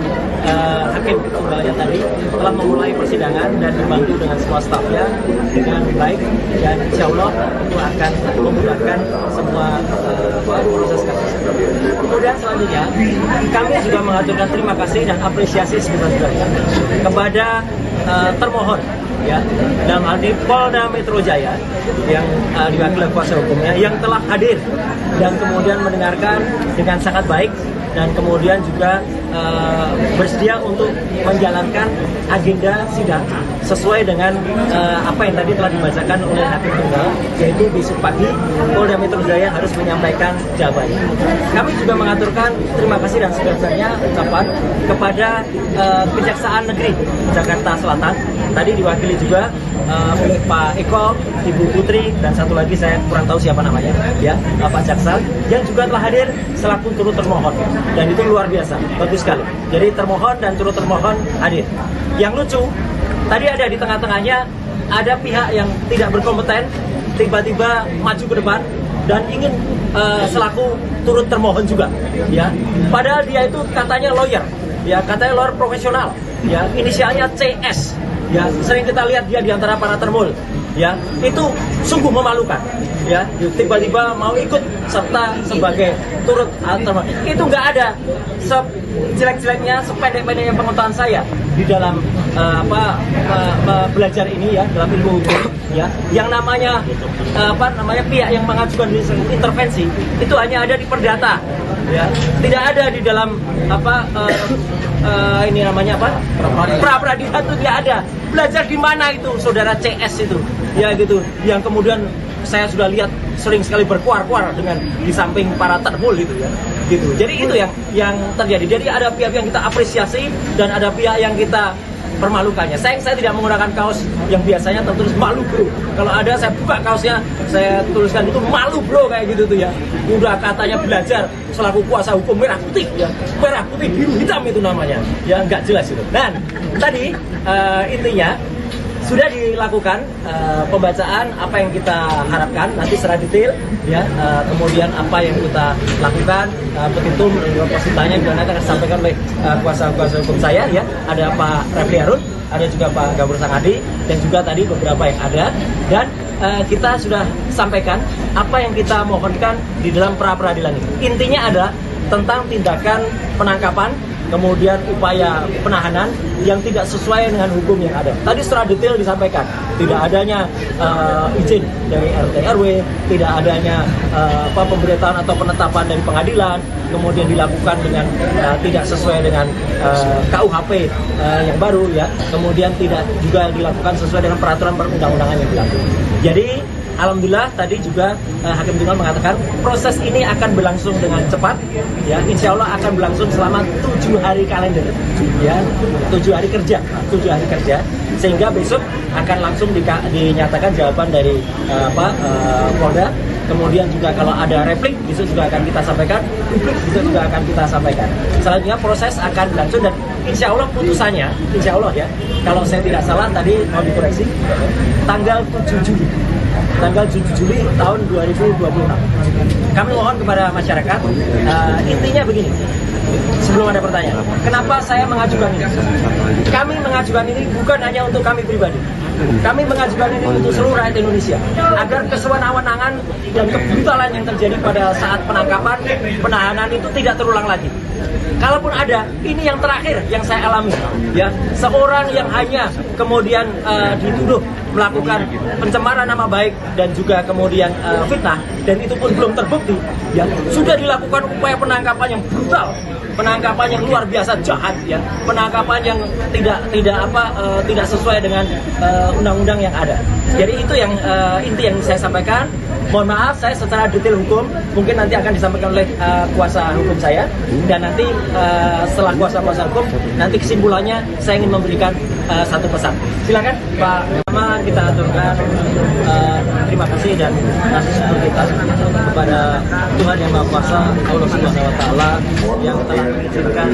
hakim tunggalnya tadi telah memulai persidangan persidangan dan dibantu dengan semua stafnya dengan baik, dan insya Allah itu akan memudahkan semua proses kasus. Kemudian selanjutnya kami juga mengaturkan terima kasih dan apresiasi sebesar-besarnya kepada termohon, ya, dalam hal ini Polda Metro Jaya yang diwakili kuasa hukumnya yang telah hadir dan kemudian mendengarkan dengan sangat baik, dan kemudian juga bersedia untuk menjalankan agenda sidang sesuai dengan apa yang tadi telah dibacakan oleh Hakim Tunggal, yaitu besok pagi Polda Metro Jaya harus menyampaikan jawabannya. Kami juga mengaturkan terima kasih dan sebesar-besarnya ucapan kepada Kejaksaan Negeri Jakarta Selatan, tadi diwakili juga oleh Pak Eko, Ibu Putri, dan satu lagi saya kurang tahu siapa namanya, ya, Pak Jaksa, yang juga telah hadir selaku turut termohon, dan itu luar biasa, bagus sekali. Jadi termohon dan turut termohon hadir. Yang lucu, tadi ada di tengah-tengahnya ada pihak yang tidak berkompeten tiba-tiba maju ke depan dan ingin selaku turut termohon juga, ya. Padahal dia itu katanya lawyer, ya, katanya lawyer profesional, ya, inisialnya CS. Ya, sering kita lihat dia di antara para termul, ya, itu sungguh memalukan, ya, tiba-tiba mau ikut serta sebagai turut termohon. Itu nggak ada sejelek-jeleknya, sependek-pendeknya pengetahuan saya di dalam belajar ini, ya, dalam ilmu hukum, ya, yang namanya pihak yang mengajukan intervensi itu hanya ada di perdata, ya, tidak ada di dalam ini namanya pra peradilan, itu tidak ada. Belajar di mana itu saudara CS itu, ya, gitu, yang kemudian saya sudah lihat sering sekali berkuar-kuar dengan di samping para termul itu, ya, gitu. Jadi itu yang terjadi. Jadi ada pihak yang kita apresiasi dan ada pihak yang kita permalukannya. Saya tidak menggunakan kaos yang biasanya tertulis malu bro. Kalau ada saya buka kaosnya, saya tuliskan itu malu bro, kayak gitu tuh, ya. Udah katanya belajar selaku kuasa hukum merah putih, ya, merah putih biru hitam itu namanya, ya, nggak jelas itu. Dan tadi intinya sudah dilakukan pembacaan apa yang kita harapkan nanti secara detail, ya, kemudian apa yang kita lakukan, petitum positanya juga nanti akan disampaikan oleh kuasa hukum saya, ya, ada Pak Refli Harun, ada juga Pak Gabur Sangadi, dan juga tadi beberapa yang ada, dan kita sudah sampaikan apa yang kita mohonkan di dalam pra peradilan ini. Intinya adalah tentang tindakan penangkapan, kemudian upaya penahanan yang tidak sesuai dengan hukum yang ada. Tadi secara detail disampaikan, tidak adanya izin dari RT RW, tidak adanya pemberitahuan atau penetapan dari pengadilan, kemudian dilakukan dengan tidak sesuai dengan KUHP yang baru, ya, kemudian tidak juga dilakukan sesuai dengan peraturan perundang-undangan yang berlaku. Jadi alhamdulillah tadi juga Hakim Tunggal mengatakan proses ini akan berlangsung dengan cepat, ya, insya Allah akan berlangsung selama 7 hari kalender, ya, 7 hari kerja, sehingga besok akan langsung dinyatakan jawaban dari Polda. Kemudian juga kalau ada replik besok juga akan kita sampaikan, publik besok juga akan kita sampaikan. Selanjutnya proses akan berlangsung dan insya Allah putusannya, insya Allah, ya, kalau saya tidak salah tadi mau dikoreksi, tanggal 7 Juli tahun 2026. Kami mohon kepada masyarakat, intinya begini, sebelum ada pertanyaan, kenapa saya mengajukan ini? Kami mengajukan ini bukan hanya untuk kami pribadi, kami mengajukan ini untuk seluruh rakyat Indonesia, agar kesewenang-wenangan dan kebrutalan yang terjadi pada saat penangkapan, penahanan itu tidak terulang lagi. Kalaupun ada, ini yang terakhir yang saya alami, ya, seorang yang hanya kemudian dituduh melakukan pencemaran nama baik dan juga kemudian fitnah, dan itu pun belum terbukti, ya, sudah dilakukan upaya penangkapan yang brutal, penangkapan yang luar biasa jahat, ya, penangkapan yang tidak sesuai dengan undang-undang yang ada. Jadi itu yang inti yang saya sampaikan. Mohon maaf, saya secara detail hukum mungkin nanti akan disampaikan oleh kuasa hukum saya, dan nanti setelah kuasa hukum nanti kesimpulannya saya ingin memberikan satu pesan. Silakan Pak. Pertama kita aturkan terima kasih dan kasih syukur kita kepada Tuhan Yang Maha Kuasa, Allah Subhanahu Wa Taala, yang telah mengizinkan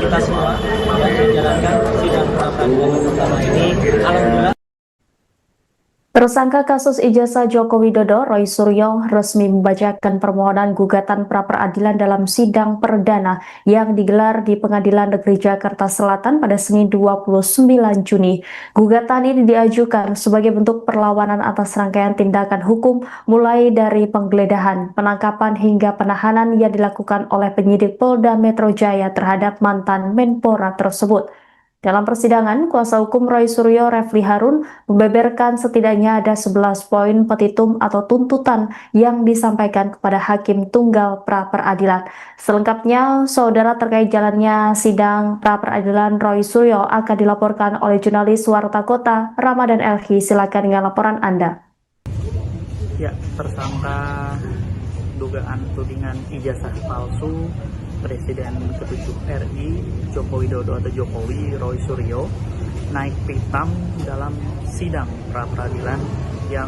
kita semua yang menjalankan sidang pra peradilan pertama ini. Alhamdulillah. Tersangka kasus ijazah Joko Widodo, Roy Suryo, resmi membacakan permohonan gugatan pra-peradilan dalam sidang perdana yang digelar di Pengadilan Negeri Jakarta Selatan pada Senin 29 Juni. Gugatan ini diajukan sebagai bentuk perlawanan atas rangkaian tindakan hukum mulai dari penggeledahan, penangkapan hingga penahanan yang dilakukan oleh penyidik Polda Metro Jaya terhadap mantan Menpora tersebut. Dalam persidangan, kuasa hukum Roy Suryo, Refli Harun, membeberkan setidaknya ada 11 poin petitum atau tuntutan yang disampaikan kepada Hakim Tunggal pra-peradilan. Selengkapnya, saudara, terkait jalannya sidang pra-peradilan Roy Suryo akan dilaporkan oleh jurnalis Warta Kota, Ramadan Elhi. Silakan dengan laporan Anda. Ya, tersangka dugaan tudingan ijazah palsu Presiden ke-7 RI Joko Widodo atau Jokowi, Roy Suryo, naik pitam dalam sidang pra-peradilan yang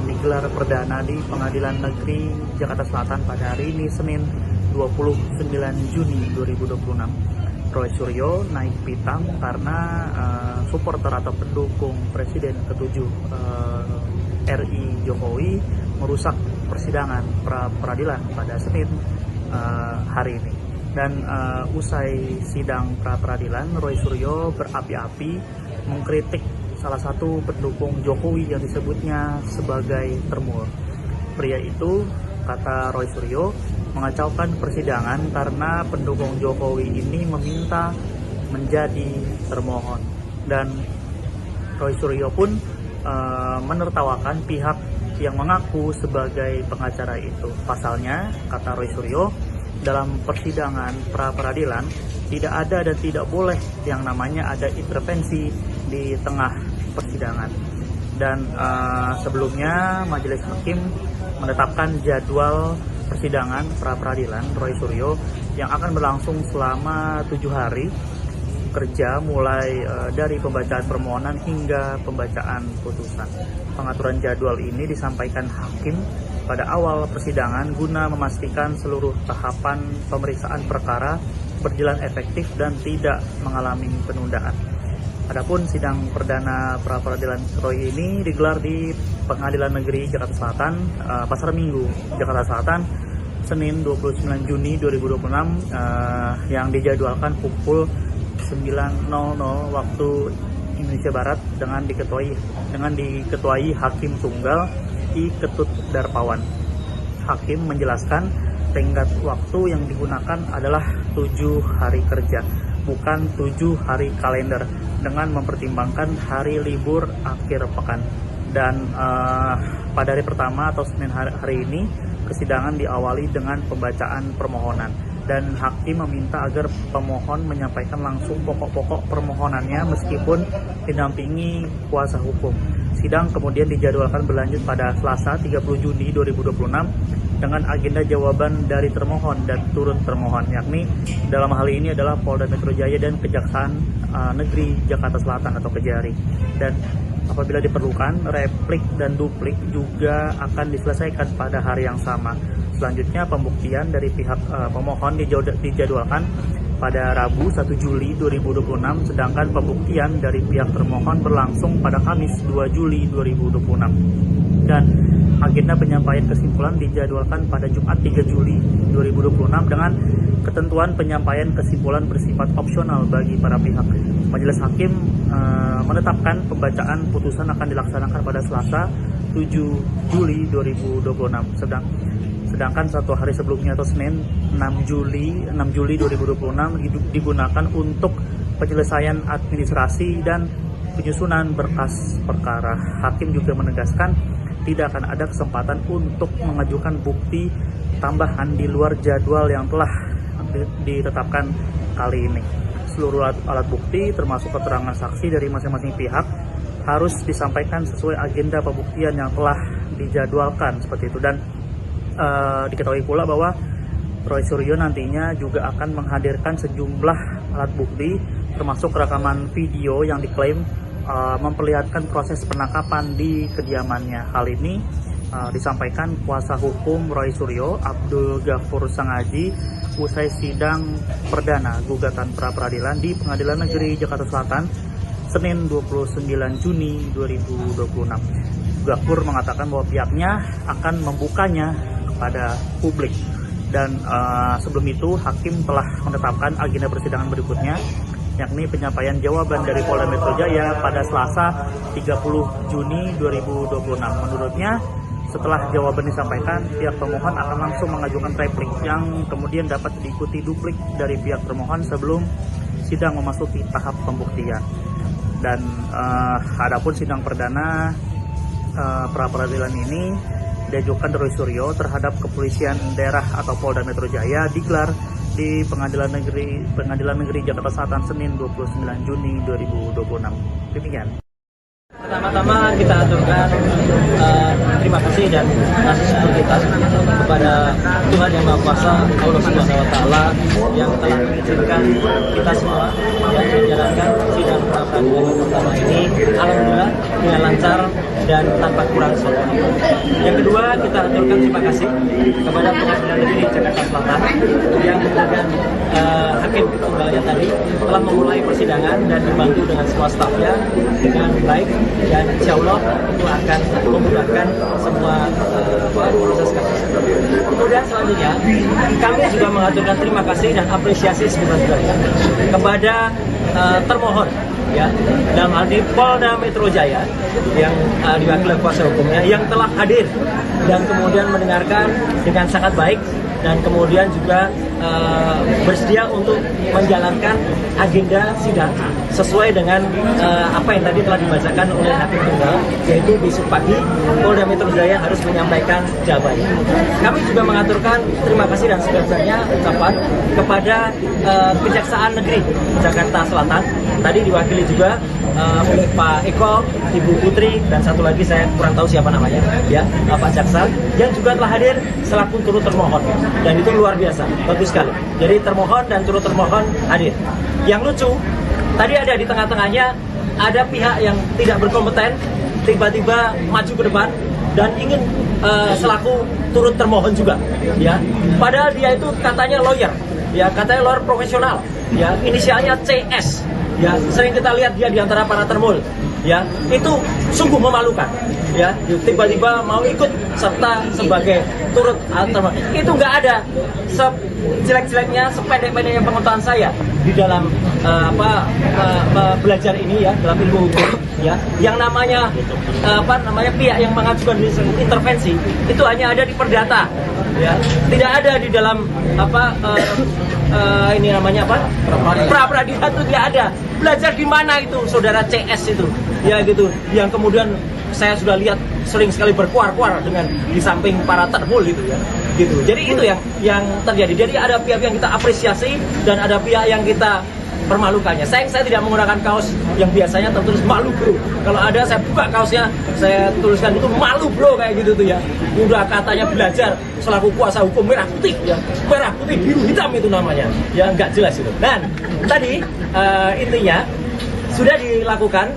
digelar perdana di Pengadilan Negeri Jakarta Selatan pada hari ini, Senin 29 Juni 2026. Roy Suryo naik pitam karena supporter atau pendukung Presiden ke-7 RI Jokowi merusak persidangan pra-peradilan pada Senin hari ini. Dan usai sidang pra-peradilan, Roy Suryo berapi-api mengkritik salah satu pendukung Jokowi yang disebutnya sebagai termul. Pria itu, kata Roy Suryo, mengacaukan persidangan karena pendukung Jokowi ini meminta menjadi termohon. Dan Roy Suryo pun menertawakan pihak yang mengaku sebagai pengacara itu. Pasalnya, kata Roy Suryo, dalam persidangan pra-peradilan tidak ada dan tidak boleh yang namanya ada intervensi di tengah persidangan. Dan sebelumnya majelis hakim menetapkan jadwal persidangan pra-peradilan Roy Suryo yang akan berlangsung selama 7 hari kerja, mulai dari pembacaan permohonan hingga pembacaan putusan. Pengaturan jadwal ini disampaikan hakim pada awal persidangan guna memastikan seluruh tahapan pemeriksaan perkara berjalan efektif dan tidak mengalami penundaan. Adapun sidang perdana pra-peradilan Roy ini digelar di Pengadilan Negeri Jakarta Selatan, Pasar Minggu, Jakarta Selatan, Senin 29 Juni 2026, yang dijadwalkan pukul 9.00 waktu Indonesia Barat dengan diketuai Hakim Tunggal I. Ketut Darpawan. Hakim menjelaskan tenggat waktu yang digunakan adalah 7 hari kerja, bukan 7 hari kalender, dengan mempertimbangkan hari libur akhir pekan. Dan pada hari pertama atau Senin hari ini, persidangan diawali dengan pembacaan permohonan. Dan hakim meminta agar pemohon menyampaikan langsung pokok-pokok permohonannya meskipun didampingi kuasa hukum. Sidang kemudian dijadwalkan berlanjut pada Selasa 30 Juni 2026 dengan agenda jawaban dari termohon dan turut termohon, yakni dalam hal ini adalah Polda Metro Jaya dan Kejaksaan Negeri Jakarta Selatan atau Kejari. Dan apabila diperlukan, replik dan duplik juga akan diselesaikan pada hari yang sama. Selanjutnya, pembuktian dari pihak pemohon dijadwalkan pada Rabu 1 Juli 2026, sedangkan pembuktian dari pihak termohon berlangsung pada Kamis 2 Juli 2026. Dan agenda penyampaian kesimpulan dijadwalkan pada Jumat 3 Juli 2026 dengan ketentuan penyampaian kesimpulan bersifat opsional bagi para pihak. Majelis hakim menetapkan pembacaan putusan akan dilaksanakan pada Selasa 7 Juli 2026. Sedangkan 1 hari sebelumnya atau Senin 6 Juli 2026 digunakan untuk penyelesaian administrasi dan penyusunan berkas perkara. Hakim juga menegaskan tidak akan ada kesempatan untuk mengajukan bukti tambahan di luar jadwal yang telah ditetapkan kali ini. Seluruh alat bukti termasuk keterangan saksi dari masing-masing pihak harus disampaikan sesuai agenda pembuktian yang telah dijadwalkan seperti itu. Dan diketahui pula bahwa Roy Suryo nantinya juga akan menghadirkan sejumlah alat bukti termasuk rekaman video yang diklaim memperlihatkan proses penangkapan di kediamannya. Hal ini disampaikan kuasa hukum Roy Suryo, Abdul Ghafur Sangaji, usai sidang perdana gugatan pra-peradilan di Pengadilan Negeri Jakarta Selatan Senin 29 Juni 2026. Gapur mengatakan bahwa pihaknya akan membukanya kepada publik. Dan sebelum itu hakim telah menetapkan agenda persidangan berikutnya, yakni penyampaian jawaban dari Polda Metro Jaya pada Selasa 30 Juni 2026. Menurutnya, setelah jawaban disampaikan, pihak pemohon akan langsung mengajukan replik yang kemudian dapat diikuti duplik dari pihak termohon sebelum sidang memasuki tahap pembuktian. Dan adapun sidang perdana pra-peradilan ini diajukan Roy Suryo terhadap Kepolisian Daerah atau Polda Metro Jaya digelar di Pengadilan Negeri Jakarta Selatan Senin 29 Juni 2026. Demikian. Pertama-tama kita aturkan terima kasih dan kasih syukur kita kepada Tuhan Yang Maha Kuasa, Allah Subhanahu Wa Taala yang telah mengizinkan kita semua yang menjalankan sidang pra-peradilan pertama ini alhamdulillah dengan lancar dan tanpa kurang suatu. Yang kedua, kita aturkan terima kasih kepada Pengadilan Negeri Jakarta Selatan yang dengan hakim tunggalnya tadi telah memulai persidangan dan dibantu dengan semua stafnya dengan baik, dan insya Allah itu akan memudahkan semua proses kasus. Kemudian selanjutnya kami juga mengaturkan terima kasih dan apresiasi sebesar-besarnya kepada termohon, ya, dalam hal ini Polda Metro Jaya yang diwakili kuasa hukumnya yang telah hadir dan kemudian mendengarkan dengan sangat baik dan kemudian juga bersedia untuk menjalankan agenda sidang sesuai dengan apa yang tadi telah dibacakan oleh hakim tunggal, yaitu besok pagi Polda Metro Jaya harus menyampaikan jawabannya. Kami juga mengaturkan terima kasih dan sebesar-besarnya ucapan kepada Kejaksaan Negeri Jakarta Selatan, tadi diwakili juga oleh Pak Eko, Ibu Putri, dan satu lagi saya kurang tahu siapa namanya, ya, Pak Jaksa, yang juga telah hadir selaku turut termohon, dan itu luar biasa, bagus sekali. Jadi termohon dan turut termohon hadir. Yang lucu, tadi ada di tengah-tengahnya ada pihak yang tidak berkompeten tiba-tiba maju ke depan dan ingin selaku turut termohon juga, ya. Padahal dia itu katanya lawyer, ya, katanya lawyer profesional, ya, inisialnya CS. Ya, sering kita lihat dia di antara para termul, ya, itu sungguh memalukan, ya, tiba-tiba mau ikut serta sebagai turut termohon. Itu nggak ada sejelek-jeleknya, sependek-pendeknya pengetahuan saya di dalam belajar ini, ya, dalam ilmu hukum, ya, yang namanya pihak yang mengajukan intervensi itu hanya ada di perdata, ya, tidak ada di dalam ini namanya pra-peradilan itu tidak ada. Belajar di mana itu saudara CS itu, ya, gitu, yang kemudian saya sudah lihat sering sekali berkuar-kuar dengan di samping para termul gitu, ya, gitu. Jadi itu yang terjadi. Jadi ada pihak yang kita apresiasi dan ada pihak yang kita permalukannya. Saya tidak menggunakan kaos yang biasanya tertulis malu bro. Kalau ada saya buka kaosnya, saya tuliskan itu malu bro kayak gitu tuh, ya. Udah katanya belajar selaku kuasa hukum merah putih, ya, merah putih biru hitam itu namanya, ya, nggak jelas itu. Dan tadi intinya sudah dilakukan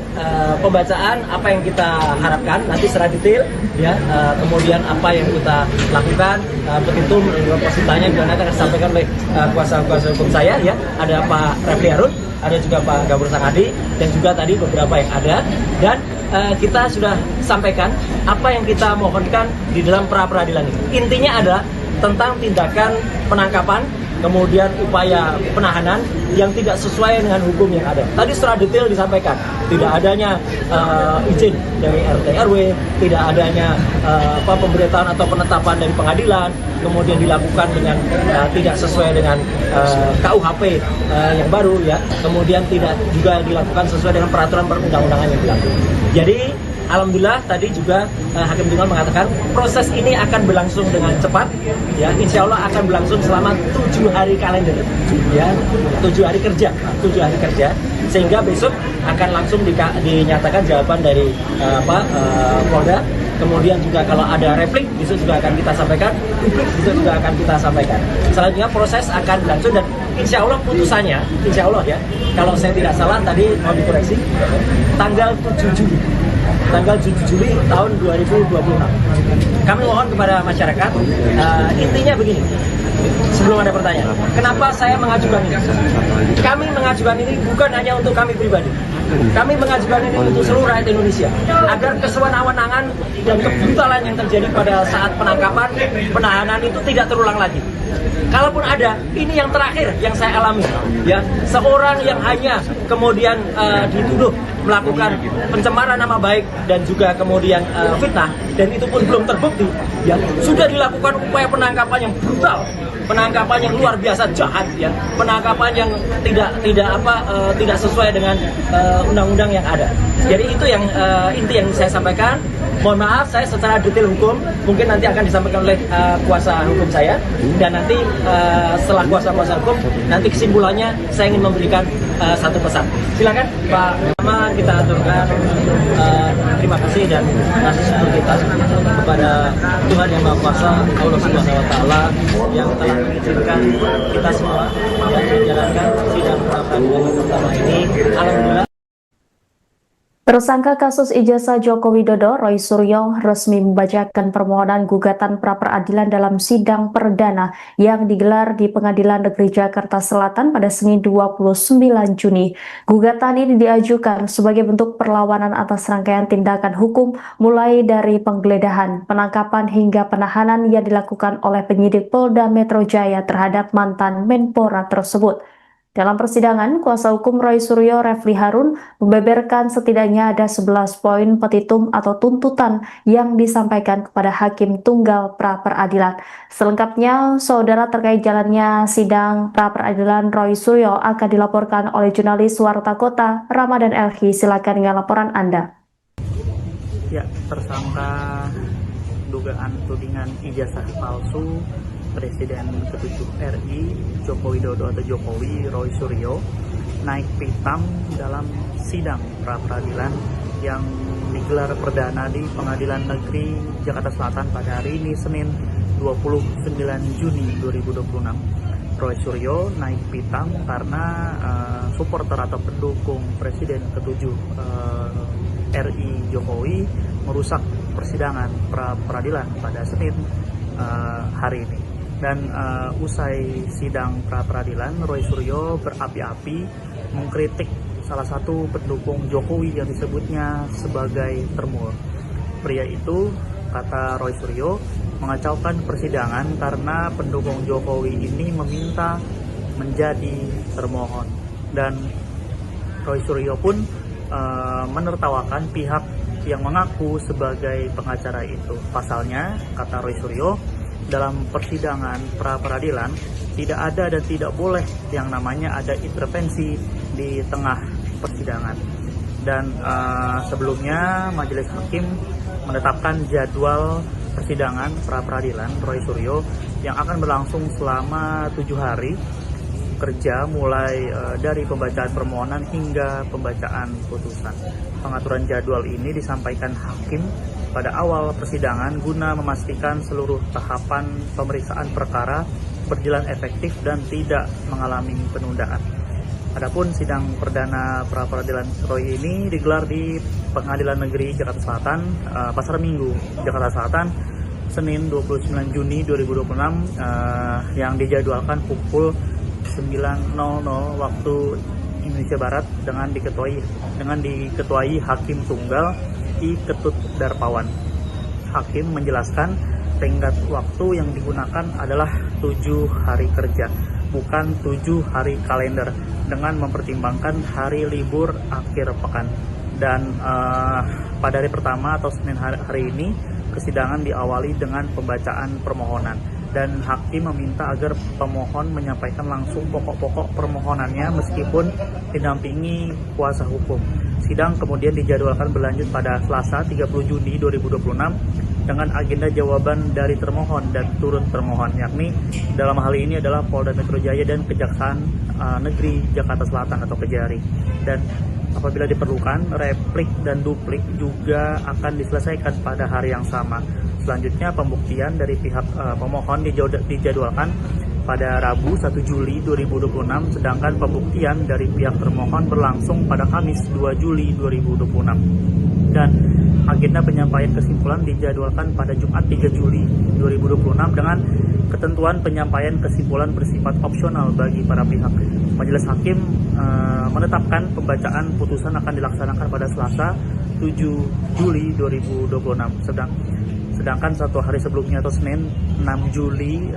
pembacaan apa yang kita harapkan nanti secara detail, ya, kemudian apa yang kita lakukan, petitum positanya juga nanti akan disampaikan oleh kuasa hukum saya, ya, ada Pak Refli Harun, ada juga Pak Gapur Sangadi, dan juga tadi beberapa yang ada, dan kita sudah sampaikan apa yang kita mohonkan di dalam pra-peradilan ini. Intinya adalah tentang tindakan penangkapan, kemudian upaya penahanan yang tidak sesuai dengan hukum yang ada. Tadi secara detail disampaikan, tidak adanya izin dari RT RW, tidak adanya pemberitahuan atau penetapan dari pengadilan, kemudian dilakukan dengan tidak sesuai dengan KUHP yang baru, ya, kemudian tidak juga dilakukan sesuai dengan peraturan perundang-undangan yang berlaku. Jadi alhamdulillah tadi juga hakim tunggal mengatakan proses ini akan berlangsung dengan cepat, ya, insya Allah akan berlangsung selama 7 hari kalender, ya, 7 hari kerja, sehingga besok akan langsung dinyatakan jawaban dari Polda. Kemudian juga kalau ada replik besok juga akan kita sampaikan, besok juga akan kita sampaikan. Selanjutnya proses akan berlangsung dan insya Allah putusannya, insya Allah, ya, kalau saya tidak salah tadi mau dikoreksi, tanggal 7 Juli tahun 2026. Kami mohon kepada masyarakat, intinya begini, Sebelum ada pertanyaan, kenapa saya mengajukan ini? Kami mengajukan ini bukan hanya untuk kami pribadi. Kami mengajukan ini untuk seluruh rakyat Indonesia agar kesewenang-wenangan dan kebrutalan yang terjadi pada saat penangkapan, penahanan itu tidak terulang lagi. Kalaupun ada, ini yang terakhir yang saya alami, ya, seorang yang hanya kemudian dituduh melakukan pencemaran nama baik dan juga kemudian fitnah, dan itu pun belum terbukti, ya, sudah dilakukan upaya penangkapan yang brutal, penangkapan yang luar biasa jahat, ya, penangkapan yang tidak sesuai dengan undang-undang yang ada. Jadi itu yang inti yang saya sampaikan. Mohon maaf, saya secara detail hukum mungkin nanti akan disampaikan oleh kuasa hukum saya, dan nanti setelah kuasa hukum nanti kesimpulannya saya ingin memberikan satu pesan. Silakan Pak. Pertama kita aturkan terima kasih dan kasih syukur kita kepada Tuhan Yang Maha Kuasa, Allah Subhanahu Wa Taala, yang telah mengizinkan kita semua yang menjalankan sidang pra-peradilan pertama ini. Alhamdulillah. Tersangka kasus ijazah Joko Widodo, Roy Suryo, resmi membacakan permohonan gugatan pra-peradilan dalam sidang perdana yang digelar di Pengadilan Negeri Jakarta Selatan pada Senin 29 Juni. Gugatan ini diajukan sebagai bentuk perlawanan atas rangkaian tindakan hukum mulai dari penggeledahan, penangkapan hingga penahanan yang dilakukan oleh penyidik Polda Metro Jaya terhadap mantan Menpora tersebut. Dalam persidangan, kuasa hukum Roy Suryo, Refli Harun, membeberkan setidaknya ada 11 poin petitum atau tuntutan yang disampaikan kepada Hakim Tunggal pra-peradilan. Selengkapnya, saudara, terkait jalannya sidang pra-peradilan Roy Suryo akan dilaporkan oleh jurnalis Warta Kota, Ramadan Elhi. Silakan dengan laporan Anda. Ya, tersangka dugaan tudingan ijazah palsu Presiden ke-7 RI Joko Widodo atau Jokowi, Roy Suryo, naik pitam dalam sidang pra-peradilan yang digelar perdana di Pengadilan Negeri Jakarta Selatan pada hari ini, Senin 29 Juni 2026. Roy Suryo naik pitam karena supporter atau pendukung Presiden ke-7 RI Jokowi merusak persidangan pra-peradilan pada Senin hari ini. Dan usai sidang pra-peradilan, Roy Suryo berapi-api mengkritik salah satu pendukung Jokowi yang disebutnya sebagai termul. Pria itu, kata Roy Suryo, mengacaukan persidangan karena pendukung Jokowi ini meminta menjadi termohon. Dan Roy Suryo pun menertawakan pihak yang mengaku sebagai pengacara itu. Pasalnya, kata Roy Suryo, dalam persidangan pra-peradilan tidak ada dan tidak boleh yang namanya ada intervensi di tengah persidangan. Dan sebelumnya majelis hakim menetapkan jadwal persidangan pra-peradilan Roy Suryo yang akan berlangsung selama 7 hari kerja, mulai dari pembacaan permohonan hingga pembacaan putusan. Pengaturan jadwal ini disampaikan hakim pada awal persidangan guna memastikan seluruh tahapan pemeriksaan perkara berjalan efektif dan tidak mengalami penundaan. Adapun sidang perdana pra-peradilan Roy ini digelar di Pengadilan Negeri Jakarta Selatan, Pasar Minggu, Jakarta Selatan, Senin 29 Juni 2026, yang dijadwalkan pukul 9.00 waktu Indonesia Barat dengan diketuai Hakim Tunggal I. Ketut Darpawan. Hakim menjelaskan tenggat waktu yang digunakan adalah 7 hari kerja, bukan 7 hari kalender, dengan mempertimbangkan hari libur akhir pekan. Dan pada hari pertama atau Senin hari ini, persidangan diawali dengan pembacaan permohonan. Dan hakim meminta agar pemohon menyampaikan langsung pokok-pokok permohonannya meskipun didampingi kuasa hukum. Sidang kemudian dijadwalkan berlanjut pada Selasa 30 Juni 2026 dengan agenda jawaban dari termohon dan turut termohon, yakni dalam hal ini adalah Polda Metro Jaya dan Kejaksaan Negeri Jakarta Selatan atau Kejari. Dan apabila diperlukan, replik dan duplik juga akan diselesaikan pada hari yang sama. Selanjutnya pembuktian dari pihak pemohon dijadwalkan pada Rabu 1 Juli 2026, sedangkan pembuktian dari pihak termohon berlangsung pada Kamis 2 Juli 2026. Dan agenda penyampaian kesimpulan dijadwalkan pada Jumat 3 Juli 2026 dengan ketentuan penyampaian kesimpulan bersifat opsional bagi para pihak. Majelis Hakim menetapkan pembacaan putusan akan dilaksanakan pada Selasa 7 Juli 2026. Sedangkan satu hari sebelumnya atau Senin 6 Juli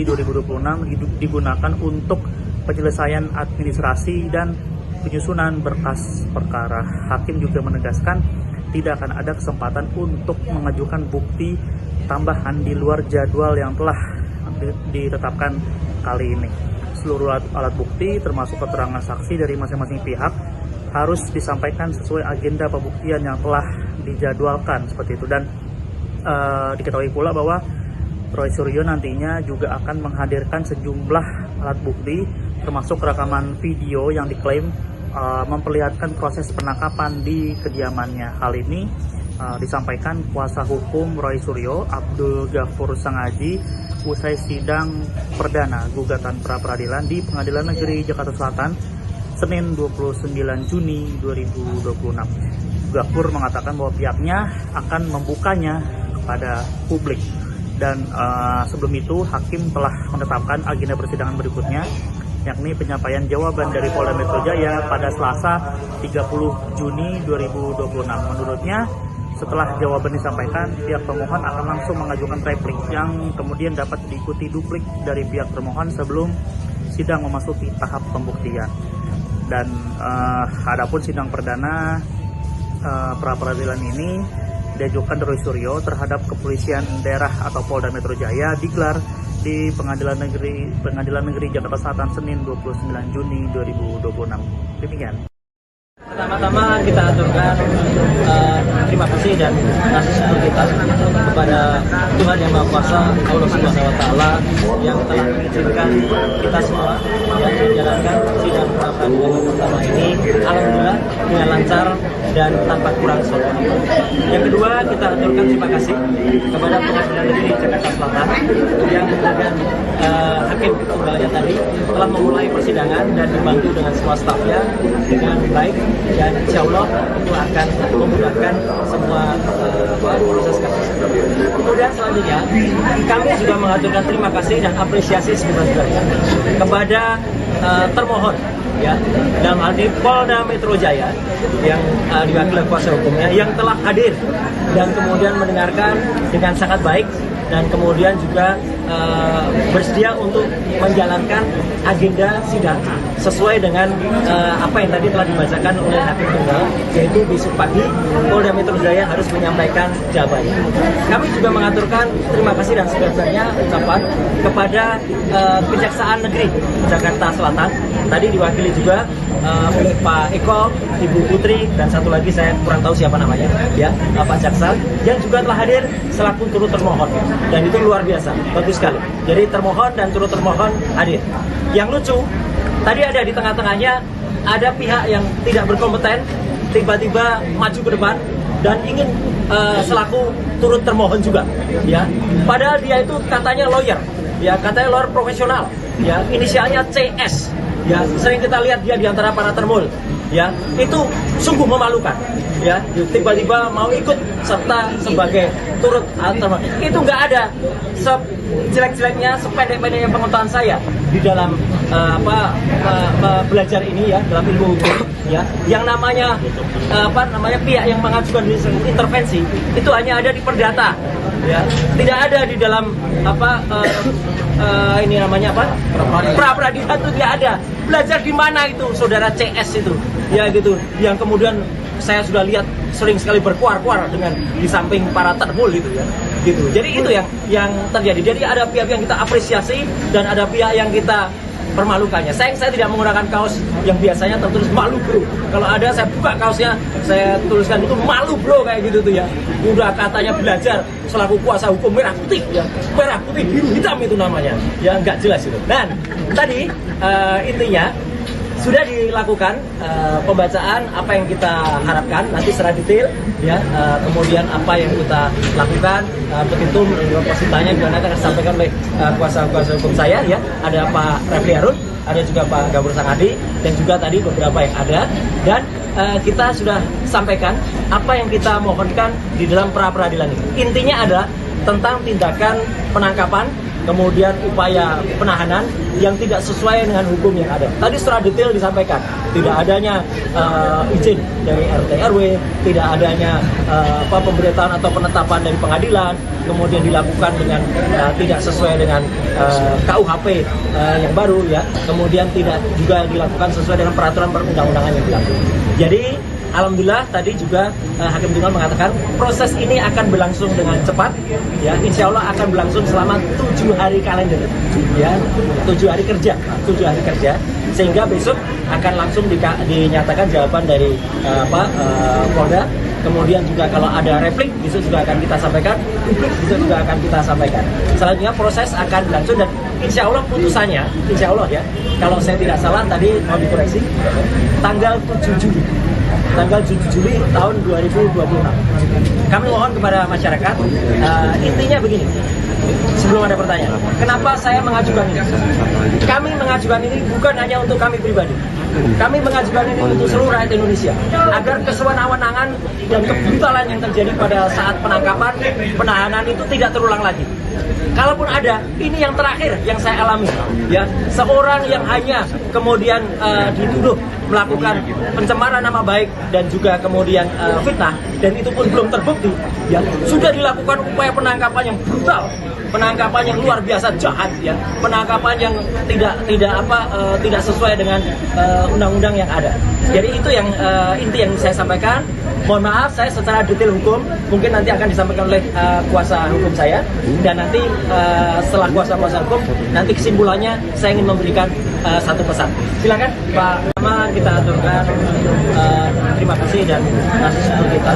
2026 digunakan untuk penyelesaian administrasi dan penyusunan berkas perkara. Hakim juga menegaskan tidak akan ada kesempatan untuk mengajukan bukti tambahan di luar jadwal yang telah ditetapkan kali ini. Seluruh alat bukti termasuk keterangan saksi dari masing-masing pihak harus disampaikan sesuai agenda pembuktian yang telah dijadwalkan seperti itu. Dan diketahui pula bahwa Roy Suryo nantinya juga akan menghadirkan sejumlah alat bukti termasuk rekaman video yang diklaim memperlihatkan proses penangkapan di kediamannya. Hal ini disampaikan kuasa hukum Roy Suryo, Abdul Ghafur Sangaji, usai sidang perdana gugatan pra-peradilan di Pengadilan Negeri Jakarta Selatan Senin 29 Juni 2026. Ghafur mengatakan bahwa pihaknya akan membukanya kepada publik. Dan sebelum itu hakim telah menetapkan agenda persidangan berikutnya, yakni penyampaian jawaban dari Polda Metro Jaya pada Selasa 30 Juni 2026. Menurutnya, setelah jawaban disampaikan, pihak pemohon akan langsung mengajukan replik yang kemudian dapat diikuti duplik dari pihak termohon sebelum sidang memasuki tahap pembuktian. Dan adapun sidang perdana pra-peradilan ini diajukan Roy Suryo terhadap kepolisian daerah atau Polda Metro Jaya digelar di Pengadilan Negeri Jakarta Selatan Senin 29 Juni 2026. Demikian. Pertama-tama kita aturkan terima kasih dan kasih syukur kita kepada Tuhan Yang Maha Kuasa, Allah Subhanahu wa Ta'ala, yang telah mengizinkan kita semua yang menjalankan sidang pra-peradilan pertama ini alhamdulillah dengan lancar dan tanpa kurang suatu. Yang kedua, kita aturkan terima kasih kepada Pengadilan Negeri Jakarta Selatan yang kemudian hakim tunggalnya tadi telah memulai persidangan dan dibantu dengan semua stafnya dengan baik, dan insya Allah itu akan memudahkan semua proses kasus. Kemudian selanjutnya kami juga mengaturkan terima kasih dan apresiasi sebesar-besarnya kepada termohon, ya, dalam hal ini Polda Metro Jaya yang diwakili kuasa hukumnya yang telah hadir dan kemudian mendengarkan dengan sangat baik dan kemudian juga bersedia untuk menjalankan agenda sidang sesuai dengan apa yang tadi telah dibacakan oleh hakim tunggal, yaitu besok pagi Polda Metro Jaya harus menyampaikan jawabannya. Kami juga mengaturkan terima kasih dan sebesar-besarnya ucapan kepada Kejaksaan Negeri Jakarta Selatan, tadi diwakili juga oleh Pak Eko, Ibu Putri, dan satu lagi saya kurang tahu siapa namanya, ya, Pak Jaksa, yang juga telah hadir selaku turut termohon, dan itu luar biasa, bagus sekali. Jadi termohon dan turut termohon hadir. Yang lucu, tadi ada di tengah-tengahnya ada pihak yang tidak berkompeten tiba-tiba maju ke depan dan ingin selaku turut termohon juga, ya. Padahal dia itu katanya lawyer, ya, katanya lawyer profesional, ya, inisialnya CS. Ya, sering kita lihat dia di antara para termul, ya, itu sungguh memalukan, ya, tiba-tiba mau ikut serta sebagai turut termohon. Itu nggak ada sejelek-jeleknya, sependek-pendeknya pengetahuan saya di dalam belajar ini, ya, dalam ilmu hukum, ya, yang namanya pihak yang mengajukan intervensi itu hanya ada di perdata, ya, tidak ada di dalam ini namanya pra-peradilan itu tidak ada. Belajar di mana itu saudara CS itu, ya, gitu, yang kemudian saya sudah lihat sering sekali berkuar-kuar dengan di samping para termul gitu, ya, gitu. Jadi itu yang terjadi. Jadi ada pihak yang kita apresiasi dan ada pihak yang kita permalukannya. Saya tidak menggunakan kaos yang biasanya tertulis malu bro. Kalau ada saya buka kaosnya, saya tuliskan itu malu bro, kayak gitu tuh, ya. Udah katanya belajar selaku kuasa hukum merah putih, ya, merah putih biru hitam itu namanya, ya, nggak jelas itu. Dan tadi intinya sudah dilakukan pembacaan apa yang kita harapkan nanti secara detail, ya, kemudian apa yang kita lakukan, petitum positanya juga nanti akan disampaikan oleh kuasa hukum saya, ya, ada Pak Refli Harun, ada juga Pak Ghafur Sangaji, dan juga tadi beberapa yang ada, dan kita sudah sampaikan apa yang kita mohonkan di dalam pra-peradilan ini. Intinya adalah tentang tindakan penangkapan kemudian upaya penahanan yang tidak sesuai dengan hukum yang ada. Tadi secara detail disampaikan, tidak adanya izin dari RT RW, tidak adanya pemberitaan atau penetapan dari pengadilan, kemudian dilakukan dengan tidak sesuai dengan KUHP yang baru ya, kemudian tidak juga dilakukan sesuai dengan peraturan perundang-undangan yang berlaku. Jadi alhamdulillah tadi juga Hakim Tunggal mengatakan proses ini akan berlangsung dengan cepat, ya, insya Allah akan berlangsung selama 7 hari kalender, ya, 7 hari kerja, sehingga besok akan langsung dinyatakan jawaban dari Polda. Kemudian juga kalau ada replik, besok juga akan kita sampaikan, publik besok juga akan kita sampaikan. Selanjutnya proses akan berlangsung dan insya Allah putusannya, insya Allah ya, kalau saya tidak salah tadi mau dikoreksi, tanggal 7 Juli tahun 2026. Kami mohon kepada masyarakat, intinya begini, sebelum ada pertanyaan, kenapa saya mengajukan ini? Kami mengajukan ini bukan hanya untuk kami pribadi, kami mengajukan ini untuk seluruh rakyat Indonesia, agar kesewenang-wenangan dan kebrutalan yang terjadi pada saat penangkapan, penahanan itu tidak terulang lagi. Kalaupun ada, ini yang terakhir yang saya alami, ya, seorang yang hanya kemudian dituduh melakukan pencemaran nama baik dan juga kemudian fitnah, dan itu pun belum terbukti, ya, sudah dilakukan upaya penangkapan yang brutal, penangkapan yang luar biasa jahat, ya, penangkapan yang tidak sesuai dengan undang-undang yang ada. Jadi itu yang inti yang saya sampaikan. Mohon maaf, saya secara detail hukum mungkin nanti akan disampaikan oleh kuasa hukum saya, dan nanti setelah kuasa hukum nanti kesimpulannya saya ingin memberikan satu pesan. Silakan Pak. Pertama kita aturkan terima kasih dan kasih syukur kita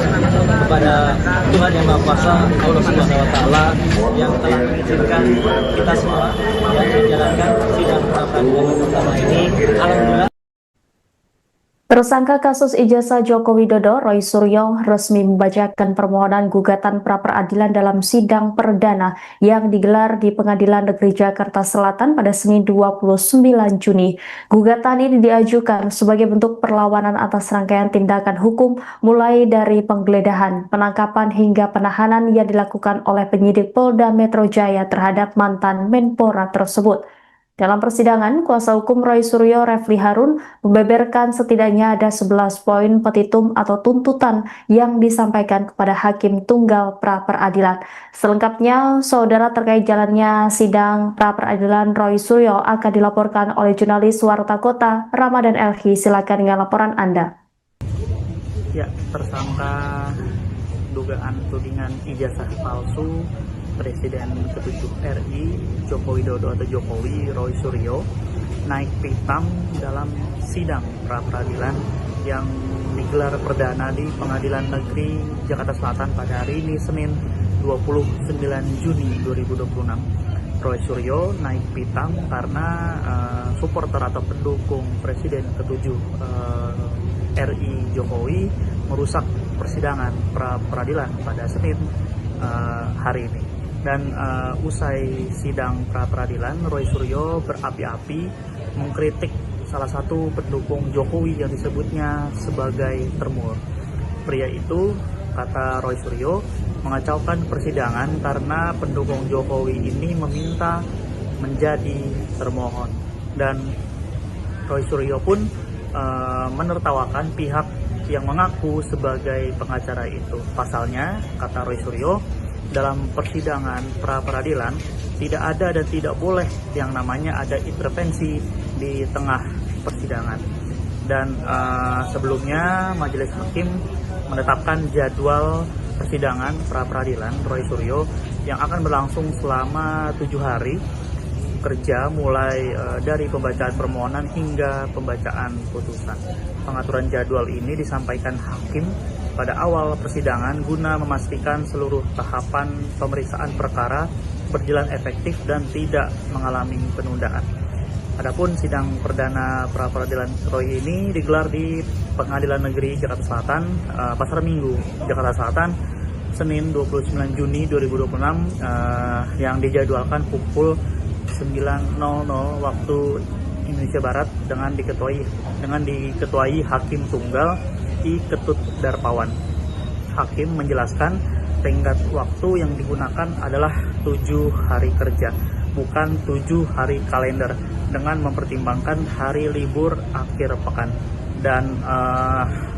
kepada Tuhan Yang Maha Kuasa, Allah Subhanahu Wa Taala, yang telah mengizinkan kita semua yang menjalankan sidang pra-peradilan pertama ini. Alhamdulillah. Tersangka kasus ijazah Joko Widodo, Roy Suryo, resmi membacakan permohonan gugatan pra-peradilan dalam sidang perdana yang digelar di Pengadilan Negeri Jakarta Selatan pada Senin 29 Juni. Gugatan ini diajukan sebagai bentuk perlawanan atas rangkaian tindakan hukum mulai dari penggeledahan, penangkapan hingga penahanan yang dilakukan oleh penyidik Polda Metro Jaya terhadap mantan Menpora tersebut. Dalam persidangan, kuasa hukum Roy Suryo, Refli Harun, membeberkan setidaknya ada 11 poin petitum atau tuntutan yang disampaikan kepada Hakim Tunggal pra-peradilan. Selengkapnya, saudara, terkait jalannya sidang pra-peradilan Roy Suryo akan dilaporkan oleh jurnalis Warta Kota, Ramadan Elhi. Silakan dengan laporan Anda. Ya, tersangka dugaan tudingan ijazah palsu Presiden ke-7 RI Joko Widodo atau Jokowi, Roy Suryo, naik pitam dalam sidang pra-peradilan yang digelar perdana di Pengadilan Negeri Jakarta Selatan pada hari ini, Senin 29 Juni 2026. Roy Suryo naik pitam karena supporter atau pendukung Presiden ke-7 RI Jokowi merusak persidangan pra-peradilan pada Senin hari ini. Dan usai sidang pra-peradilan, Roy Suryo berapi-api mengkritik salah satu pendukung Jokowi yang disebutnya sebagai termur. Pria itu, kata Roy Suryo, mengacaukan persidangan karena pendukung Jokowi ini meminta menjadi termohon. Dan Roy Suryo pun menertawakan pihak yang mengaku sebagai pengacara itu. Pasalnya, kata Roy Suryo, dalam persidangan pra-peradilan tidak ada dan tidak boleh yang namanya ada intervensi di tengah persidangan. Dan sebelumnya majelis hakim menetapkan jadwal persidangan pra-peradilan Roy Suryo yang akan berlangsung selama 7 hari kerja, mulai dari pembacaan permohonan hingga pembacaan putusan. Pengaturan jadwal ini disampaikan hakim pada awal persidangan guna memastikan seluruh tahapan pemeriksaan perkara berjalan efektif dan tidak mengalami penundaan. Adapun sidang perdana pra-peradilan Roy ini digelar di Pengadilan Negeri Jakarta Selatan, Pasar Minggu, Jakarta Selatan, Senin 29 Juni 2026, yang dijadwalkan pukul 9.00 waktu Indonesia Barat dengan diketuai Hakim Tunggal I. Ketut Darpawan. Hakim menjelaskan tenggat waktu yang digunakan adalah 7 hari kerja. bukan 7 hari kalender dengan mempertimbangkan hari libur akhir pekan. Dan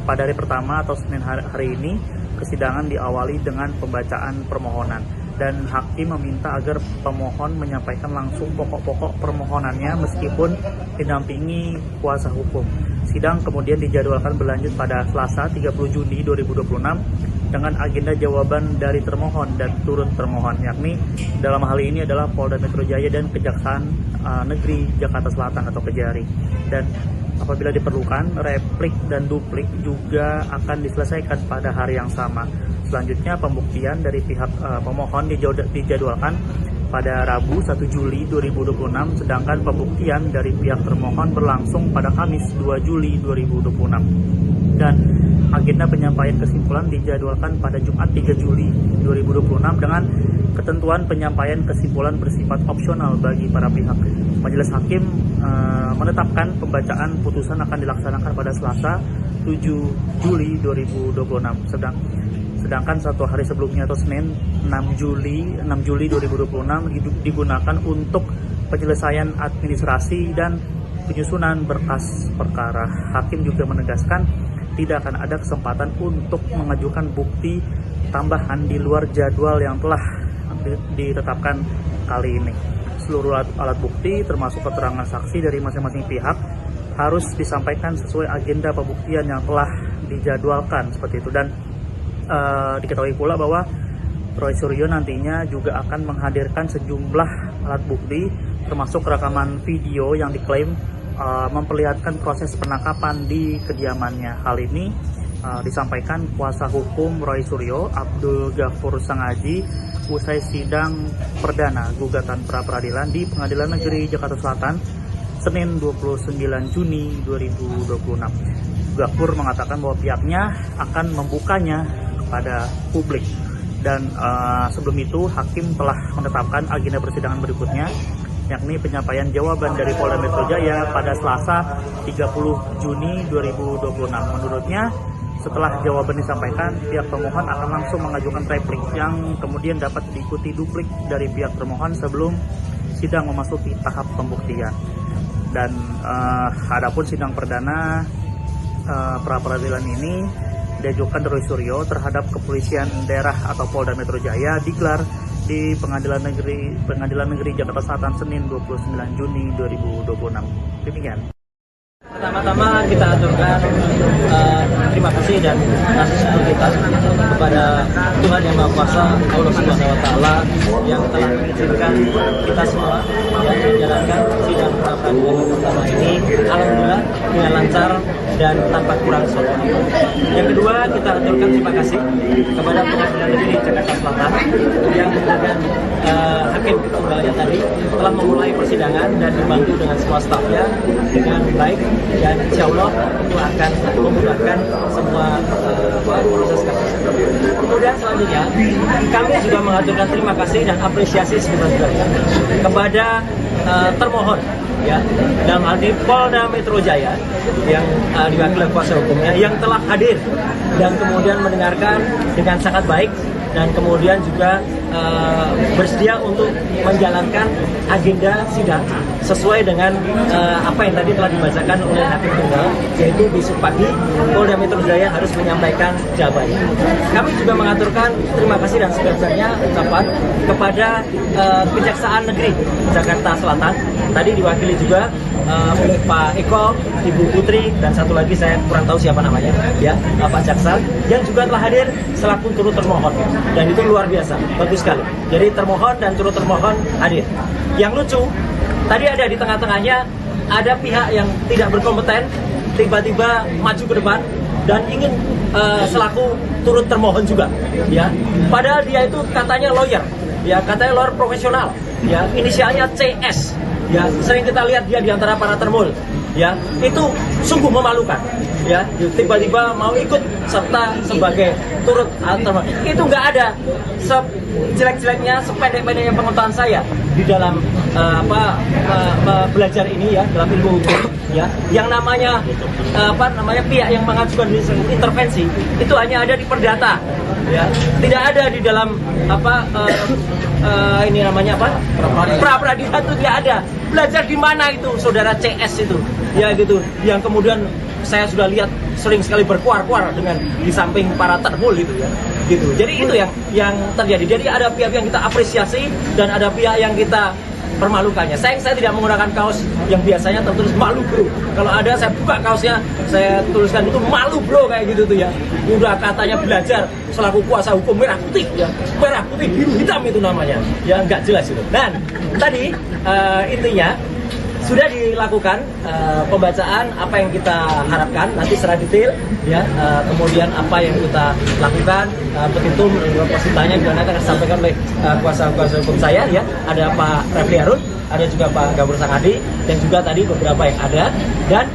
pada hari pertama atau Senin hari ini persidangan diawali dengan pembacaan permohonan, dan hakim meminta agar pemohon menyampaikan langsung pokok-pokok permohonannya meskipun didampingi kuasa hukum. Sidang kemudian dijadwalkan berlanjut pada Selasa 30 Juni 2026 dengan agenda jawaban dari termohon dan turut termohon, yakni dalam hal ini adalah Polda Metro Jaya dan Kejaksaan Negeri Jakarta Selatan atau Kejari. Dan apabila diperlukan, replik dan duplik juga akan diselesaikan pada hari yang sama. Selanjutnya, pembuktian dari pihak pemohon dijadwalkan pada Rabu 1 Juli 2026, sedangkan pembuktian dari pihak termohon berlangsung pada Kamis 2 Juli 2026. Dan agenda penyampaian kesimpulan dijadwalkan pada Jumat 3 Juli 2026 dengan ketentuan penyampaian kesimpulan bersifat opsional bagi para pihak. Majelis Hakim menetapkan pembacaan putusan akan dilaksanakan pada Selasa 7 Juli 2026. Sedangkan satu hari sebelumnya atau Senin 6 Juli 2026 digunakan untuk penyelesaian administrasi dan penyusunan berkas perkara. Hakim juga menegaskan tidak akan ada kesempatan untuk mengajukan bukti tambahan di luar jadwal yang telah ditetapkan kali ini. Seluruh alat bukti termasuk keterangan saksi dari masing-masing pihak harus disampaikan sesuai agenda pembuktian yang telah dijadwalkan seperti itu. Dan diketahui pula bahwa Roy Suryo nantinya juga akan menghadirkan sejumlah alat bukti termasuk rekaman video yang diklaim memperlihatkan proses penangkapan di kediamannya. Hal ini disampaikan kuasa hukum Roy Suryo, Abdul Ghafur Sangaji, usai sidang perdana gugatan pra-peradilan di Pengadilan Negeri Jakarta Selatan Senin 29 Juni 2026. Ghafur mengatakan bahwa pihaknya akan membukanya kepada publik. Dan sebelum itu hakim telah menetapkan agenda persidangan berikutnya, yakni penyampaian jawaban dari Polda Metro Jaya pada Selasa 30 Juni 2026. Menurutnya, setelah jawaban disampaikan, pihak pemohon akan langsung mengajukan replik yang kemudian dapat diikuti duplik dari pihak termohon sebelum sidang memasuki tahap pembuktian. Dan adapun sidang perdana pra-peradilan ini diajukan Roy Suryo terhadap Kepolisian Daerah atau Polda Metro Jaya digelar di Pengadilan Negeri Jakarta Selatan Senin 29 Juni 2026. Demikian. Pertama-tama kita aturkan terima kasih dan kasih syukur kita kepada Tuhan Yang Maha Kuasa, Allah Subhanahu Wa Taala, yang telah mengizinkan kita semua yang menjalankan sidang pra-peradilan pertama ini alhamdulillah dengan lancar dan tanpa kurang suatu. Yang kedua, kita aturkan terima kasih kepada Pengadilan Negeri Jakarta Selatan yang dengan hakim ketunggalnya tadi telah memulai persidangan dan dibantu dengan semua stafnya dengan baik, dan insya Allah itu akan memudahkan semua proses kasus. Kemudian selanjutnya kami juga mengaturkan terima kasih dan apresiasi sebesar-besarnya kepada termohon, ya, dalam hal ini Polda Metro Jaya yang diwakili kuasa hukumnya yang telah hadir dan kemudian mendengarkan dengan sangat baik dan kemudian juga bersedia untuk menjalankan agenda sidang sesuai dengan apa yang tadi telah dibacakan oleh hakim tunggal, yaitu besok pagi Polda Metro Jaya harus menyampaikan jawabannya. Kami juga mengaturkan terima kasih dan sebesar-besarnya ucapan kepada Kejaksaan Negeri Jakarta Selatan, tadi diwakili juga oleh Pak Eko, Ibu Putri, dan satu lagi saya kurang tahu siapa namanya, ya, Pak Jaksa, yang juga telah hadir selaku turut termohon, dan itu luar biasa, bagus sekali. Jadi termohon dan turut termohon hadir. Yang lucu, tadi ada di tengah-tengahnya ada pihak yang tidak berkompeten tiba-tiba maju ke depan dan ingin selaku turut termohon juga, ya. Padahal dia itu katanya lawyer, ya, katanya lawyer profesional, ya, inisialnya CS. Ya, sering kita lihat dia di antara para termul, ya, itu sungguh memalukan. ya tiba-tiba mau ikut serta sebagai turut atau itu nggak ada. Sejelek-jeleknya, sependek-pendeknya pengetahuan saya di dalam belajar ini ya, dalam ilmu hukum ya, yang namanya pihak yang mengajukan intervensi itu hanya ada di perdata ya, tidak ada di dalam ini namanya pra peradilan itu tidak ada. Belajar di mana itu saudara CS itu ya gitu, yang kemudian saya sudah lihat sering sekali berkuar-kuar dengan di samping para termul itu ya gitu. Jadi itu yang terjadi. Jadi ada pihak yang kita apresiasi dan ada pihak yang kita permalukannya. Saya tidak menggunakan kaos yang biasanya tertulis malu bro. Kalau ada saya buka kaosnya, saya tuliskan itu malu bro kayak gitu tuh ya. Udah katanya belajar selaku kuasa hukum merah putih ya, merah putih biru hitam itu namanya. Ya nggak jelas itu. Dan tadi intinya sudah dilakukan pembacaan apa yang kita harapkan nanti secara detail ya, kemudian apa yang kita lakukan petitum positanya juga nanti akan disampaikan oleh kuasa hukum saya ya, ada Pak Refli Harun, ada juga Pak Gabur Sangadi dan juga tadi beberapa yang ada, dan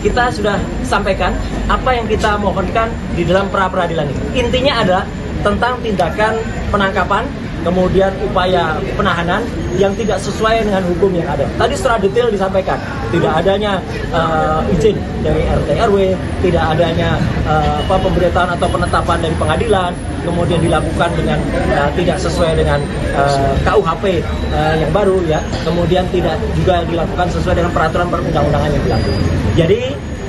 kita sudah sampaikan apa yang kita mohonkan di dalam pra peradilan ini. Intinya adalah tentang tindakan penangkapan kemudian upaya penahanan yang tidak sesuai dengan hukum yang ada. Tadi secara detail disampaikan, tidak adanya izin dari RT RW, tidak adanya pemberitahuan atau penetapan dari pengadilan, kemudian dilakukan dengan tidak sesuai dengan KUHP yang baru ya, kemudian tidak juga dilakukan sesuai dengan peraturan perundang-undangan yang berlaku. Jadi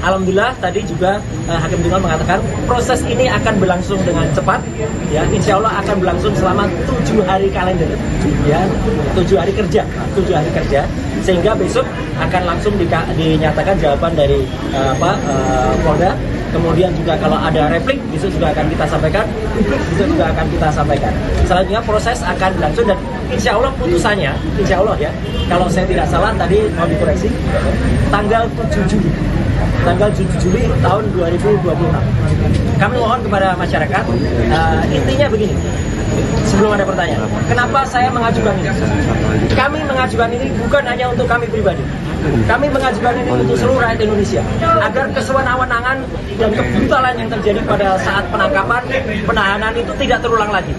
alhamdulillah tadi juga Hakim Tunggal mengatakan proses ini akan berlangsung dengan cepat ya, insya Allah akan berlangsung selama 7 hari kalender ya, 7 hari kerja sehingga besok akan langsung dinyatakan jawaban dari Polda. Kemudian juga kalau ada replik besok juga akan kita sampaikan, besok juga akan kita sampaikan. Selanjutnya proses akan berlangsung dan insya Allah putusannya, insya Allah ya, kalau saya tidak salah tadi mau dikoreksi, tanggal 7 Juli tahun 2026. Kami mohon kepada masyarakat, intinya begini, sebelum ada pertanyaan, kenapa saya mengajukan ini? Kami mengajukan ini bukan hanya untuk kami pribadi, kami mengajukan ini untuk seluruh rakyat Indonesia, agar kesewenang-wenangan dan kebrutalan yang terjadi pada saat penangkapan, penahanan itu tidak terulang lagi.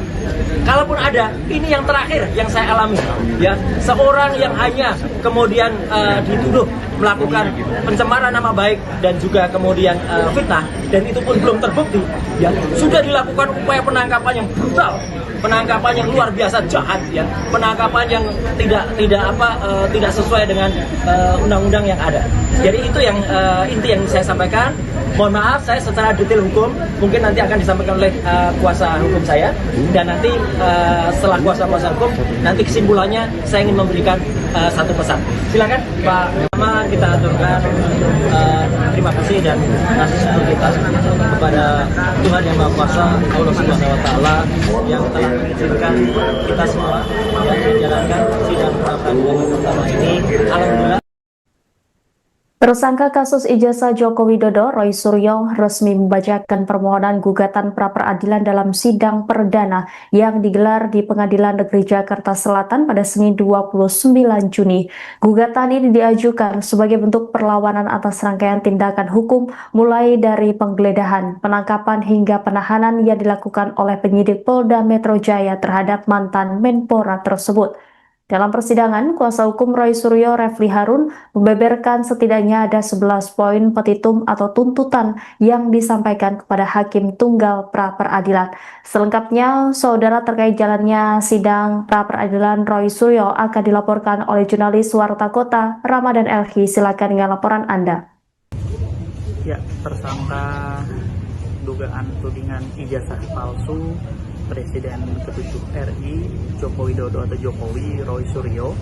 Kalaupun ada, ini yang terakhir yang saya alami ya, seorang yang hanya kemudian dituduh melakukan pencemaran nama baik dan juga kemudian fitnah, dan itu pun belum terbukti ya, sudah dilakukan upaya penangkapan yang brutal, penangkapan yang luar biasa jahat ya, penangkapan yang tidak sesuai dengan undang-undang yang ada. Jadi itu yang inti yang saya sampaikan. Mohon maaf saya secara detail hukum mungkin nanti akan disampaikan oleh kuasa hukum saya, dan nanti setelah kuasa hukum nanti kesimpulannya saya ingin memberikan satu pesan. Silakan Pak. Pertama kita aturkan terima kasih dan kasih syukur kita kepada Tuhan Yang Maha Kuasa, Allah Subhanahu Wa Taala, yang telah mengizinkan kita semua yang menjalankan sidang pra peradilan pertama ini. Alhamdulillah. Tersangka kasus ijazah Joko Widodo, Roy Suryo, resmi membacakan permohonan gugatan pra-peradilan dalam sidang perdana yang digelar di Pengadilan Negeri Jakarta Selatan pada Senin 29 Juni. Gugatan ini diajukan sebagai bentuk perlawanan atas rangkaian tindakan hukum mulai dari penggeledahan, penangkapan hingga penahanan yang dilakukan oleh penyidik Polda Metro Jaya terhadap mantan Menpora tersebut. Dalam persidangan, kuasa hukum Roy Suryo, Refli Harun, membeberkan setidaknya ada 11 poin petitum atau tuntutan yang disampaikan kepada Hakim Tunggal pra-peradilan. Selengkapnya, saudara, terkait jalannya sidang pra-peradilan Roy Suryo akan dilaporkan oleh jurnalis Warta Kota, Ramadan Elhi. Silakan dengan laporan Anda. Ya, tersangka dugaan tudingan ijazah palsu Presiden ke-7 RI Joko Widodo atau Jokowi, Roy Suryo,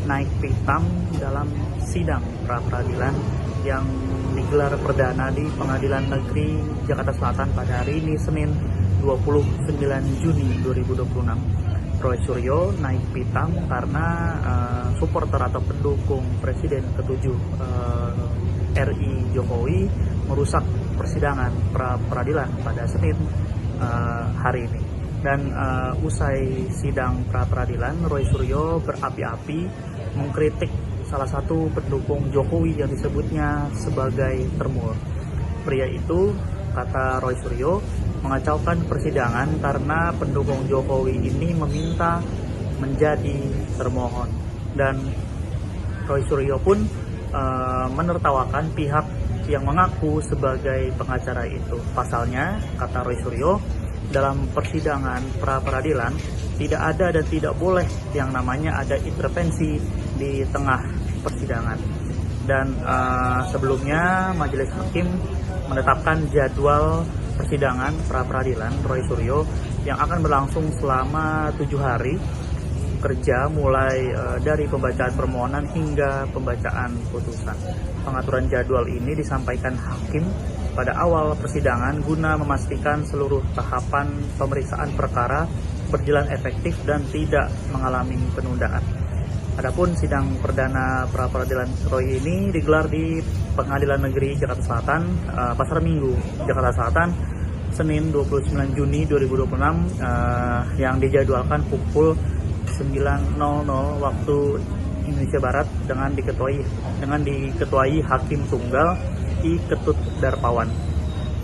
naik pitam dalam sidang pra-peradilan yang digelar perdana di Pengadilan Negeri Jakarta Selatan pada hari ini Senin 29 Juni 2026. Roy Suryo naik pitam karena supporter atau pendukung Presiden ke-7 RI Jokowi merusak persidangan pra-peradilan pada Senin hari ini. Dan usai sidang pra-peradilan, Roy Suryo berapi-api mengkritik salah satu pendukung Jokowi yang disebutnya sebagai termul. pria itu, kata Roy Suryo, mengacaukan persidangan karena pendukung Jokowi ini meminta menjadi termohon. Dan Roy Suryo pun menertawakan pihak yang mengaku sebagai pengacara itu. Pasalnya, kata Roy Suryo, dalam persidangan pra-peradilan tidak ada dan tidak boleh yang namanya ada intervensi di tengah persidangan. Dan sebelumnya Majelis Hakim menetapkan jadwal persidangan pra-peradilan Roy Suryo yang akan berlangsung selama 7 hari kerja, mulai dari pembacaan permohonan hingga pembacaan putusan. Pengaturan jadwal ini disampaikan hakim pada awal persidangan guna memastikan seluruh tahapan pemeriksaan perkara berjalan efektif dan tidak mengalami penundaan. Adapun sidang perdana pra-peradilan Roy ini digelar di Pengadilan Negeri Jakarta Selatan, Pasar Minggu, Jakarta Selatan, Senin 29 Juni 2026, yang dijadwalkan pukul 9.00 waktu Indonesia Barat dengan diketuai Hakim Tunggal I. Ketut Darpawan.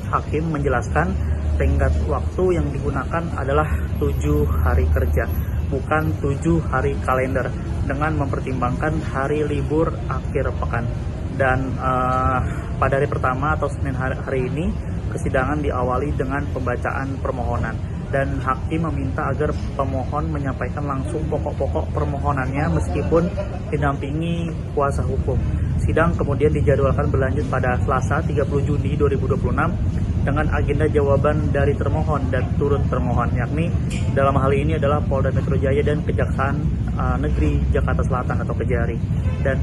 Hakim menjelaskan tenggat waktu yang digunakan adalah 7 hari kerja, bukan 7 hari kalender, dengan mempertimbangkan hari libur akhir pekan. Dan pada hari pertama atau Senin hari ini, persidangan diawali dengan pembacaan permohonan. Dan hakim meminta agar pemohon menyampaikan langsung pokok-pokok permohonannya meskipun didampingi kuasa hukum. Sidang kemudian dijadwalkan berlanjut pada Selasa 30 Juni 2026 dengan agenda jawaban dari termohon dan turut termohon, yakni dalam hal ini adalah Polda Metro Jaya dan Kejaksaan Negeri Jakarta Selatan atau Kejari. Dan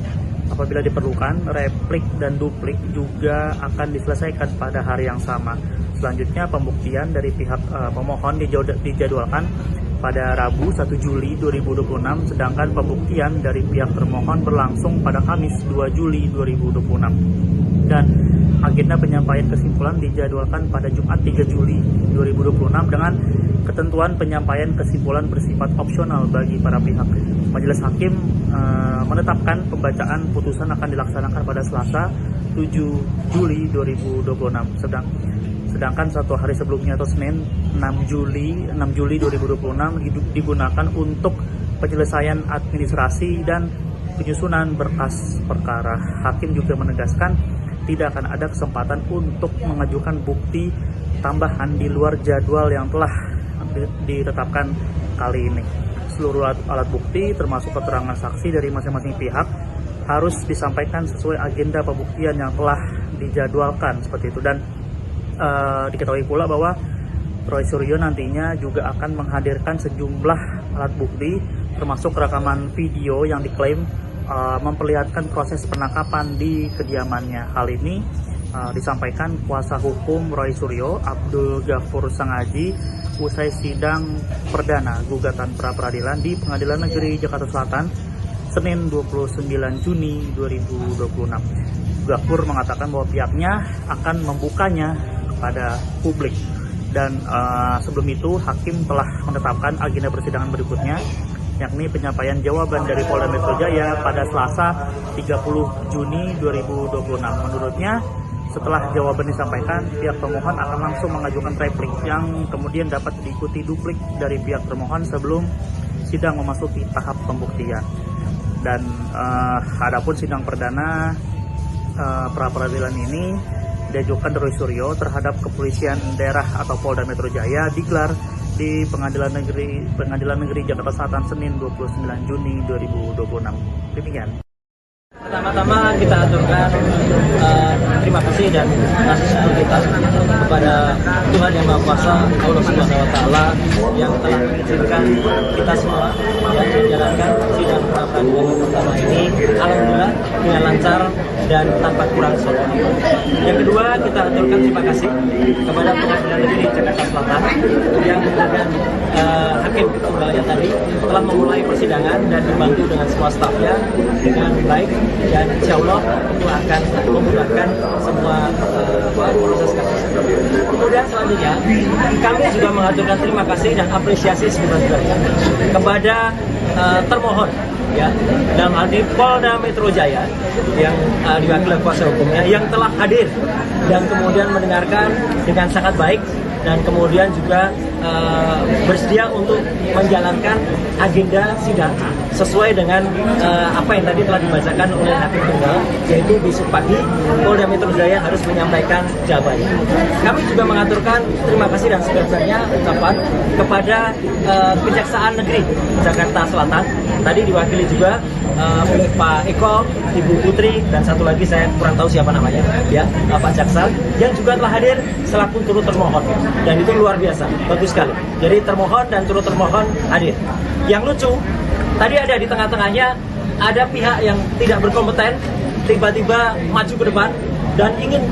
apabila diperlukan, replik dan duplik juga akan diselesaikan pada hari yang sama. Selanjutnya, pembuktian dari pihak pemohon dijadwalkan pada Rabu 1 Juli 2026, sedangkan pembuktian dari pihak termohon berlangsung pada Kamis 2 Juli 2026. Dan agenda penyampaian kesimpulan dijadwalkan pada Jumat 3 Juli 2026 dengan ketentuan penyampaian kesimpulan bersifat opsional bagi para pihak. Majelis Hakim menetapkan pembacaan putusan akan dilaksanakan pada Selasa 7 Juli 2026. Sedangkan 1 hari sebelumnya atau Senin 6 Juli 2026 digunakan untuk penyelesaian administrasi dan penyusunan berkas perkara. Hakim juga menegaskan tidak akan ada kesempatan untuk mengajukan bukti tambahan di luar jadwal yang telah ditetapkan kali ini. Seluruh alat bukti termasuk keterangan saksi dari masing-masing pihak harus disampaikan sesuai agenda pembuktian yang telah dijadwalkan seperti itu. Dan diketahui pula bahwa Roy Suryo nantinya juga akan menghadirkan sejumlah alat bukti termasuk rekaman video yang diklaim memperlihatkan proses penangkapan di kediamannya. Hal ini disampaikan kuasa hukum Roy Suryo, Abdul Ghafur Sangaji, usai sidang perdana gugatan pra-peradilan di Pengadilan Negeri Jakarta Selatan Senin 29 Juni 2026. Ghafur mengatakan bahwa pihaknya akan membukanya pada publik. Dan sebelum itu hakim telah menetapkan agenda persidangan berikutnya, yakni penyampaian jawaban dari Polda Metro Jaya pada Selasa 30 Juni 2026. Menurutnya, setelah jawaban disampaikan, pihak pemohon akan langsung mengajukan replik yang kemudian dapat diikuti duplik dari pihak termohon sebelum sidang memasuki tahap pembuktian. Dan adapun sidang perdana pra-peradilan ini diajukan Roy Suryo terhadap kepolisian daerah atau Polda Metro Jaya digelar di Pengadilan Negeri Jakarta Selatan Senin 29 Juni 2026. Demikian. Pertama-tama kita aturkan terima kasih dan kasih syukur kita kepada Tuhan Yang Maha Kuasa, Allah Subhanahu wa Ta'ala, yang telah mengizinkan kita semua yang menjalankan sidang pra-peradilan yang pertama ini alhamdulillah dengan lancar dan tanpa kurang suatu. Yang kedua, kita aturkan terima kasih kepada Pengadilan Negeri Jakarta Selatan yang kemudian hakim tunggalnya tadi telah memulai persidangan dan dibantu dengan semua stafnya dengan baik, dan insya Allah itu akan memudahkan semua proses kasus. Kemudian selanjutnya kami juga mengaturkan terima kasih dan apresiasi sebenarnya kepada termohon, ya, dalam hal ini Polda Metro Jaya yang diwakili kuasa hukumnya yang telah hadir dan kemudian mendengarkan dengan sangat baik dan kemudian juga bersedia untuk menjalankan agenda sidang sesuai dengan apa yang tadi telah dibacakan oleh Hakim Tunggal, yaitu besok pagi Polda Metro Jaya harus menyampaikan jawabannya. Kami juga mengaturkan terima kasih dan sebenarnya ucapan kepada Kejaksaan Negeri Jakarta Selatan, tadi diwakili juga oleh Pak Eko, Ibu Putri, dan satu lagi saya kurang tahu siapa namanya, ya, Pak Jaksa, yang juga telah hadir selaku turut termohon, dan itu luar biasa, bagus sekali. Jadi termohon dan turut termohon hadir. Yang lucu, tadi ada di tengah-tengahnya ada pihak yang tidak berkompeten tiba-tiba maju ke depan dan ingin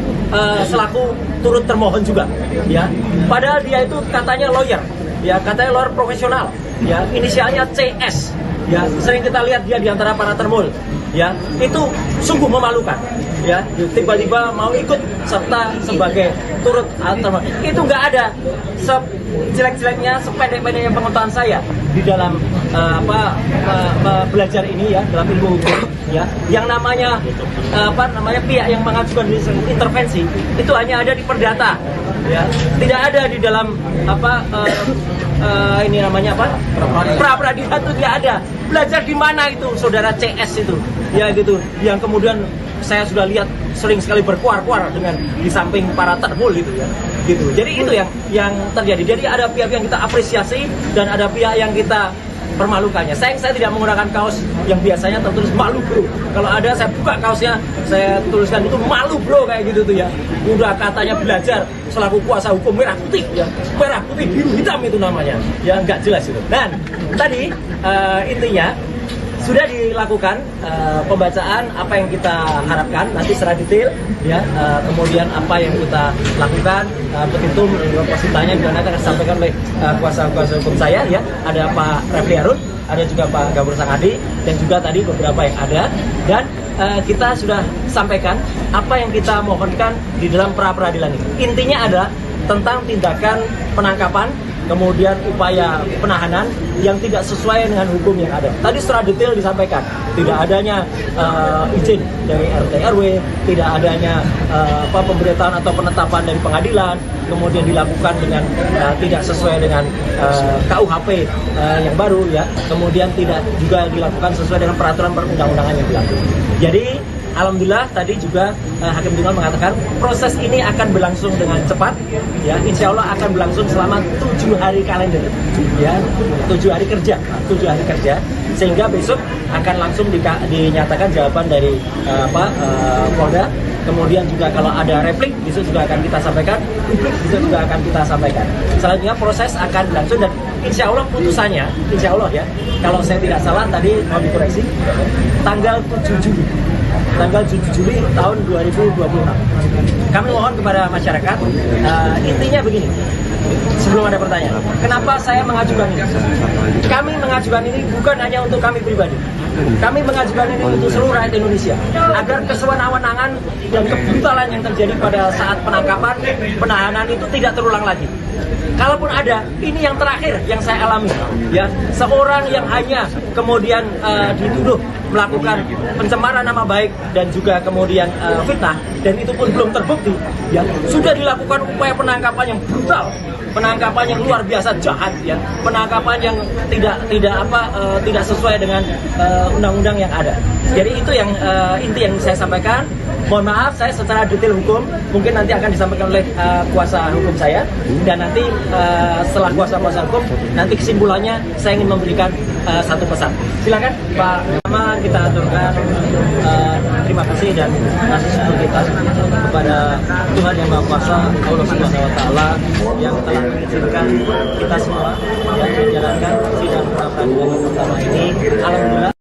selaku turut termohon juga, ya. Padahal dia itu katanya lawyer, ya, katanya lawyer profesional, ya, inisialnya CS. Ya, sering kita lihat dia di antara para termul, ya, itu sungguh memalukan, ya, tiba-tiba mau ikut serta sebagai turut termohon. Itu nggak ada sejelek-jeleknya, sependek-pendeknya pengetahuan saya di dalam belajar ini, ya, dalam ilmu hukum, ya, yang namanya pihak yang mengajukan intervensi itu hanya ada di perdata, ya, tidak ada di dalam ini namanya pra peradilan itu tidak ada. Belajar di mana itu saudara CS itu, ya, gitu, yang kemudian saya sudah lihat sering sekali berkuar-kuar dengan di samping para termul gitu, ya, gitu. Jadi itu yang terjadi. Jadi ada pihak yang kita apresiasi dan ada pihak yang kita permalukannya. Saya tidak menggunakan kaos yang biasanya tertulis malu bro. Kalau ada saya buka kaosnya, saya tuliskan itu malu bro, kayak gitu tuh, ya. Udah katanya belajar selaku kuasa hukum merah putih, ya, merah putih biru hitam itu namanya, ya, nggak jelas itu. Dan tadi intinya sudah dilakukan pembacaan apa yang kita harapkan nanti secara detail, ya, kemudian apa yang kita lakukan, petitum positanya juga akan disampaikan oleh kuasa hukum saya, ya, ada Pak Refli Harun, ada juga Pak Gabur Sangadi, dan juga tadi beberapa yang ada, dan kita sudah sampaikan apa yang kita mohonkan di dalam pra peradilan ini. Intinya adalah tentang tindakan penangkapan, kemudian upaya penahanan yang tidak sesuai dengan hukum yang ada. Tadi secara detail disampaikan, tidak adanya izin dari RT RW, tidak adanya pemberitahuan atau penetapan dari pengadilan, kemudian dilakukan dengan tidak sesuai dengan KUHP yang baru, ya, kemudian tidak juga dilakukan sesuai dengan peraturan perundang-undangan yang berlaku. Jadi alhamdulillah tadi juga Hakim Tunggal mengatakan proses ini akan berlangsung dengan cepat, ya, insya Allah akan berlangsung selama 7 hari kalender, ya, 7 hari kerja, sehingga besok akan langsung dinyatakan jawaban dari Polda. Kemudian juga kalau ada replik besok juga akan kita sampaikan, publik besok juga akan kita sampaikan. Selanjutnya proses akan berlangsung dan insya Allah putusannya, insya Allah, ya, kalau saya tidak salah tadi mau dikoreksi, tanggal 7 Juli tahun 2026. Kami mohon kepada masyarakat, intinya begini, sebelum ada pertanyaan, kenapa saya mengajukan ini? Kami mengajukan ini bukan hanya untuk kami pribadi, kami mengajukan ini untuk seluruh rakyat Indonesia, agar kesewenang-wenangan dan kebrutalan yang terjadi pada saat penangkapan, penahanan itu tidak terulang lagi. Kalaupun ada, ini yang terakhir yang saya alami, ya, seorang yang hanya kemudian dituduh melakukan pencemaran nama baik dan juga kemudian fitnah, dan itu pun belum terbukti, ya, sudah dilakukan upaya penangkapan yang brutal, penangkapan yang luar biasa jahat, ya, penangkapan yang tidak sesuai dengan undang-undang yang ada. Jadi itu yang inti yang saya sampaikan. Mohon maaf, saya secara detail hukum mungkin nanti akan disampaikan oleh kuasa hukum saya, dan nanti setelah kuasa hukum nanti kesimpulannya saya ingin memberikan satu pesan. Silakan Pak. Pertama kita aturkan terima kasih dan kasih syukur kita kepada Tuhan Yang Maha Kuasa, Allah Subhanahu Wa Taala, yang telah mengizinkan kita semua yang menjalankan sidang pra peradilan yang pertama ini. Alhamdulillah.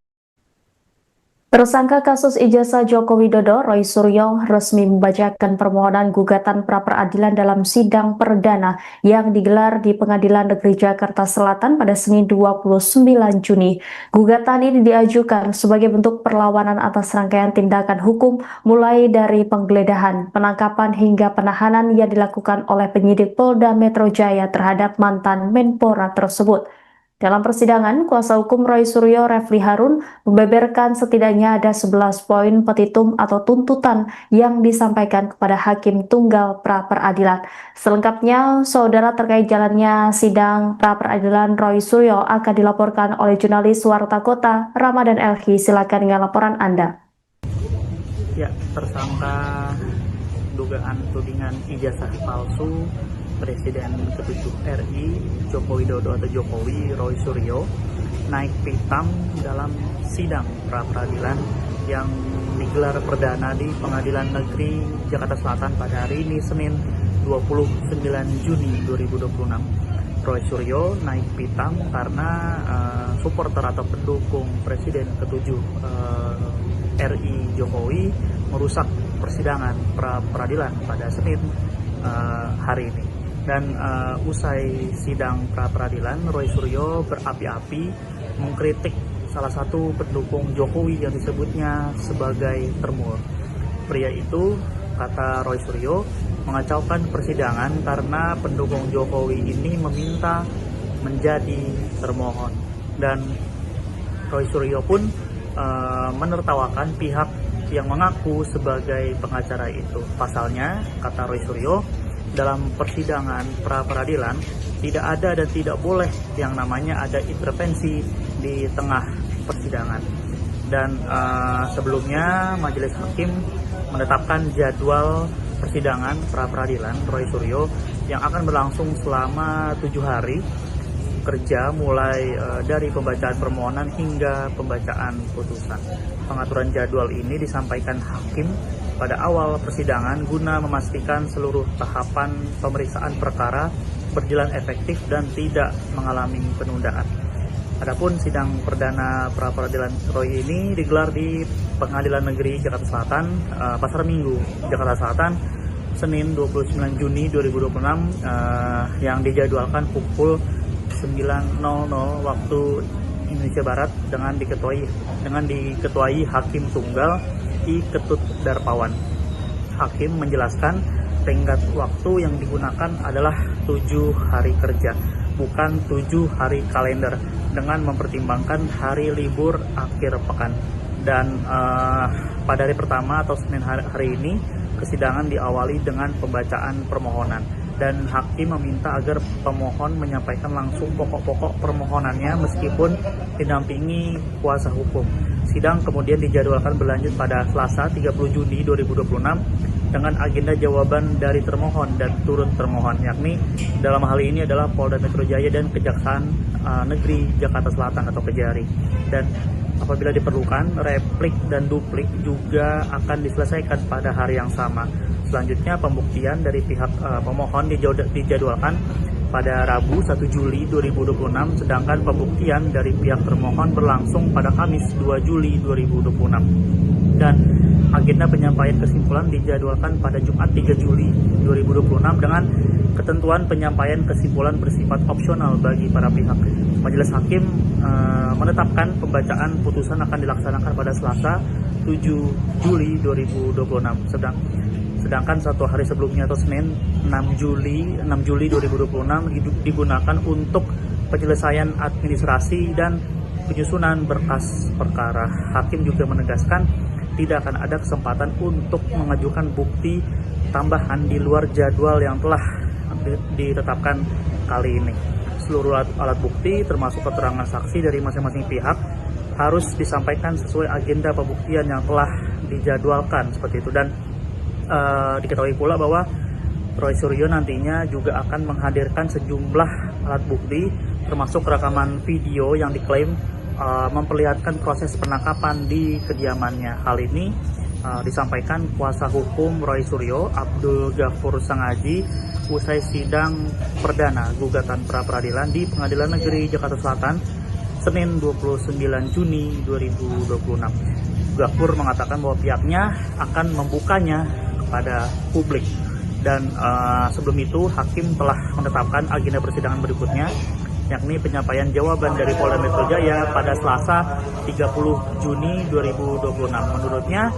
Tersangka kasus ijazah Joko Widodo, Roy Suryo, resmi membacakan permohonan gugatan pra-peradilan dalam sidang perdana yang digelar di Pengadilan Negeri Jakarta Selatan pada Senin 29 Juni. Gugatan ini diajukan sebagai bentuk perlawanan atas rangkaian tindakan hukum mulai dari penggeledahan, penangkapan hingga penahanan yang dilakukan oleh penyidik Polda Metro Jaya terhadap mantan Menpora tersebut. Dalam persidangan, kuasa hukum Roy Suryo, Refli Harun, membeberkan setidaknya ada 11 poin petitum atau tuntutan yang disampaikan kepada Hakim Tunggal Pra-Peradilan. Selengkapnya, saudara, terkait jalannya sidang pra-peradilan Roy Suryo akan dilaporkan oleh jurnalis Warta Kota, Ramadan Elhi. Silakan dengan laporan Anda. Ya, tersangka dugaan tudingan ijazah palsu Presiden ke-7 RI Joko Widodo atau Jokowi Roy Suryo naik pitam dalam sidang pra-peradilan yang digelar perdana di Pengadilan Negeri Jakarta Selatan pada hari ini Senin 29 Juni 2026. Roy Suryo naik pitam karena supporter atau pendukung Presiden ke-7 RI Jokowi merusak persidangan pra-peradilan pada Senin hari ini. Dan usai sidang pra-peradilan, Roy Suryo berapi-api mengkritik salah satu pendukung Jokowi yang disebutnya sebagai termur. Pria itu, kata Roy Suryo, mengacaukan persidangan karena pendukung Jokowi ini meminta menjadi termohon. Dan Roy Suryo pun menertawakan pihak yang mengaku sebagai pengacara itu. Pasalnya, kata Roy Suryo, dalam persidangan pra-peradilan tidak ada dan tidak boleh yang namanya ada intervensi di tengah persidangan. Dan sebelumnya Majelis Hakim menetapkan jadwal persidangan pra-peradilan Roy Suryo yang akan berlangsung selama 7 hari kerja mulai dari pembacaan permohonan hingga pembacaan putusan. Pengaturan jadwal ini disampaikan hakim pada awal persidangan guna memastikan seluruh tahapan pemeriksaan perkara berjalan efektif dan tidak mengalami penundaan. Adapun sidang perdana pra-peradilan Roy ini digelar di Pengadilan Negeri Jakarta Selatan, Pasar Minggu, Jakarta Selatan, Senin 29 Juni 2026 yang dijadwalkan pukul 9.00 waktu Indonesia Barat dengan diketuai Hakim Tunggal I Ketut Darpawan. Hakim menjelaskan tenggat waktu yang digunakan adalah 7 hari kerja, bukan 7 hari kalender, dengan mempertimbangkan hari libur akhir pekan. Dan pada hari pertama atau Senin hari ini, persidangan diawali dengan pembacaan permohonan. Dan hakim meminta agar pemohon menyampaikan langsung pokok-pokok permohonannya meskipun didampingi kuasa hukum. Sidang kemudian dijadwalkan berlanjut pada Selasa 30 Juni 2026 dengan agenda jawaban dari termohon dan turut termohon, yakni dalam hal ini adalah Polda Metro Jaya dan Kejaksaan Negeri Jakarta Selatan atau Kejari. Dan apabila diperlukan, replik dan duplik juga akan diselesaikan pada hari yang sama. Selanjutnya, pembuktian dari pihak pemohon dijadwalkan pada Rabu 1 Juli 2026, sedangkan pembuktian dari pihak termohon berlangsung pada Kamis 2 Juli 2026. Dan agenda penyampaian kesimpulan dijadwalkan pada Jumat 3 Juli 2026 dengan ketentuan penyampaian kesimpulan bersifat opsional bagi para pihak. Majelis Hakim menetapkan pembacaan putusan akan dilaksanakan pada Selasa 7 Juli 2026. Sedangkan 1 hari sebelumnya atau Senin 6 Juli 2026 digunakan untuk penyelesaian administrasi dan penyusunan berkas perkara. Hakim juga menegaskan tidak akan ada kesempatan untuk mengajukan bukti tambahan di luar jadwal yang telah ditetapkan kali ini. Seluruh alat bukti termasuk keterangan saksi dari masing-masing pihak harus disampaikan sesuai agenda pembuktian yang telah dijadwalkan seperti itu. Dan diketahui pula bahwa Roy Suryo nantinya juga akan menghadirkan sejumlah alat bukti termasuk rekaman video yang diklaim memperlihatkan proses penangkapan di kediamannya. Hal ini disampaikan kuasa hukum Roy Suryo, Abdul Ghafur Sangaji, usai sidang perdana gugatan pra-peradilan di Pengadilan Negeri Jakarta Selatan Senin 29 Juni 2026. Ghafur mengatakan bahwa pihaknya akan membukanya kepada publik. Dan sebelum itu hakim telah menetapkan agenda persidangan berikutnya, yakni penyampaian jawaban dari Polda Metro Jaya pada Selasa 30 Juni 2026. Menurutnya,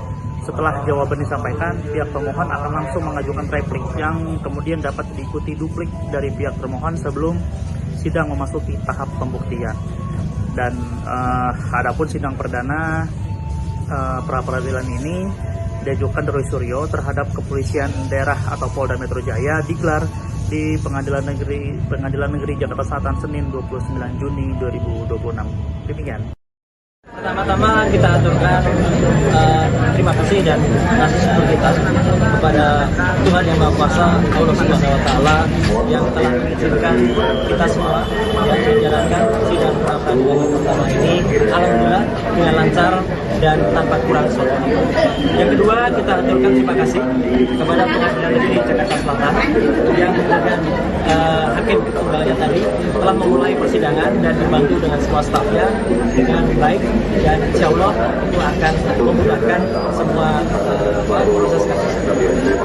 setelah jawaban disampaikan, pihak pemohon akan langsung mengajukan replik yang kemudian dapat diikuti duplik dari pihak termohon sebelum sidang memasuki tahap pembuktian. Dan adapun sidang perdana pra-peradilan ini diajukan Roy Suryo terhadap Kepolisian Daerah atau Polda Metro Jaya digelar di Pengadilan Negeri Jakarta Selatan Senin 29 Juni 2026. Demikian. Pertama-tama kita aturkan terima kasih dan rasa syukur kita kepada Tuhan Yang Maha Kuasa, Allah Subhanahu Wa Taala yang telah mengizinkan kita semua yang menjalankan sidang pra-peradilan yang pertama ini, alhamdulillah dengan lancar dan tanpa kurang suatu. Yang kedua, kita aturkan terima kasih kepada Pengadilan Negeri Jakarta Selatan yang dengan hakim tunggalnya tadi telah memulai persidangan dan dibantu dengan semua stafnya dengan baik, dan insya Allah itu akan memudahkan semua proses kasus.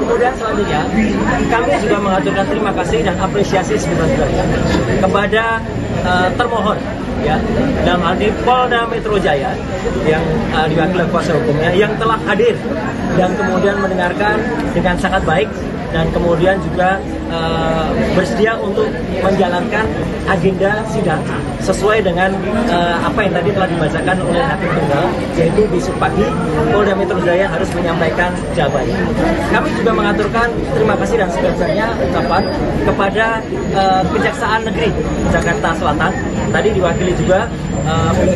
Kemudian selanjutnya kami juga mengaturkan terima kasih dan apresiasi sebesar-besarnya kepada termohon, ya, dalam hal ini Polda Metro Jaya yang diwakili kuasa hukumnya yang telah hadir dan kemudian mendengarkan dengan sangat baik dan kemudian juga bersedia untuk menjalankan agenda sidang sesuai dengan apa yang tadi telah dibacakan oleh hakim tunggal, yaitu besok pagi Polda Metro Jaya harus menyampaikan jawabannya. Kami juga mengaturkan terima kasih dan sebesar-besarnya ucapan kepada Kejaksaan Negeri Jakarta Selatan, tadi diwakili juga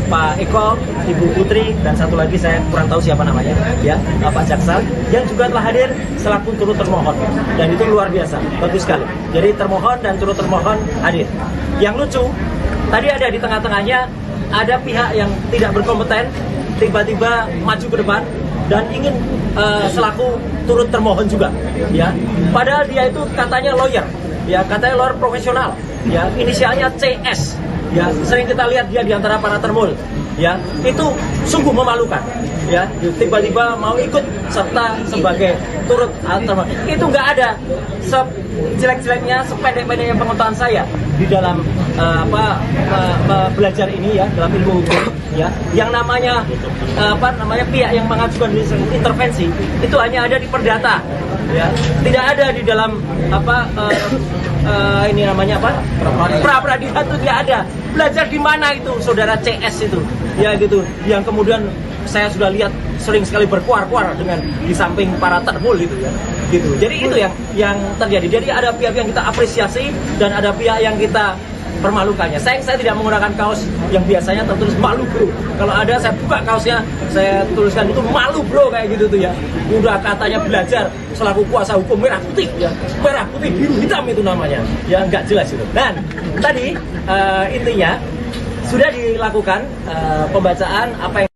Pak Eko, Ibu Putri, dan satu lagi saya kurang tahu siapa namanya, ya, Pak Jaksa, yang juga telah hadir selaku turut termohon, dan itu luar biasa, bagus sekali. Jadi termohon dan turut termohon hadir. Yang lucu, tadi ada di tengah-tengahnya ada pihak yang tidak berkompeten tiba-tiba maju ke depan dan ingin selaku turut termohon juga, ya. Padahal dia itu katanya lawyer, ya, katanya lawyer profesional, ya, inisialnya CS. Ya, sering kita lihat dia di antara para termul, ya, itu sungguh memalukan, ya, tiba-tiba mau ikut serta sebagai turut termohon. Itu nggak ada sejelek-jeleknya, sependek-pendeknya pengetahuan saya di dalam belajar ini, ya, dalam ilmu hukum, ya, yang namanya pihak yang mengajukan intervensi itu hanya ada di perdata, ya, tidak ada di dalam ini namanya apa? Pra-peradilan itu tidak ada. Belajar di mana itu saudara CS itu, ya, gitu, yang kemudian saya sudah lihat sering sekali berkuar-kuar dengan di samping para termul gitu, ya, gitu. Jadi itu yang terjadi. Jadi ada pihak yang kita apresiasi dan ada pihak yang kita permalukannya. Saya tidak menggunakan kaos yang biasanya tertulis malu bro. Kalau ada saya buka kaosnya, saya tuliskan itu malu bro, kayak gitu tuh, ya. Udah katanya belajar selaku kuasa hukum merah putih, ya, merah putih biru hitam itu namanya, ya, nggak jelas itu. Dan tadi intinya sudah dilakukan pembacaan apa yang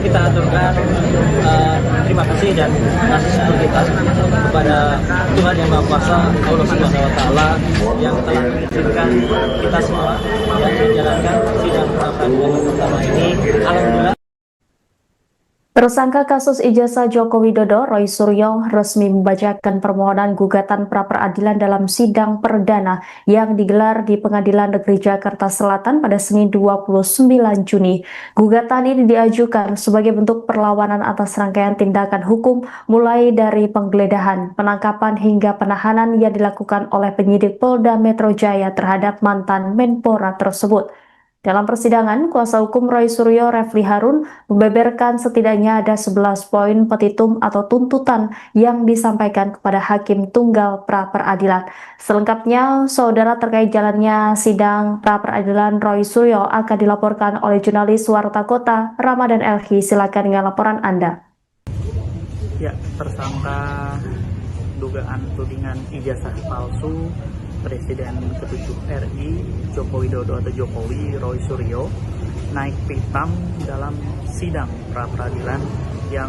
kita aturkan terima kasih dan rasa syukur kita kepada Tuhan Yang Maha Kuasa, Allah Subhanahu Wa Taala yang telah mengizinkan kita semua yang menjalankan sidang pra-peradilan yang pertama ini, alhamdulillah. Tersangka kasus ijazah Joko Widodo, Roy Suryo, resmi membacakan permohonan gugatan pra-peradilan dalam sidang perdana yang digelar di Pengadilan Negeri Jakarta Selatan pada Senin 29 Juni. Gugatan ini diajukan sebagai bentuk perlawanan atas rangkaian tindakan hukum mulai dari penggeledahan, penangkapan hingga penahanan yang dilakukan oleh penyidik Polda Metro Jaya terhadap mantan Menpora tersebut. Dalam persidangan, kuasa hukum Roy Suryo, Refli Harun, membeberkan setidaknya ada 11 poin petitum atau tuntutan yang disampaikan kepada Hakim Tunggal pra-peradilan. Selengkapnya, saudara, terkait jalannya sidang pra-peradilan Roy Suryo akan dilaporkan oleh jurnalis Warta Kota, Ramadan Elhi. Silakan dengan laporan Anda. Ya, tersangka dugaan tudingan ijazah palsu Presiden ke-7 RI Joko Widodo atau Jokowi, Roy Suryo, naik pitam dalam sidang pra-peradilan yang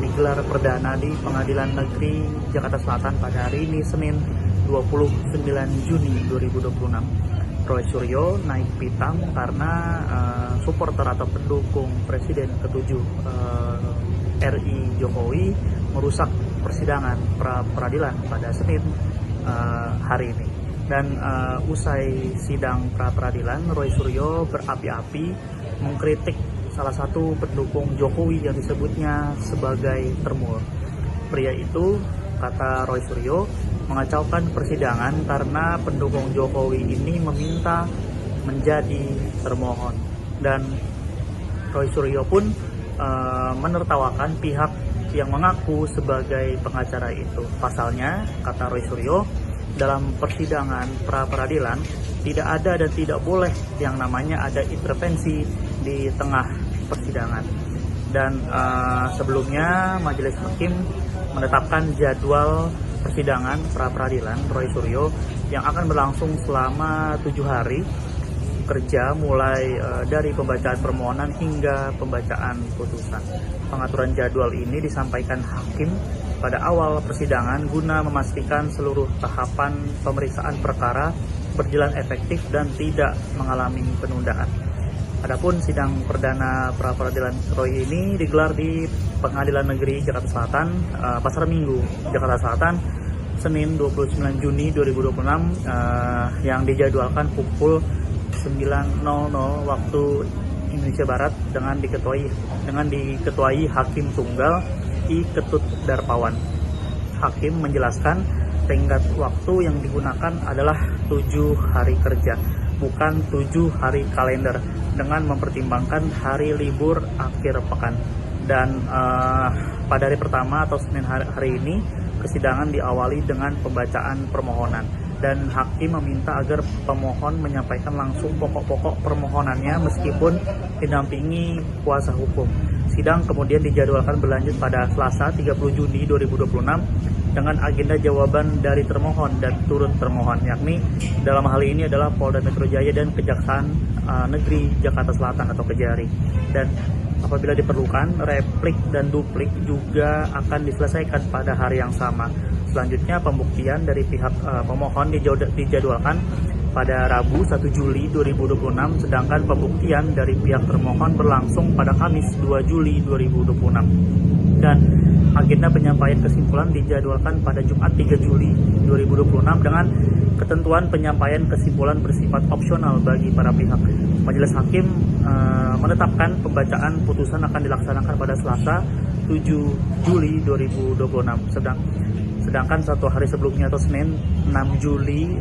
digelar perdana di Pengadilan Negeri Jakarta Selatan pada hari ini Senin 29 Juni 2026. Roy Suryo naik pitam karena supporter atau pendukung Presiden ke-7 RI Jokowi merusak persidangan pra-peradilan pada Senin hari ini. Dan usai sidang pra-peradilan, Roy Suryo berapi-api mengkritik salah satu pendukung Jokowi yang disebutnya sebagai termur. Pria itu, kata Roy Suryo, mengacaukan persidangan karena pendukung Jokowi ini meminta menjadi termohon. Dan Roy Suryo pun menertawakan pihak yang mengaku sebagai pengacara itu. Pasalnya, kata Roy Suryo, dalam persidangan pra-peradilan tidak ada dan tidak boleh yang namanya ada intervensi di tengah persidangan. Dan sebelumnya Majelis Hakim menetapkan jadwal persidangan pra-peradilan Roy Suryo yang akan berlangsung selama 7 hari kerja, mulai dari pembacaan permohonan hingga pembacaan putusan. Pengaturan jadwal ini disampaikan hakim pada awal persidangan guna memastikan seluruh tahapan pemeriksaan perkara berjalan efektif dan tidak mengalami penundaan. Adapun sidang perdana pra-peradilan Roy ini digelar di Pengadilan Negeri Jakarta Selatan, Pasar Minggu, Jakarta Selatan, Senin 29 Juni 2026, yang dijadwalkan pukul 9.00 waktu Indonesia Barat dengan diketuai Hakim Tunggal I. Ketut Darpawan. Hakim menjelaskan tenggat waktu yang digunakan adalah 7 hari kerja, bukan 7 hari kalender, dengan mempertimbangkan hari libur akhir pekan. Dan pada hari pertama atau Senin hari ini, persidangan diawali dengan pembacaan permohonan. Dan hakim meminta agar pemohon menyampaikan langsung pokok-pokok permohonannya meskipun didampingi kuasa hukum. Sidang kemudian dijadwalkan berlanjut pada Selasa 30 Juni 2026 dengan agenda jawaban dari termohon dan turut termohon, yakni dalam hal ini adalah Polda Metro Jaya dan Kejaksaan Negeri Jakarta Selatan atau Kejari. Dan apabila diperlukan, replik dan duplik juga akan diselesaikan pada hari yang sama. Selanjutnya, pembuktian dari pihak pemohon dijadwalkan pada Rabu 1 Juli 2026, sedangkan pembuktian dari pihak termohon berlangsung pada Kamis 2 Juli 2026. Dan agenda penyampaian kesimpulan dijadwalkan pada Jumat 3 Juli 2026 dengan ketentuan penyampaian kesimpulan bersifat opsional bagi para pihak. Majelis Hakim menetapkan pembacaan putusan akan dilaksanakan pada Selasa 7 Juli 2026. Sedangkan 1 hari sebelumnya atau Senin 6 Juli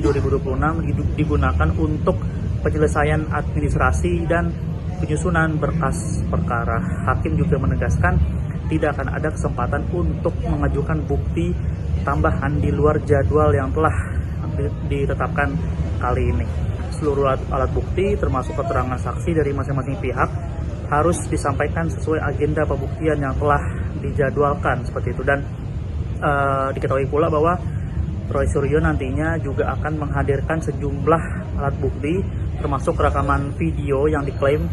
2026 digunakan untuk penyelesaian administrasi dan penyusunan berkas perkara. Hakim juga menegaskan tidak akan ada kesempatan untuk mengajukan bukti tambahan di luar jadwal yang telah ditetapkan kali ini. Seluruh alat bukti termasuk keterangan saksi dari masing-masing pihak harus disampaikan sesuai agenda pembuktian yang telah dijadwalkan seperti itu. Dan diketahui pula bahwa Roy Suryo nantinya juga akan menghadirkan sejumlah alat bukti termasuk rekaman video yang diklaim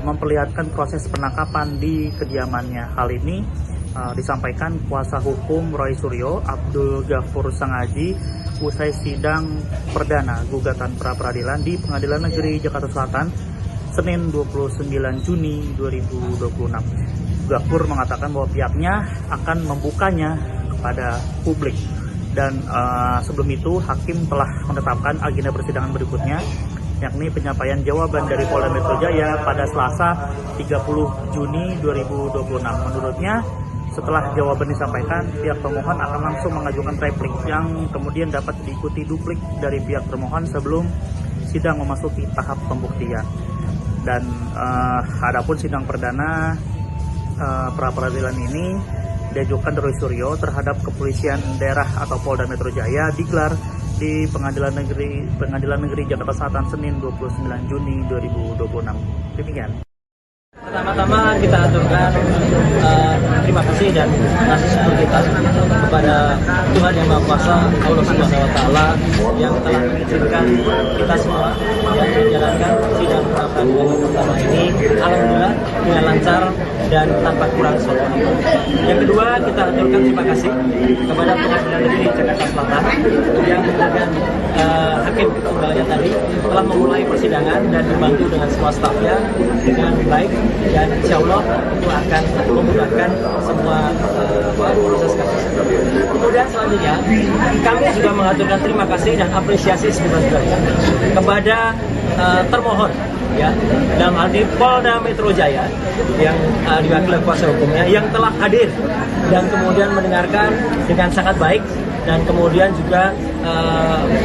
memperlihatkan proses penangkapan di kediamannya. Hal ini disampaikan kuasa hukum Roy Suryo, Abdul Ghafur Sangaji, usai sidang perdana gugatan pra-peradilan di Pengadilan Negeri Jakarta Selatan Senin 29 Juni 2026. Ghafur mengatakan bahwa pihaknya akan membukanya kepada publik. Dan sebelum itu hakim telah menetapkan agenda persidangan berikutnya, yakni penyampaian jawaban dari Polda Metro Jaya pada Selasa 30 Juni 2026. Menurutnya, setelah jawaban disampaikan, pihak pemohon akan langsung mengajukan replik yang kemudian dapat diikuti duplik dari pihak termohon sebelum sidang memasuki tahap pembuktian. Dan adapun sidang perdana pra-peradilan ini diajukan Roy Suryo terhadap Kepolisian Daerah atau Polda Metro Jaya digelar di Pengadilan Negeri Jakarta Selatan Senin 29 Juni 2026. Demikian. Pertama-tama kita aturkan terima kasih dan kasih syukur kita kepada Tuhan Yang Maha Kuasa, Allah Subhanahu Wa Taala, yang telah mengizinkan kita semua yang menjalankan sidang pra-peradilan pertama ini alhamdulillah dengan lancar dan tanpa kurang suatu. Yang kedua, kita aturkan terima kasih kepada Pengadilan Negeri Jakarta Selatan yang dengan hakim tunggalnya tadi telah memulai persidangan dan dibantu dengan semua stafnya dengan baik, dan insya Allah itu akan memudahkan semua proses kasus. Kemudian selanjutnya kami juga mengaturkan terima kasih dan apresiasi sebesar-besarnya kepada termohon, ya, dalam hal ini Polda Metro Jaya yang diwakili kuasa hukumnya yang telah hadir dan kemudian mendengarkan dengan sangat baik dan kemudian juga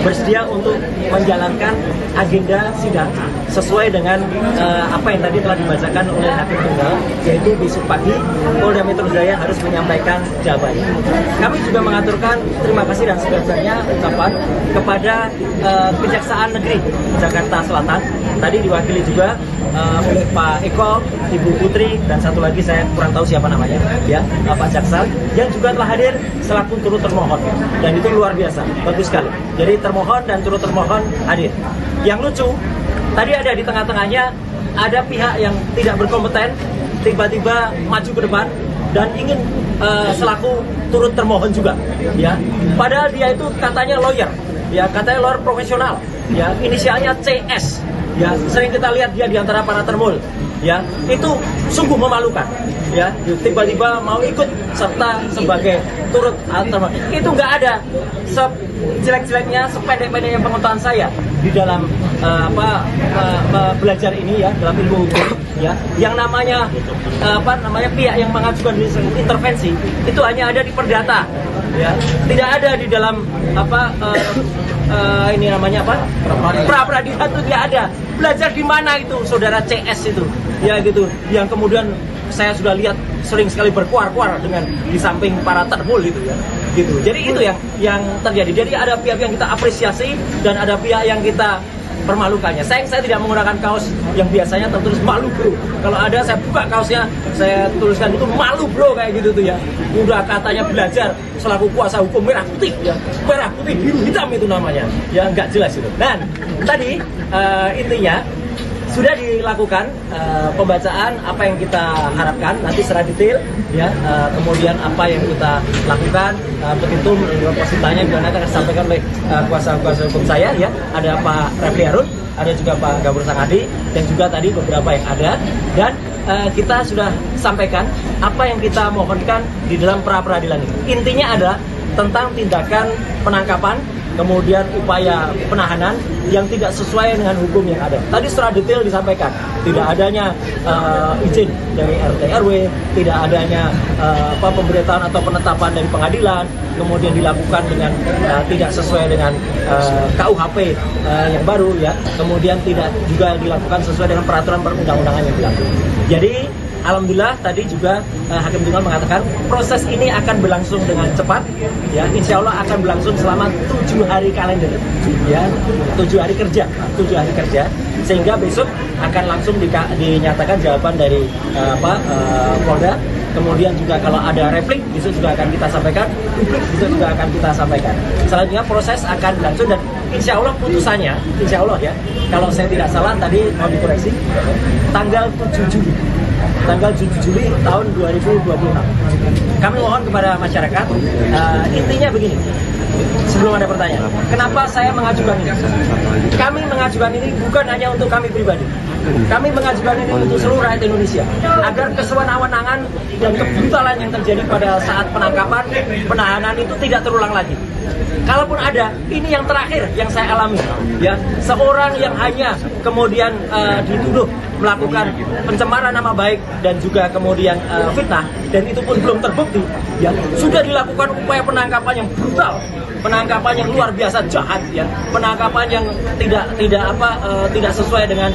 bersedia untuk menjalankan agenda sidang sesuai dengan apa yang tadi telah dibacakan oleh Hakim Tunggal, yaitu besok pagi Polda Metro Jaya harus menyampaikan jawabannya. Kami juga mengaturkan terima kasih dan sebesar-besarnya ucapan kepada Kejaksaan Negeri Jakarta Selatan, tadi diwakili juga oleh Pak Eko, Ibu Putri, dan satu lagi saya kurang tahu siapa namanya, ya, Pak Jaksa, yang juga telah hadir selaku turut termohon, dan itu luar biasa, bagus sekali. Jadi termohon dan turut termohon hadir. Yang lucu, tadi ada di tengah-tengahnya ada pihak yang tidak berkompeten tiba-tiba maju ke depan dan ingin selaku turut termohon juga, ya. Padahal dia itu katanya lawyer, ya, katanya lawyer profesional, ya, inisialnya CS. Ya, sering kita lihat dia di antara para termul, ya, itu sungguh memalukan, ya, tiba-tiba mau ikut serta sebagai turut termohon. Itu nggak ada sejelek-jeleknya, sependek-pendeknya pengetahuan saya di dalam belajar ini, ya, dalam ilmu hukum, ya, yang namanya pihak yang mengajukan intervensi itu hanya ada di perdata, ya, tidak ada di dalam ini namanya pra peradilan, itu tidak ada. Belajar di mana itu saudara CS itu, ya, gitu, yang kemudian saya sudah lihat sering sekali berkuar-kuar dengan di samping para termul itu, ya, gitu. Jadi itu yang terjadi. Jadi ada pihak yang kita apresiasi dan ada pihak yang kita permalukannya. Saya tidak menggunakan kaos yang biasanya tertulis malu bro. Kalau ada saya buka kaosnya, saya tuliskan itu malu bro, kayak gitu tuh, ya. Udah katanya belajar selaku kuasa hukum merah putih, ya, merah putih biru hitam itu namanya, ya, nggak jelas itu. Dan tadi intinya sudah dilakukan pembacaan apa yang kita harapkan nanti secara detail, ya, kemudian apa yang kita lakukan, petitum positanya juga nanti akan disampaikan oleh kuasa hukum saya, ya, ada Pak Refli Harun, ada juga Pak Gabur Sangadi, dan juga tadi beberapa yang ada, dan kita sudah sampaikan apa yang kita mohonkan di dalam pra peradilan ini. Intinya adalah tentang tindakan penangkapan, kemudian upaya penahanan yang tidak sesuai dengan hukum yang ada. Tadi secara detail disampaikan, tidak adanya izin dari RT RW, tidak adanya pemberitahuan atau penetapan dari pengadilan, kemudian dilakukan dengan tidak sesuai dengan KUHP yang baru, ya, kemudian tidak juga dilakukan sesuai dengan peraturan perundang-undangan yang berlaku. Jadi alhamdulillah tadi juga Hakim Tunggal mengatakan proses ini akan berlangsung dengan cepat, ya, insya Allah akan berlangsung selama 7 hari kalender, ya, 7 hari kerja, sehingga besok akan langsung dinyatakan jawaban dari Polda. Kemudian juga kalau ada replik besok juga akan kita sampaikan, publik besok juga akan kita sampaikan. Selanjutnya proses akan berlangsung dan insya Allah putusannya, insya Allah, ya, kalau saya tidak salah tadi mau dikoreksi, tanggal 7 Juli tahun 2026. Kami mohon kepada masyarakat, intinya begini, sebelum ada pertanyaan, kenapa saya mengajukan ini? Kami mengajukan ini bukan hanya untuk kami pribadi, kami mengajukan ini untuk seluruh rakyat Indonesia, agar kesewenang-wenangan dan kebrutalan yang terjadi pada saat penangkapan, penahanan itu tidak terulang lagi. Kalaupun ada, ini yang terakhir yang saya alami, ya, seorang yang hanya kemudian dituduh melakukan pencemaran nama baik dan juga kemudian fitnah, dan itu pun belum terbukti, ya, sudah dilakukan upaya penangkapan yang brutal, penangkapan yang luar biasa jahat, ya, penangkapan yang tidak sesuai dengan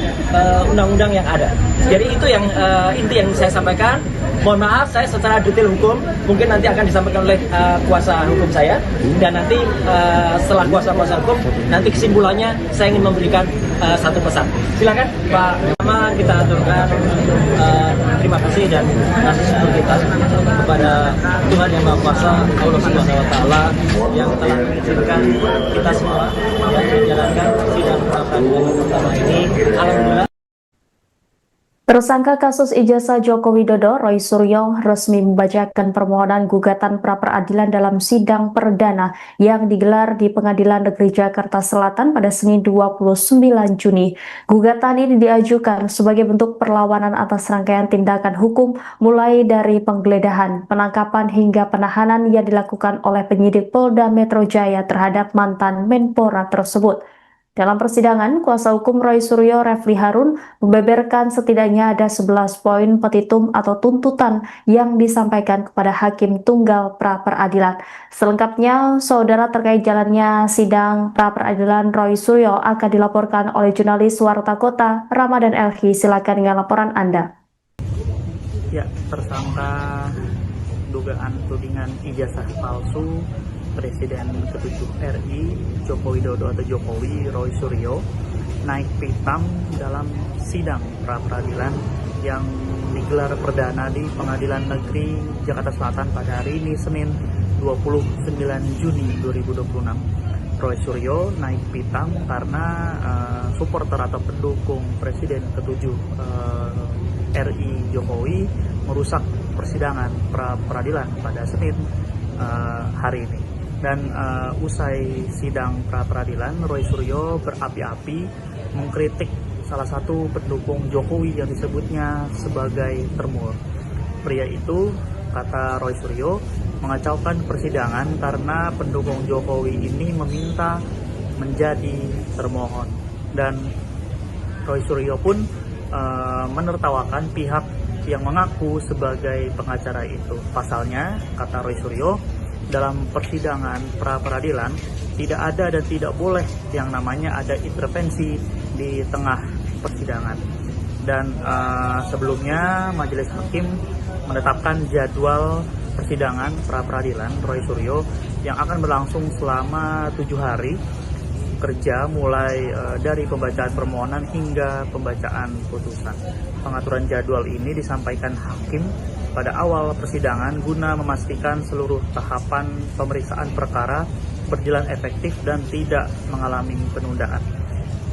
undang-undang yang ada. Jadi itu yang inti yang saya sampaikan. Mohon maaf, saya secara detail hukum mungkin nanti akan disampaikan oleh kuasa hukum saya, dan nanti setelah kuasa hukum nanti kesimpulannya saya ingin memberikan satu pesan. Silakan Pak. Pertama kita aturkan terima kasih dan kasih syukur kita kepada Tuhan Yang Maha Kuasa, Allah Subhanahu Wa Taala, yang telah mengizinkan kita semua yang menjalankan sidang pra peradilan pertama ini. Alhamdulillah. Tersangka kasus ijazah Joko Widodo, Roy Suryo, resmi membacakan permohonan gugatan pra-peradilan dalam sidang perdana yang digelar di Pengadilan Negeri Jakarta Selatan pada Senin 29 Juni. Gugatan ini diajukan sebagai bentuk perlawanan atas rangkaian tindakan hukum mulai dari penggeledahan, penangkapan hingga penahanan yang dilakukan oleh penyidik Polda Metro Jaya terhadap mantan Menpora tersebut. Dalam persidangan, kuasa hukum Roy Suryo, Refli Harun, membeberkan setidaknya ada 11 poin petitum atau tuntutan yang disampaikan kepada Hakim Tunggal pra-peradilan. Selengkapnya, saudara, terkait jalannya sidang pra-peradilan Roy Suryo akan dilaporkan oleh jurnalis Warta Kota, Ramadan Elhi. Silakan dengan laporan Anda. Ya, tersangka dugaan tudingan ijazah palsu Presiden ke-7 RI Joko Widodo atau Jokowi, Roy Suryo, naik pitam dalam sidang pra-peradilan yang digelar perdana di Pengadilan Negeri Jakarta Selatan pada hari ini, Senin 29 Juni 2026. Roy Suryo naik pitam karena supporter atau pendukung Presiden ke-7 RI Jokowi merusak persidangan pra-peradilan pada Senin hari ini. Dan usai sidang pra-peradilan, Roy Suryo berapi-api mengkritik salah satu pendukung Jokowi yang disebutnya sebagai termul. Pria itu, kata Roy Suryo, mengacaukan persidangan karena pendukung Jokowi ini meminta menjadi termohon. Dan Roy Suryo pun menertawakan pihak yang mengaku sebagai pengacara itu. Pasalnya, kata Roy Suryo, dalam persidangan pra-peradilan tidak ada dan tidak boleh yang namanya ada intervensi di tengah persidangan. Dan sebelumnya majelis hakim menetapkan jadwal persidangan pra-peradilan Roy Suryo yang akan berlangsung selama 7 hari kerja, mulai dari pembacaan permohonan hingga pembacaan putusan. Pengaturan jadwal ini disampaikan hakim pada awal persidangan guna memastikan seluruh tahapan pemeriksaan perkara berjalan efektif dan tidak mengalami penundaan.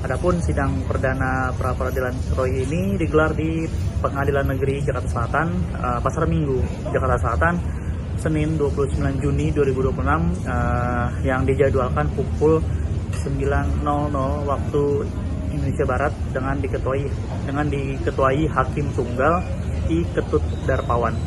Adapun sidang perdana pra-peradilan Roy ini digelar di Pengadilan Negeri Jakarta Selatan, Pasar Minggu, Jakarta Selatan, Senin 29 Juni 2026, yang dijadwalkan pukul 9.00 waktu Indonesia Barat dengan diketuai Hakim Tunggal I. Ketut Darpawan.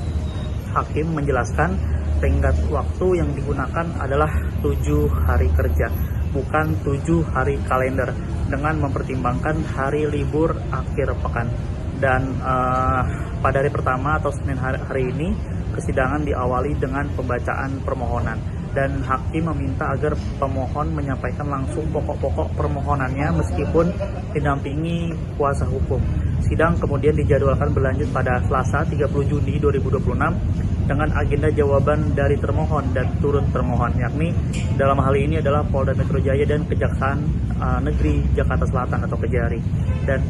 Hakim menjelaskan tenggat waktu yang digunakan adalah 7 hari kerja, bukan 7 hari kalender, dengan mempertimbangkan hari libur akhir pekan. Dan pada hari pertama atau Senin hari ini, persidangan diawali dengan pembacaan permohonan. Dan hakim meminta agar pemohon menyampaikan langsung pokok-pokok permohonannya meskipun didampingi kuasa hukum. Sidang kemudian dijadwalkan berlanjut pada Selasa 30 Juni 2026 dengan agenda jawaban dari termohon dan turut termohon, yakni dalam hal ini adalah Polda Metro Jaya dan Kejaksaan Negeri Jakarta Selatan atau Kejari. Dan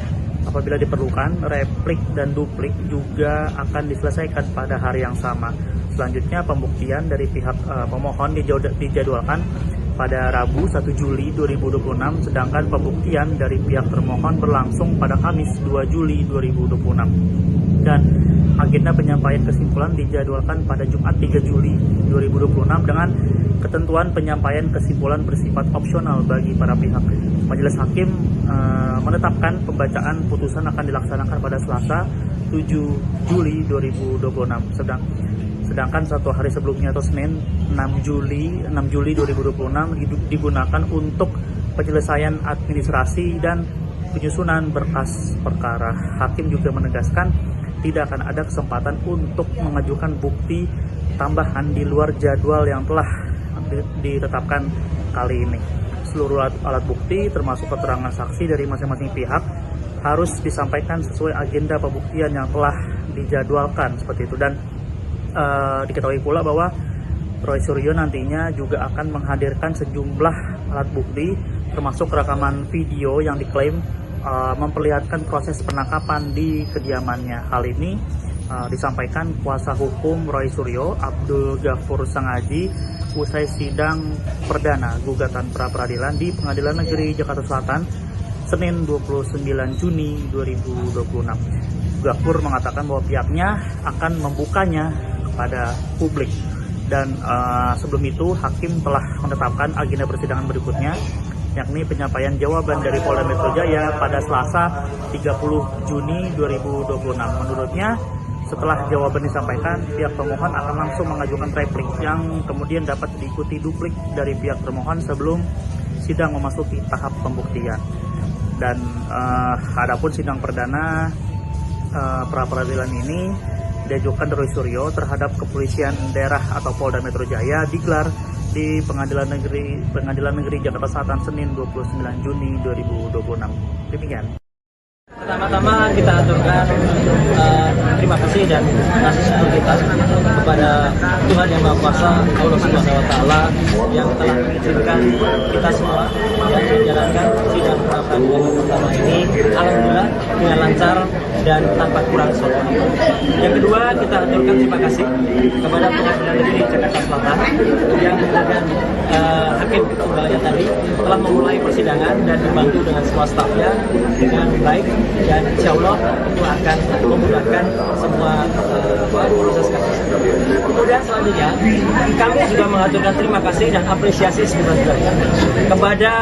apabila diperlukan, replik dan duplik juga akan diselesaikan pada hari yang sama. Selanjutnya, pembuktian dari pihak pemohon dijadwalkan pada Rabu 1 Juli 2026, sedangkan pembuktian dari pihak termohon berlangsung pada Kamis 2 Juli 2026. Dan agenda penyampaian kesimpulan dijadwalkan pada Jumat 3 Juli 2026 dengan ketentuan penyampaian kesimpulan bersifat opsional bagi para pihak. Majelis hakim menetapkan pembacaan putusan akan dilaksanakan pada Selasa 7 Juli 2026. Sedangkan 1 hari sebelumnya atau Senin 6 Juli 2026 digunakan untuk penyelesaian administrasi dan penyusunan berkas perkara. Hakim juga menegaskan tidak akan ada kesempatan untuk mengajukan bukti tambahan di luar jadwal yang telah ditetapkan kali ini. Seluruh alat bukti termasuk keterangan saksi dari masing-masing pihak harus disampaikan sesuai agenda pembuktian yang telah dijadwalkan seperti itu. Dan diketahui pula bahwa Roy Suryo nantinya juga akan menghadirkan sejumlah alat bukti termasuk rekaman video yang diklaim memperlihatkan proses penangkapan di kediamannya. Hal ini disampaikan kuasa hukum Roy Suryo, Abdul Ghafur Sangaji, usai sidang perdana gugatan pra-peradilan di Pengadilan Negeri Jakarta Selatan Senin 29 Juni 2026. Gafur mengatakan bahwa pihaknya akan membukanya kepada publik. Dan sebelum itu hakim telah menetapkan agenda persidangan berikutnya, yakni penyampaian jawaban dari Polda Metro Jaya pada Selasa 30 Juni 2026. Menurutnya, setelah jawaban disampaikan, pihak pemohon akan langsung mengajukan replik yang kemudian dapat diikuti duplik dari pihak termohon sebelum sidang memasuki tahap pembuktian. Dan adapun sidang perdana pra-peradilan ini diajukan Roy Suryo terhadap Kepolisian Daerah atau Polda Metro Jaya digelar di Pengadilan Negeri Jakarta Selatan Senin 29 Juni 2026. Demikian. Pertama-tama kita aturkan terima kasih dan kasih syukur kita kepada Tuhan Yang Maha Kuasa, Allah Subhanahu wa Ta'ala, yang telah mengizinkan kita semua yang menjalankan sidang pra-peradilan pertama ini alhamdulillah dengan lancar dan tanpa kurang suatu. Yang kedua, kita aturkan terima kasih kepada Pengadilan Negeri Jakarta Selatan yang kemudian hakim tunggalnya tadi telah memulai persidangan dan dibantu dengan semua stafnya dengan baik, dan insya Allah itu akan memudahkan semua proses kasus. Kemudian selanjutnya kami juga mengaturkan terima kasih dan apresiasi sebesar-besarnya kepada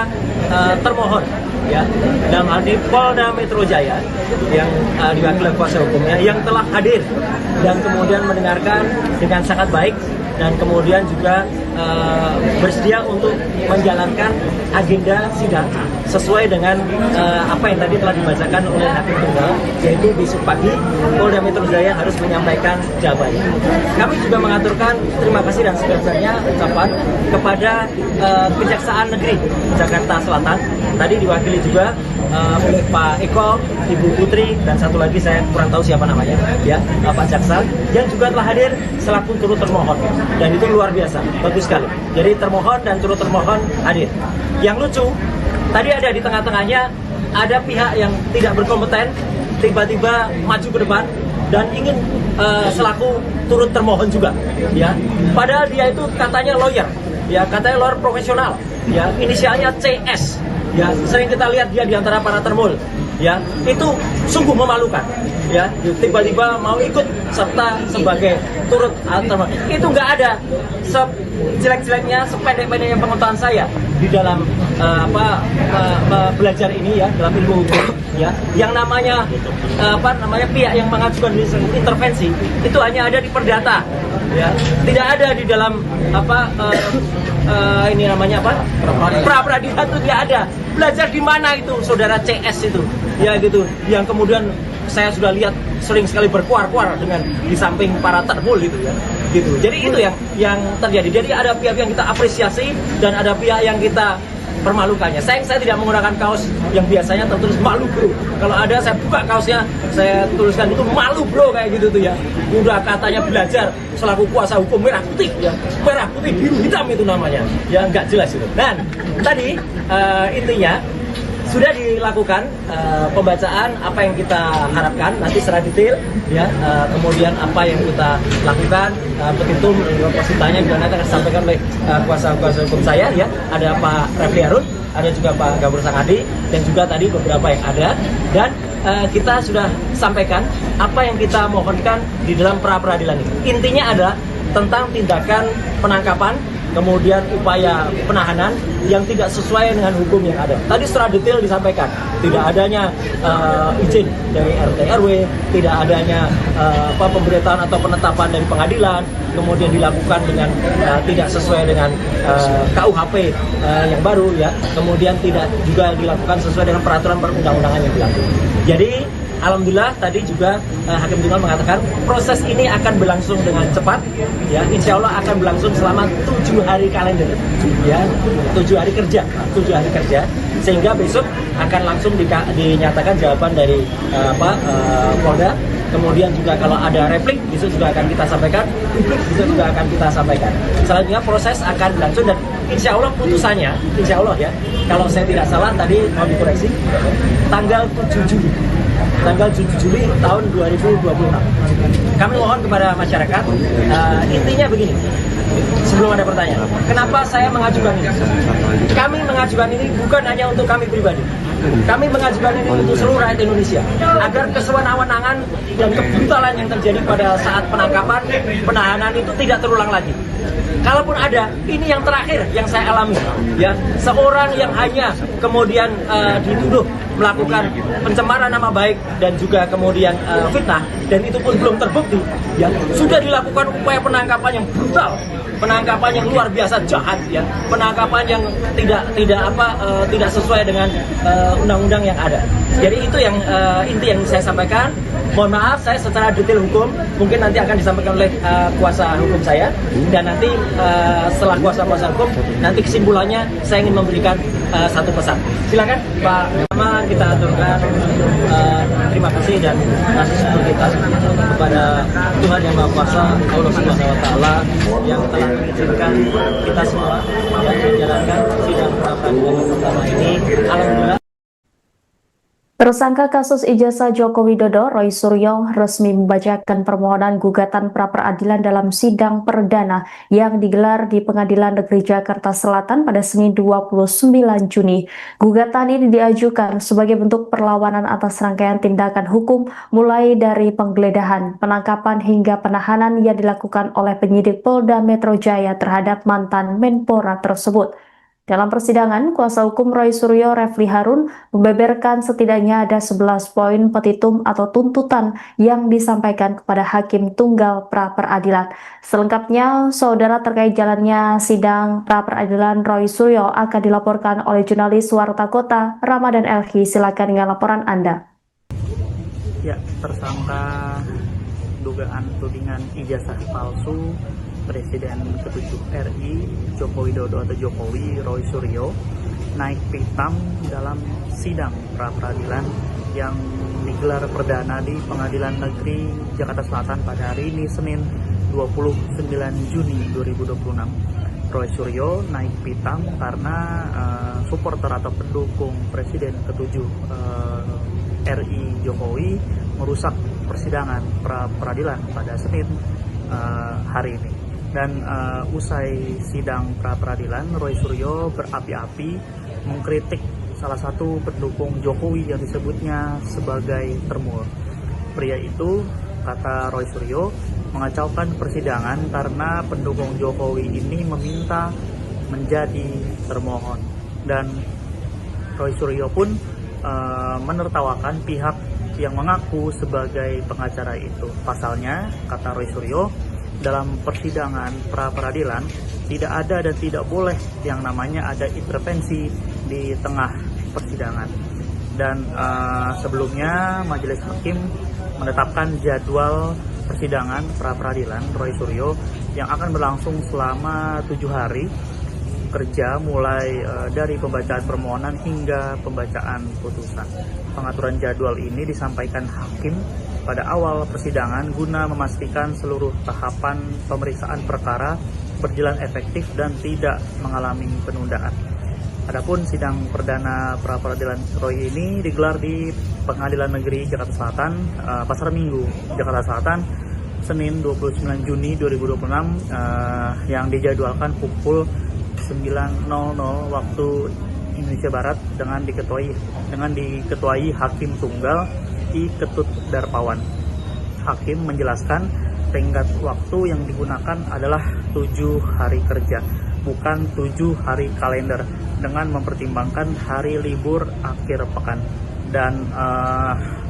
termohon, ya, dalam hal ini Polda Metro Jaya yang diwakili kuasa hukumnya yang telah hadir dan kemudian mendengarkan dengan sangat baik dan kemudian juga bersedia untuk menjalankan agenda sidang sesuai dengan apa yang tadi telah dibacakan oleh hakim tunggal, yaitu besok pagi Polda Metro Jaya harus menyampaikan jawabannya. Kami juga mengaturkan terima kasih dan sebesar-besarnya ucapan kepada Kejaksaan Negeri Jakarta Selatan, tadi diwakili juga oleh Pak Eko, Ibu Putri, dan satu lagi saya kurang tahu siapa namanya, ya, Pak Jaksa, yang juga telah hadir selaku turut termohon, dan itu luar biasa, bagus sekali. Jadi termohon dan turut termohon hadir. Yang lucu, tadi ada di tengah-tengahnya ada pihak yang tidak berkompeten tiba-tiba maju ke depan dan ingin selaku turut termohon juga, ya. Padahal dia itu katanya lawyer, ya, katanya lawyer profesional, ya, inisialnya CS. Ya, sering kita lihat dia di antara para termul, ya, itu sungguh memalukan, ya, tiba-tiba mau ikut serta sebagai turut termohon. Itu nggak ada sejelek-jeleknya, sependek-pendeknya pengetahuan saya di dalam belajar ini, ya, dalam ilmu hukum, ya, yang namanya pihak yang mengajukan intervensi itu hanya ada di perdata, ya, tidak ada di dalam ini namanya pra-peradilan itu tidak ada. Belajar di mana itu saudara CS itu, ya, gitu, yang kemudian saya sudah lihat sering sekali berkuar-kuar dengan di samping para termul gitu, ya, gitu. Jadi itu yang terjadi. Jadi ada pihak yang kita apresiasi dan ada pihak yang kita permalukannya. Saya tidak menggunakan kaos yang biasanya tertulis malu bro. Kalau ada saya buka kaosnya, saya tuliskan itu malu bro, kayak gitu tuh, ya. Udah katanya belajar selaku kuasa hukum merah putih, ya, merah putih biru hitam itu namanya, ya, nggak jelas itu. Dan tadi intinya sudah dilakukan pembacaan apa yang kita harapkan nanti secara detail, ya, kemudian apa yang kita lakukan, petitum positanya juga nanti akan disampaikan oleh kuasa hukum saya, ya, ada Pak Refli Harun, ada juga Pak Gafur Sangadi, dan juga tadi beberapa yang ada, dan kita sudah sampaikan apa yang kita mohonkan di dalam pra-peradilan ini. Intinya adalah tentang tindakan penangkapan, kemudian upaya penahanan yang tidak sesuai dengan hukum yang ada. Tadi secara detail disampaikan, tidak adanya izin dari RT RW, tidak adanya pemberitahuan atau penetapan dari pengadilan, kemudian dilakukan dengan tidak sesuai dengan KUHP yang baru, ya, kemudian tidak juga dilakukan sesuai dengan peraturan perundang-undangan yang berlaku. Jadi alhamdulillah tadi juga hakim tunggal mengatakan proses ini akan berlangsung dengan cepat, ya, insya Allah akan berlangsung selama 7 hari kalender, ya, 7 hari kerja, sehingga besok akan langsung dinyatakan jawaban dari Polda. Kemudian juga kalau ada replik besok juga akan kita sampaikan, besok juga akan kita sampaikan. Selanjutnya proses akan berlangsung dan insya Allah putusannya, insya Allah, ya, kalau saya tidak salah tadi mau dikoreksi, tanggal 7 Juli tahun 2026. Kami mohon kepada masyarakat, intinya begini, sebelum ada pertanyaan, kenapa saya mengajukan ini? Kami mengajukan ini bukan hanya untuk kami pribadi, Kami mengajukan ini untuk seluruh rakyat Indonesia agar kesewenang-wenangan dan kebrutalan yang terjadi pada saat penangkapan, penahanan itu tidak terulang lagi. Kalaupun ada, ini yang terakhir yang saya alami, ya, seorang yang hanya kemudian dituduh melakukan pencemaran nama baik dan juga kemudian fitnah, dan itu pun belum terbukti, ya, sudah dilakukan upaya penangkapan yang brutal, penangkapan yang luar biasa jahat, ya, penangkapan yang tidak sesuai dengan undang-undang yang ada. Jadi itu yang inti yang saya sampaikan. Mohon maaf, saya secara detail hukum mungkin nanti akan disampaikan oleh kuasa hukum saya, dan nanti setelah kuasa hukum nanti kesimpulannya saya ingin memberikan satu pesan. Silakan Pak. Pertama kita aturkan terima kasih dan kasih syukur kita kepada Tuhan Yang Maha Kuasa, Allah Subhanahu Wa Taala, yang telah mengizinkan kita semua yang menjalankan sidang pra peradilan pertama ini. Alhamdulillah. Tersangka kasus ijazah Joko Widodo, Roy Suryo, resmi membacakan permohonan gugatan pra-peradilan dalam sidang perdana yang digelar di Pengadilan Negeri Jakarta Selatan pada Senin 29 Juni. Gugatan ini diajukan sebagai bentuk perlawanan atas rangkaian tindakan hukum mulai dari penggeledahan, penangkapan hingga penahanan yang dilakukan oleh penyidik Polda Metro Jaya terhadap mantan Menpora tersebut. Dalam persidangan, kuasa hukum Roy Suryo, Refli Harun, membeberkan setidaknya ada 11 poin petitum atau tuntutan yang disampaikan kepada Hakim Tunggal pra-peradilan. Selengkapnya, saudara, terkait jalannya sidang pra-peradilan Roy Suryo akan dilaporkan oleh jurnalis Warta Kota, Ramadan Elhi. Silakan dengan laporan Anda. Ya, tersangka dugaan tudingan ijazah palsu Presiden ke-7 RI Joko Widodo atau Jokowi, Roy Suryo, naik pitam dalam sidang pra-peradilan yang digelar perdana di Pengadilan Negeri Jakarta Selatan pada hari ini, Senin 29 Juni 2026. Roy Suryo naik pitam karena supporter atau pendukung Presiden ke-7 RI Jokowi merusak persidangan pra-peradilan pada Senin hari ini. Dan usai sidang pra-peradilan, Roy Suryo berapi-api mengkritik salah satu pendukung Jokowi yang disebutnya sebagai termul. Pria itu, kata Roy Suryo, mengacaukan persidangan karena pendukung Jokowi ini meminta menjadi termohon. Dan Roy Suryo pun menertawakan pihak yang mengaku sebagai pengacara itu. Pasalnya, kata Roy Suryo, dalam persidangan pra-peradilan tidak ada dan tidak boleh yang namanya ada intervensi di tengah persidangan. Dan sebelumnya Majelis Hakim menetapkan jadwal persidangan pra-peradilan Roy Suryo yang akan berlangsung selama 7 hari kerja, mulai dari pembacaan permohonan hingga pembacaan putusan. Pengaturan jadwal ini disampaikan Hakim pada awal persidangan guna memastikan seluruh tahapan pemeriksaan perkara berjalan efektif dan tidak mengalami penundaan. Adapun sidang perdana pra-peradilan Roy ini digelar di Pengadilan Negeri Jakarta Selatan, Pasar Minggu, Jakarta Selatan, Senin 29 Juni 2026, yang dijadwalkan pukul 9.00 waktu Indonesia Barat dengan diketuai Hakim Tunggal I Ketut Darpawan. Hakim menjelaskan tenggat waktu yang digunakan adalah 7 hari kerja, bukan 7 hari kalender, dengan mempertimbangkan hari libur akhir pekan. Dan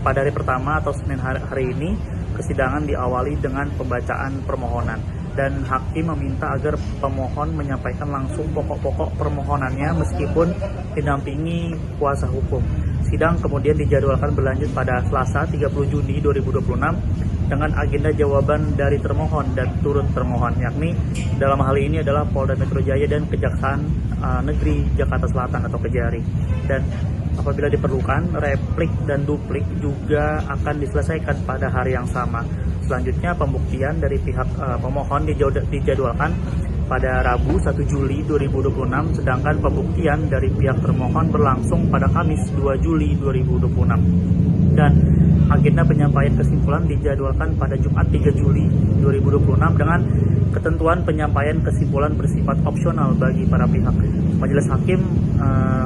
pada hari pertama atau Senin hari ini, persidangan diawali dengan pembacaan permohonan. Dan Hakim meminta agar pemohon menyampaikan langsung pokok-pokok permohonannya meskipun didampingi kuasa hukum. Sidang kemudian dijadwalkan berlanjut pada Selasa 30 Juni 2026 dengan agenda jawaban dari termohon dan turut termohon, yakni dalam hal ini adalah Polda Metro Jaya dan Kejaksaan Negeri Jakarta Selatan atau Kejari. Dan apabila diperlukan, replik dan duplik juga akan diselesaikan pada hari yang sama. Selanjutnya, pembuktian dari pihak pemohon dijadwalkan pada Rabu 1 Juli 2026, sedangkan pembuktian dari pihak termohon berlangsung pada Kamis 2 Juli 2026. Dan agenda penyampaian kesimpulan dijadwalkan pada Jumat 3 Juli 2026 dengan ketentuan penyampaian kesimpulan bersifat opsional bagi para pihak. Majelis Hakim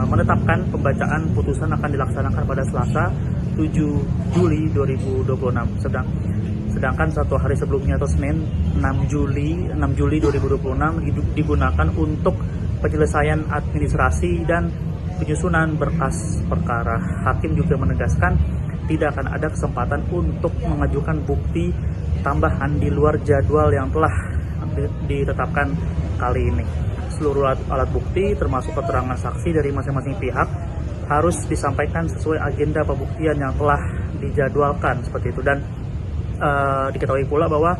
menetapkan pembacaan putusan akan dilaksanakan pada Selasa 7 Juli 2026. Sedangkan satu hari sebelumnya atau Senin 6 Juli 2026 digunakan untuk penyelesaian administrasi dan penyusunan berkas perkara. Hakim juga menegaskan tidak akan ada kesempatan untuk mengajukan bukti tambahan di luar jadwal yang telah ditetapkan kali ini. Seluruh alat bukti termasuk keterangan saksi dari masing-masing pihak harus disampaikan sesuai agenda pembuktian yang telah dijadwalkan seperti itu. Dan diketahui pula bahwa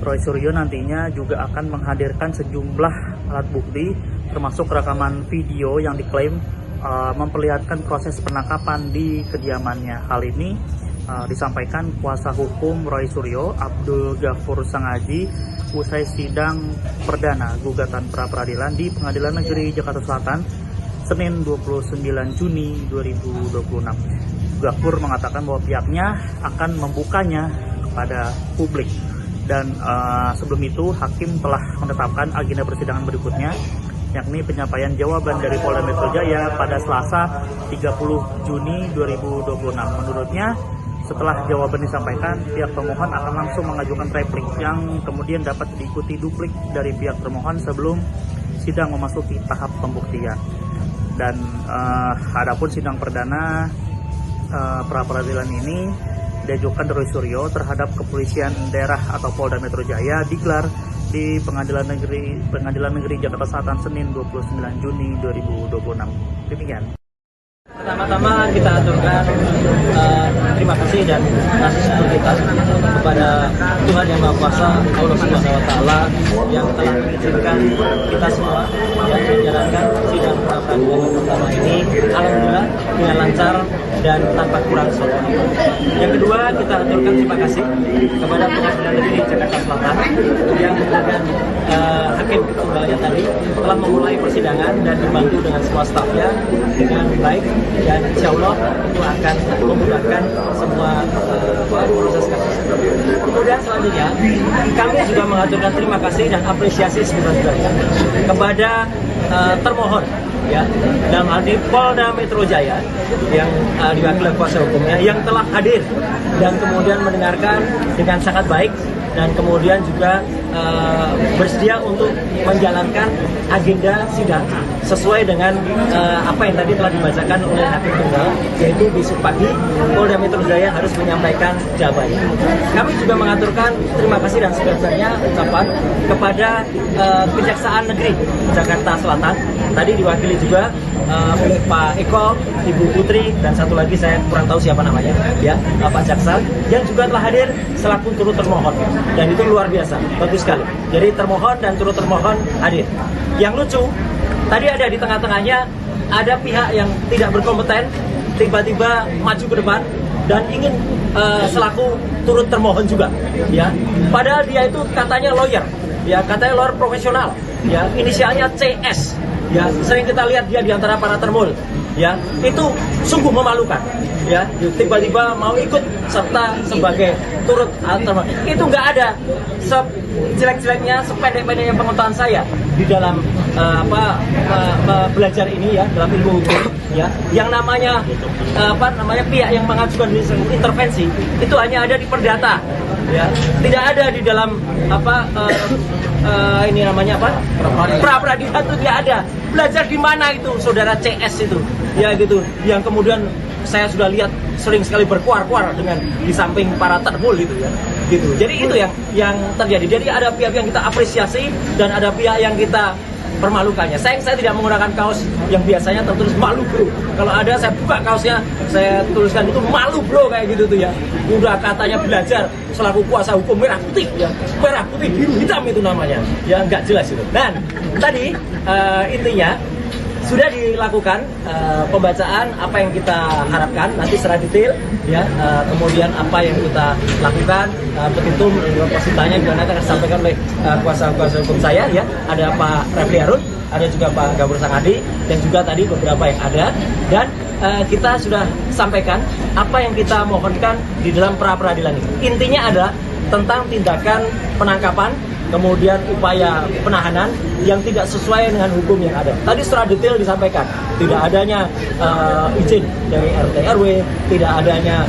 Roy Suryo nantinya juga akan menghadirkan sejumlah alat bukti termasuk rekaman video yang diklaim memperlihatkan proses penangkapan di kediamannya. Hal ini disampaikan kuasa hukum Roy Suryo, Abdul Ghafur Sangaji, usai sidang perdana gugatan pra-peradilan di Pengadilan Negeri Jakarta Selatan Senin 29 Juni 2026. Ghafur mengatakan bahwa pihaknya akan membukanya kepada publik. Dan sebelum itu hakim telah menetapkan agenda persidangan berikutnya, yakni penyampaian jawaban dari Polda Metro Jaya pada Selasa 30 Juni 2026. Menurutnya, setelah jawaban disampaikan, pihak pemohon akan langsung mengajukan replik yang kemudian dapat diikuti duplik dari pihak termohon sebelum sidang memasuki tahap pembuktian. Dan adapun sidang perdana pra-peradilan ini diajukan Roy Suryo terhadap Kepolisian Daerah atau Polda Metro Jaya digelar di Pengadilan Negeri Jakarta Selatan Senin 29 Juni 2026. Demikian. Pertama-tama kita aturkan terima kasih dan kasih syukur kita kepada Tuhan Yang Maha Kuasa, Allah Subhanahu wa Ta'ala, yang telah mengizinkan kita semua yang menjalankan sidang pra-peradilan pertama ini alhamdulillah dengan lancar dan tanpa kurang suatu. Yang kedua, kita aturkan terima kasih kepada Pengadilan Negeri Jakarta Selatan yang dengan hakim tunggalnya tadi telah memulai persidangan dan dibantu dengan semua stafnya dengan baik, dan insya Allah itu akan memudahkan semua proses kasus. Kemudian selanjutnya kami juga mengaturkan terima kasih dan apresiasi sebesar-besarnya kepada termohon, ya, dalam hal ini Polda Metro Jaya yang diwakili kuasa hukumnya yang telah hadir dan kemudian mendengarkan dengan sangat baik dan kemudian juga bersedia untuk menjalankan agenda sidang sesuai dengan apa yang tadi telah dibacakan oleh hakim tunggal, yaitu besok pagi Polda Metro Jaya harus menyampaikan jawabannya. Kami juga mengaturkan terima kasih dan sebesar-besarnya ucapan kepada Kejaksaan Negeri Jakarta Selatan, tadi diwakili juga oleh Pak Eko, Ibu Putri, dan satu lagi saya kurang tahu siapa namanya, ya, Pak Jaksa, yang juga telah hadir selaku turut termohon, dan itu luar biasa, bagus sekali. Jadi termohon dan turut termohon hadir. Yang lucu, tadi ada di tengah-tengahnya ada pihak yang tidak berkompeten tiba-tiba maju ke depan dan ingin selaku turut termohon juga, ya. Padahal dia itu katanya lawyer, ya, katanya lawyer profesional, ya, inisialnya CS. Ya, sering kita lihat dia di antara para termul, ya, itu sungguh memalukan, ya, tiba-tiba mau ikut serta sebagai turut termohon. Itu nggak ada sejelek-jeleknya, sependek-pendeknya pengetahuan saya di dalam belajar ini, ya, dalam ilmu hukum, ya, yang namanya pihak yang mengajukan intervensi itu hanya ada di perdata, ya, tidak ada di dalam ini namanya pra-peradilan itu tidak ada. Belajar di mana itu saudara CS itu, ya, gitu, yang kemudian saya sudah lihat sering sekali berkuar-kuar dengan di samping para termul gitu, ya, gitu. Jadi itu yang terjadi. Jadi ada pihak yang kita apresiasi dan ada pihak yang kita permalukannya. Saya tidak menggunakan kaos yang biasanya tertulis malu bro. Kalau ada saya buka kaosnya, saya tuliskan itu malu bro, kayak gitu tuh, ya. Udah katanya belajar selaku kuasa hukum merah putih, ya, merah putih biru hitam itu namanya, ya, nggak jelas itu. Dan tadi intinya sudah dilakukan pembacaan apa yang kita harapkan nanti secara detail, ya, kemudian apa yang kita lakukan, petitum positanya juga nanti akan disampaikan oleh kuasa hukum saya, ya, ada Pak Refli Harun, ada juga Pak Ghafur Sangaji, dan juga tadi beberapa yang ada, dan kita sudah sampaikan apa yang kita mohonkan di dalam pra-peradilan ini. Intinya adalah tentang tindakan penangkapan kemudian upaya penahanan yang tidak sesuai dengan hukum yang ada. Tadi secara detail disampaikan, tidak adanya izin dari RT RW, tidak adanya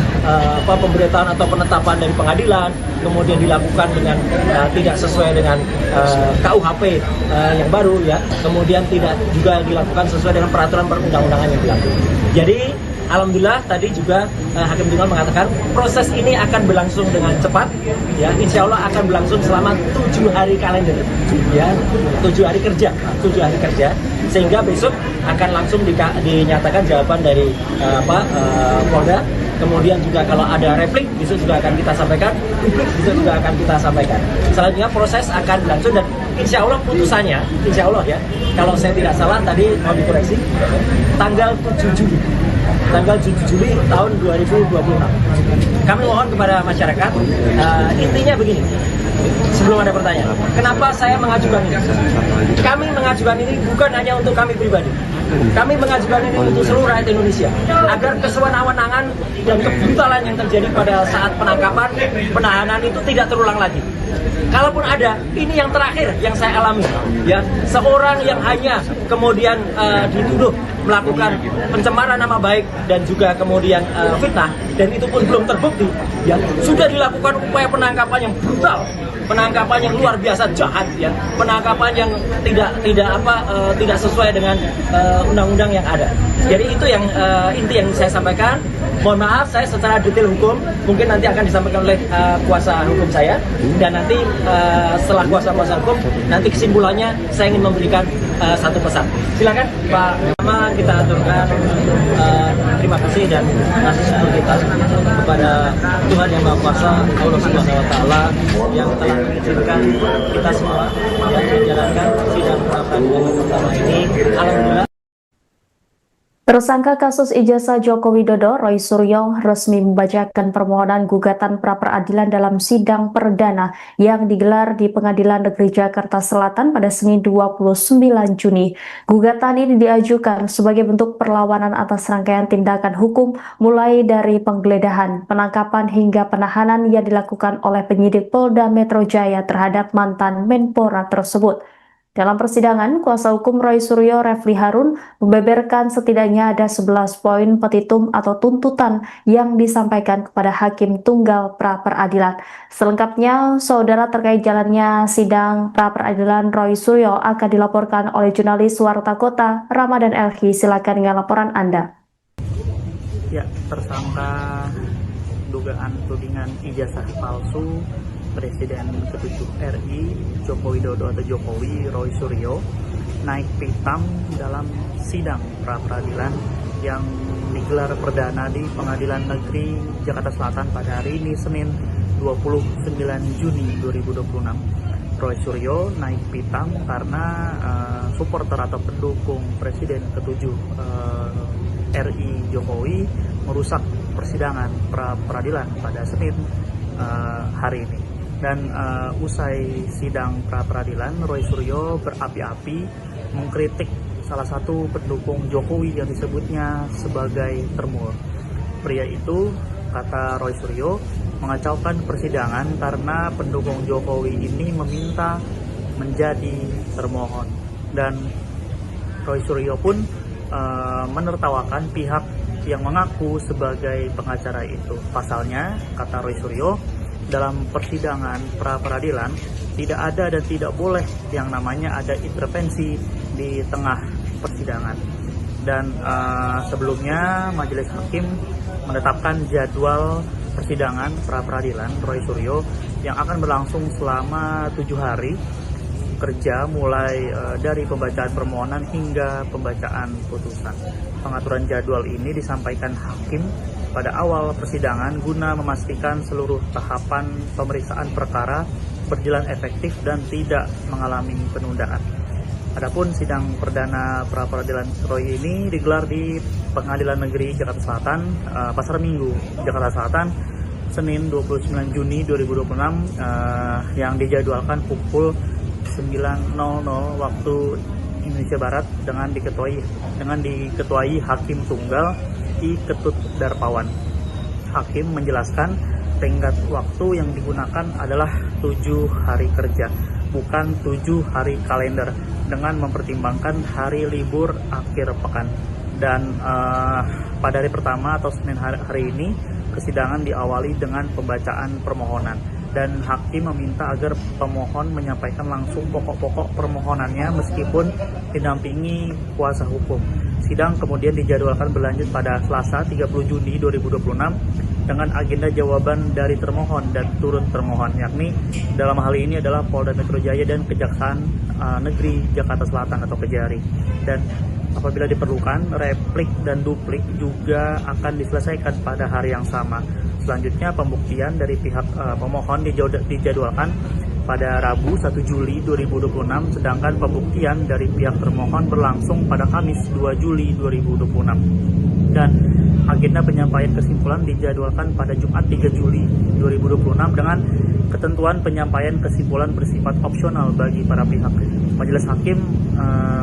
pemberitaan atau penetapan dari pengadilan, kemudian dilakukan dengan tidak sesuai dengan KUHP yang baru ya, kemudian tidak juga dilakukan sesuai dengan peraturan perundang-undangan yang berlaku. Jadi alhamdulillah tadi juga Hakim Tunggal mengatakan proses ini akan berlangsung dengan cepat, ya, insya Allah akan berlangsung selama 7 hari kalender, ya, 7 hari kerja, sehingga besok akan langsung dinyatakan jawaban dari Polda. Kemudian juga kalau ada replik, besok juga akan kita sampaikan, publik besok juga akan kita sampaikan. Selanjutnya proses akan berlangsung dan insya Allah putusannya, insya Allah ya, kalau saya tidak salah tadi mau dikoreksi, tanggal 7 Juli tahun 2026. Kami mohon kepada masyarakat, intinya begini, sebelum ada pertanyaan, kenapa saya mengajukan ini? Kami mengajukan ini bukan hanya untuk kami pribadi, kami mengajukan ini untuk seluruh rakyat Indonesia, agar kesewenang-wenangan dan kebrutalan yang terjadi pada saat penangkapan, penahanan itu tidak terulang lagi. Kalaupun ada, ini yang terakhir yang saya alami, ya, seorang yang hanya kemudian dituduh melakukan pencemaran nama baik dan juga kemudian fitnah, dan itu pun belum terbukti, ya, sudah dilakukan upaya penangkapan yang brutal, penangkapan yang luar biasa jahat, ya, penangkapan yang tidak sesuai dengan undang-undang yang ada. Jadi itu yang inti yang saya sampaikan. Mohon maaf, saya secara detail hukum mungkin nanti akan disampaikan oleh kuasa hukum saya, dan nanti setelah kuasa hukum nanti kesimpulannya saya ingin memberikan satu pesan. Silakan Pak. Pertama kita aturkan terima kasih dan kasih syukur kita kepada Tuhan Yang Maha Kuasa, Allah Subhanahu Wa Taala, yang telah mengizinkan kita semua yang menjalankan sidang pra peradilan yang pertama ini. Alhamdulillah. Tersangka kasus ijazah Joko Widodo, Roy Suryo, resmi membacakan permohonan gugatan pra-peradilan dalam sidang perdana yang digelar di Pengadilan Negeri Jakarta Selatan pada Senin 29 Juni. Gugatan ini diajukan sebagai bentuk perlawanan atas rangkaian tindakan hukum mulai dari penggeledahan, penangkapan hingga penahanan yang dilakukan oleh penyidik Polda Metro Jaya terhadap mantan Menpora tersebut. Dalam persidangan, kuasa hukum Roy Suryo, Refli Harun, membeberkan setidaknya ada 11 poin petitum atau tuntutan yang disampaikan kepada Hakim Tunggal pra-peradilan. Selengkapnya, saudara, terkait jalannya sidang pra-peradilan Roy Suryo akan dilaporkan oleh jurnalis Warta Kota, Ramadan Elhi. Silakan dengan laporan Anda. Ya, tersangka dugaan tudingan ijazah palsu Presiden ke-7 RI Joko Widodo atau Jokowi, Roy Suryo, naik pitam dalam sidang pra-peradilan yang digelar perdana di Pengadilan Negeri Jakarta Selatan pada hari ini Senin 29 Juni 2026. Roy Suryo naik pitam karena supporter atau pendukung Presiden ke-7 RI Jokowi merusak persidangan pra-peradilan pada Senin hari ini. Dan usai sidang pra-peradilan, Roy Suryo berapi-api mengkritik salah satu pendukung Jokowi yang disebutnya sebagai termur. Pria itu, kata Roy Suryo, mengacaukan persidangan karena pendukung Jokowi ini meminta menjadi termohon. Dan Roy Suryo pun menertawakan pihak yang mengaku sebagai pengacara itu. Pasalnya, kata Roy Suryo, dalam persidangan pra-peradilan tidak ada dan tidak boleh yang namanya ada intervensi di tengah persidangan. Dan sebelumnya Majelis Hakim menetapkan jadwal persidangan pra-peradilan Roy Suryo yang akan berlangsung selama 7 hari kerja, mulai dari pembacaan permohonan hingga pembacaan putusan. Pengaturan jadwal ini disampaikan Hakim pada awal persidangan guna memastikan seluruh tahapan pemeriksaan perkara berjalan efektif dan tidak mengalami penundaan. Adapun sidang perdana pra-peradilan Roy ini digelar di Pengadilan Negeri Jakarta Selatan, Pasar Minggu, Jakarta Selatan, Senin 29 Juni 2026, yang dijadwalkan pukul 9.00 waktu Indonesia Barat dengan diketuai Hakim Tunggal I. Ketut Darpawan. Hakim menjelaskan tenggat waktu yang digunakan adalah 7 hari kerja. bukan 7 hari kalender dengan mempertimbangkan hari libur akhir pekan. Dan pada hari pertama atau Senin hari ini persidangan diawali dengan pembacaan permohonan, dan hakim meminta agar pemohon menyampaikan langsung pokok-pokok permohonannya meskipun didampingi kuasa hukum. Sidang kemudian dijadwalkan berlanjut pada Selasa 30 Juni 2026 dengan agenda jawaban dari termohon dan turut termohon, yakni dalam hal ini adalah Polda Metro Jaya dan Kejaksaan Negeri Jakarta Selatan atau Kejari. Dan apabila diperlukan, replik dan duplik juga akan diselesaikan pada hari yang sama. Selanjutnya, pembuktian dari pihak pemohon dijadwalkan pada Rabu 1 Juli 2026, sedangkan pembuktian dari pihak termohon berlangsung pada Kamis 2 Juli 2026. Dan agenda penyampaian kesimpulan dijadwalkan pada Jumat 3 Juli 2026 dengan ketentuan penyampaian kesimpulan bersifat opsional bagi para pihak. Majelis Hakim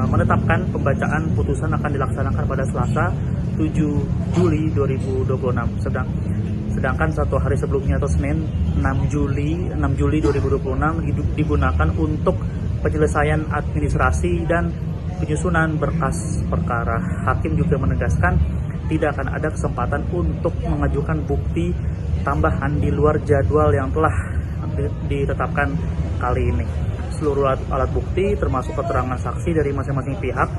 menetapkan pembacaan putusan akan dilaksanakan pada Selasa 7 Juli 2026. Sedangkan satu hari sebelumnya atau Senin 6 Juli 2026 digunakan untuk penyelesaian administrasi dan penyusunan berkas perkara. Hakim juga menegaskan tidak akan ada kesempatan untuk mengajukan bukti tambahan di luar jadwal yang telah ditetapkan kali ini. Seluruh alat bukti termasuk keterangan saksi dari masing-masing pihak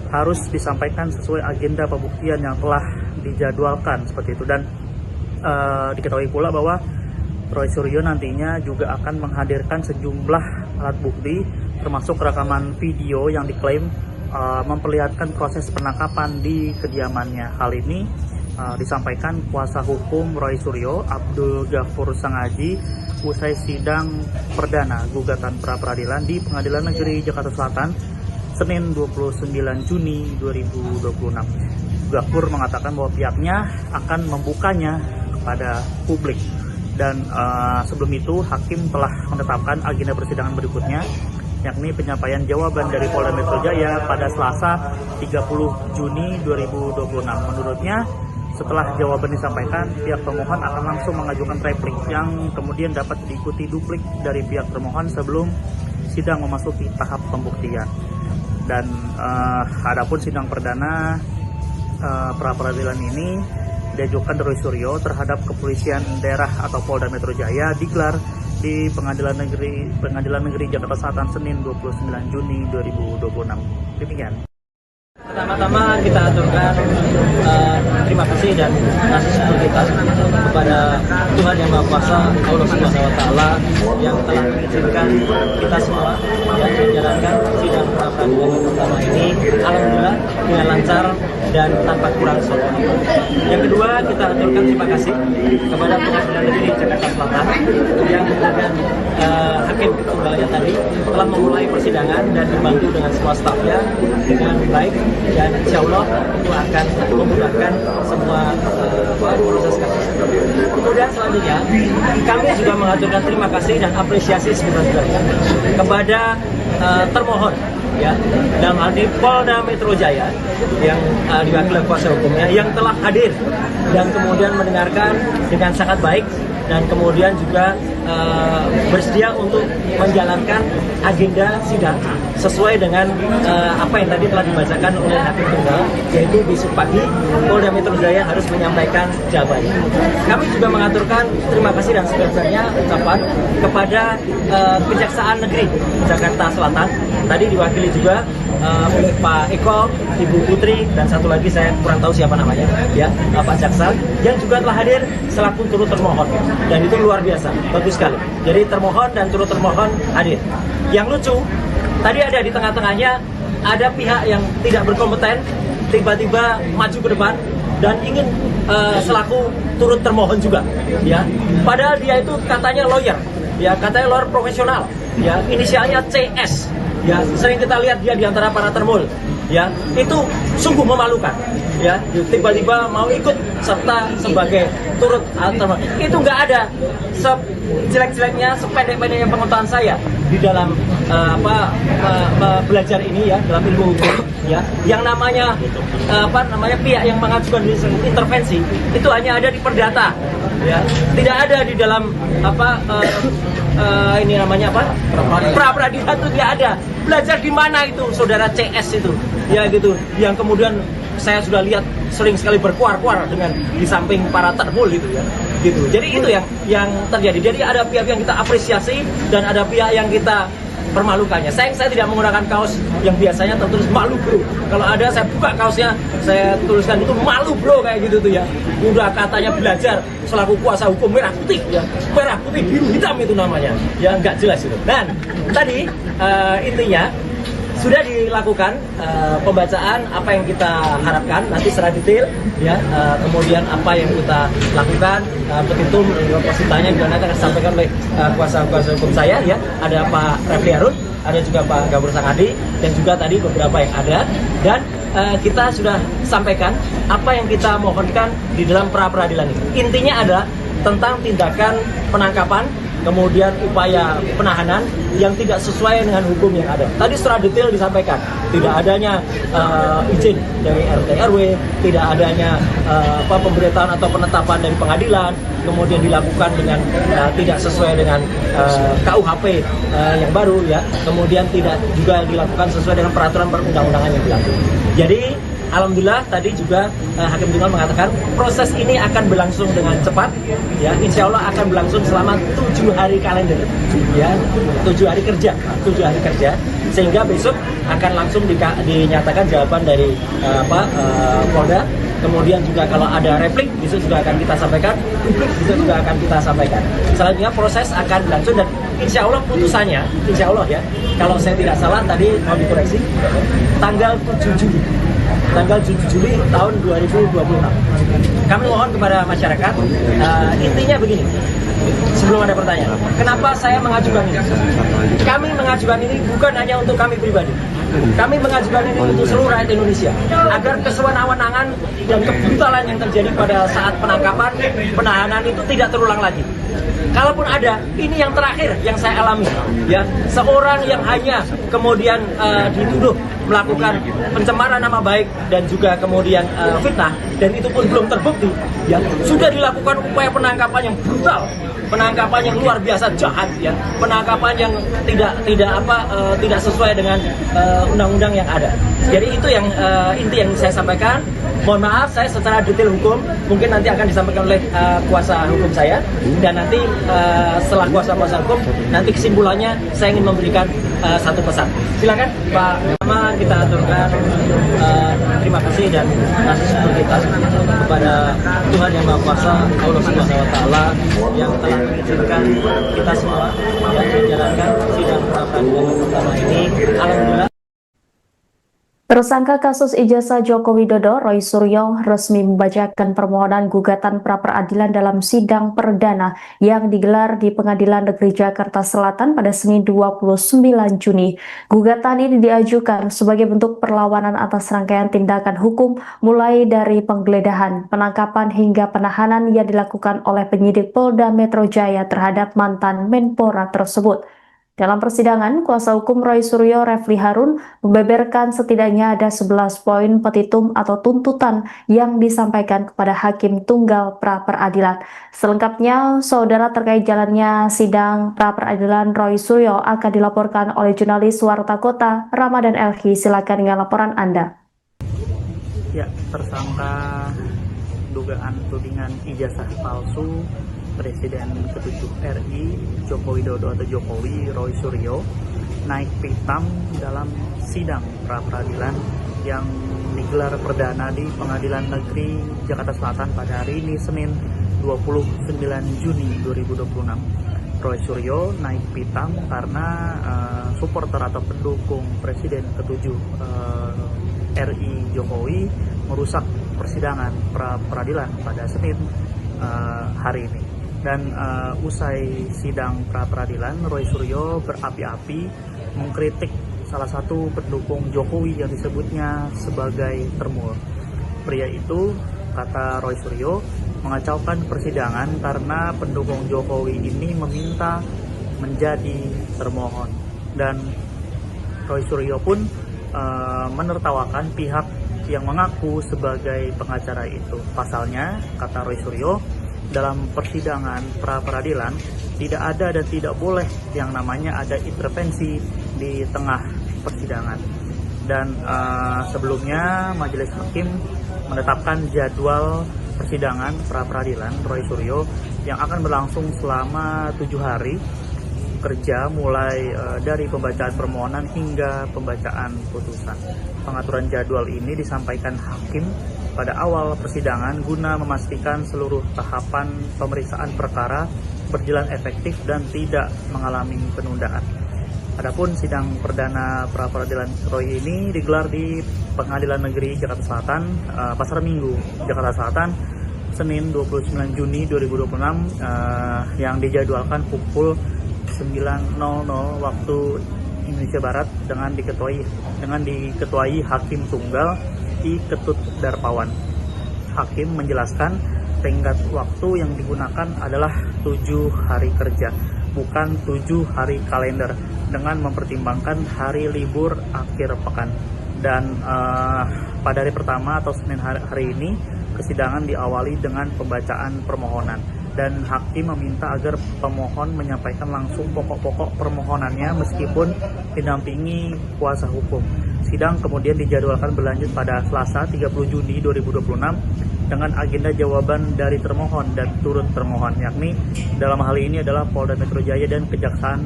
harus disampaikan sesuai agenda pembuktian yang telah dijadwalkan seperti itu. Dan diketahui pula bahwa Roy Suryo nantinya juga akan menghadirkan sejumlah alat bukti termasuk rekaman video yang diklaim memperlihatkan proses penangkapan di kediamannya. Hal ini disampaikan kuasa hukum Roy Suryo, Abdul Ghafur Sangaji, usai sidang perdana gugatan pra-peradilan di Pengadilan Negeri Jakarta Selatan Senin 29 Juni 2026. Ghafur mengatakan bahwa pihaknya akan membukanya kepada publik. Dan sebelum itu hakim telah menetapkan agenda persidangan berikutnya, yakni penyampaian jawaban dari Polda Metro Jaya pada Selasa 30 Juni 2026. Menurutnya, setelah jawaban disampaikan, pihak pemohon akan langsung mengajukan replik yang kemudian dapat diikuti duplik dari pihak termohon sebelum sidang memasuki tahap pembuktian. Dan adapun sidang perdana pra-peradilan ini diajukan Roy Suryo terhadap Kepolisian Daerah atau Polda Metro Jaya digelar di Pengadilan Negeri Jakarta Selatan Senin 29 Juni 2026. Demikian. Pertama-tama kita aturkan terima kasih dan kasih syukur kita kepada Tuhan Yang Maha Kuasa, Allah Subhanahu wa Ta'ala, yang telah mengizinkan kita semua yang menjalankan sidang pra-peradilan yang pertama ini alhamdulillah dengan lancar dan tanpa kurang suatu. Yang kedua, kita aturkan terima kasih kepada Pengadilan Negeri Jakarta Selatan yang dengan hakim tunggalnya tadi telah memulai persidangan dan dibantu dengan semua stafnya dengan baik, dan insya Allah itu akan memudahkan semua proses kasus. Kemudian selanjutnya kami juga mengaturkan terima kasih dan apresiasi sebesar-besarnya kepada termohon, ya, dalam hal ini Polda Metro Jaya yang diwakili kuasa hukumnya yang telah hadir dan kemudian mendengarkan dengan sangat baik dan kemudian juga bersedia untuk menjalankan agenda sidang sesuai dengan apa yang tadi telah dibacakan oleh hakim tunggal, yaitu besok pagi Polda Metro Jaya harus menyampaikan jawabannya. Kami juga mengaturkan terima kasih dan sebesar-besarnya ucapan kepada Kejaksaan Negeri Jakarta Selatan, tadi diwakili juga oleh Pak Eko, Ibu Putri, dan satu lagi saya kurang tahu siapa namanya, ya, Pak Jaksa, yang juga telah hadir selaku turut termohon, dan itu luar biasa, bagus sekali. Jadi termohon dan turut termohon hadir. Yang lucu, tadi ada di tengah-tengahnya ada pihak yang tidak berkompeten tiba-tiba maju ke depan dan ingin selaku turut termohon juga, ya. Padahal dia itu katanya lawyer, ya, katanya lawyer profesional, ya, inisialnya CS. Ya, sering kita lihat dia di antara para termul, ya, itu sungguh memalukan, ya, tiba-tiba mau ikut serta sebagai turut termohon. Itu nggak ada sejelek-jeleknya, sependek-pendeknya pengetahuan saya di dalam belajar ini, ya, dalam ilmu hukum, ya, yang namanya pihak yang mengajukan intervensi itu hanya ada di perdata, ya. Tidak ada di dalam ini namanya apa? Pra peradilan itu tidak ada. Belajar di mana itu saudara CS itu, ya gitu. Yang kemudian saya sudah lihat sering sekali berkuar-kuar dengan di samping para terbul gitu ya. Gitu. Jadi itu yang terjadi. Jadi ada pihak yang kita apresiasi dan ada pihak yang kita permalukannya. Saya tidak menggunakan kaos yang biasanya tertulis malu bro. Kalau ada saya buka kaosnya, saya tuliskan itu malu bro kayak gitu tuh ya. Udah katanya belajar selaku kuasa hukum merah putih ya. Merah putih biru hitam itu namanya. Ya nggak jelas itu. Dan tadi intinya sudah dilakukan pembacaan apa yang kita harapkan nanti secara detail ya, kemudian apa yang kita lakukan, petitum positanya juga nanti akan disampaikan oleh kuasa hukum saya ya, ada Pak Refli Harun, ada juga Pak Gabur Sangadi dan juga tadi beberapa yang ada, dan kita sudah sampaikan apa yang kita mohonkan di dalam pra peradilan ini. Intinya adalah tentang tindakan penangkapan kemudian upaya penahanan yang tidak sesuai dengan hukum yang ada. Tadi secara detail disampaikan, tidak adanya izin dari RT RW, tidak adanya pemberitahuan atau penetapan dari pengadilan, kemudian dilakukan dengan tidak sesuai dengan KUHP yang baru ya, kemudian tidak juga dilakukan sesuai dengan peraturan perundang-undangan yang berlaku. Jadi alhamdulillah tadi juga Hakim Tunggal mengatakan proses ini akan berlangsung dengan cepat ya, insya Allah akan berlangsung selama 7 hari kalender ya, 7 hari kerja sehingga besok akan langsung dinyatakan jawaban dari Polda. Kemudian juga kalau ada replik itu juga akan kita sampaikan, publik itu juga akan kita sampaikan. Selanjutnya proses akan berlangsung dan insya Allah putusannya, insya Allah ya, kalau saya tidak salah tadi mau dikoreksi, tanggal 7 Juli tahun 2026. Kami mohon kepada masyarakat, intinya begini, sebelum ada pertanyaan, kenapa saya mengajukan ini? Kami mengajukan ini bukan hanya untuk kami pribadi, kami mengajukan ini untuk seluruh rakyat Indonesia, agar kesewenang-wenangan dan kebrutalan yang terjadi pada saat penangkapan, penahanan itu tidak terulang lagi. Kalaupun ada, ini yang terakhir yang saya alami ya, seorang yang hanya kemudian dituduh melakukan pencemaran nama baik dan juga kemudian fitnah, dan itu pun belum terbukti ya, sudah dilakukan upaya penangkapan yang brutal, penangkapan yang luar biasa jahat ya, penangkapan yang tidak sesuai dengan undang-undang yang ada. Jadi itu yang inti yang saya sampaikan. Mohon maaf saya secara detail hukum mungkin nanti akan disampaikan oleh kuasa hukum saya, dan nanti setelah kuasa hukum nanti kesimpulannya saya ingin memberikan satu pesan. Silakan Pak. Pertama kita aturkan terima kasih dan kasih syukur kita kepada Tuhan Yang Maha Kuasa, Allah Subhanahu Wa Taala yang telah mengizinkan kita semua yang menjalankan sidang pra peradilan pertama ini. Alhamdulillah. Tersangka kasus ijazah Joko Widodo, Roy Suryo, resmi membacakan permohonan gugatan pra-peradilan dalam sidang perdana yang digelar di Pengadilan Negeri Jakarta Selatan pada Senin 29 Juni. Gugatan ini diajukan sebagai bentuk perlawanan atas rangkaian tindakan hukum mulai dari penggeledahan, penangkapan hingga penahanan yang dilakukan oleh penyidik Polda Metro Jaya terhadap mantan Menpora tersebut. Dalam persidangan, kuasa hukum Roy Suryo, Refli Harun, membeberkan setidaknya ada 11 poin petitum atau tuntutan yang disampaikan kepada Hakim Tunggal pra-peradilan. Selengkapnya, saudara, terkait jalannya sidang pra-peradilan Roy Suryo akan dilaporkan oleh jurnalis Warta Kota, Ramadan Elhi. Silakan dengan laporan Anda. Ya, tersangka dugaan tudingan ijazah palsu Presiden ke-7 RI Joko Widodo atau Jokowi, Roy Suryo, naik pitam dalam sidang pra-peradilan yang digelar perdana di Pengadilan Negeri Jakarta Selatan pada hari ini Senin 29 Juni 2026. Roy Suryo naik pitam karena supporter atau pendukung Presiden ke-7 RI Jokowi merusak persidangan pra-peradilan pada Senin hari ini. Dan usai sidang pra-peradilan, Roy Suryo berapi-api mengkritik salah satu pendukung Jokowi yang disebutnya sebagai termul. Pria itu, kata Roy Suryo, mengacaukan persidangan karena pendukung Jokowi ini meminta menjadi termohon. Dan Roy Suryo pun menertawakan pihak yang mengaku sebagai pengacara itu. Pasalnya, kata Roy Suryo, dalam persidangan pra-peradilan tidak ada dan tidak boleh yang namanya ada intervensi di tengah persidangan. Dan sebelumnya Majelis Hakim menetapkan jadwal persidangan pra-peradilan Roy Suryo yang akan berlangsung selama 7 hari kerja mulai dari pembacaan permohonan hingga pembacaan putusan. Pengaturan jadwal ini disampaikan hakim pada awal persidangan guna memastikan seluruh tahapan pemeriksaan perkara berjalan efektif dan tidak mengalami penundaan. Adapun sidang perdana pra-peradilan Roy ini digelar di Pengadilan Negeri Jakarta Selatan, Pasar Minggu, Jakarta Selatan, Senin 29 Juni 2026 yang dijadwalkan pukul 9.00 waktu Indonesia Barat dengan diketuai Hakim Tunggal I. Ketut Darpawan. Hakim menjelaskan tenggat waktu yang digunakan adalah 7 hari kerja, bukan 7 hari kalender, dengan mempertimbangkan hari libur akhir pekan. Dan pada hari pertama atau Senin hari ini, persidangan diawali dengan pembacaan permohonan. Dan hakim meminta agar pemohon menyampaikan langsung pokok-pokok permohonannya meskipun didampingi kuasa hukum. Sidang kemudian dijadwalkan berlanjut pada Selasa 30 Juni 2026 dengan agenda jawaban dari termohon dan turut termohon, yakni dalam hal ini adalah Polda Metro Jaya dan Kejaksaan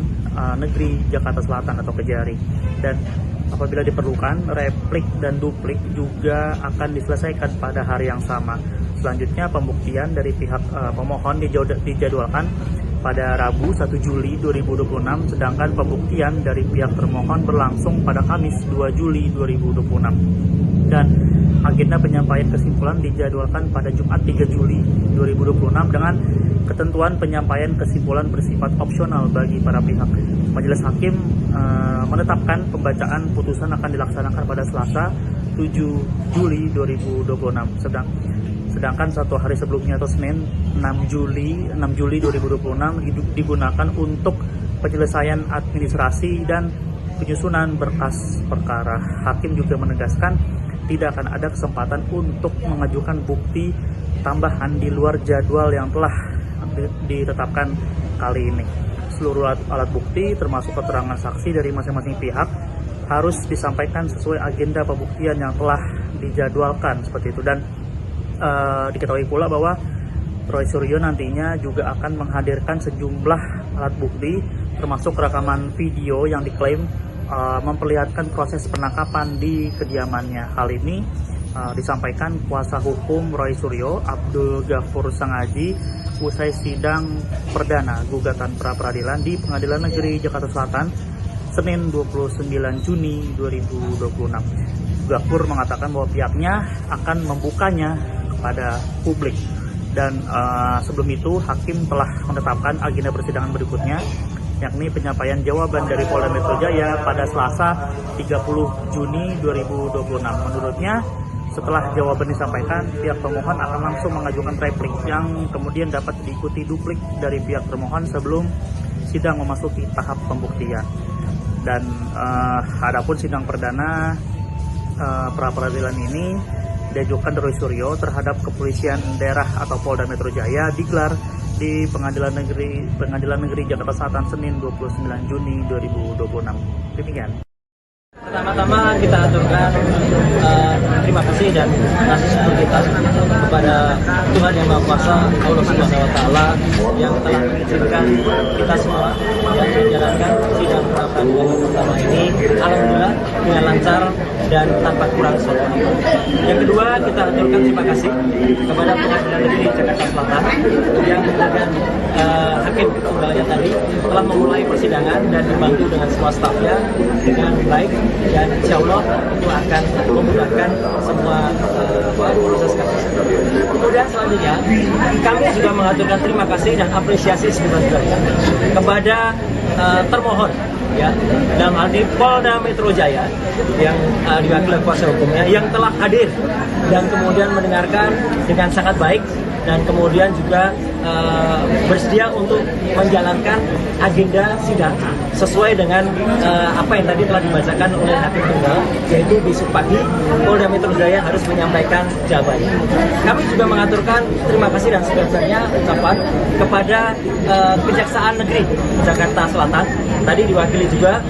Negeri Jakarta Selatan atau Kejari. Dan apabila diperlukan, replik dan duplik juga akan diselesaikan pada hari yang sama. Selanjutnya, pembuktian dari pihak pemohon dijadwalkan pada Rabu 1 Juli 2026, sedangkan pembuktian dari pihak termohon berlangsung pada Kamis 2 Juli 2026. Dan agenda penyampaian kesimpulan dijadwalkan pada Jumat 3 Juli 2026 dengan ketentuan penyampaian kesimpulan bersifat opsional bagi para pihak. Majelis Hakim menetapkan pembacaan putusan akan dilaksanakan pada Selasa 7 Juli 2026. Sedangkan 1 hari sebelumnya atau Senin 6 Juli 2026 digunakan untuk penyelesaian administrasi dan penyusunan berkas perkara. Hakim juga menegaskan tidak akan ada kesempatan untuk mengajukan bukti tambahan di luar jadwal yang telah ditetapkan kali ini. Seluruh alat bukti termasuk keterangan saksi dari masing-masing pihak harus disampaikan sesuai agenda pembuktian yang telah dijadwalkan seperti itu. Dan diketahui pula bahwa Roy Suryo nantinya juga akan menghadirkan sejumlah alat bukti termasuk rekaman video yang diklaim memperlihatkan proses penangkapan di kediamannya. Hal ini disampaikan kuasa hukum Roy Suryo, Abdul Ghafur Sangaji, usai sidang perdana gugatan pra-peradilan di Pengadilan Negeri Jakarta Selatan Senin 29 Juni 2026. Ghafur mengatakan bahwa pihaknya akan membukanya pada publik. Dan sebelum itu hakim telah menetapkan agenda persidangan berikutnya, yakni penyampaian jawaban dari Polda Metro Jaya pada Selasa 30 Juni 2026. Menurutnya, setelah jawaban disampaikan, pihak pemohon akan langsung mengajukan replik yang kemudian dapat diikuti duplik dari pihak termohon sebelum sidang memasuki tahap pembuktian. Dan adapun sidang perdana pra-peradilan ini diajukan Roy Suryo terhadap Kepolisian Daerah atau Polda Metro Jaya digelar di Pengadilan Negeri Jakarta Selatan Senin 29 Juni 2026. Demikian. Pertama-tama kita aturkan terima kasih dan kasih syukur kita kepada Tuhan Yang Maha Kuasa, Allah Subhanahu Wa Taala yang telah mengizinkan kita semua yang menjalankan sidang pra-peradilan pertama ini alhamdulillah dengan lancar dan tanpa kurang suatu. Yang kedua, kita aturkan terima kasih kepada Pengadilan Negeri Jakarta Selatan yang dengan hakim tunggalnya tadi telah memulai persidangan dan dibantu dengan semua stafnya dengan baik. Dan insya Allah itu akan memudahkan semua proses kasus. Kemudian selanjutnya kami juga mengaturkan terima kasih dan apresiasi sebesar-besarnya kepada termohon, ya, dalam hal ini Polda Metro Jaya yang diwakili kuasa hukumnya yang telah hadir dan kemudian mendengarkan dengan sangat baik dan kemudian juga bersedia untuk menjalankan agenda sidang sesuai dengan apa yang tadi telah dibacakan oleh Hakim Tunggal, yaitu besok pagi Polda Metro Jaya harus menyampaikan jawabannya. Kami juga mengaturkan terima kasih dan sebenarnya ucapan kepada Kejaksaan Negeri Jakarta Selatan, tadi diwakili juga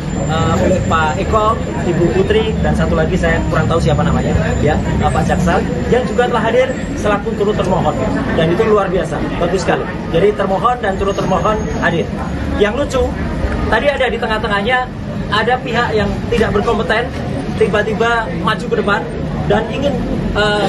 oleh Pak Eko, Ibu Putri, dan satu lagi saya kurang tahu siapa namanya, ya, Pak Jaksa, yang juga telah hadir selaku turut termohon, dan itu luar biasa, bagus sekali. Jadi termohon dan turut termohon hadir. Yang lucu, tadi ada di tengah-tengahnya ada pihak yang tidak berkompeten tiba-tiba maju ke depan dan ingin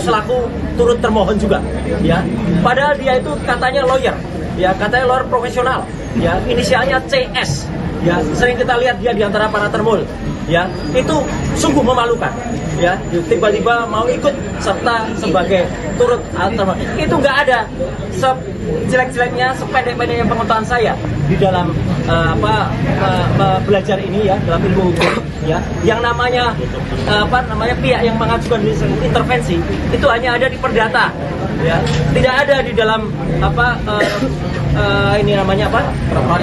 selaku turut termohon juga, ya. Padahal dia itu katanya lawyer, ya, katanya lawyer profesional, ya, inisialnya CS. Ya, sering kita lihat dia di antara para termul, ya, itu sungguh memalukan, ya, tiba-tiba mau ikut serta sebagai turut termohon. Itu nggak ada sejelek-jeleknya, sependek-pendeknya pengetahuan saya di dalam belajar ini, ya, dalam ilmu hukum, ya, yang namanya pihak yang mengajukan intervensi itu hanya ada di perdata, ya, tidak ada di dalam ini namanya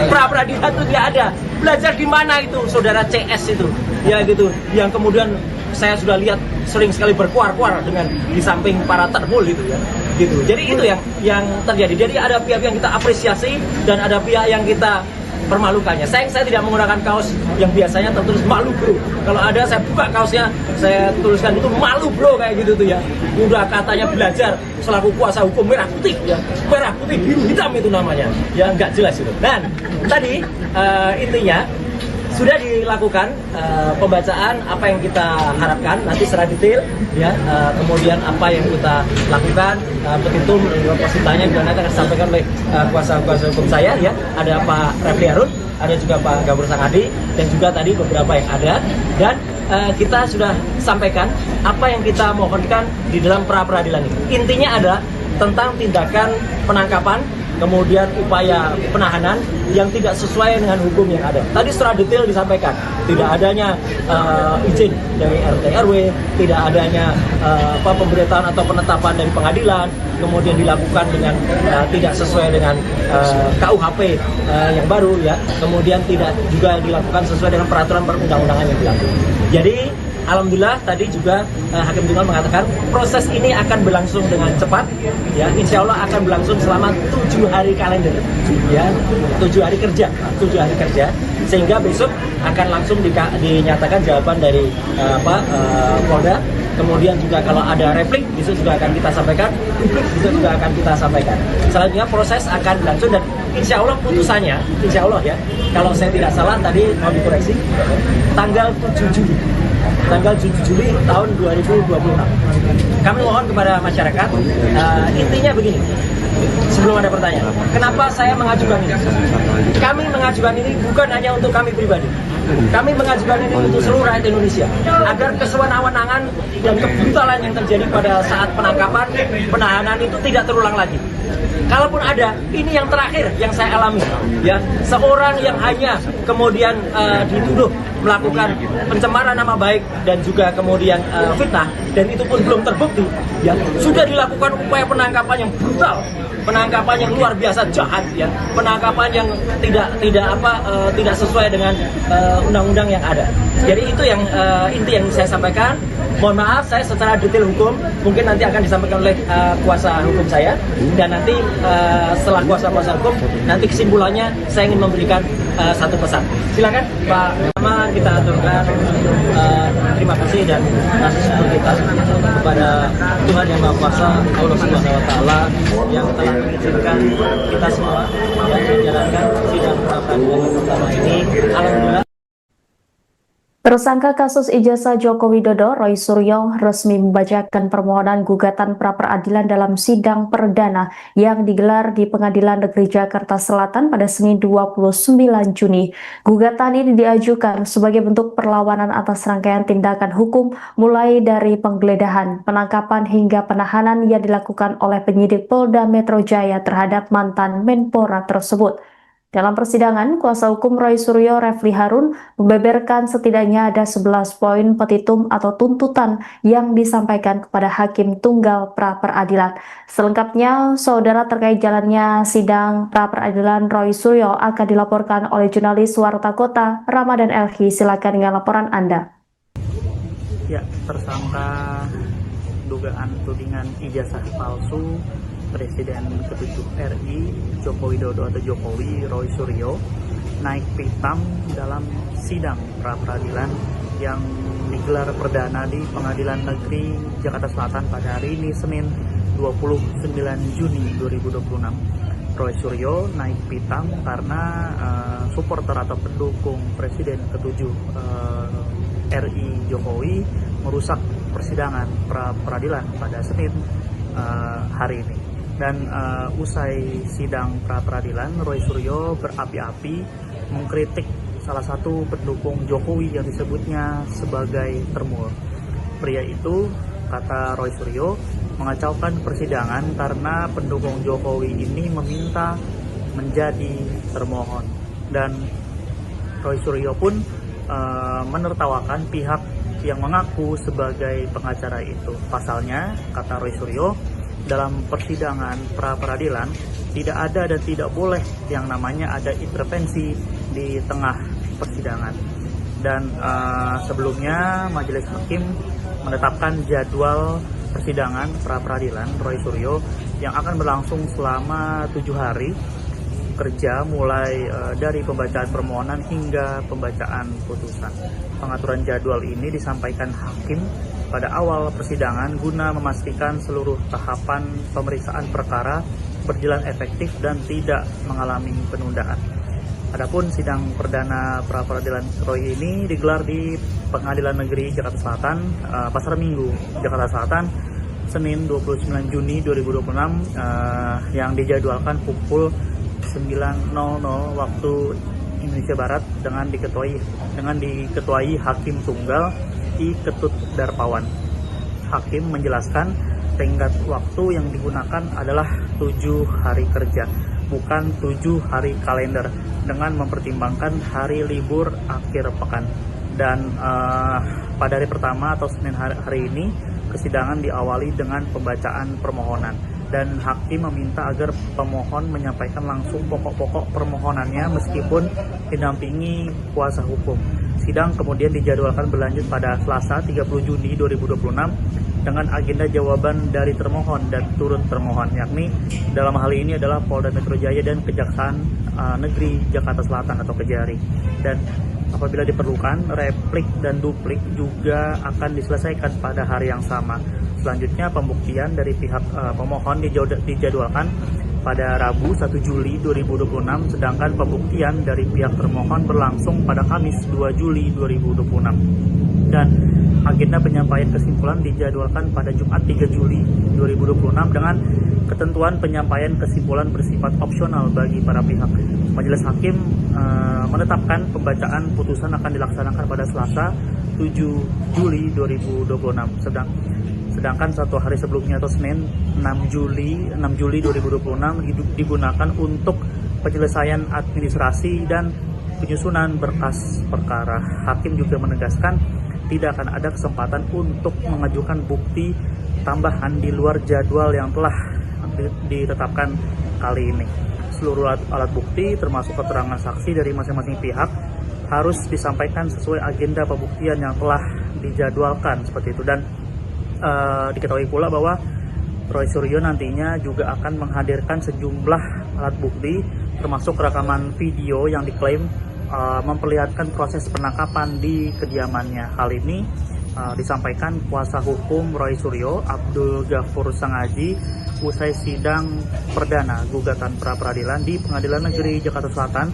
pra peradilan, itu tidak ada. Belajar di mana itu saudara CS itu, ya, gitu, yang kemudian saya sudah lihat sering sekali berkuar-kuar dengan di samping para termul itu, ya, gitu. Jadi itu yang terjadi. Jadi ada pihak yang kita apresiasi dan ada pihak yang kita permalukannya. Saya tidak menggunakan kaos yang biasanya tertulis malu bro. Kalau ada saya buka kaosnya, saya tuliskan itu malu bro, kayak gitu tuh, ya. Udah katanya belajar selaku kuasa hukum merah putih, ya, merah putih biru hitam itu namanya, ya, nggak jelas itu. Dan tadi intinya sudah dilakukan pembacaan apa yang kita harapkan nanti secara detail, ya, kemudian apa yang kita lakukan, petitum positanya juga nanti akan disampaikan oleh kuasa hukum saya, ya, ada Pak Refli Harun, ada juga Pak Gabur Sangadi, dan juga tadi beberapa yang ada, dan kita sudah sampaikan apa yang kita mohonkan di dalam pra peradilan ini. Intinya adalah tentang tindakan penangkapan, kemudian upaya penahanan yang tidak sesuai dengan hukum yang ada. Tadi secara detail disampaikan, tidak adanya izin dari RT RW, tidak adanya pemberitahuan atau penetapan dari pengadilan, kemudian dilakukan dengan tidak sesuai dengan KUHP yang baru, ya, kemudian tidak juga dilakukan sesuai dengan peraturan perundang-undangan yang berlaku. Jadi alhamdulillah tadi juga Hakim Tunggal mengatakan proses ini akan berlangsung dengan cepat, ya, insya Allah akan berlangsung selama 7 hari kalender, ya, 7 hari kerja, sehingga besok akan langsung dinyatakan jawaban dari Polda. Kemudian juga kalau ada replik, besok juga akan kita sampaikan, besok juga akan kita sampaikan. Selanjutnya proses akan berlangsung dan insya Allah putusannya, insya Allah, ya, kalau saya tidak salah tadi mau dikoreksi, tanggal 7 Juli. Tanggal 7 Juli tahun 2026. Kami mohon kepada masyarakat, intinya begini, sebelum ada pertanyaan, kenapa saya mengajukan ini? Kami mengajukan ini bukan hanya untuk kami pribadi, kami mengajukan ini untuk seluruh rakyat Indonesia, agar kesewenang-wenangan dan kebrutalan yang terjadi pada saat penangkapan, penahanan itu tidak terulang lagi. Kalaupun ada, ini yang terakhir yang saya alami, ya, seorang yang hanya kemudian dituduh melakukan pencemaran nama baik dan juga kemudian fitnah, dan itu pun belum terbukti, ya, sudah dilakukan upaya penangkapan yang brutal, penangkapan yang luar biasa jahat, ya, penangkapan yang tidak sesuai dengan undang-undang yang ada. Jadi itu yang inti yang saya sampaikan. Mohon maaf, saya secara detail hukum mungkin nanti akan disampaikan oleh kuasa hukum saya, dan nanti setelah kuasa hukum nanti kesimpulannya saya ingin memberikan satu pesan. Silakan Pak. Pertama kita aturkan terima kasih dan kasih syukur kita kepada Tuhan Yang Maha Kuasa, Allah Subhanahu Wa Taala, yang telah mengizinkan kita semua yang menjalankan sidang pra peradilan pertama ini. Alhamdulillah. Tersangka kasus ijazah Joko Widodo, Roy Suryo, resmi membacakan permohonan gugatan pra-peradilan dalam sidang perdana yang digelar di Pengadilan Negeri Jakarta Selatan pada Senin 29 Juni. Gugatan ini diajukan sebagai bentuk perlawanan atas rangkaian tindakan hukum mulai dari penggeledahan, penangkapan hingga penahanan yang dilakukan oleh penyidik Polda Metro Jaya terhadap mantan Menpora tersebut. Dalam persidangan, kuasa hukum Roy Suryo Refli Harun membeberkan setidaknya ada 11 poin petitum atau tuntutan yang disampaikan kepada Hakim Tunggal Pra-Peradilan. Selengkapnya, saudara, terkait jalannya sidang pra-peradilan Roy Suryo akan dilaporkan oleh jurnalis Warta Kota Ramadan Elhi. Silakan dengan laporan Anda. Ya, tersangka dugaan tudingan ijazah palsu Presiden ke-7 RI Joko Widodo atau Jokowi Roy Suryo naik pitam dalam sidang pra-peradilan yang digelar perdana di Pengadilan Negeri Jakarta Selatan pada hari ini Senin 29 Juni 2026. Roy Suryo naik pitam karena supporter atau pendukung Presiden ke-7 RI Jokowi merusak persidangan pra-peradilan pada Senin hari ini. Dan usai sidang pra-peradilan, Roy Suryo berapi-api mengkritik salah satu pendukung Jokowi yang disebutnya sebagai termul. Pria itu, kata Roy Suryo, mengacaukan persidangan karena pendukung Jokowi ini meminta menjadi termohon. Dan Roy Suryo pun menertawakan pihak yang mengaku sebagai pengacara itu. Pasalnya, kata Roy Suryo, dalam persidangan pra-peradilan tidak ada dan tidak boleh yang namanya ada intervensi di tengah persidangan. Dan sebelumnya majelis hakim menetapkan jadwal persidangan pra-peradilan Roy Suryo yang akan berlangsung selama 7 hari kerja mulai dari pembacaan permohonan hingga pembacaan putusan. Pengaturan jadwal ini disampaikan hakim pada awal persidangan guna memastikan seluruh tahapan pemeriksaan perkara berjalan efektif dan tidak mengalami penundaan. Adapun sidang perdana pra-peradilan Roy ini digelar di Pengadilan Negeri Jakarta Selatan, Pasar Minggu, Jakarta Selatan, Senin 29 Juni 2026 yang dijadwalkan pukul 9.00 waktu Indonesia Barat dengan diketuai Hakim Tunggal I Ketut Darpawan. Hakim menjelaskan tenggat waktu yang digunakan adalah 7 hari kerja, bukan 7 hari kalender, dengan mempertimbangkan hari libur akhir pekan. Dan pada hari pertama atau Senin hari ini, persidangan diawali dengan pembacaan permohonan. Dan hakim meminta agar pemohon menyampaikan langsung pokok-pokok permohonannya meskipun didampingi kuasa hukum. Sidang kemudian dijadwalkan berlanjut pada Selasa 30 Juni 2026 dengan agenda jawaban dari termohon dan turut termohon, yakni dalam hal ini adalah Polda Metro Jaya dan Kejaksaan Negeri Jakarta Selatan atau Kejari. Dan apabila diperlukan, replik dan duplik juga akan diselesaikan pada hari yang sama. Selanjutnya pembuktian dari pihak pemohon dijadwalkan pada Rabu 1 Juli 2026, sedangkan pembuktian dari pihak termohon berlangsung pada Kamis 2 Juli 2026. Dan agenda penyampaian kesimpulan dijadwalkan pada Jumat 3 Juli 2026 dengan ketentuan penyampaian kesimpulan bersifat opsional bagi para pihak. Majelis hakim menetapkan pembacaan putusan akan dilaksanakan pada Selasa 7 Juli 2026. Sedangkan 1 hari sebelumnya atau Senin 6 Juli 2026 digunakan untuk penyelesaian administrasi dan penyusunan berkas perkara. Hakim juga menegaskan tidak akan ada kesempatan untuk mengajukan bukti tambahan di luar jadwal yang telah ditetapkan kali ini. Seluruh alat bukti termasuk keterangan saksi dari masing-masing pihak harus disampaikan sesuai agenda pembuktian yang telah dijadwalkan seperti itu. Dan diketahui pula bahwa Roy Suryo nantinya juga akan menghadirkan sejumlah alat bukti termasuk rekaman video yang diklaim memperlihatkan proses penangkapan di kediamannya. Hal ini disampaikan kuasa hukum Roy Suryo, Abdul Ghafur Sangaji, usai sidang perdana gugatan pra-peradilan di Pengadilan Negeri Jakarta Selatan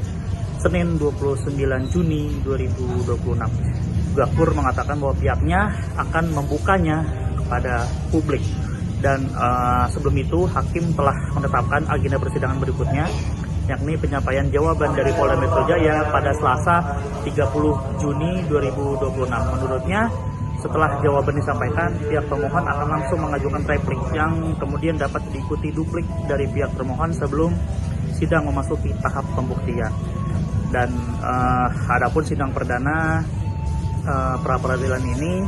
Senin 29 Juni 2026. Ghafur mengatakan bahwa pihaknya akan membukanya kepada publik. Dan sebelum itu hakim telah menetapkan agenda persidangan berikutnya, yakni penyampaian jawaban dari Polda Metro Jaya pada Selasa 30 Juni 2026. Menurutnya, setelah jawaban disampaikan, pihak pemohon akan langsung mengajukan replik yang kemudian dapat diikuti duplik dari pihak termohon sebelum sidang memasuki tahap pembuktian. Dan adapun sidang perdana pra peradilan ini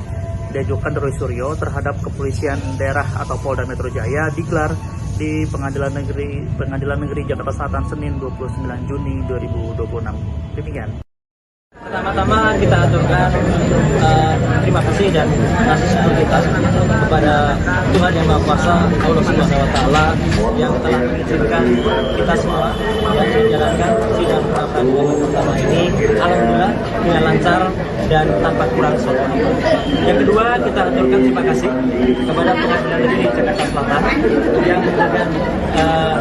diajukan Roy Suryo terhadap Kepolisian Daerah atau Polda Metro Jaya digelar di Pengadilan Negeri Jakarta Selatan Senin 29 Juni 2026. Demikian. Pertama-tama kita aturkan terima kasih dan rasa syukur kita kepada Tuhan Yang Maha Kuasa, Allah Subhanahu wa Ta'ala, yang telah mengizinkan kita semua yang menjalankan sidang pra-peradilan pertama ini alhamdulillah dengan lancar dan tanpa kurang suatu. Yang kedua, kita aturkan terima kasih kepada Pengadilan Negeri Jakarta Selatan yang kemudian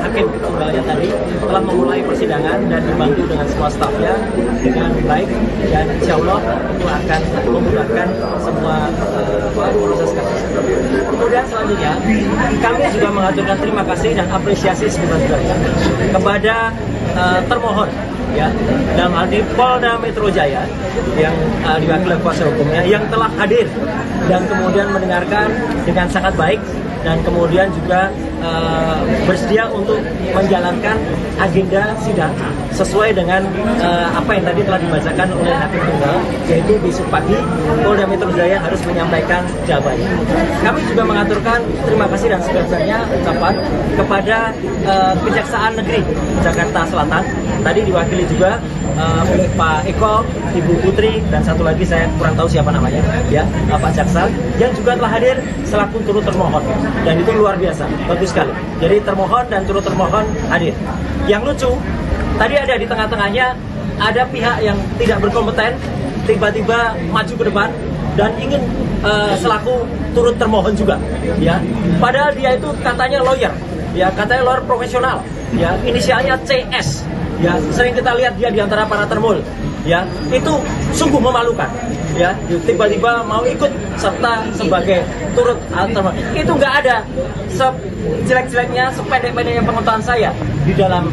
hakim tunggalnya tadi telah memulai persidangan dan dibantu dengan semua stafnya dengan baik, dan insya Allah itu akan memudahkan semua proses kasus. Kemudian selanjutnya kami juga mengaturkan terima kasih dan apresiasi sebesar-besarnya kepada termohon, ya, dalam hal ini Polda Metro Jaya yang diwakili kuasa hukumnya yang telah hadir dan kemudian mendengarkan dengan sangat baik dan kemudian juga bersedia untuk menjalankan agenda sidang sesuai dengan apa yang tadi telah dibacakan oleh hakim tunggal, yaitu besok pagi Polda Metro Jaya harus menyampaikan jawabannya. Kami juga mengaturkan terima kasih dan sebesar-besarnya ucapan kepada Kejaksaan Negeri Jakarta Selatan, tadi diwakili juga oleh Pak Eko, Ibu Putri, dan satu lagi saya kurang tahu siapa namanya, ya, Pak Jaksa, yang juga telah hadir selaku turut termohon, dan itu luar biasa, bagus sekali. Jadi termohon dan turut termohon hadir. Yang lucu, tadi ada di tengah-tengahnya ada pihak yang tidak berkompeten tiba-tiba maju ke depan dan ingin selaku turut termohon juga, ya. Padahal dia itu katanya lawyer, ya, katanya lawyer profesional, ya, inisialnya CS. Ya, sering kita lihat dia di antara para termul, ya, itu sungguh memalukan, ya, tiba-tiba mau ikut serta sebagai turut termohon. Itu nggak ada sejelek-jeleknya, sependek-pendeknya pengetahuan saya di dalam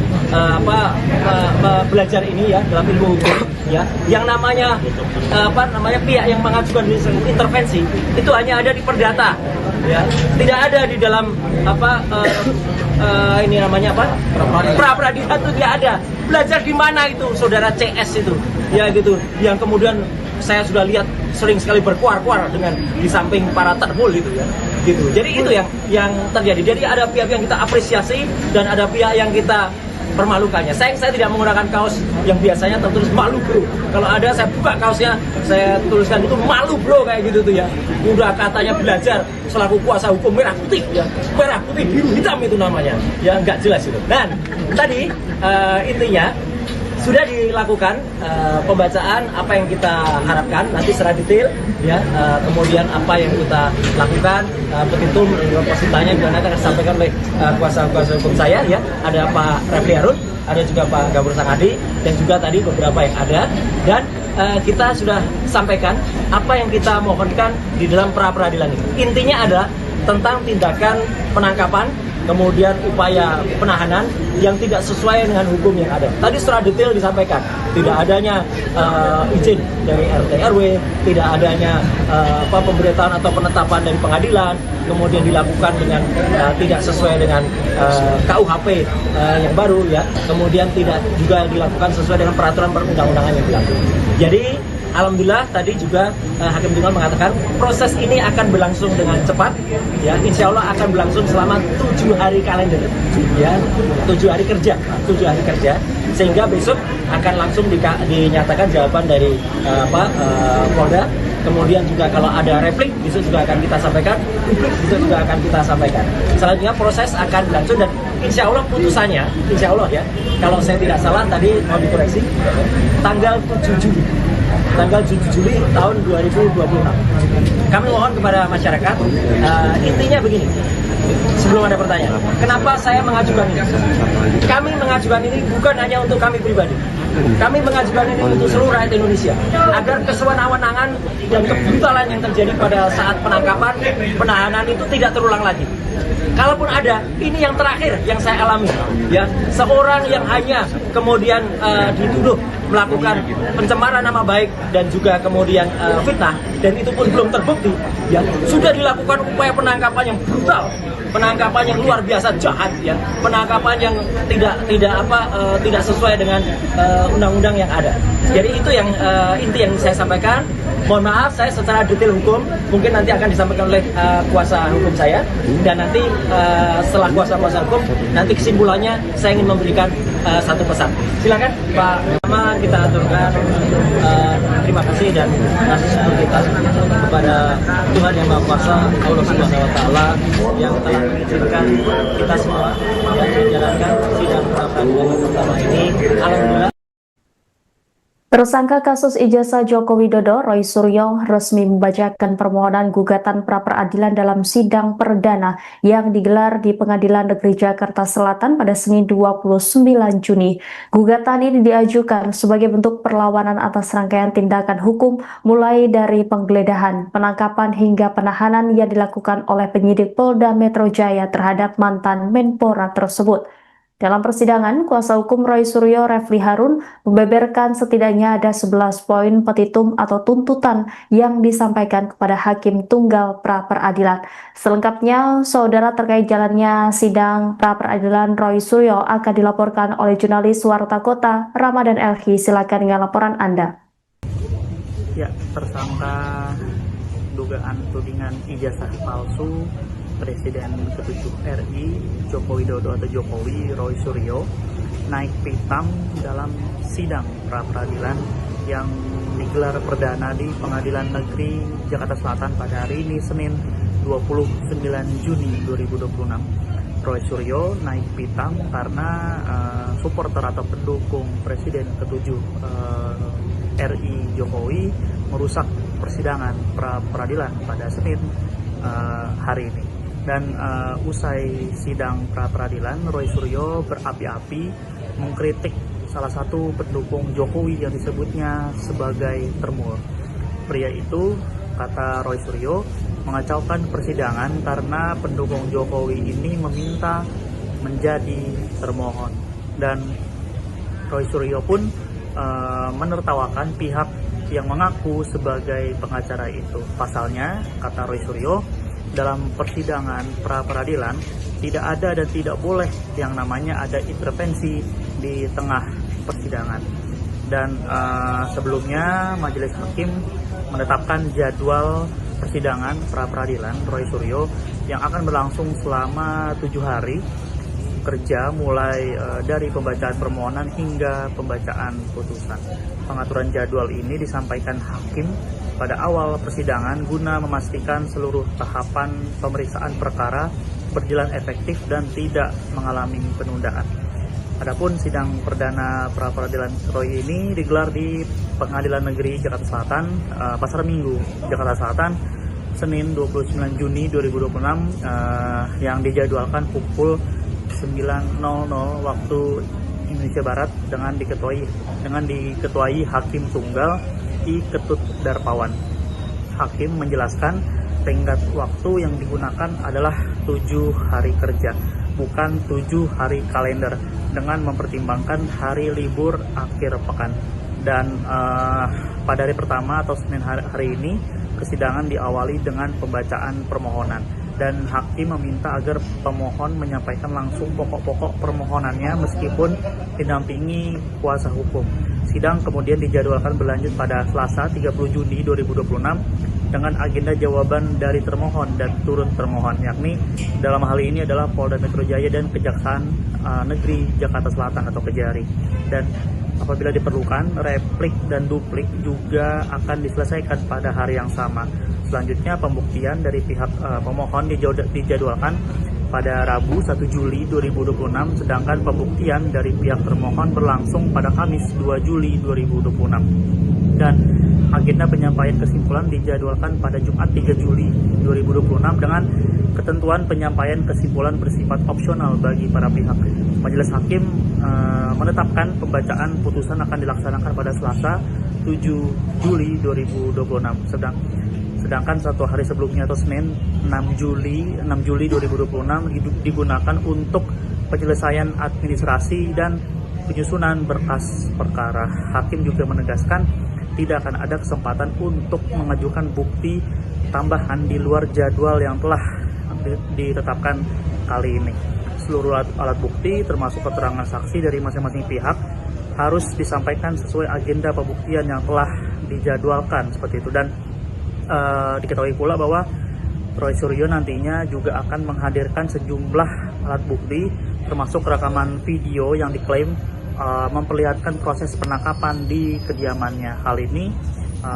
belajar ini, ya, dalam ilmu hukum, ya, yang namanya pihak yang mengajukan intervensi itu hanya ada di perdata, ya, tidak ada di dalam ini namanya pra peradilan itu tidak ada. Belajar di mana itu saudara CS itu, ya, gitu, yang kemudian saya sudah lihat sering sekali berkuar-kuar dengan di samping para termul gitu, ya, gitu. Jadi itu yang terjadi. Jadi ada pihak yang kita apresiasi dan ada pihak yang kita permalukannya. Saya tidak menggunakan kaos yang biasanya tertulis malu bro. Kalau ada saya buka kaosnya, saya tuliskan itu malu bro, kayak gitu tuh, ya. Udah katanya belajar selaku kuasa hukum merah putih, ya, merah putih biru hitam itu namanya, ya, nggak jelas itu. Dan tadi intinya sudah dilakukan pembacaan apa yang kita harapkan nanti secara detail, ya, kemudian apa yang kita lakukan, petitum positanya juga nanti akan disampaikan oleh kuasa hukum saya, ya, ada Pak Refli Harun, ada juga Pak Gabur Sangadi, dan juga tadi beberapa yang ada, dan kita sudah sampaikan apa yang kita mohonkan di dalam pra peradilan ini. Intinya adalah tentang tindakan penangkapan, kemudian upaya penahanan yang tidak sesuai dengan hukum yang ada. Tadi secara detail disampaikan, tidak adanya izin dari RT RW, tidak adanya pemberitahuan atau penetapan dari pengadilan, kemudian dilakukan dengan tidak sesuai dengan KUHP yang baru, ya, kemudian tidak juga dilakukan sesuai dengan peraturan perundang-undangan yang berlaku. Jadi alhamdulillah tadi juga hakim tunggal mengatakan proses ini akan berlangsung dengan cepat, ya, insya Allah akan berlangsung selama 7 hari kalender, ya, 7 hari kerja, sehingga besok akan langsung dinyatakan jawaban dari Polda. Kemudian juga kalau ada replik besok juga akan kita sampaikan, besok juga akan kita sampaikan. Selanjutnya proses akan berlangsung dan insya Allah putusannya, insya Allah, ya, kalau saya tidak salah tadi mau dikoreksi, tanggal 7 Juli tahun 2026. Kami mohon kepada masyarakat, intinya begini, sebelum ada pertanyaan, kenapa saya mengajukan ini? Kami mengajukan ini bukan hanya untuk kami pribadi, kami mengajukan ini untuk seluruh rakyat Indonesia, agar kesewenang-wenangan dan kebrutalan yang terjadi pada saat penangkapan, penahanan itu tidak terulang lagi. Kalaupun ada, ini yang terakhir yang saya alami, ya, seorang yang hanya kemudian dituduh melakukan pencemaran nama baik dan juga kemudian fitnah, dan itu pun belum terbukti, ya sudah dilakukan upaya penangkapan yang brutal, penangkapan yang luar biasa jahat, ya penangkapan yang tidak sesuai dengan undang-undang yang ada. Jadi itu yang inti yang saya sampaikan. Mohon maaf, saya secara detail hukum mungkin nanti akan disampaikan oleh kuasa hukum saya, dan nanti setelah kuasa hukum nanti kesimpulannya saya ingin memberikan satu pesan. Silakan Pak. Pertama kita aturkan terima kasih dan kasih syukur kita kepada Tuhan Yang Maha Kuasa, Allah Subhanahu Wa Taala, yang telah mengizinkan kita semua yang menjalankan sidang pra peradilan pertama ini. Alhamdulillah. Tersangka kasus ijazah Joko Widodo, Roy Suryo, resmi membacakan permohonan gugatan pra-peradilan dalam sidang perdana yang digelar di Pengadilan Negeri Jakarta Selatan pada Senin 29 Juni. Gugatan ini diajukan sebagai bentuk perlawanan atas rangkaian tindakan hukum mulai dari penggeledahan, penangkapan hingga penahanan yang dilakukan oleh penyidik Polda Metro Jaya terhadap mantan Menpora tersebut. Dalam persidangan, kuasa hukum Roy Suryo, Refli Harun, membeberkan setidaknya ada 11 poin petitum atau tuntutan yang disampaikan kepada Hakim Tunggal pra-peradilan. Selengkapnya, saudara, terkait jalannya sidang pra-peradilan Roy Suryo akan dilaporkan oleh jurnalis Warta Kota, Ramadan Elhi. Silakan dengan laporan Anda. Ya, tersangka dugaan tudingan ijazah palsu Presiden ke-7 RI Joko Widodo atau Jokowi, Roy Suryo, naik pitam dalam sidang pra-peradilan yang digelar perdana di Pengadilan Negeri Jakarta Selatan pada hari ini, Senin 29 Juni 2026. Roy Suryo naik pitam karena supporter atau pendukung Presiden ke-7 RI Jokowi merusak persidangan pra-peradilan pada Senin hari ini. Dan usai sidang pra-peradilan, Roy Suryo berapi-api mengkritik salah satu pendukung Jokowi yang disebutnya sebagai termur. Pria itu, kata Roy Suryo, mengacaukan persidangan karena pendukung Jokowi ini meminta menjadi termohon. Dan Roy Suryo pun menertawakan pihak yang mengaku sebagai pengacara itu. Pasalnya, kata Roy Suryo, dalam persidangan pra-peradilan tidak ada dan tidak boleh yang namanya ada intervensi di tengah persidangan. Dan sebelumnya Majelis Hakim menetapkan jadwal persidangan pra-peradilan Roy Suryo yang akan berlangsung selama 7 hari kerja, mulai dari pembacaan permohonan hingga pembacaan putusan. Pengaturan jadwal ini disampaikan hakim pada awal persidangan guna memastikan seluruh tahapan pemeriksaan perkara berjalan efektif dan tidak mengalami penundaan. Adapun sidang perdana pra-peradilan Roy ini digelar di Pengadilan Negeri Jakarta Selatan, Pasar Minggu, Jakarta Selatan, Senin 29 Juni 2026, yang dijadwalkan pukul 9.00 waktu Indonesia Barat dengan diketuai Hakim Tunggal I. Ketut Darpawan. Hakim menjelaskan tenggat waktu yang digunakan adalah 7 hari kerja, bukan 7 hari kalender, dengan mempertimbangkan hari libur akhir pekan. Dan pada hari pertama atau Senin hari ini, persidangan diawali dengan pembacaan permohonan. Dan hakim meminta agar pemohon menyampaikan langsung pokok-pokok permohonannya meskipun didampingi kuasa hukum. Sidang kemudian dijadwalkan berlanjut pada Selasa 30 Juni 2026 dengan agenda jawaban dari termohon dan turut termohon, yakni dalam hal ini adalah Polda Metro Jaya dan Kejaksaan Negeri Jakarta Selatan atau Kejari. Dan apabila diperlukan, replik dan duplik juga akan diselesaikan pada hari yang sama. Selanjutnya, pembuktian dari pihak pemohon dijadwalkan pada Rabu 1 Juli 2026, sedangkan pembuktian dari pihak termohon berlangsung pada Kamis 2 Juli 2026. Dan agenda penyampaian kesimpulan dijadwalkan pada Jumat 3 Juli 2026 dengan ketentuan penyampaian kesimpulan bersifat opsional bagi para pihak. Majelis Hakim menetapkan pembacaan putusan akan dilaksanakan pada Selasa 7 Juli 2026. Sedangkan 1 hari sebelumnya atau Senin 6 Juli 2026 digunakan untuk penyelesaian administrasi dan penyusunan berkas perkara, hakim juga menegaskan tidak akan ada kesempatan untuk mengajukan bukti tambahan di luar jadwal yang telah ditetapkan kali ini. Seluruh alat bukti termasuk keterangan saksi dari masing-masing pihak harus disampaikan sesuai agenda pembuktian yang telah dijadwalkan seperti itu. Dan diketahui pula bahwa Roy Suryo nantinya juga akan menghadirkan sejumlah alat bukti termasuk rekaman video yang diklaim memperlihatkan proses penangkapan di kediamannya. Hal ini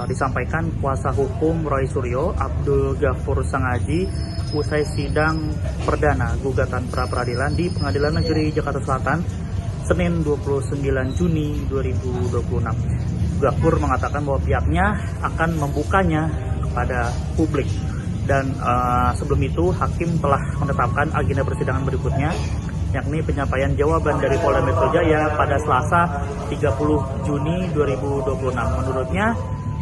disampaikan kuasa hukum Roy Suryo, Abdul Ghafur Sangaji, usai sidang perdana gugatan pra-peradilan di Pengadilan Negeri Jakarta Selatan Senin 29 Juni 2026. Ghafur mengatakan bahwa pihaknya akan membukanya kepada publik. Dan sebelum itu hakim telah menetapkan agenda persidangan berikutnya, yakni penyampaian jawaban dari Polda Metro Jaya pada Selasa 30 Juni 2026. Menurutnya,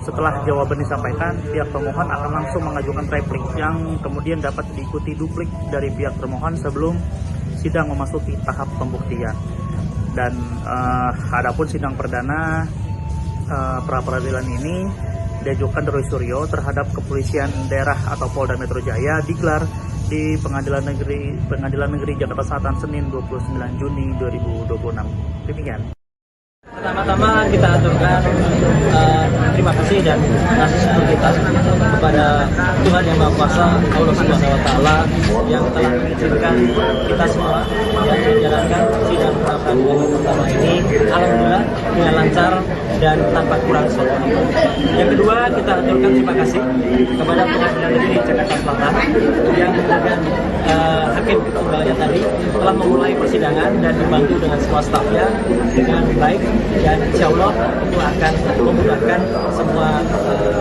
setelah jawaban disampaikan, pihak pemohon akan langsung mengajukan replik yang kemudian dapat diikuti duplik dari pihak termohon sebelum sidang memasuki tahap pembuktian. Dan adapun sidang perdana pra-peradilan ini diajukan Roy Suryo terhadap kepolisian daerah atau Polda Metro Jaya digelar di Pengadilan Negeri Jakarta Selatan Senin 29 Juni 2026. Demikian. Pertama-tama kita aturkan terima kasih dan kasih syukur kita kepada Tuhan Yang Maha Kuasa, Allah Subhanahu wa Ta'ala, yang telah mengizinkan kita semua yang menjalankan sidang pra-peradilan pertama ini alhamdulillah dengan lancar dan tanpa kurang suatu. Yang kedua, kita aturkan terima kasih kepada Pengadilan Negeri Jakarta Selatan yang kemudian hakim tunggalnya tadi telah memulai persidangan dan dibantu dengan semua stafnya dengan baik, dan insya Allah itu akan memudahkan semua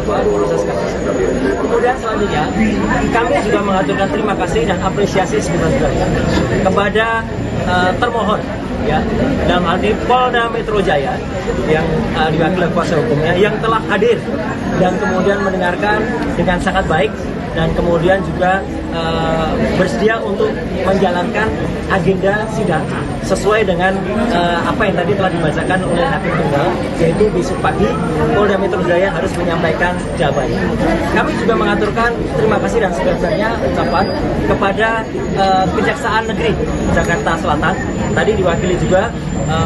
proses kasus. Kemudian selanjutnya kami juga mengaturkan terima kasih dan apresiasi sebesar-besarnya kepada termohon, ya, dalam hal ini Polda Metro Jaya yang diwakili kuasa hukumnya yang telah hadir dan kemudian mendengarkan dengan sangat baik dan kemudian juga bersedia untuk menjalankan agenda sidang sesuai dengan apa yang tadi telah dibacakan oleh hakim tunggal, yaitu besok pagi Polda Metro Jaya harus menyampaikan jawabannya. Kami juga mengaturkan terima kasih dan sebesar-besarnya ucapan kepada Kejaksaan Negeri Jakarta Selatan, tadi diwakili juga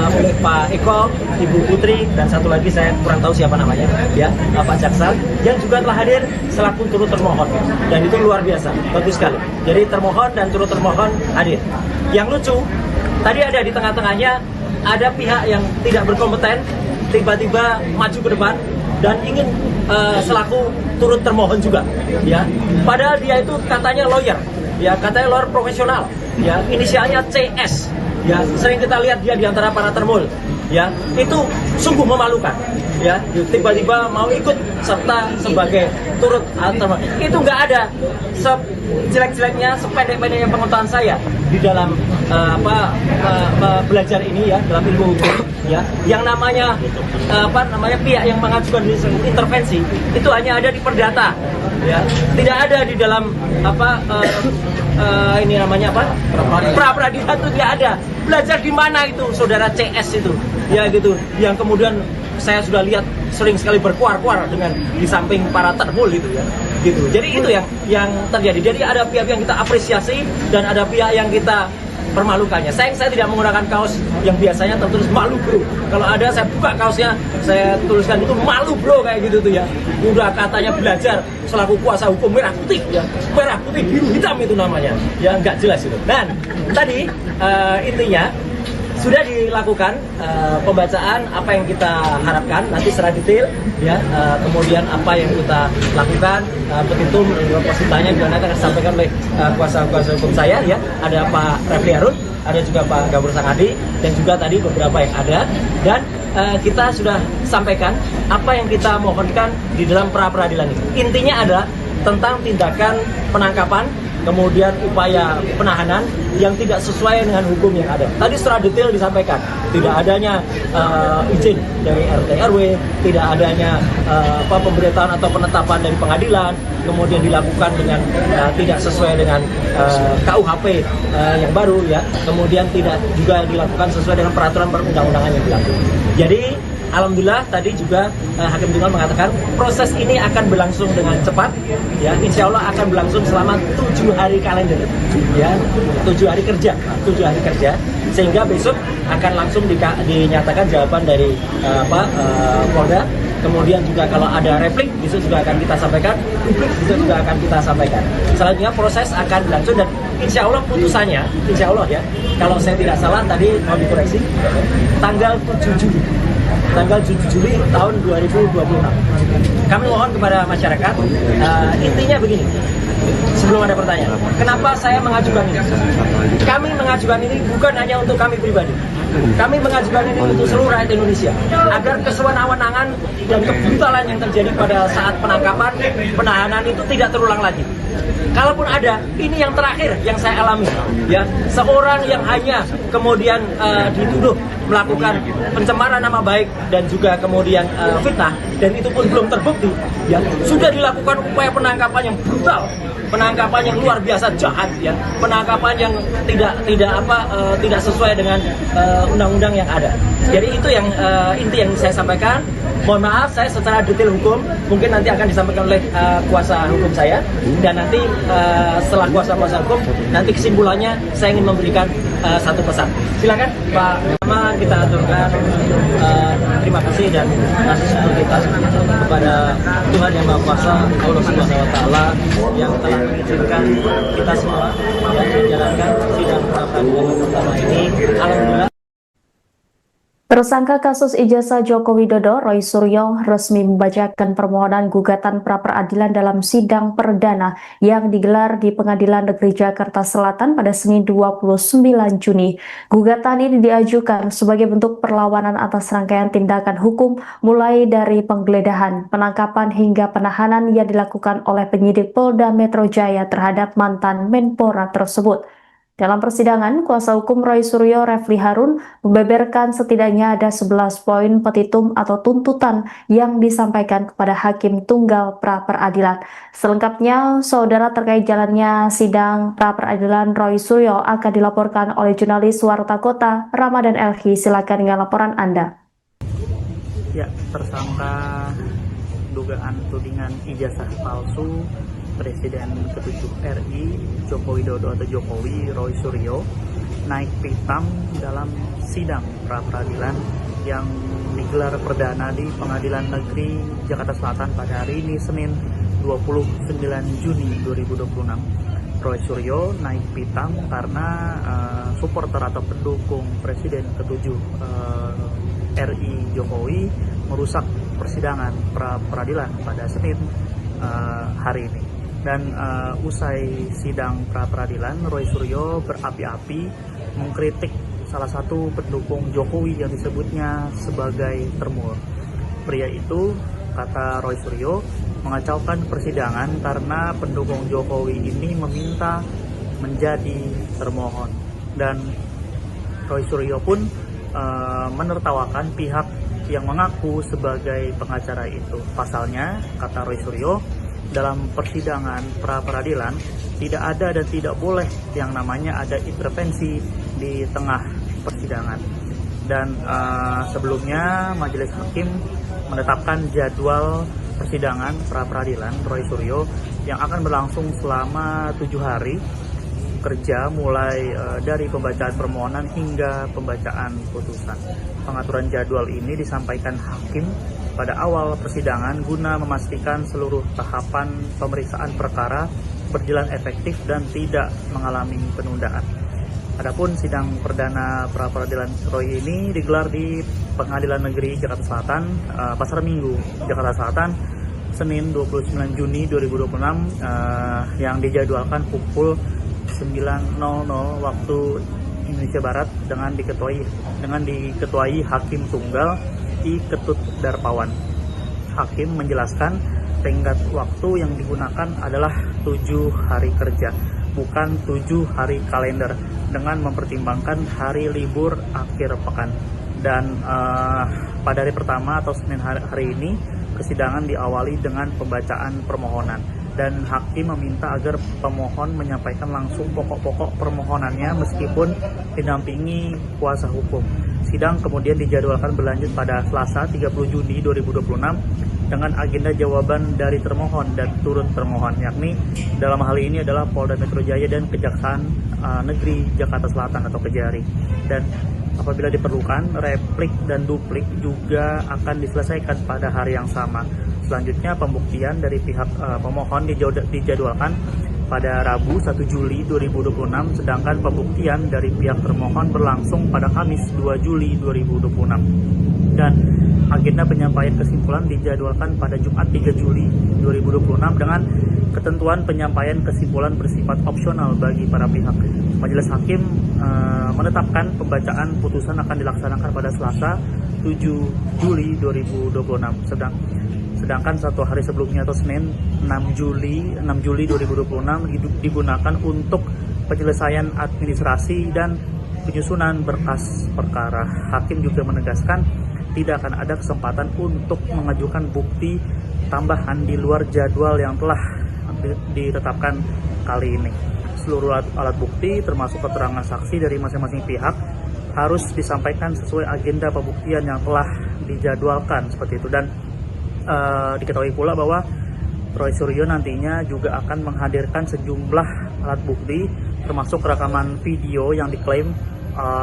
oleh Pak Eko, Ibu Putri, dan satu lagi saya kurang tahu siapa namanya, ya, Pak Jaksa, yang juga telah hadir selaku turut termohon, dan itu luar biasa, bagus sekali. Jadi termohon dan turut termohon hadir. Yang lucu, tadi ada di tengah-tengahnya ada pihak yang tidak berkompeten tiba-tiba maju ke depan dan ingin selaku turut termohon juga, ya. Padahal dia itu katanya lawyer, ya, katanya lawyer profesional, ya, inisialnya CS. Ya, sering kita lihat dia di antara para termul, ya, itu sungguh memalukan, ya, tiba-tiba mau ikut serta sebagai turut termohon. Itu nggak ada sejelek-jeleknya, sependek-pendeknya pengetahuan saya di dalam belajar ini, ya, dalam ilmu hukum, ya, yang namanya pihak yang mengajukan intervensi itu hanya ada di perdata, ya, tidak ada di dalam ini namanya apa? Pra-peradilan itu tidak ada. Belajar di mana itu saudara CS itu, ya, gitu, yang kemudian saya sudah lihat sering sekali berkuar-kuar dengan di samping para termul gitu, ya, gitu. Jadi itu yang terjadi. Jadi ada pihak yang kita apresiasi dan ada pihak yang kita permalukannya. Saya tidak menggunakan kaos yang biasanya tertulis malu bro. Kalau ada saya buka kaosnya, saya tuliskan itu malu bro, kayak gitu tuh, ya. Udah katanya belajar selaku kuasa hukum merah putih, ya, merah putih biru hitam itu namanya, ya, nggak jelas itu. Dan tadi intinya sudah dilakukan pembacaan apa yang kita harapkan nanti secara detail, ya, kemudian apa yang kita lakukan, petitum positanya juga nanti akan disampaikan oleh kuasa hukum saya, ya, ada Pak Refli Harun, ada juga Pak Ghafur Sangaji, dan juga tadi beberapa yang ada, dan kita sudah sampaikan apa yang kita mohonkan di dalam pra-peradilan ini. Intinya adalah tentang tindakan penangkapan kemudian upaya penahanan yang tidak sesuai dengan hukum yang ada. Tadi secara detail disampaikan, tidak adanya izin dari RT RW, tidak adanya pemberitahuan atau penetapan dari pengadilan, kemudian dilakukan dengan tidak sesuai dengan KUHP yang baru ya, kemudian tidak juga dilakukan sesuai dengan peraturan perundang-undangan yang berlaku. Jadi alhamdulillah tadi juga Hakim Tunggal mengatakan proses ini akan berlangsung dengan cepat, ya, insya Allah akan berlangsung selama 7 hari kalender, ya, 7 hari kerja, sehingga besok akan langsung dinyatakan jawaban dari Polda. Kemudian juga kalau ada replik, besok juga akan kita sampaikan, publik besok juga akan kita sampaikan. Selanjutnya proses akan berlangsung dan insya Allah putusannya, insya Allah ya, kalau saya tidak salah tadi mau dikoreksi, tanggal 7 Juli tahun 2026. Kami mohon kepada masyarakat, intinya begini, sebelum ada pertanyaan, kenapa saya mengajukan ini? Kami mengajukan ini bukan hanya untuk kami pribadi, kami mengajukan ini untuk seluruh rakyat Indonesia, agar kesewenang-wenangan dan kebrutalan yang terjadi pada saat penangkapan, penahanan itu tidak terulang lagi. Kalaupun ada, ini yang terakhir yang saya alami, ya, seorang yang hanya kemudian dituduh melakukan pencemaran nama baik dan juga kemudian fitnah, dan itu pun belum terbukti, ya, sudah dilakukan upaya penangkapan yang brutal, penangkapan yang luar biasa jahat, ya, penangkapan yang tidak sesuai dengan undang-undang yang ada. Jadi itu yang inti yang saya sampaikan. Mohon maaf, saya secara detail hukum mungkin nanti akan disampaikan oleh kuasa hukum saya, dan nanti setelah kuasa hukum nanti kesimpulannya saya ingin memberikan satu pesan. Silakan Pak. Pertama kita aturkan terima kasih dan kasih syukur kita kepada Tuhan Yang Maha Kuasa, Allah Subhanahu Wa Taala, yang telah mengizinkan kita semua yang menjalankan sidang pra peradilan pertama ini. Alhamdulillah. Tersangka kasus ijazah Joko Widodo, Roy Suryo, resmi membacakan permohonan gugatan pra-peradilan dalam sidang perdana yang digelar di Pengadilan Negeri Jakarta Selatan pada Senin 29 Juni. Gugatan ini diajukan sebagai bentuk perlawanan atas rangkaian tindakan hukum mulai dari penggeledahan, penangkapan hingga penahanan yang dilakukan oleh penyidik Polda Metro Jaya terhadap mantan Menpora tersebut. Dalam persidangan, kuasa hukum Roy Suryo, Refli Harun, membeberkan setidaknya ada 11 poin petitum atau tuntutan yang disampaikan kepada Hakim Tunggal pra-peradilan. Selengkapnya, saudara, terkait jalannya sidang pra-peradilan Roy Suryo akan dilaporkan oleh jurnalis Warta Kota, Ramadan Elhi. Silakan dengan laporan Anda. Ya, tersangka dugaan tudingan ijazah palsu Presiden ke-7 RI Joko Widodo atau Jokowi, Roy Suryo, naik pitam dalam sidang pra-peradilan yang digelar perdana di Pengadilan Negeri Jakarta Selatan pada hari ini Senin 29 Juni 2026. Roy Suryo naik pitam karena supporter atau pendukung Presiden ke-7 RI Jokowi merusak persidangan pra-peradilan pada Senin hari ini. Dan usai sidang pra-peradilan, Roy Suryo berapi-api mengkritik salah satu pendukung Jokowi yang disebutnya sebagai termur. Pria itu, kata Roy Suryo, mengacaukan persidangan karena pendukung Jokowi ini meminta menjadi termohon. Dan Roy Suryo pun menertawakan pihak yang mengaku sebagai pengacara itu. Pasalnya, kata Roy Suryo, dalam persidangan pra-peradilan tidak ada dan tidak boleh yang namanya ada intervensi di tengah persidangan. Dan sebelumnya majelis hakim menetapkan jadwal persidangan pra-peradilan Roy Suryo yang akan berlangsung selama 7 hari kerja, mulai dari pembacaan permohonan hingga pembacaan putusan. Pengaturan jadwal ini disampaikan hakim pada awal persidangan guna memastikan seluruh tahapan pemeriksaan perkara berjalan efektif dan tidak mengalami penundaan. Adapun sidang perdana pra-peradilan Roy ini digelar di Pengadilan Negeri Jakarta Selatan, Pasar Minggu, Jakarta Selatan, Senin 29 Juni 2026, yang dijadwalkan pukul 9.00 waktu Indonesia Barat dengan diketuai Hakim Tunggal I. Ketut Darpawan. Hakim menjelaskan tenggat waktu yang digunakan adalah 7 hari kerja. bukan 7 hari kalender dengan mempertimbangkan hari libur akhir pekan. Dan pada hari pertama atau Senin hari ini persidangan diawali dengan pembacaan permohonan, dan hakim meminta agar pemohon menyampaikan langsung pokok-pokok permohonannya meskipun didampingi kuasa hukum. Sidang kemudian dijadwalkan berlanjut pada Selasa 30 Juni 2026 dengan agenda jawaban dari termohon dan turut termohon, yakni dalam hal ini adalah Polda Metro Jaya dan Kejaksaan Negeri Jakarta Selatan atau Kejari. Dan apabila diperlukan, replik dan duplik juga akan diselesaikan pada hari yang sama. Selanjutnya, pembuktian dari pihak pemohon dijadwalkan pada Rabu 1 Juli 2026, sedangkan pembuktian dari pihak termohon berlangsung pada Kamis 2 Juli 2026. Dan agenda penyampaian kesimpulan dijadwalkan pada Jumat 3 Juli 2026 dengan ketentuan penyampaian kesimpulan bersifat opsional bagi para pihak. Majelis Hakim menetapkan pembacaan putusan akan dilaksanakan pada Selasa 7 Juli 2026. Sedangkan satu hari sebelumnya atau Senin 6 Juli 2026 digunakan untuk penyelesaian administrasi dan penyusunan berkas perkara. Hakim juga menegaskan tidak akan ada kesempatan untuk mengajukan bukti tambahan di luar jadwal yang telah ditetapkan kali ini. Seluruh alat bukti termasuk keterangan saksi dari masing-masing pihak harus disampaikan sesuai agenda pembuktian yang telah dijadwalkan seperti itu. Dan diketahui pula bahwa Roy Suryo nantinya juga akan menghadirkan sejumlah alat bukti termasuk rekaman video yang diklaim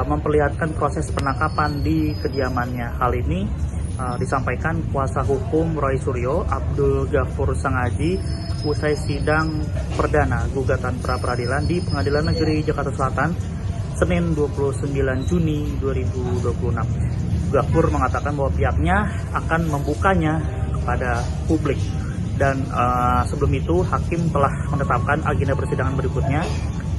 memperlihatkan proses penangkapan di kediamannya. Hal ini disampaikan kuasa hukum Roy Suryo, Abdul Ghafur Sangaji, usai sidang perdana gugatan pra-peradilan di Pengadilan Negeri Jakarta Selatan Senin 29 Juni 2026. Ghafur mengatakan bahwa pihaknya akan membukanya kepada publik. Dan sebelum itu hakim telah menetapkan agenda persidangan berikutnya,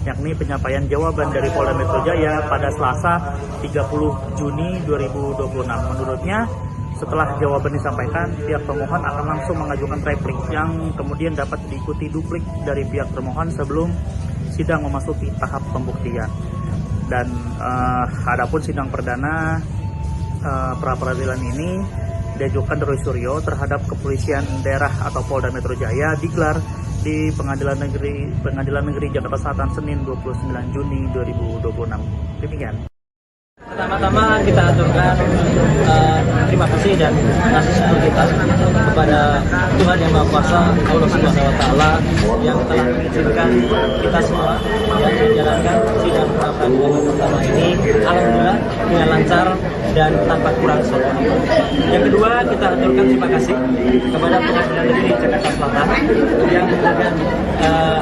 yakni penyampaian jawaban dari Polda Metro Jaya pada Selasa 30 Juni 2026. Menurutnya, setelah jawaban disampaikan, pihak pemohon akan langsung mengajukan replik yang kemudian dapat diikuti duplik dari pihak termohon sebelum sidang memasuki tahap pembuktian. Dan adapun sidang perdana pra-peradilan ini diajukan Roy Suryo terhadap Kepolisian Daerah atau Polda Metro Jaya digelar di Pengadilan Negeri Jakarta Selatan Senin 29 Juni 2026. Demikian. Pertama-tama kita aturkan terima kasih dan kasih syukur kita kepada Tuhan Yang Maha Kuasa, Allah Subhanahu Wa Taala yang telah mengizinkan kita semua yang menjalankan sidang pra-peradilan pertama ini alhamdulillah dengan lancar dan tanpa kurang suatu. Yang kedua, kita aturkan terima kasih kepada Pengadilan Negeri Jakarta Selatan yang kemudian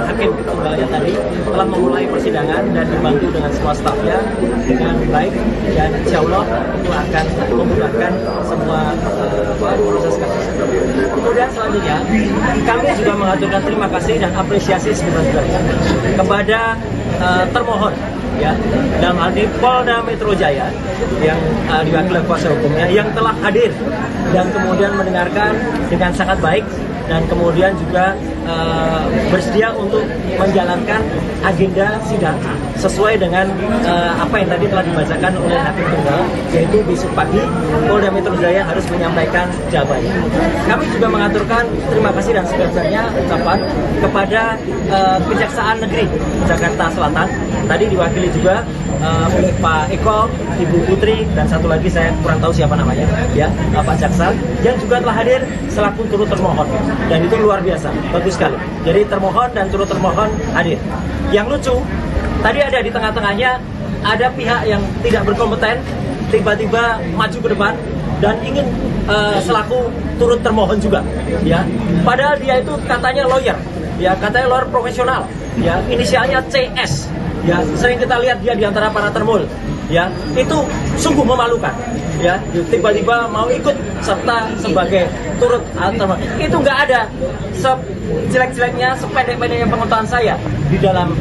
hakim tunggalnya tadi telah memulai persidangan dan dibantu dengan semua stafnya dengan baik, dan insya Allah itu akan memudahkan semua proses kasus. Kemudian selanjutnya kami juga mengaturkan terima kasih dan apresiasi sebesar-besarnya kepada termohon, ya, dalam hal ini Polda Metro Jaya yang diwakili kuasa hukumnya yang telah hadir dan kemudian mendengarkan dengan sangat baik dan kemudian juga bersedia untuk menjalankan agenda sidang sesuai dengan apa yang tadi telah dibacakan oleh hakim tunggal, yaitu besok pagi Polda Metro Jaya harus menyampaikan jawabannya. Kami juga mengaturkan terima kasih dan sebesar-besarnya ucapan kepada Kejaksaan Negeri Jakarta Selatan, tadi diwakili juga oleh Pak Eko, Ibu Putri, dan satu lagi saya kurang tahu siapa namanya, ya, Pak Jaksa, yang juga telah hadir selaku turut termohon, dan itu luar biasa, bagus sekali. Jadi termohon dan turut termohon hadir. Yang lucu, tadi ada di tengah-tengahnya ada pihak yang tidak berkompeten tiba-tiba maju ke depan dan ingin selaku turut termohon juga, ya. Padahal dia itu katanya lawyer, ya, katanya lawyer profesional, ya, inisialnya CS. Ya, sering kita lihat dia di antara para termul, ya, itu sungguh memalukan, ya, tiba-tiba mau ikut serta sebagai turut termohon. Itu nggak ada sejelek-jeleknya, sependek-pendeknya pengetahuan saya di dalam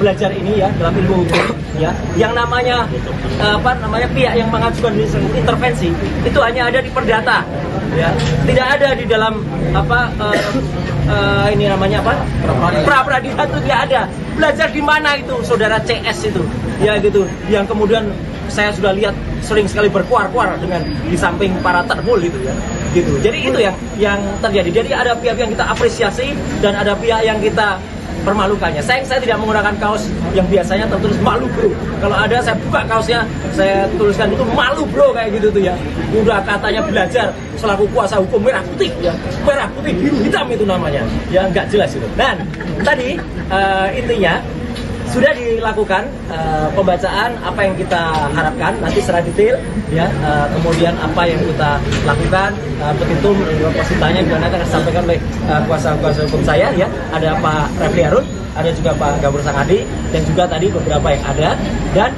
belajar ini, ya, dalam ilmu hukum, ya, yang namanya pihak yang mengajukan intervensi itu hanya ada di perdata, ya tidak ada di dalam ini namanya apa, pra peradilan itu tidak ada. Belajar di mana itu saudara CS itu, ya gitu, yang kemudian saya sudah lihat sering sekali berkuar-kuar dengan di samping para terbul gitu ya, gitu. Jadi itu yang terjadi. Jadi ada pihak yang kita apresiasi dan ada pihak yang kita permalukannya. Saya tidak menggunakan kaos yang biasanya tertulis malu bro. Kalau ada saya buka kaosnya, saya tuliskan itu malu bro kayak gitu tuh ya. Udah katanya belajar selaku kuasa hukum merah putih ya, merah putih biru hitam itu namanya. Ya nggak jelas itu. Dan tadi intinya sudah dilakukan pembacaan apa yang kita harapkan nanti secara detail ya, kemudian apa yang kita lakukan, petitum positanya juga nanti akan disampaikan oleh kuasa hukum saya ya, ada Pak Refli Harun, ada juga Pak Gabur Sangadi dan juga tadi beberapa yang ada, dan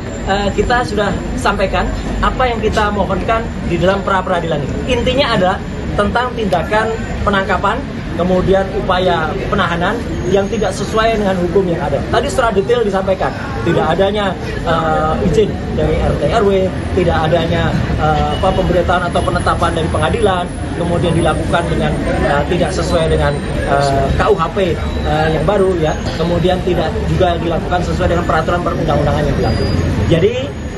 kita sudah sampaikan apa yang kita mohonkan di dalam pra peradilan ini. Intinya adalah tentang tindakan penangkapan, kemudian upaya penahanan yang tidak sesuai dengan hukum yang ada. Tadi secara detail disampaikan, tidak adanya izin dari RT RW, tidak adanya pemberitahuan atau penetapan dari pengadilan, kemudian dilakukan dengan tidak sesuai dengan KUHP yang baru ya, kemudian tidak juga dilakukan sesuai dengan peraturan perundang-undangan yang berlaku. Jadi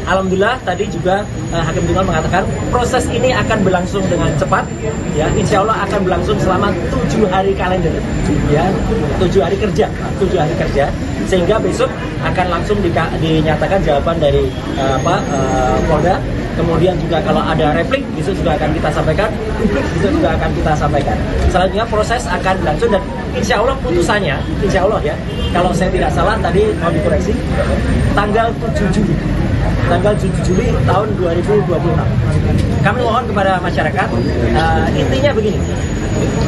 alhamdulillah tadi juga Hakim Tunggal mengatakan proses ini akan berlangsung dengan cepat ya, insya Allah akan berlangsung selama 7 hari kalender ya, 7 hari kerja, sehingga besok akan langsung dinyatakan jawaban dari Polda. Kemudian juga kalau ada replik besok juga akan kita sampaikan, publik besok juga akan kita sampaikan. Selanjutnya proses akan berlangsung dan insya Allah putusannya, insya Allah ya, kalau saya tidak salah tadi mau dikoreksi, tanggal 7 Juli tahun 2026. Kami mohon kepada masyarakat, intinya begini,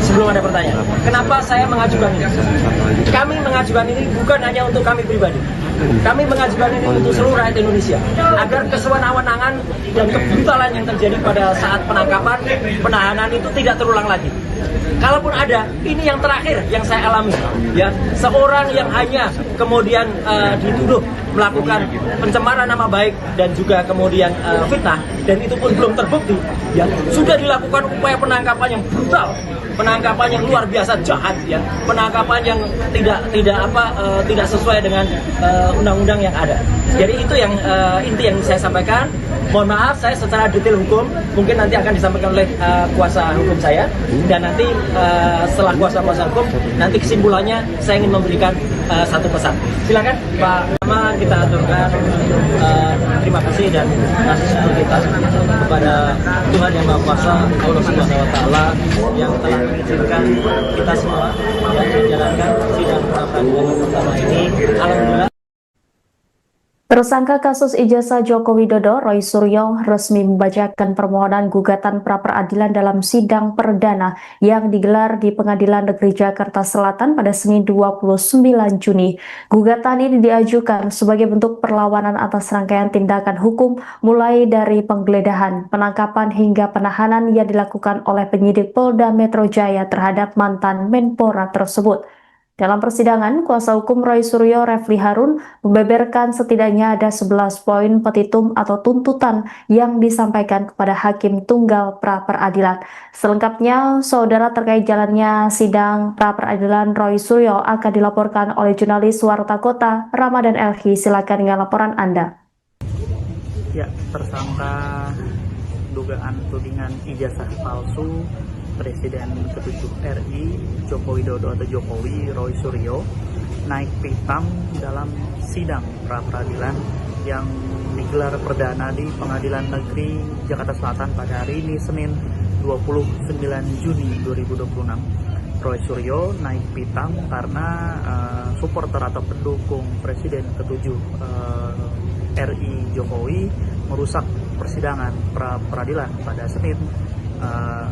sebelum ada pertanyaan, kenapa saya mengajukan ini? Kami mengajukan ini bukan hanya untuk kami pribadi, kami mengajukan ini untuk seluruh rakyat Indonesia, agar kesewenang-wenangan dan kebrutalan yang terjadi pada saat penangkapan, penahanan itu tidak terulang lagi. Kalaupun ada, ini yang terakhir yang saya alami ya, seorang yang hanya kemudian dituduh melakukan pencemaran nama baik dan juga kemudian fitnah, dan itu pun belum terbukti ya, sudah dilakukan upaya penangkapan yang brutal, penangkapan yang luar biasa jahat ya, penangkapan yang tidak sesuai dengan undang-undang yang ada. Jadi itu yang inti yang saya sampaikan. Mohon maaf saya secara detail hukum mungkin nanti akan disampaikan oleh kuasa hukum saya, dan nanti setelah kuasa hukum nanti kesimpulannya saya ingin memberikan satu pesan. Silakan Pak. Pertama kita aturkan terima kasih dan kasih syukur kita kepada Tuhan Yang Maha Kuasa, Allah Subhanahu Wa Taala, yang telah mengizinkan kita semua yang menjalankan sidang pra peradilan pertama ini. Alhamdulillah. Tersangka kasus ijazah Joko Widodo, Roy Suryo, resmi membacakan permohonan gugatan pra-peradilan dalam sidang perdana yang digelar di Pengadilan Negeri Jakarta Selatan pada Senin 29 Juni. Gugatan ini diajukan sebagai bentuk perlawanan atas rangkaian tindakan hukum mulai dari penggeledahan, penangkapan hingga penahanan yang dilakukan oleh penyidik Polda Metro Jaya terhadap mantan Menpora tersebut. Dalam persidangan, kuasa hukum Roy Suryo, Refli Harun, membeberkan setidaknya ada 11 poin petitum atau tuntutan yang disampaikan kepada Hakim Tunggal pra-peradilan. Selengkapnya, saudara, terkait jalannya sidang pra-peradilan Roy Suryo akan dilaporkan oleh jurnalis Warta Kota, Ramadan Elhi. Silakan dengan laporan Anda. Ya, tersangka dugaan tudingan ijazah palsu Presiden ke-7 RI Joko Widodo atau Jokowi, Roy Suryo, naik pitam dalam sidang pra-peradilan yang digelar perdana di Pengadilan Negeri Jakarta Selatan pada hari ini Senin 29 Juni 2026. Roy Suryo naik pitam karena supporter atau pendukung Presiden ke-7 RI Jokowi merusak persidangan pra-peradilan pada Senin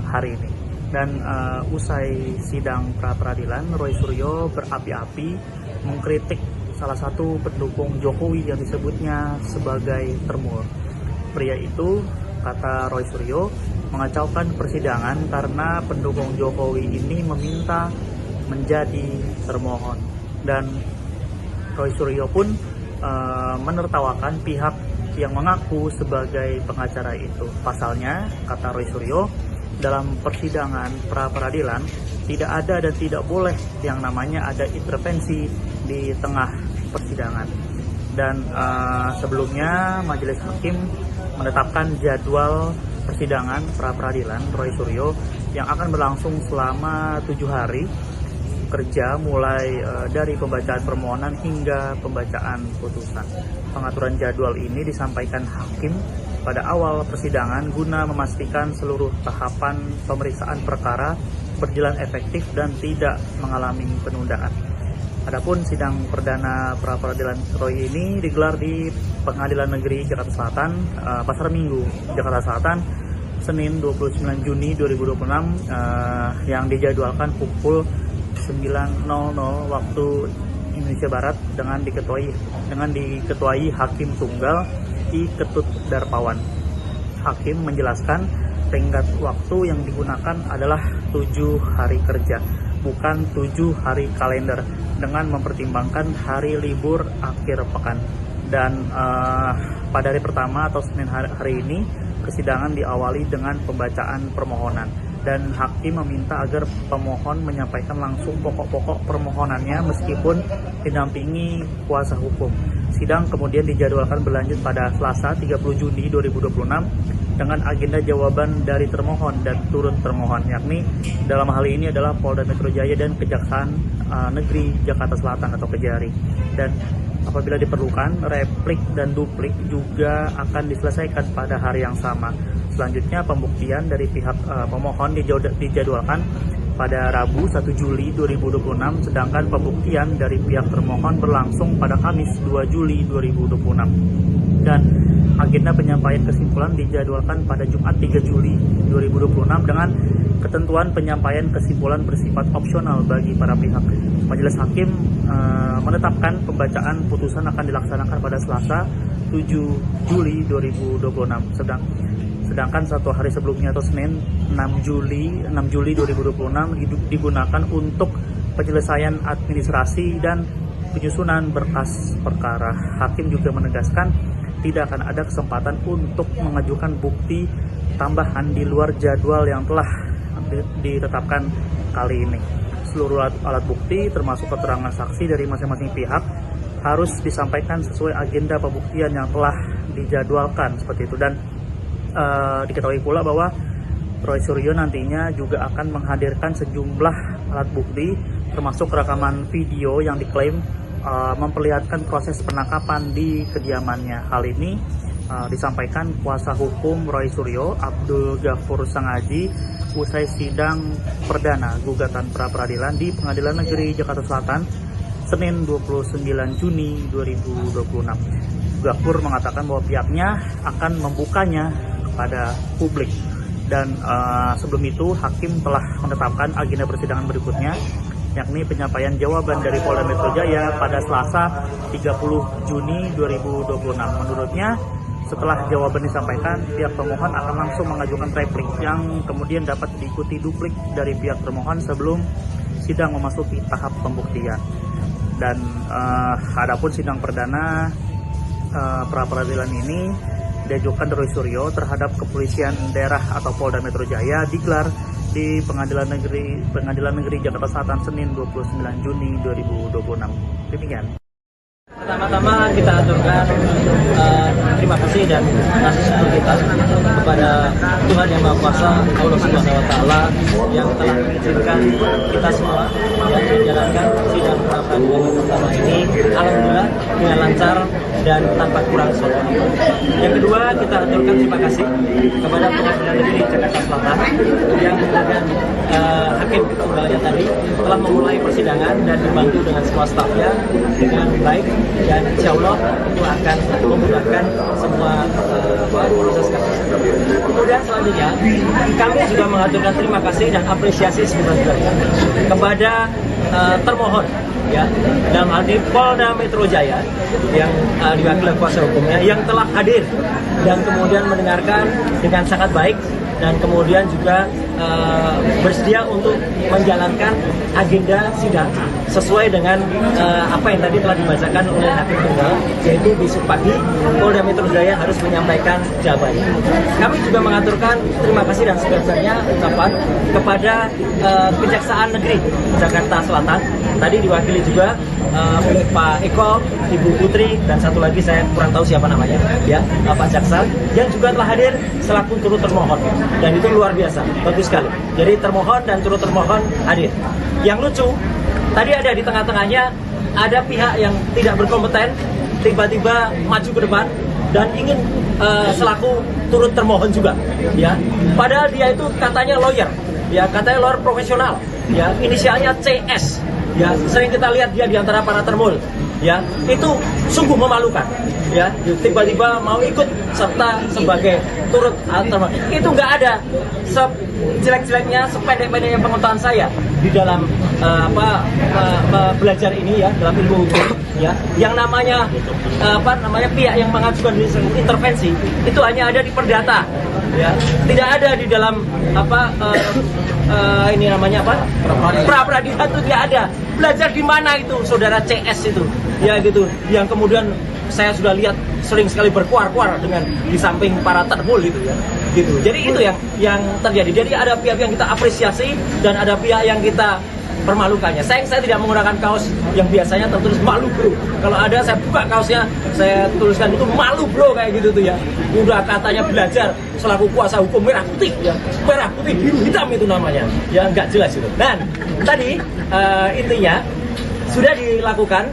hari ini. Dan usai sidang pra-peradilan, Roy Suryo berapi-api mengkritik salah satu pendukung Jokowi yang disebutnya sebagai termur. Pria itu, kata Roy Suryo, mengacaukan persidangan karena pendukung Jokowi ini meminta menjadi termohon. Dan Roy Suryo pun menertawakan pihak yang mengaku sebagai pengacara itu. Pasalnya, kata Roy Suryo, dalam persidangan pra-peradilan tidak ada dan tidak boleh yang namanya ada intervensi di tengah persidangan. Dan sebelumnya Majelis Hakim menetapkan jadwal persidangan pra-peradilan Roy Suryo yang akan berlangsung selama 7 hari kerja mulai dari pembacaan permohonan hingga pembacaan putusan. Pengaturan jadwal ini disampaikan hakim pada awal persidangan guna memastikan seluruh tahapan pemeriksaan perkara berjalan efektif dan tidak mengalami penundaan. Adapun sidang perdana pra-peradilan Roy ini digelar di Pengadilan Negeri Jakarta Selatan, Pasar Minggu, Jakarta Selatan, Senin 29 Juni 2026 yang dijadwalkan pukul 9.00 waktu Indonesia Barat dengan diketuai Hakim Tunggal I. Ketut Darpawan. Hakim menjelaskan tenggat waktu yang digunakan adalah 7 hari kerja, bukan 7 hari kalender, dengan mempertimbangkan hari libur akhir pekan. Dan pada hari pertama atau Senin hari ini persidangan diawali dengan pembacaan permohonan, dan hakim meminta agar pemohon menyampaikan langsung pokok-pokok permohonannya meskipun didampingi kuasa hukum. Sidang kemudian dijadwalkan berlanjut pada Selasa 30 Juni 2026 dengan agenda jawaban dari termohon dan turut termohon, yakni dalam hal ini adalah Polda Metro Jaya dan Kejaksaan Negeri Jakarta Selatan atau Kejari. Dan apabila diperlukan, replik dan duplik juga akan diselesaikan pada hari yang sama. Selanjutnya, pembuktian dari pihak pemohon dijadwalkan pada Rabu 1 Juli 2026, sedangkan pembuktian dari pihak termohon berlangsung pada Kamis 2 Juli 2026. Dan agenda penyampaian kesimpulan dijadwalkan pada Jumat 3 Juli 2026 dengan ketentuan penyampaian kesimpulan bersifat opsional bagi para pihak. Majelis Hakim menetapkan pembacaan putusan akan dilaksanakan pada Selasa 7 Juli 2026. Sedangkan 1 hari sebelumnya atau Senin 6 Juli 2026 digunakan untuk penyelesaian administrasi dan penyusunan berkas perkara. Hakim juga menegaskan tidak akan ada kesempatan untuk mengajukan bukti tambahan di luar jadwal yang telah ditetapkan kali ini. Seluruh alat bukti termasuk keterangan saksi dari masing-masing pihak harus disampaikan sesuai agenda pembuktian yang telah dijadwalkan seperti itu. Dan diketahui pula bahwa Roy Suryo nantinya juga akan menghadirkan sejumlah alat bukti termasuk rekaman video yang diklaim memperlihatkan proses penangkapan di kediamannya. Hal ini disampaikan kuasa hukum Roy Suryo, Abdul Ghafur Sangaji, usai sidang perdana gugatan pra-peradilan di Pengadilan Negeri Jakarta Selatan Senin 29 Juni 2026. Ghafur mengatakan bahwa pihaknya akan membukanya kepada publik. Dan sebelum itu hakim telah menetapkan agenda persidangan berikutnya, yakni penyampaian jawaban dari Polda Metro Jaya pada Selasa 30 Juni 2026. Menurutnya, setelah jawaban disampaikan, pihak pemohon akan langsung mengajukan replik yang kemudian dapat diikuti duplik dari pihak termohon sebelum sidang memasuki tahap pembuktian. Dan adapun sidang perdana pra-peradilan ini diajukan Roy Suryo terhadap Kepolisian Daerah atau Polda Metro Jaya digelar di Pengadilan Negeri Jakarta Selatan Senin 29 Juni 2026. Demikian. Pertama-tama kita aturkan terima kasih dan kasih syukur kita kepada Tuhan Yang Maha Kuasa, Allah Subhanahu Wa Taala, yang telah mengizinkan kita semua yang menjalankan sidang pra-peradilan pertama ini alhamdulillah dengan lancar dan tanpa kurang suatu. Yang kedua, kita aturkan terima kasih kepada Pengadilan Negeri Jakarta Selatan yang kemudian hakim tunggalnya tadi telah memulai persidangan dan dibantu dengan semua stafnya dengan baik, dan insya Allah itu akan memudahkan semua proses kasus. Kemudian selanjutnya kami juga mengaturkan terima kasih dan apresiasi sebesar-besarnya kepada termohon, ya, dalam hal ini Polda Metro Jaya yang diwakili kuasa hukumnya yang telah hadir dan kemudian mendengarkan dengan sangat baik, dan kemudian juga bersedia untuk menjalankan agenda sidang sesuai dengan apa yang tadi telah dibacakan oleh Hakim Tunggal, yaitu besok pagi Polda Metro Jaya harus menyampaikan jawabannya. Kami juga mengaturkan terima kasih dan sebenarnya ucapan kepada Kejaksaan Negeri Jakarta Selatan. Tadi diwakili juga oleh Pak Eko, Ibu Putri, dan satu lagi saya kurang tahu siapa namanya, ya, Pak Jaksa, yang juga telah hadir selaku turut termohon. Dan itu luar biasa, bagus sekali. Jadi termohon dan turut termohon hadir. Yang lucu, tadi ada di tengah-tengahnya ada pihak yang tidak berkompeten tiba-tiba maju ke depan dan ingin selaku turut termohon juga, ya. Padahal dia itu katanya lawyer, ya, katanya lawyer profesional, ya, inisialnya CS, ya, sering kita lihat dia di antara para termul, ya, itu sungguh memalukan, ya, tiba-tiba mau ikut serta sebagai turut termohon. Itu nggak ada sejelek-jeleknya, sependek-pendeknya pengetahuan saya di dalam belajar ini, ya, dalam ilmu hukum, ya, yang namanya pihak yang mengajukan intervensi itu hanya ada di perdata, ya, tidak ada di dalam ini namanya pra peradilan itu tidak ada. Belajar di mana itu saudara CS itu, ya, gitu, yang kemudian saya sudah lihat sering sekali berkuar-kuar dengan di samping para termul gitu, ya, gitu. Jadi itu yang terjadi. Jadi ada pihak yang kita apresiasi dan ada pihak yang kita permalukannya. Saya tidak menggunakan kaos yang biasanya tertulis malu bro. Kalau ada saya buka kaosnya, saya tuliskan itu malu bro, kayak gitu tuh, ya. Udah katanya belajar selaku kuasa hukum merah putih, ya, merah putih biru hitam itu namanya, ya, nggak jelas itu. Dan tadi intinya sudah dilakukan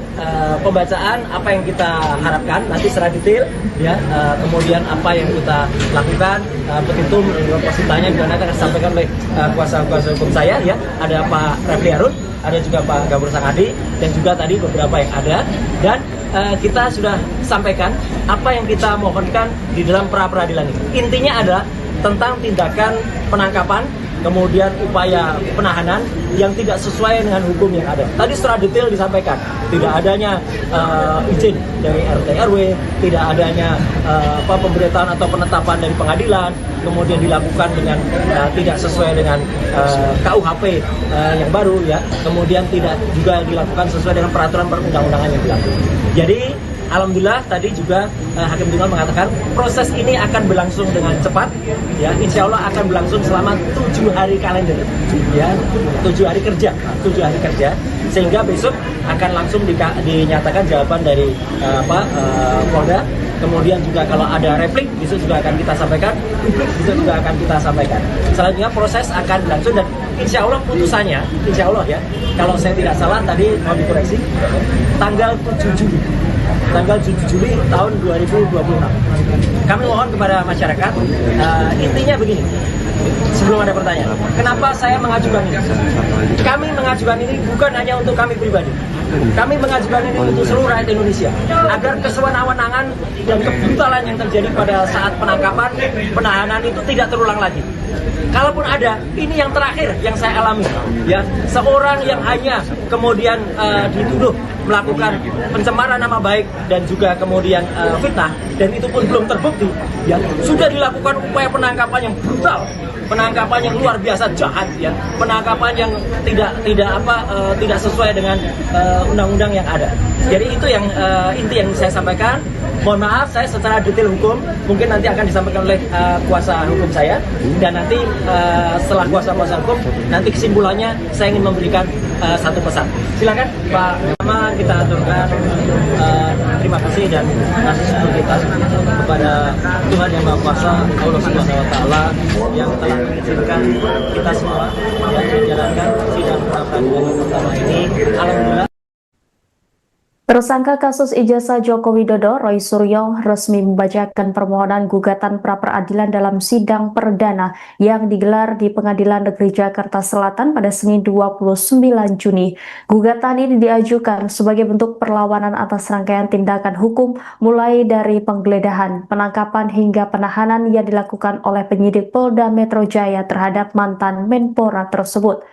pembacaan apa yang kita harapkan nanti secara detail, ya, kemudian apa yang kita lakukan, petitum positanya juga nanti akan disampaikan oleh kuasa hukum saya, ya, ada Pak Refli Harun, ada juga Pak Gabur Sangadi, dan juga tadi beberapa yang ada, dan kita sudah sampaikan apa yang kita mohonkan di dalam pra peradilan ini. Intinya adalah tentang tindakan penangkapan, kemudian upaya penahanan yang tidak sesuai dengan hukum yang ada. Tadi secara detail disampaikan, tidak adanya izin dari RT RW, tidak adanya pemberitahuan atau penetapan dari pengadilan, kemudian dilakukan dengan tidak sesuai dengan KUHP yang baru, ya, kemudian tidak juga dilakukan sesuai dengan peraturan perundang-undangan yang berlaku. Jadi alhamdulillah tadi juga Hakim Tunggal mengatakan proses ini akan berlangsung dengan cepat, ya, insya Allah akan berlangsung selama 7 hari kalender, ya, 7 hari kerja, sehingga besok akan langsung dinyatakan jawaban dari Polda. Kemudian juga kalau ada replik besok juga akan kita sampaikan, besok juga akan kita sampaikan. Selanjutnya proses akan berlangsung dan insya Allah putusannya, insya Allah, ya, kalau saya tidak salah tadi mau dikoreksi, tanggal 7 Juli tahun 2026. Kami mohon kepada masyarakat, intinya begini, sebelum ada pertanyaan, kenapa saya mengajukan ini? Kami mengajukan ini bukan hanya untuk kami pribadi, kami mengajukan ini untuk seluruh rakyat Indonesia, agar kesewenang-wenangan dan kebrutalan yang terjadi pada saat penangkapan, penahanan itu tidak terulang lagi. Kalaupun ada, ini yang terakhir yang saya alami, ya, seorang yang hanya kemudian dituduh melakukan pencemaran nama baik dan juga kemudian fitnah, dan itu pun belum terbukti, ya, sudah dilakukan upaya penangkapan yang brutal, penangkapan yang luar biasa jahat, ya, penangkapan yang tidak sesuai dengan undang-undang yang ada. Jadi itu yang inti yang saya sampaikan. Mohon maaf, saya secara detail hukum mungkin nanti akan disampaikan oleh kuasa hukum saya, dan nanti setelah kuasa hukum nanti kesimpulannya saya ingin memberikan satu pesan. Silakan Pak. Pertama kita aturkan terima kasih dan kasih syukur kita kepada Tuhan Yang Maha Kuasa, Allah Subhanahu Wa Taala, yang telah mengizinkan kita semua yang menjalankan sidang pra peradilan pertama ini. Alhamdulillah. Tersangka kasus ijazah Joko Widodo, Roy Suryo, resmi membacakan permohonan gugatan pra-peradilan dalam sidang perdana yang digelar di Pengadilan Negeri Jakarta Selatan pada Senin 29 Juni. Gugatan ini diajukan sebagai bentuk perlawanan atas rangkaian tindakan hukum mulai dari penggeledahan, penangkapan hingga penahanan yang dilakukan oleh penyidik Polda Metro Jaya terhadap mantan Menpora tersebut.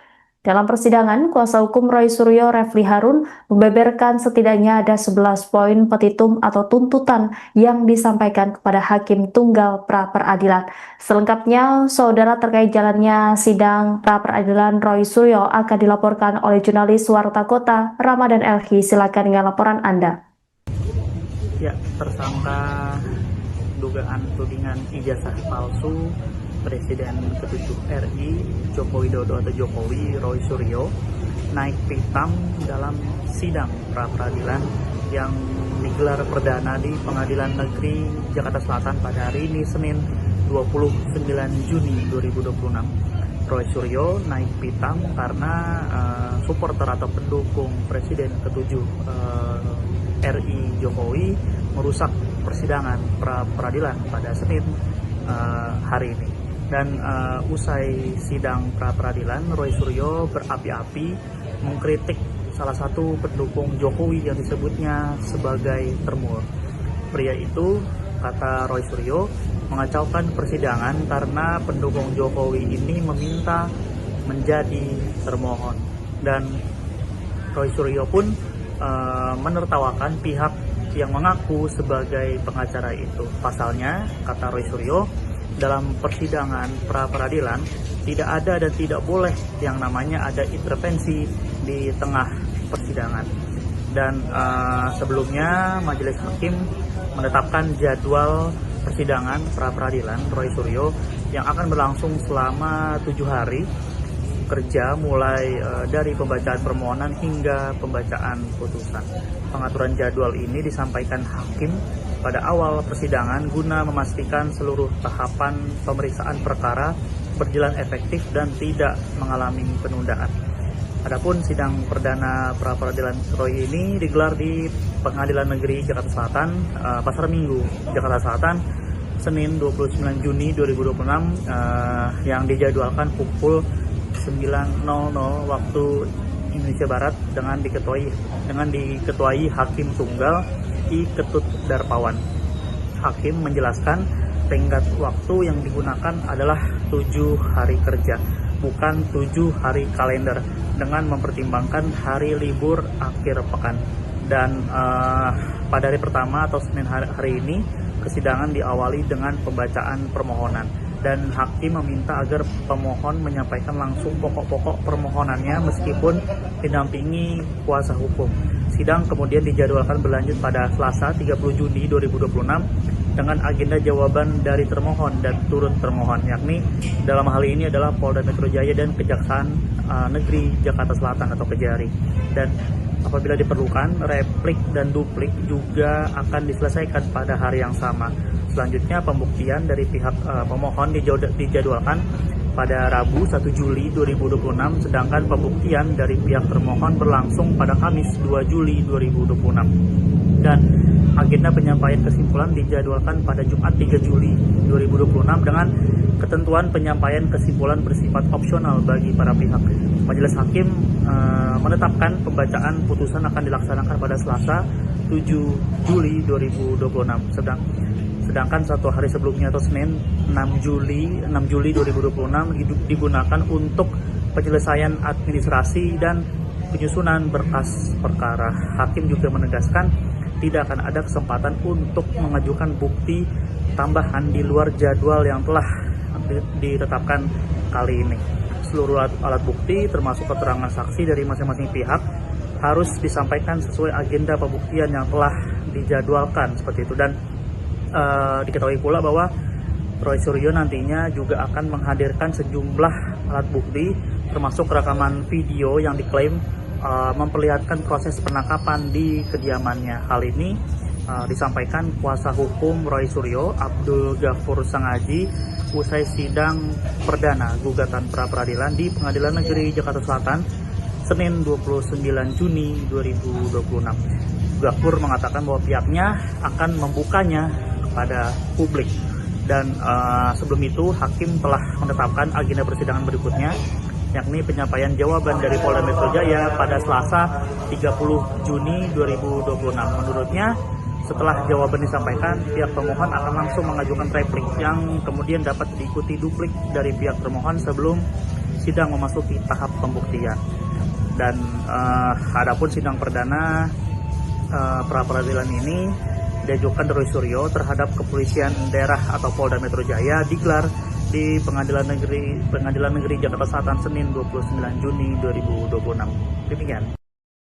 Dalam persidangan, kuasa hukum Roy Suryo Refli Harun membeberkan setidaknya ada 11 poin petitum atau tuntutan yang disampaikan kepada Hakim Tunggal Pra-Peradilan. Selengkapnya, saudara, terkait jalannya sidang pra-peradilan Roy Suryo akan dilaporkan oleh jurnalis Warta Kota Ramadan Elhi. Silakan dengan laporan Anda. Ya, tersangka dugaan tudingan ijazah palsu Presiden ke-7 RI Joko Widodo atau Jokowi Roy Suryo naik pitam dalam sidang pra-peradilan yang digelar perdana di Pengadilan Negeri Jakarta Selatan pada hari ini Senin 29 Juni 2026. Roy Suryo naik pitam karena supporter atau pendukung Presiden ke-7 RI Jokowi merusak persidangan pra-peradilan pada Senin hari ini. Dan usai sidang pra-peradilan, Roy Suryo berapi-api mengkritik salah satu pendukung Jokowi yang disebutnya sebagai termur. Pria itu, kata Roy Suryo, mengacaukan persidangan karena pendukung Jokowi ini meminta menjadi termohon. Dan Roy Suryo pun menertawakan pihak yang mengaku sebagai pengacara itu. Pasalnya, kata Roy Suryo, dalam persidangan pra-peradilan tidak ada dan tidak boleh yang namanya ada intervensi di tengah persidangan. Dan sebelumnya majelis hakim menetapkan jadwal persidangan pra-peradilan Roy Suryo yang akan berlangsung selama 7 hari kerja mulai dari pembacaan permohonan hingga pembacaan putusan. Pengaturan jadwal ini disampaikan hakim pada awal persidangan guna memastikan seluruh tahapan pemeriksaan perkara berjalan efektif dan tidak mengalami penundaan. Adapun sidang perdana pra-peradilan Roy ini digelar di Pengadilan Negeri Jakarta Selatan, Pasar Minggu, Jakarta Selatan, Senin 29 Juni 2026 yang dijadwalkan pukul 9.00 waktu Indonesia Barat dengan diketuai Hakim Tunggal I. Ketut Darpawan. Hakim menjelaskan tenggat waktu yang digunakan adalah 7 hari kerja, bukan 7 hari kalender, dengan mempertimbangkan hari libur akhir pekan. Dan pada hari pertama atau Senin hari ini, persidangan diawali dengan pembacaan permohonan. Dan hakim meminta agar pemohon menyampaikan langsung pokok-pokok permohonannya meskipun didampingi kuasa hukum. Sidang kemudian dijadwalkan berlanjut pada Selasa 30 Juni 2026 dengan agenda jawaban dari termohon dan turut termohon, yakni dalam hal ini adalah Polda Metro Jaya dan Kejaksaan Negeri Jakarta Selatan atau Kejari. Dan apabila diperlukan, replik dan duplik juga akan diselesaikan pada hari yang sama. Selanjutnya, pembuktian dari pihak pemohon dijadwalkan pada Rabu 1 Juli 2026, sedangkan pembuktian dari pihak termohon berlangsung pada Kamis 2 Juli 2026. Dan agenda penyampaian kesimpulan dijadwalkan pada Jumat 3 Juli 2026 dengan ketentuan penyampaian kesimpulan bersifat opsional bagi para pihak. Majelis hakim menetapkan pembacaan putusan akan dilaksanakan pada Selasa 7 Juli 2026. Sedangkan 1 hari sebelumnya atau Senin 6 Juli 2026 digunakan untuk penyelesaian administrasi dan penyusunan berkas perkara. Hakim juga menegaskan tidak akan ada kesempatan untuk mengajukan bukti tambahan di luar jadwal yang telah ditetapkan kali ini. Seluruh alat bukti termasuk keterangan saksi dari masing-masing pihak harus disampaikan sesuai agenda pembuktian yang telah dijadwalkan seperti itu. Dan diketahui pula bahwa Roy Suryo nantinya juga akan menghadirkan sejumlah alat bukti termasuk rekaman video yang diklaim memperlihatkan proses penangkapan di kediamannya. Hal ini disampaikan kuasa hukum Roy Suryo, Abdul Ghafur Sangaji, usai sidang perdana gugatan pra-peradilan di Pengadilan Negeri Jakarta Selatan Senin 29 Juni 2026. Ghafur mengatakan bahwa pihaknya akan membukanya pada publik. Dan sebelum itu hakim telah menetapkan agenda persidangan berikutnya, yakni penyampaian jawaban dari Polda Metro Jaya pada Selasa 30 Juni 2026. Menurutnya, setelah jawaban disampaikan, pihak pemohon akan langsung mengajukan replik yang kemudian dapat diikuti duplik dari pihak termohon sebelum sidang memasuki tahap pembuktian. Dan adapun sidang perdana pra-peradilan ini diajukan Roy Suryo terhadap Kepolisian Daerah atau Polda Metro Jaya digelar di Pengadilan Negeri Jakarta Selatan Senin 29 Juni 2026. Demikian.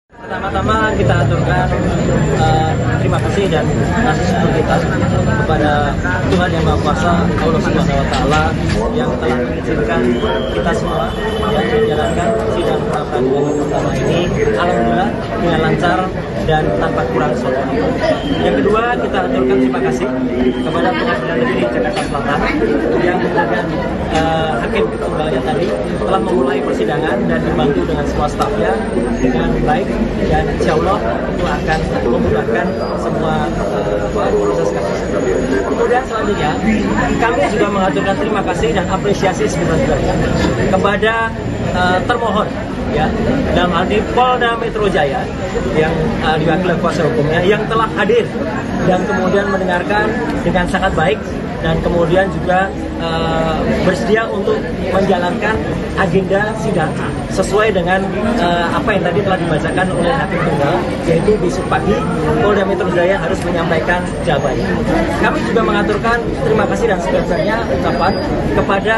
Pertama-tama kita aturkan terima kasih dan syukur kita kepada Tuhan Yang Maha Kuasa, Allah Subhanahu Wa Taala yang telah mengizinkan kita semua yang menjalankan sidang pra-peradilan pertama ini, alhamdulillah dengan lancar dan tanpa kurang suatu. Yang kedua, kita aturkan terima kasih kepada Pengadilan Negeri Jakarta Selatan yang dengan hakim tunggalnya tadi telah memulai persidangan dan dibantu dengan semua stafnya dengan baik, dan insya Allah itu akan memudahkan semua proses kasus. Kemudian selanjutnya kami juga mengaturkan terima kasih dan apresiasi sebesar-besarnya kepada termohon, ya, dalam hal ini Polda Metro Jaya yang diwakili kuasa hukumnya yang telah hadir dan kemudian mendengarkan dengan sangat baik dan kemudian juga bersedia untuk menjalankan agenda sidang sesuai dengan apa yang tadi telah dibacakan oleh hakim tunggal, yaitu besok pagi Polda Metro Jaya harus menyampaikan jawabannya. Kami juga mengaturkan terima kasih dan sebesar-besarnya ucapan kepada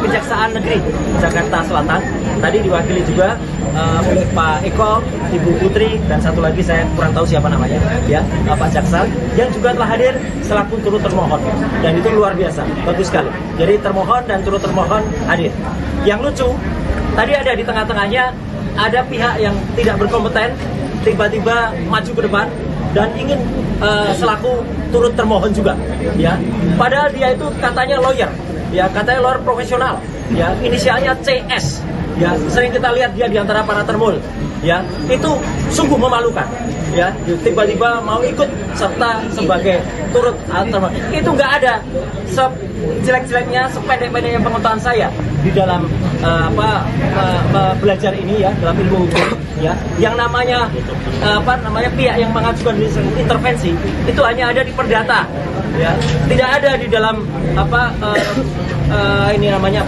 Kejaksaan Negeri Jakarta Selatan, tadi diwakili juga oleh Pak Eko, Ibu Putri, dan satu lagi saya kurang tahu siapa namanya, ya, Pak Jaksa, yang juga telah hadir selaku turut termohon, dan itu luar biasa, bagus sekali. Jadi termohon dan turut termohon hadir. Yang lucu, tadi ada di tengah-tengahnya ada pihak yang tidak berkompeten tiba-tiba maju ke depan dan ingin selaku turut termohon juga, ya. Padahal dia itu katanya lawyer, ya, katanya lawyer profesional, ya, inisialnya CS. Ya, sering kita lihat dia di antara para termul, ya, itu sungguh memalukan, ya, tiba-tiba mau ikut serta sebagai turut termohon. Itu nggak ada sejelek-jeleknya, sependek-pendeknya pengetahuan saya di dalam belajar ini, ya, dalam ilmu hukum, ya, yang namanya pihak yang mengajukan intervensi itu hanya ada di perdata, ya, tidak ada di dalam ini namanya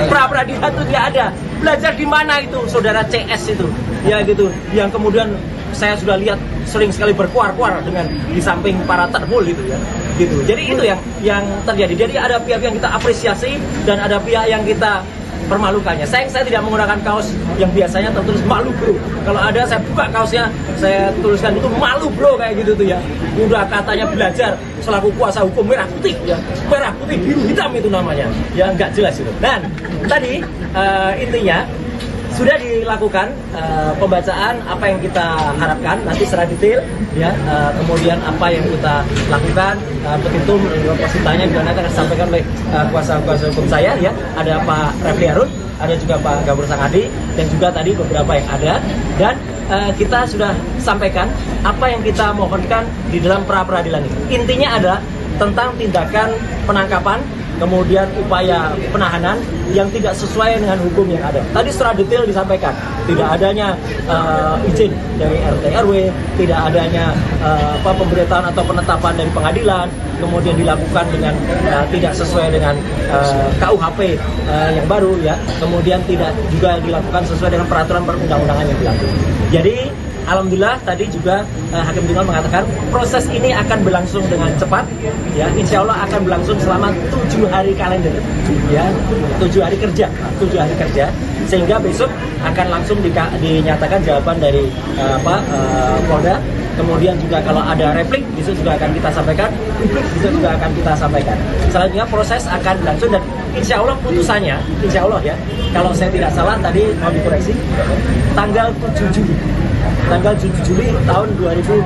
pra-peradilan itu tidak ada. Belajar di mana itu saudara CS itu, ya, gitu, yang kemudian saya sudah lihat sering sekali berkuar-kuar dengan di samping para termul gitu, ya, gitu. Jadi itu yang terjadi. Jadi ada pihak yang kita apresiasi dan ada pihak yang kita permalukannya. Saya tidak menggunakan kaos yang biasanya tertulis malu bro. Kalau ada saya buka kaosnya, saya tuliskan itu malu bro kayak gitu tuh, ya. Udah katanya belajar selaku kuasa hukum merah putih, ya, merah putih biru hitam itu namanya, ya, nggak jelas itu. Dan tadi intinya sudah dilakukan pembacaan apa yang kita harapkan nanti secara detail, ya, kemudian apa yang kita lakukan, petitum positanya juga nanti akan disampaikan oleh kuasa hukum saya, ya, ada Pak Refli Harun, ada juga Pak Gabur Sangadi, dan juga tadi beberapa yang ada, dan kita sudah sampaikan apa yang kita mohonkan di dalam pra-peradilan ini. Intinya adalah tentang tindakan penangkapan, kemudian upaya penahanan yang tidak sesuai dengan hukum yang ada. Tadi secara detail disampaikan, tidak adanya izin dari RT RW, tidak adanya pemberitahuan atau penetapan dari pengadilan, kemudian dilakukan dengan tidak sesuai dengan KUHP yang baru, ya, kemudian tidak juga dilakukan sesuai dengan peraturan perundang-undangan yang berlaku. Jadi alhamdulillah tadi juga Hakim Tunggal mengatakan proses ini akan berlangsung dengan cepat, ya, insya Allah akan berlangsung selama 7 hari kalender, ya, 7 hari kerja, sehingga besok akan langsung dinyatakan jawaban dari Polda. Kemudian juga kalau ada replik besok juga akan kita sampaikan, publik besok juga akan kita sampaikan. Selanjutnya proses akan berlangsung dan insya Allah putusannya, insya Allah, ya, kalau saya tidak salah tadi mau dikoreksi, tanggal 7 Juli tahun 2026.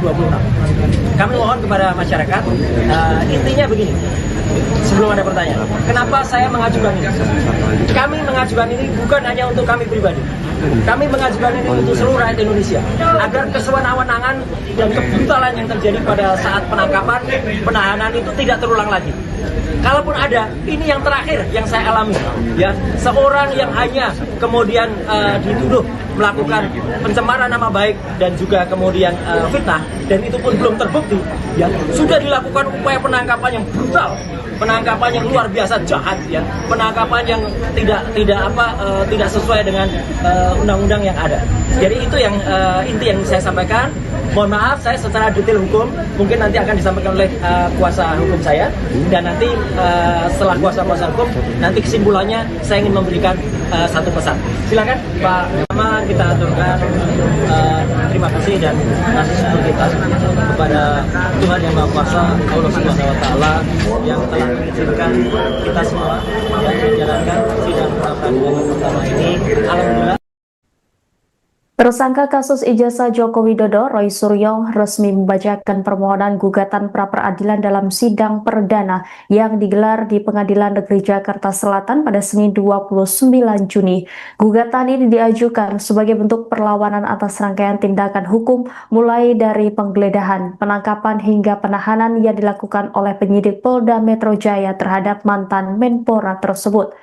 Kami mohon kepada masyarakat, intinya begini, sebelum ada pertanyaan, kenapa saya mengajukan ini? Kami mengajukan ini bukan hanya untuk kami pribadi, kami mengajukan ini untuk seluruh rakyat Indonesia, agar kesewenang-wenangan dan kebrutalan yang terjadi pada saat penangkapan, penahanan itu tidak terulang lagi. Kalaupun ada, ini yang terakhir yang saya alami, ya, seorang yang hanya kemudian dituduh melakukan pencemaran nama baik dan juga kemudian fitnah, dan itu pun belum terbukti, ya sudah dilakukan upaya penangkapan yang brutal, penangkapan yang luar biasa jahat, ya penangkapan yang tidak sesuai dengan undang-undang yang ada. Jadi itu yang inti yang saya sampaikan. Mohon maaf, saya secara detail hukum mungkin nanti akan disampaikan oleh kuasa hukum saya, dan nanti setelah kuasa hukum nanti kesimpulannya saya ingin memberikan satu pesan. Silakan Pak. Pertama kita aturkan terima kasih dan kasih syukur kita kepada Tuhan Yang Maha Kuasa, Allah Subhanahu Wa Taala, yang telah mengizinkan kita semua yang menjalankan sidang pra peradilan pertama ini. Alhamdulillah. Tersangka kasus ijazah Joko Widodo, Roy Suryo, resmi membacakan permohonan gugatan pra-peradilan dalam sidang perdana yang digelar di Pengadilan Negeri Jakarta Selatan pada Senin 29 Juni. Gugatan ini diajukan sebagai bentuk perlawanan atas rangkaian tindakan hukum mulai dari penggeledahan, penangkapan hingga penahanan yang dilakukan oleh penyidik Polda Metro Jaya terhadap mantan Menpora tersebut.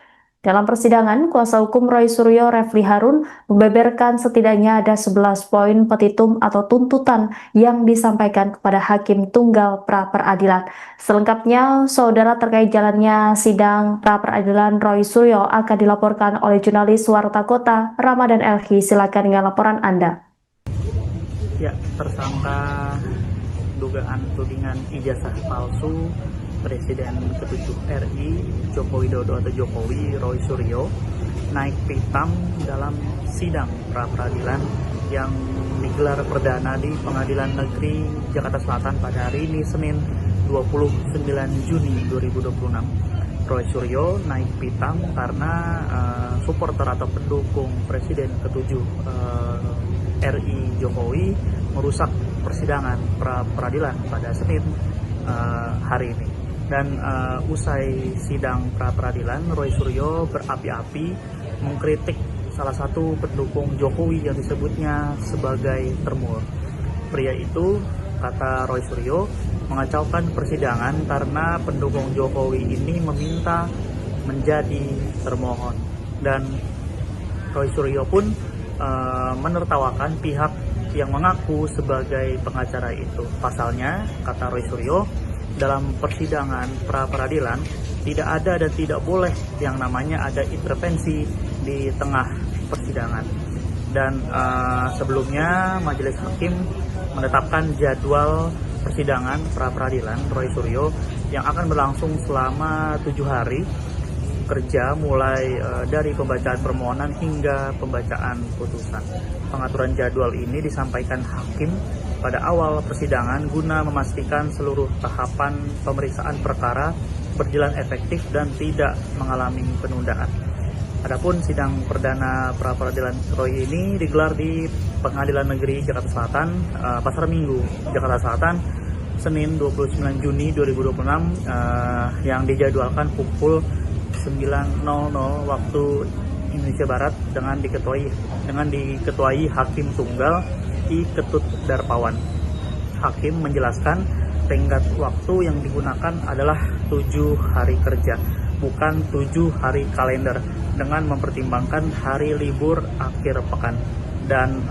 Dalam persidangan, kuasa hukum Roy Suryo, Refli Harun, membeberkan setidaknya ada 11 poin petitum atau tuntutan yang disampaikan kepada Hakim Tunggal pra-peradilan. Selengkapnya, saudara, terkait jalannya sidang pra-peradilan Roy Suryo akan dilaporkan oleh jurnalis Warta Kota, Ramadan Elhi. Silakan dengan laporan Anda. Ya, tersangka dugaan tudingan ijazah palsu Presiden ke-7 RI Joko Widodo atau Jokowi, Roy Suryo, naik pitam dalam sidang pra-peradilan yang digelar perdana di Pengadilan Negeri Jakarta Selatan pada hari ini, Senin 29 Juni 2026. Roy Suryo naik pitam karena supporter atau pendukung Presiden ke-7 RI Jokowi merusak persidangan pra-peradilan pada Senin hari ini. Dan usai sidang pra-peradilan, Roy Suryo berapi-api mengkritik salah satu pendukung Jokowi yang disebutnya sebagai termul. Pria itu, kata Roy Suryo, mengacaukan persidangan karena pendukung Jokowi ini meminta menjadi termohon. Dan Roy Suryo pun menertawakan pihak yang mengaku sebagai pengacara itu. Pasalnya, kata Roy Suryo, dalam persidangan pra-peradilan tidak ada dan tidak boleh yang namanya ada intervensi di tengah persidangan. Dan sebelumnya majelis hakim menetapkan jadwal persidangan pra-peradilan Roy Suryo yang akan berlangsung selama 7 hari kerja, mulai dari pembacaan permohonan hingga pembacaan putusan. Pengaturan jadwal ini disampaikan hakim pada awal persidangan guna memastikan seluruh tahapan pemeriksaan perkara berjalan efektif dan tidak mengalami penundaan. Adapun sidang perdana pra-peradilan Roy ini digelar di Pengadilan Negeri Jakarta Selatan, Pasar Minggu, Jakarta Selatan, Senin 29 Juni 2026, yang dijadwalkan pukul 9.00 waktu Indonesia Barat dengan diketuai Hakim Tunggal I Ketut Darpawan. Hakim menjelaskan tenggat waktu yang digunakan adalah 7 hari kerja, bukan 7 hari kalender, dengan mempertimbangkan hari libur akhir pekan. Dan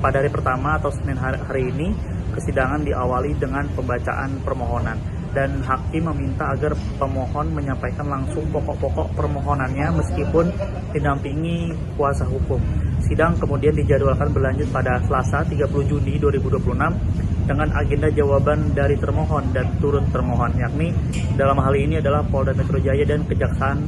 pada hari pertama atau Senin hari ini, kesidangan diawali dengan pembacaan permohonan. Dan hakim meminta agar pemohon menyampaikan langsung pokok-pokok permohonannya meskipun didampingi kuasa hukum. Sidang kemudian dijadwalkan berlanjut pada Selasa 30 Juni 2026 dengan agenda jawaban dari termohon dan turut termohon, yakni dalam hal ini adalah Polda Metro Jaya dan Kejaksaan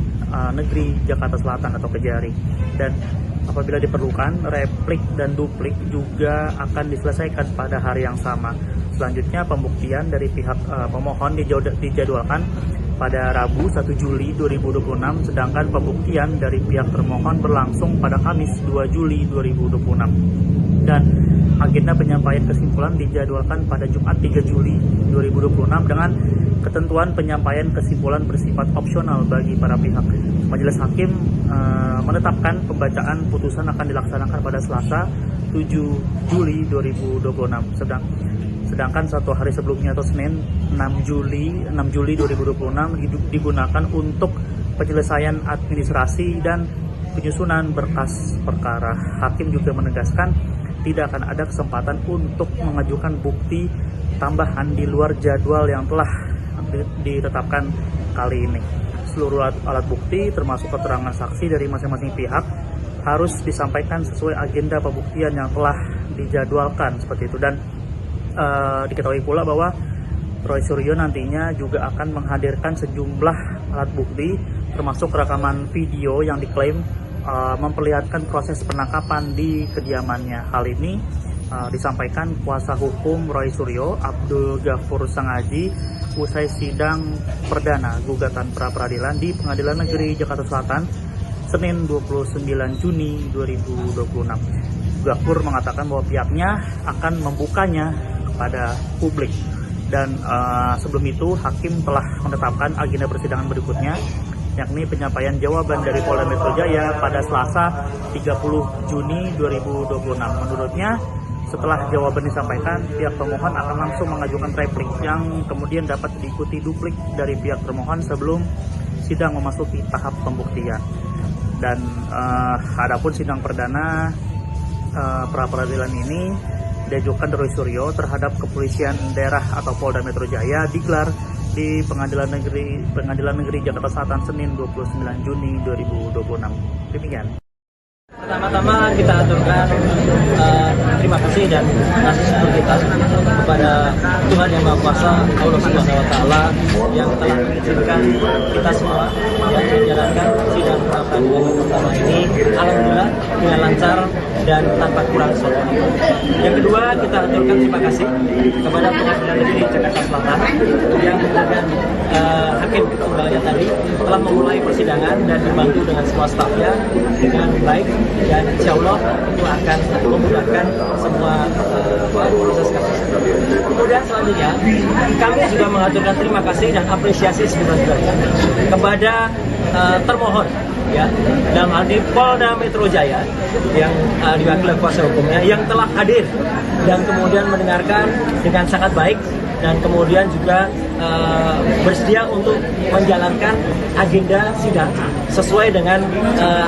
Negeri Jakarta Selatan atau Kejari. Dan apabila diperlukan, replik dan duplik juga akan diselesaikan pada hari yang sama. Selanjutnya, pembuktian dari pihak pemohon dijadwalkan pada Rabu 1 Juli 2026, sedangkan pembuktian dari pihak termohon berlangsung pada Kamis 2 Juli 2026. Dan agenda penyampaian kesimpulan dijadwalkan pada Jumat 3 Juli 2026 dengan ketentuan penyampaian kesimpulan bersifat opsional bagi para pihak. Majelis Hakim menetapkan pembacaan putusan akan dilaksanakan pada Selasa 7 Juli 2026. Sedangkan 1 hari sebelumnya atau Senin 6 Juli 2026 digunakan untuk penyelesaian administrasi dan penyusunan berkas perkara. Hakim juga menegaskan tidak akan ada kesempatan untuk mengajukan bukti tambahan di luar jadwal yang telah ditetapkan kali ini. Seluruh alat bukti termasuk keterangan saksi dari masing-masing pihak harus disampaikan sesuai agenda pembuktian yang telah dijadwalkan seperti itu. Dan diketahui pula bahwa Roy Suryo nantinya juga akan menghadirkan sejumlah alat bukti termasuk rekaman video yang diklaim memperlihatkan proses penangkapan di kediamannya. Hal ini disampaikan kuasa hukum Roy Suryo, Abdul Ghafur Sangaji, usai sidang perdana gugatan pra-peradilan di Pengadilan Negeri Jakarta Selatan Senin 29 Juni 2026. Ghafur mengatakan bahwa pihaknya akan membukanya kepada publik. Dan sebelum itu hakim telah menetapkan agenda persidangan berikutnya, yakni penyampaian jawaban dari Polda Metro Jaya pada Selasa 30 Juni 2026. Menurutnya, setelah jawaban disampaikan, pihak termohon akan langsung mengajukan replik yang kemudian dapat diikuti duplik dari pihak termohon sebelum sidang memasuki tahap pembuktian. Dan adapun sidang perdana pra-peradilan ini diajukan Roy Suryo terhadap kepolisian daerah atau Polda Metro Jaya digelar di Pengadilan Negeri Jakarta Selatan Senin 29 Juni 2026. Demikian. Pertama-tama kita aturkan terima kasih dan kasih syukur kita kepada Tuhan Yang Maha Kuasa, Allah Subhanahu wa Ta'ala, yang telah mengizinkan kita semua yang menjalankan sidang pra-peradilan pertama ini alhamdulillah dengan lancar dan tanpa kurang suatu. Yang kedua, kita aturkan terima kasih kepada Pengadilan Negeri Jakarta Selatan yang kemudian hakim tunggalnya tadi telah memulai persidangan dan dibantu dengan semua stafnya dengan baik, dan insya Allah itu akan memudahkan semua proses kasus. Kemudian selanjutnya kami juga mengaturkan terima kasih dan apresiasi sebenarnya kepada termohon, ya, dalam hal ini Polda Metro Jaya yang diwakili kuasa hukumnya yang telah hadir dan kemudian mendengarkan dengan sangat baik dan kemudian juga bersedia untuk menjalankan agenda sidang sesuai dengan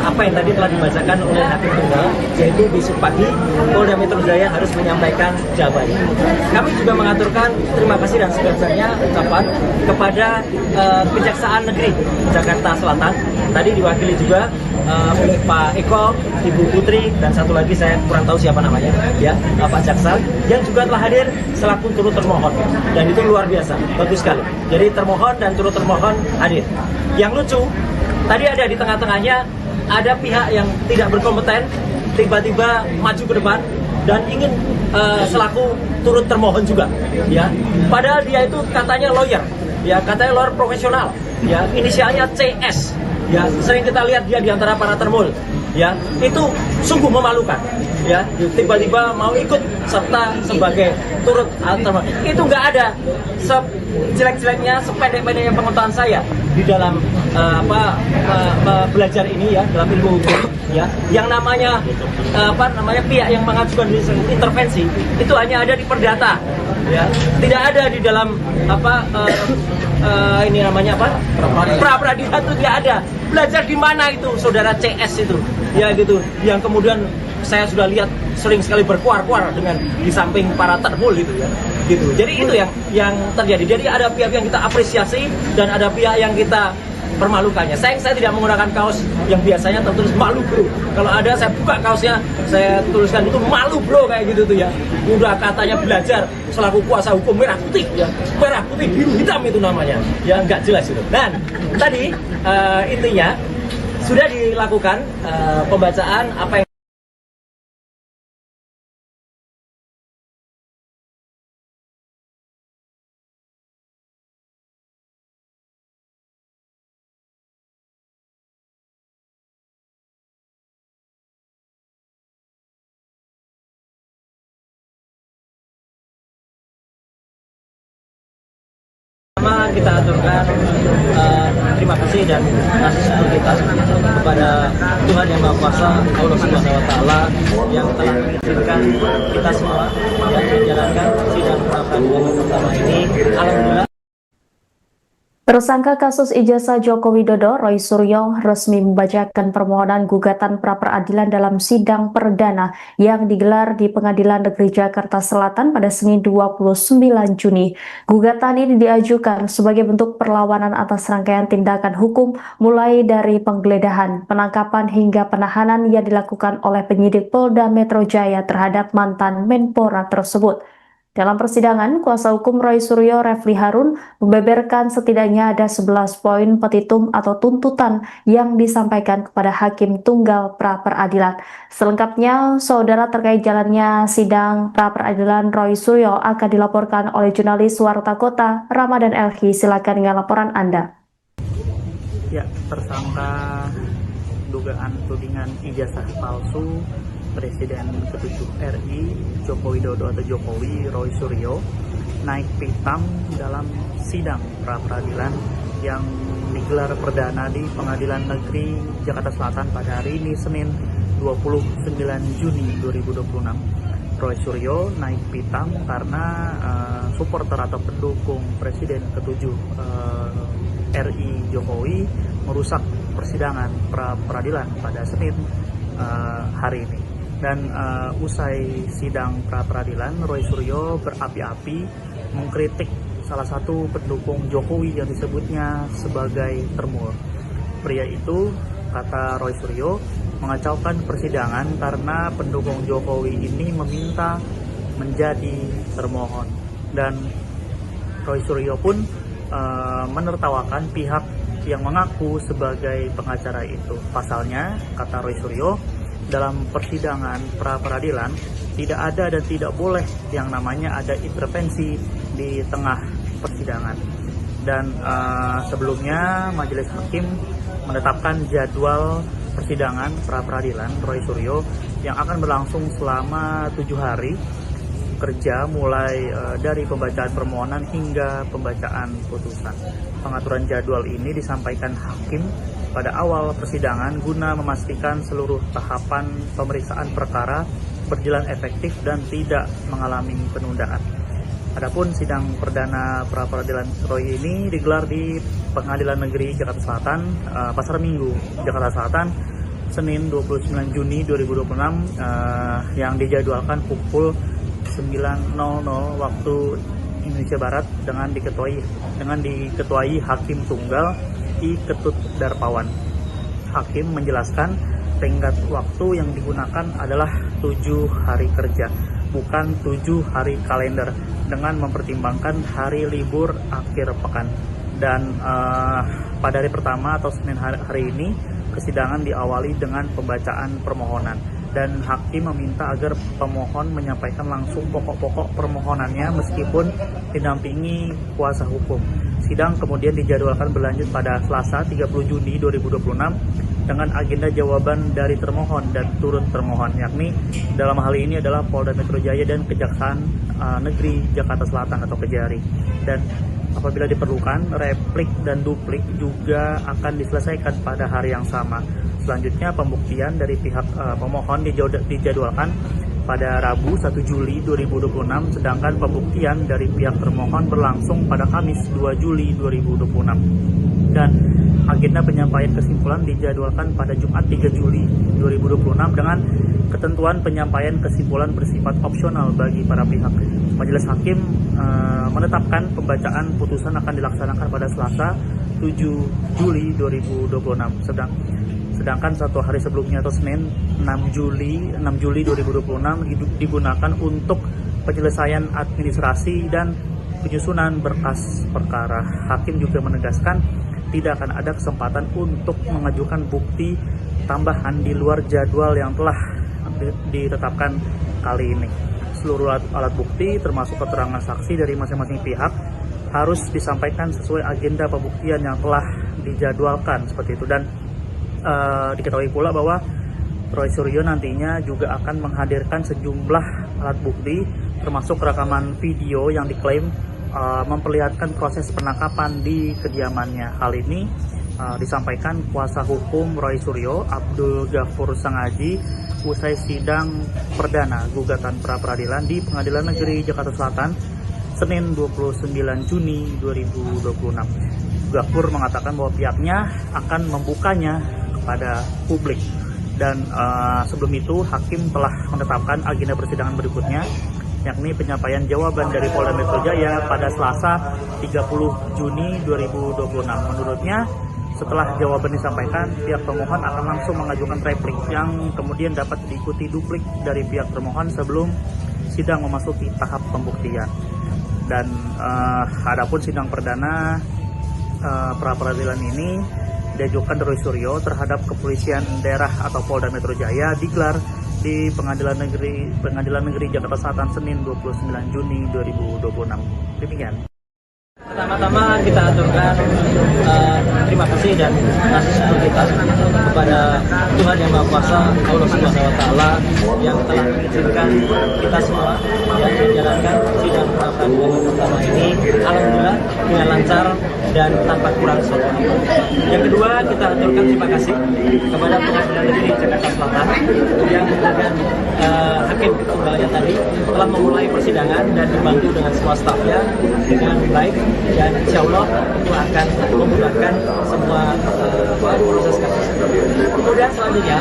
apa yang tadi telah dibacakan oleh hakim tunggal, yaitu besok pagi Polda Metro Jaya harus menyampaikan jawabannya. Kami juga mengaturkan terima kasih dan sebenarnya ucapan kepada Kejaksaan Negeri Jakarta Selatan, tadi diwakili juga oleh Pak Eko, Ibu Putri, dan satu lagi saya kurang tahu siapa namanya, ya, Pak Jaksa, yang juga telah hadir selaku turut termohon, dan itu luar biasa, bagus sekali. Jadi termohon dan turut termohon hadir. Yang lucu, tadi ada di tengah-tengahnya ada pihak yang tidak berkompeten tiba-tiba maju ke depan dan ingin selaku turut termohon juga, ya. Padahal dia itu katanya lawyer, ya, katanya lawyer profesional, ya, inisialnya CS. Ya, sering kita lihat dia di antara para termul, ya, itu sungguh memalukan, ya, tiba-tiba mau ikut serta sebagai turut termohon. Itu nggak ada sejelek-jeleknya, sependek-pendeknya pengetahuan saya di dalam belajar ini, ya, dalam ilmu hukum, ya, yang namanya pihak yang mengajukan intervensi itu hanya ada di perdata, ya, tidak ada di dalam ini namanya pra-peradilan itu tidak ada. Belajar di mana itu saudara CS itu, ya, gitu, yang kemudian saya sudah lihat sering sekali berkuar-kuar dengan di samping para termul gitu, ya, gitu. Jadi itu yang terjadi. Jadi ada pihak yang kita apresiasi dan ada pihak yang kita permalukannya. Saya tidak menggunakan kaos yang biasanya tertulis malu bro. Kalau ada saya buka kaosnya, saya tuliskan itu malu bro kayak gitu tuh, ya. Udah katanya belajar selaku kuasa hukum merah putih, ya, merah putih biru hitam itu namanya, ya, nggak jelas itu. Dan tadi intinya sudah dilakukan pembacaan apa yang kita aturkan terima kasih dan kasih syukur kita kepada Tuhan Yang Maha Kuasa, Allah Subhanahu wa Ta'ala, yang telah mengizinkan kita semua yang menjalankan sidang pra-peradilan pertama ini alhamdulillah Tersangka kasus ijazah Joko Widodo, Roy Suryo, resmi membacakan permohonan gugatan pra-peradilan dalam sidang perdana yang digelar di Pengadilan Negeri Jakarta Selatan pada Senin 29 Juni. Gugatan ini diajukan sebagai bentuk perlawanan atas rangkaian tindakan hukum mulai dari penggeledahan, penangkapan hingga penahanan yang dilakukan oleh penyidik Polda Metro Jaya terhadap mantan Menpora tersebut. Dalam persidangan, kuasa hukum Roy Suryo, Refli Harun, membeberkan setidaknya ada 11 poin petitum atau tuntutan yang disampaikan kepada Hakim Tunggal pra-peradilan. Selengkapnya, saudara, terkait jalannya sidang pra-peradilan Roy Suryo akan dilaporkan oleh jurnalis Warta Kota, Ramadan Elhi. Silakan dengan laporan Anda. Ya, tersangka dugaan tudingan ijazah palsu Presiden ke-7 RI Joko Widodo atau Jokowi, Roy Suryo, naik pitam dalam sidang pra-peradilan yang digelar perdana di Pengadilan Negeri Jakarta Selatan pada hari ini, Senin 29 Juni 2026. Roy Suryo naik pitam karena supporter atau pendukung Presiden ke-7 RI Jokowi merusak persidangan pra-peradilan pada Senin hari ini. Dan usai sidang pra-peradilan, Roy Suryo berapi-api mengkritik salah satu pendukung Jokowi yang disebutnya sebagai termur. Pria itu, kata Roy Suryo, mengacaukan persidangan karena pendukung Jokowi ini meminta menjadi termohon. Dan Roy Suryo pun menertawakan pihak yang mengaku sebagai pengacara itu. Pasalnya, kata Roy Suryo, dalam persidangan pra-peradilan tidak ada dan tidak boleh yang namanya ada intervensi di tengah persidangan. Dan sebelumnya majelis hakim menetapkan jadwal persidangan pra-peradilan Roy Suryo yang akan berlangsung selama 7 hari kerja, mulai dari pembacaan permohonan hingga pembacaan putusan. Pengaturan jadwal ini disampaikan hakim pada awal persidangan guna memastikan seluruh tahapan pemeriksaan perkara berjalan efektif dan tidak mengalami penundaan. Adapun sidang perdana pra-peradilan Roy ini digelar di Pengadilan Negeri Jakarta Selatan, Pasar Minggu, Jakarta Selatan, Senin 29 Juni 2026, yang dijadwalkan pukul 9.00 waktu Indonesia Barat dengan diketuai Hakim Tunggal I. Ketut Darpawan. Hakim menjelaskan tenggat waktu yang digunakan adalah 7 hari kerja, bukan 7 hari kalender, dengan mempertimbangkan hari libur akhir pekan. Dan pada hari pertama atau Senin hari ini, persidangan diawali dengan pembacaan permohonan. Dan hakim meminta agar pemohon menyampaikan langsung pokok-pokok permohonannya meskipun didampingi kuasa hukum. Sidang kemudian dijadwalkan berlanjut pada Selasa 30 Juni 2026 dengan agenda jawaban dari termohon dan turut termohon, yakni dalam hal ini adalah Polda Metro Jaya dan Kejaksaan Negeri Jakarta Selatan atau Kejari. Dan apabila diperlukan, replik dan duplik juga akan diselesaikan pada hari yang sama. Selanjutnya, pembuktian dari pihak pemohon dijadwalkan pada Rabu 1 Juli 2026, sedangkan pembuktian dari pihak termohon berlangsung pada Kamis 2 Juli 2026. Dan agenda penyampaian kesimpulan dijadwalkan pada Jumat 3 Juli 2026 dengan ketentuan penyampaian kesimpulan bersifat opsional bagi para pihak. Majelis hakim menetapkan pembacaan putusan akan dilaksanakan pada Selasa 7 Juli 2026. Sedangkan 1 hari sebelumnya atau Senin 6 Juli 2026 digunakan untuk penyelesaian administrasi dan penyusunan berkas perkara. Hakim juga menegaskan tidak akan ada kesempatan untuk mengajukan bukti tambahan di luar jadwal yang telah ditetapkan kali ini. Seluruh alat bukti termasuk keterangan saksi dari masing-masing pihak harus disampaikan sesuai agenda pembuktian yang telah dijadwalkan seperti itu. Dan diketahui pula bahwa Roy Suryo nantinya juga akan menghadirkan sejumlah alat bukti termasuk rekaman video yang diklaim memperlihatkan proses penangkapan di kediamannya. Hal ini disampaikan kuasa hukum Roy Suryo, Abdul Ghafur Sangaji, usai sidang perdana gugatan pra-peradilan di Pengadilan Negeri Jakarta Selatan Senin 29 Juni 2026. Gafur mengatakan bahwa pihaknya akan membukanya kepada publik. Dan sebelum itu hakim telah menetapkan agenda persidangan berikutnya, yakni penyampaian jawaban dari Polda Metro Jaya pada Selasa 30 Juni 2026. Menurutnya, setelah jawaban disampaikan, pihak pemohon akan langsung mengajukan replik yang kemudian dapat diikuti duplik dari pihak termohon sebelum sidang memasuki tahap pembuktian. Dan adapun sidang perdana pra-peradilan ini diajukan Roy Suryo terhadap Kepolisian Daerah atau Polda Metro Jaya digelar di Pengadilan Negeri Jakarta Selatan Senin 29 Juni 2026. Demikian. Pertama-tama kita aturkan terima kasih dan kasih syukur kita kepada Tuhan Yang Maha Kuasa, Allah Subhanahu Wa Taala yang telah mengizinkan kita semua yang menjalankan sidang pra-peradilan yang pertama ini, alhamdulillah dengan lancar dan tanpa kurang suatu. Yang kedua, kita aturkan terima kasih kepada Pengadilan Negeri Jakarta Selatan yang dengan hakim tunggalnya tadi telah memulai persidangan dan dibantu dengan semua stafnya dengan baik, dan insya Allah itu akan memudahkan semua proses kasus. Kemudian selanjutnya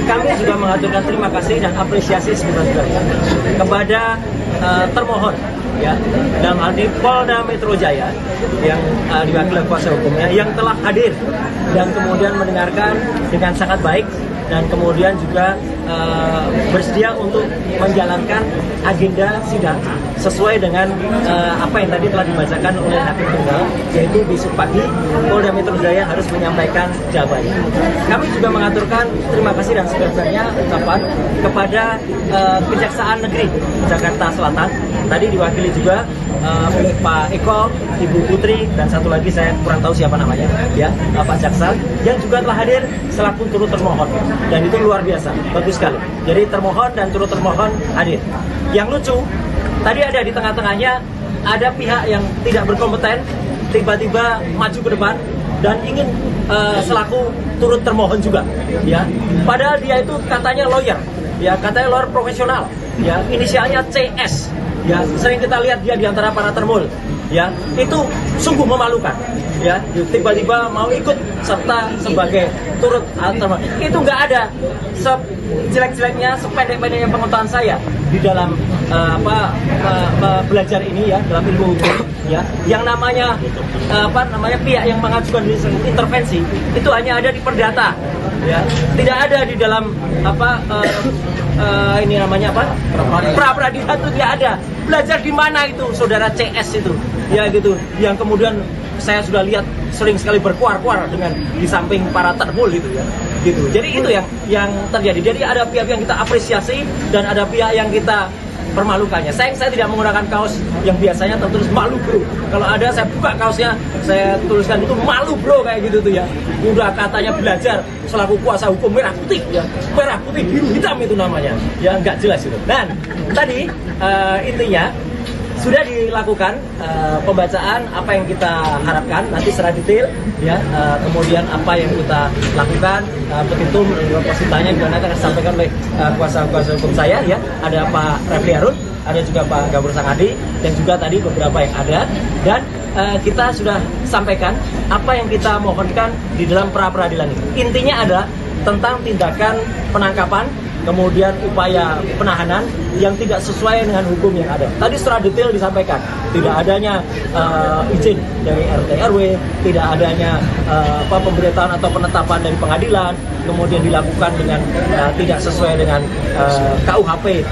kami juga mengaturkan terima kasih dan apresiasi sebenarnya kepada termohon, ya, dalam hal ini Polda Metro Jaya yang diwakili kuasa hukumnya yang telah hadir dan kemudian mendengarkan dengan sangat baik dan kemudian juga bersedia untuk menjalankan agenda sidang sesuai dengan apa yang tadi telah dibacakan oleh hakim tunggal, yaitu besok pagi Polda Metro Jaya harus menyampaikan jawabannya. Kami juga mengaturkan terima kasih dan sebenarnya ucapan kepada Kejaksaan Negeri Jakarta Selatan, tadi diwakili juga oleh Pak Eko, Ibu Putri, dan satu lagi saya kurang tahu siapa namanya, ya, Pak Jaksa, yang juga telah hadir selaku turut termohon, dan itu luar biasa, bagus sekali. Jadi termohon dan turut termohon hadir. Yang lucu, tadi ada di tengah-tengahnya ada pihak yang tidak berkompeten tiba-tiba maju ke depan dan ingin selaku turut termohon juga, ya. Padahal dia itu katanya lawyer, ya, katanya lawyer profesional, ya, inisialnya CS. Ya, sering kita lihat dia di antara para termul, ya, itu sungguh memalukan, ya, tiba-tiba mau ikut serta sebagai turut termohon. Itu nggak ada sejelek-jeleknya, sependek-pendeknya pengetahuan saya di dalam belajar ini, ya, dalam ilmu hukum, ya, yang namanya pihak yang mengajukan intervensi itu hanya ada di perdata, ya, tidak ada di dalam ini namanya apa? Pra-peradilan itu tidak ada. Belajar di mana itu saudara CS itu, ya, gitu, yang kemudian saya sudah lihat sering sekali berkuar-kuar dengan di samping para termul itu, ya, gitu. Jadi itu yang terjadi. Jadi ada pihak yang kita apresiasi dan ada pihak yang kita permalukannya. Saya tidak menggunakan kaos yang biasanya tertulis malu bro. Kalau ada saya buka kaosnya, saya tuliskan itu malu bro, kayak gitu tuh, ya. Udah katanya belajar selaku kuasa hukum merah putih, ya, merah putih biru hitam itu namanya, ya, nggak jelas itu. Dan tadi intinya sudah dilakukan pembacaan apa yang kita harapkan nanti secara detail, ya, kemudian apa yang kita lakukan, petitum positanya juga nanti akan disampaikan oleh kuasa hukum saya, ya, ada Pak Refli Harun, ada juga Pak Gafur Sangadi, dan juga tadi beberapa yang ada, dan kita sudah sampaikan apa yang kita mohonkan di dalam pra-peradilan ini. Intinya adalah tentang tindakan penangkapan, kemudian upaya penahanan yang tidak sesuai dengan hukum yang ada. Tadi secara detail disampaikan, tidak adanya izin dari RT RW, tidak adanya pemberitahuan atau penetapan dari pengadilan, kemudian dilakukan dengan tidak sesuai dengan KUHP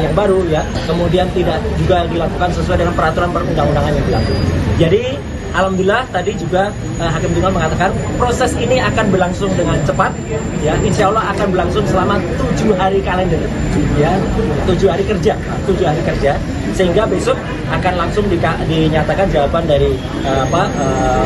yang baru, ya, kemudian tidak juga dilakukan sesuai dengan peraturan perundang-undangan yang berlaku. Jadi alhamdulillah tadi juga Hakim Tunggal mengatakan proses ini akan berlangsung dengan cepat, ya, insya Allah akan berlangsung selama 7 hari kalender, ya, 7 hari kerja, sehingga besok akan langsung dinyatakan jawaban dari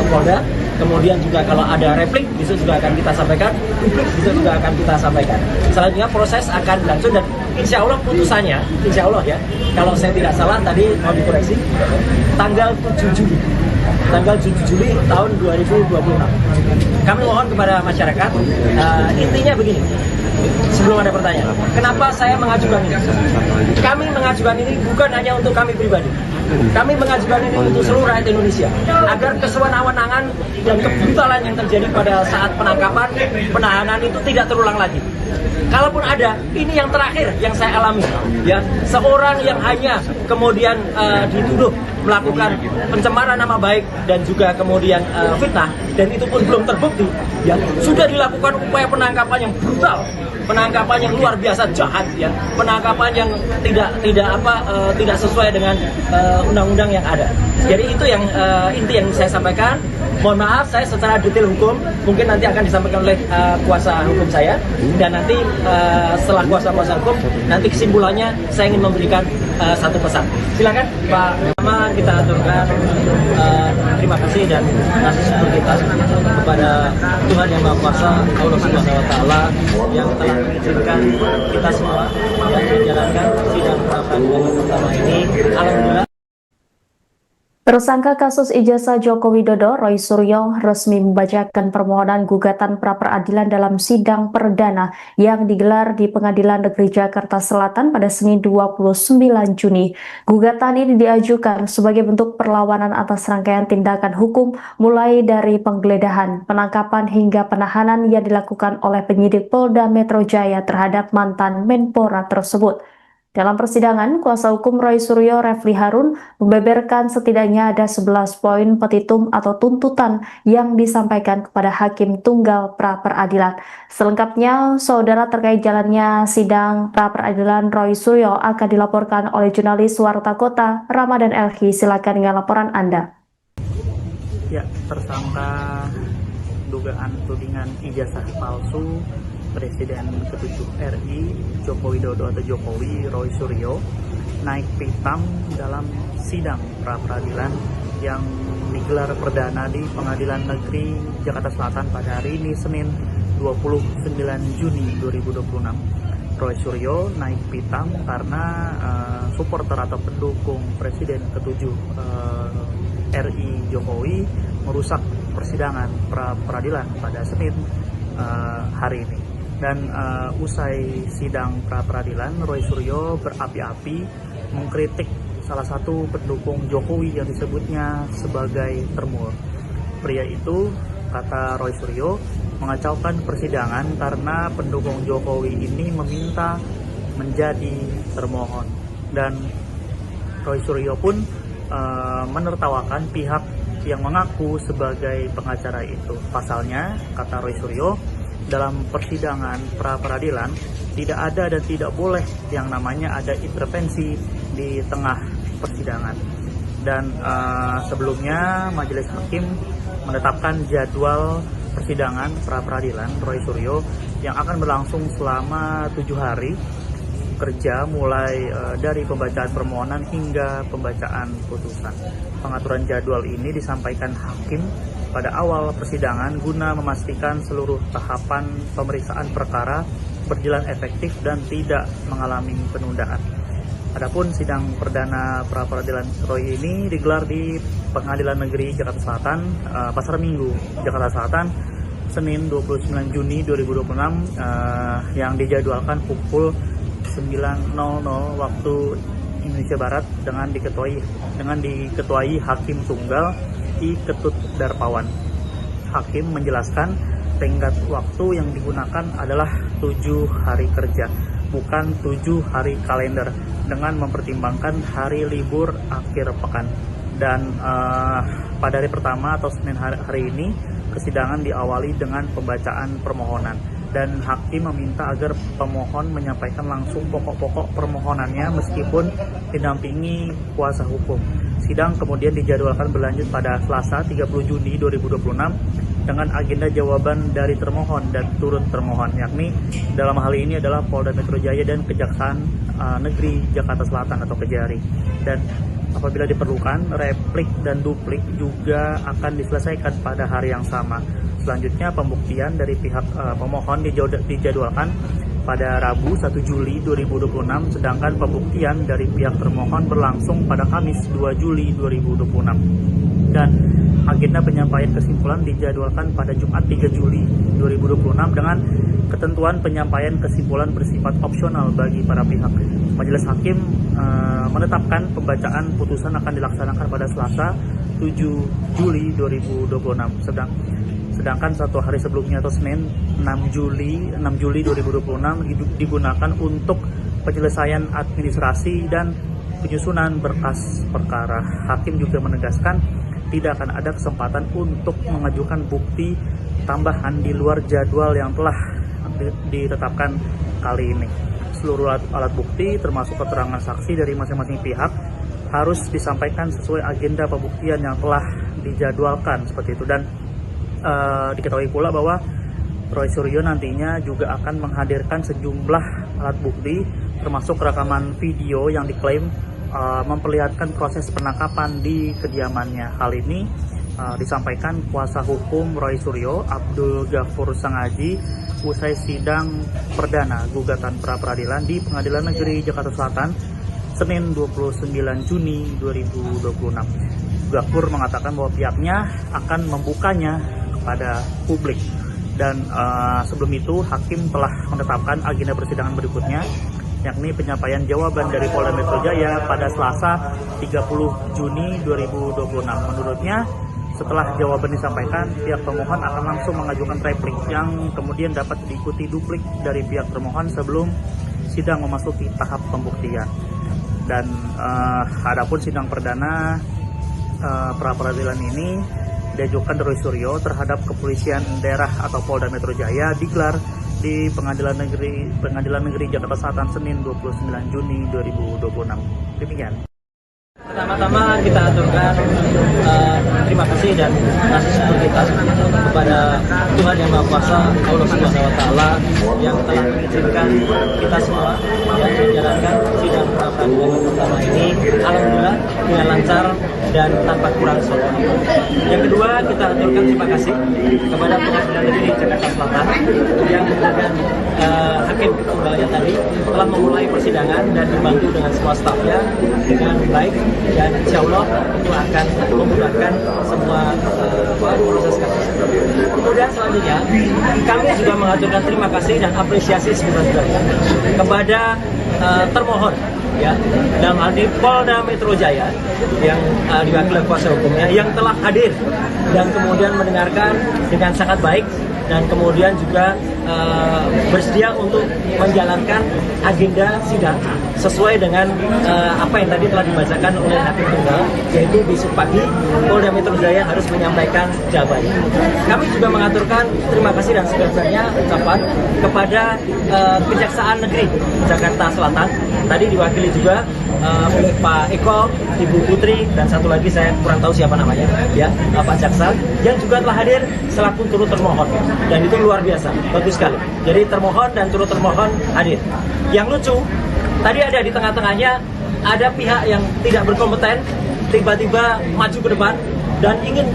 Polda. Kemudian juga kalau ada replik besok juga akan kita sampaikan, publik besok juga akan kita sampaikan. Selanjutnya proses akan berlangsung dan insya Allah putusannya, insya Allah, ya, kalau saya tidak salah tadi mau dikoreksi, tanggal 7 Juli. Tanggal 7 Juli tahun 2026. Kami mohon kepada masyarakat, intinya begini, sebelum ada pertanyaan, kenapa saya mengajukan ini? Kami mengajukan ini bukan hanya untuk kami pribadi, Kami mengajukan ini untuk seluruh rakyat Indonesia agar kesewenang-wenangan dan kebrutalan yang terjadi pada saat penangkapan, penahanan itu tidak terulang lagi. Kalaupun ada, ini yang terakhir yang saya alami, ya, seorang yang hanya kemudian dituduh melakukan pencemaran nama baik dan juga kemudian fitnah, dan itu pun belum terbukti, ya, sudah dilakukan upaya penangkapan yang brutal, penangkapan yang luar biasa jahat, ya, penangkapan yang tidak sesuai dengan undang-undang yang ada. Jadi itu yang inti yang saya sampaikan. Mohon maaf, saya secara detail hukum mungkin nanti akan disampaikan oleh kuasa hukum saya, dan nanti setelah kuasa hukum nanti kesimpulannya saya ingin memberikan satu pesan. Silakan Pak. Pertama kita aturkan terima kasih dan kasih syukur kita kepada Tuhan Yang Maha Kuasa, Allah Subhanahu Wa Taala, yang telah mengizinkan kita semua yang menjalankan sidang pra-peradilan pertama ini. Alhamdulillah. Tersangka kasus ijazah Joko Widodo, Roy Suryo, resmi membacakan permohonan gugatan pra-peradilan dalam sidang perdana yang digelar di Pengadilan Negeri Jakarta Selatan pada Senin 29 Juni. Gugatan ini diajukan sebagai bentuk perlawanan atas rangkaian tindakan hukum mulai dari penggeledahan, penangkapan hingga penahanan yang dilakukan oleh penyidik Polda Metro Jaya terhadap mantan Menpora tersebut. Dalam persidangan, kuasa hukum Roy Suryo, Refli Harun, membeberkan setidaknya ada 11 poin petitum atau tuntutan yang disampaikan kepada Hakim Tunggal pra-peradilan. Selengkapnya, saudara, terkait jalannya sidang pra-peradilan Roy Suryo akan dilaporkan oleh jurnalis Warta Kota, Ramadan Elhi. Silakan dengan laporan Anda. Ya, tersangka dugaan tudingan ijazah palsu Presiden ke-7 RI Joko Widodo atau Jokowi, Roy Suryo, naik pitam dalam sidang pra-peradilan yang digelar perdana di Pengadilan Negeri Jakarta Selatan pada hari ini, Senin 29 Juni 2026. Roy Suryo naik pitam karena supporter atau pendukung Presiden ke-7 RI Jokowi merusak persidangan pra-peradilan pada Senin hari ini. Dan usai sidang pra-peradilan, Roy Suryo berapi-api mengkritik salah satu pendukung Jokowi yang disebutnya sebagai termul. Pria itu, kata Roy Suryo, mengacaukan persidangan karena pendukung Jokowi ini meminta menjadi termohon. Dan Roy Suryo pun menertawakan pihak yang mengaku sebagai pengacara itu. Pasalnya, kata Roy Suryo, dalam persidangan pra-peradilan tidak ada dan tidak boleh yang namanya ada intervensi di tengah persidangan. Dan sebelumnya majelis hakim menetapkan jadwal persidangan pra-peradilan Roy Suryo yang akan berlangsung selama 7 hari kerja, mulai dari pembacaan permohonan hingga pembacaan putusan. Pengaturan jadwal ini disampaikan hakim pada awal persidangan guna memastikan seluruh tahapan pemeriksaan perkara berjalan efektif dan tidak mengalami penundaan. Adapun sidang perdana pra-peradilan Roy ini digelar di Pengadilan Negeri Jakarta Selatan, Pasar Minggu, Jakarta Selatan, Senin 29 Juni 2026, yang dijadwalkan pukul 9.00 waktu Indonesia Barat dengan diketuai Hakim Tunggal I. Ketut Darpawan. Hakim menjelaskan tenggat waktu yang digunakan adalah 7 hari kerja, bukan 7 hari kalender, dengan mempertimbangkan hari libur akhir pekan. Dan pada hari pertama atau Senin hari ini, persidangan diawali dengan pembacaan permohonan. Dan hakim meminta agar pemohon menyampaikan langsung pokok-pokok permohonannya meskipun didampingi kuasa hukum. Sidang kemudian dijadwalkan berlanjut pada Selasa 30 Juni 2026 dengan agenda jawaban dari termohon dan turut termohon, yakni dalam hal ini adalah Polda Metro Jaya dan Kejaksaan Negeri Jakarta Selatan atau Kejari. Dan apabila diperlukan, replik dan duplik juga akan diselesaikan pada hari yang sama. Selanjutnya, pembuktian dari pihak pemohon dijadwalkan pada Rabu 1 Juli 2026, sedangkan pembuktian dari pihak termohon berlangsung pada Kamis 2 Juli 2026. Dan agenda penyampaian kesimpulan dijadwalkan pada Jumat 3 Juli 2026 dengan ketentuan penyampaian kesimpulan bersifat opsional bagi para pihak. Majelis hakim menetapkan pembacaan putusan akan dilaksanakan pada Selasa 7 Juli 2026. Sedangkan satu hari sebelumnya atau Senin 6 Juli 2026 digunakan untuk penyelesaian administrasi dan penyusunan berkas perkara. Hakim juga menegaskan tidak akan ada kesempatan untuk mengajukan bukti tambahan di luar jadwal yang telah ditetapkan kali ini. Seluruh alat bukti termasuk keterangan saksi dari masing-masing pihak harus disampaikan sesuai agenda pembuktian yang telah dijadwalkan seperti itu. Dan diketahui pula bahwa Roy Suryo nantinya juga akan menghadirkan sejumlah alat bukti termasuk rekaman video yang diklaim memperlihatkan proses penangkapan di kediamannya. Hal ini disampaikan kuasa hukum Roy Suryo, Abdul Ghafur Sangaji, usai sidang perdana gugatan pra-peradilan di Pengadilan Negeri Jakarta Selatan Senin 29 Juni 2026. Ghafur mengatakan bahwa pihaknya akan membukanya kepada publik. Dan sebelum itu hakim telah menetapkan agenda persidangan berikutnya, yakni penyampaian jawaban dari Polda Metro Jaya pada Selasa 30 Juni 2026. Menurutnya, setelah jawaban disampaikan, pihak pemohon akan langsung mengajukan replik yang kemudian dapat diikuti duplik dari pihak termohon sebelum sidang memasuki tahap pembuktian. Dan adapun sidang perdana pra-peradilan ini diajukan Roy Suryo terhadap kepolisian daerah atau Polda Metro Jaya digelar di Pengadilan Negeri Jakarta Selatan Senin 29 Juni 2026. Demikian. Pertama-tama kita aturkan terima kasih dan kasih syukur kita kepada Tuhan Yang Maha Kuasa, Allah Subhanahu Wa Taala yang telah mengizinkan kita semua yang menjalankan sidang pra-peradilan pertama ini alhamdulillah dengan lancar dan tanpa kurang suatu. Yang kedua, kita aturkan terima kasih kepada Pengadilan Negeri Jakarta Selatan yang dengan Hakim Kembalian tadi telah memulai persidangan dan dibantu dengan semua stafnya dengan baik, dan insya Allah itu akan memudahkan semua proses kasus. Kemudian selanjutnya kami juga mengaturkan terima kasih dan apresiasi sebesar-besarnya kepada termohon, ya, dalam hal ini Polda Metro Jaya yang diwakili kuasa hukumnya yang telah hadir dan kemudian mendengarkan dengan sangat baik dan kemudian juga bersedia untuk menjalankan agenda sidang sesuai dengan apa yang tadi telah dibacakan oleh Hakim Tunggal, yaitu besok pagi Polda Metro Jaya harus menyampaikan jawabannya. Kami juga mengaturkan terima kasih dan sebesar-besarnya ucapan kepada Kejaksaan Negeri Jakarta Selatan, tadi diwakili juga oleh Pak Eko, Ibu Putri, dan satu lagi saya kurang tahu siapa namanya, ya, Pak Jaksa, yang juga telah hadir selaku turut termohon, dan itu luar biasa, bagus sekali. Jadi termohon dan turut termohon hadir. Yang lucu, tadi ada di tengah-tengahnya ada pihak yang tidak berkompeten tiba-tiba maju ke depan dan ingin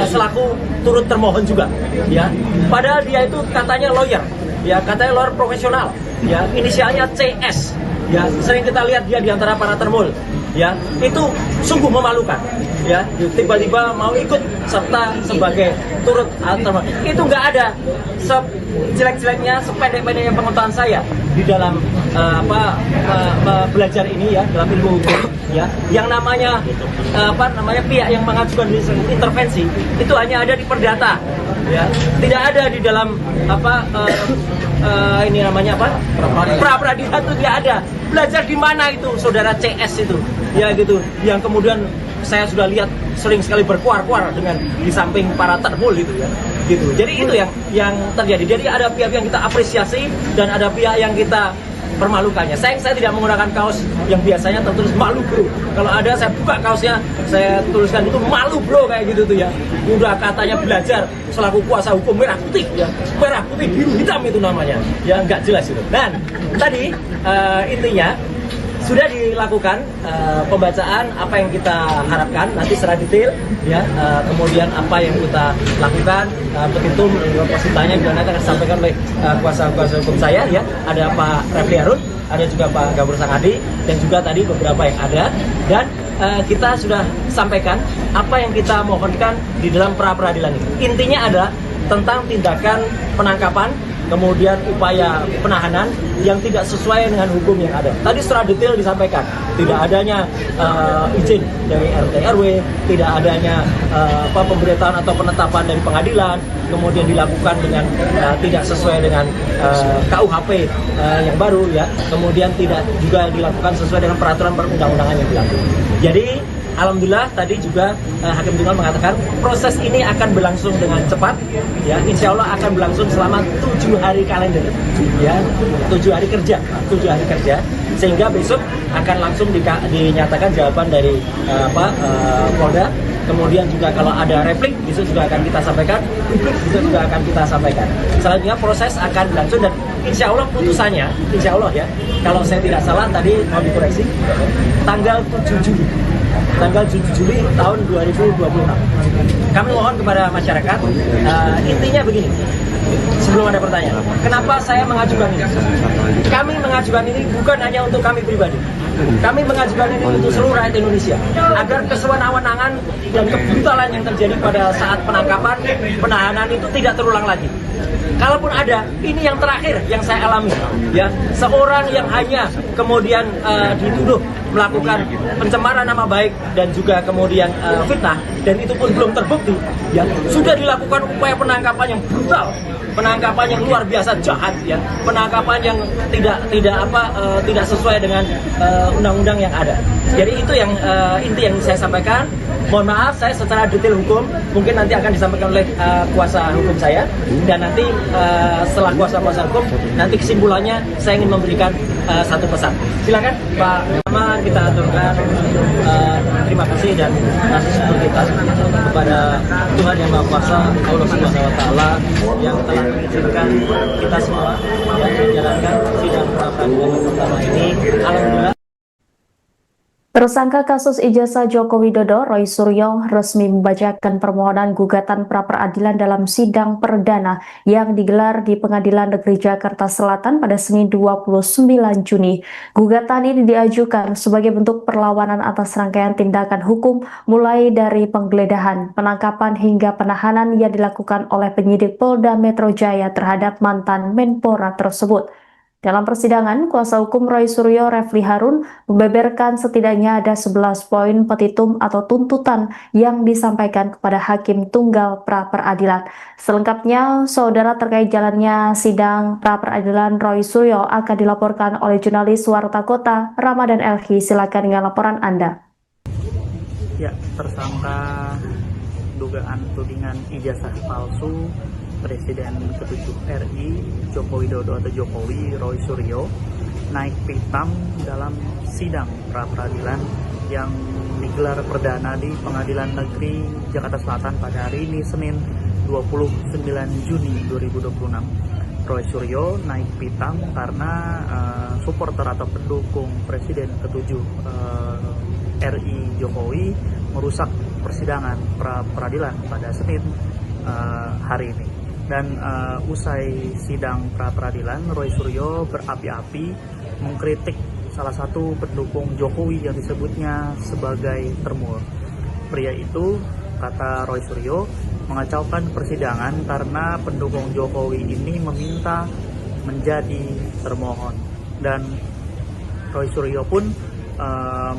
selaku turut termohon juga, ya. Padahal dia itu katanya lawyer, ya, katanya lawyer profesional, ya, inisialnya CS. Ya, sering kita lihat dia di antara para termul, ya, itu sungguh memalukan, ya, tiba-tiba mau ikut serta sebagai turut termohon. Itu nggak ada sejelek-jeleknya, sependek-pendeknya pengetahuan saya di dalam belajar ini, ya, dalam ilmu hukum, ya, yang namanya pihak yang mengajukan intervensi itu hanya ada di perdata, ya, tidak ada di dalam ini namanya apa? Pra-peradilan itu tidak ada. Belajar di mana itu saudara CS itu, ya, gitu, yang kemudian saya sudah lihat sering sekali berkuar-kuar dengan di samping para termul gitu, ya, gitu. Jadi itu yang terjadi. Jadi ada pihak yang kita apresiasi dan ada pihak yang kita permalukannya. Saya tidak menggunakan kaos yang biasanya tertulis malu bro. Kalau ada saya buka kaosnya, saya tuliskan itu malu bro kayak gitu tuh, ya. Udah katanya belajar selaku kuasa hukum merah putih, ya, merah putih biru hitam itu namanya, ya, nggak jelas itu. Dan tadi intinya sudah dilakukan pembacaan apa yang kita harapkan nanti secara detail, ya, kemudian apa yang kita lakukan, petitum positanya juga nanti akan disampaikan oleh kuasa hukum saya, ya, ada Pak Refli Harun, ada juga Pak Ghafur Sangaji, dan juga tadi beberapa yang ada, dan kita sudah sampaikan apa yang kita mohonkan di dalam pra-peradilan ini. Intinya adalah tentang tindakan penangkapan kemudian upaya penahanan yang tidak sesuai dengan hukum yang ada. Tadi secara detail disampaikan, tidak adanya izin dari RT RW, tidak adanya pemberitaan atau penetapan dari pengadilan, kemudian dilakukan dengan tidak sesuai dengan KUHP yang baru ya, kemudian tidak juga dilakukan sesuai dengan peraturan perundang-undangan yang berlaku. Jadi alhamdulillah tadi juga Hakim Tunggal mengatakan proses ini akan berlangsung dengan cepat, ya, insya Allah akan berlangsung selama 7 hari kalender, ya, 7 hari kerja, sehingga besok akan langsung dinyatakan jawaban dari Polda. Kemudian juga kalau ada replik, besok juga akan kita sampaikan, publik besok juga akan kita sampaikan. Selanjutnya proses akan berlangsung dan insya Allah putusannya, insya Allah ya, kalau saya tidak salah tadi mau dikoreksi, tanggal 7 Juli tahun 2026. Kami mohon kepada masyarakat, intinya begini, sebelum ada pertanyaan, kenapa saya mengajukan ini? Kami mengajukan ini bukan hanya untuk kami pribadi, kami mengajukan ini untuk seluruh rakyat Indonesia, agar kesewenang-wenangan dan kebrutalan yang terjadi pada saat penangkapan, penahanan itu tidak terulang lagi. Kalaupun ada, ini yang terakhir yang saya alami, ya, seorang yang hanya kemudian dituduh melakukan pencemaran nama baik dan juga kemudian fitnah, dan itu pun belum terbukti, ya, sudah dilakukan upaya penangkapan yang brutal, penangkapan yang luar biasa jahat, ya, penangkapan yang tidak sesuai dengan undang-undang yang ada. Jadi itu yang inti yang saya sampaikan. Mohon maaf, saya secara detail hukum mungkin nanti akan disampaikan oleh kuasa hukum saya, dan nanti setelah kuasa hukum nanti kesimpulannya saya ingin memberikan satu pesan. Silakan Pak. Pertama kita aturkan terima kasih dan kasih syukur kita kepada Tuhan Yang Maha Kuasa, Allah Subhanahu Wa Taala, yang telah mengizinkan kita semua yang menjalankan sidang pra peradilan pertama ini. Alhamdulillah. Tersangka kasus ijazah Joko Widodo, Roy Suryo, resmi membacakan permohonan gugatan pra-peradilan dalam sidang perdana yang digelar di Pengadilan Negeri Jakarta Selatan pada Senin 29 Juni. Gugatan ini diajukan sebagai bentuk perlawanan atas rangkaian tindakan hukum mulai dari penggeledahan, penangkapan hingga penahanan yang dilakukan oleh penyidik Polda Metro Jaya terhadap mantan Menpora tersebut. Dalam persidangan, kuasa hukum Roy Suryo, Refli Harun, membeberkan setidaknya ada 11 poin petitum atau tuntutan yang disampaikan kepada Hakim Tunggal pra-peradilan. Selengkapnya, saudara, terkait jalannya sidang pra-peradilan Roy Suryo akan dilaporkan oleh jurnalis Warta Kota, Ramadan Elhi. Silakan dengan laporan Anda. Ya, tersangka dugaan tudingan ijazah palsu Presiden ke-7 RI Joko Widodo atau Jokowi, Roy Suryo, naik pitam dalam sidang pra-peradilan yang digelar perdana di Pengadilan Negeri Jakarta Selatan pada hari ini, Senin 29 Juni 2026. Roy Suryo naik pitam karena supporter atau pendukung Presiden ke-7 RI Jokowi merusak persidangan pra-peradilan pada Senin hari ini. Dan usai sidang pra-peradilan, Roy Suryo berapi-api mengkritik salah satu pendukung Jokowi yang disebutnya sebagai termul. Pria itu, kata Roy Suryo, mengacaukan persidangan karena pendukung Jokowi ini meminta menjadi termohon. Dan Roy Suryo pun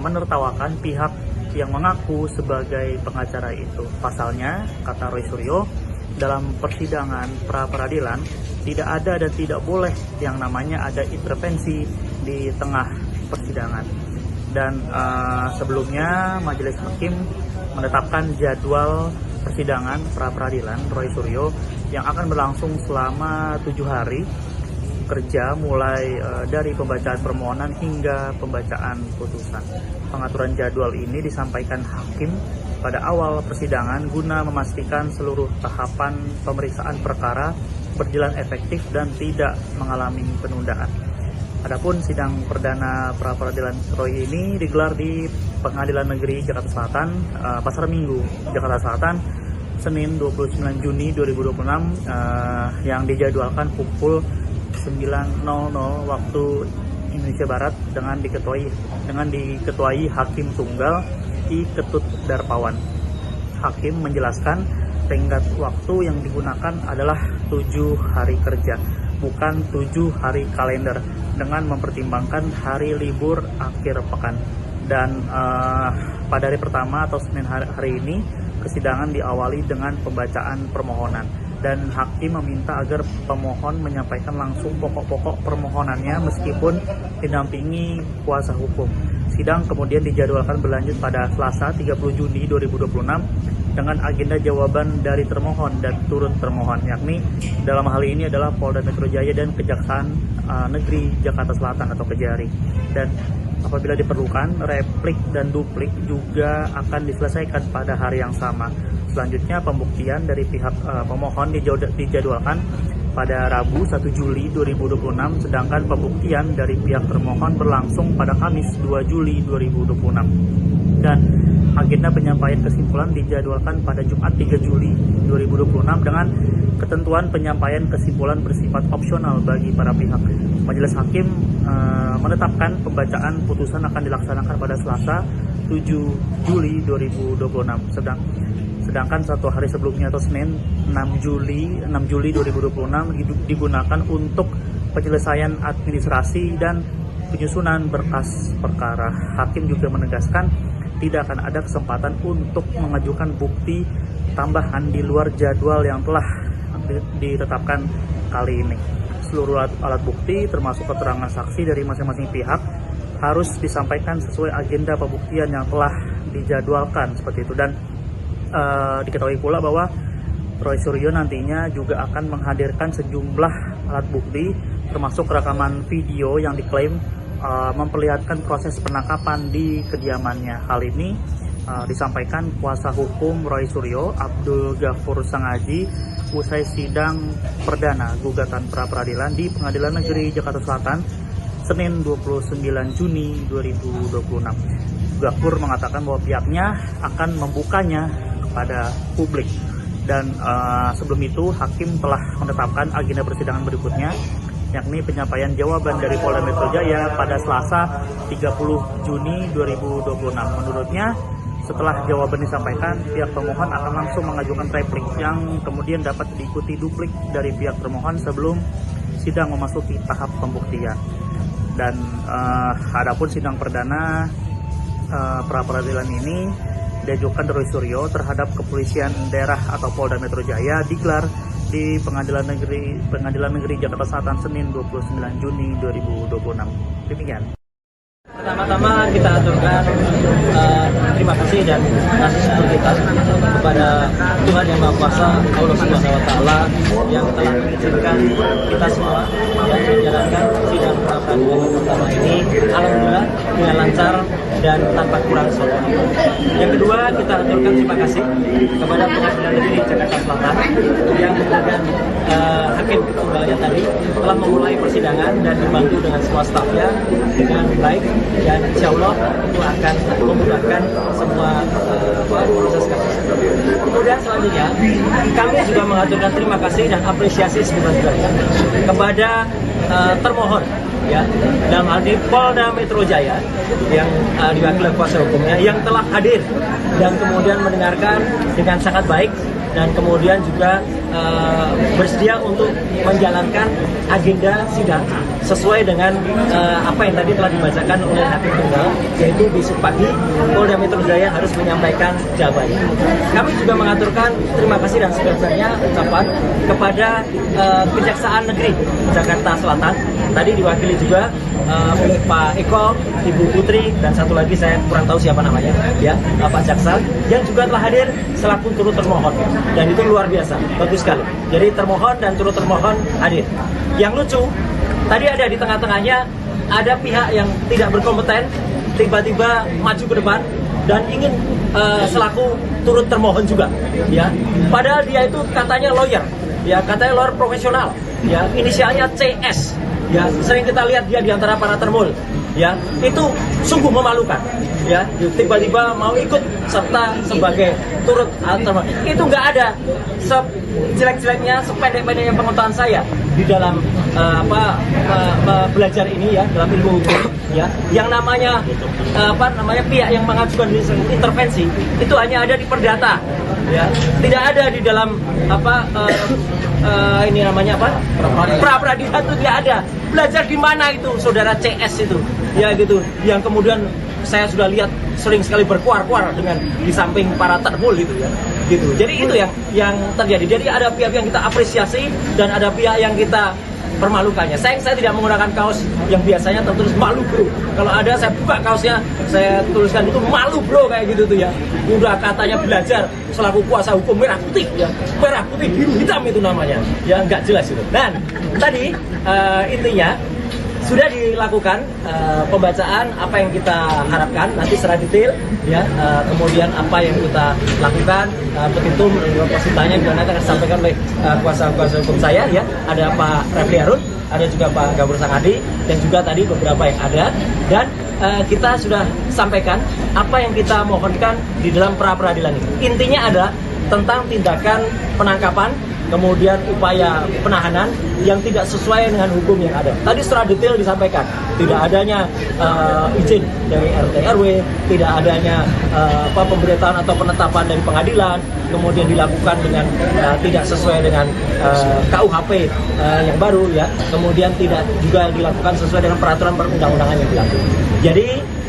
menertawakan pihak yang mengaku sebagai pengacara itu. Pasalnya, kata Roy Suryo, dalam persidangan pra-peradilan tidak ada dan tidak boleh yang namanya ada intervensi di tengah persidangan. Dan sebelumnya majelis hakim menetapkan jadwal persidangan pra-peradilan Roy Suryo yang akan berlangsung selama 7 hari kerja, mulai dari pembacaan permohonan hingga pembacaan putusan. Pengaturan jadwal ini disampaikan hakim pada awal persidangan guna memastikan seluruh tahapan pemeriksaan perkara berjalan efektif dan tidak mengalami penundaan. Adapun sidang perdana pra-peradilan Roy ini digelar di Pengadilan Negeri Jakarta Selatan, Pasar Minggu, Jakarta Selatan, Senin 29 Juni 2026, yang dijadwalkan pukul 9.00 waktu Indonesia Barat dengan diketuai Hakim Tunggal I. Ketut Darpawan. Hakim menjelaskan tenggat waktu yang digunakan adalah 7 hari kerja. bukan 7 hari kalender dengan mempertimbangkan hari libur akhir pekan. Dan pada hari pertama atau Senin hari ini kesidangan diawali dengan pembacaan permohonan, dan hakim meminta agar pemohon menyampaikan langsung pokok-pokok permohonannya meskipun didampingi kuasa hukum. Sidang kemudian dijadwalkan berlanjut pada Selasa 30 Juni 2026 dengan agenda jawaban dari termohon dan turut termohon, yakni dalam hal ini adalah Polda Metro Jaya dan Kejaksaan Negeri Jakarta Selatan atau Kejari. Dan apabila diperlukan, replik dan duplik juga akan diselesaikan pada hari yang sama. Selanjutnya, pembuktian dari pihak pemohon dijadwalkan pada Rabu 1 Juli 2026, sedangkan pembuktian dari pihak termohon berlangsung pada Kamis 2 Juli 2026. Dan agenda penyampaian kesimpulan dijadwalkan pada Jumat 3 Juli 2026 dengan ketentuan penyampaian kesimpulan bersifat opsional bagi para pihak. Majelis Hakim menetapkan pembacaan putusan akan dilaksanakan pada Selasa 7 Juli 2026. Sedangkan satu hari sebelumnya atau Senin 6 Juli 2026 digunakan untuk penyelesaian administrasi dan penyusunan berkas perkara. Hakim juga menegaskan tidak akan ada kesempatan untuk mengajukan bukti tambahan di luar jadwal yang telah ditetapkan kali ini. Seluruh alat bukti termasuk keterangan saksi dari masing-masing pihak harus disampaikan sesuai agenda pembuktian yang telah dijadwalkan seperti itu. Dan diketahui pula bahwa Roy Suryo nantinya juga akan menghadirkan sejumlah alat bukti termasuk rekaman video yang diklaim memperlihatkan proses penangkapan di kediamannya. Hal ini disampaikan kuasa hukum Roy Suryo, Abdul Ghafur Sangaji, usai sidang perdana gugatan pra-peradilan di Pengadilan Negeri Jakarta Selatan Senin 29 Juni 2026. Ghafur mengatakan bahwa pihaknya akan membukanya kepada publik. Dan sebelum itu hakim telah menetapkan agenda persidangan berikutnya, yakni penyampaian jawaban dari Polda Metro Jaya pada Selasa 30 Juni 2026. Menurutnya, setelah jawaban disampaikan, pihak pemohon akan langsung mengajukan replik yang kemudian dapat diikuti duplik dari pihak termohon sebelum sidang memasuki tahap pembuktian. Dan adapun sidang perdana pra-peradilan ini diajukan Roy Suryo terhadap Kepolisian Daerah atau Polda Metro Jaya digelar di Pengadilan Negeri Jakarta Selatan Senin 29 Juni 2026. Demikian. Pertama-tama kita aturkan terima kasih dan kasih syukur kita kepada Tuhan Yang Maha Kuasa, Allah Subhanahu wa Ta'ala, yang telah mengizinkan kita semua yang menjalankan sidang pra-peradilan pertama ini alhamdulillah dengan lancar dan tanpa kurang suatu. Yang kedua, kita aturkan terima kasih kepada Pengadilan Negeri Jakarta Selatan yang kemudian hakim tunggalnya tadi telah memulai persidangan dan dibantu dengan semua stafnya dengan baik, dan insya Allah itu akan memudahkan semua proses kasus. Kemudian selanjutnya kami juga mengaturkan terima kasih dan apresiasi sebesar-besarnya kepada termohon, ya, dalam hal ini Polda Metro Jaya yang diwakili kuasa hukumnya yang telah hadir dan kemudian mendengarkan dengan sangat baik dan kemudian juga bersedia untuk menjalankan agenda sidang sesuai dengan apa yang tadi telah dibacakan oleh hakim tunggal, yaitu besok pagi Polda Metro Jaya harus menyampaikan jawabannya. Kami juga mengaturkan terima kasih dan sebenarnya ucapan kepada Kejaksaan Negeri Jakarta Selatan, tadi diwakili juga oleh Pak Eko, Ibu Putri, dan satu lagi saya kurang tahu siapa namanya, ya, Pak Jaksa, yang juga telah hadir selaku turut termohon, dan itu luar biasa, bagus sekali. Jadi termohon dan turut termohon hadir. Yang lucu, tadi ada di tengah-tengahnya ada pihak yang tidak berkompeten tiba-tiba maju ke depan dan ingin selaku turut termohon juga, ya. Padahal dia itu katanya lawyer, ya, katanya lawyer profesional, ya, inisialnya CS. Ya, sering kita lihat dia di antara para termul, ya, itu sungguh memalukan. ya tiba-tiba mau ikut serta sebagai turut atau itu nggak ada. Jelek-jeleknya, sependek-pendeknya pengetahuan saya di dalam belajar ini ya, dalam ilmu hukum ya, yang namanya pihak yang mengajukan intervensi itu hanya ada di perdata ya, tidak ada di dalam ini namanya pra peradilan itu tidak ada. Belajar di mana itu saudara CS itu ya gitu, yang kemudian saya sudah lihat sering sekali berkuar-kuar dengan di samping para termul gitu ya gitu. Jadi itu yang terjadi. Jadi ada pihak yang kita apresiasi dan ada pihak yang kita permalukannya. Saya tidak menggunakan kaos yang biasanya tertulis malu bro. Kalau ada saya buka kaosnya, saya tuliskan itu malu bro kayak gitu tuh ya. Udah katanya belajar selaku kuasa hukum merah putih ya, merah putih biru hitam itu namanya. Ya nggak jelas itu. Dan tadi intinya sudah dilakukan pembacaan apa yang kita harapkan nanti secara detail ya, kemudian apa yang kita lakukan, petitum positanya juga nanti akan disampaikan oleh kuasa hukum saya ya, ada Pak Refli Harun, ada juga Pak Gabur Sangadi dan juga tadi beberapa yang ada, dan kita sudah sampaikan apa yang kita mohonkan di dalam pra peradilan ini. Intinya adalah tentang tindakan penangkapan, kemudian upaya penahanan yang tidak sesuai dengan hukum yang ada. Tadi secara detail disampaikan, tidak adanya izin dari RT RW, tidak adanya pemberitahuan atau penetapan dari pengadilan, kemudian dilakukan dengan tidak sesuai dengan KUHP yang baru ya, kemudian tidak juga dilakukan sesuai dengan peraturan perundang-undangan yang berlaku. Jadi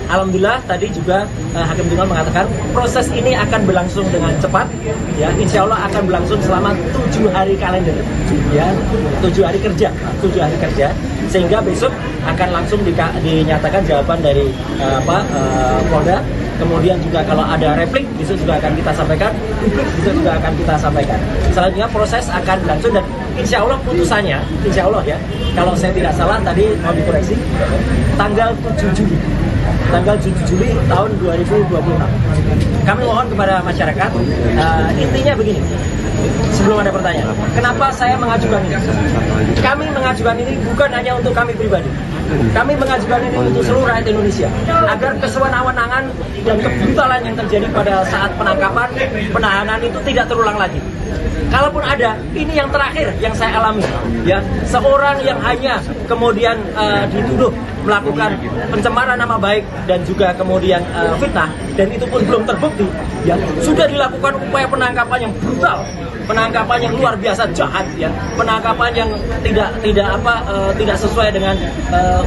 alhamdulillah tadi juga Hakim Tunggal mengatakan proses ini akan berlangsung dengan cepat ya, insya Allah akan berlangsung selama 7 hari kalender ya, 7 hari kerja sehingga besok akan langsung dinyatakan jawaban dari Polda. Kemudian juga kalau ada replik besok juga akan kita sampaikan, besok juga akan kita sampaikan. Selanjutnya proses akan berlangsung dan insya Allah putusannya, insya Allah ya, kalau saya tidak salah tadi mau dikoreksi, tanggal 7 Juli tahun 2026. Kami mohon kepada masyarakat, intinya begini, sebelum ada pertanyaan, kenapa saya mengajukan ini? Kami mengajukan ini bukan hanya untuk kami pribadi, kami mengajukan ini untuk seluruh rakyat Indonesia, agar kesewenang-wenangan dan kebrutalan yang terjadi pada saat penangkapan, penahanan itu tidak terulang lagi. Kalaupun ada, ini yang terakhir yang saya alami ya, seorang yang hanya kemudian dituduh melakukan pencemaran nama baik dan juga kemudian fitnah, dan itu pun belum terbukti ya, sudah dilakukan upaya penangkapan yang brutal, penangkapan yang luar biasa jahat ya, penangkapan yang tidak sesuai dengan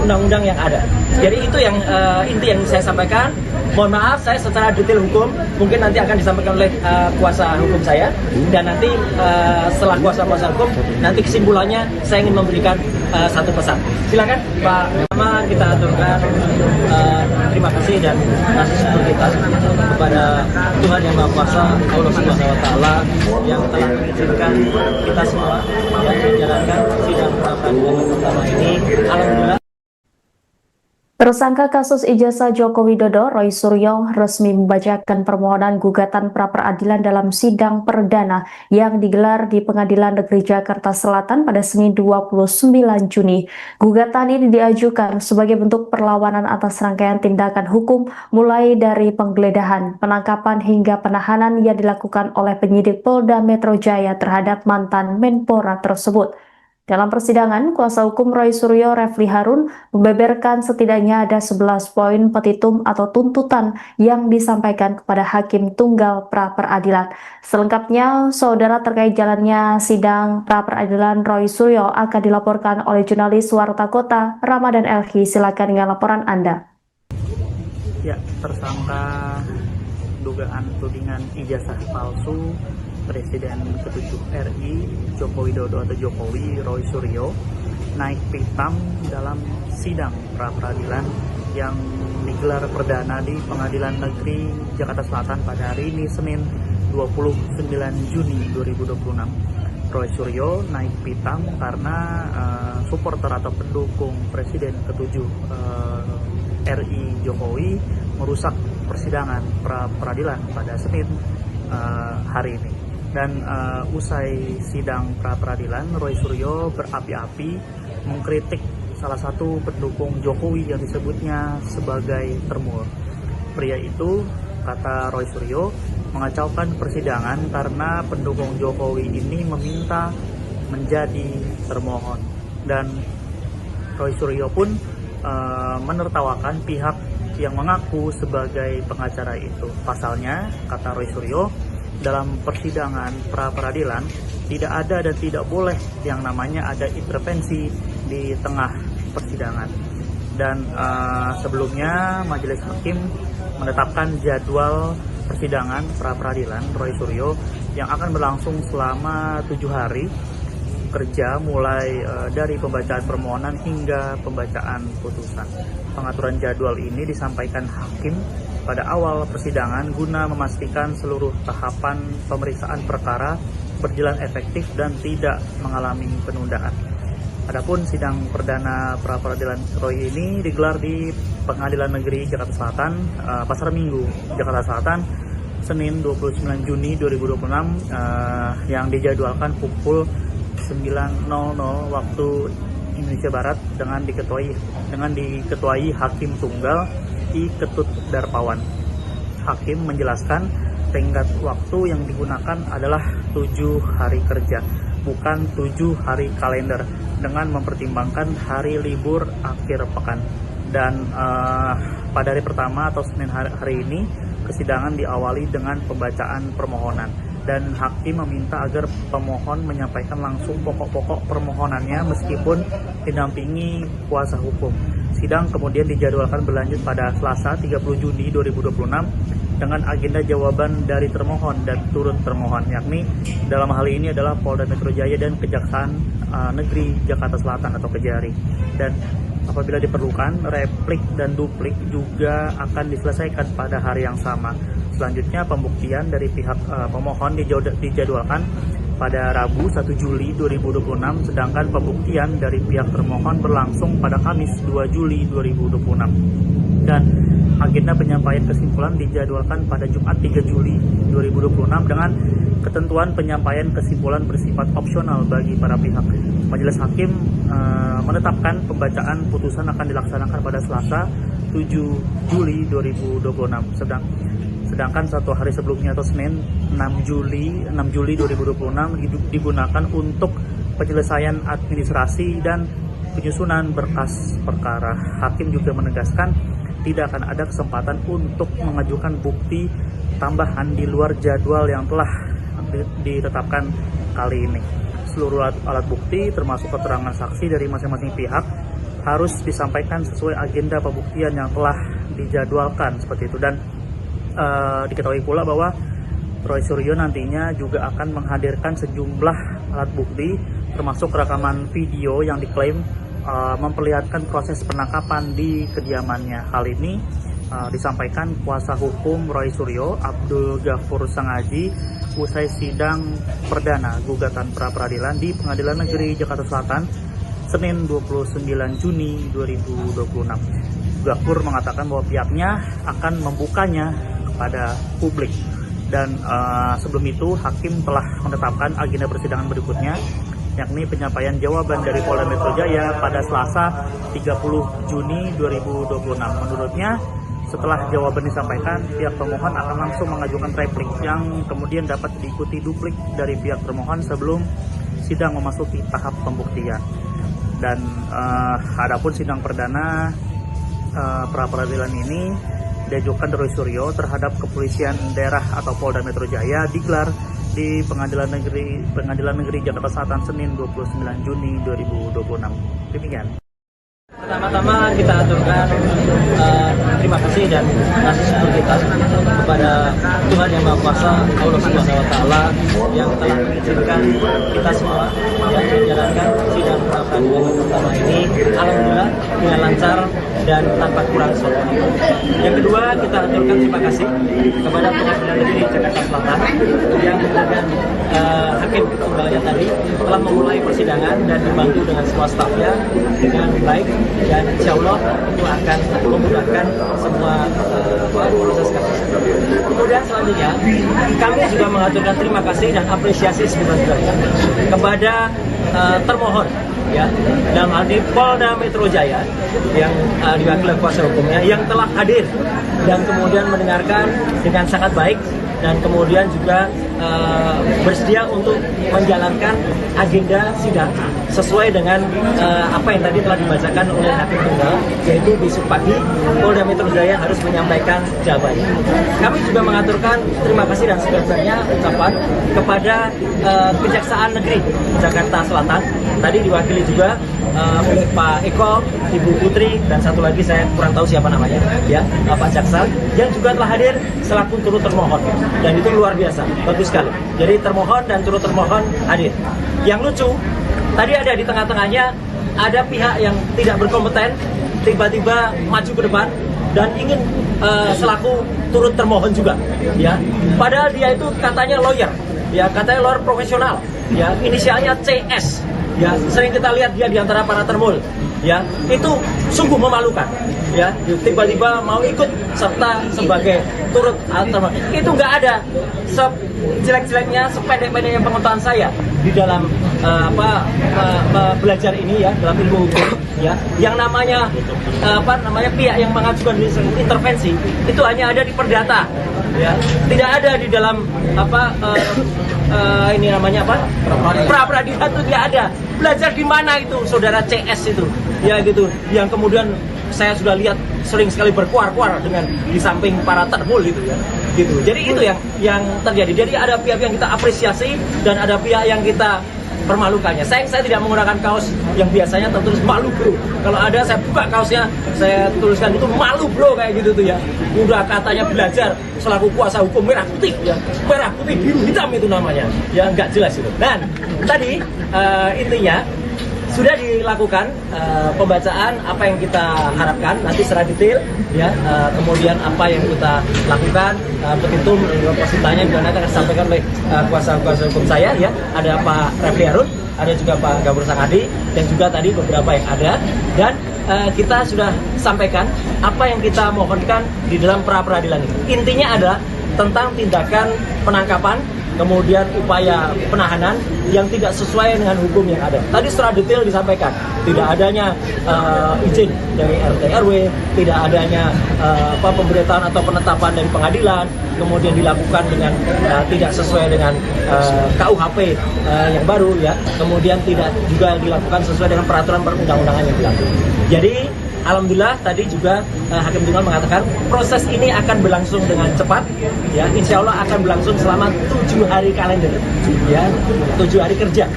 undang-undang yang ada. Jadi itu yang inti yang saya sampaikan. Mohon maaf saya secara detail hukum mungkin nanti akan disampaikan oleh kuasa hukum saya, dan nanti setelah kuasa hukum nanti kesimpulannya saya ingin memberikan satu pesan. Silakan Pak. Pertama kita aturkan terima kasih dan kasih syukur kita kepada Tuhan Yang Maha Kuasa, Allah Subhanahu Wa Taala yang telah mengizinkan kita semua yang menjalankan sidang pra peradilan pertama ini. Alhamdulillah. Tersangka kasus ijazah Joko Widodo, Roy Suryo, resmi membacakan permohonan gugatan pra-peradilan dalam sidang perdana yang digelar di Pengadilan Negeri Jakarta Selatan pada Senin 29 Juni. Gugatan ini diajukan sebagai bentuk perlawanan atas rangkaian tindakan hukum mulai dari penggeledahan, penangkapan hingga penahanan yang dilakukan oleh penyidik Polda Metro Jaya terhadap mantan Menpora tersebut. Dalam persidangan, kuasa hukum Roy Suryo, Refli Harun, membeberkan setidaknya ada 11 poin petitum atau tuntutan yang disampaikan kepada Hakim Tunggal pra-peradilan. Selengkapnya, saudara, terkait jalannya sidang pra-peradilan Roy Suryo akan dilaporkan oleh jurnalis Warta Kota, Ramadan Elki. Silakan dengan laporan Anda. Ya, tersangka dugaan tudingan ijazah palsu Presiden ke-7 RI Joko Widodo atau Jokowi Roy Suryo naik pitam dalam sidang pra-peradilan yang digelar perdana di Pengadilan Negeri Jakarta Selatan pada hari ini Senin 29 Juni 2026. Roy Suryo naik pitam karena supporter atau pendukung Presiden ke-7 RI Jokowi merusak persidangan pra-peradilan pada Senin hari ini. Dan usai sidang pra-peradilan, Roy Suryo berapi-api mengkritik salah satu pendukung Jokowi yang disebutnya sebagai termul. Pria itu, kata Roy Suryo, mengacaukan persidangan karena pendukung Jokowi ini meminta menjadi termohon. Dan Roy Suryo pun menertawakan pihak yang mengaku sebagai pengacara itu. Pasalnya, kata Roy Suryo, dalam persidangan pra-peradilan tidak ada dan tidak boleh yang namanya ada intervensi di tengah persidangan. Dan sebelumnya Majelis Hakim menetapkan jadwal persidangan pra-peradilan Roy Suryo yang akan berlangsung selama 7 hari kerja mulai dari pembacaan permohonan hingga pembacaan putusan. Pengaturan jadwal ini disampaikan hakim pada awal persidangan guna memastikan seluruh tahapan pemeriksaan perkara berjalan efektif dan tidak mengalami penundaan. Adapun sidang perdana pra-peradilan Roy ini digelar di Pengadilan Negeri Jakarta Selatan, Pasar Minggu, Jakarta Selatan, Senin 29 Juni 2026 yang dijadwalkan pukul 9.00 waktu Indonesia Barat dengan diketuai Hakim Tunggal I. Ketut Darpawan. Hakim menjelaskan tenggat waktu yang digunakan adalah 7 hari kerja, bukan 7 hari kalender, dengan mempertimbangkan hari libur akhir pekan. Dan pada hari pertama atau Senin hari ini, kesidangan diawali dengan pembacaan permohonan. Dan hakim meminta agar pemohon menyampaikan langsung pokok-pokok permohonannya meskipun didampingi kuasa hukum. Sidang kemudian dijadwalkan berlanjut pada Selasa 30 Juni 2026 dengan agenda jawaban dari termohon dan turut termohon, yakni dalam hal ini adalah Polda Metro Jaya dan Kejaksaan Negeri Jakarta Selatan atau Kejari. Dan apabila diperlukan, replik dan duplik juga akan diselesaikan pada hari yang sama. Selanjutnya, pembuktian dari pihak pemohon dijadwalkan pada Rabu 1 Juli 2026, sedangkan pembuktian dari pihak termohon berlangsung pada Kamis 2 Juli 2026. Dan agenda penyampaian kesimpulan dijadwalkan pada Jumat 3 Juli 2026 dengan ketentuan penyampaian kesimpulan bersifat opsional bagi para pihak. Majelis Hakim menetapkan pembacaan putusan akan dilaksanakan pada Selasa 7 Juli 2026. Sedangkan 1 hari sebelumnya atau Senin 6 Juli 2026 digunakan untuk penyelesaian administrasi dan penyusunan berkas perkara. Hakim juga menegaskan tidak akan ada kesempatan untuk mengajukan bukti tambahan di luar jadwal yang telah ditetapkan kali ini. Seluruh alat bukti termasuk keterangan saksi dari masing-masing pihak harus disampaikan sesuai agenda pembuktian yang telah dijadwalkan seperti itu. Dan diketahui pula bahwa Roy Suryo nantinya juga akan menghadirkan sejumlah alat bukti termasuk rekaman video yang diklaim memperlihatkan proses penangkapan di kediamannya. Hal ini disampaikan kuasa hukum Roy Suryo, Abdul Ghafur Sangaji, usai sidang perdana gugatan pra-peradilan di Pengadilan Negeri Jakarta Selatan Senin 29 Juni 2026. Ghafur mengatakan bahwa pihaknya akan membukanya kepada publik. Dan sebelum itu hakim telah menetapkan agenda persidangan berikutnya, yakni penyampaian jawaban dari Polda Metro Jaya pada Selasa 30 Juni 2026. Menurutnya, setelah jawaban disampaikan, pihak pemohon akan langsung mengajukan replik yang kemudian dapat diikuti duplik dari pihak termohon sebelum sidang memasuki tahap pembuktian. Dan adapun sidang perdana pra-peradilan ini diajukan Roy Suryo terhadap Kepolisian Daerah atau Polda Metro Jaya digelar di Pengadilan Negeri Jakarta Selatan Senin 29 Juni 2026. Demikian. Pertama-tama kita aturkan terima kasih dan kasih syukur kita kepada Tuhan Yang Maha Kuasa, Allah Subhanahu wa Ta'ala, yang telah mengizinkan kita semua yang menjalankan sidang pra-peradilan pertama ini alhamdulillah dengan lancar dan tanpa kurang suatu. Yang kedua, kita aturkan terima kasih kepada Pengadilan Negeri Jakarta Selatan yang kemudian hakim tunggalnya tadi telah memulai persidangan dan dibantu dengan semua stafnya dengan baik. dan insya Allah itu akan memudahkan semua proses kasus. Kemudian selanjutnya kami juga mengaturkan terima kasih dan apresiasi sebesar-besarnya kepada termohon, ya, dalam hal ini Polda Metro Jaya yang diwakili kuasa hukumnya yang telah hadir dan kemudian mendengarkan dengan sangat baik dan kemudian juga bersedia untuk menjalankan agenda sidang sesuai dengan apa yang tadi telah dibacakan oleh Hakim Tunggal, yaitu besok pagi Polda Metro Jaya harus menyampaikan jawabannya. Kami juga mengaturkan terima kasih dan sebesar-besarnya ucapan kepada Kejaksaan Negeri Jakarta Selatan, tadi diwakili juga oleh Pak Eko, Ibu Putri, dan satu lagi saya kurang tahu siapa namanya, ya, Pak Jaksa, yang juga telah hadir selaku turut termohon, dan itu luar biasa, bagus sekali. Jadi termohon dan turut termohon hadir. Yang lucu, tadi ada di tengah-tengahnya ada pihak yang tidak berkompeten tiba-tiba maju ke depan dan ingin selaku turut termohon juga, ya. Padahal dia itu katanya lawyer, ya, katanya lawyer profesional, ya, inisialnya CS. Ya, sering kita lihat dia di antara para termul, ya, itu sungguh memalukan, ya, tiba-tiba mau ikut serta sebagai turut termohon. Itu nggak ada sejelek-jeleknya, sependek-pendeknya pengetahuan saya di dalam belajar ini, ya, dalam ilmu hukum, ya, yang namanya pihak yang mengajukan intervensi itu hanya ada di perdata, ya, tidak ada di dalam ini namanya pra peradilan itu tidak ada. Belajar di mana itu saudara CS itu, ya, gitu, yang kemudian saya sudah lihat sering sekali berkuar-kuar dengan di samping para termul gitu, ya, gitu. Jadi itu yang terjadi. Jadi ada pihak yang kita apresiasi dan ada pihak yang kita permalukannya. Saya tidak menggunakan kaos yang biasanya tertulis malu bro. Kalau ada saya buka kaosnya, saya tuliskan itu malu bro kayak gitu tuh, ya. Udah katanya belajar selaku kuasa hukum merah putih, ya, merah putih biru hitam itu namanya, ya, nggak jelas itu. Dan tadi intinya sudah dilakukan pembacaan apa yang kita harapkan nanti secara detail, ya, kemudian apa yang kita lakukan, petitum positanya juga nanti akan disampaikan oleh kuasa hukum saya, ya, ada Pak Refli Harun, ada juga Pak Gabur Sangadi, dan juga tadi beberapa yang ada, dan kita sudah sampaikan apa yang kita mohonkan di dalam pra peradilan ini. Intinya adalah tentang tindakan penangkapan, kemudian upaya penahanan yang tidak sesuai dengan hukum yang ada. Tadi secara detail disampaikan, tidak adanya izin dari RT RW, tidak adanya pemberitahuan atau penetapan dari pengadilan, kemudian dilakukan dengan tidak sesuai dengan KUHP yang baru, ya, kemudian tidak juga dilakukan sesuai dengan peraturan perundang-undangan yang berlaku. Jadi alhamdulillah tadi juga Hakim Tunggal mengatakan proses ini akan berlangsung dengan cepat, ya, insya Allah akan berlangsung selama 7 hari kalender, ya, 7 hari kerja,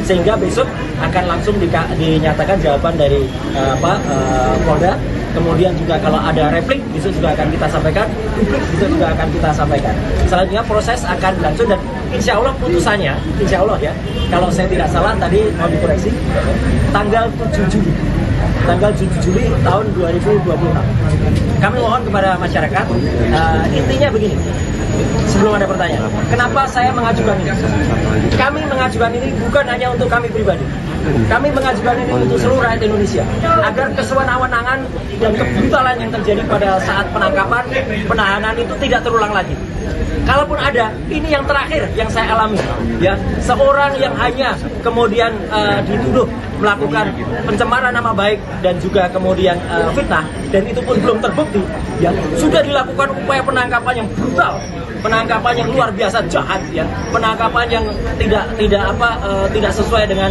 sehingga besok akan langsung dinyatakan jawaban dari Polda. Kemudian juga kalau ada replik itu juga akan kita sampaikan, itu juga akan kita sampaikan. Selanjutnya proses akan berlangsung dan insya Allah putusannya, insya Allah, ya, kalau saya tidak salah tadi mau dikoreksi, tanggal 7 Juli tahun 2026. Kami mohon kepada masyarakat, intinya begini, sebelum ada pertanyaan, kenapa saya mengajukan ini? Kami mengajukan ini bukan hanya untuk kami pribadi, kami mengajukan ini untuk seluruh rakyat Indonesia, agar kesewenang-wenangan dan kebrutalan yang terjadi pada saat penangkapan, penahanan itu tidak terulang lagi. Kalaupun ada, ini yang terakhir yang saya alami, ya, seorang yang hanya kemudian dituduh melakukan pencemaran nama baik dan juga kemudian fitnah, dan itu pun belum terbukti, ya, sudah dilakukan upaya penangkapan yang brutal, penangkapan yang luar biasa jahat, ya, penangkapan yang tidak sesuai dengan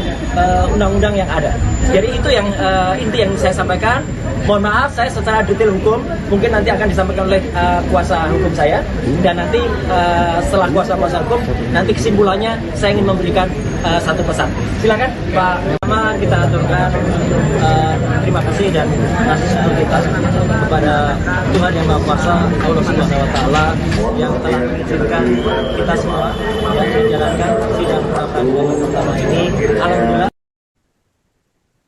undang-undang yang ada. Jadi itu yang inti yang saya sampaikan. Mohon maaf saya secara detail hukum mungkin nanti akan disampaikan oleh kuasa hukum saya, dan nanti setelah kuasa hukum nanti kesimpulannya saya ingin memberikan satu pesan. Silakan Pak. Pertama kita aturkan terima kasih dan kasih syukur kita kepada Tuhan Yang Maha Kuasa, Allah Subhanahu Wa Taala, yang telah mengizinkan kita semua yang menjalankan sidang pra peradilan pertama ini. Alhamdulillah.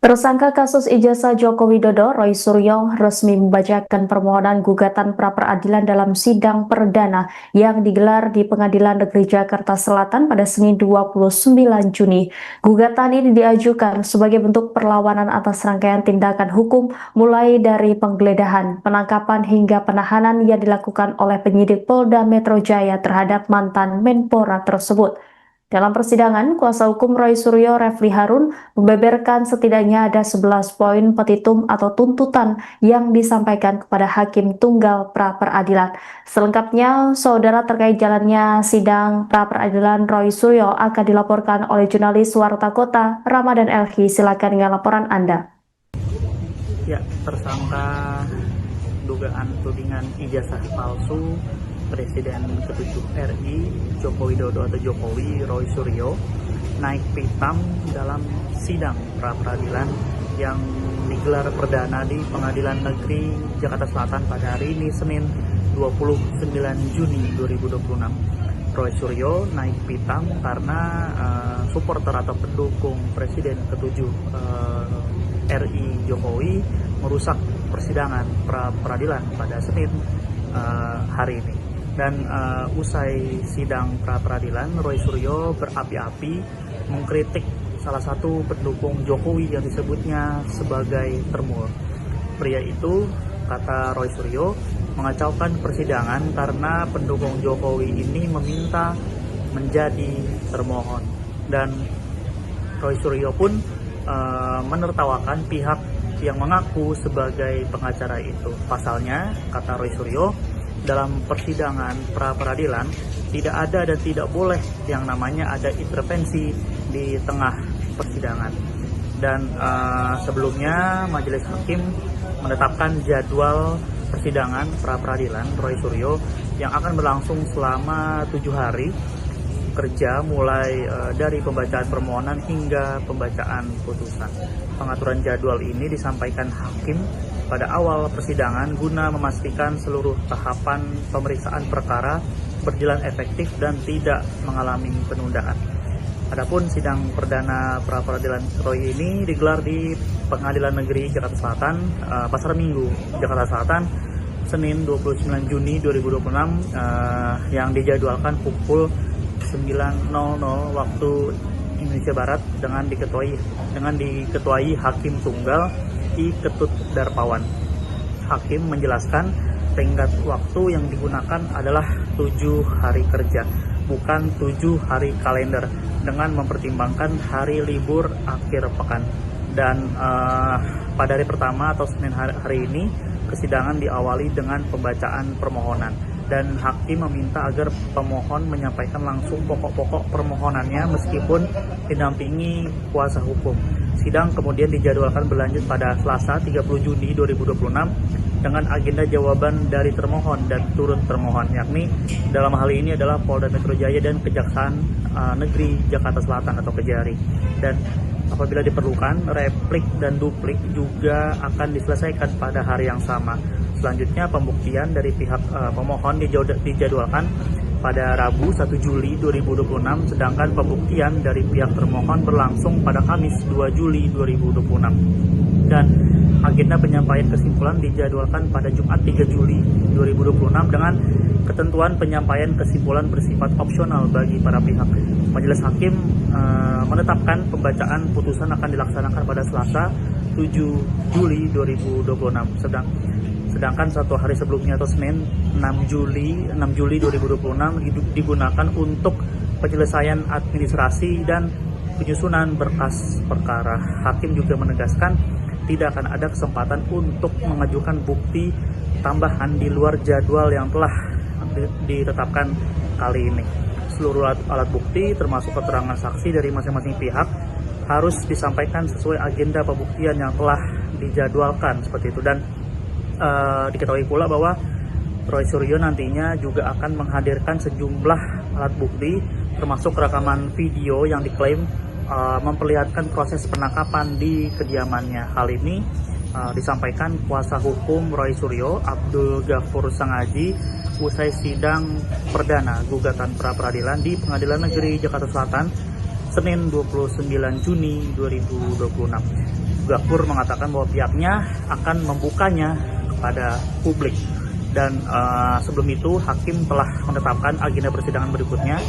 Tersangka kasus ijazah Joko Widodo, Roy Suryo, resmi membacakan permohonan gugatan pra-peradilan dalam sidang perdana yang digelar di Pengadilan Negeri Jakarta Selatan pada Senin 29 Juni. Gugatan ini diajukan sebagai bentuk perlawanan atas rangkaian tindakan hukum mulai dari penggeledahan, penangkapan hingga penahanan yang dilakukan oleh penyidik Polda Metro Jaya terhadap mantan Menpora tersebut. Dalam persidangan, kuasa hukum Roy Suryo, Refli Harun, membeberkan setidaknya ada 11 poin petitum atau tuntutan yang disampaikan kepada Hakim Tunggal pra-peradilan. Selengkapnya, saudara, terkait jalannya sidang pra-peradilan Roy Suryo akan dilaporkan oleh jurnalis Warta Kota, Ramadan Elhi. Silakan dengan laporan Anda. Ya, tersangka dugaan tudingan ijazah palsu Presiden ke-7 RI Joko Widodo atau Jokowi, Roy Suryo, naik pitam dalam sidang pra-peradilan yang digelar perdana di Pengadilan Negeri Jakarta Selatan pada hari ini, Senin 29 Juni 2026. Roy Suryo naik pitam karena supporter atau pendukung Presiden ke-7 RI Jokowi merusak persidangan pra-peradilan pada Senin hari ini. Dan usai sidang pra-peradilan, Roy Suryo berapi-api mengkritik salah satu pendukung Jokowi yang disebutnya sebagai termur. Pria itu, kata Roy Suryo, mengacaukan persidangan karena pendukung Jokowi ini meminta menjadi termohon. Dan Roy Suryo pun menertawakan pihak yang mengaku sebagai pengacara itu. Pasalnya, kata Roy Suryo, dalam persidangan pra-peradilan tidak ada dan tidak boleh yang namanya ada intervensi di tengah persidangan. Dan sebelumnya Majelis Hakim menetapkan jadwal persidangan pra-peradilan Roy Suryo yang akan berlangsung selama 7 hari kerja, mulai dari pembacaan permohonan hingga pembacaan putusan. Pengaturan jadwal ini disampaikan Hakim pada awal persidangan guna memastikan seluruh tahapan pemeriksaan perkara berjalan efektif dan tidak mengalami penundaan. Adapun sidang perdana pra-peradilan Roy ini digelar di Pengadilan Negeri Jakarta Selatan, Pasar Minggu, Jakarta Selatan, Senin 29 Juni 2026, yang dijadwalkan pukul 9.00 waktu Indonesia Barat dengan diketuai Hakim Tunggal I. Ketut Darpawan. Hakim menjelaskan tenggat waktu yang digunakan adalah 7 hari kerja, bukan 7 hari kalender, dengan mempertimbangkan hari libur akhir pekan. Dan pada hari pertama atau Senin hari ini, persidangan diawali dengan pembacaan permohonan. Dan Hakim meminta agar pemohon menyampaikan langsung pokok-pokok permohonannya meskipun didampingi kuasa hukum. Sidang kemudian dijadwalkan berlanjut pada Selasa 30 Juni 2026 dengan agenda jawaban dari termohon dan turut termohon, yakni dalam hal ini adalah Polda Metro Jaya dan Kejaksaan Negeri Jakarta Selatan atau Kejari. Dan apabila diperlukan, replik dan duplik juga akan diselesaikan pada hari yang sama. Selanjutnya, pembuktian dari pihak pemohon dijadwalkan pada Rabu 1 Juli 2026, sedangkan pembuktian dari pihak termohon berlangsung pada Kamis 2 Juli 2026. Dan agenda penyampaian kesimpulan dijadwalkan pada Jumat 3 Juli 2026 dengan ketentuan penyampaian kesimpulan bersifat opsional bagi para pihak. Majelis Hakim menetapkan pembacaan putusan akan dilaksanakan pada Selasa 7 Juli 2026. Sedangkan 1 hari sebelumnya atau Senin 6 Juli 2026 digunakan untuk penyelesaian administrasi dan penyusunan berkas perkara. Hakim juga menegaskan tidak akan ada kesempatan untuk mengajukan bukti tambahan di luar jadwal yang telah ditetapkan kali ini. Seluruh alat bukti termasuk keterangan saksi dari masing-masing pihak harus disampaikan sesuai agenda pembuktian yang telah dijadwalkan seperti itu. Dan diketahui pula bahwa Roy Suryo nantinya juga akan menghadirkan sejumlah alat bukti termasuk rekaman video yang diklaim memperlihatkan proses penangkapan di kediamannya. Hal ini disampaikan kuasa hukum Roy Suryo, Abdul Ghafur Sangaji, usai sidang perdana gugatan pra-peradilan di Pengadilan Negeri Jakarta Selatan Senin 29 Juni 2026. Gapur mengatakan bahwa pihaknya akan membukanya kepada publik. Dan sebelum itu hakim telah menetapkan agenda persidangan berikutnya,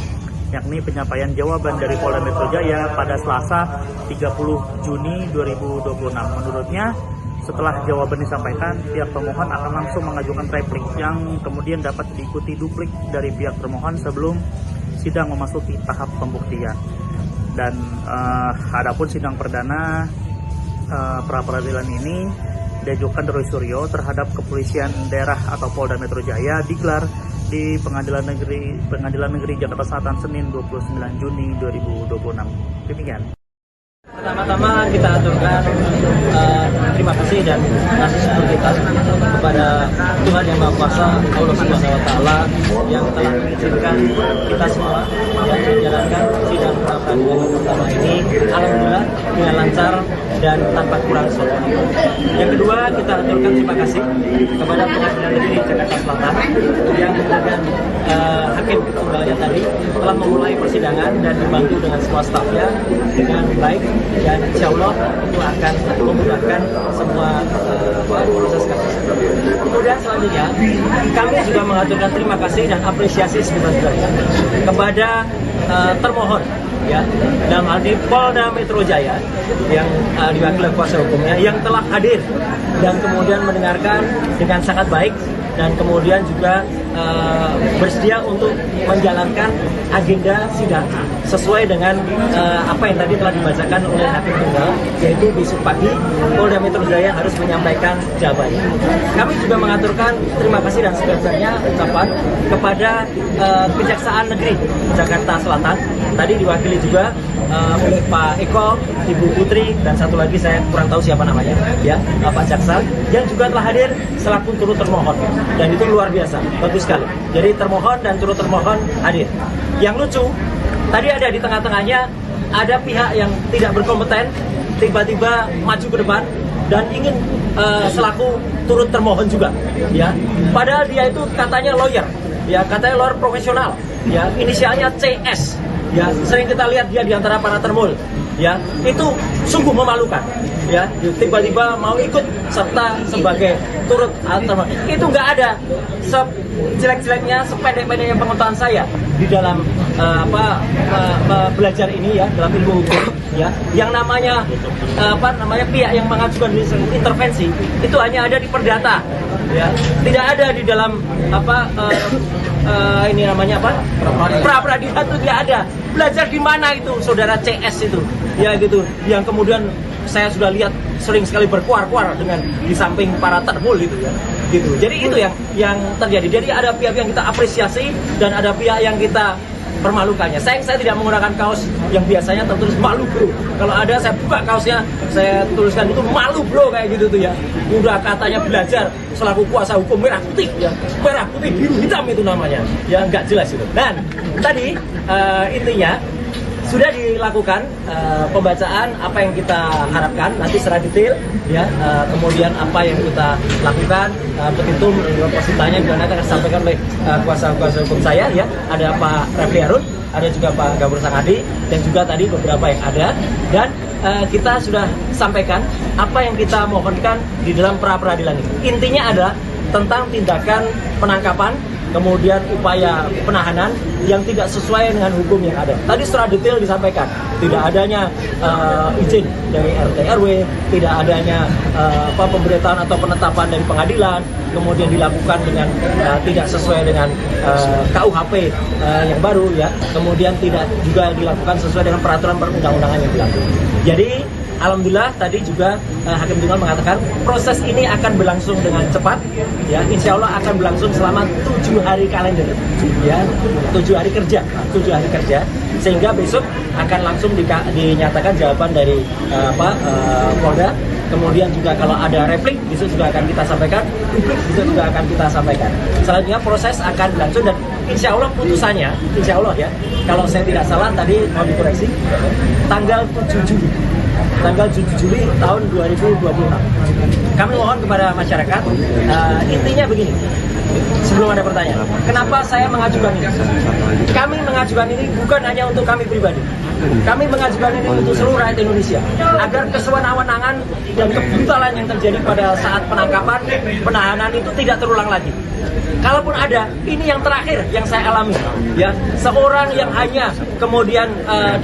yakni penyampaian jawaban dari Polda Metro Jaya pada Selasa 30 Juni 2026. Menurutnya, setelah jawaban disampaikan, pihak pemohon akan langsung mengajukan replik yang kemudian dapat diikuti duplik dari pihak termohon sebelum sidang memasuki tahap pembuktian. Dan adapun sidang perdana pra-peradilan ini diajukan Roy Suryo terhadap Kepolisian Daerah atau Polda Metro Jaya digelar di Pengadilan Negeri Jakarta Selatan Senin 29 Juni 2026. Demikian. Pertama-tama kita aturkan terima kasih dan kasih syukur kita kepada Tuhan Yang Maha Kuasa, Allah Subhanahu Wa Taala yang telah mengizinkan kita semua yang menjalankan sidang pra-peradilan yang pertama ini, alhamdulillah dengan lancar dan tanpa kurang suatu. Yang kedua, kita aturkan terima kasih kepada Pengadilan Negeri Jakarta Selatan yang dengan hakim tunggalnya tadi telah memulai persidangan dan dibantu dengan semua stafnya dengan baik, dan insya Allah itu akan memudahkan semua proses kasus. Kemudian selanjutnya kami juga mengaturkan terima kasih dan apresiasi sebesar-besarnya kepada termohon, ya, dalam hal ini Polda Metro Jaya yang diwakili kuasa hukumnya yang telah hadir dan kemudian mendengarkan dengan sangat baik dan kemudian juga bersedia untuk menjalankan agenda sidang sesuai dengan apa yang tadi telah dibacakan oleh hakim tunggal, yaitu besok pagi Polda Metro Jaya harus menyampaikan jawabannya. Kami juga mengaturkan terima kasih dan sebesar-besarnya ucapan kepada Kejaksaan Negeri Jakarta Selatan, tadi diwakili juga oleh Pak Eko, Ibu Putri, dan satu lagi saya kurang tahu siapa namanya, ya, Pak Jaksa, yang juga telah hadir selaku turut termohon, dan itu luar biasa, bagus sekali. Jadi termohon dan turut termohon hadir. Yang lucu, tadi ada di tengah-tengahnya ada pihak yang tidak berkompeten tiba-tiba maju ke depan dan ingin selaku turut termohon juga, ya. Padahal dia itu katanya lawyer, ya, katanya lawyer profesional, ya, inisialnya CS. Ya, sering kita lihat dia di antara para termul, ya, itu sungguh memalukan, ya, tiba-tiba mau ikut serta sebagai turut termohon. Itu nggak ada sejelek-jeleknya, sependek-pendeknya pengetahuan saya di dalam belajar ini, ya, dalam ilmu hukum, ya, yang namanya pihak yang mengajukan intervensi itu hanya ada di perdata, ya, tidak ada di dalam ini namanya pra-peradilan itu tidak ada. Belajar di mana itu saudara CS itu, ya, gitu, yang kemudian saya sudah lihat sering sekali berkuar-kuar dengan di samping para termul gitu, ya, gitu. Jadi itu yang terjadi. Jadi ada pihak yang kita apresiasi dan ada pihak yang kita permalukannya. Saya tidak menggunakan kaos yang biasanya tertulis malu bro. Kalau ada saya buka kaosnya, saya tuliskan itu malu bro, kayak gitu tuh, ya. Udah katanya belajar selaku kuasa hukum merah putih, ya, merah putih biru hitam itu namanya, ya, nggak jelas itu. Dan tadi intinya sudah dilakukan pembacaan apa yang kita harapkan nanti secara detail, ya, kemudian apa yang kita lakukan, petitum positanya juga nanti akan disampaikan oleh kuasa hukum saya, ya, ada Pak Refli Harun, ada juga Pak Gapur Sangadi, dan juga tadi beberapa yang ada, dan kita sudah sampaikan apa yang kita mohonkan di dalam pra-peradilan ini. Intinya adalah tentang tindakan penangkapan, kemudian upaya penahanan yang tidak sesuai dengan hukum yang ada. Tadi secara detail disampaikan, tidak adanya izin dari RT RW, tidak adanya pemberitahuan atau penetapan dari pengadilan, kemudian dilakukan dengan tidak sesuai dengan KUHP yang baru, ya, kemudian tidak juga dilakukan sesuai dengan peraturan perundang-undangan yang berlaku. Jadi alhamdulillah tadi juga hakim tunggal mengatakan proses ini akan berlangsung dengan cepat, ya, insya Allah akan berlangsung selama 7 hari kalender, ya, 7 hari kerja, sehingga besok akan langsung dinyatakan jawaban dari Polda. Kemudian juga kalau ada replik, besok juga akan kita sampaikan, besok juga akan kita sampaikan. Selanjutnya proses akan berlangsung dan insya Allah putusannya, insya Allah, ya, kalau saya tidak salah tadi mau dikoreksi, tanggal 7 Juli tahun 2026. Kami mohon kepada masyarakat, intinya begini, Sebelum ada pertanyaan, kenapa saya mengajukan ini? Kami mengajukan ini bukan hanya untuk kami pribadi. Kami mengajukan ini untuk seluruh rakyat Indonesia agar kesewenang-wenangan dan kebrutalan yang terjadi pada saat penangkapan, penahanan itu tidak terulang lagi. Kalaupun ada, ini yang terakhir yang saya alami, ya, seorang yang hanya kemudian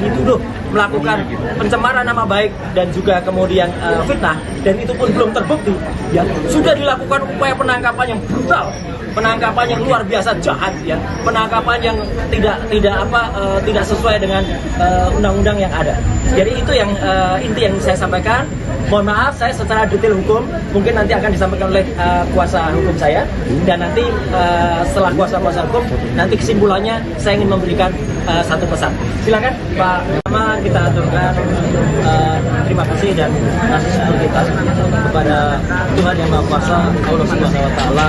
dituduh melakukan pencemaran nama baik dan juga kemudian fitnah, dan itu pun belum terbukti, ya, sudah dilakukan upaya penangkapan yang brutal, penangkapan yang luar biasa jahat, ya, penangkapan yang tidak sesuai dengan undang-undang yang ada. Jadi itu yang inti yang saya sampaikan. Mohon maaf, saya secara detail hukum mungkin nanti akan disampaikan oleh kuasa hukum saya, dan nanti setelah kuasa hukum nanti kesimpulannya saya ingin memberikan satu pesan. Silakan Pak. Pertama kita aturkan terima kasih dan kasih syukur kita kepada Tuhan Yang Maha Kuasa, Allah Subhanahu Wa Taala,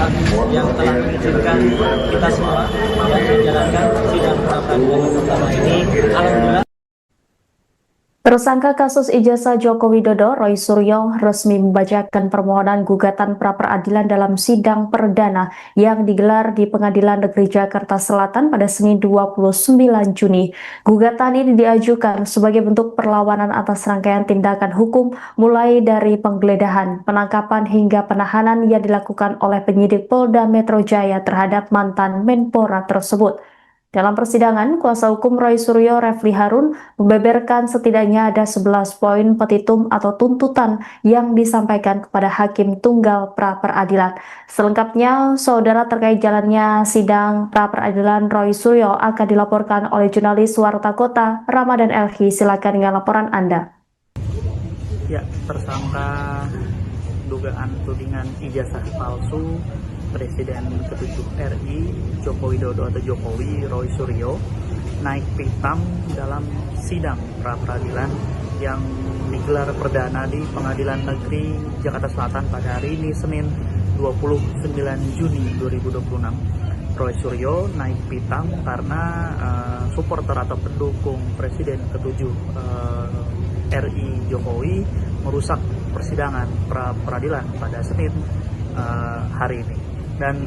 yang telah mengizinkan kita semua yang menjalankan sidang pra peradilan pertama ini. Alhamdulillah. Tersangka kasus ijazah Joko Widodo, Roy Suryo, resmi membacakan permohonan gugatan pra-peradilan dalam sidang perdana yang digelar di Pengadilan Negeri Jakarta Selatan pada Senin 29 Juni. Gugatan ini diajukan sebagai bentuk perlawanan atas rangkaian tindakan hukum mulai dari penggeledahan, penangkapan hingga penahanan yang dilakukan oleh penyidik Polda Metro Jaya terhadap mantan Menpora tersebut. Dalam persidangan, kuasa hukum Roy Suryo, Refli Harun, membeberkan setidaknya ada 11 poin petitum atau tuntutan yang disampaikan kepada Hakim Tunggal pra-peradilan. Selengkapnya, saudara, terkait jalannya sidang pra-peradilan Roy Suryo akan dilaporkan oleh jurnalis Warta Kota, Ramadan Elhi. Silakan dengan laporan Anda. Ya, tersangka dugaan tudingan ijazah palsu Presiden ke-7 RI Joko Widodo atau Jokowi, Roy Suryo, naik pitam dalam sidang pra-peradilan yang digelar perdana di Pengadilan Negeri Jakarta Selatan pada hari ini, Senin 29 Juni 2026. Roy Suryo naik pitam karena supporter atau pendukung Presiden ke-7 RI Jokowi merusak persidangan pra-peradilan pada Senin hari ini. Dan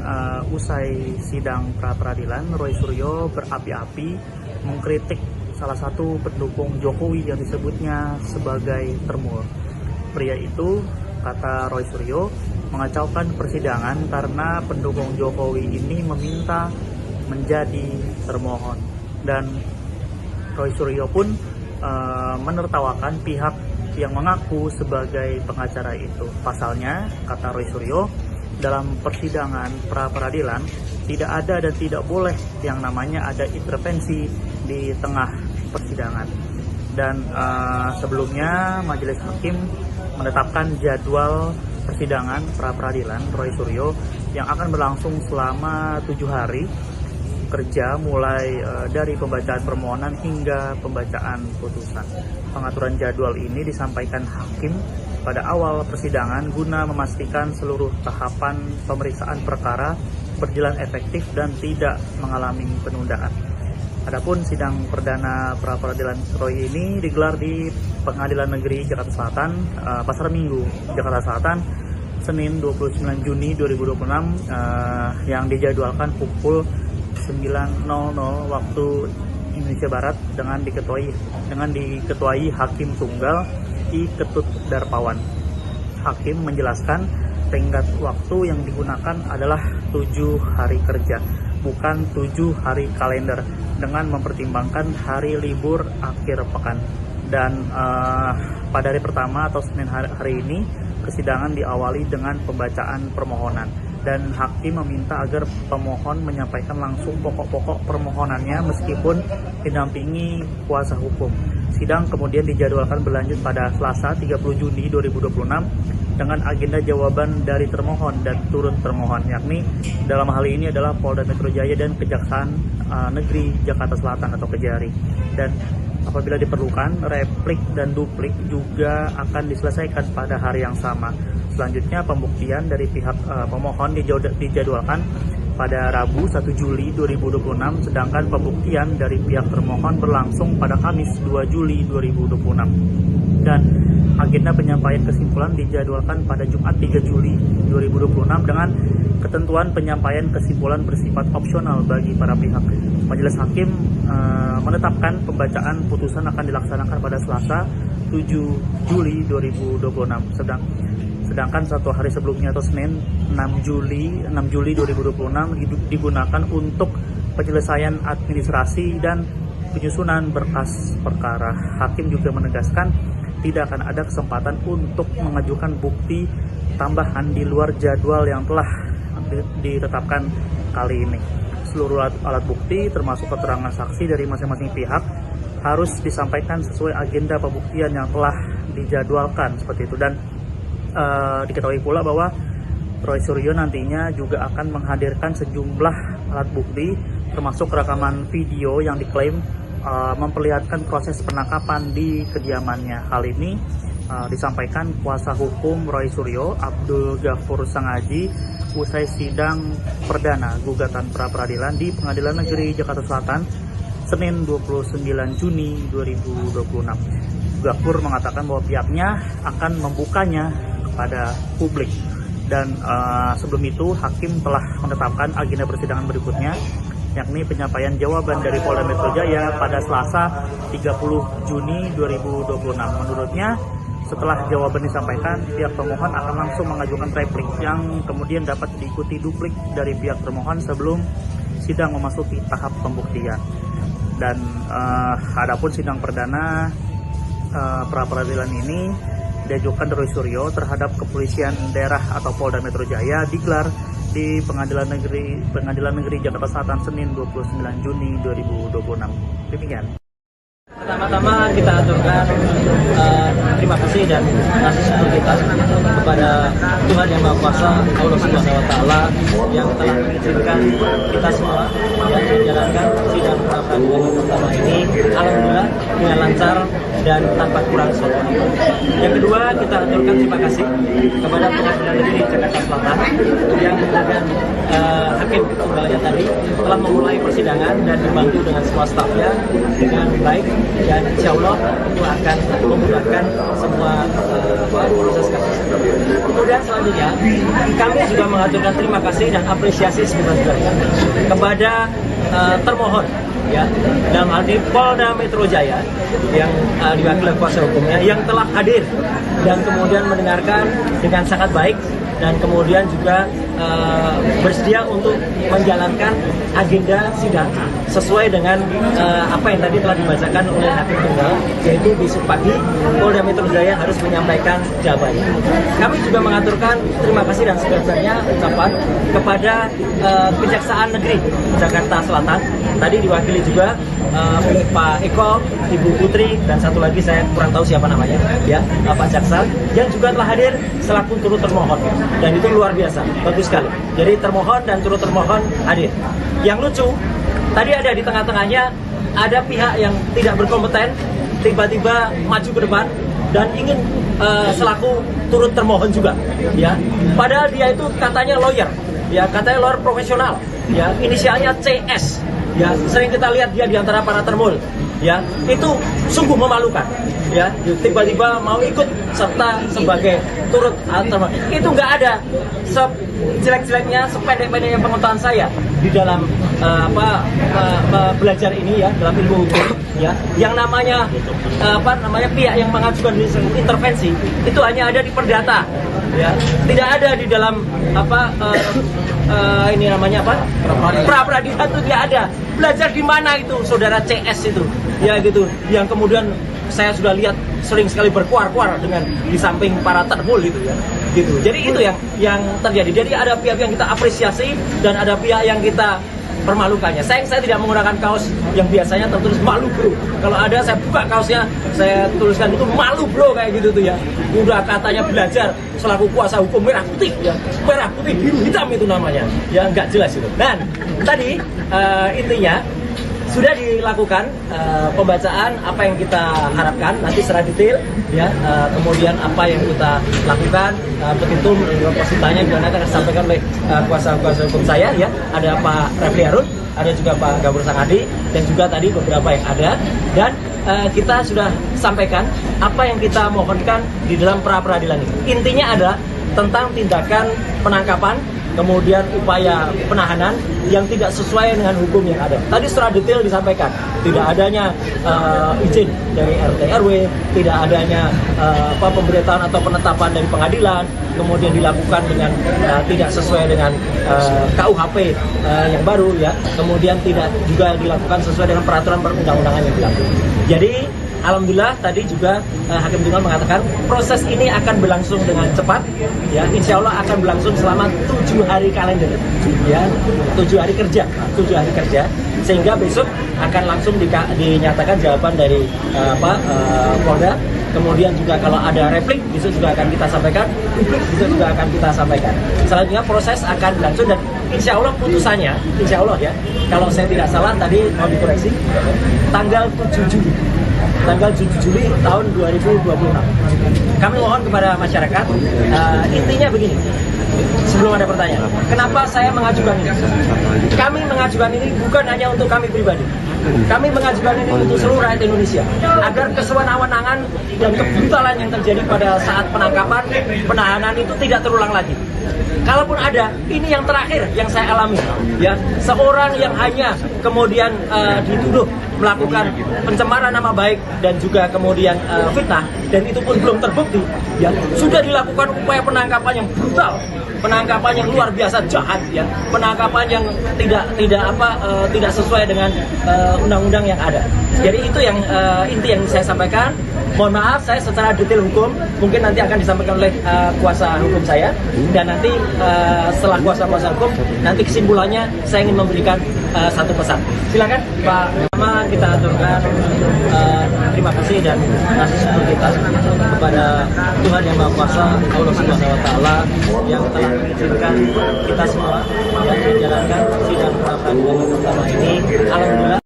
usai sidang pra-peradilan, Roy Suryo berapi-api mengkritik salah satu pendukung Jokowi yang disebutnya sebagai termur. Pria itu, kata Roy Suryo, mengacaukan persidangan karena pendukung Jokowi ini meminta menjadi termohon. Dan Roy Suryo pun menertawakan pihak yang mengaku sebagai pengacara itu. Pasalnya, kata Roy Suryo, dalam persidangan pra-peradilan tidak ada dan tidak boleh yang namanya ada intervensi di tengah persidangan. Dan sebelumnya majelis hakim menetapkan jadwal persidangan pra-peradilan Roy Suryo yang akan berlangsung selama 7 hari kerja, mulai dari pembacaan permohonan hingga pembacaan putusan. Pengaturan jadwal ini disampaikan hakim pada awal persidangan guna memastikan seluruh tahapan pemeriksaan perkara berjalan efektif dan tidak mengalami penundaan. Adapun sidang perdana pra-peradilan Roy ini digelar di Pengadilan Negeri Jakarta Selatan, Pasar Minggu, Jakarta Selatan, Senin 29 Juni 2026, yang dijadwalkan pukul 9.00 waktu Indonesia Barat dengan diketuai Hakim Tunggal I. Ketut Darpawan. Hakim menjelaskan tenggat waktu yang digunakan adalah 7 hari kerja, bukan 7 hari kalender, dengan mempertimbangkan hari libur akhir pekan. Dan pada hari pertama atau Senin hari ini, persidangan diawali dengan pembacaan permohonan. Dan hakim meminta agar pemohon menyampaikan langsung pokok-pokok permohonannya meskipun didampingi kuasa hukum. Sidang kemudian dijadwalkan berlanjut pada Selasa 30 Juni 2026 dengan agenda jawaban dari termohon dan turut termohon, yakni dalam hal ini adalah Polda Metro Jaya dan Kejaksaan Negeri Jakarta Selatan atau Kejari. Dan apabila diperlukan, replik dan duplik juga akan diselesaikan pada hari yang sama. Selanjutnya, pembuktian dari pihak pemohon dijadwalkan pada Rabu 1 Juli 2026, sedangkan pembuktian dari pihak termohon berlangsung pada Kamis 2 Juli 2026. Dan agenda penyampaian kesimpulan dijadwalkan pada Jumat 3 Juli 2026 dengan ketentuan penyampaian kesimpulan bersifat opsional bagi para pihak. Majelis Hakim menetapkan pembacaan putusan akan dilaksanakan pada Selasa 7 Juli 2026. Sedangkan satu hari sebelumnya atau Senin 6 Juli 2026 digunakan untuk penyelesaian administrasi dan penyusunan berkas perkara. Hakim juga menegaskan tidak akan ada kesempatan untuk mengajukan bukti tambahan di luar jadwal yang telah ditetapkan kali ini. Seluruh alat bukti termasuk keterangan saksi dari masing-masing pihak harus disampaikan sesuai agenda pembuktian yang telah dijadwalkan seperti itu. Dan diketahui pula bahwa Roy Suryo nantinya juga akan menghadirkan sejumlah alat bukti termasuk rekaman video yang diklaim memperlihatkan proses penangkapan di kediamannya. Hal ini disampaikan kuasa hukum Roy Suryo, Abdul Ghafur Sangaji, usai sidang perdana gugatan pra-peradilan di Pengadilan Negeri Jakarta Selatan Senin 29 Juni 2026. Ghafur mengatakan bahwa pihaknya akan membukanya kepada publik. Dan sebelum itu hakim telah menetapkan agenda persidangan berikutnya, yakni penyampaian jawaban dari Polda Metro Jaya pada Selasa 30 Juni 2026. Menurutnya, setelah jawaban disampaikan, pihak pemohon akan langsung mengajukan replik yang kemudian dapat diikuti duplik dari pihak termohon sebelum sidang memasuki tahap pembuktian. Dan adapun sidang perdana pra-peradilan ini diajukan Roy Suryo terhadap kepolisian daerah atau Polda Metro Jaya digelar di Pengadilan Negeri Jakarta Selatan Senin 29 Juni 2026. Demikian. Pertama-tama kita aturkan terima kasih dan kasih syukur kita kepada Tuhan Yang Maha Kuasa, Allah Subhanahu Wa Taala yang telah mengizinkan kita semua yang menjalankan sidang pra-peradilan pertama ini alhamdulillah dengan lancar dan tanpa kurang suatu. Yang kedua, kita aturkan terima kasih kepada Pengadilan Negeri Jakarta Selatan yang dengan hakim tunggalnya tadi telah memulai persidangan dan dibantu dengan semua stafnya dengan baik, dan insya Allah itu akan memudahkan semua proses kasus. Kemudian selanjutnya kami juga mengaturkan terima kasih dan apresiasi sebesar-besarnya kepada termohon, ya, dalam hal ini Polda Metro Jaya yang diwakili kuasa hukumnya yang telah hadir dan kemudian mendengarkan dengan sangat baik dan kemudian juga bersedia untuk menjalankan agenda sidang sesuai dengan apa yang tadi telah dibacakan oleh hakim tunggal, yaitu besok pagi Polda Metro Jaya harus menyampaikan jawabannya. Kami juga mengaturkan terima kasih dan sebesar-besarnya ucapan kepada Kejaksaan Negeri Jakarta Selatan, tadi diwakili juga oleh Pak Eko, Ibu Putri, dan satu lagi saya kurang tahu siapa namanya, ya, Pak Jaksa, yang juga telah hadir selaku turut termohon, dan itu luar biasa, bagus sekali. Jadi termohon dan turut termohon hadir. Yang lucu, tadi ada di tengah-tengahnya ada pihak yang tidak berkompeten tiba-tiba maju ke depan dan ingin selaku turut termohon juga, ya. Padahal dia itu katanya lawyer, ya, katanya lawyer profesional, ya, inisialnya CS. Ya, sering kita lihat dia di antara para termul, ya, itu sungguh memalukan, ya, tiba-tiba mau ikut serta sebagai turut termohon. Itu nggak ada sejelek-jeleknya, sependek-pendeknya pengetahuan saya di dalam belajar ini, ya, dalam ilmu hukum, ya, yang namanya pihak yang mengajukan intervensi itu hanya ada di perdata, ya, tidak ada di dalam ini namanya apa? Pra-peradilan itu tidak ada. Belajar di mana itu saudara CS itu, ya, gitu, yang kemudian saya sudah lihat sering sekali berkuar-kuar dengan di samping para termul gitu, ya, gitu. Jadi itu yang terjadi. Jadi ada pihak yang kita apresiasi dan ada pihak yang kita permalukannya. Saya tidak menggunakan kaos yang biasanya tertulis malu bro. Kalau ada saya buka kaosnya, saya tuliskan itu malu bro kayak gitu tuh, ya. Udah katanya belajar selaku kuasa hukum merah putih, ya, merah putih biru hitam itu namanya, ya, nggak jelas itu. Dan tadi intinya sudah dilakukan pembacaan apa yang kita harapkan nanti secara detail ya, kemudian apa yang kita lakukan, petitum positanya juga nanti akan disampaikan oleh kuasa hukum saya ya, ada Pak Refli Harun, ada juga Pak Gabur Sangadi, dan juga tadi beberapa yang ada, dan kita sudah sampaikan apa yang kita mohonkan di dalam pra-peradilan ini. Intinya adalah tentang tindakan penangkapan, kemudian upaya penahanan yang tidak sesuai dengan hukum yang ada. Tadi secara detail disampaikan, tidak adanya izin dari RT RW, tidak adanya pemberitahuan atau penetapan dari pengadilan, kemudian dilakukan dengan tidak sesuai dengan KUHP yang baru ya, kemudian tidak juga dilakukan sesuai dengan peraturan perundang-undangan yang berlaku. Jadi alhamdulillah tadi juga Hakim Tunggal mengatakan proses ini akan berlangsung dengan cepat ya, insya Allah akan berlangsung selama 7 hari kalender ya, 7 hari kerja, sehingga besok akan langsung dinyatakan jawaban dari Polda. Kemudian juga kalau ada replik besok juga akan kita sampaikan, publik besok juga akan kita sampaikan. Selanjutnya proses akan berlangsung dan insya Allah putusannya, insya Allah ya, kalau saya tidak salah tadi mau dikoreksi, tanggal 7 Juli tahun 2026. Kami mohon kepada masyarakat, intinya begini, sebelum ada pertanyaan, kenapa saya mengajukan ini? Kami mengajukan ini bukan hanya untuk kami pribadi, kami mengajukan ini untuk seluruh rakyat Indonesia, agar kesewenang-wenangan dan kebrutalan yang terjadi pada saat penangkapan, penahanan itu tidak terulang lagi. Kalaupun ada, ini yang terakhir yang saya alami ya, seorang yang hanya kemudian dituduh melakukan pencemaran nama baik dan juga kemudian fitnah, dan itu pun belum terbukti ya, sudah dilakukan upaya penangkapan yang brutal, penangkapan yang luar biasa jahat ya, penangkapan yang tidak sesuai dengan undang-undang yang ada. Jadi itu yang inti yang saya sampaikan. Mohon maaf saya secara detail hukum mungkin nanti akan disampaikan oleh kuasa hukum saya, dan nanti setelah kuasa hukum nanti kesimpulannya saya ingin memberikan satu pesan. Silakan Pak. Pertama kita aturkan terima kasih dan kasih syukur kita kepada Tuhan Yang Maha Kuasa, Allah Subhanahu Wa Taala, yang telah mengizinkan kita semua yang menjalankan sidang pra-peradilan pertama ini. Alhamdulillah.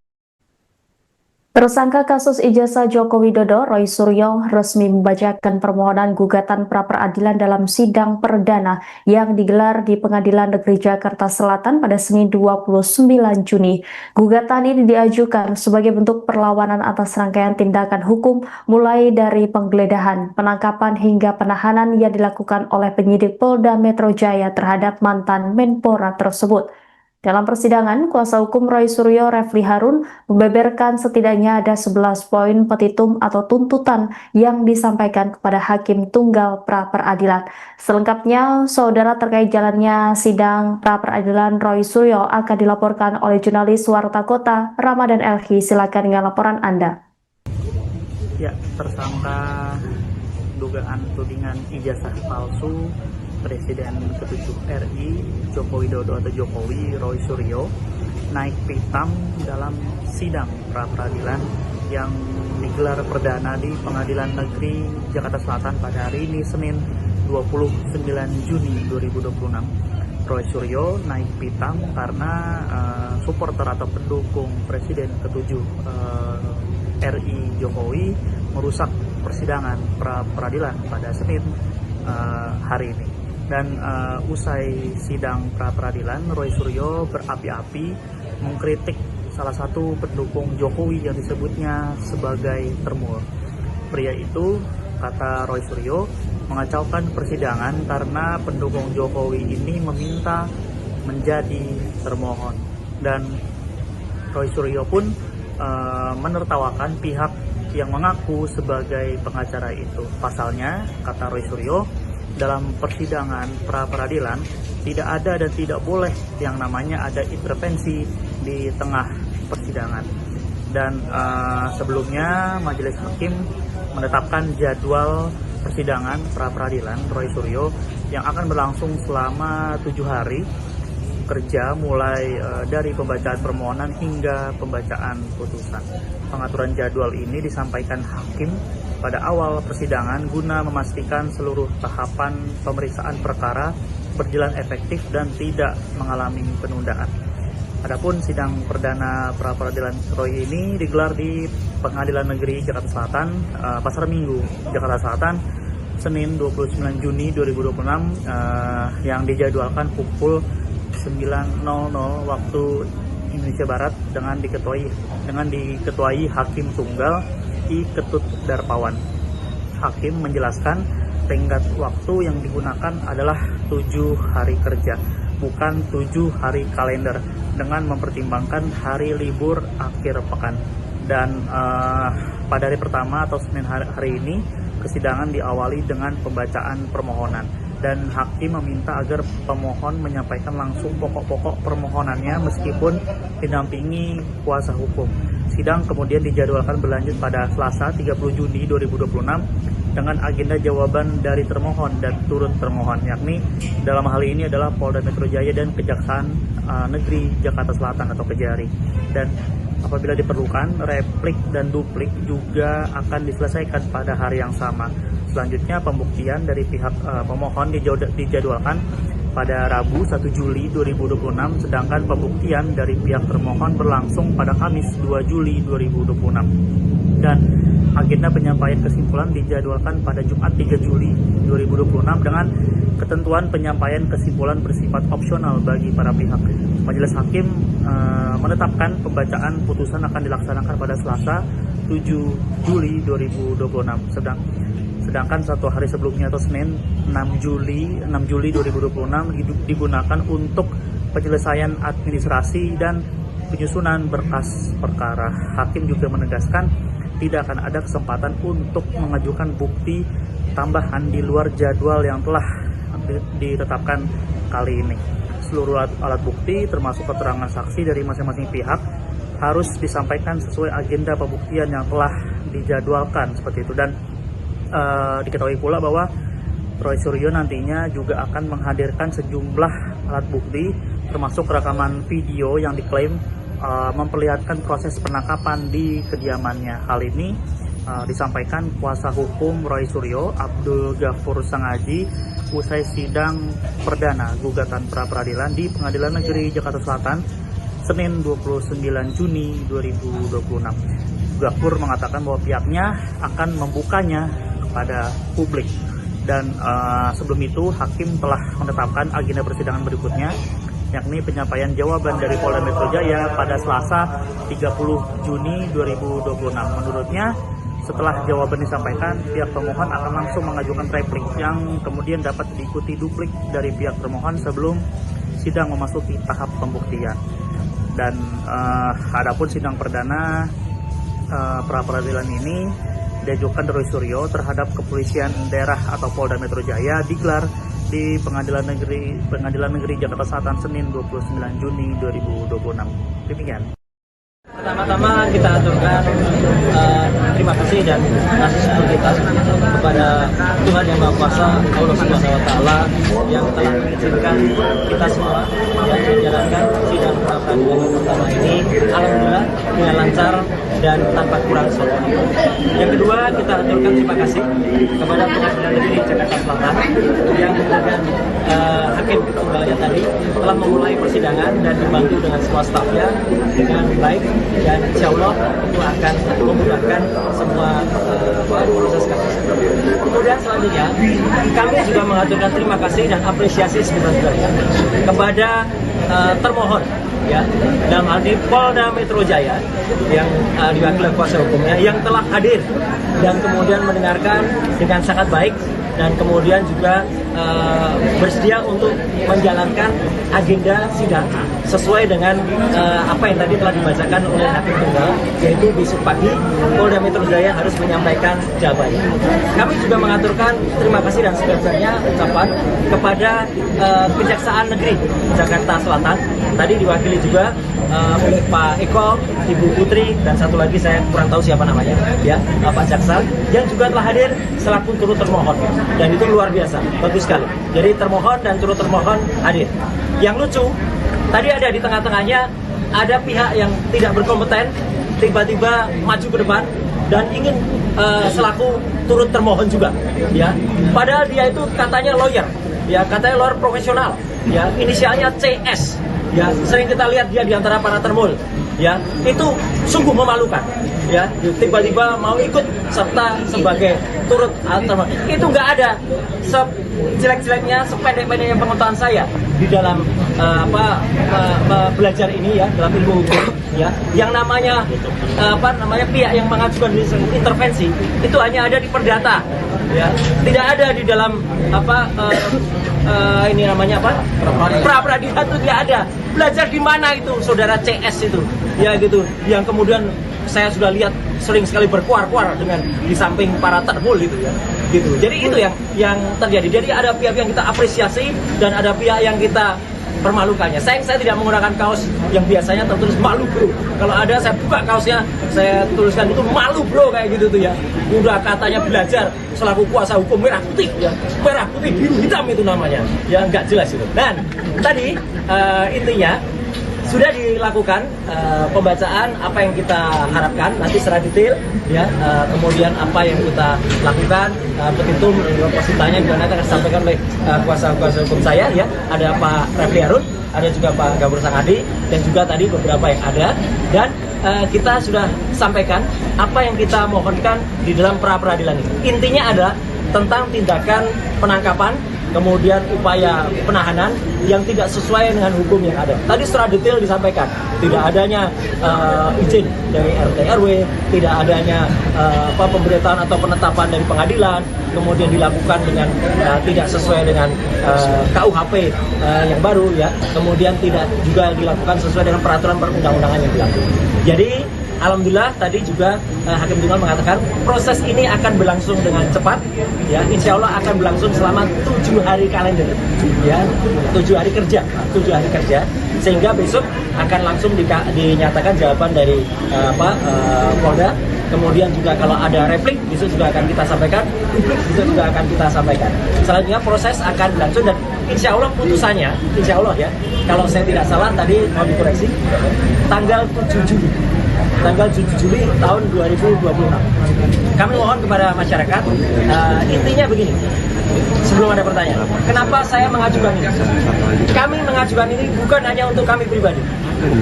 Tersangka kasus ijazah Joko Widodo, Roy Suryo, resmi membacakan permohonan gugatan pra-peradilan dalam sidang perdana yang digelar di Pengadilan Negeri Jakarta Selatan pada Senin 29 Juni. Gugatan ini diajukan sebagai bentuk perlawanan atas rangkaian tindakan hukum mulai dari penggeledahan, penangkapan hingga penahanan yang dilakukan oleh penyidik Polda Metro Jaya terhadap mantan Menpora tersebut. Dalam persidangan, kuasa hukum Roy Suryo, Refli Harun, membeberkan setidaknya ada 11 poin petitum atau tuntutan yang disampaikan kepada Hakim Tunggal pra-peradilan. Selengkapnya, saudara, terkait jalannya sidang pra-peradilan Roy Suryo akan dilaporkan oleh jurnalis Warta Kota, Ramadan Elhi. Silakan dengan laporan Anda. Ya, tersangka dugaan tudingan ijazah palsu Presiden ke-7 RI Joko Widodo atau Jokowi, Roy Suryo, naik pitam dalam sidang pra-peradilan yang digelar perdana di Pengadilan Negeri Jakarta Selatan pada hari ini Senin 29 Juni 2026. Roy Suryo naik pitam karena supporter atau pendukung Presiden ke-7 RI Jokowi merusak persidangan pra-peradilan pada Senin hari ini. Dan usai sidang pra-peradilan, Roy Suryo berapi-api mengkritik salah satu pendukung Jokowi yang disebutnya sebagai termur. Pria itu, kata Roy Suryo, mengacaukan persidangan karena pendukung Jokowi ini meminta menjadi termohon. Dan Roy Suryo pun menertawakan pihak yang mengaku sebagai pengacara itu. Pasalnya, kata Roy Suryo, dalam persidangan pra-peradilan tidak ada dan tidak boleh yang namanya ada intervensi di tengah persidangan. Dan sebelumnya majelis hakim menetapkan jadwal persidangan pra-peradilan Roy Suryo yang akan berlangsung selama 7 hari kerja mulai dari pembacaan permohonan hingga pembacaan putusan. Pengaturan jadwal ini disampaikan hakim pada awal persidangan guna memastikan seluruh tahapan pemeriksaan perkara berjalan efektif dan tidak mengalami penundaan. Adapun sidang perdana pra peradilan Roy ini digelar di Pengadilan Negeri Jakarta Selatan, Pasar Minggu, Jakarta Selatan, Senin 29 Juni 2026, yang dijadwalkan pukul 9.00 waktu Indonesia Barat dengan diketuai Hakim Tunggal I. Ketut Darpawan. Hakim menjelaskan tenggat waktu yang digunakan adalah 7 hari kerja, bukan 7 hari kalender, dengan mempertimbangkan hari libur akhir pekan. Dan pada hari pertama atau Senin hari ini, kesidangan diawali dengan pembacaan permohonan, dan hakim meminta agar pemohon menyampaikan langsung pokok-pokok permohonannya meskipun didampingi kuasa hukum. Sidang kemudian dijadwalkan berlanjut pada Selasa 30 Juni 2026 dengan agenda jawaban dari termohon dan turut termohon, yakni dalam hal ini adalah Polda Metro Jaya dan Kejaksaan Negeri Jakarta Selatan atau Kejari. Dan apabila diperlukan, replik dan duplik juga akan diselesaikan pada hari yang sama. Selanjutnya, pembuktian dari pihak pemohon dijadwalkan pada Rabu 1 Juli 2026, sedangkan pembuktian dari pihak termohon berlangsung pada Kamis 2 Juli 2026. Dan agenda penyampaian kesimpulan dijadwalkan pada Jumat 3 Juli 2026 dengan ketentuan penyampaian kesimpulan bersifat opsional bagi para pihak. Majelis Hakim menetapkan pembacaan putusan akan dilaksanakan pada Selasa 7 Juli 2026. Sedangkan satu hari sebelumnya atau Senin 6 Juli 2026 digunakan untuk penyelesaian administrasi dan penyusunan berkas perkara. Hakim juga menegaskan tidak akan ada kesempatan untuk mengajukan bukti tambahan di luar jadwal yang telah ditetapkan kali ini. Seluruh alat bukti termasuk keterangan saksi dari masing-masing pihak harus disampaikan sesuai agenda pembuktian yang telah dijadwalkan seperti itu. Dan diketahui pula bahwa Roy Suryo nantinya juga akan menghadirkan sejumlah alat bukti termasuk rekaman video yang diklaim memperlihatkan proses penangkapan di kediamannya. Hal ini disampaikan kuasa hukum Roy Suryo, Abdul Ghafur Sangaji, usai sidang perdana gugatan pra peradilan di Pengadilan Negeri Jakarta Selatan Senin 29 Juni 2026. Ghafur mengatakan bahwa pihaknya akan membukanya kepada publik. Dan sebelum itu, hakim telah menetapkan agenda persidangan berikutnya, yakni penyampaian jawaban dari Polda Metro Jaya pada Selasa 30 Juni 2026. Menurutnya, setelah jawaban disampaikan, pihak pemohon akan langsung mengajukan replik yang kemudian dapat diikuti duplik dari pihak termohon sebelum sidang memasuki tahap pembuktian. Dan adapun sidang perdana pra peradilan ini diajukan Roy Suryo terhadap Kepolisian Daerah atau Polda Metro Jaya digelar di Pengadilan Negeri Jakarta Selatan Senin 29 Juni 2026. Demikian. Pertama-tama kita aturkan terima kasih dan kasih syukur kita kepada Tuhan Yang Maha Kuasa, Allah Subhanahu wa Ta'ala, yang telah mengizinkan kita semua yang menjalankan sidang pra peradilan pertama ini alhamdulillah dengan lancar dan tanpa kurang suatu. Yang kedua, kita aturkan terima kasih kepada Pengadilan Negeri Jakarta Selatan yang kemudian Hakim Tunggalnya tadi telah memulai persidangan dan dibantu dengan semua stafnya dengan baik, dan insya Allah itu akan memudahkan semua proses kasus. Kemudian selanjutnya kami juga mengaturkan terima kasih dan apresiasi sebenarnya kepada termohon, ya, dalam hal ini Polda Metro Jaya yang diwakili kuasa hukumnya yang telah hadir dan kemudian mendengarkan dengan sangat baik dan kemudian juga bersedia untuk menjalankan agenda sidang sesuai dengan apa yang tadi telah dibacakan oleh Hakim Tunggal, yaitu besok pagi Polda Metro Jaya harus menyampaikan jawabannya. Kami juga mengaturkan terima kasih dan sebenarnya ucapan kepada Kejaksaan Negeri Jakarta Selatan, tadi diwakili juga Pak Eko, Ibu Putri, dan satu lagi saya kurang tahu siapa namanya, ya, Pak Jaksa, yang juga telah hadir selaku turut termohon, dan itu luar biasa, bagus sekali. Jadi termohon dan turut termohon hadir. Yang lucu, tadi ada di tengah-tengahnya ada pihak yang tidak berkompeten tiba-tiba maju ke depan dan ingin selaku turut termohon juga, ya. Padahal dia itu katanya lawyer, ya, katanya lawyer profesional, ya, inisialnya CS. ya sering kita lihat dia di antara para termul, ya itu sungguh memalukan, ya tiba-tiba mau ikut serta sebagai turut termul. Itu nggak ada jelek-jeleknya, sependek-pendeknya pengetahuan saya di dalam belajar ini, ya dalam ilmu hukum, ya yang namanya pihak yang mengajukan intervensi itu hanya ada di perdata, ya tidak ada di dalam ini namanya pra peradilan itu tidak ada. Belajar di mana itu saudara CS itu, ya gitu, yang kemudian saya sudah lihat sering sekali berkuar-kuar dengan di samping para termul itu, ya gitu. Jadi itu yang terjadi. Jadi ada pihak yang kita apresiasi dan ada pihak yang kita permalukannya. Saya tidak menggunakan kaos yang biasanya tertulis malu bro. Kalau ada saya buka kaosnya, saya tuliskan itu malu bro kayak gitu tuh, ya. Udah katanya belajar selaku kuasa hukum merah putih, ya merah putih biru hitam itu namanya, ya nggak jelas itu. Dan tadi intinya sudah dilakukan pembacaan apa yang kita harapkan nanti secara detail, ya kemudian apa yang kita lakukan, petitum positanya juga nanti akan disampaikan oleh kuasa hukum saya, ya ada Pak Refli Harun, ada juga Pak Gabur Sangadi, dan juga tadi beberapa yang ada, dan kita sudah sampaikan apa yang kita mohonkan di dalam pra peradilan ini. Intinya adalah tentang tindakan penangkapan, kemudian upaya penahanan yang tidak sesuai dengan hukum yang ada. Tadi secara detail disampaikan, tidak adanya izin dari RT RW, tidak adanya pemberitahuan atau penetapan dari pengadilan, kemudian dilakukan dengan tidak sesuai dengan KUHP yang baru, ya, kemudian tidak juga dilakukan sesuai dengan peraturan perundang-undangan yang berlaku. Jadi alhamdulillah tadi juga Hakim Tunggal mengatakan proses ini akan berlangsung dengan cepat, ya insya Allah akan berlangsung selama 7 hari kalender, ya 7 hari kerja, sehingga besok akan langsung dinyatakan jawaban dari Polda. Kemudian juga kalau ada replik besok juga akan kita sampaikan, besok juga akan kita sampaikan. Selanjutnya proses akan berlangsung dan insya Allah putusannya, insya Allah, ya kalau saya tidak salah tadi mau dikoreksi, tanggal 7 Juli tahun 2026. Kami mohon kepada masyarakat, intinya begini, sebelum ada pertanyaan, kenapa saya mengajukan ini? Kami mengajukan ini bukan hanya untuk kami pribadi,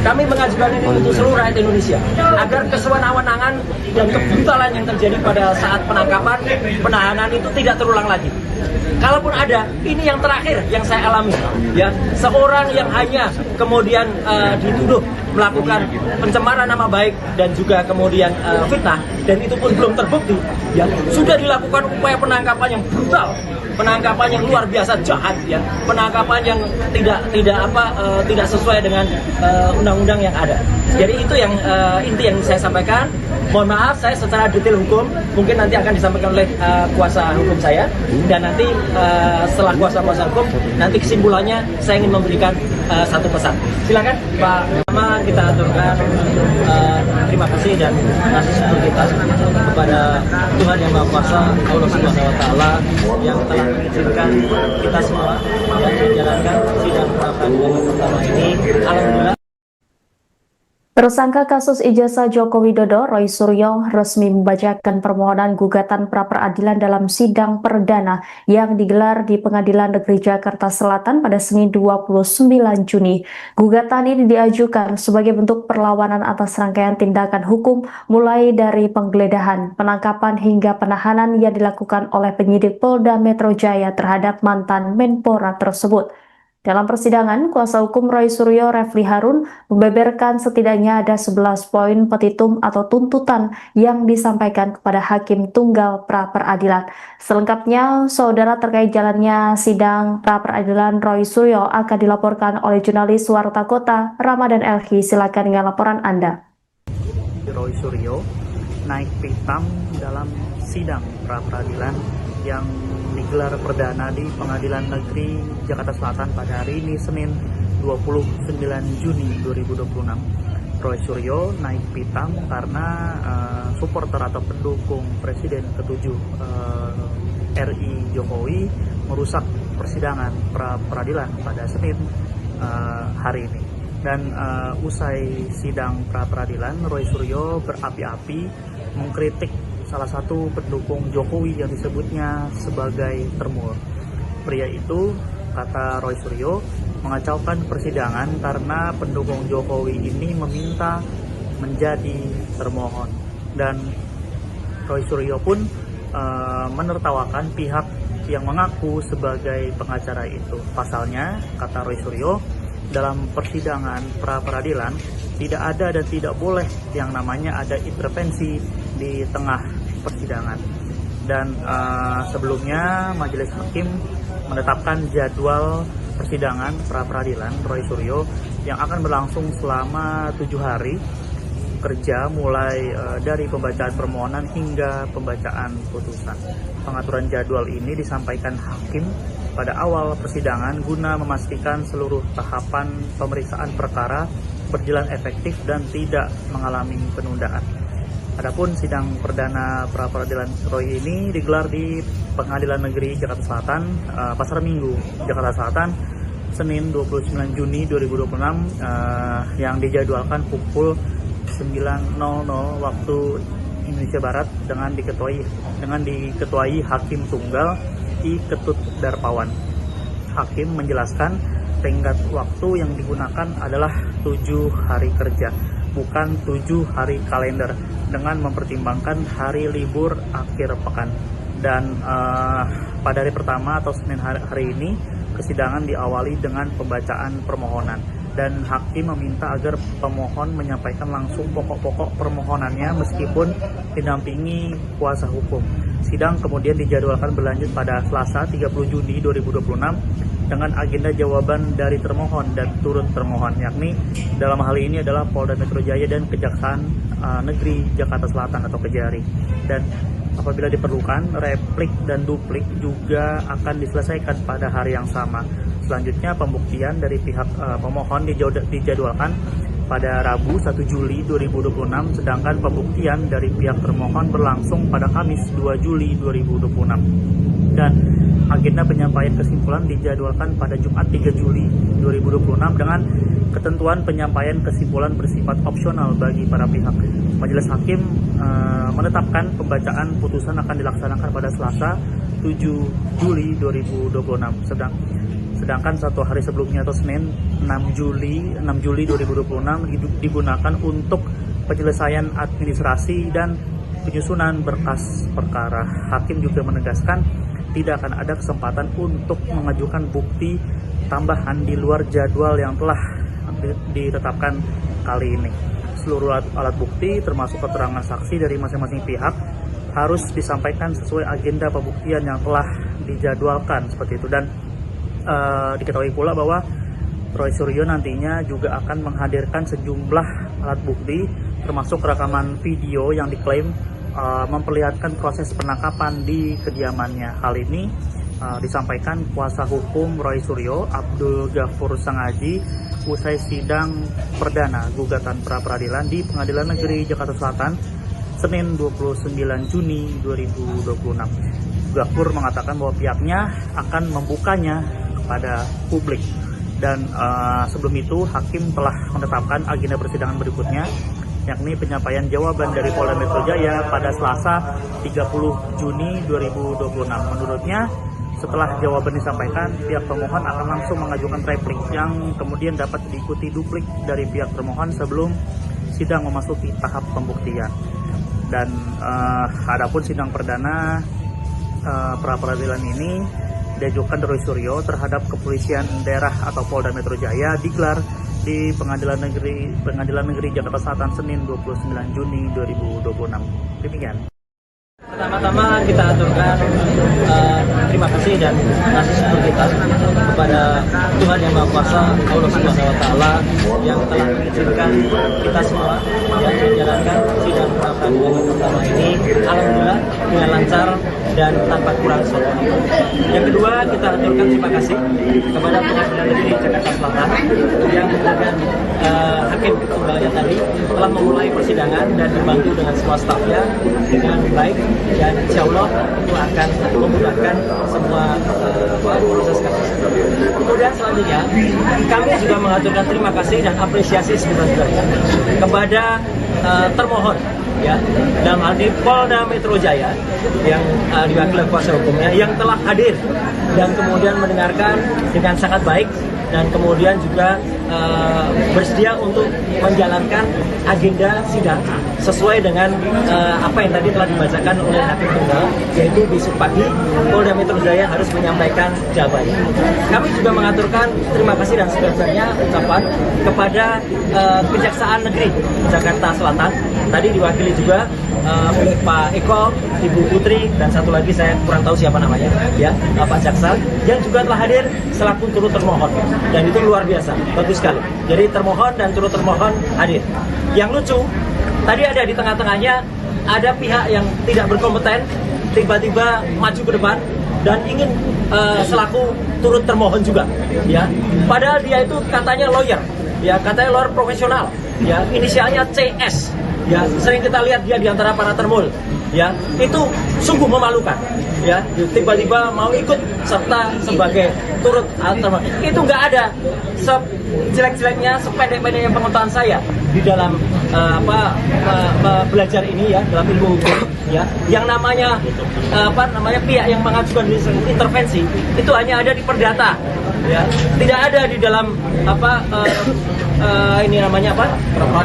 kami mengajukan ini untuk seluruh rakyat Indonesia, agar kesewenang-wenangan dan kebrutalan yang terjadi pada saat penangkapan, penahanan itu tidak terulang lagi. Kalaupun ada, ini yang terakhir yang saya alami, ya seorang yang hanya kemudian dituduh melakukan pencemaran nama baik dan juga kemudian fitnah, dan itu pun belum terbukti, ya sudah dilakukan upaya penangkapan yang brutal, penangkapan yang luar biasa jahat, ya penangkapan yang tidak sesuai dengan undang-undang yang ada. Jadi itu yang inti yang saya sampaikan. Mohon maaf saya secara detail hukum mungkin nanti akan disampaikan oleh kuasa hukum saya, dan nanti setelah kuasa hukum nanti kesimpulannya saya ingin memberikan satu pesan. Silakan Pak. Pertama kita aturkan terima kasih dan kasih syukur kita kepada Tuhan Yang Maha Kuasa, Allah Subhanahu Wa Taala, yang telah mengizinkan kita semua yang menjalankan sidang pra peradilan pertama ini. Alhamdulillah. Tersangka kasus ijazah Joko Widodo, Roy Suryo, resmi membacakan permohonan gugatan pra-peradilan dalam sidang perdana yang digelar di Pengadilan Negeri Jakarta Selatan pada Senin 29 Juni. Gugatan ini diajukan sebagai bentuk perlawanan atas rangkaian tindakan hukum mulai dari penggeledahan, penangkapan hingga penahanan yang dilakukan oleh penyidik Polda Metro Jaya terhadap mantan Menpora tersebut. Dalam persidangan, kuasa hukum Roy Suryo, Refli Harun, membeberkan setidaknya ada 11 poin petitum atau tuntutan yang disampaikan kepada Hakim Tunggal pra-peradilan. Selengkapnya, saudara, terkait jalannya sidang pra-peradilan Roy Suryo akan dilaporkan oleh jurnalis Warta Kota, Ramadan Elhi. Silakan dengan laporan Anda. Roy Suryo naik pitam dalam sidang pra-peradilan yang digelar perdana di Pengadilan Negeri Jakarta Selatan pada hari ini Senin 29 Juni 2026. Roy Suryo naik pitam karena supporter atau pendukung Presiden ke-7 RI Jokowi merusak persidangan pra-peradilan pada Senin hari ini. Dan usai sidang pra-peradilan, Roy Suryo berapi-api mengkritik salah satu pendukung Jokowi yang disebutnya sebagai termul. Pria itu, kata Roy Suryo, mengacaukan persidangan karena pendukung Jokowi ini meminta menjadi termohon, dan Roy Suryo pun menertawakan pihak yang mengaku sebagai pengacara itu. Pasalnya, kata Roy Suryo, dalam persidangan pra-peradilan tidak ada dan tidak boleh yang namanya ada intervensi di tengah persidangan. Dan sebelumnya majelis hakim menetapkan jadwal persidangan pra-peradilan Roy Suryo yang akan berlangsung selama 7 hari kerja, mulai dari pembacaan permohonan hingga pembacaan putusan. Pengaturan jadwal ini disampaikan hakim pada awal persidangan guna memastikan seluruh tahapan pemeriksaan perkara berjalan efektif dan tidak mengalami penundaan. Adapun sidang perdana pra-peradilan Roy ini digelar di Pengadilan Negeri Jakarta Selatan, Pasar Minggu, Jakarta Selatan, Senin 29 Juni 2026, yang dijadwalkan pukul 9.00 waktu Indonesia Barat dengan diketuai Hakim Tunggal I. Ketut Darpawan. Hakim menjelaskan tenggat waktu yang digunakan adalah 7 hari kerja, bukan 7 hari kalender, dengan mempertimbangkan hari libur akhir pekan. Dan pada hari pertama atau Senin hari ini, persidangan diawali dengan pembacaan permohonan. Dan hakim meminta agar pemohon menyampaikan langsung pokok-pokok permohonannya meskipun didampingi kuasa hukum. Sidang kemudian dijadwalkan berlanjut pada Selasa 30 Juni 2026 dengan agenda jawaban dari termohon dan turut termohon, yakni dalam hal ini adalah Polda Metro Jaya dan Kejaksaan Negeri Jakarta Selatan atau Kejari. Dan apabila diperlukan, replik dan duplik juga akan diselesaikan pada hari yang sama. Selanjutnya, pembuktian dari pihak pemohon dijadwalkan pada Rabu 1 Juli 2026, sedangkan pembuktian dari pihak termohon berlangsung pada Kamis 2 Juli 2026. Dan agenda penyampaian kesimpulan dijadwalkan pada Jumat 3 Juli 2026 dengan ketentuan penyampaian kesimpulan bersifat opsional bagi para pihak. Majelis hakim menetapkan pembacaan putusan akan dilaksanakan pada Selasa 7 Juli 2026. Sedangkan 1 hari sebelumnya atau Senin 6 Juli 2026 digunakan untuk penyelesaian administrasi dan penyusunan berkas perkara. Hakim juga menegaskan tidak akan ada kesempatan untuk mengajukan bukti tambahan di luar jadwal yang telah ditetapkan kali ini. Seluruh alat bukti termasuk keterangan saksi dari masing-masing pihak harus disampaikan sesuai agenda pembuktian yang telah dijadwalkan seperti itu. Dan diketahui pula bahwa Roy Suryo nantinya juga akan menghadirkan sejumlah alat bukti termasuk rekaman video yang diklaim memperlihatkan proses penangkapan di kediamannya. Hal ini disampaikan kuasa hukum Roy Suryo, Abdul Ghafur Sangaji, usai sidang perdana gugatan pra-peradilan di Pengadilan Negeri Jakarta Selatan Senin 29 Juni 2026. Ghafur mengatakan bahwa pihaknya akan membukanya pada publik. Dan sebelum itu hakim telah menetapkan agenda persidangan berikutnya, yakni penyampaian jawaban dari Polda Metro Jaya pada Selasa 30 Juni 2026. Menurutnya, setelah jawaban disampaikan, pihak pemohon akan langsung mengajukan replik yang kemudian dapat diikuti duplik dari pihak termohon sebelum sidang memasuki tahap pembuktian. Dan adapun sidang perdana pra-peradilan ini diajukan Roy Suryo terhadap Kepolisian Daerah atau Polda Metro Jaya digelar di Pengadilan Negeri Jakarta Selatan Senin 29 Juni 2026. Demikian. Pertama-tama kita aturkan terima kasih dan kasih syukur kita kepada Tuhan Yang Maha Kuasa, Allah Subhanahu wa Ta'ala, yang telah mengizinkan kita semua yang menjalankan sidang pra-peradilan yang pertama ini alhamdulillah dengan lancar dan tanpa kurang suatu. Yang kedua, kita aturkan terima kasih kepada Pengadilan Negeri Jakarta Selatan yang dengan hakim tunggalnya tadi telah memulai persidangan dan dibantu dengan semua stafnya dengan baik, dan insya Allah itu akan memudahkan semua proses kasus. Kemudian selanjutnya kami juga mengaturkan terima kasih dan apresiasi sebesar-besarnya kepada termohon, ya, dalam hal ini Polda Metro Jaya yang diwakili kuasa hukumnya yang telah hadir dan kemudian mendengarkan dengan sangat baik dan kemudian juga bersedia untuk menjalankan agenda sidang sesuai dengan apa yang tadi telah dibacakan oleh Hakim Tunggal, yaitu besok pagi Polda Metro Jaya harus menyampaikan jawabannya. Kami juga mengaturkan terima kasih dan sebenarnya ucapan kepada Kejaksaan Negeri Jakarta Selatan, tadi diwakili juga oleh Pak Eko, Ibu Putri, dan satu lagi saya kurang tahu siapa namanya, ya, Pak Jaksa, yang juga telah hadir selaku turut termohon, dan itu luar biasa, bagus sekali. Jadi termohon dan turut termohon hadir. Yang lucu, tadi ada di tengah-tengahnya ada pihak yang tidak berkompeten tiba-tiba maju ke depan dan ingin selaku turut termohon juga, ya. Padahal dia itu katanya lawyer, ya, katanya lawyer profesional, ya, inisialnya CS. Ya, sering kita lihat dia di antara para termul, ya, itu sungguh memalukan, ya, tiba-tiba mau ikut serta sebagai turut termohon. Itu nggak ada sejelek-jeleknya, sependek-pendeknya pengetahuan saya di dalam belajar ini, ya, dalam ilmu hukum, ya, yang namanya pihak yang mengajukan intervensi itu hanya ada di perdata, ya, tidak ada di dalam ini namanya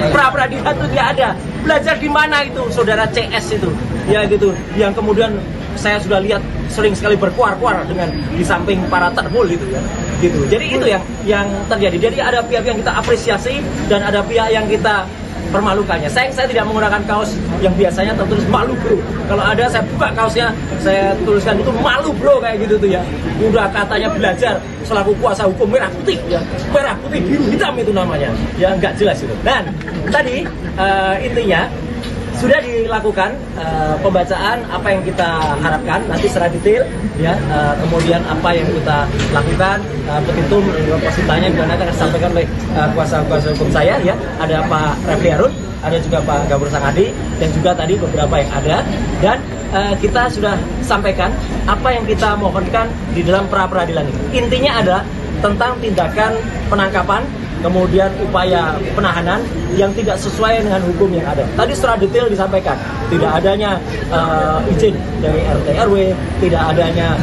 pra peradilan, itu tidak ada. Belajar di mana itu saudara CS itu, ya, gitu, yang kemudian saya sudah lihat sering sekali berkuar-kuar dengan di samping para termul gitu, ya, gitu. Jadi itu yang terjadi. Jadi ada pihak yang kita apresiasi dan ada pihak yang kita permalukannya. Saya tidak menggunakan kaos yang biasanya tertulis malu bro. Kalau ada saya buka kaosnya, saya tuliskan itu malu bro, kayak gitu tuh, ya. Udah katanya belajar selaku kuasa hukum merah putih, ya, merah putih biru hitam itu namanya, ya, nggak jelas itu. Dan tadi intinya sudah dilakukan pembacaan apa yang kita harapkan nanti secara detail, ya, kemudian apa yang kita lakukan, petitum positanya juga nanti akan disampaikan oleh kuasa hukum saya, ya, ada Pak Refli Harun, ada juga Pak Gabur Sangadi, dan juga tadi beberapa yang ada, dan kita sudah sampaikan apa yang kita mohonkan di dalam pra peradilan ini. Intinya adalah tentang tindakan penangkapan, kemudian upaya penahanan yang tidak sesuai dengan hukum yang ada. Tadi secara detail disampaikan, tidak adanya izin dari RT RW, tidak adanya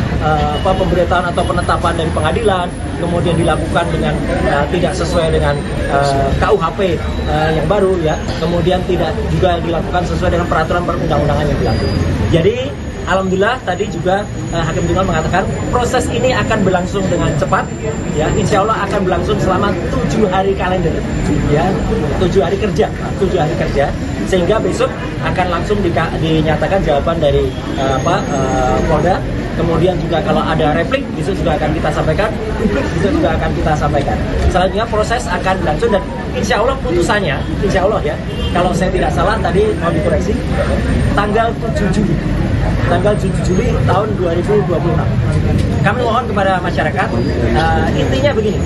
pemberitahuan atau penetapan dari pengadilan, kemudian dilakukan dengan tidak sesuai dengan KUHP yang baru, ya, kemudian tidak juga dilakukan sesuai dengan peraturan perundang-undangan yang berlaku. Jadi alhamdulillah tadi juga Hakim Tunggal mengatakan proses ini akan berlangsung dengan cepat, ya, insya Allah akan berlangsung selama 7 hari kalender, ya, 7 hari kerja, sehingga besok akan langsung dinyatakan jawaban dari Polda. Kemudian juga kalau ada replik besok juga akan kita sampaikan, publik besok juga akan kita sampaikan. Selanjutnya proses akan berlangsung dan insya Allah putusannya, insya Allah, ya, kalau saya tidak salah tadi mau dikoreksi, tanggal 7 Juli tahun 2026. Kami mohon kepada masyarakat, intinya begini,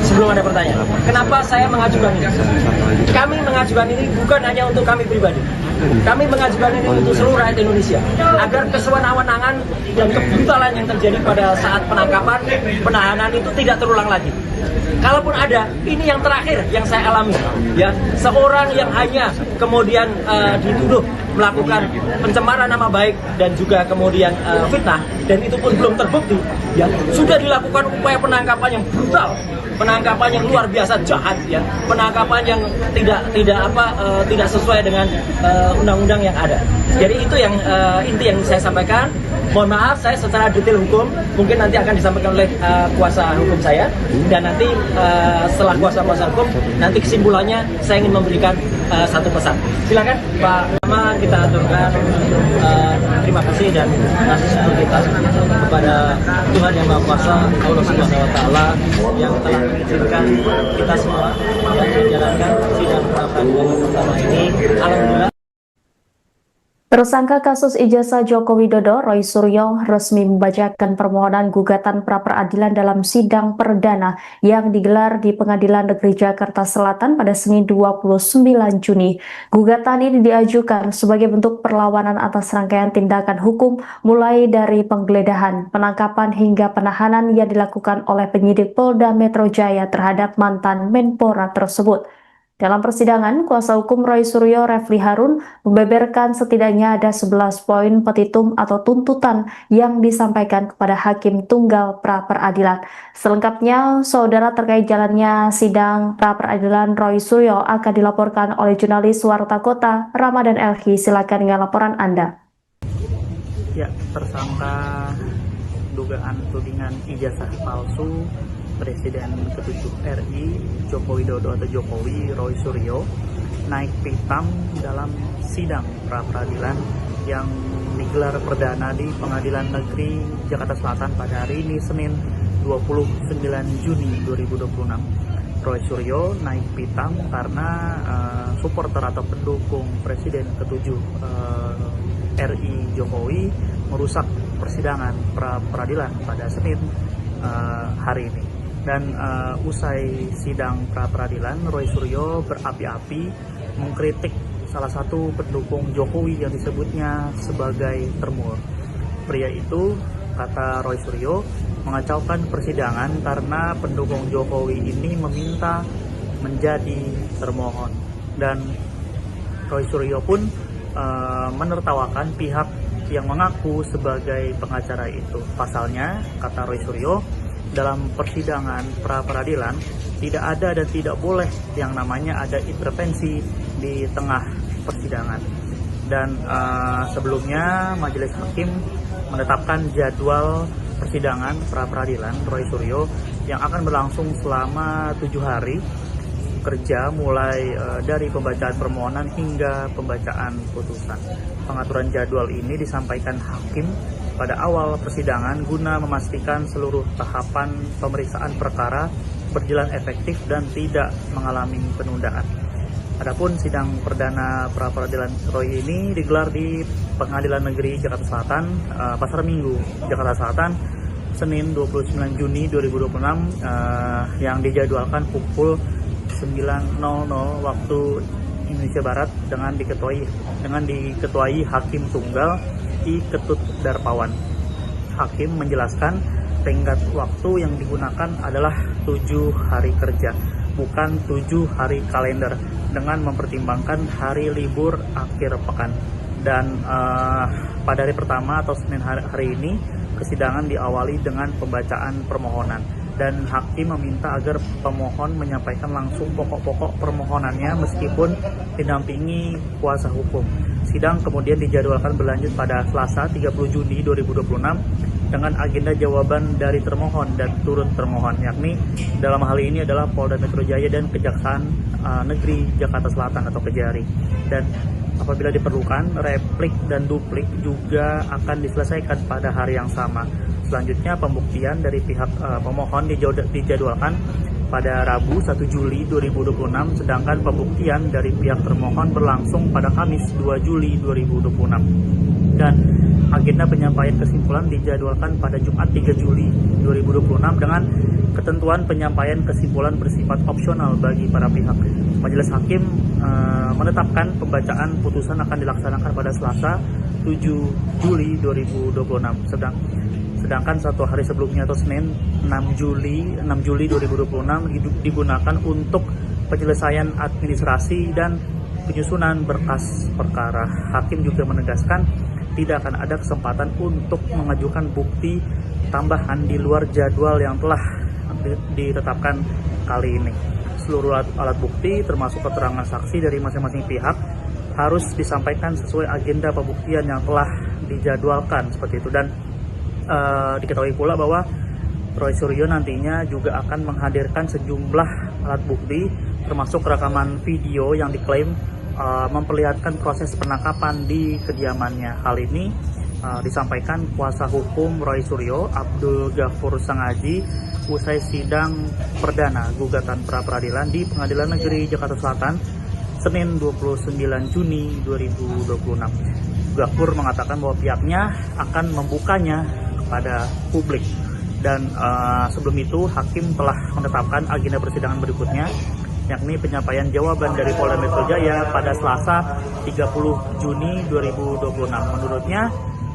sebelum ada pertanyaan, kenapa saya mengajukan ini? Kami mengajukan ini bukan hanya untuk kami pribadi, kami mengajukan ini untuk seluruh rakyat Indonesia, agar kesewenang-wenangan dan kebrutalan yang terjadi pada saat penangkapan, penahanan itu tidak terulang lagi. Kalaupun ada, ini yang terakhir yang saya alami, ya, seorang yang hanya kemudian dituduh melakukan pencemaran nama baik dan juga kemudian fitnah, dan itu pun belum terbukti, ya, sudah dilakukan upaya penangkapan yang brutal, penangkapan yang luar biasa jahat, ya, penangkapan yang tidak sesuai dengan undang-undang yang ada. Jadi itu yang inti yang saya sampaikan. Mohon maaf, saya secara detail hukum mungkin nanti akan disampaikan oleh kuasa hukum saya, dan nanti setelah kuasa hukum nanti kesimpulannya saya ingin memberikan satu pesan. Silakan Pak. Pertama kita aturkan terima kasih dan syukur kita kepada Tuhan Yang Maha Kuasa, Allah Subhanahu Wa Taala, yang telah mengizinkan kita semua yang menjalankan sidang pra peradilan pertama ini. Alhamdulillah. Tersangka kasus ijazah Joko Widodo, Roy Suryo, resmi membacakan permohonan gugatan pra-peradilan dalam sidang perdana yang digelar di Pengadilan Negeri Jakarta Selatan pada Senin 29 Juni. Gugatan ini diajukan sebagai bentuk perlawanan atas rangkaian tindakan hukum mulai dari penggeledahan, penangkapan hingga penahanan yang dilakukan oleh penyidik Polda Metro Jaya terhadap mantan Menpora tersebut. Dalam persidangan, kuasa hukum Roy Suryo Refli Harun membeberkan setidaknya ada 11 poin petitum atau tuntutan yang disampaikan kepada Hakim Tunggal Pra-Peradilan. Selengkapnya, saudara, terkait jalannya sidang pra-peradilan Roy Suryo akan dilaporkan oleh jurnalis Warta Kota Ramadan Elhi. Silakan dengan laporan Anda. Ya, tersangka dugaan tudingan ijazah palsu Presiden ke-7 RI Joko Widodo atau Jokowi Roy Suryo naik pitam dalam sidang pra-peradilan yang digelar perdana di Pengadilan Negeri Jakarta Selatan pada hari ini Senin 29 Juni 2026. Roy Suryo naik pitam karena supporter atau pendukung Presiden ke-7 RI Jokowi merusak persidangan pra-peradilan pada Senin hari ini. Dan usai sidang pra-peradilan, Roy Suryo berapi-api mengkritik salah satu pendukung Jokowi yang disebutnya sebagai termur. Pria itu, kata Roy Suryo, mengacaukan persidangan karena pendukung Jokowi ini meminta menjadi termohon. Dan Roy Suryo pun menertawakan pihak yang mengaku sebagai pengacara itu. Pasalnya, kata Roy Suryo, dalam persidangan pra-peradilan tidak ada dan tidak boleh yang namanya ada intervensi di tengah persidangan. Dan sebelumnya majelis hakim menetapkan jadwal persidangan pra-peradilan Roy Suryo yang akan berlangsung selama 7 hari kerja mulai dari pembacaan permohonan hingga pembacaan putusan. Pengaturan jadwal ini disampaikan hakim pada awal persidangan guna memastikan seluruh tahapan pemeriksaan perkara berjalan efektif dan tidak mengalami penundaan. Adapun sidang perdana pra-peradilan Roy ini digelar di Pengadilan Negeri Jakarta Selatan, Pasar Minggu, Jakarta Selatan, Senin 29 Juni 2026 yang dijadwalkan pukul 9.00 waktu Indonesia Barat dengan diketuai Hakim Tunggal I Ketut Darpawan. Hakim menjelaskan tenggat waktu yang digunakan adalah 7 hari kerja, bukan 7 hari kalender, dengan mempertimbangkan hari libur akhir pekan. Dan pada hari pertama atau Senin hari ini, persidangan diawali dengan pembacaan permohonan. Dan hakim meminta agar pemohon menyampaikan langsung pokok-pokok permohonannya meskipun didampingi kuasa hukum. Sidang kemudian dijadwalkan berlanjut pada Selasa 30 Juni 2026 dengan agenda jawaban dari termohon dan turut termohon, yakni dalam hal ini adalah Polda Metro Jaya dan Kejaksaan Negeri Jakarta Selatan atau Kejari. Dan apabila diperlukan, replik dan duplik juga akan diselesaikan pada hari yang sama. Selanjutnya, pembuktian dari pihak pemohon dijadwalkan pada Rabu 1 Juli 2026, sedangkan pembuktian dari pihak termohon berlangsung pada Kamis 2 Juli 2026. Dan agenda penyampaian kesimpulan dijadwalkan pada Jumat 3 Juli 2026 dengan ketentuan penyampaian kesimpulan bersifat opsional bagi para pihak. Majelis hakim menetapkan pembacaan putusan akan dilaksanakan pada Selasa 7 Juli 2026. Sedangkan 1 hari sebelumnya atau Senin 6 Juli 2026 digunakan untuk penyelesaian administrasi dan penyusunan berkas perkara. Hakim juga menegaskan tidak akan ada kesempatan untuk mengajukan bukti tambahan di luar jadwal yang telah ditetapkan kali ini. Seluruh alat bukti termasuk keterangan saksi dari masing-masing pihak harus disampaikan sesuai agenda pembuktian yang telah dijadwalkan seperti itu. Dan diketahui pula bahwa Roy Suryo nantinya juga akan menghadirkan sejumlah alat bukti termasuk rekaman video yang diklaim memperlihatkan proses penangkapan di kediamannya. Hal ini disampaikan kuasa hukum Roy Suryo, Abdul Ghafur Sangaji, usai sidang perdana gugatan pra-peradilan di Pengadilan Negeri Jakarta Selatan Senin 29 Juni 2026. Ghafur mengatakan bahwa pihaknya akan membukanya kepada publik. Dan sebelum itu hakim telah menetapkan agenda persidangan berikutnya, yakni penyampaian jawaban dari Polda Metro Jaya pada Selasa 30 Juni 2026. Menurutnya,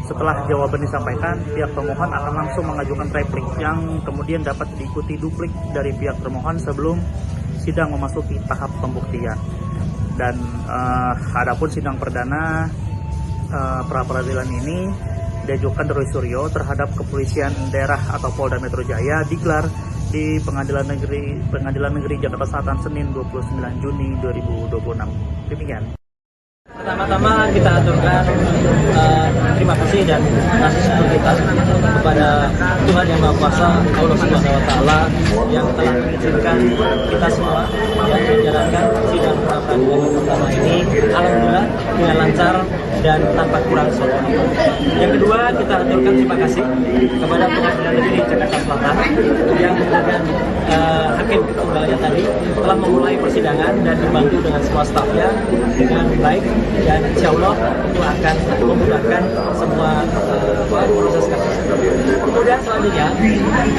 setelah jawaban disampaikan, pihak pemohon akan langsung mengajukan replik yang kemudian dapat diikuti duplik dari pihak termohon sebelum sidang memasuki tahap pembuktian. Dan adapun sidang perdana pra peradilan ini diajukan Roy Suryo terhadap Kepolisian Daerah atau Polda Metro Jaya digelar di Pengadilan Negeri Jakarta Selatan Senin 29 Juni 2026. Demikian. Pertama-tama kita aturkan terima kasih dan kasih syukur kita kepada Tuhan Yang Maha Kuasa, Allah Subhanahu Wa Taala yang telah mengizinkan kita semua yang menjalankan sidang pra peradilan yang pertama ini, alhamdulillah dengan lancar dan tanpa kurang suatu. Yang kedua, kita aturkan terima kasih kepada Pengadilan Negeri Jakarta Selatan yang kemudian hakim tunggalnya tadi telah memulai persidangan dan dibantu dengan semua stafnya dengan baik, dan insya Allah itu akan memudahkan semua proses kasus. Kemudian selanjutnya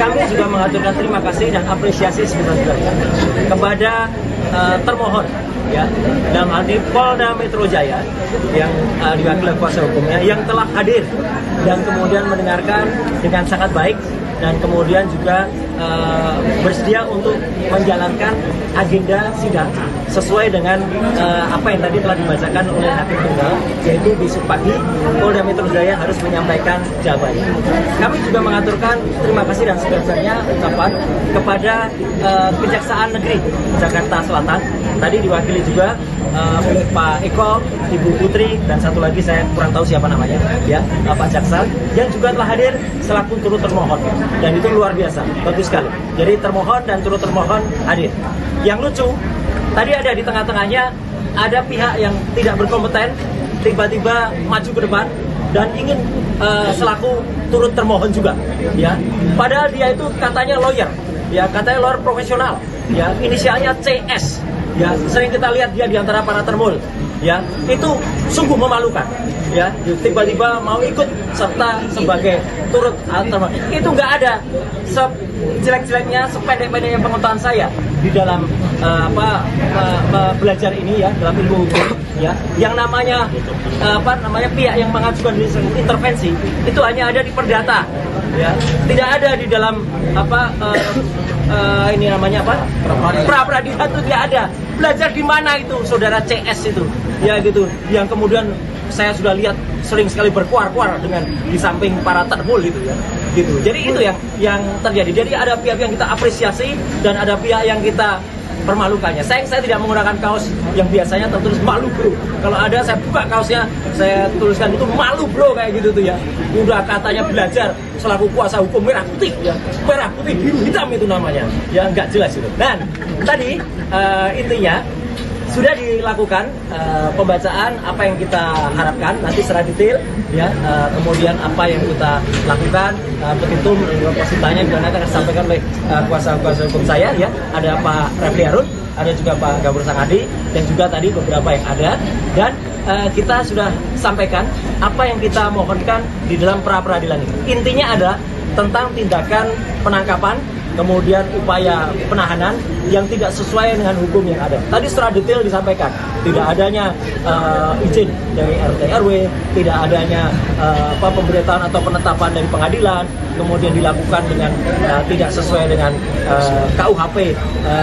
kami juga mengaturkan terima kasih dan apresiasi sebesar-besarnya kepada termohon, ya, dalam hal ini Polda Metro Jaya yang diwakili kuasa hukumnya yang telah hadir dan kemudian mendengarkan dengan sangat baik dan kemudian juga bersedia untuk menjalankan agenda sidang sesuai dengan apa yang tadi telah dibacakan oleh hakim tunggal, yaitu besok pagi Polda Metro Jaya harus menyampaikan jawabannya. Kami juga mengaturkan terima kasih dan sebesar-besarnya ucapan kepada Kejaksaan Negeri Jakarta Selatan, tadi diwakili juga Pak Eko, Ibu Putri, dan satu lagi saya kurang tahu siapa namanya, ya, Pak Jaksa, yang juga telah hadir selaku turut termohon, dan itu luar biasa, bagus sekali. Jadi termohon dan turut termohon hadir. Yang lucu, tadi ada di tengah-tengahnya ada pihak yang tidak berkompeten tiba-tiba maju ke depan dan ingin selaku turut termohon juga, ya. Padahal dia itu katanya lawyer, ya, katanya lawyer profesional, ya, inisialnya CS. Ya, sering kita lihat dia di antara para termul, ya, itu sungguh memalukan, ya, tiba-tiba mau ikut serta sebagai turut termohon. Itu nggak ada sejelek-jeleknya, sependek-pendeknya pengetahuan saya di dalam belajar ini, ya, dalam ilmu hukum, ya, yang namanya pihak yang mengajukan intervensi itu hanya ada di perdata, ya, tidak ada di dalam ini namanya pra peradilan itu tidak ada. Belajar di mana itu saudara CS itu, ya, gitu, yang kemudian saya sudah lihat sering sekali berkuar-kuar dengan di samping para termul gitu, ya, gitu. Jadi itu yang terjadi. Jadi ada pihak yang kita apresiasi dan ada pihak yang kita permalukannya. Saya tidak menggunakan kaos yang biasanya tertulis malu bro. Kalau ada saya buka kaosnya, saya tuliskan itu malu bro, kayak gitu tuh, ya. Udah katanya belajar selaku kuasa hukum merah putih, ya, merah putih biru hitam itu namanya, ya, nggak jelas itu. Dan tadi intinya sudah dilakukan pembacaan apa yang kita harapkan nanti secara detail, ya, kemudian apa yang kita lakukan, petitum positanya juga nanti akan disampaikan oleh kuasa hukum saya, ya, ada Pak Refli Harun, ada juga Pak Gabur Sangadi, dan juga tadi beberapa yang ada, dan kita sudah sampaikan apa yang kita mohonkan di dalam pra peradilan ini. Intinya adalah tentang tindakan penangkapan, kemudian upaya penahanan yang tidak sesuai dengan hukum yang ada. Tadi secara detail disampaikan, tidak adanya izin dari RT RW, tidak adanya pemberitahuan atau penetapan dari pengadilan, kemudian dilakukan dengan tidak sesuai dengan KUHP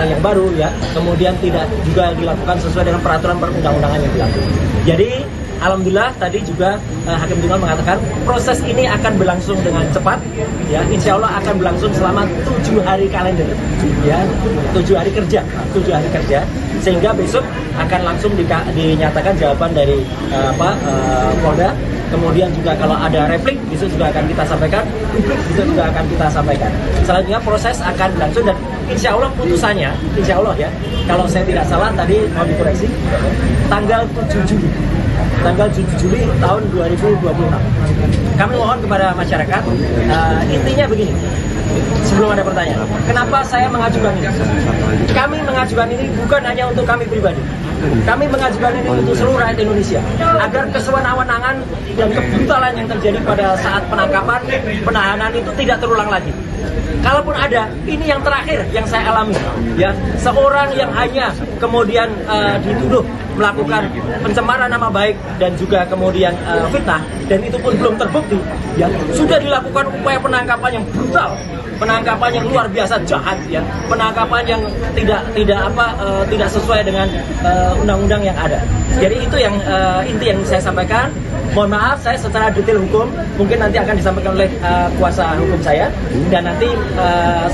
yang baru, ya, kemudian tidak juga dilakukan sesuai dengan peraturan perundang-undangan yang berlaku. Jadi alhamdulillah tadi juga Hakim Tunggal mengatakan proses ini akan berlangsung dengan cepat, ya, insya Allah akan berlangsung selama 7 hari kalender, ya, 7 hari kerja, sehingga besok akan langsung dinyatakan jawaban dari Polda. Kemudian juga kalau ada replik besok juga akan kita sampaikan, besok juga akan kita sampaikan. Selanjutnya proses akan berlangsung dan insya Allah putusannya, insya Allah, ya, kalau saya tidak salah tadi mau dikoreksi, tanggal 7 Juli tahun 2026. Kami mohon kepada masyarakat, intinya begini, sebelum ada pertanyaan, kenapa saya mengajukan ini? Kami mengajukan ini bukan hanya untuk kami pribadi, kami mengajukan ini untuk seluruh rakyat Indonesia, agar kesewenang-wenangan dan kebrutalan yang terjadi pada saat penangkapan, penahanan itu tidak terulang lagi. Kalaupun ada, ini yang terakhir yang saya alami, ya, seorang yang hanya kemudian dituduh melakukan pencemaran nama baik dan juga kemudian fitnah, dan itu pun belum terbukti, ya sudah dilakukan upaya penangkapan yang brutal, penangkapan yang luar biasa jahat, ya penangkapan yang tidak sesuai dengan undang-undang yang ada. Jadi itu yang inti yang saya sampaikan. Mohon maaf, saya secara detail hukum mungkin nanti akan disampaikan oleh kuasa hukum saya, dan nanti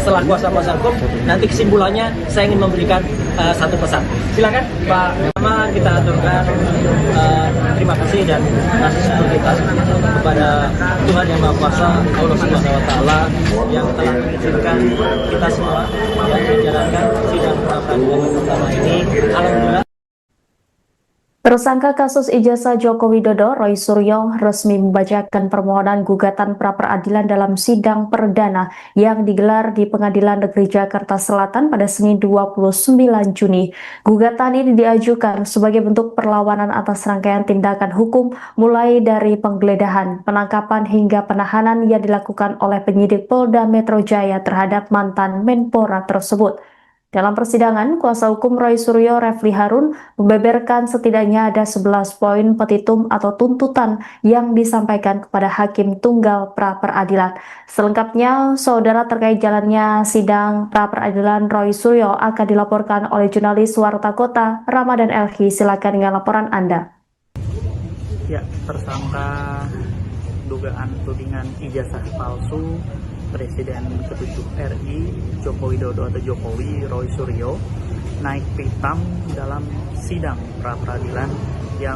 setelah kuasa hukum nanti kesimpulannya saya ingin memberikan satu pesan. Silakan Pak. Pertama kita aturkan terima kasih dan kasih syukur kita kepada Tuhan Yang Maha Kuasa, Allah Subhanahu Wa Taala, yang telah mengizinkan kita semua yang menjalankan sidang pra peradilan pertama ini. Alhamdulillah. Tersangka kasus ijazah Joko Widodo, Roy Suryo, resmi membacakan permohonan gugatan pra-peradilan dalam sidang perdana yang digelar di Pengadilan Negeri Jakarta Selatan pada Senin 29 Juni. Gugatan ini diajukan sebagai bentuk perlawanan atas rangkaian tindakan hukum mulai dari penggeledahan, penangkapan hingga penahanan yang dilakukan oleh penyidik Polda Metro Jaya terhadap mantan Menpora tersebut. Dalam persidangan, kuasa hukum Roy Suryo, Refli Harun, membeberkan setidaknya ada 11 poin petitum atau tuntutan yang disampaikan kepada Hakim Tunggal pra-peradilan. Selengkapnya, saudara, terkait jalannya sidang pra-peradilan Roy Suryo akan dilaporkan oleh jurnalis Warta Kota, Ramadan Elhi. Silakan dengan laporan Anda. Ya, tersangka dugaan tudingan ijazah palsu Presiden ke-7 RI Joko Widodo atau Jokowi, Roy Suryo, naik pitam dalam sidang pra-peradilan yang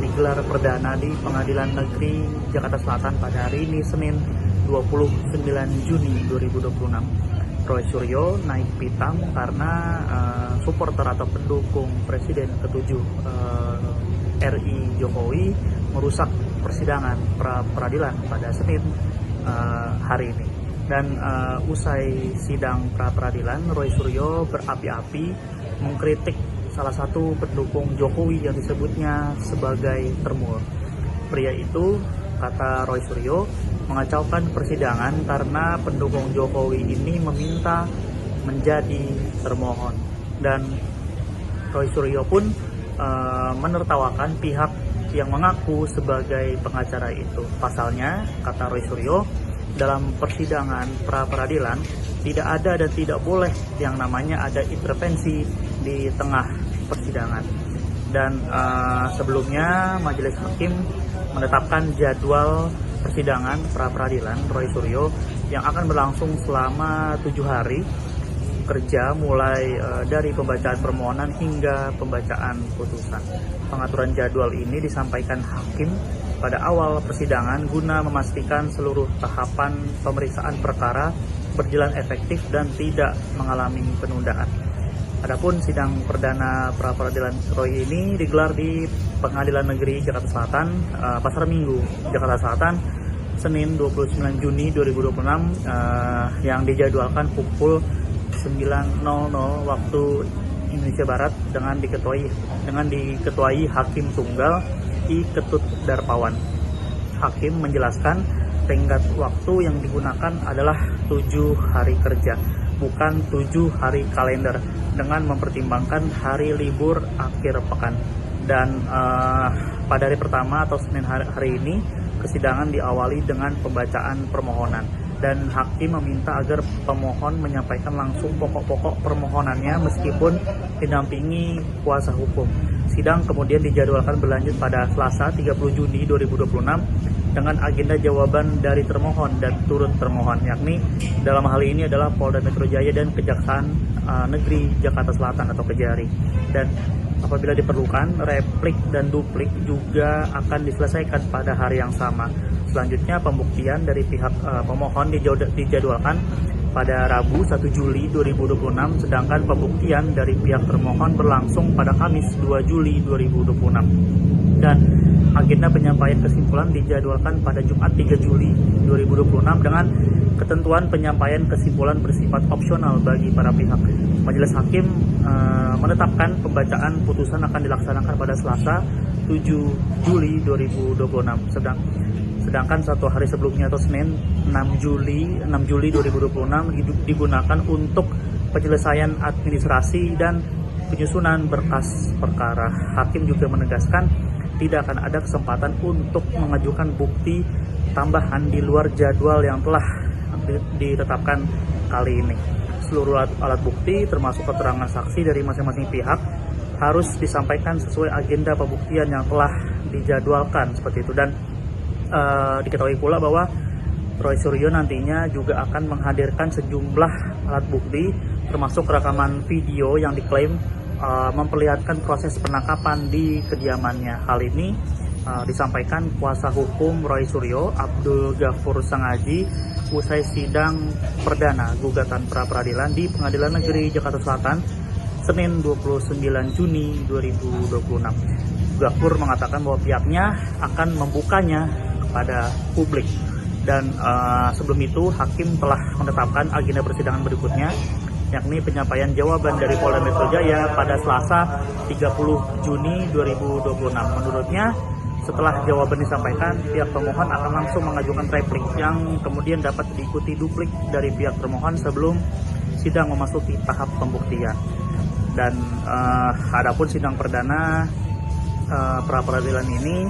digelar perdana di Pengadilan Negeri Jakarta Selatan pada hari ini, Senin 29 Juni 2026. Roy Suryo naik pitam karena supporter atau pendukung Presiden ke-7 RI Jokowi merusak persidangan pra-peradilan pada Senin hari ini. Dan usai sidang pra-peradilan, Roy Suryo berapi-api mengkritik salah satu pendukung Jokowi yang disebutnya sebagai termul. Pria itu, kata Roy Suryo, mengacaukan persidangan karena pendukung Jokowi ini meminta menjadi termohon. Dan Roy Suryo pun menertawakan pihak yang mengaku sebagai pengacara itu. Pasalnya, kata Roy Suryo, dalam persidangan pra-peradilan tidak ada dan tidak boleh yang namanya ada intervensi di tengah persidangan. Dan sebelumnya majelis hakim menetapkan jadwal persidangan pra-peradilan Roy Suryo yang akan berlangsung selama 7 hari kerja, mulai dari pembacaan permohonan hingga pembacaan putusan. Pengaturan jadwal ini disampaikan hakim pada awal persidangan guna memastikan seluruh tahapan pemeriksaan perkara berjalan efektif dan tidak mengalami penundaan. Adapun sidang perdana pra-peradilan Roy ini digelar di Pengadilan Negeri Jakarta Selatan, Pasar Minggu, Jakarta Selatan, Senin 29 Juni 2026, yang dijadwalkan pukul 9.00 waktu Indonesia Barat dengan diketuai Hakim Tunggal I. Ketut Darpawan. Hakim menjelaskan tenggat waktu yang digunakan adalah 7 hari kerja, bukan 7 hari kalender, dengan mempertimbangkan hari libur akhir pekan. Dan pada hari pertama atau Senin hari ini, persidangan diawali dengan pembacaan permohonan. Dan hakim meminta agar pemohon menyampaikan langsung pokok-pokok permohonannya meskipun didampingi kuasa hukum. Sidang kemudian dijadwalkan berlanjut pada Selasa 30 Juni 2026 dengan agenda jawaban dari termohon dan turut termohon, yakni dalam hal ini adalah Polda Metro Jaya dan Kejaksaan Negeri Jakarta Selatan atau Kejari. Dan apabila diperlukan, replik dan duplik juga akan diselesaikan pada hari yang sama. Selanjutnya, pembuktian dari pihak pemohon dijadwalkan pada Rabu 1 Juli 2026, sedangkan pembuktian dari pihak termohon berlangsung pada Kamis 2 Juli 2026. Dan agenda penyampaian kesimpulan dijadwalkan pada Jumat 3 Juli 2026 dengan ketentuan penyampaian kesimpulan bersifat opsional bagi para pihak. Majelis hakim menetapkan pembacaan putusan akan dilaksanakan pada Selasa 7 Juli 2026. Sedangkan 1 hari sebelumnya atau Senin 6 Juli 2026 digunakan untuk penyelesaian administrasi dan penyusunan berkas perkara. Hakim juga menegaskan tidak akan ada kesempatan untuk mengajukan bukti tambahan di luar jadwal yang telah ditetapkan kali ini. Seluruh alat bukti termasuk keterangan saksi dari masing-masing pihak harus disampaikan sesuai agenda pembuktian yang telah dijadwalkan seperti itu. Dan diketahui pula bahwa Roy Suryo nantinya juga akan menghadirkan sejumlah alat bukti termasuk rekaman video yang diklaim memperlihatkan proses penangkapan di kediamannya. Hal ini disampaikan kuasa hukum Roy Suryo, Abdul Ghafur Sangaji, usai sidang perdana gugatan pra-peradilan di Pengadilan Negeri Jakarta Selatan Senin 29 Juni 2026. Ghafur mengatakan bahwa pihaknya akan membukanya kepada publik. Dan sebelum itu hakim telah menetapkan agenda persidangan berikutnya, yakni penyampaian jawaban dari Polda Metro Jaya pada Selasa 30 Juni 2026. Menurutnya, setelah jawaban disampaikan, pihak pemohon akan langsung mengajukan replik yang kemudian dapat diikuti duplik dari pihak termohon sebelum sidang memasuki tahap pembuktian. Dan adapun sidang perdana pra-peradilan ini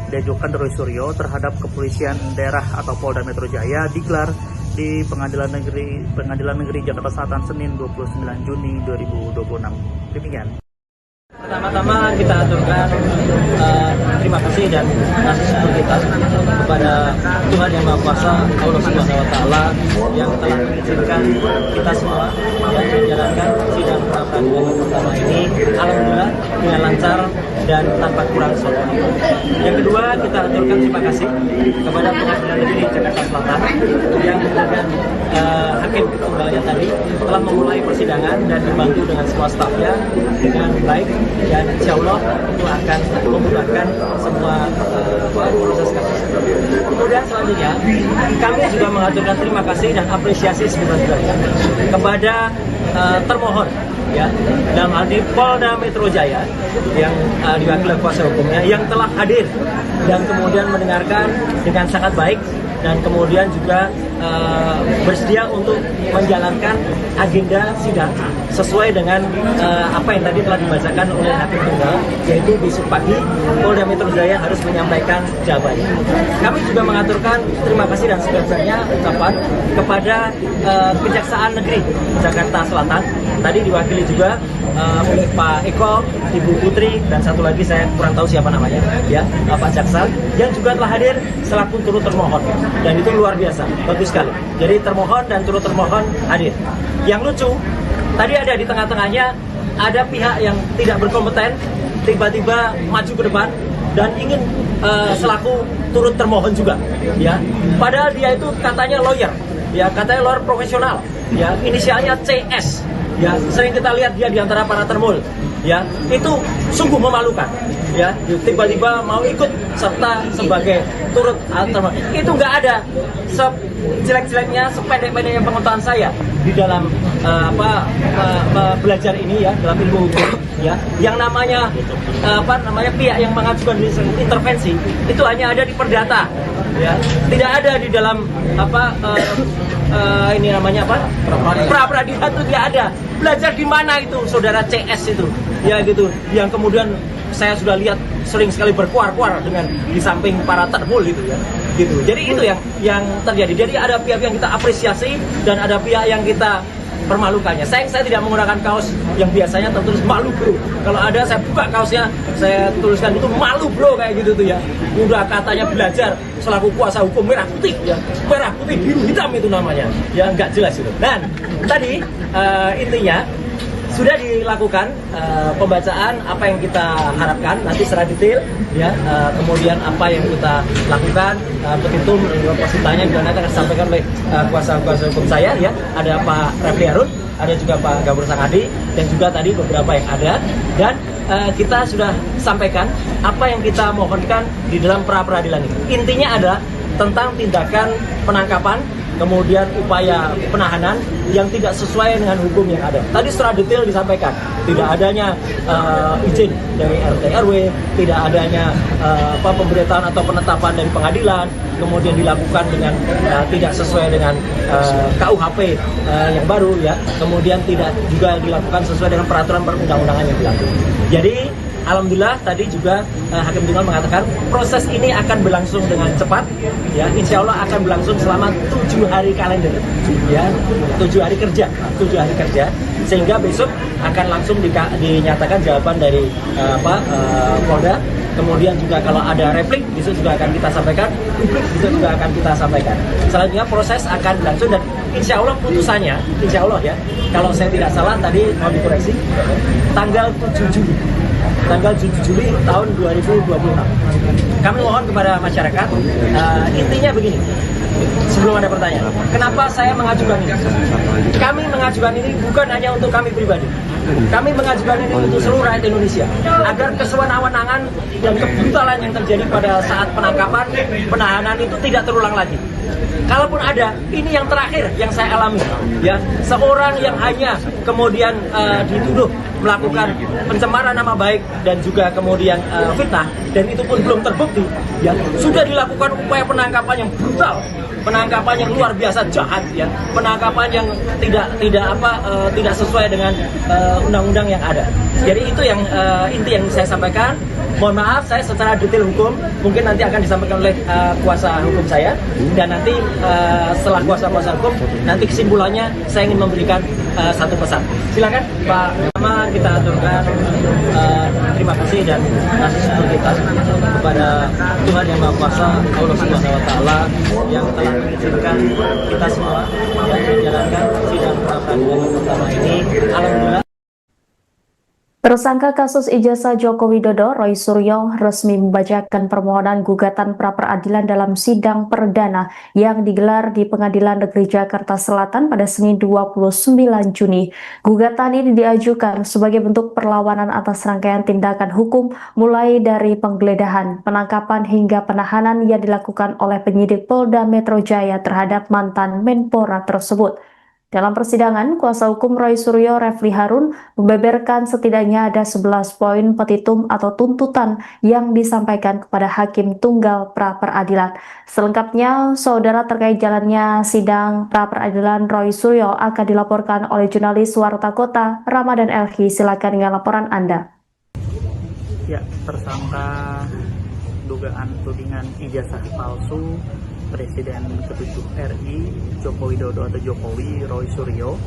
diajukan Roy Suryo terhadap kepolisian daerah atau Polda Metro Jaya digelar di Pengadilan Negeri Jakarta Selatan Senin 29 Juni 2026. Demikian. Pertama-tama kita aturkan terima kasih dan kasih syukur kita kepada Tuhan Yang Maha Kuasa, Allah Subhanahu Wa Taala, yang telah mengizinkan kita semua yang menjalankan sidang pra-peradilan pertama ini alhamdulillah dengan lancar dan tanpa kurang suatu. Yang kedua, kita aturkan terima kasih kepada Pengadilan Negeri Jakarta Selatan yang dengan hakim tunggalnya tadi telah memulai persidangan dan dibantu dengan semua stafnya dengan baik, dan insya Allah itu akan memudahkan semua proses kasus. Kemudian selanjutnya kami juga mengaturkan terima kasih dan apresiasi sebesar-besarnya kepada termohon, ya, dalam hal ini Polda Metro Jaya yang diwakili kuasa hukumnya yang telah hadir dan kemudian mendengarkan dengan sangat baik dan kemudian juga bersedia untuk menjalankan agenda sidang sesuai dengan apa yang tadi telah dibacakan oleh hakim tunggal, yaitu besok pagi Polda Metro Jaya harus menyampaikan jawabannya. Kami juga mengaturkan terima kasih dan sebesar-besarnya ucapan kepada Kejaksaan Negeri Jakarta Selatan, tadi diwakili juga oleh Pak Eko, Ibu Putri, dan satu lagi saya kurang tahu siapa namanya, ya, Pak Jaksa, yang juga telah hadir selaku turut termohon, dan itu luar biasa, bagus sekali. Jadi termohon dan turut termohon hadir. Yang lucu, tadi ada di tengah-tengahnya ada pihak yang tidak berkompeten tiba-tiba maju ke depan dan ingin selaku turut termohon juga, ya. Padahal dia itu katanya lawyer, ya, katanya lawyer profesional, ya, inisialnya CS. Ya, sering kita lihat dia di antara para termul, ya, itu sungguh memalukan, ya, tiba-tiba mau ikut serta sebagai turut termohon. Itu nggak ada sejelek-jeleknya, sependek-pendeknya pengetahuan saya di dalam belajar ini, ya, dalam ilmu hukum, ya, yang namanya pihak yang mengajukan intervensi itu hanya ada di perdata, ya, tidak ada di dalam ini namanya apa? Pra-peradilan itu tidak ada. Belajar di mana itu saudara CS itu, ya, gitu, yang kemudian saya sudah lihat sering sekali berkuar-kuar dengan di samping para termul gitu, ya, gitu. Jadi itu yang terjadi. Jadi ada pihak yang kita apresiasi dan ada pihak yang kita permalukannya. Saya tidak menggunakan kaos yang biasanya tertulis malu bro. Kalau ada saya buka kaosnya, saya tuliskan itu malu bro, kayak gitu tuh, ya. Udah katanya belajar selaku kuasa hukum merah putih, ya, merah putih biru hitam itu namanya, ya, nggak jelas itu. Dan tadi intinya sudah dilakukan pembacaan apa yang kita harapkan nanti secara detail, ya, kemudian apa yang kita lakukan, petitum positanya juga nanti akan disampaikan oleh kuasa hukum saya, ya, ada Pak Refli Harun, ada juga Pak Ghafur Sangaji, dan juga tadi beberapa yang ada, dan kita sudah sampaikan apa yang kita mohonkan di dalam pra-peradilan ini. Intinya adalah tentang tindakan penangkapan, kemudian upaya penahanan yang tidak sesuai dengan hukum yang ada. Tadi secara detail disampaikan, tidak adanya izin dari RT RW, tidak adanya pemberitahuan atau penetapan dari pengadilan, kemudian dilakukan dengan tidak sesuai dengan KUHP yang baru, ya, kemudian tidak juga dilakukan sesuai dengan peraturan perundang-undangan yang berlaku. Jadi Alhamdulillah tadi juga Hakim Tunggal mengatakan proses ini akan berlangsung dengan cepat, ya, insya Allah akan berlangsung selama 7 hari kalender, ya, 7 hari kerja, sehingga besok akan langsung dinyatakan jawaban dari Polda. Kemudian juga kalau ada replik, besok juga akan kita sampaikan, publik besok juga akan kita sampaikan. Selanjutnya proses akan berlangsung dan insya Allah putusannya, insya Allah ya, kalau saya tidak salah tadi mau dikoreksi, tanggal 7 Juli tahun 2026. Kami mohon kepada masyarakat, intinya begini, sebelum ada pertanyaan, kenapa saya mengajukan ini? Kami mengajukan ini bukan hanya untuk kami pribadi. Kami mengajukan ini untuk seluruh rakyat Indonesia, agar kesewenang-wenangan dan kebrutalan yang terjadi pada saat penangkapan, penahanan itu tidak terulang lagi. Kalaupun ada, ini yang terakhir yang saya alami, ya, seorang yang hanya kemudian dituduh melakukan pencemaran nama baik dan juga kemudian fitnah, dan itu pun belum terbukti, ya, sudah dilakukan upaya penangkapan yang brutal, penangkapan yang luar biasa jahat, ya, penangkapan yang tidak sesuai dengan undang-undang yang ada. Jadi itu yang inti yang saya sampaikan. Mohon maaf, saya secara detail hukum mungkin nanti akan disampaikan oleh kuasa hukum saya, dan nanti setelah kuasa hukum nanti kesimpulannya saya ingin memberikan satu pesan. Silakan Pak. Pertama kita aturkan terima kasih dan kasih syukur kita kepada Tuhan Yang Maha Kuasa, Allah Subhanahu Wa Taala, yang telah mengizinkan kita semua yang menjalankan sidang pra-peradilan pertama ini. Alhamdulillah. Tersangka kasus ijazah Joko Widodo, Roy Suryo, resmi membacakan permohonan gugatan pra-peradilan dalam sidang perdana yang digelar di Pengadilan Negeri Jakarta Selatan pada Senin 29 Juni. Gugatan ini diajukan sebagai bentuk perlawanan atas rangkaian tindakan hukum mulai dari penggeledahan, penangkapan hingga penahanan yang dilakukan oleh penyidik Polda Metro Jaya terhadap mantan Menpora tersebut. Dalam persidangan, kuasa hukum Roy Suryo, Refli Harun, membeberkan setidaknya ada 11 poin petitum atau tuntutan yang disampaikan kepada Hakim Tunggal pra-peradilan. Selengkapnya, saudara, terkait jalannya sidang pra-peradilan Roy Suryo akan dilaporkan oleh jurnalis Warta Kota, Ramadan Elhi. Silakan dengan laporan Anda. Ya, tersangka dugaan tudingan ijazah palsu Presiden ke-7 RI Joko Widodo atau Jokowi, Roy Suryo,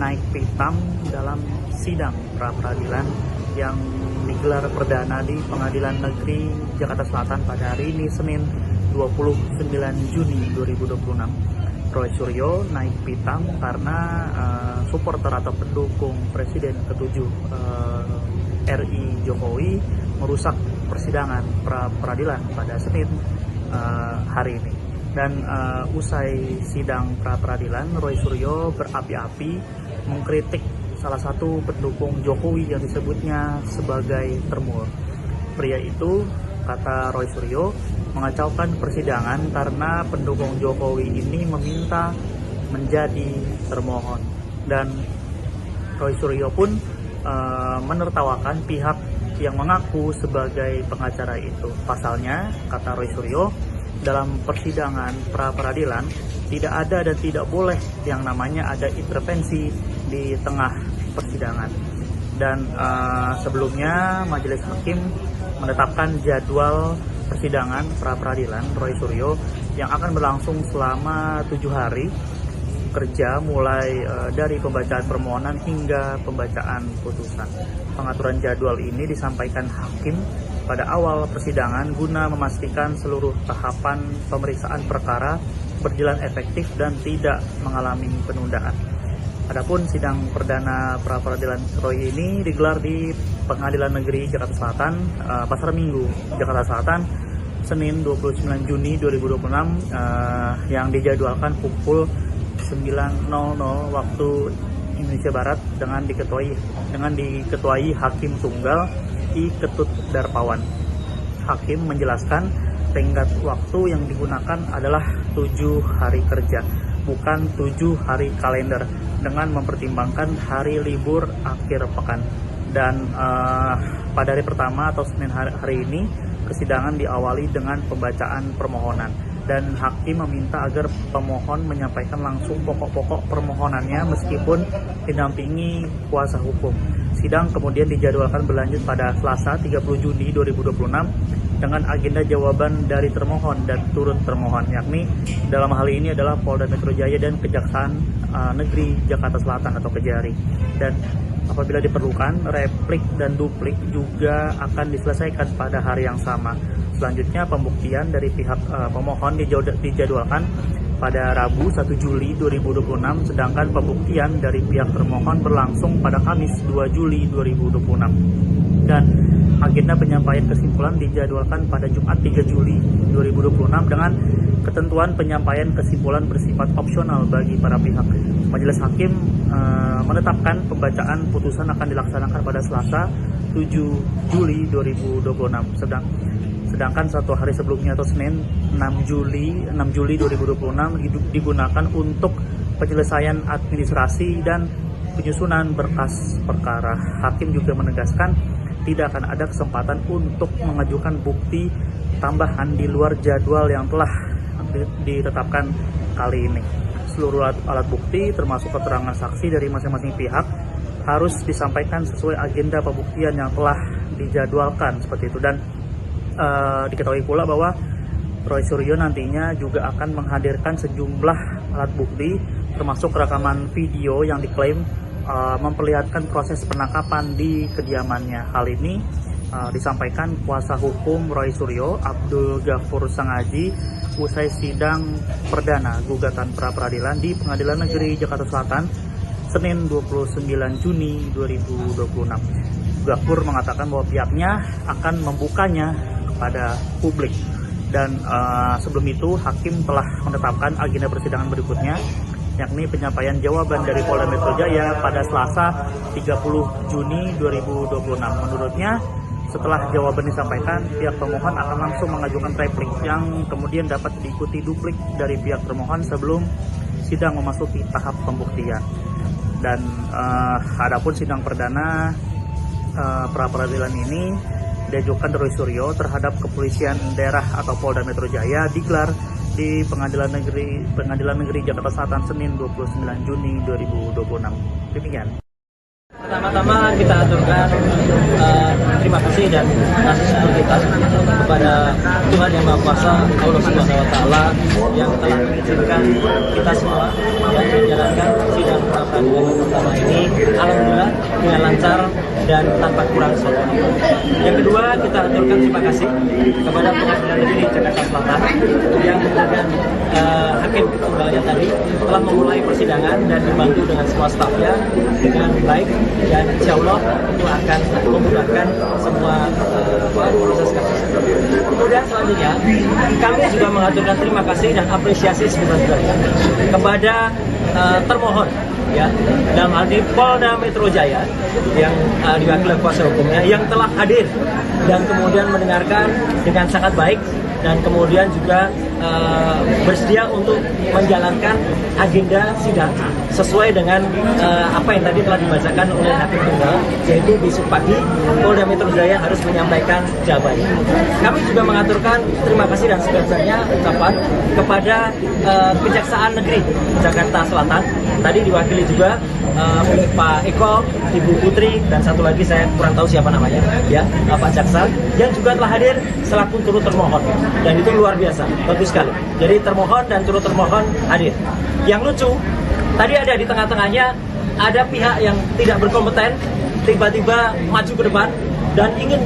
naik pitam dalam sidang pra-peradilan yang digelar perdana di Pengadilan Negeri Jakarta Selatan pada hari ini, Senin 29 Juni 2026. Roy Suryo naik pitam karena supporter atau pendukung Presiden ke-7 RI Jokowi merusak persidangan pra-peradilan pada Senin hari ini. Dan usai sidang pra-peradilan, Roy Suryo berapi-api mengkritik salah satu pendukung Jokowi yang disebutnya sebagai termul. Pria itu, kata Roy Suryo, mengacaukan persidangan karena pendukung Jokowi ini meminta menjadi termohon. Dan Roy Suryo pun menertawakan pihak yang mengaku sebagai pengacara itu. Pasalnya, kata Roy Suryo, dalam persidangan pra-peradilan tidak ada dan tidak boleh yang namanya ada intervensi di tengah persidangan. Dan sebelumnya majelis hakim menetapkan jadwal persidangan pra-peradilan Roy Suryo yang akan berlangsung selama 7 hari kerja, mulai dari pembacaan permohonan hingga pembacaan putusan. Pengaturan jadwal ini disampaikan hakim pada awal persidangan guna memastikan seluruh tahapan pemeriksaan perkara berjalan efektif dan tidak mengalami penundaan. Adapun sidang perdana pra-peradilan Roy ini digelar di Pengadilan Negeri Jakarta Selatan, Pasar Minggu, Jakarta Selatan, Senin 29 Juni 2026, yang dijadwalkan pukul 9.00 waktu Indonesia Barat dengan diketuai Hakim Tunggal I. Ketut Darpawan. Hakim menjelaskan tenggat waktu yang digunakan adalah 7 hari kerja, bukan 7 hari kalender, dengan mempertimbangkan hari libur akhir pekan. Dan pada hari pertama atau Senin hari ini, persidangan diawali dengan pembacaan permohonan. Dan hakim meminta agar pemohon menyampaikan langsung pokok-pokok permohonannya meskipun didampingi kuasa hukum. Sidang kemudian dijadwalkan berlanjut pada Selasa 30 Juni 2026 dengan agenda jawaban dari termohon dan turut termohon, yakni dalam hal ini adalah Polda Metro Jaya dan Kejaksaan Negeri Jakarta Selatan atau Kejari. Dan apabila diperlukan, replik dan duplik juga akan diselesaikan pada hari yang sama. Selanjutnya pembuktian dari pihak pemohon dijadwalkan pada Rabu 1 Juli 2026, sedangkan pembuktian dari pihak termohon berlangsung pada Kamis 2 Juli 2026. Dan agenda penyampaian kesimpulan dijadwalkan pada Jumat 3 Juli 2026 dengan ketentuan penyampaian kesimpulan bersifat opsional bagi para pihak. Majelis Hakim menetapkan pembacaan putusan akan dilaksanakan pada Selasa 7 Juli 2026. Sedangkan satu hari sebelumnya atau Senin 6 Juli 2026 digunakan untuk penyelesaian administrasi dan penyusunan berkas perkara. Hakim juga menegaskan tidak akan ada kesempatan untuk mengajukan bukti tambahan di luar jadwal yang telah ditetapkan kali ini. Seluruh alat bukti termasuk keterangan saksi dari masing-masing pihak harus disampaikan sesuai agenda pembuktian yang telah dijadwalkan seperti itu. Dan diketahui pula bahwa Roy Suryo nantinya juga akan menghadirkan sejumlah alat bukti termasuk rekaman video yang diklaim memperlihatkan proses penangkapan di kediamannya. Hal ini disampaikan kuasa hukum Roy Suryo, Abdul Ghafur Sangaji, usai sidang perdana gugatan pra-peradilan di Pengadilan Negeri Jakarta Selatan Senin 29 Juni 2026. Ghafur mengatakan bahwa pihaknya akan membukanya kepada publik. Dan sebelum itu hakim telah menetapkan agenda persidangan berikutnya, yakni penyampaian jawaban dari Polda Metro Jaya pada Selasa 30 Juni 2026. Menurutnya, setelah jawaban disampaikan, pihak pemohon akan langsung mengajukan replik yang kemudian dapat diikuti duplik dari pihak termohon sebelum sidang memasuki tahap pembuktian. Dan adapun sidang perdana pra-peradilan ini diajukan Roy Suryo terhadap Kepolisian Daerah atau Polda Metro Jaya digelar di Pengadilan Negeri Jakarta Selatan Senin 29 Juni 2026. Demikian. Pertama-tama kita aturkan terima kasih dan kasih syukur kita kepada Tuhan Yang Maha Kuasa, Allah Subhanahu wa Ta'ala, yang telah mengizinkan kita semua yang menjalankan sidang pra-peradilan pertama ini alhamdulillah dengan lancar dan tanpa kurang suatu. Yang kedua, kita aturkan terima kasih kepada Pengadilan Negeri Jakarta Selatan yang kemudian hakim tunggalnya tadi telah memulai persidangan dan dibantu dengan semua stafnya dengan baik, dan insya Allah itu akan memudahkan semua proses kasus. Kemudian selanjutnya kami juga mengaturkan terima kasih dan apresiasi sebesar-besarnya kepada termohon, ya, dalam hal ini Polda Metro Jaya yang diwakili kuasa hukumnya yang telah hadir dan kemudian mendengarkan dengan sangat baik dan kemudian juga bersedia untuk menjalankan agenda sidang sesuai dengan apa yang tadi telah dibacakan oleh hakim tunggal, yaitu besok pagi Polda Metro Jaya harus menyampaikan jawabannya. Kami juga mengaturkan terima kasih dan sebesar-besarnya ucapan kepada Kejaksaan Negeri Jakarta Selatan, tadi diwakili juga oleh Pak Eko, Ibu Putri, dan satu lagi saya kurang tahu siapa namanya, ya, Pak Jaksa, yang juga telah hadir selaku turut termohon, dan itu luar biasa, bagus sekali. Jadi termohon dan turut termohon hadir. Yang lucu, tadi ada di tengah-tengahnya ada pihak yang tidak berkompeten tiba-tiba maju ke depan dan ingin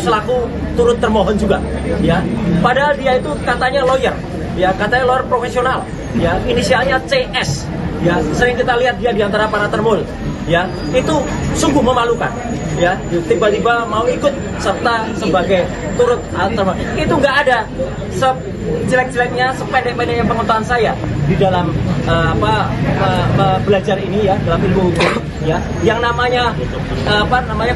selaku turut termohon juga, ya. Padahal dia itu katanya lawyer, ya, katanya lawyer profesional, ya, inisialnya CS. Ya, sering kita lihat dia di antara para termul, ya, itu sungguh memalukan, ya, tiba-tiba mau ikut serta sebagai turut termohon. Itu nggak ada sejelek-jeleknya, sependek-pendeknya pengetahuan saya di dalam belajar ini, ya, dalam ilmu hukum, ya, yang namanya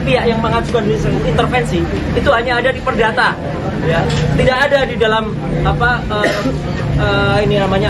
pihak yang mengajukan intervensi itu hanya ada di perdata, ya, tidak ada di dalam ini namanya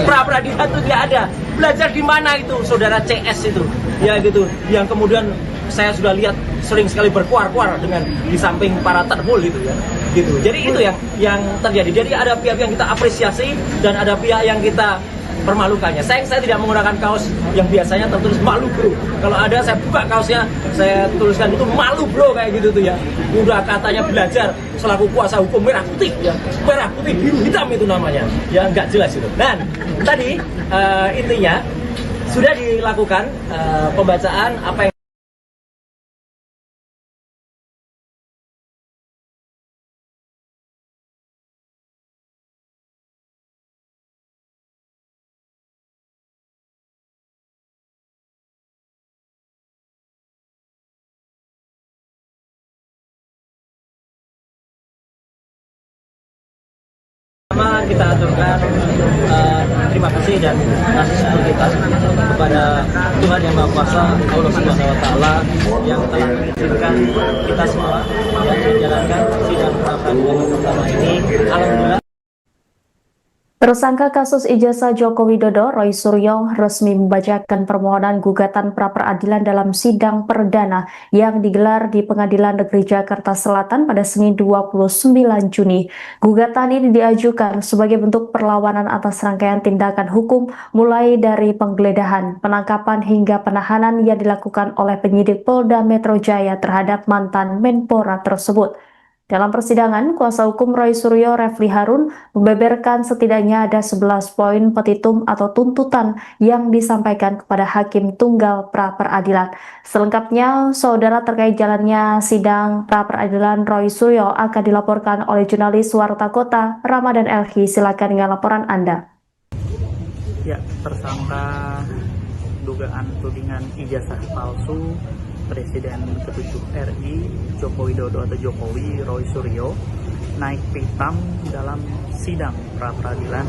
pra-peradilan itu tidak ada. Belajar di mana itu saudara CS itu, ya, gitu, yang kemudian saya sudah lihat sering sekali berkuar-kuar dengan di samping para termul gitu, ya, gitu. Jadi itu yang terjadi. Jadi ada pihak yang kita apresiasi dan ada pihak yang kita permalukannya. Saya tidak menggunakan kaos yang biasanya tertulis malu bro. Kalau ada saya buka kaosnya, saya tuliskan itu malu bro kayak gitu tuh ya. Udah katanya belajar selaku kuasa hukum merah putih ya, merah putih biru hitam itu namanya. Ya nggak jelas itu. Dan tadi intinya sudah dilakukan pembacaan apa yang pertama kita aturkan terima kasih dan kasih syukur kita kepada Tuhan Yang Maha Kuasa, Allah Subhanahu Wa Taala yang telah mengizinkan kita semua yang menjalankan sidang pra peradilan pertama ini. Alhamdulillah. Tersangka kasus ijazah Joko Widodo, Roy Suryo, resmi membacakan permohonan gugatan pra-peradilan dalam sidang perdana yang digelar di Pengadilan Negeri Jakarta Selatan pada Senin 29 Juni. Gugatan ini diajukan sebagai bentuk perlawanan atas rangkaian tindakan hukum mulai dari penggeledahan, penangkapan hingga penahanan yang dilakukan oleh penyidik Polda Metro Jaya terhadap mantan Menpora tersebut. Dalam persidangan, kuasa hukum Roy Suryo, Refli Harun, membeberkan setidaknya ada 11 poin petitum atau tuntutan yang disampaikan kepada Hakim Tunggal pra-peradilan. Selengkapnya, saudara, terkait jalannya sidang pra-peradilan Roy Suryo akan dilaporkan oleh jurnalis Warta Kota, Ramadan Elhi. Silakan dengan laporan Anda. Ya, tersangka dugaan tudingan ijazah palsu Presiden ke-7 RI Joko Widodo atau Jokowi, Roy Suryo, naik pitam dalam sidang pra-peradilan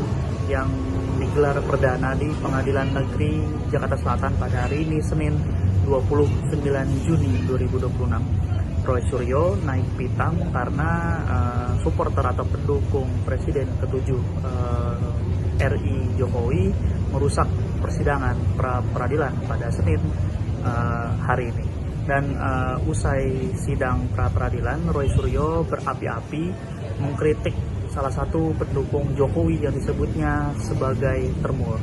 yang digelar perdana di Pengadilan Negeri Jakarta Selatan pada hari ini Senin 29 Juni 2026. Roy Suryo naik pitam karena supporter atau pendukung Presiden ke-7 RI Jokowi merusak persidangan pra-peradilan pada Senin hari ini. Dan usai sidang pra-peradilan, Roy Suryo berapi-api mengkritik salah satu pendukung Jokowi yang disebutnya sebagai termur.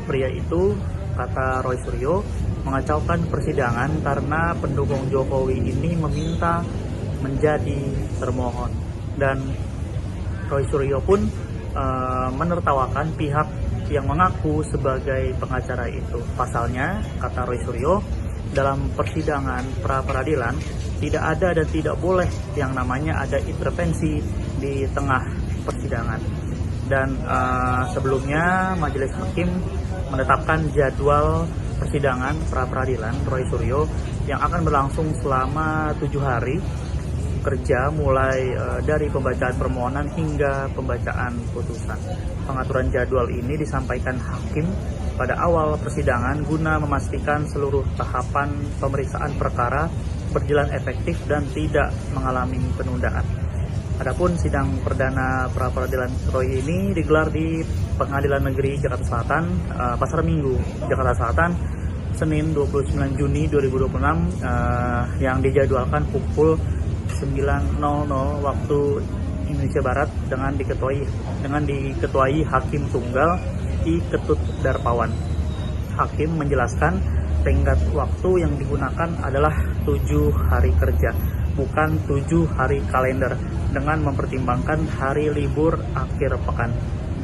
Pria itu, kata Roy Suryo, mengacaukan persidangan karena pendukung Jokowi ini meminta menjadi termohon. Dan Roy Suryo pun menertawakan pihak yang mengaku sebagai pengacara itu. Pasalnya, kata Roy Suryo, dalam persidangan pra-peradilan tidak ada dan tidak boleh yang namanya ada intervensi di tengah persidangan. Dan sebelumnya Majelis Hakim menetapkan jadwal persidangan pra-peradilan Roy Suryo yang akan berlangsung selama 7 hari kerja mulai dari pembacaan permohonan hingga pembacaan putusan. Pengaturan jadwal ini disampaikan Hakim pada awal persidangan guna memastikan seluruh tahapan pemeriksaan perkara berjalan efektif dan tidak mengalami penundaan. Adapun sidang perdana pra-peradilan Roy ini digelar di Pengadilan Negeri Jakarta Selatan, Pasar Minggu, Jakarta Selatan, Senin 29 Juni 2026 yang dijadwalkan pukul 9.00 waktu Indonesia Barat dengan diketuai Hakim Tunggal I Ketut Darpawan. Hakim menjelaskan tenggat waktu yang digunakan adalah 7 hari kerja, bukan 7 hari kalender, dengan mempertimbangkan hari libur akhir pekan.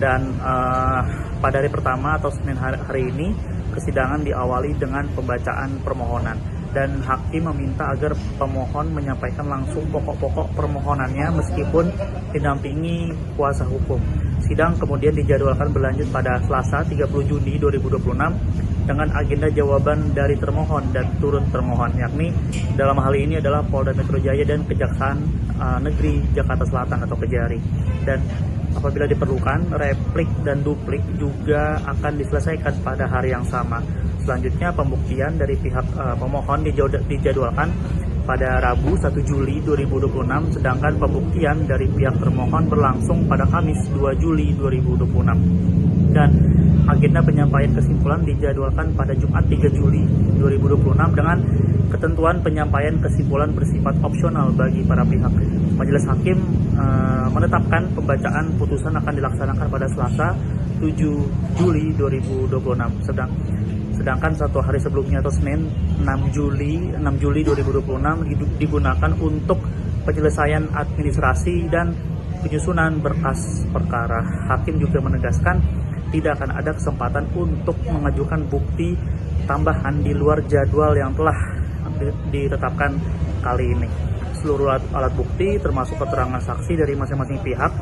Dan pada hari pertama atau Senin hari ini, persidangan diawali dengan pembacaan permohonan. Dan Hakim meminta agar pemohon menyampaikan langsung pokok-pokok permohonannya meskipun didampingi kuasa hukum. Sidang kemudian dijadwalkan berlanjut pada Selasa 30 Juni 2026 dengan agenda jawaban dari termohon dan turut termohon, yakni dalam hal ini adalah Polda Metro Jaya dan Kejaksaan Negeri Jakarta Selatan atau Kejari. Dan apabila diperlukan, replik dan duplik juga akan diselesaikan pada hari yang sama. Selanjutnya, pembuktian dari pihak pemohon dijadwalkan pada Rabu 1 Juli 2026, sedangkan pembuktian dari pihak termohon berlangsung pada Kamis 2 Juli 2026. Dan agenda penyampaian kesimpulan dijadwalkan pada Jumat 3 Juli 2026 dengan ketentuan penyampaian kesimpulan bersifat opsional bagi para pihak. Majelis Hakim menetapkan pembacaan putusan akan dilaksanakan pada Selasa 7 Juli 2026. Sedangkan satu hari sebelumnya atau Senin 6 Juli 2026 digunakan untuk penyelesaian administrasi dan penyusunan berkas perkara. Hakim juga menegaskan tidak akan ada kesempatan untuk mengajukan bukti tambahan di luar jadwal yang telah ditetapkan kali ini. Seluruh alat bukti termasuk keterangan saksi dari masing-masing pihak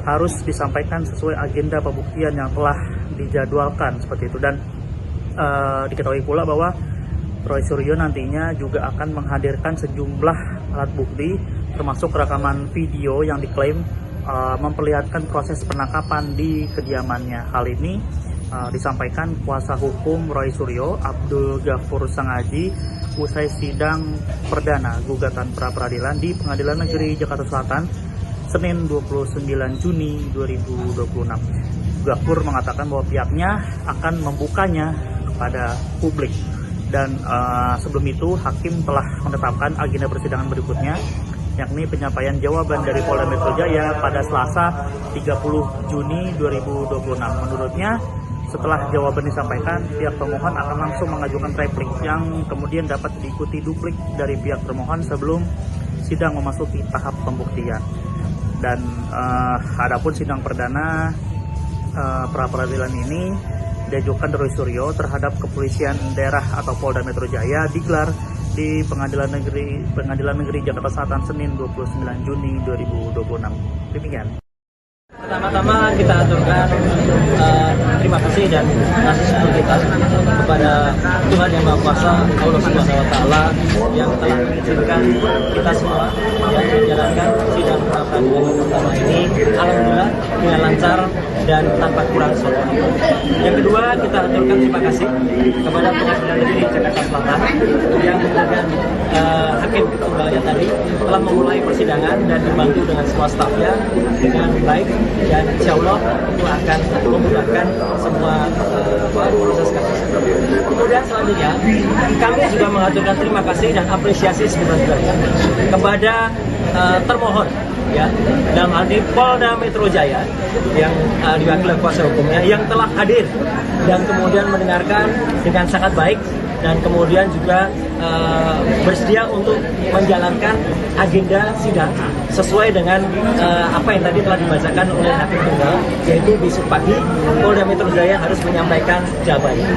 harus disampaikan sesuai agenda pembuktian yang telah dijadwalkan seperti itu. Dan diketahui pula bahwa Roy Suryo nantinya juga akan menghadirkan sejumlah alat bukti termasuk rekaman video yang diklaim memperlihatkan proses penangkapan di kediamannya. Hal ini disampaikan kuasa hukum Roy Suryo, Abdul Ghafur Sangaji, usai sidang perdana gugatan pra-peradilan di Pengadilan Negeri Jakarta Selatan Senin 29 Juni 2026. Ghafur mengatakan bahwa pihaknya akan membukanya kepada publik. Dan sebelum itu hakim telah menetapkan agenda persidangan berikutnya, yakni penyampaian jawaban dari Polda Metro Jaya pada Selasa 30 Juni 2026. Menurutnya, setelah jawaban disampaikan, pihak pemohon akan langsung mengajukan replik yang kemudian dapat diikuti duplik dari pihak termohon sebelum sidang memasuki tahap pembuktian. Dan adapun sidang perdana pra-peradilan ini diajukan Roy Suryo terhadap kepolisian daerah atau Polda Metro Jaya digelar di Pengadilan Negeri Jakarta Selatan Senin 29 Juni 2026. Demikian. Pertama-tama kita aturkan terima kasih dan kasih syukur kita kepada Tuhan Yang Maha Kuasa, Allah Subhanahu Wa Taala yang telah mengizinkan kita semua yang menjalankan sidang pra-peradilan yang pertama ini alhamdulillah dengan lancar dan tanpa kurang suatu. Yang kedua, kita aturkan terima kasih kepada Pengadilan Negeri Jakarta Selatan yang dengan hakim tunggalnya tadi telah memulai persidangan dan dibantu dengan semua stafnya dengan baik, dan insya Allah itu akan memudahkan semua proses kasus. Kemudian selanjutnya kami juga mengaturkan terima kasih dan apresiasi sebenarnya kepada termohon, ya, dalam hal ini Polda Metro Jaya yang diwakili kuasa hukumnya yang telah hadir dan kemudian mendengarkan dengan sangat baik dan kemudian juga bersedia untuk menjalankan agenda sidang sesuai dengan apa yang tadi telah dibacakan oleh hakim tunggal, yaitu besok pagi Polda Metro Jaya harus menyampaikan jawabannya.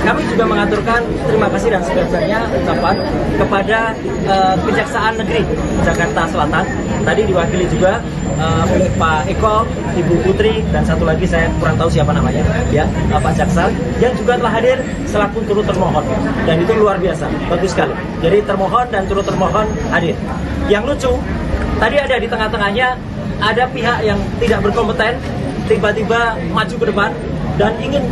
Kami juga mengaturkan terima kasih dan sebenarnya ucapan kepada Kejaksaan Negeri Jakarta Selatan, tadi diwakili juga Pak Eko, Ibu Putri, dan satu lagi saya kurang tahu siapa namanya, ya, Pak Jaksa, yang juga telah hadir selaku turut termohon, dan itu luar biasa, bagus sekali. Jadi termohon dan turut termohon hadir. Yang lucu, tadi ada di tengah-tengahnya ada pihak yang tidak berkompeten tiba-tiba maju ke depan dan ingin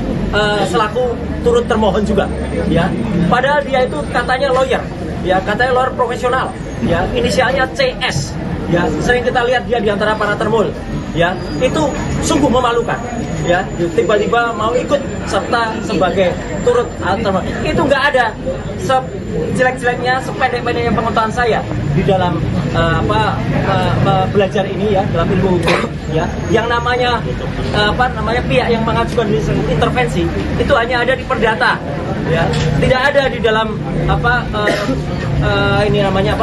selaku turut termohon juga, ya. Padahal dia itu katanya lawyer, ya, katanya lawyer profesional, ya, inisialnya CS. Ya, sering kita lihat dia di antara para termul, ya, itu sungguh memalukan, ya, tiba-tiba mau ikut serta sebagai turut termohon. Itu nggak ada sejelek-jeleknya, sependek-pendeknya pengetahuan saya di dalam belajar ini, ya, dalam ilmu hukum, ya, yang namanya pihak yang mengajukan intervensi itu hanya ada di perdata, ya, tidak ada di dalam ini namanya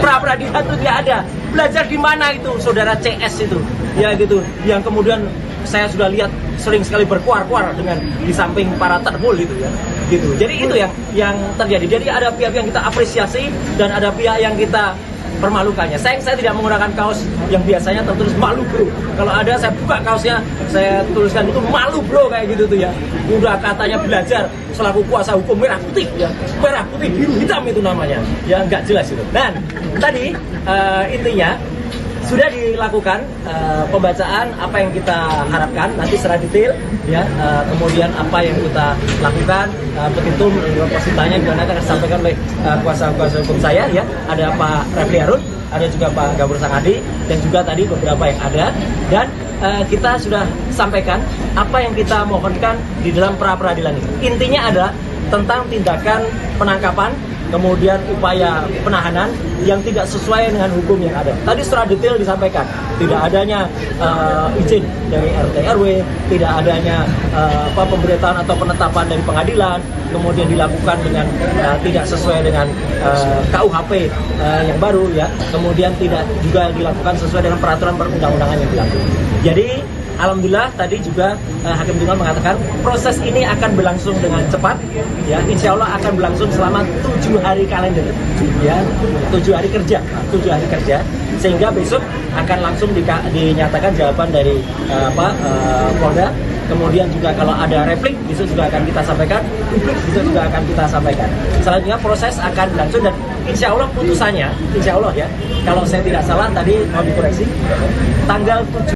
pra-peradilan itu tidak ada. Belajar di mana itu saudara CS itu, ya, gitu, yang kemudian saya sudah lihat sering sekali berkuar-kuar dengan di samping para termul itu, ya, gitu. Jadi itu yang terjadi. Jadi ada pihak yang kita apresiasi dan ada pihak yang kita permalukannya. Saya tidak menggunakan kaos yang biasanya tertulis malu bro. Kalau ada saya buka kaosnya, saya tuliskan itu malu bro, kayak gitu tuh, ya. Udah katanya belajar selaku kuasa hukum merah putih, ya, merah putih biru hitam itu namanya, ya, nggak jelas itu. Dan tadi intinya sudah dilakukan pembacaan apa yang kita harapkan nanti secara detail, ya, kemudian apa yang kita lakukan, petitum positanya juga nanti akan disampaikan oleh kuasa hukum saya, ya, ada Pak Refli Harun, ada juga Pak Ghafur Sangaji, dan juga tadi beberapa yang ada, dan kita sudah sampaikan apa yang kita mohonkan di dalam pra-peradilan ini. Intinya adalah tentang tindakan penangkapan, kemudian upaya penahanan, yang tidak sesuai dengan hukum yang ada. Tadi secara detail disampaikan, tidak adanya izin dari RT RW, tidak adanya pemberitahuan atau penetapan dari pengadilan, kemudian dilakukan dengan tidak sesuai dengan KUHP yang baru ya, kemudian tidak juga dilakukan sesuai dengan peraturan perundang-undangan yang berlaku. Jadi alhamdulillah tadi juga Hakim Tunggal mengatakan proses ini akan berlangsung dengan cepat, ya, insya Allah akan berlangsung selama 7 hari kalender, ya, 7 hari kerja, sehingga besok akan langsung dinyatakan jawaban dari Polda. Kemudian juga kalau ada replik, besok juga akan kita sampaikan, besok juga akan kita sampaikan. Selanjutnya proses akan berlangsung dan insya Allah putusannya, insya Allah ya, kalau saya tidak salah tadi mau dikoreksi, tanggal 7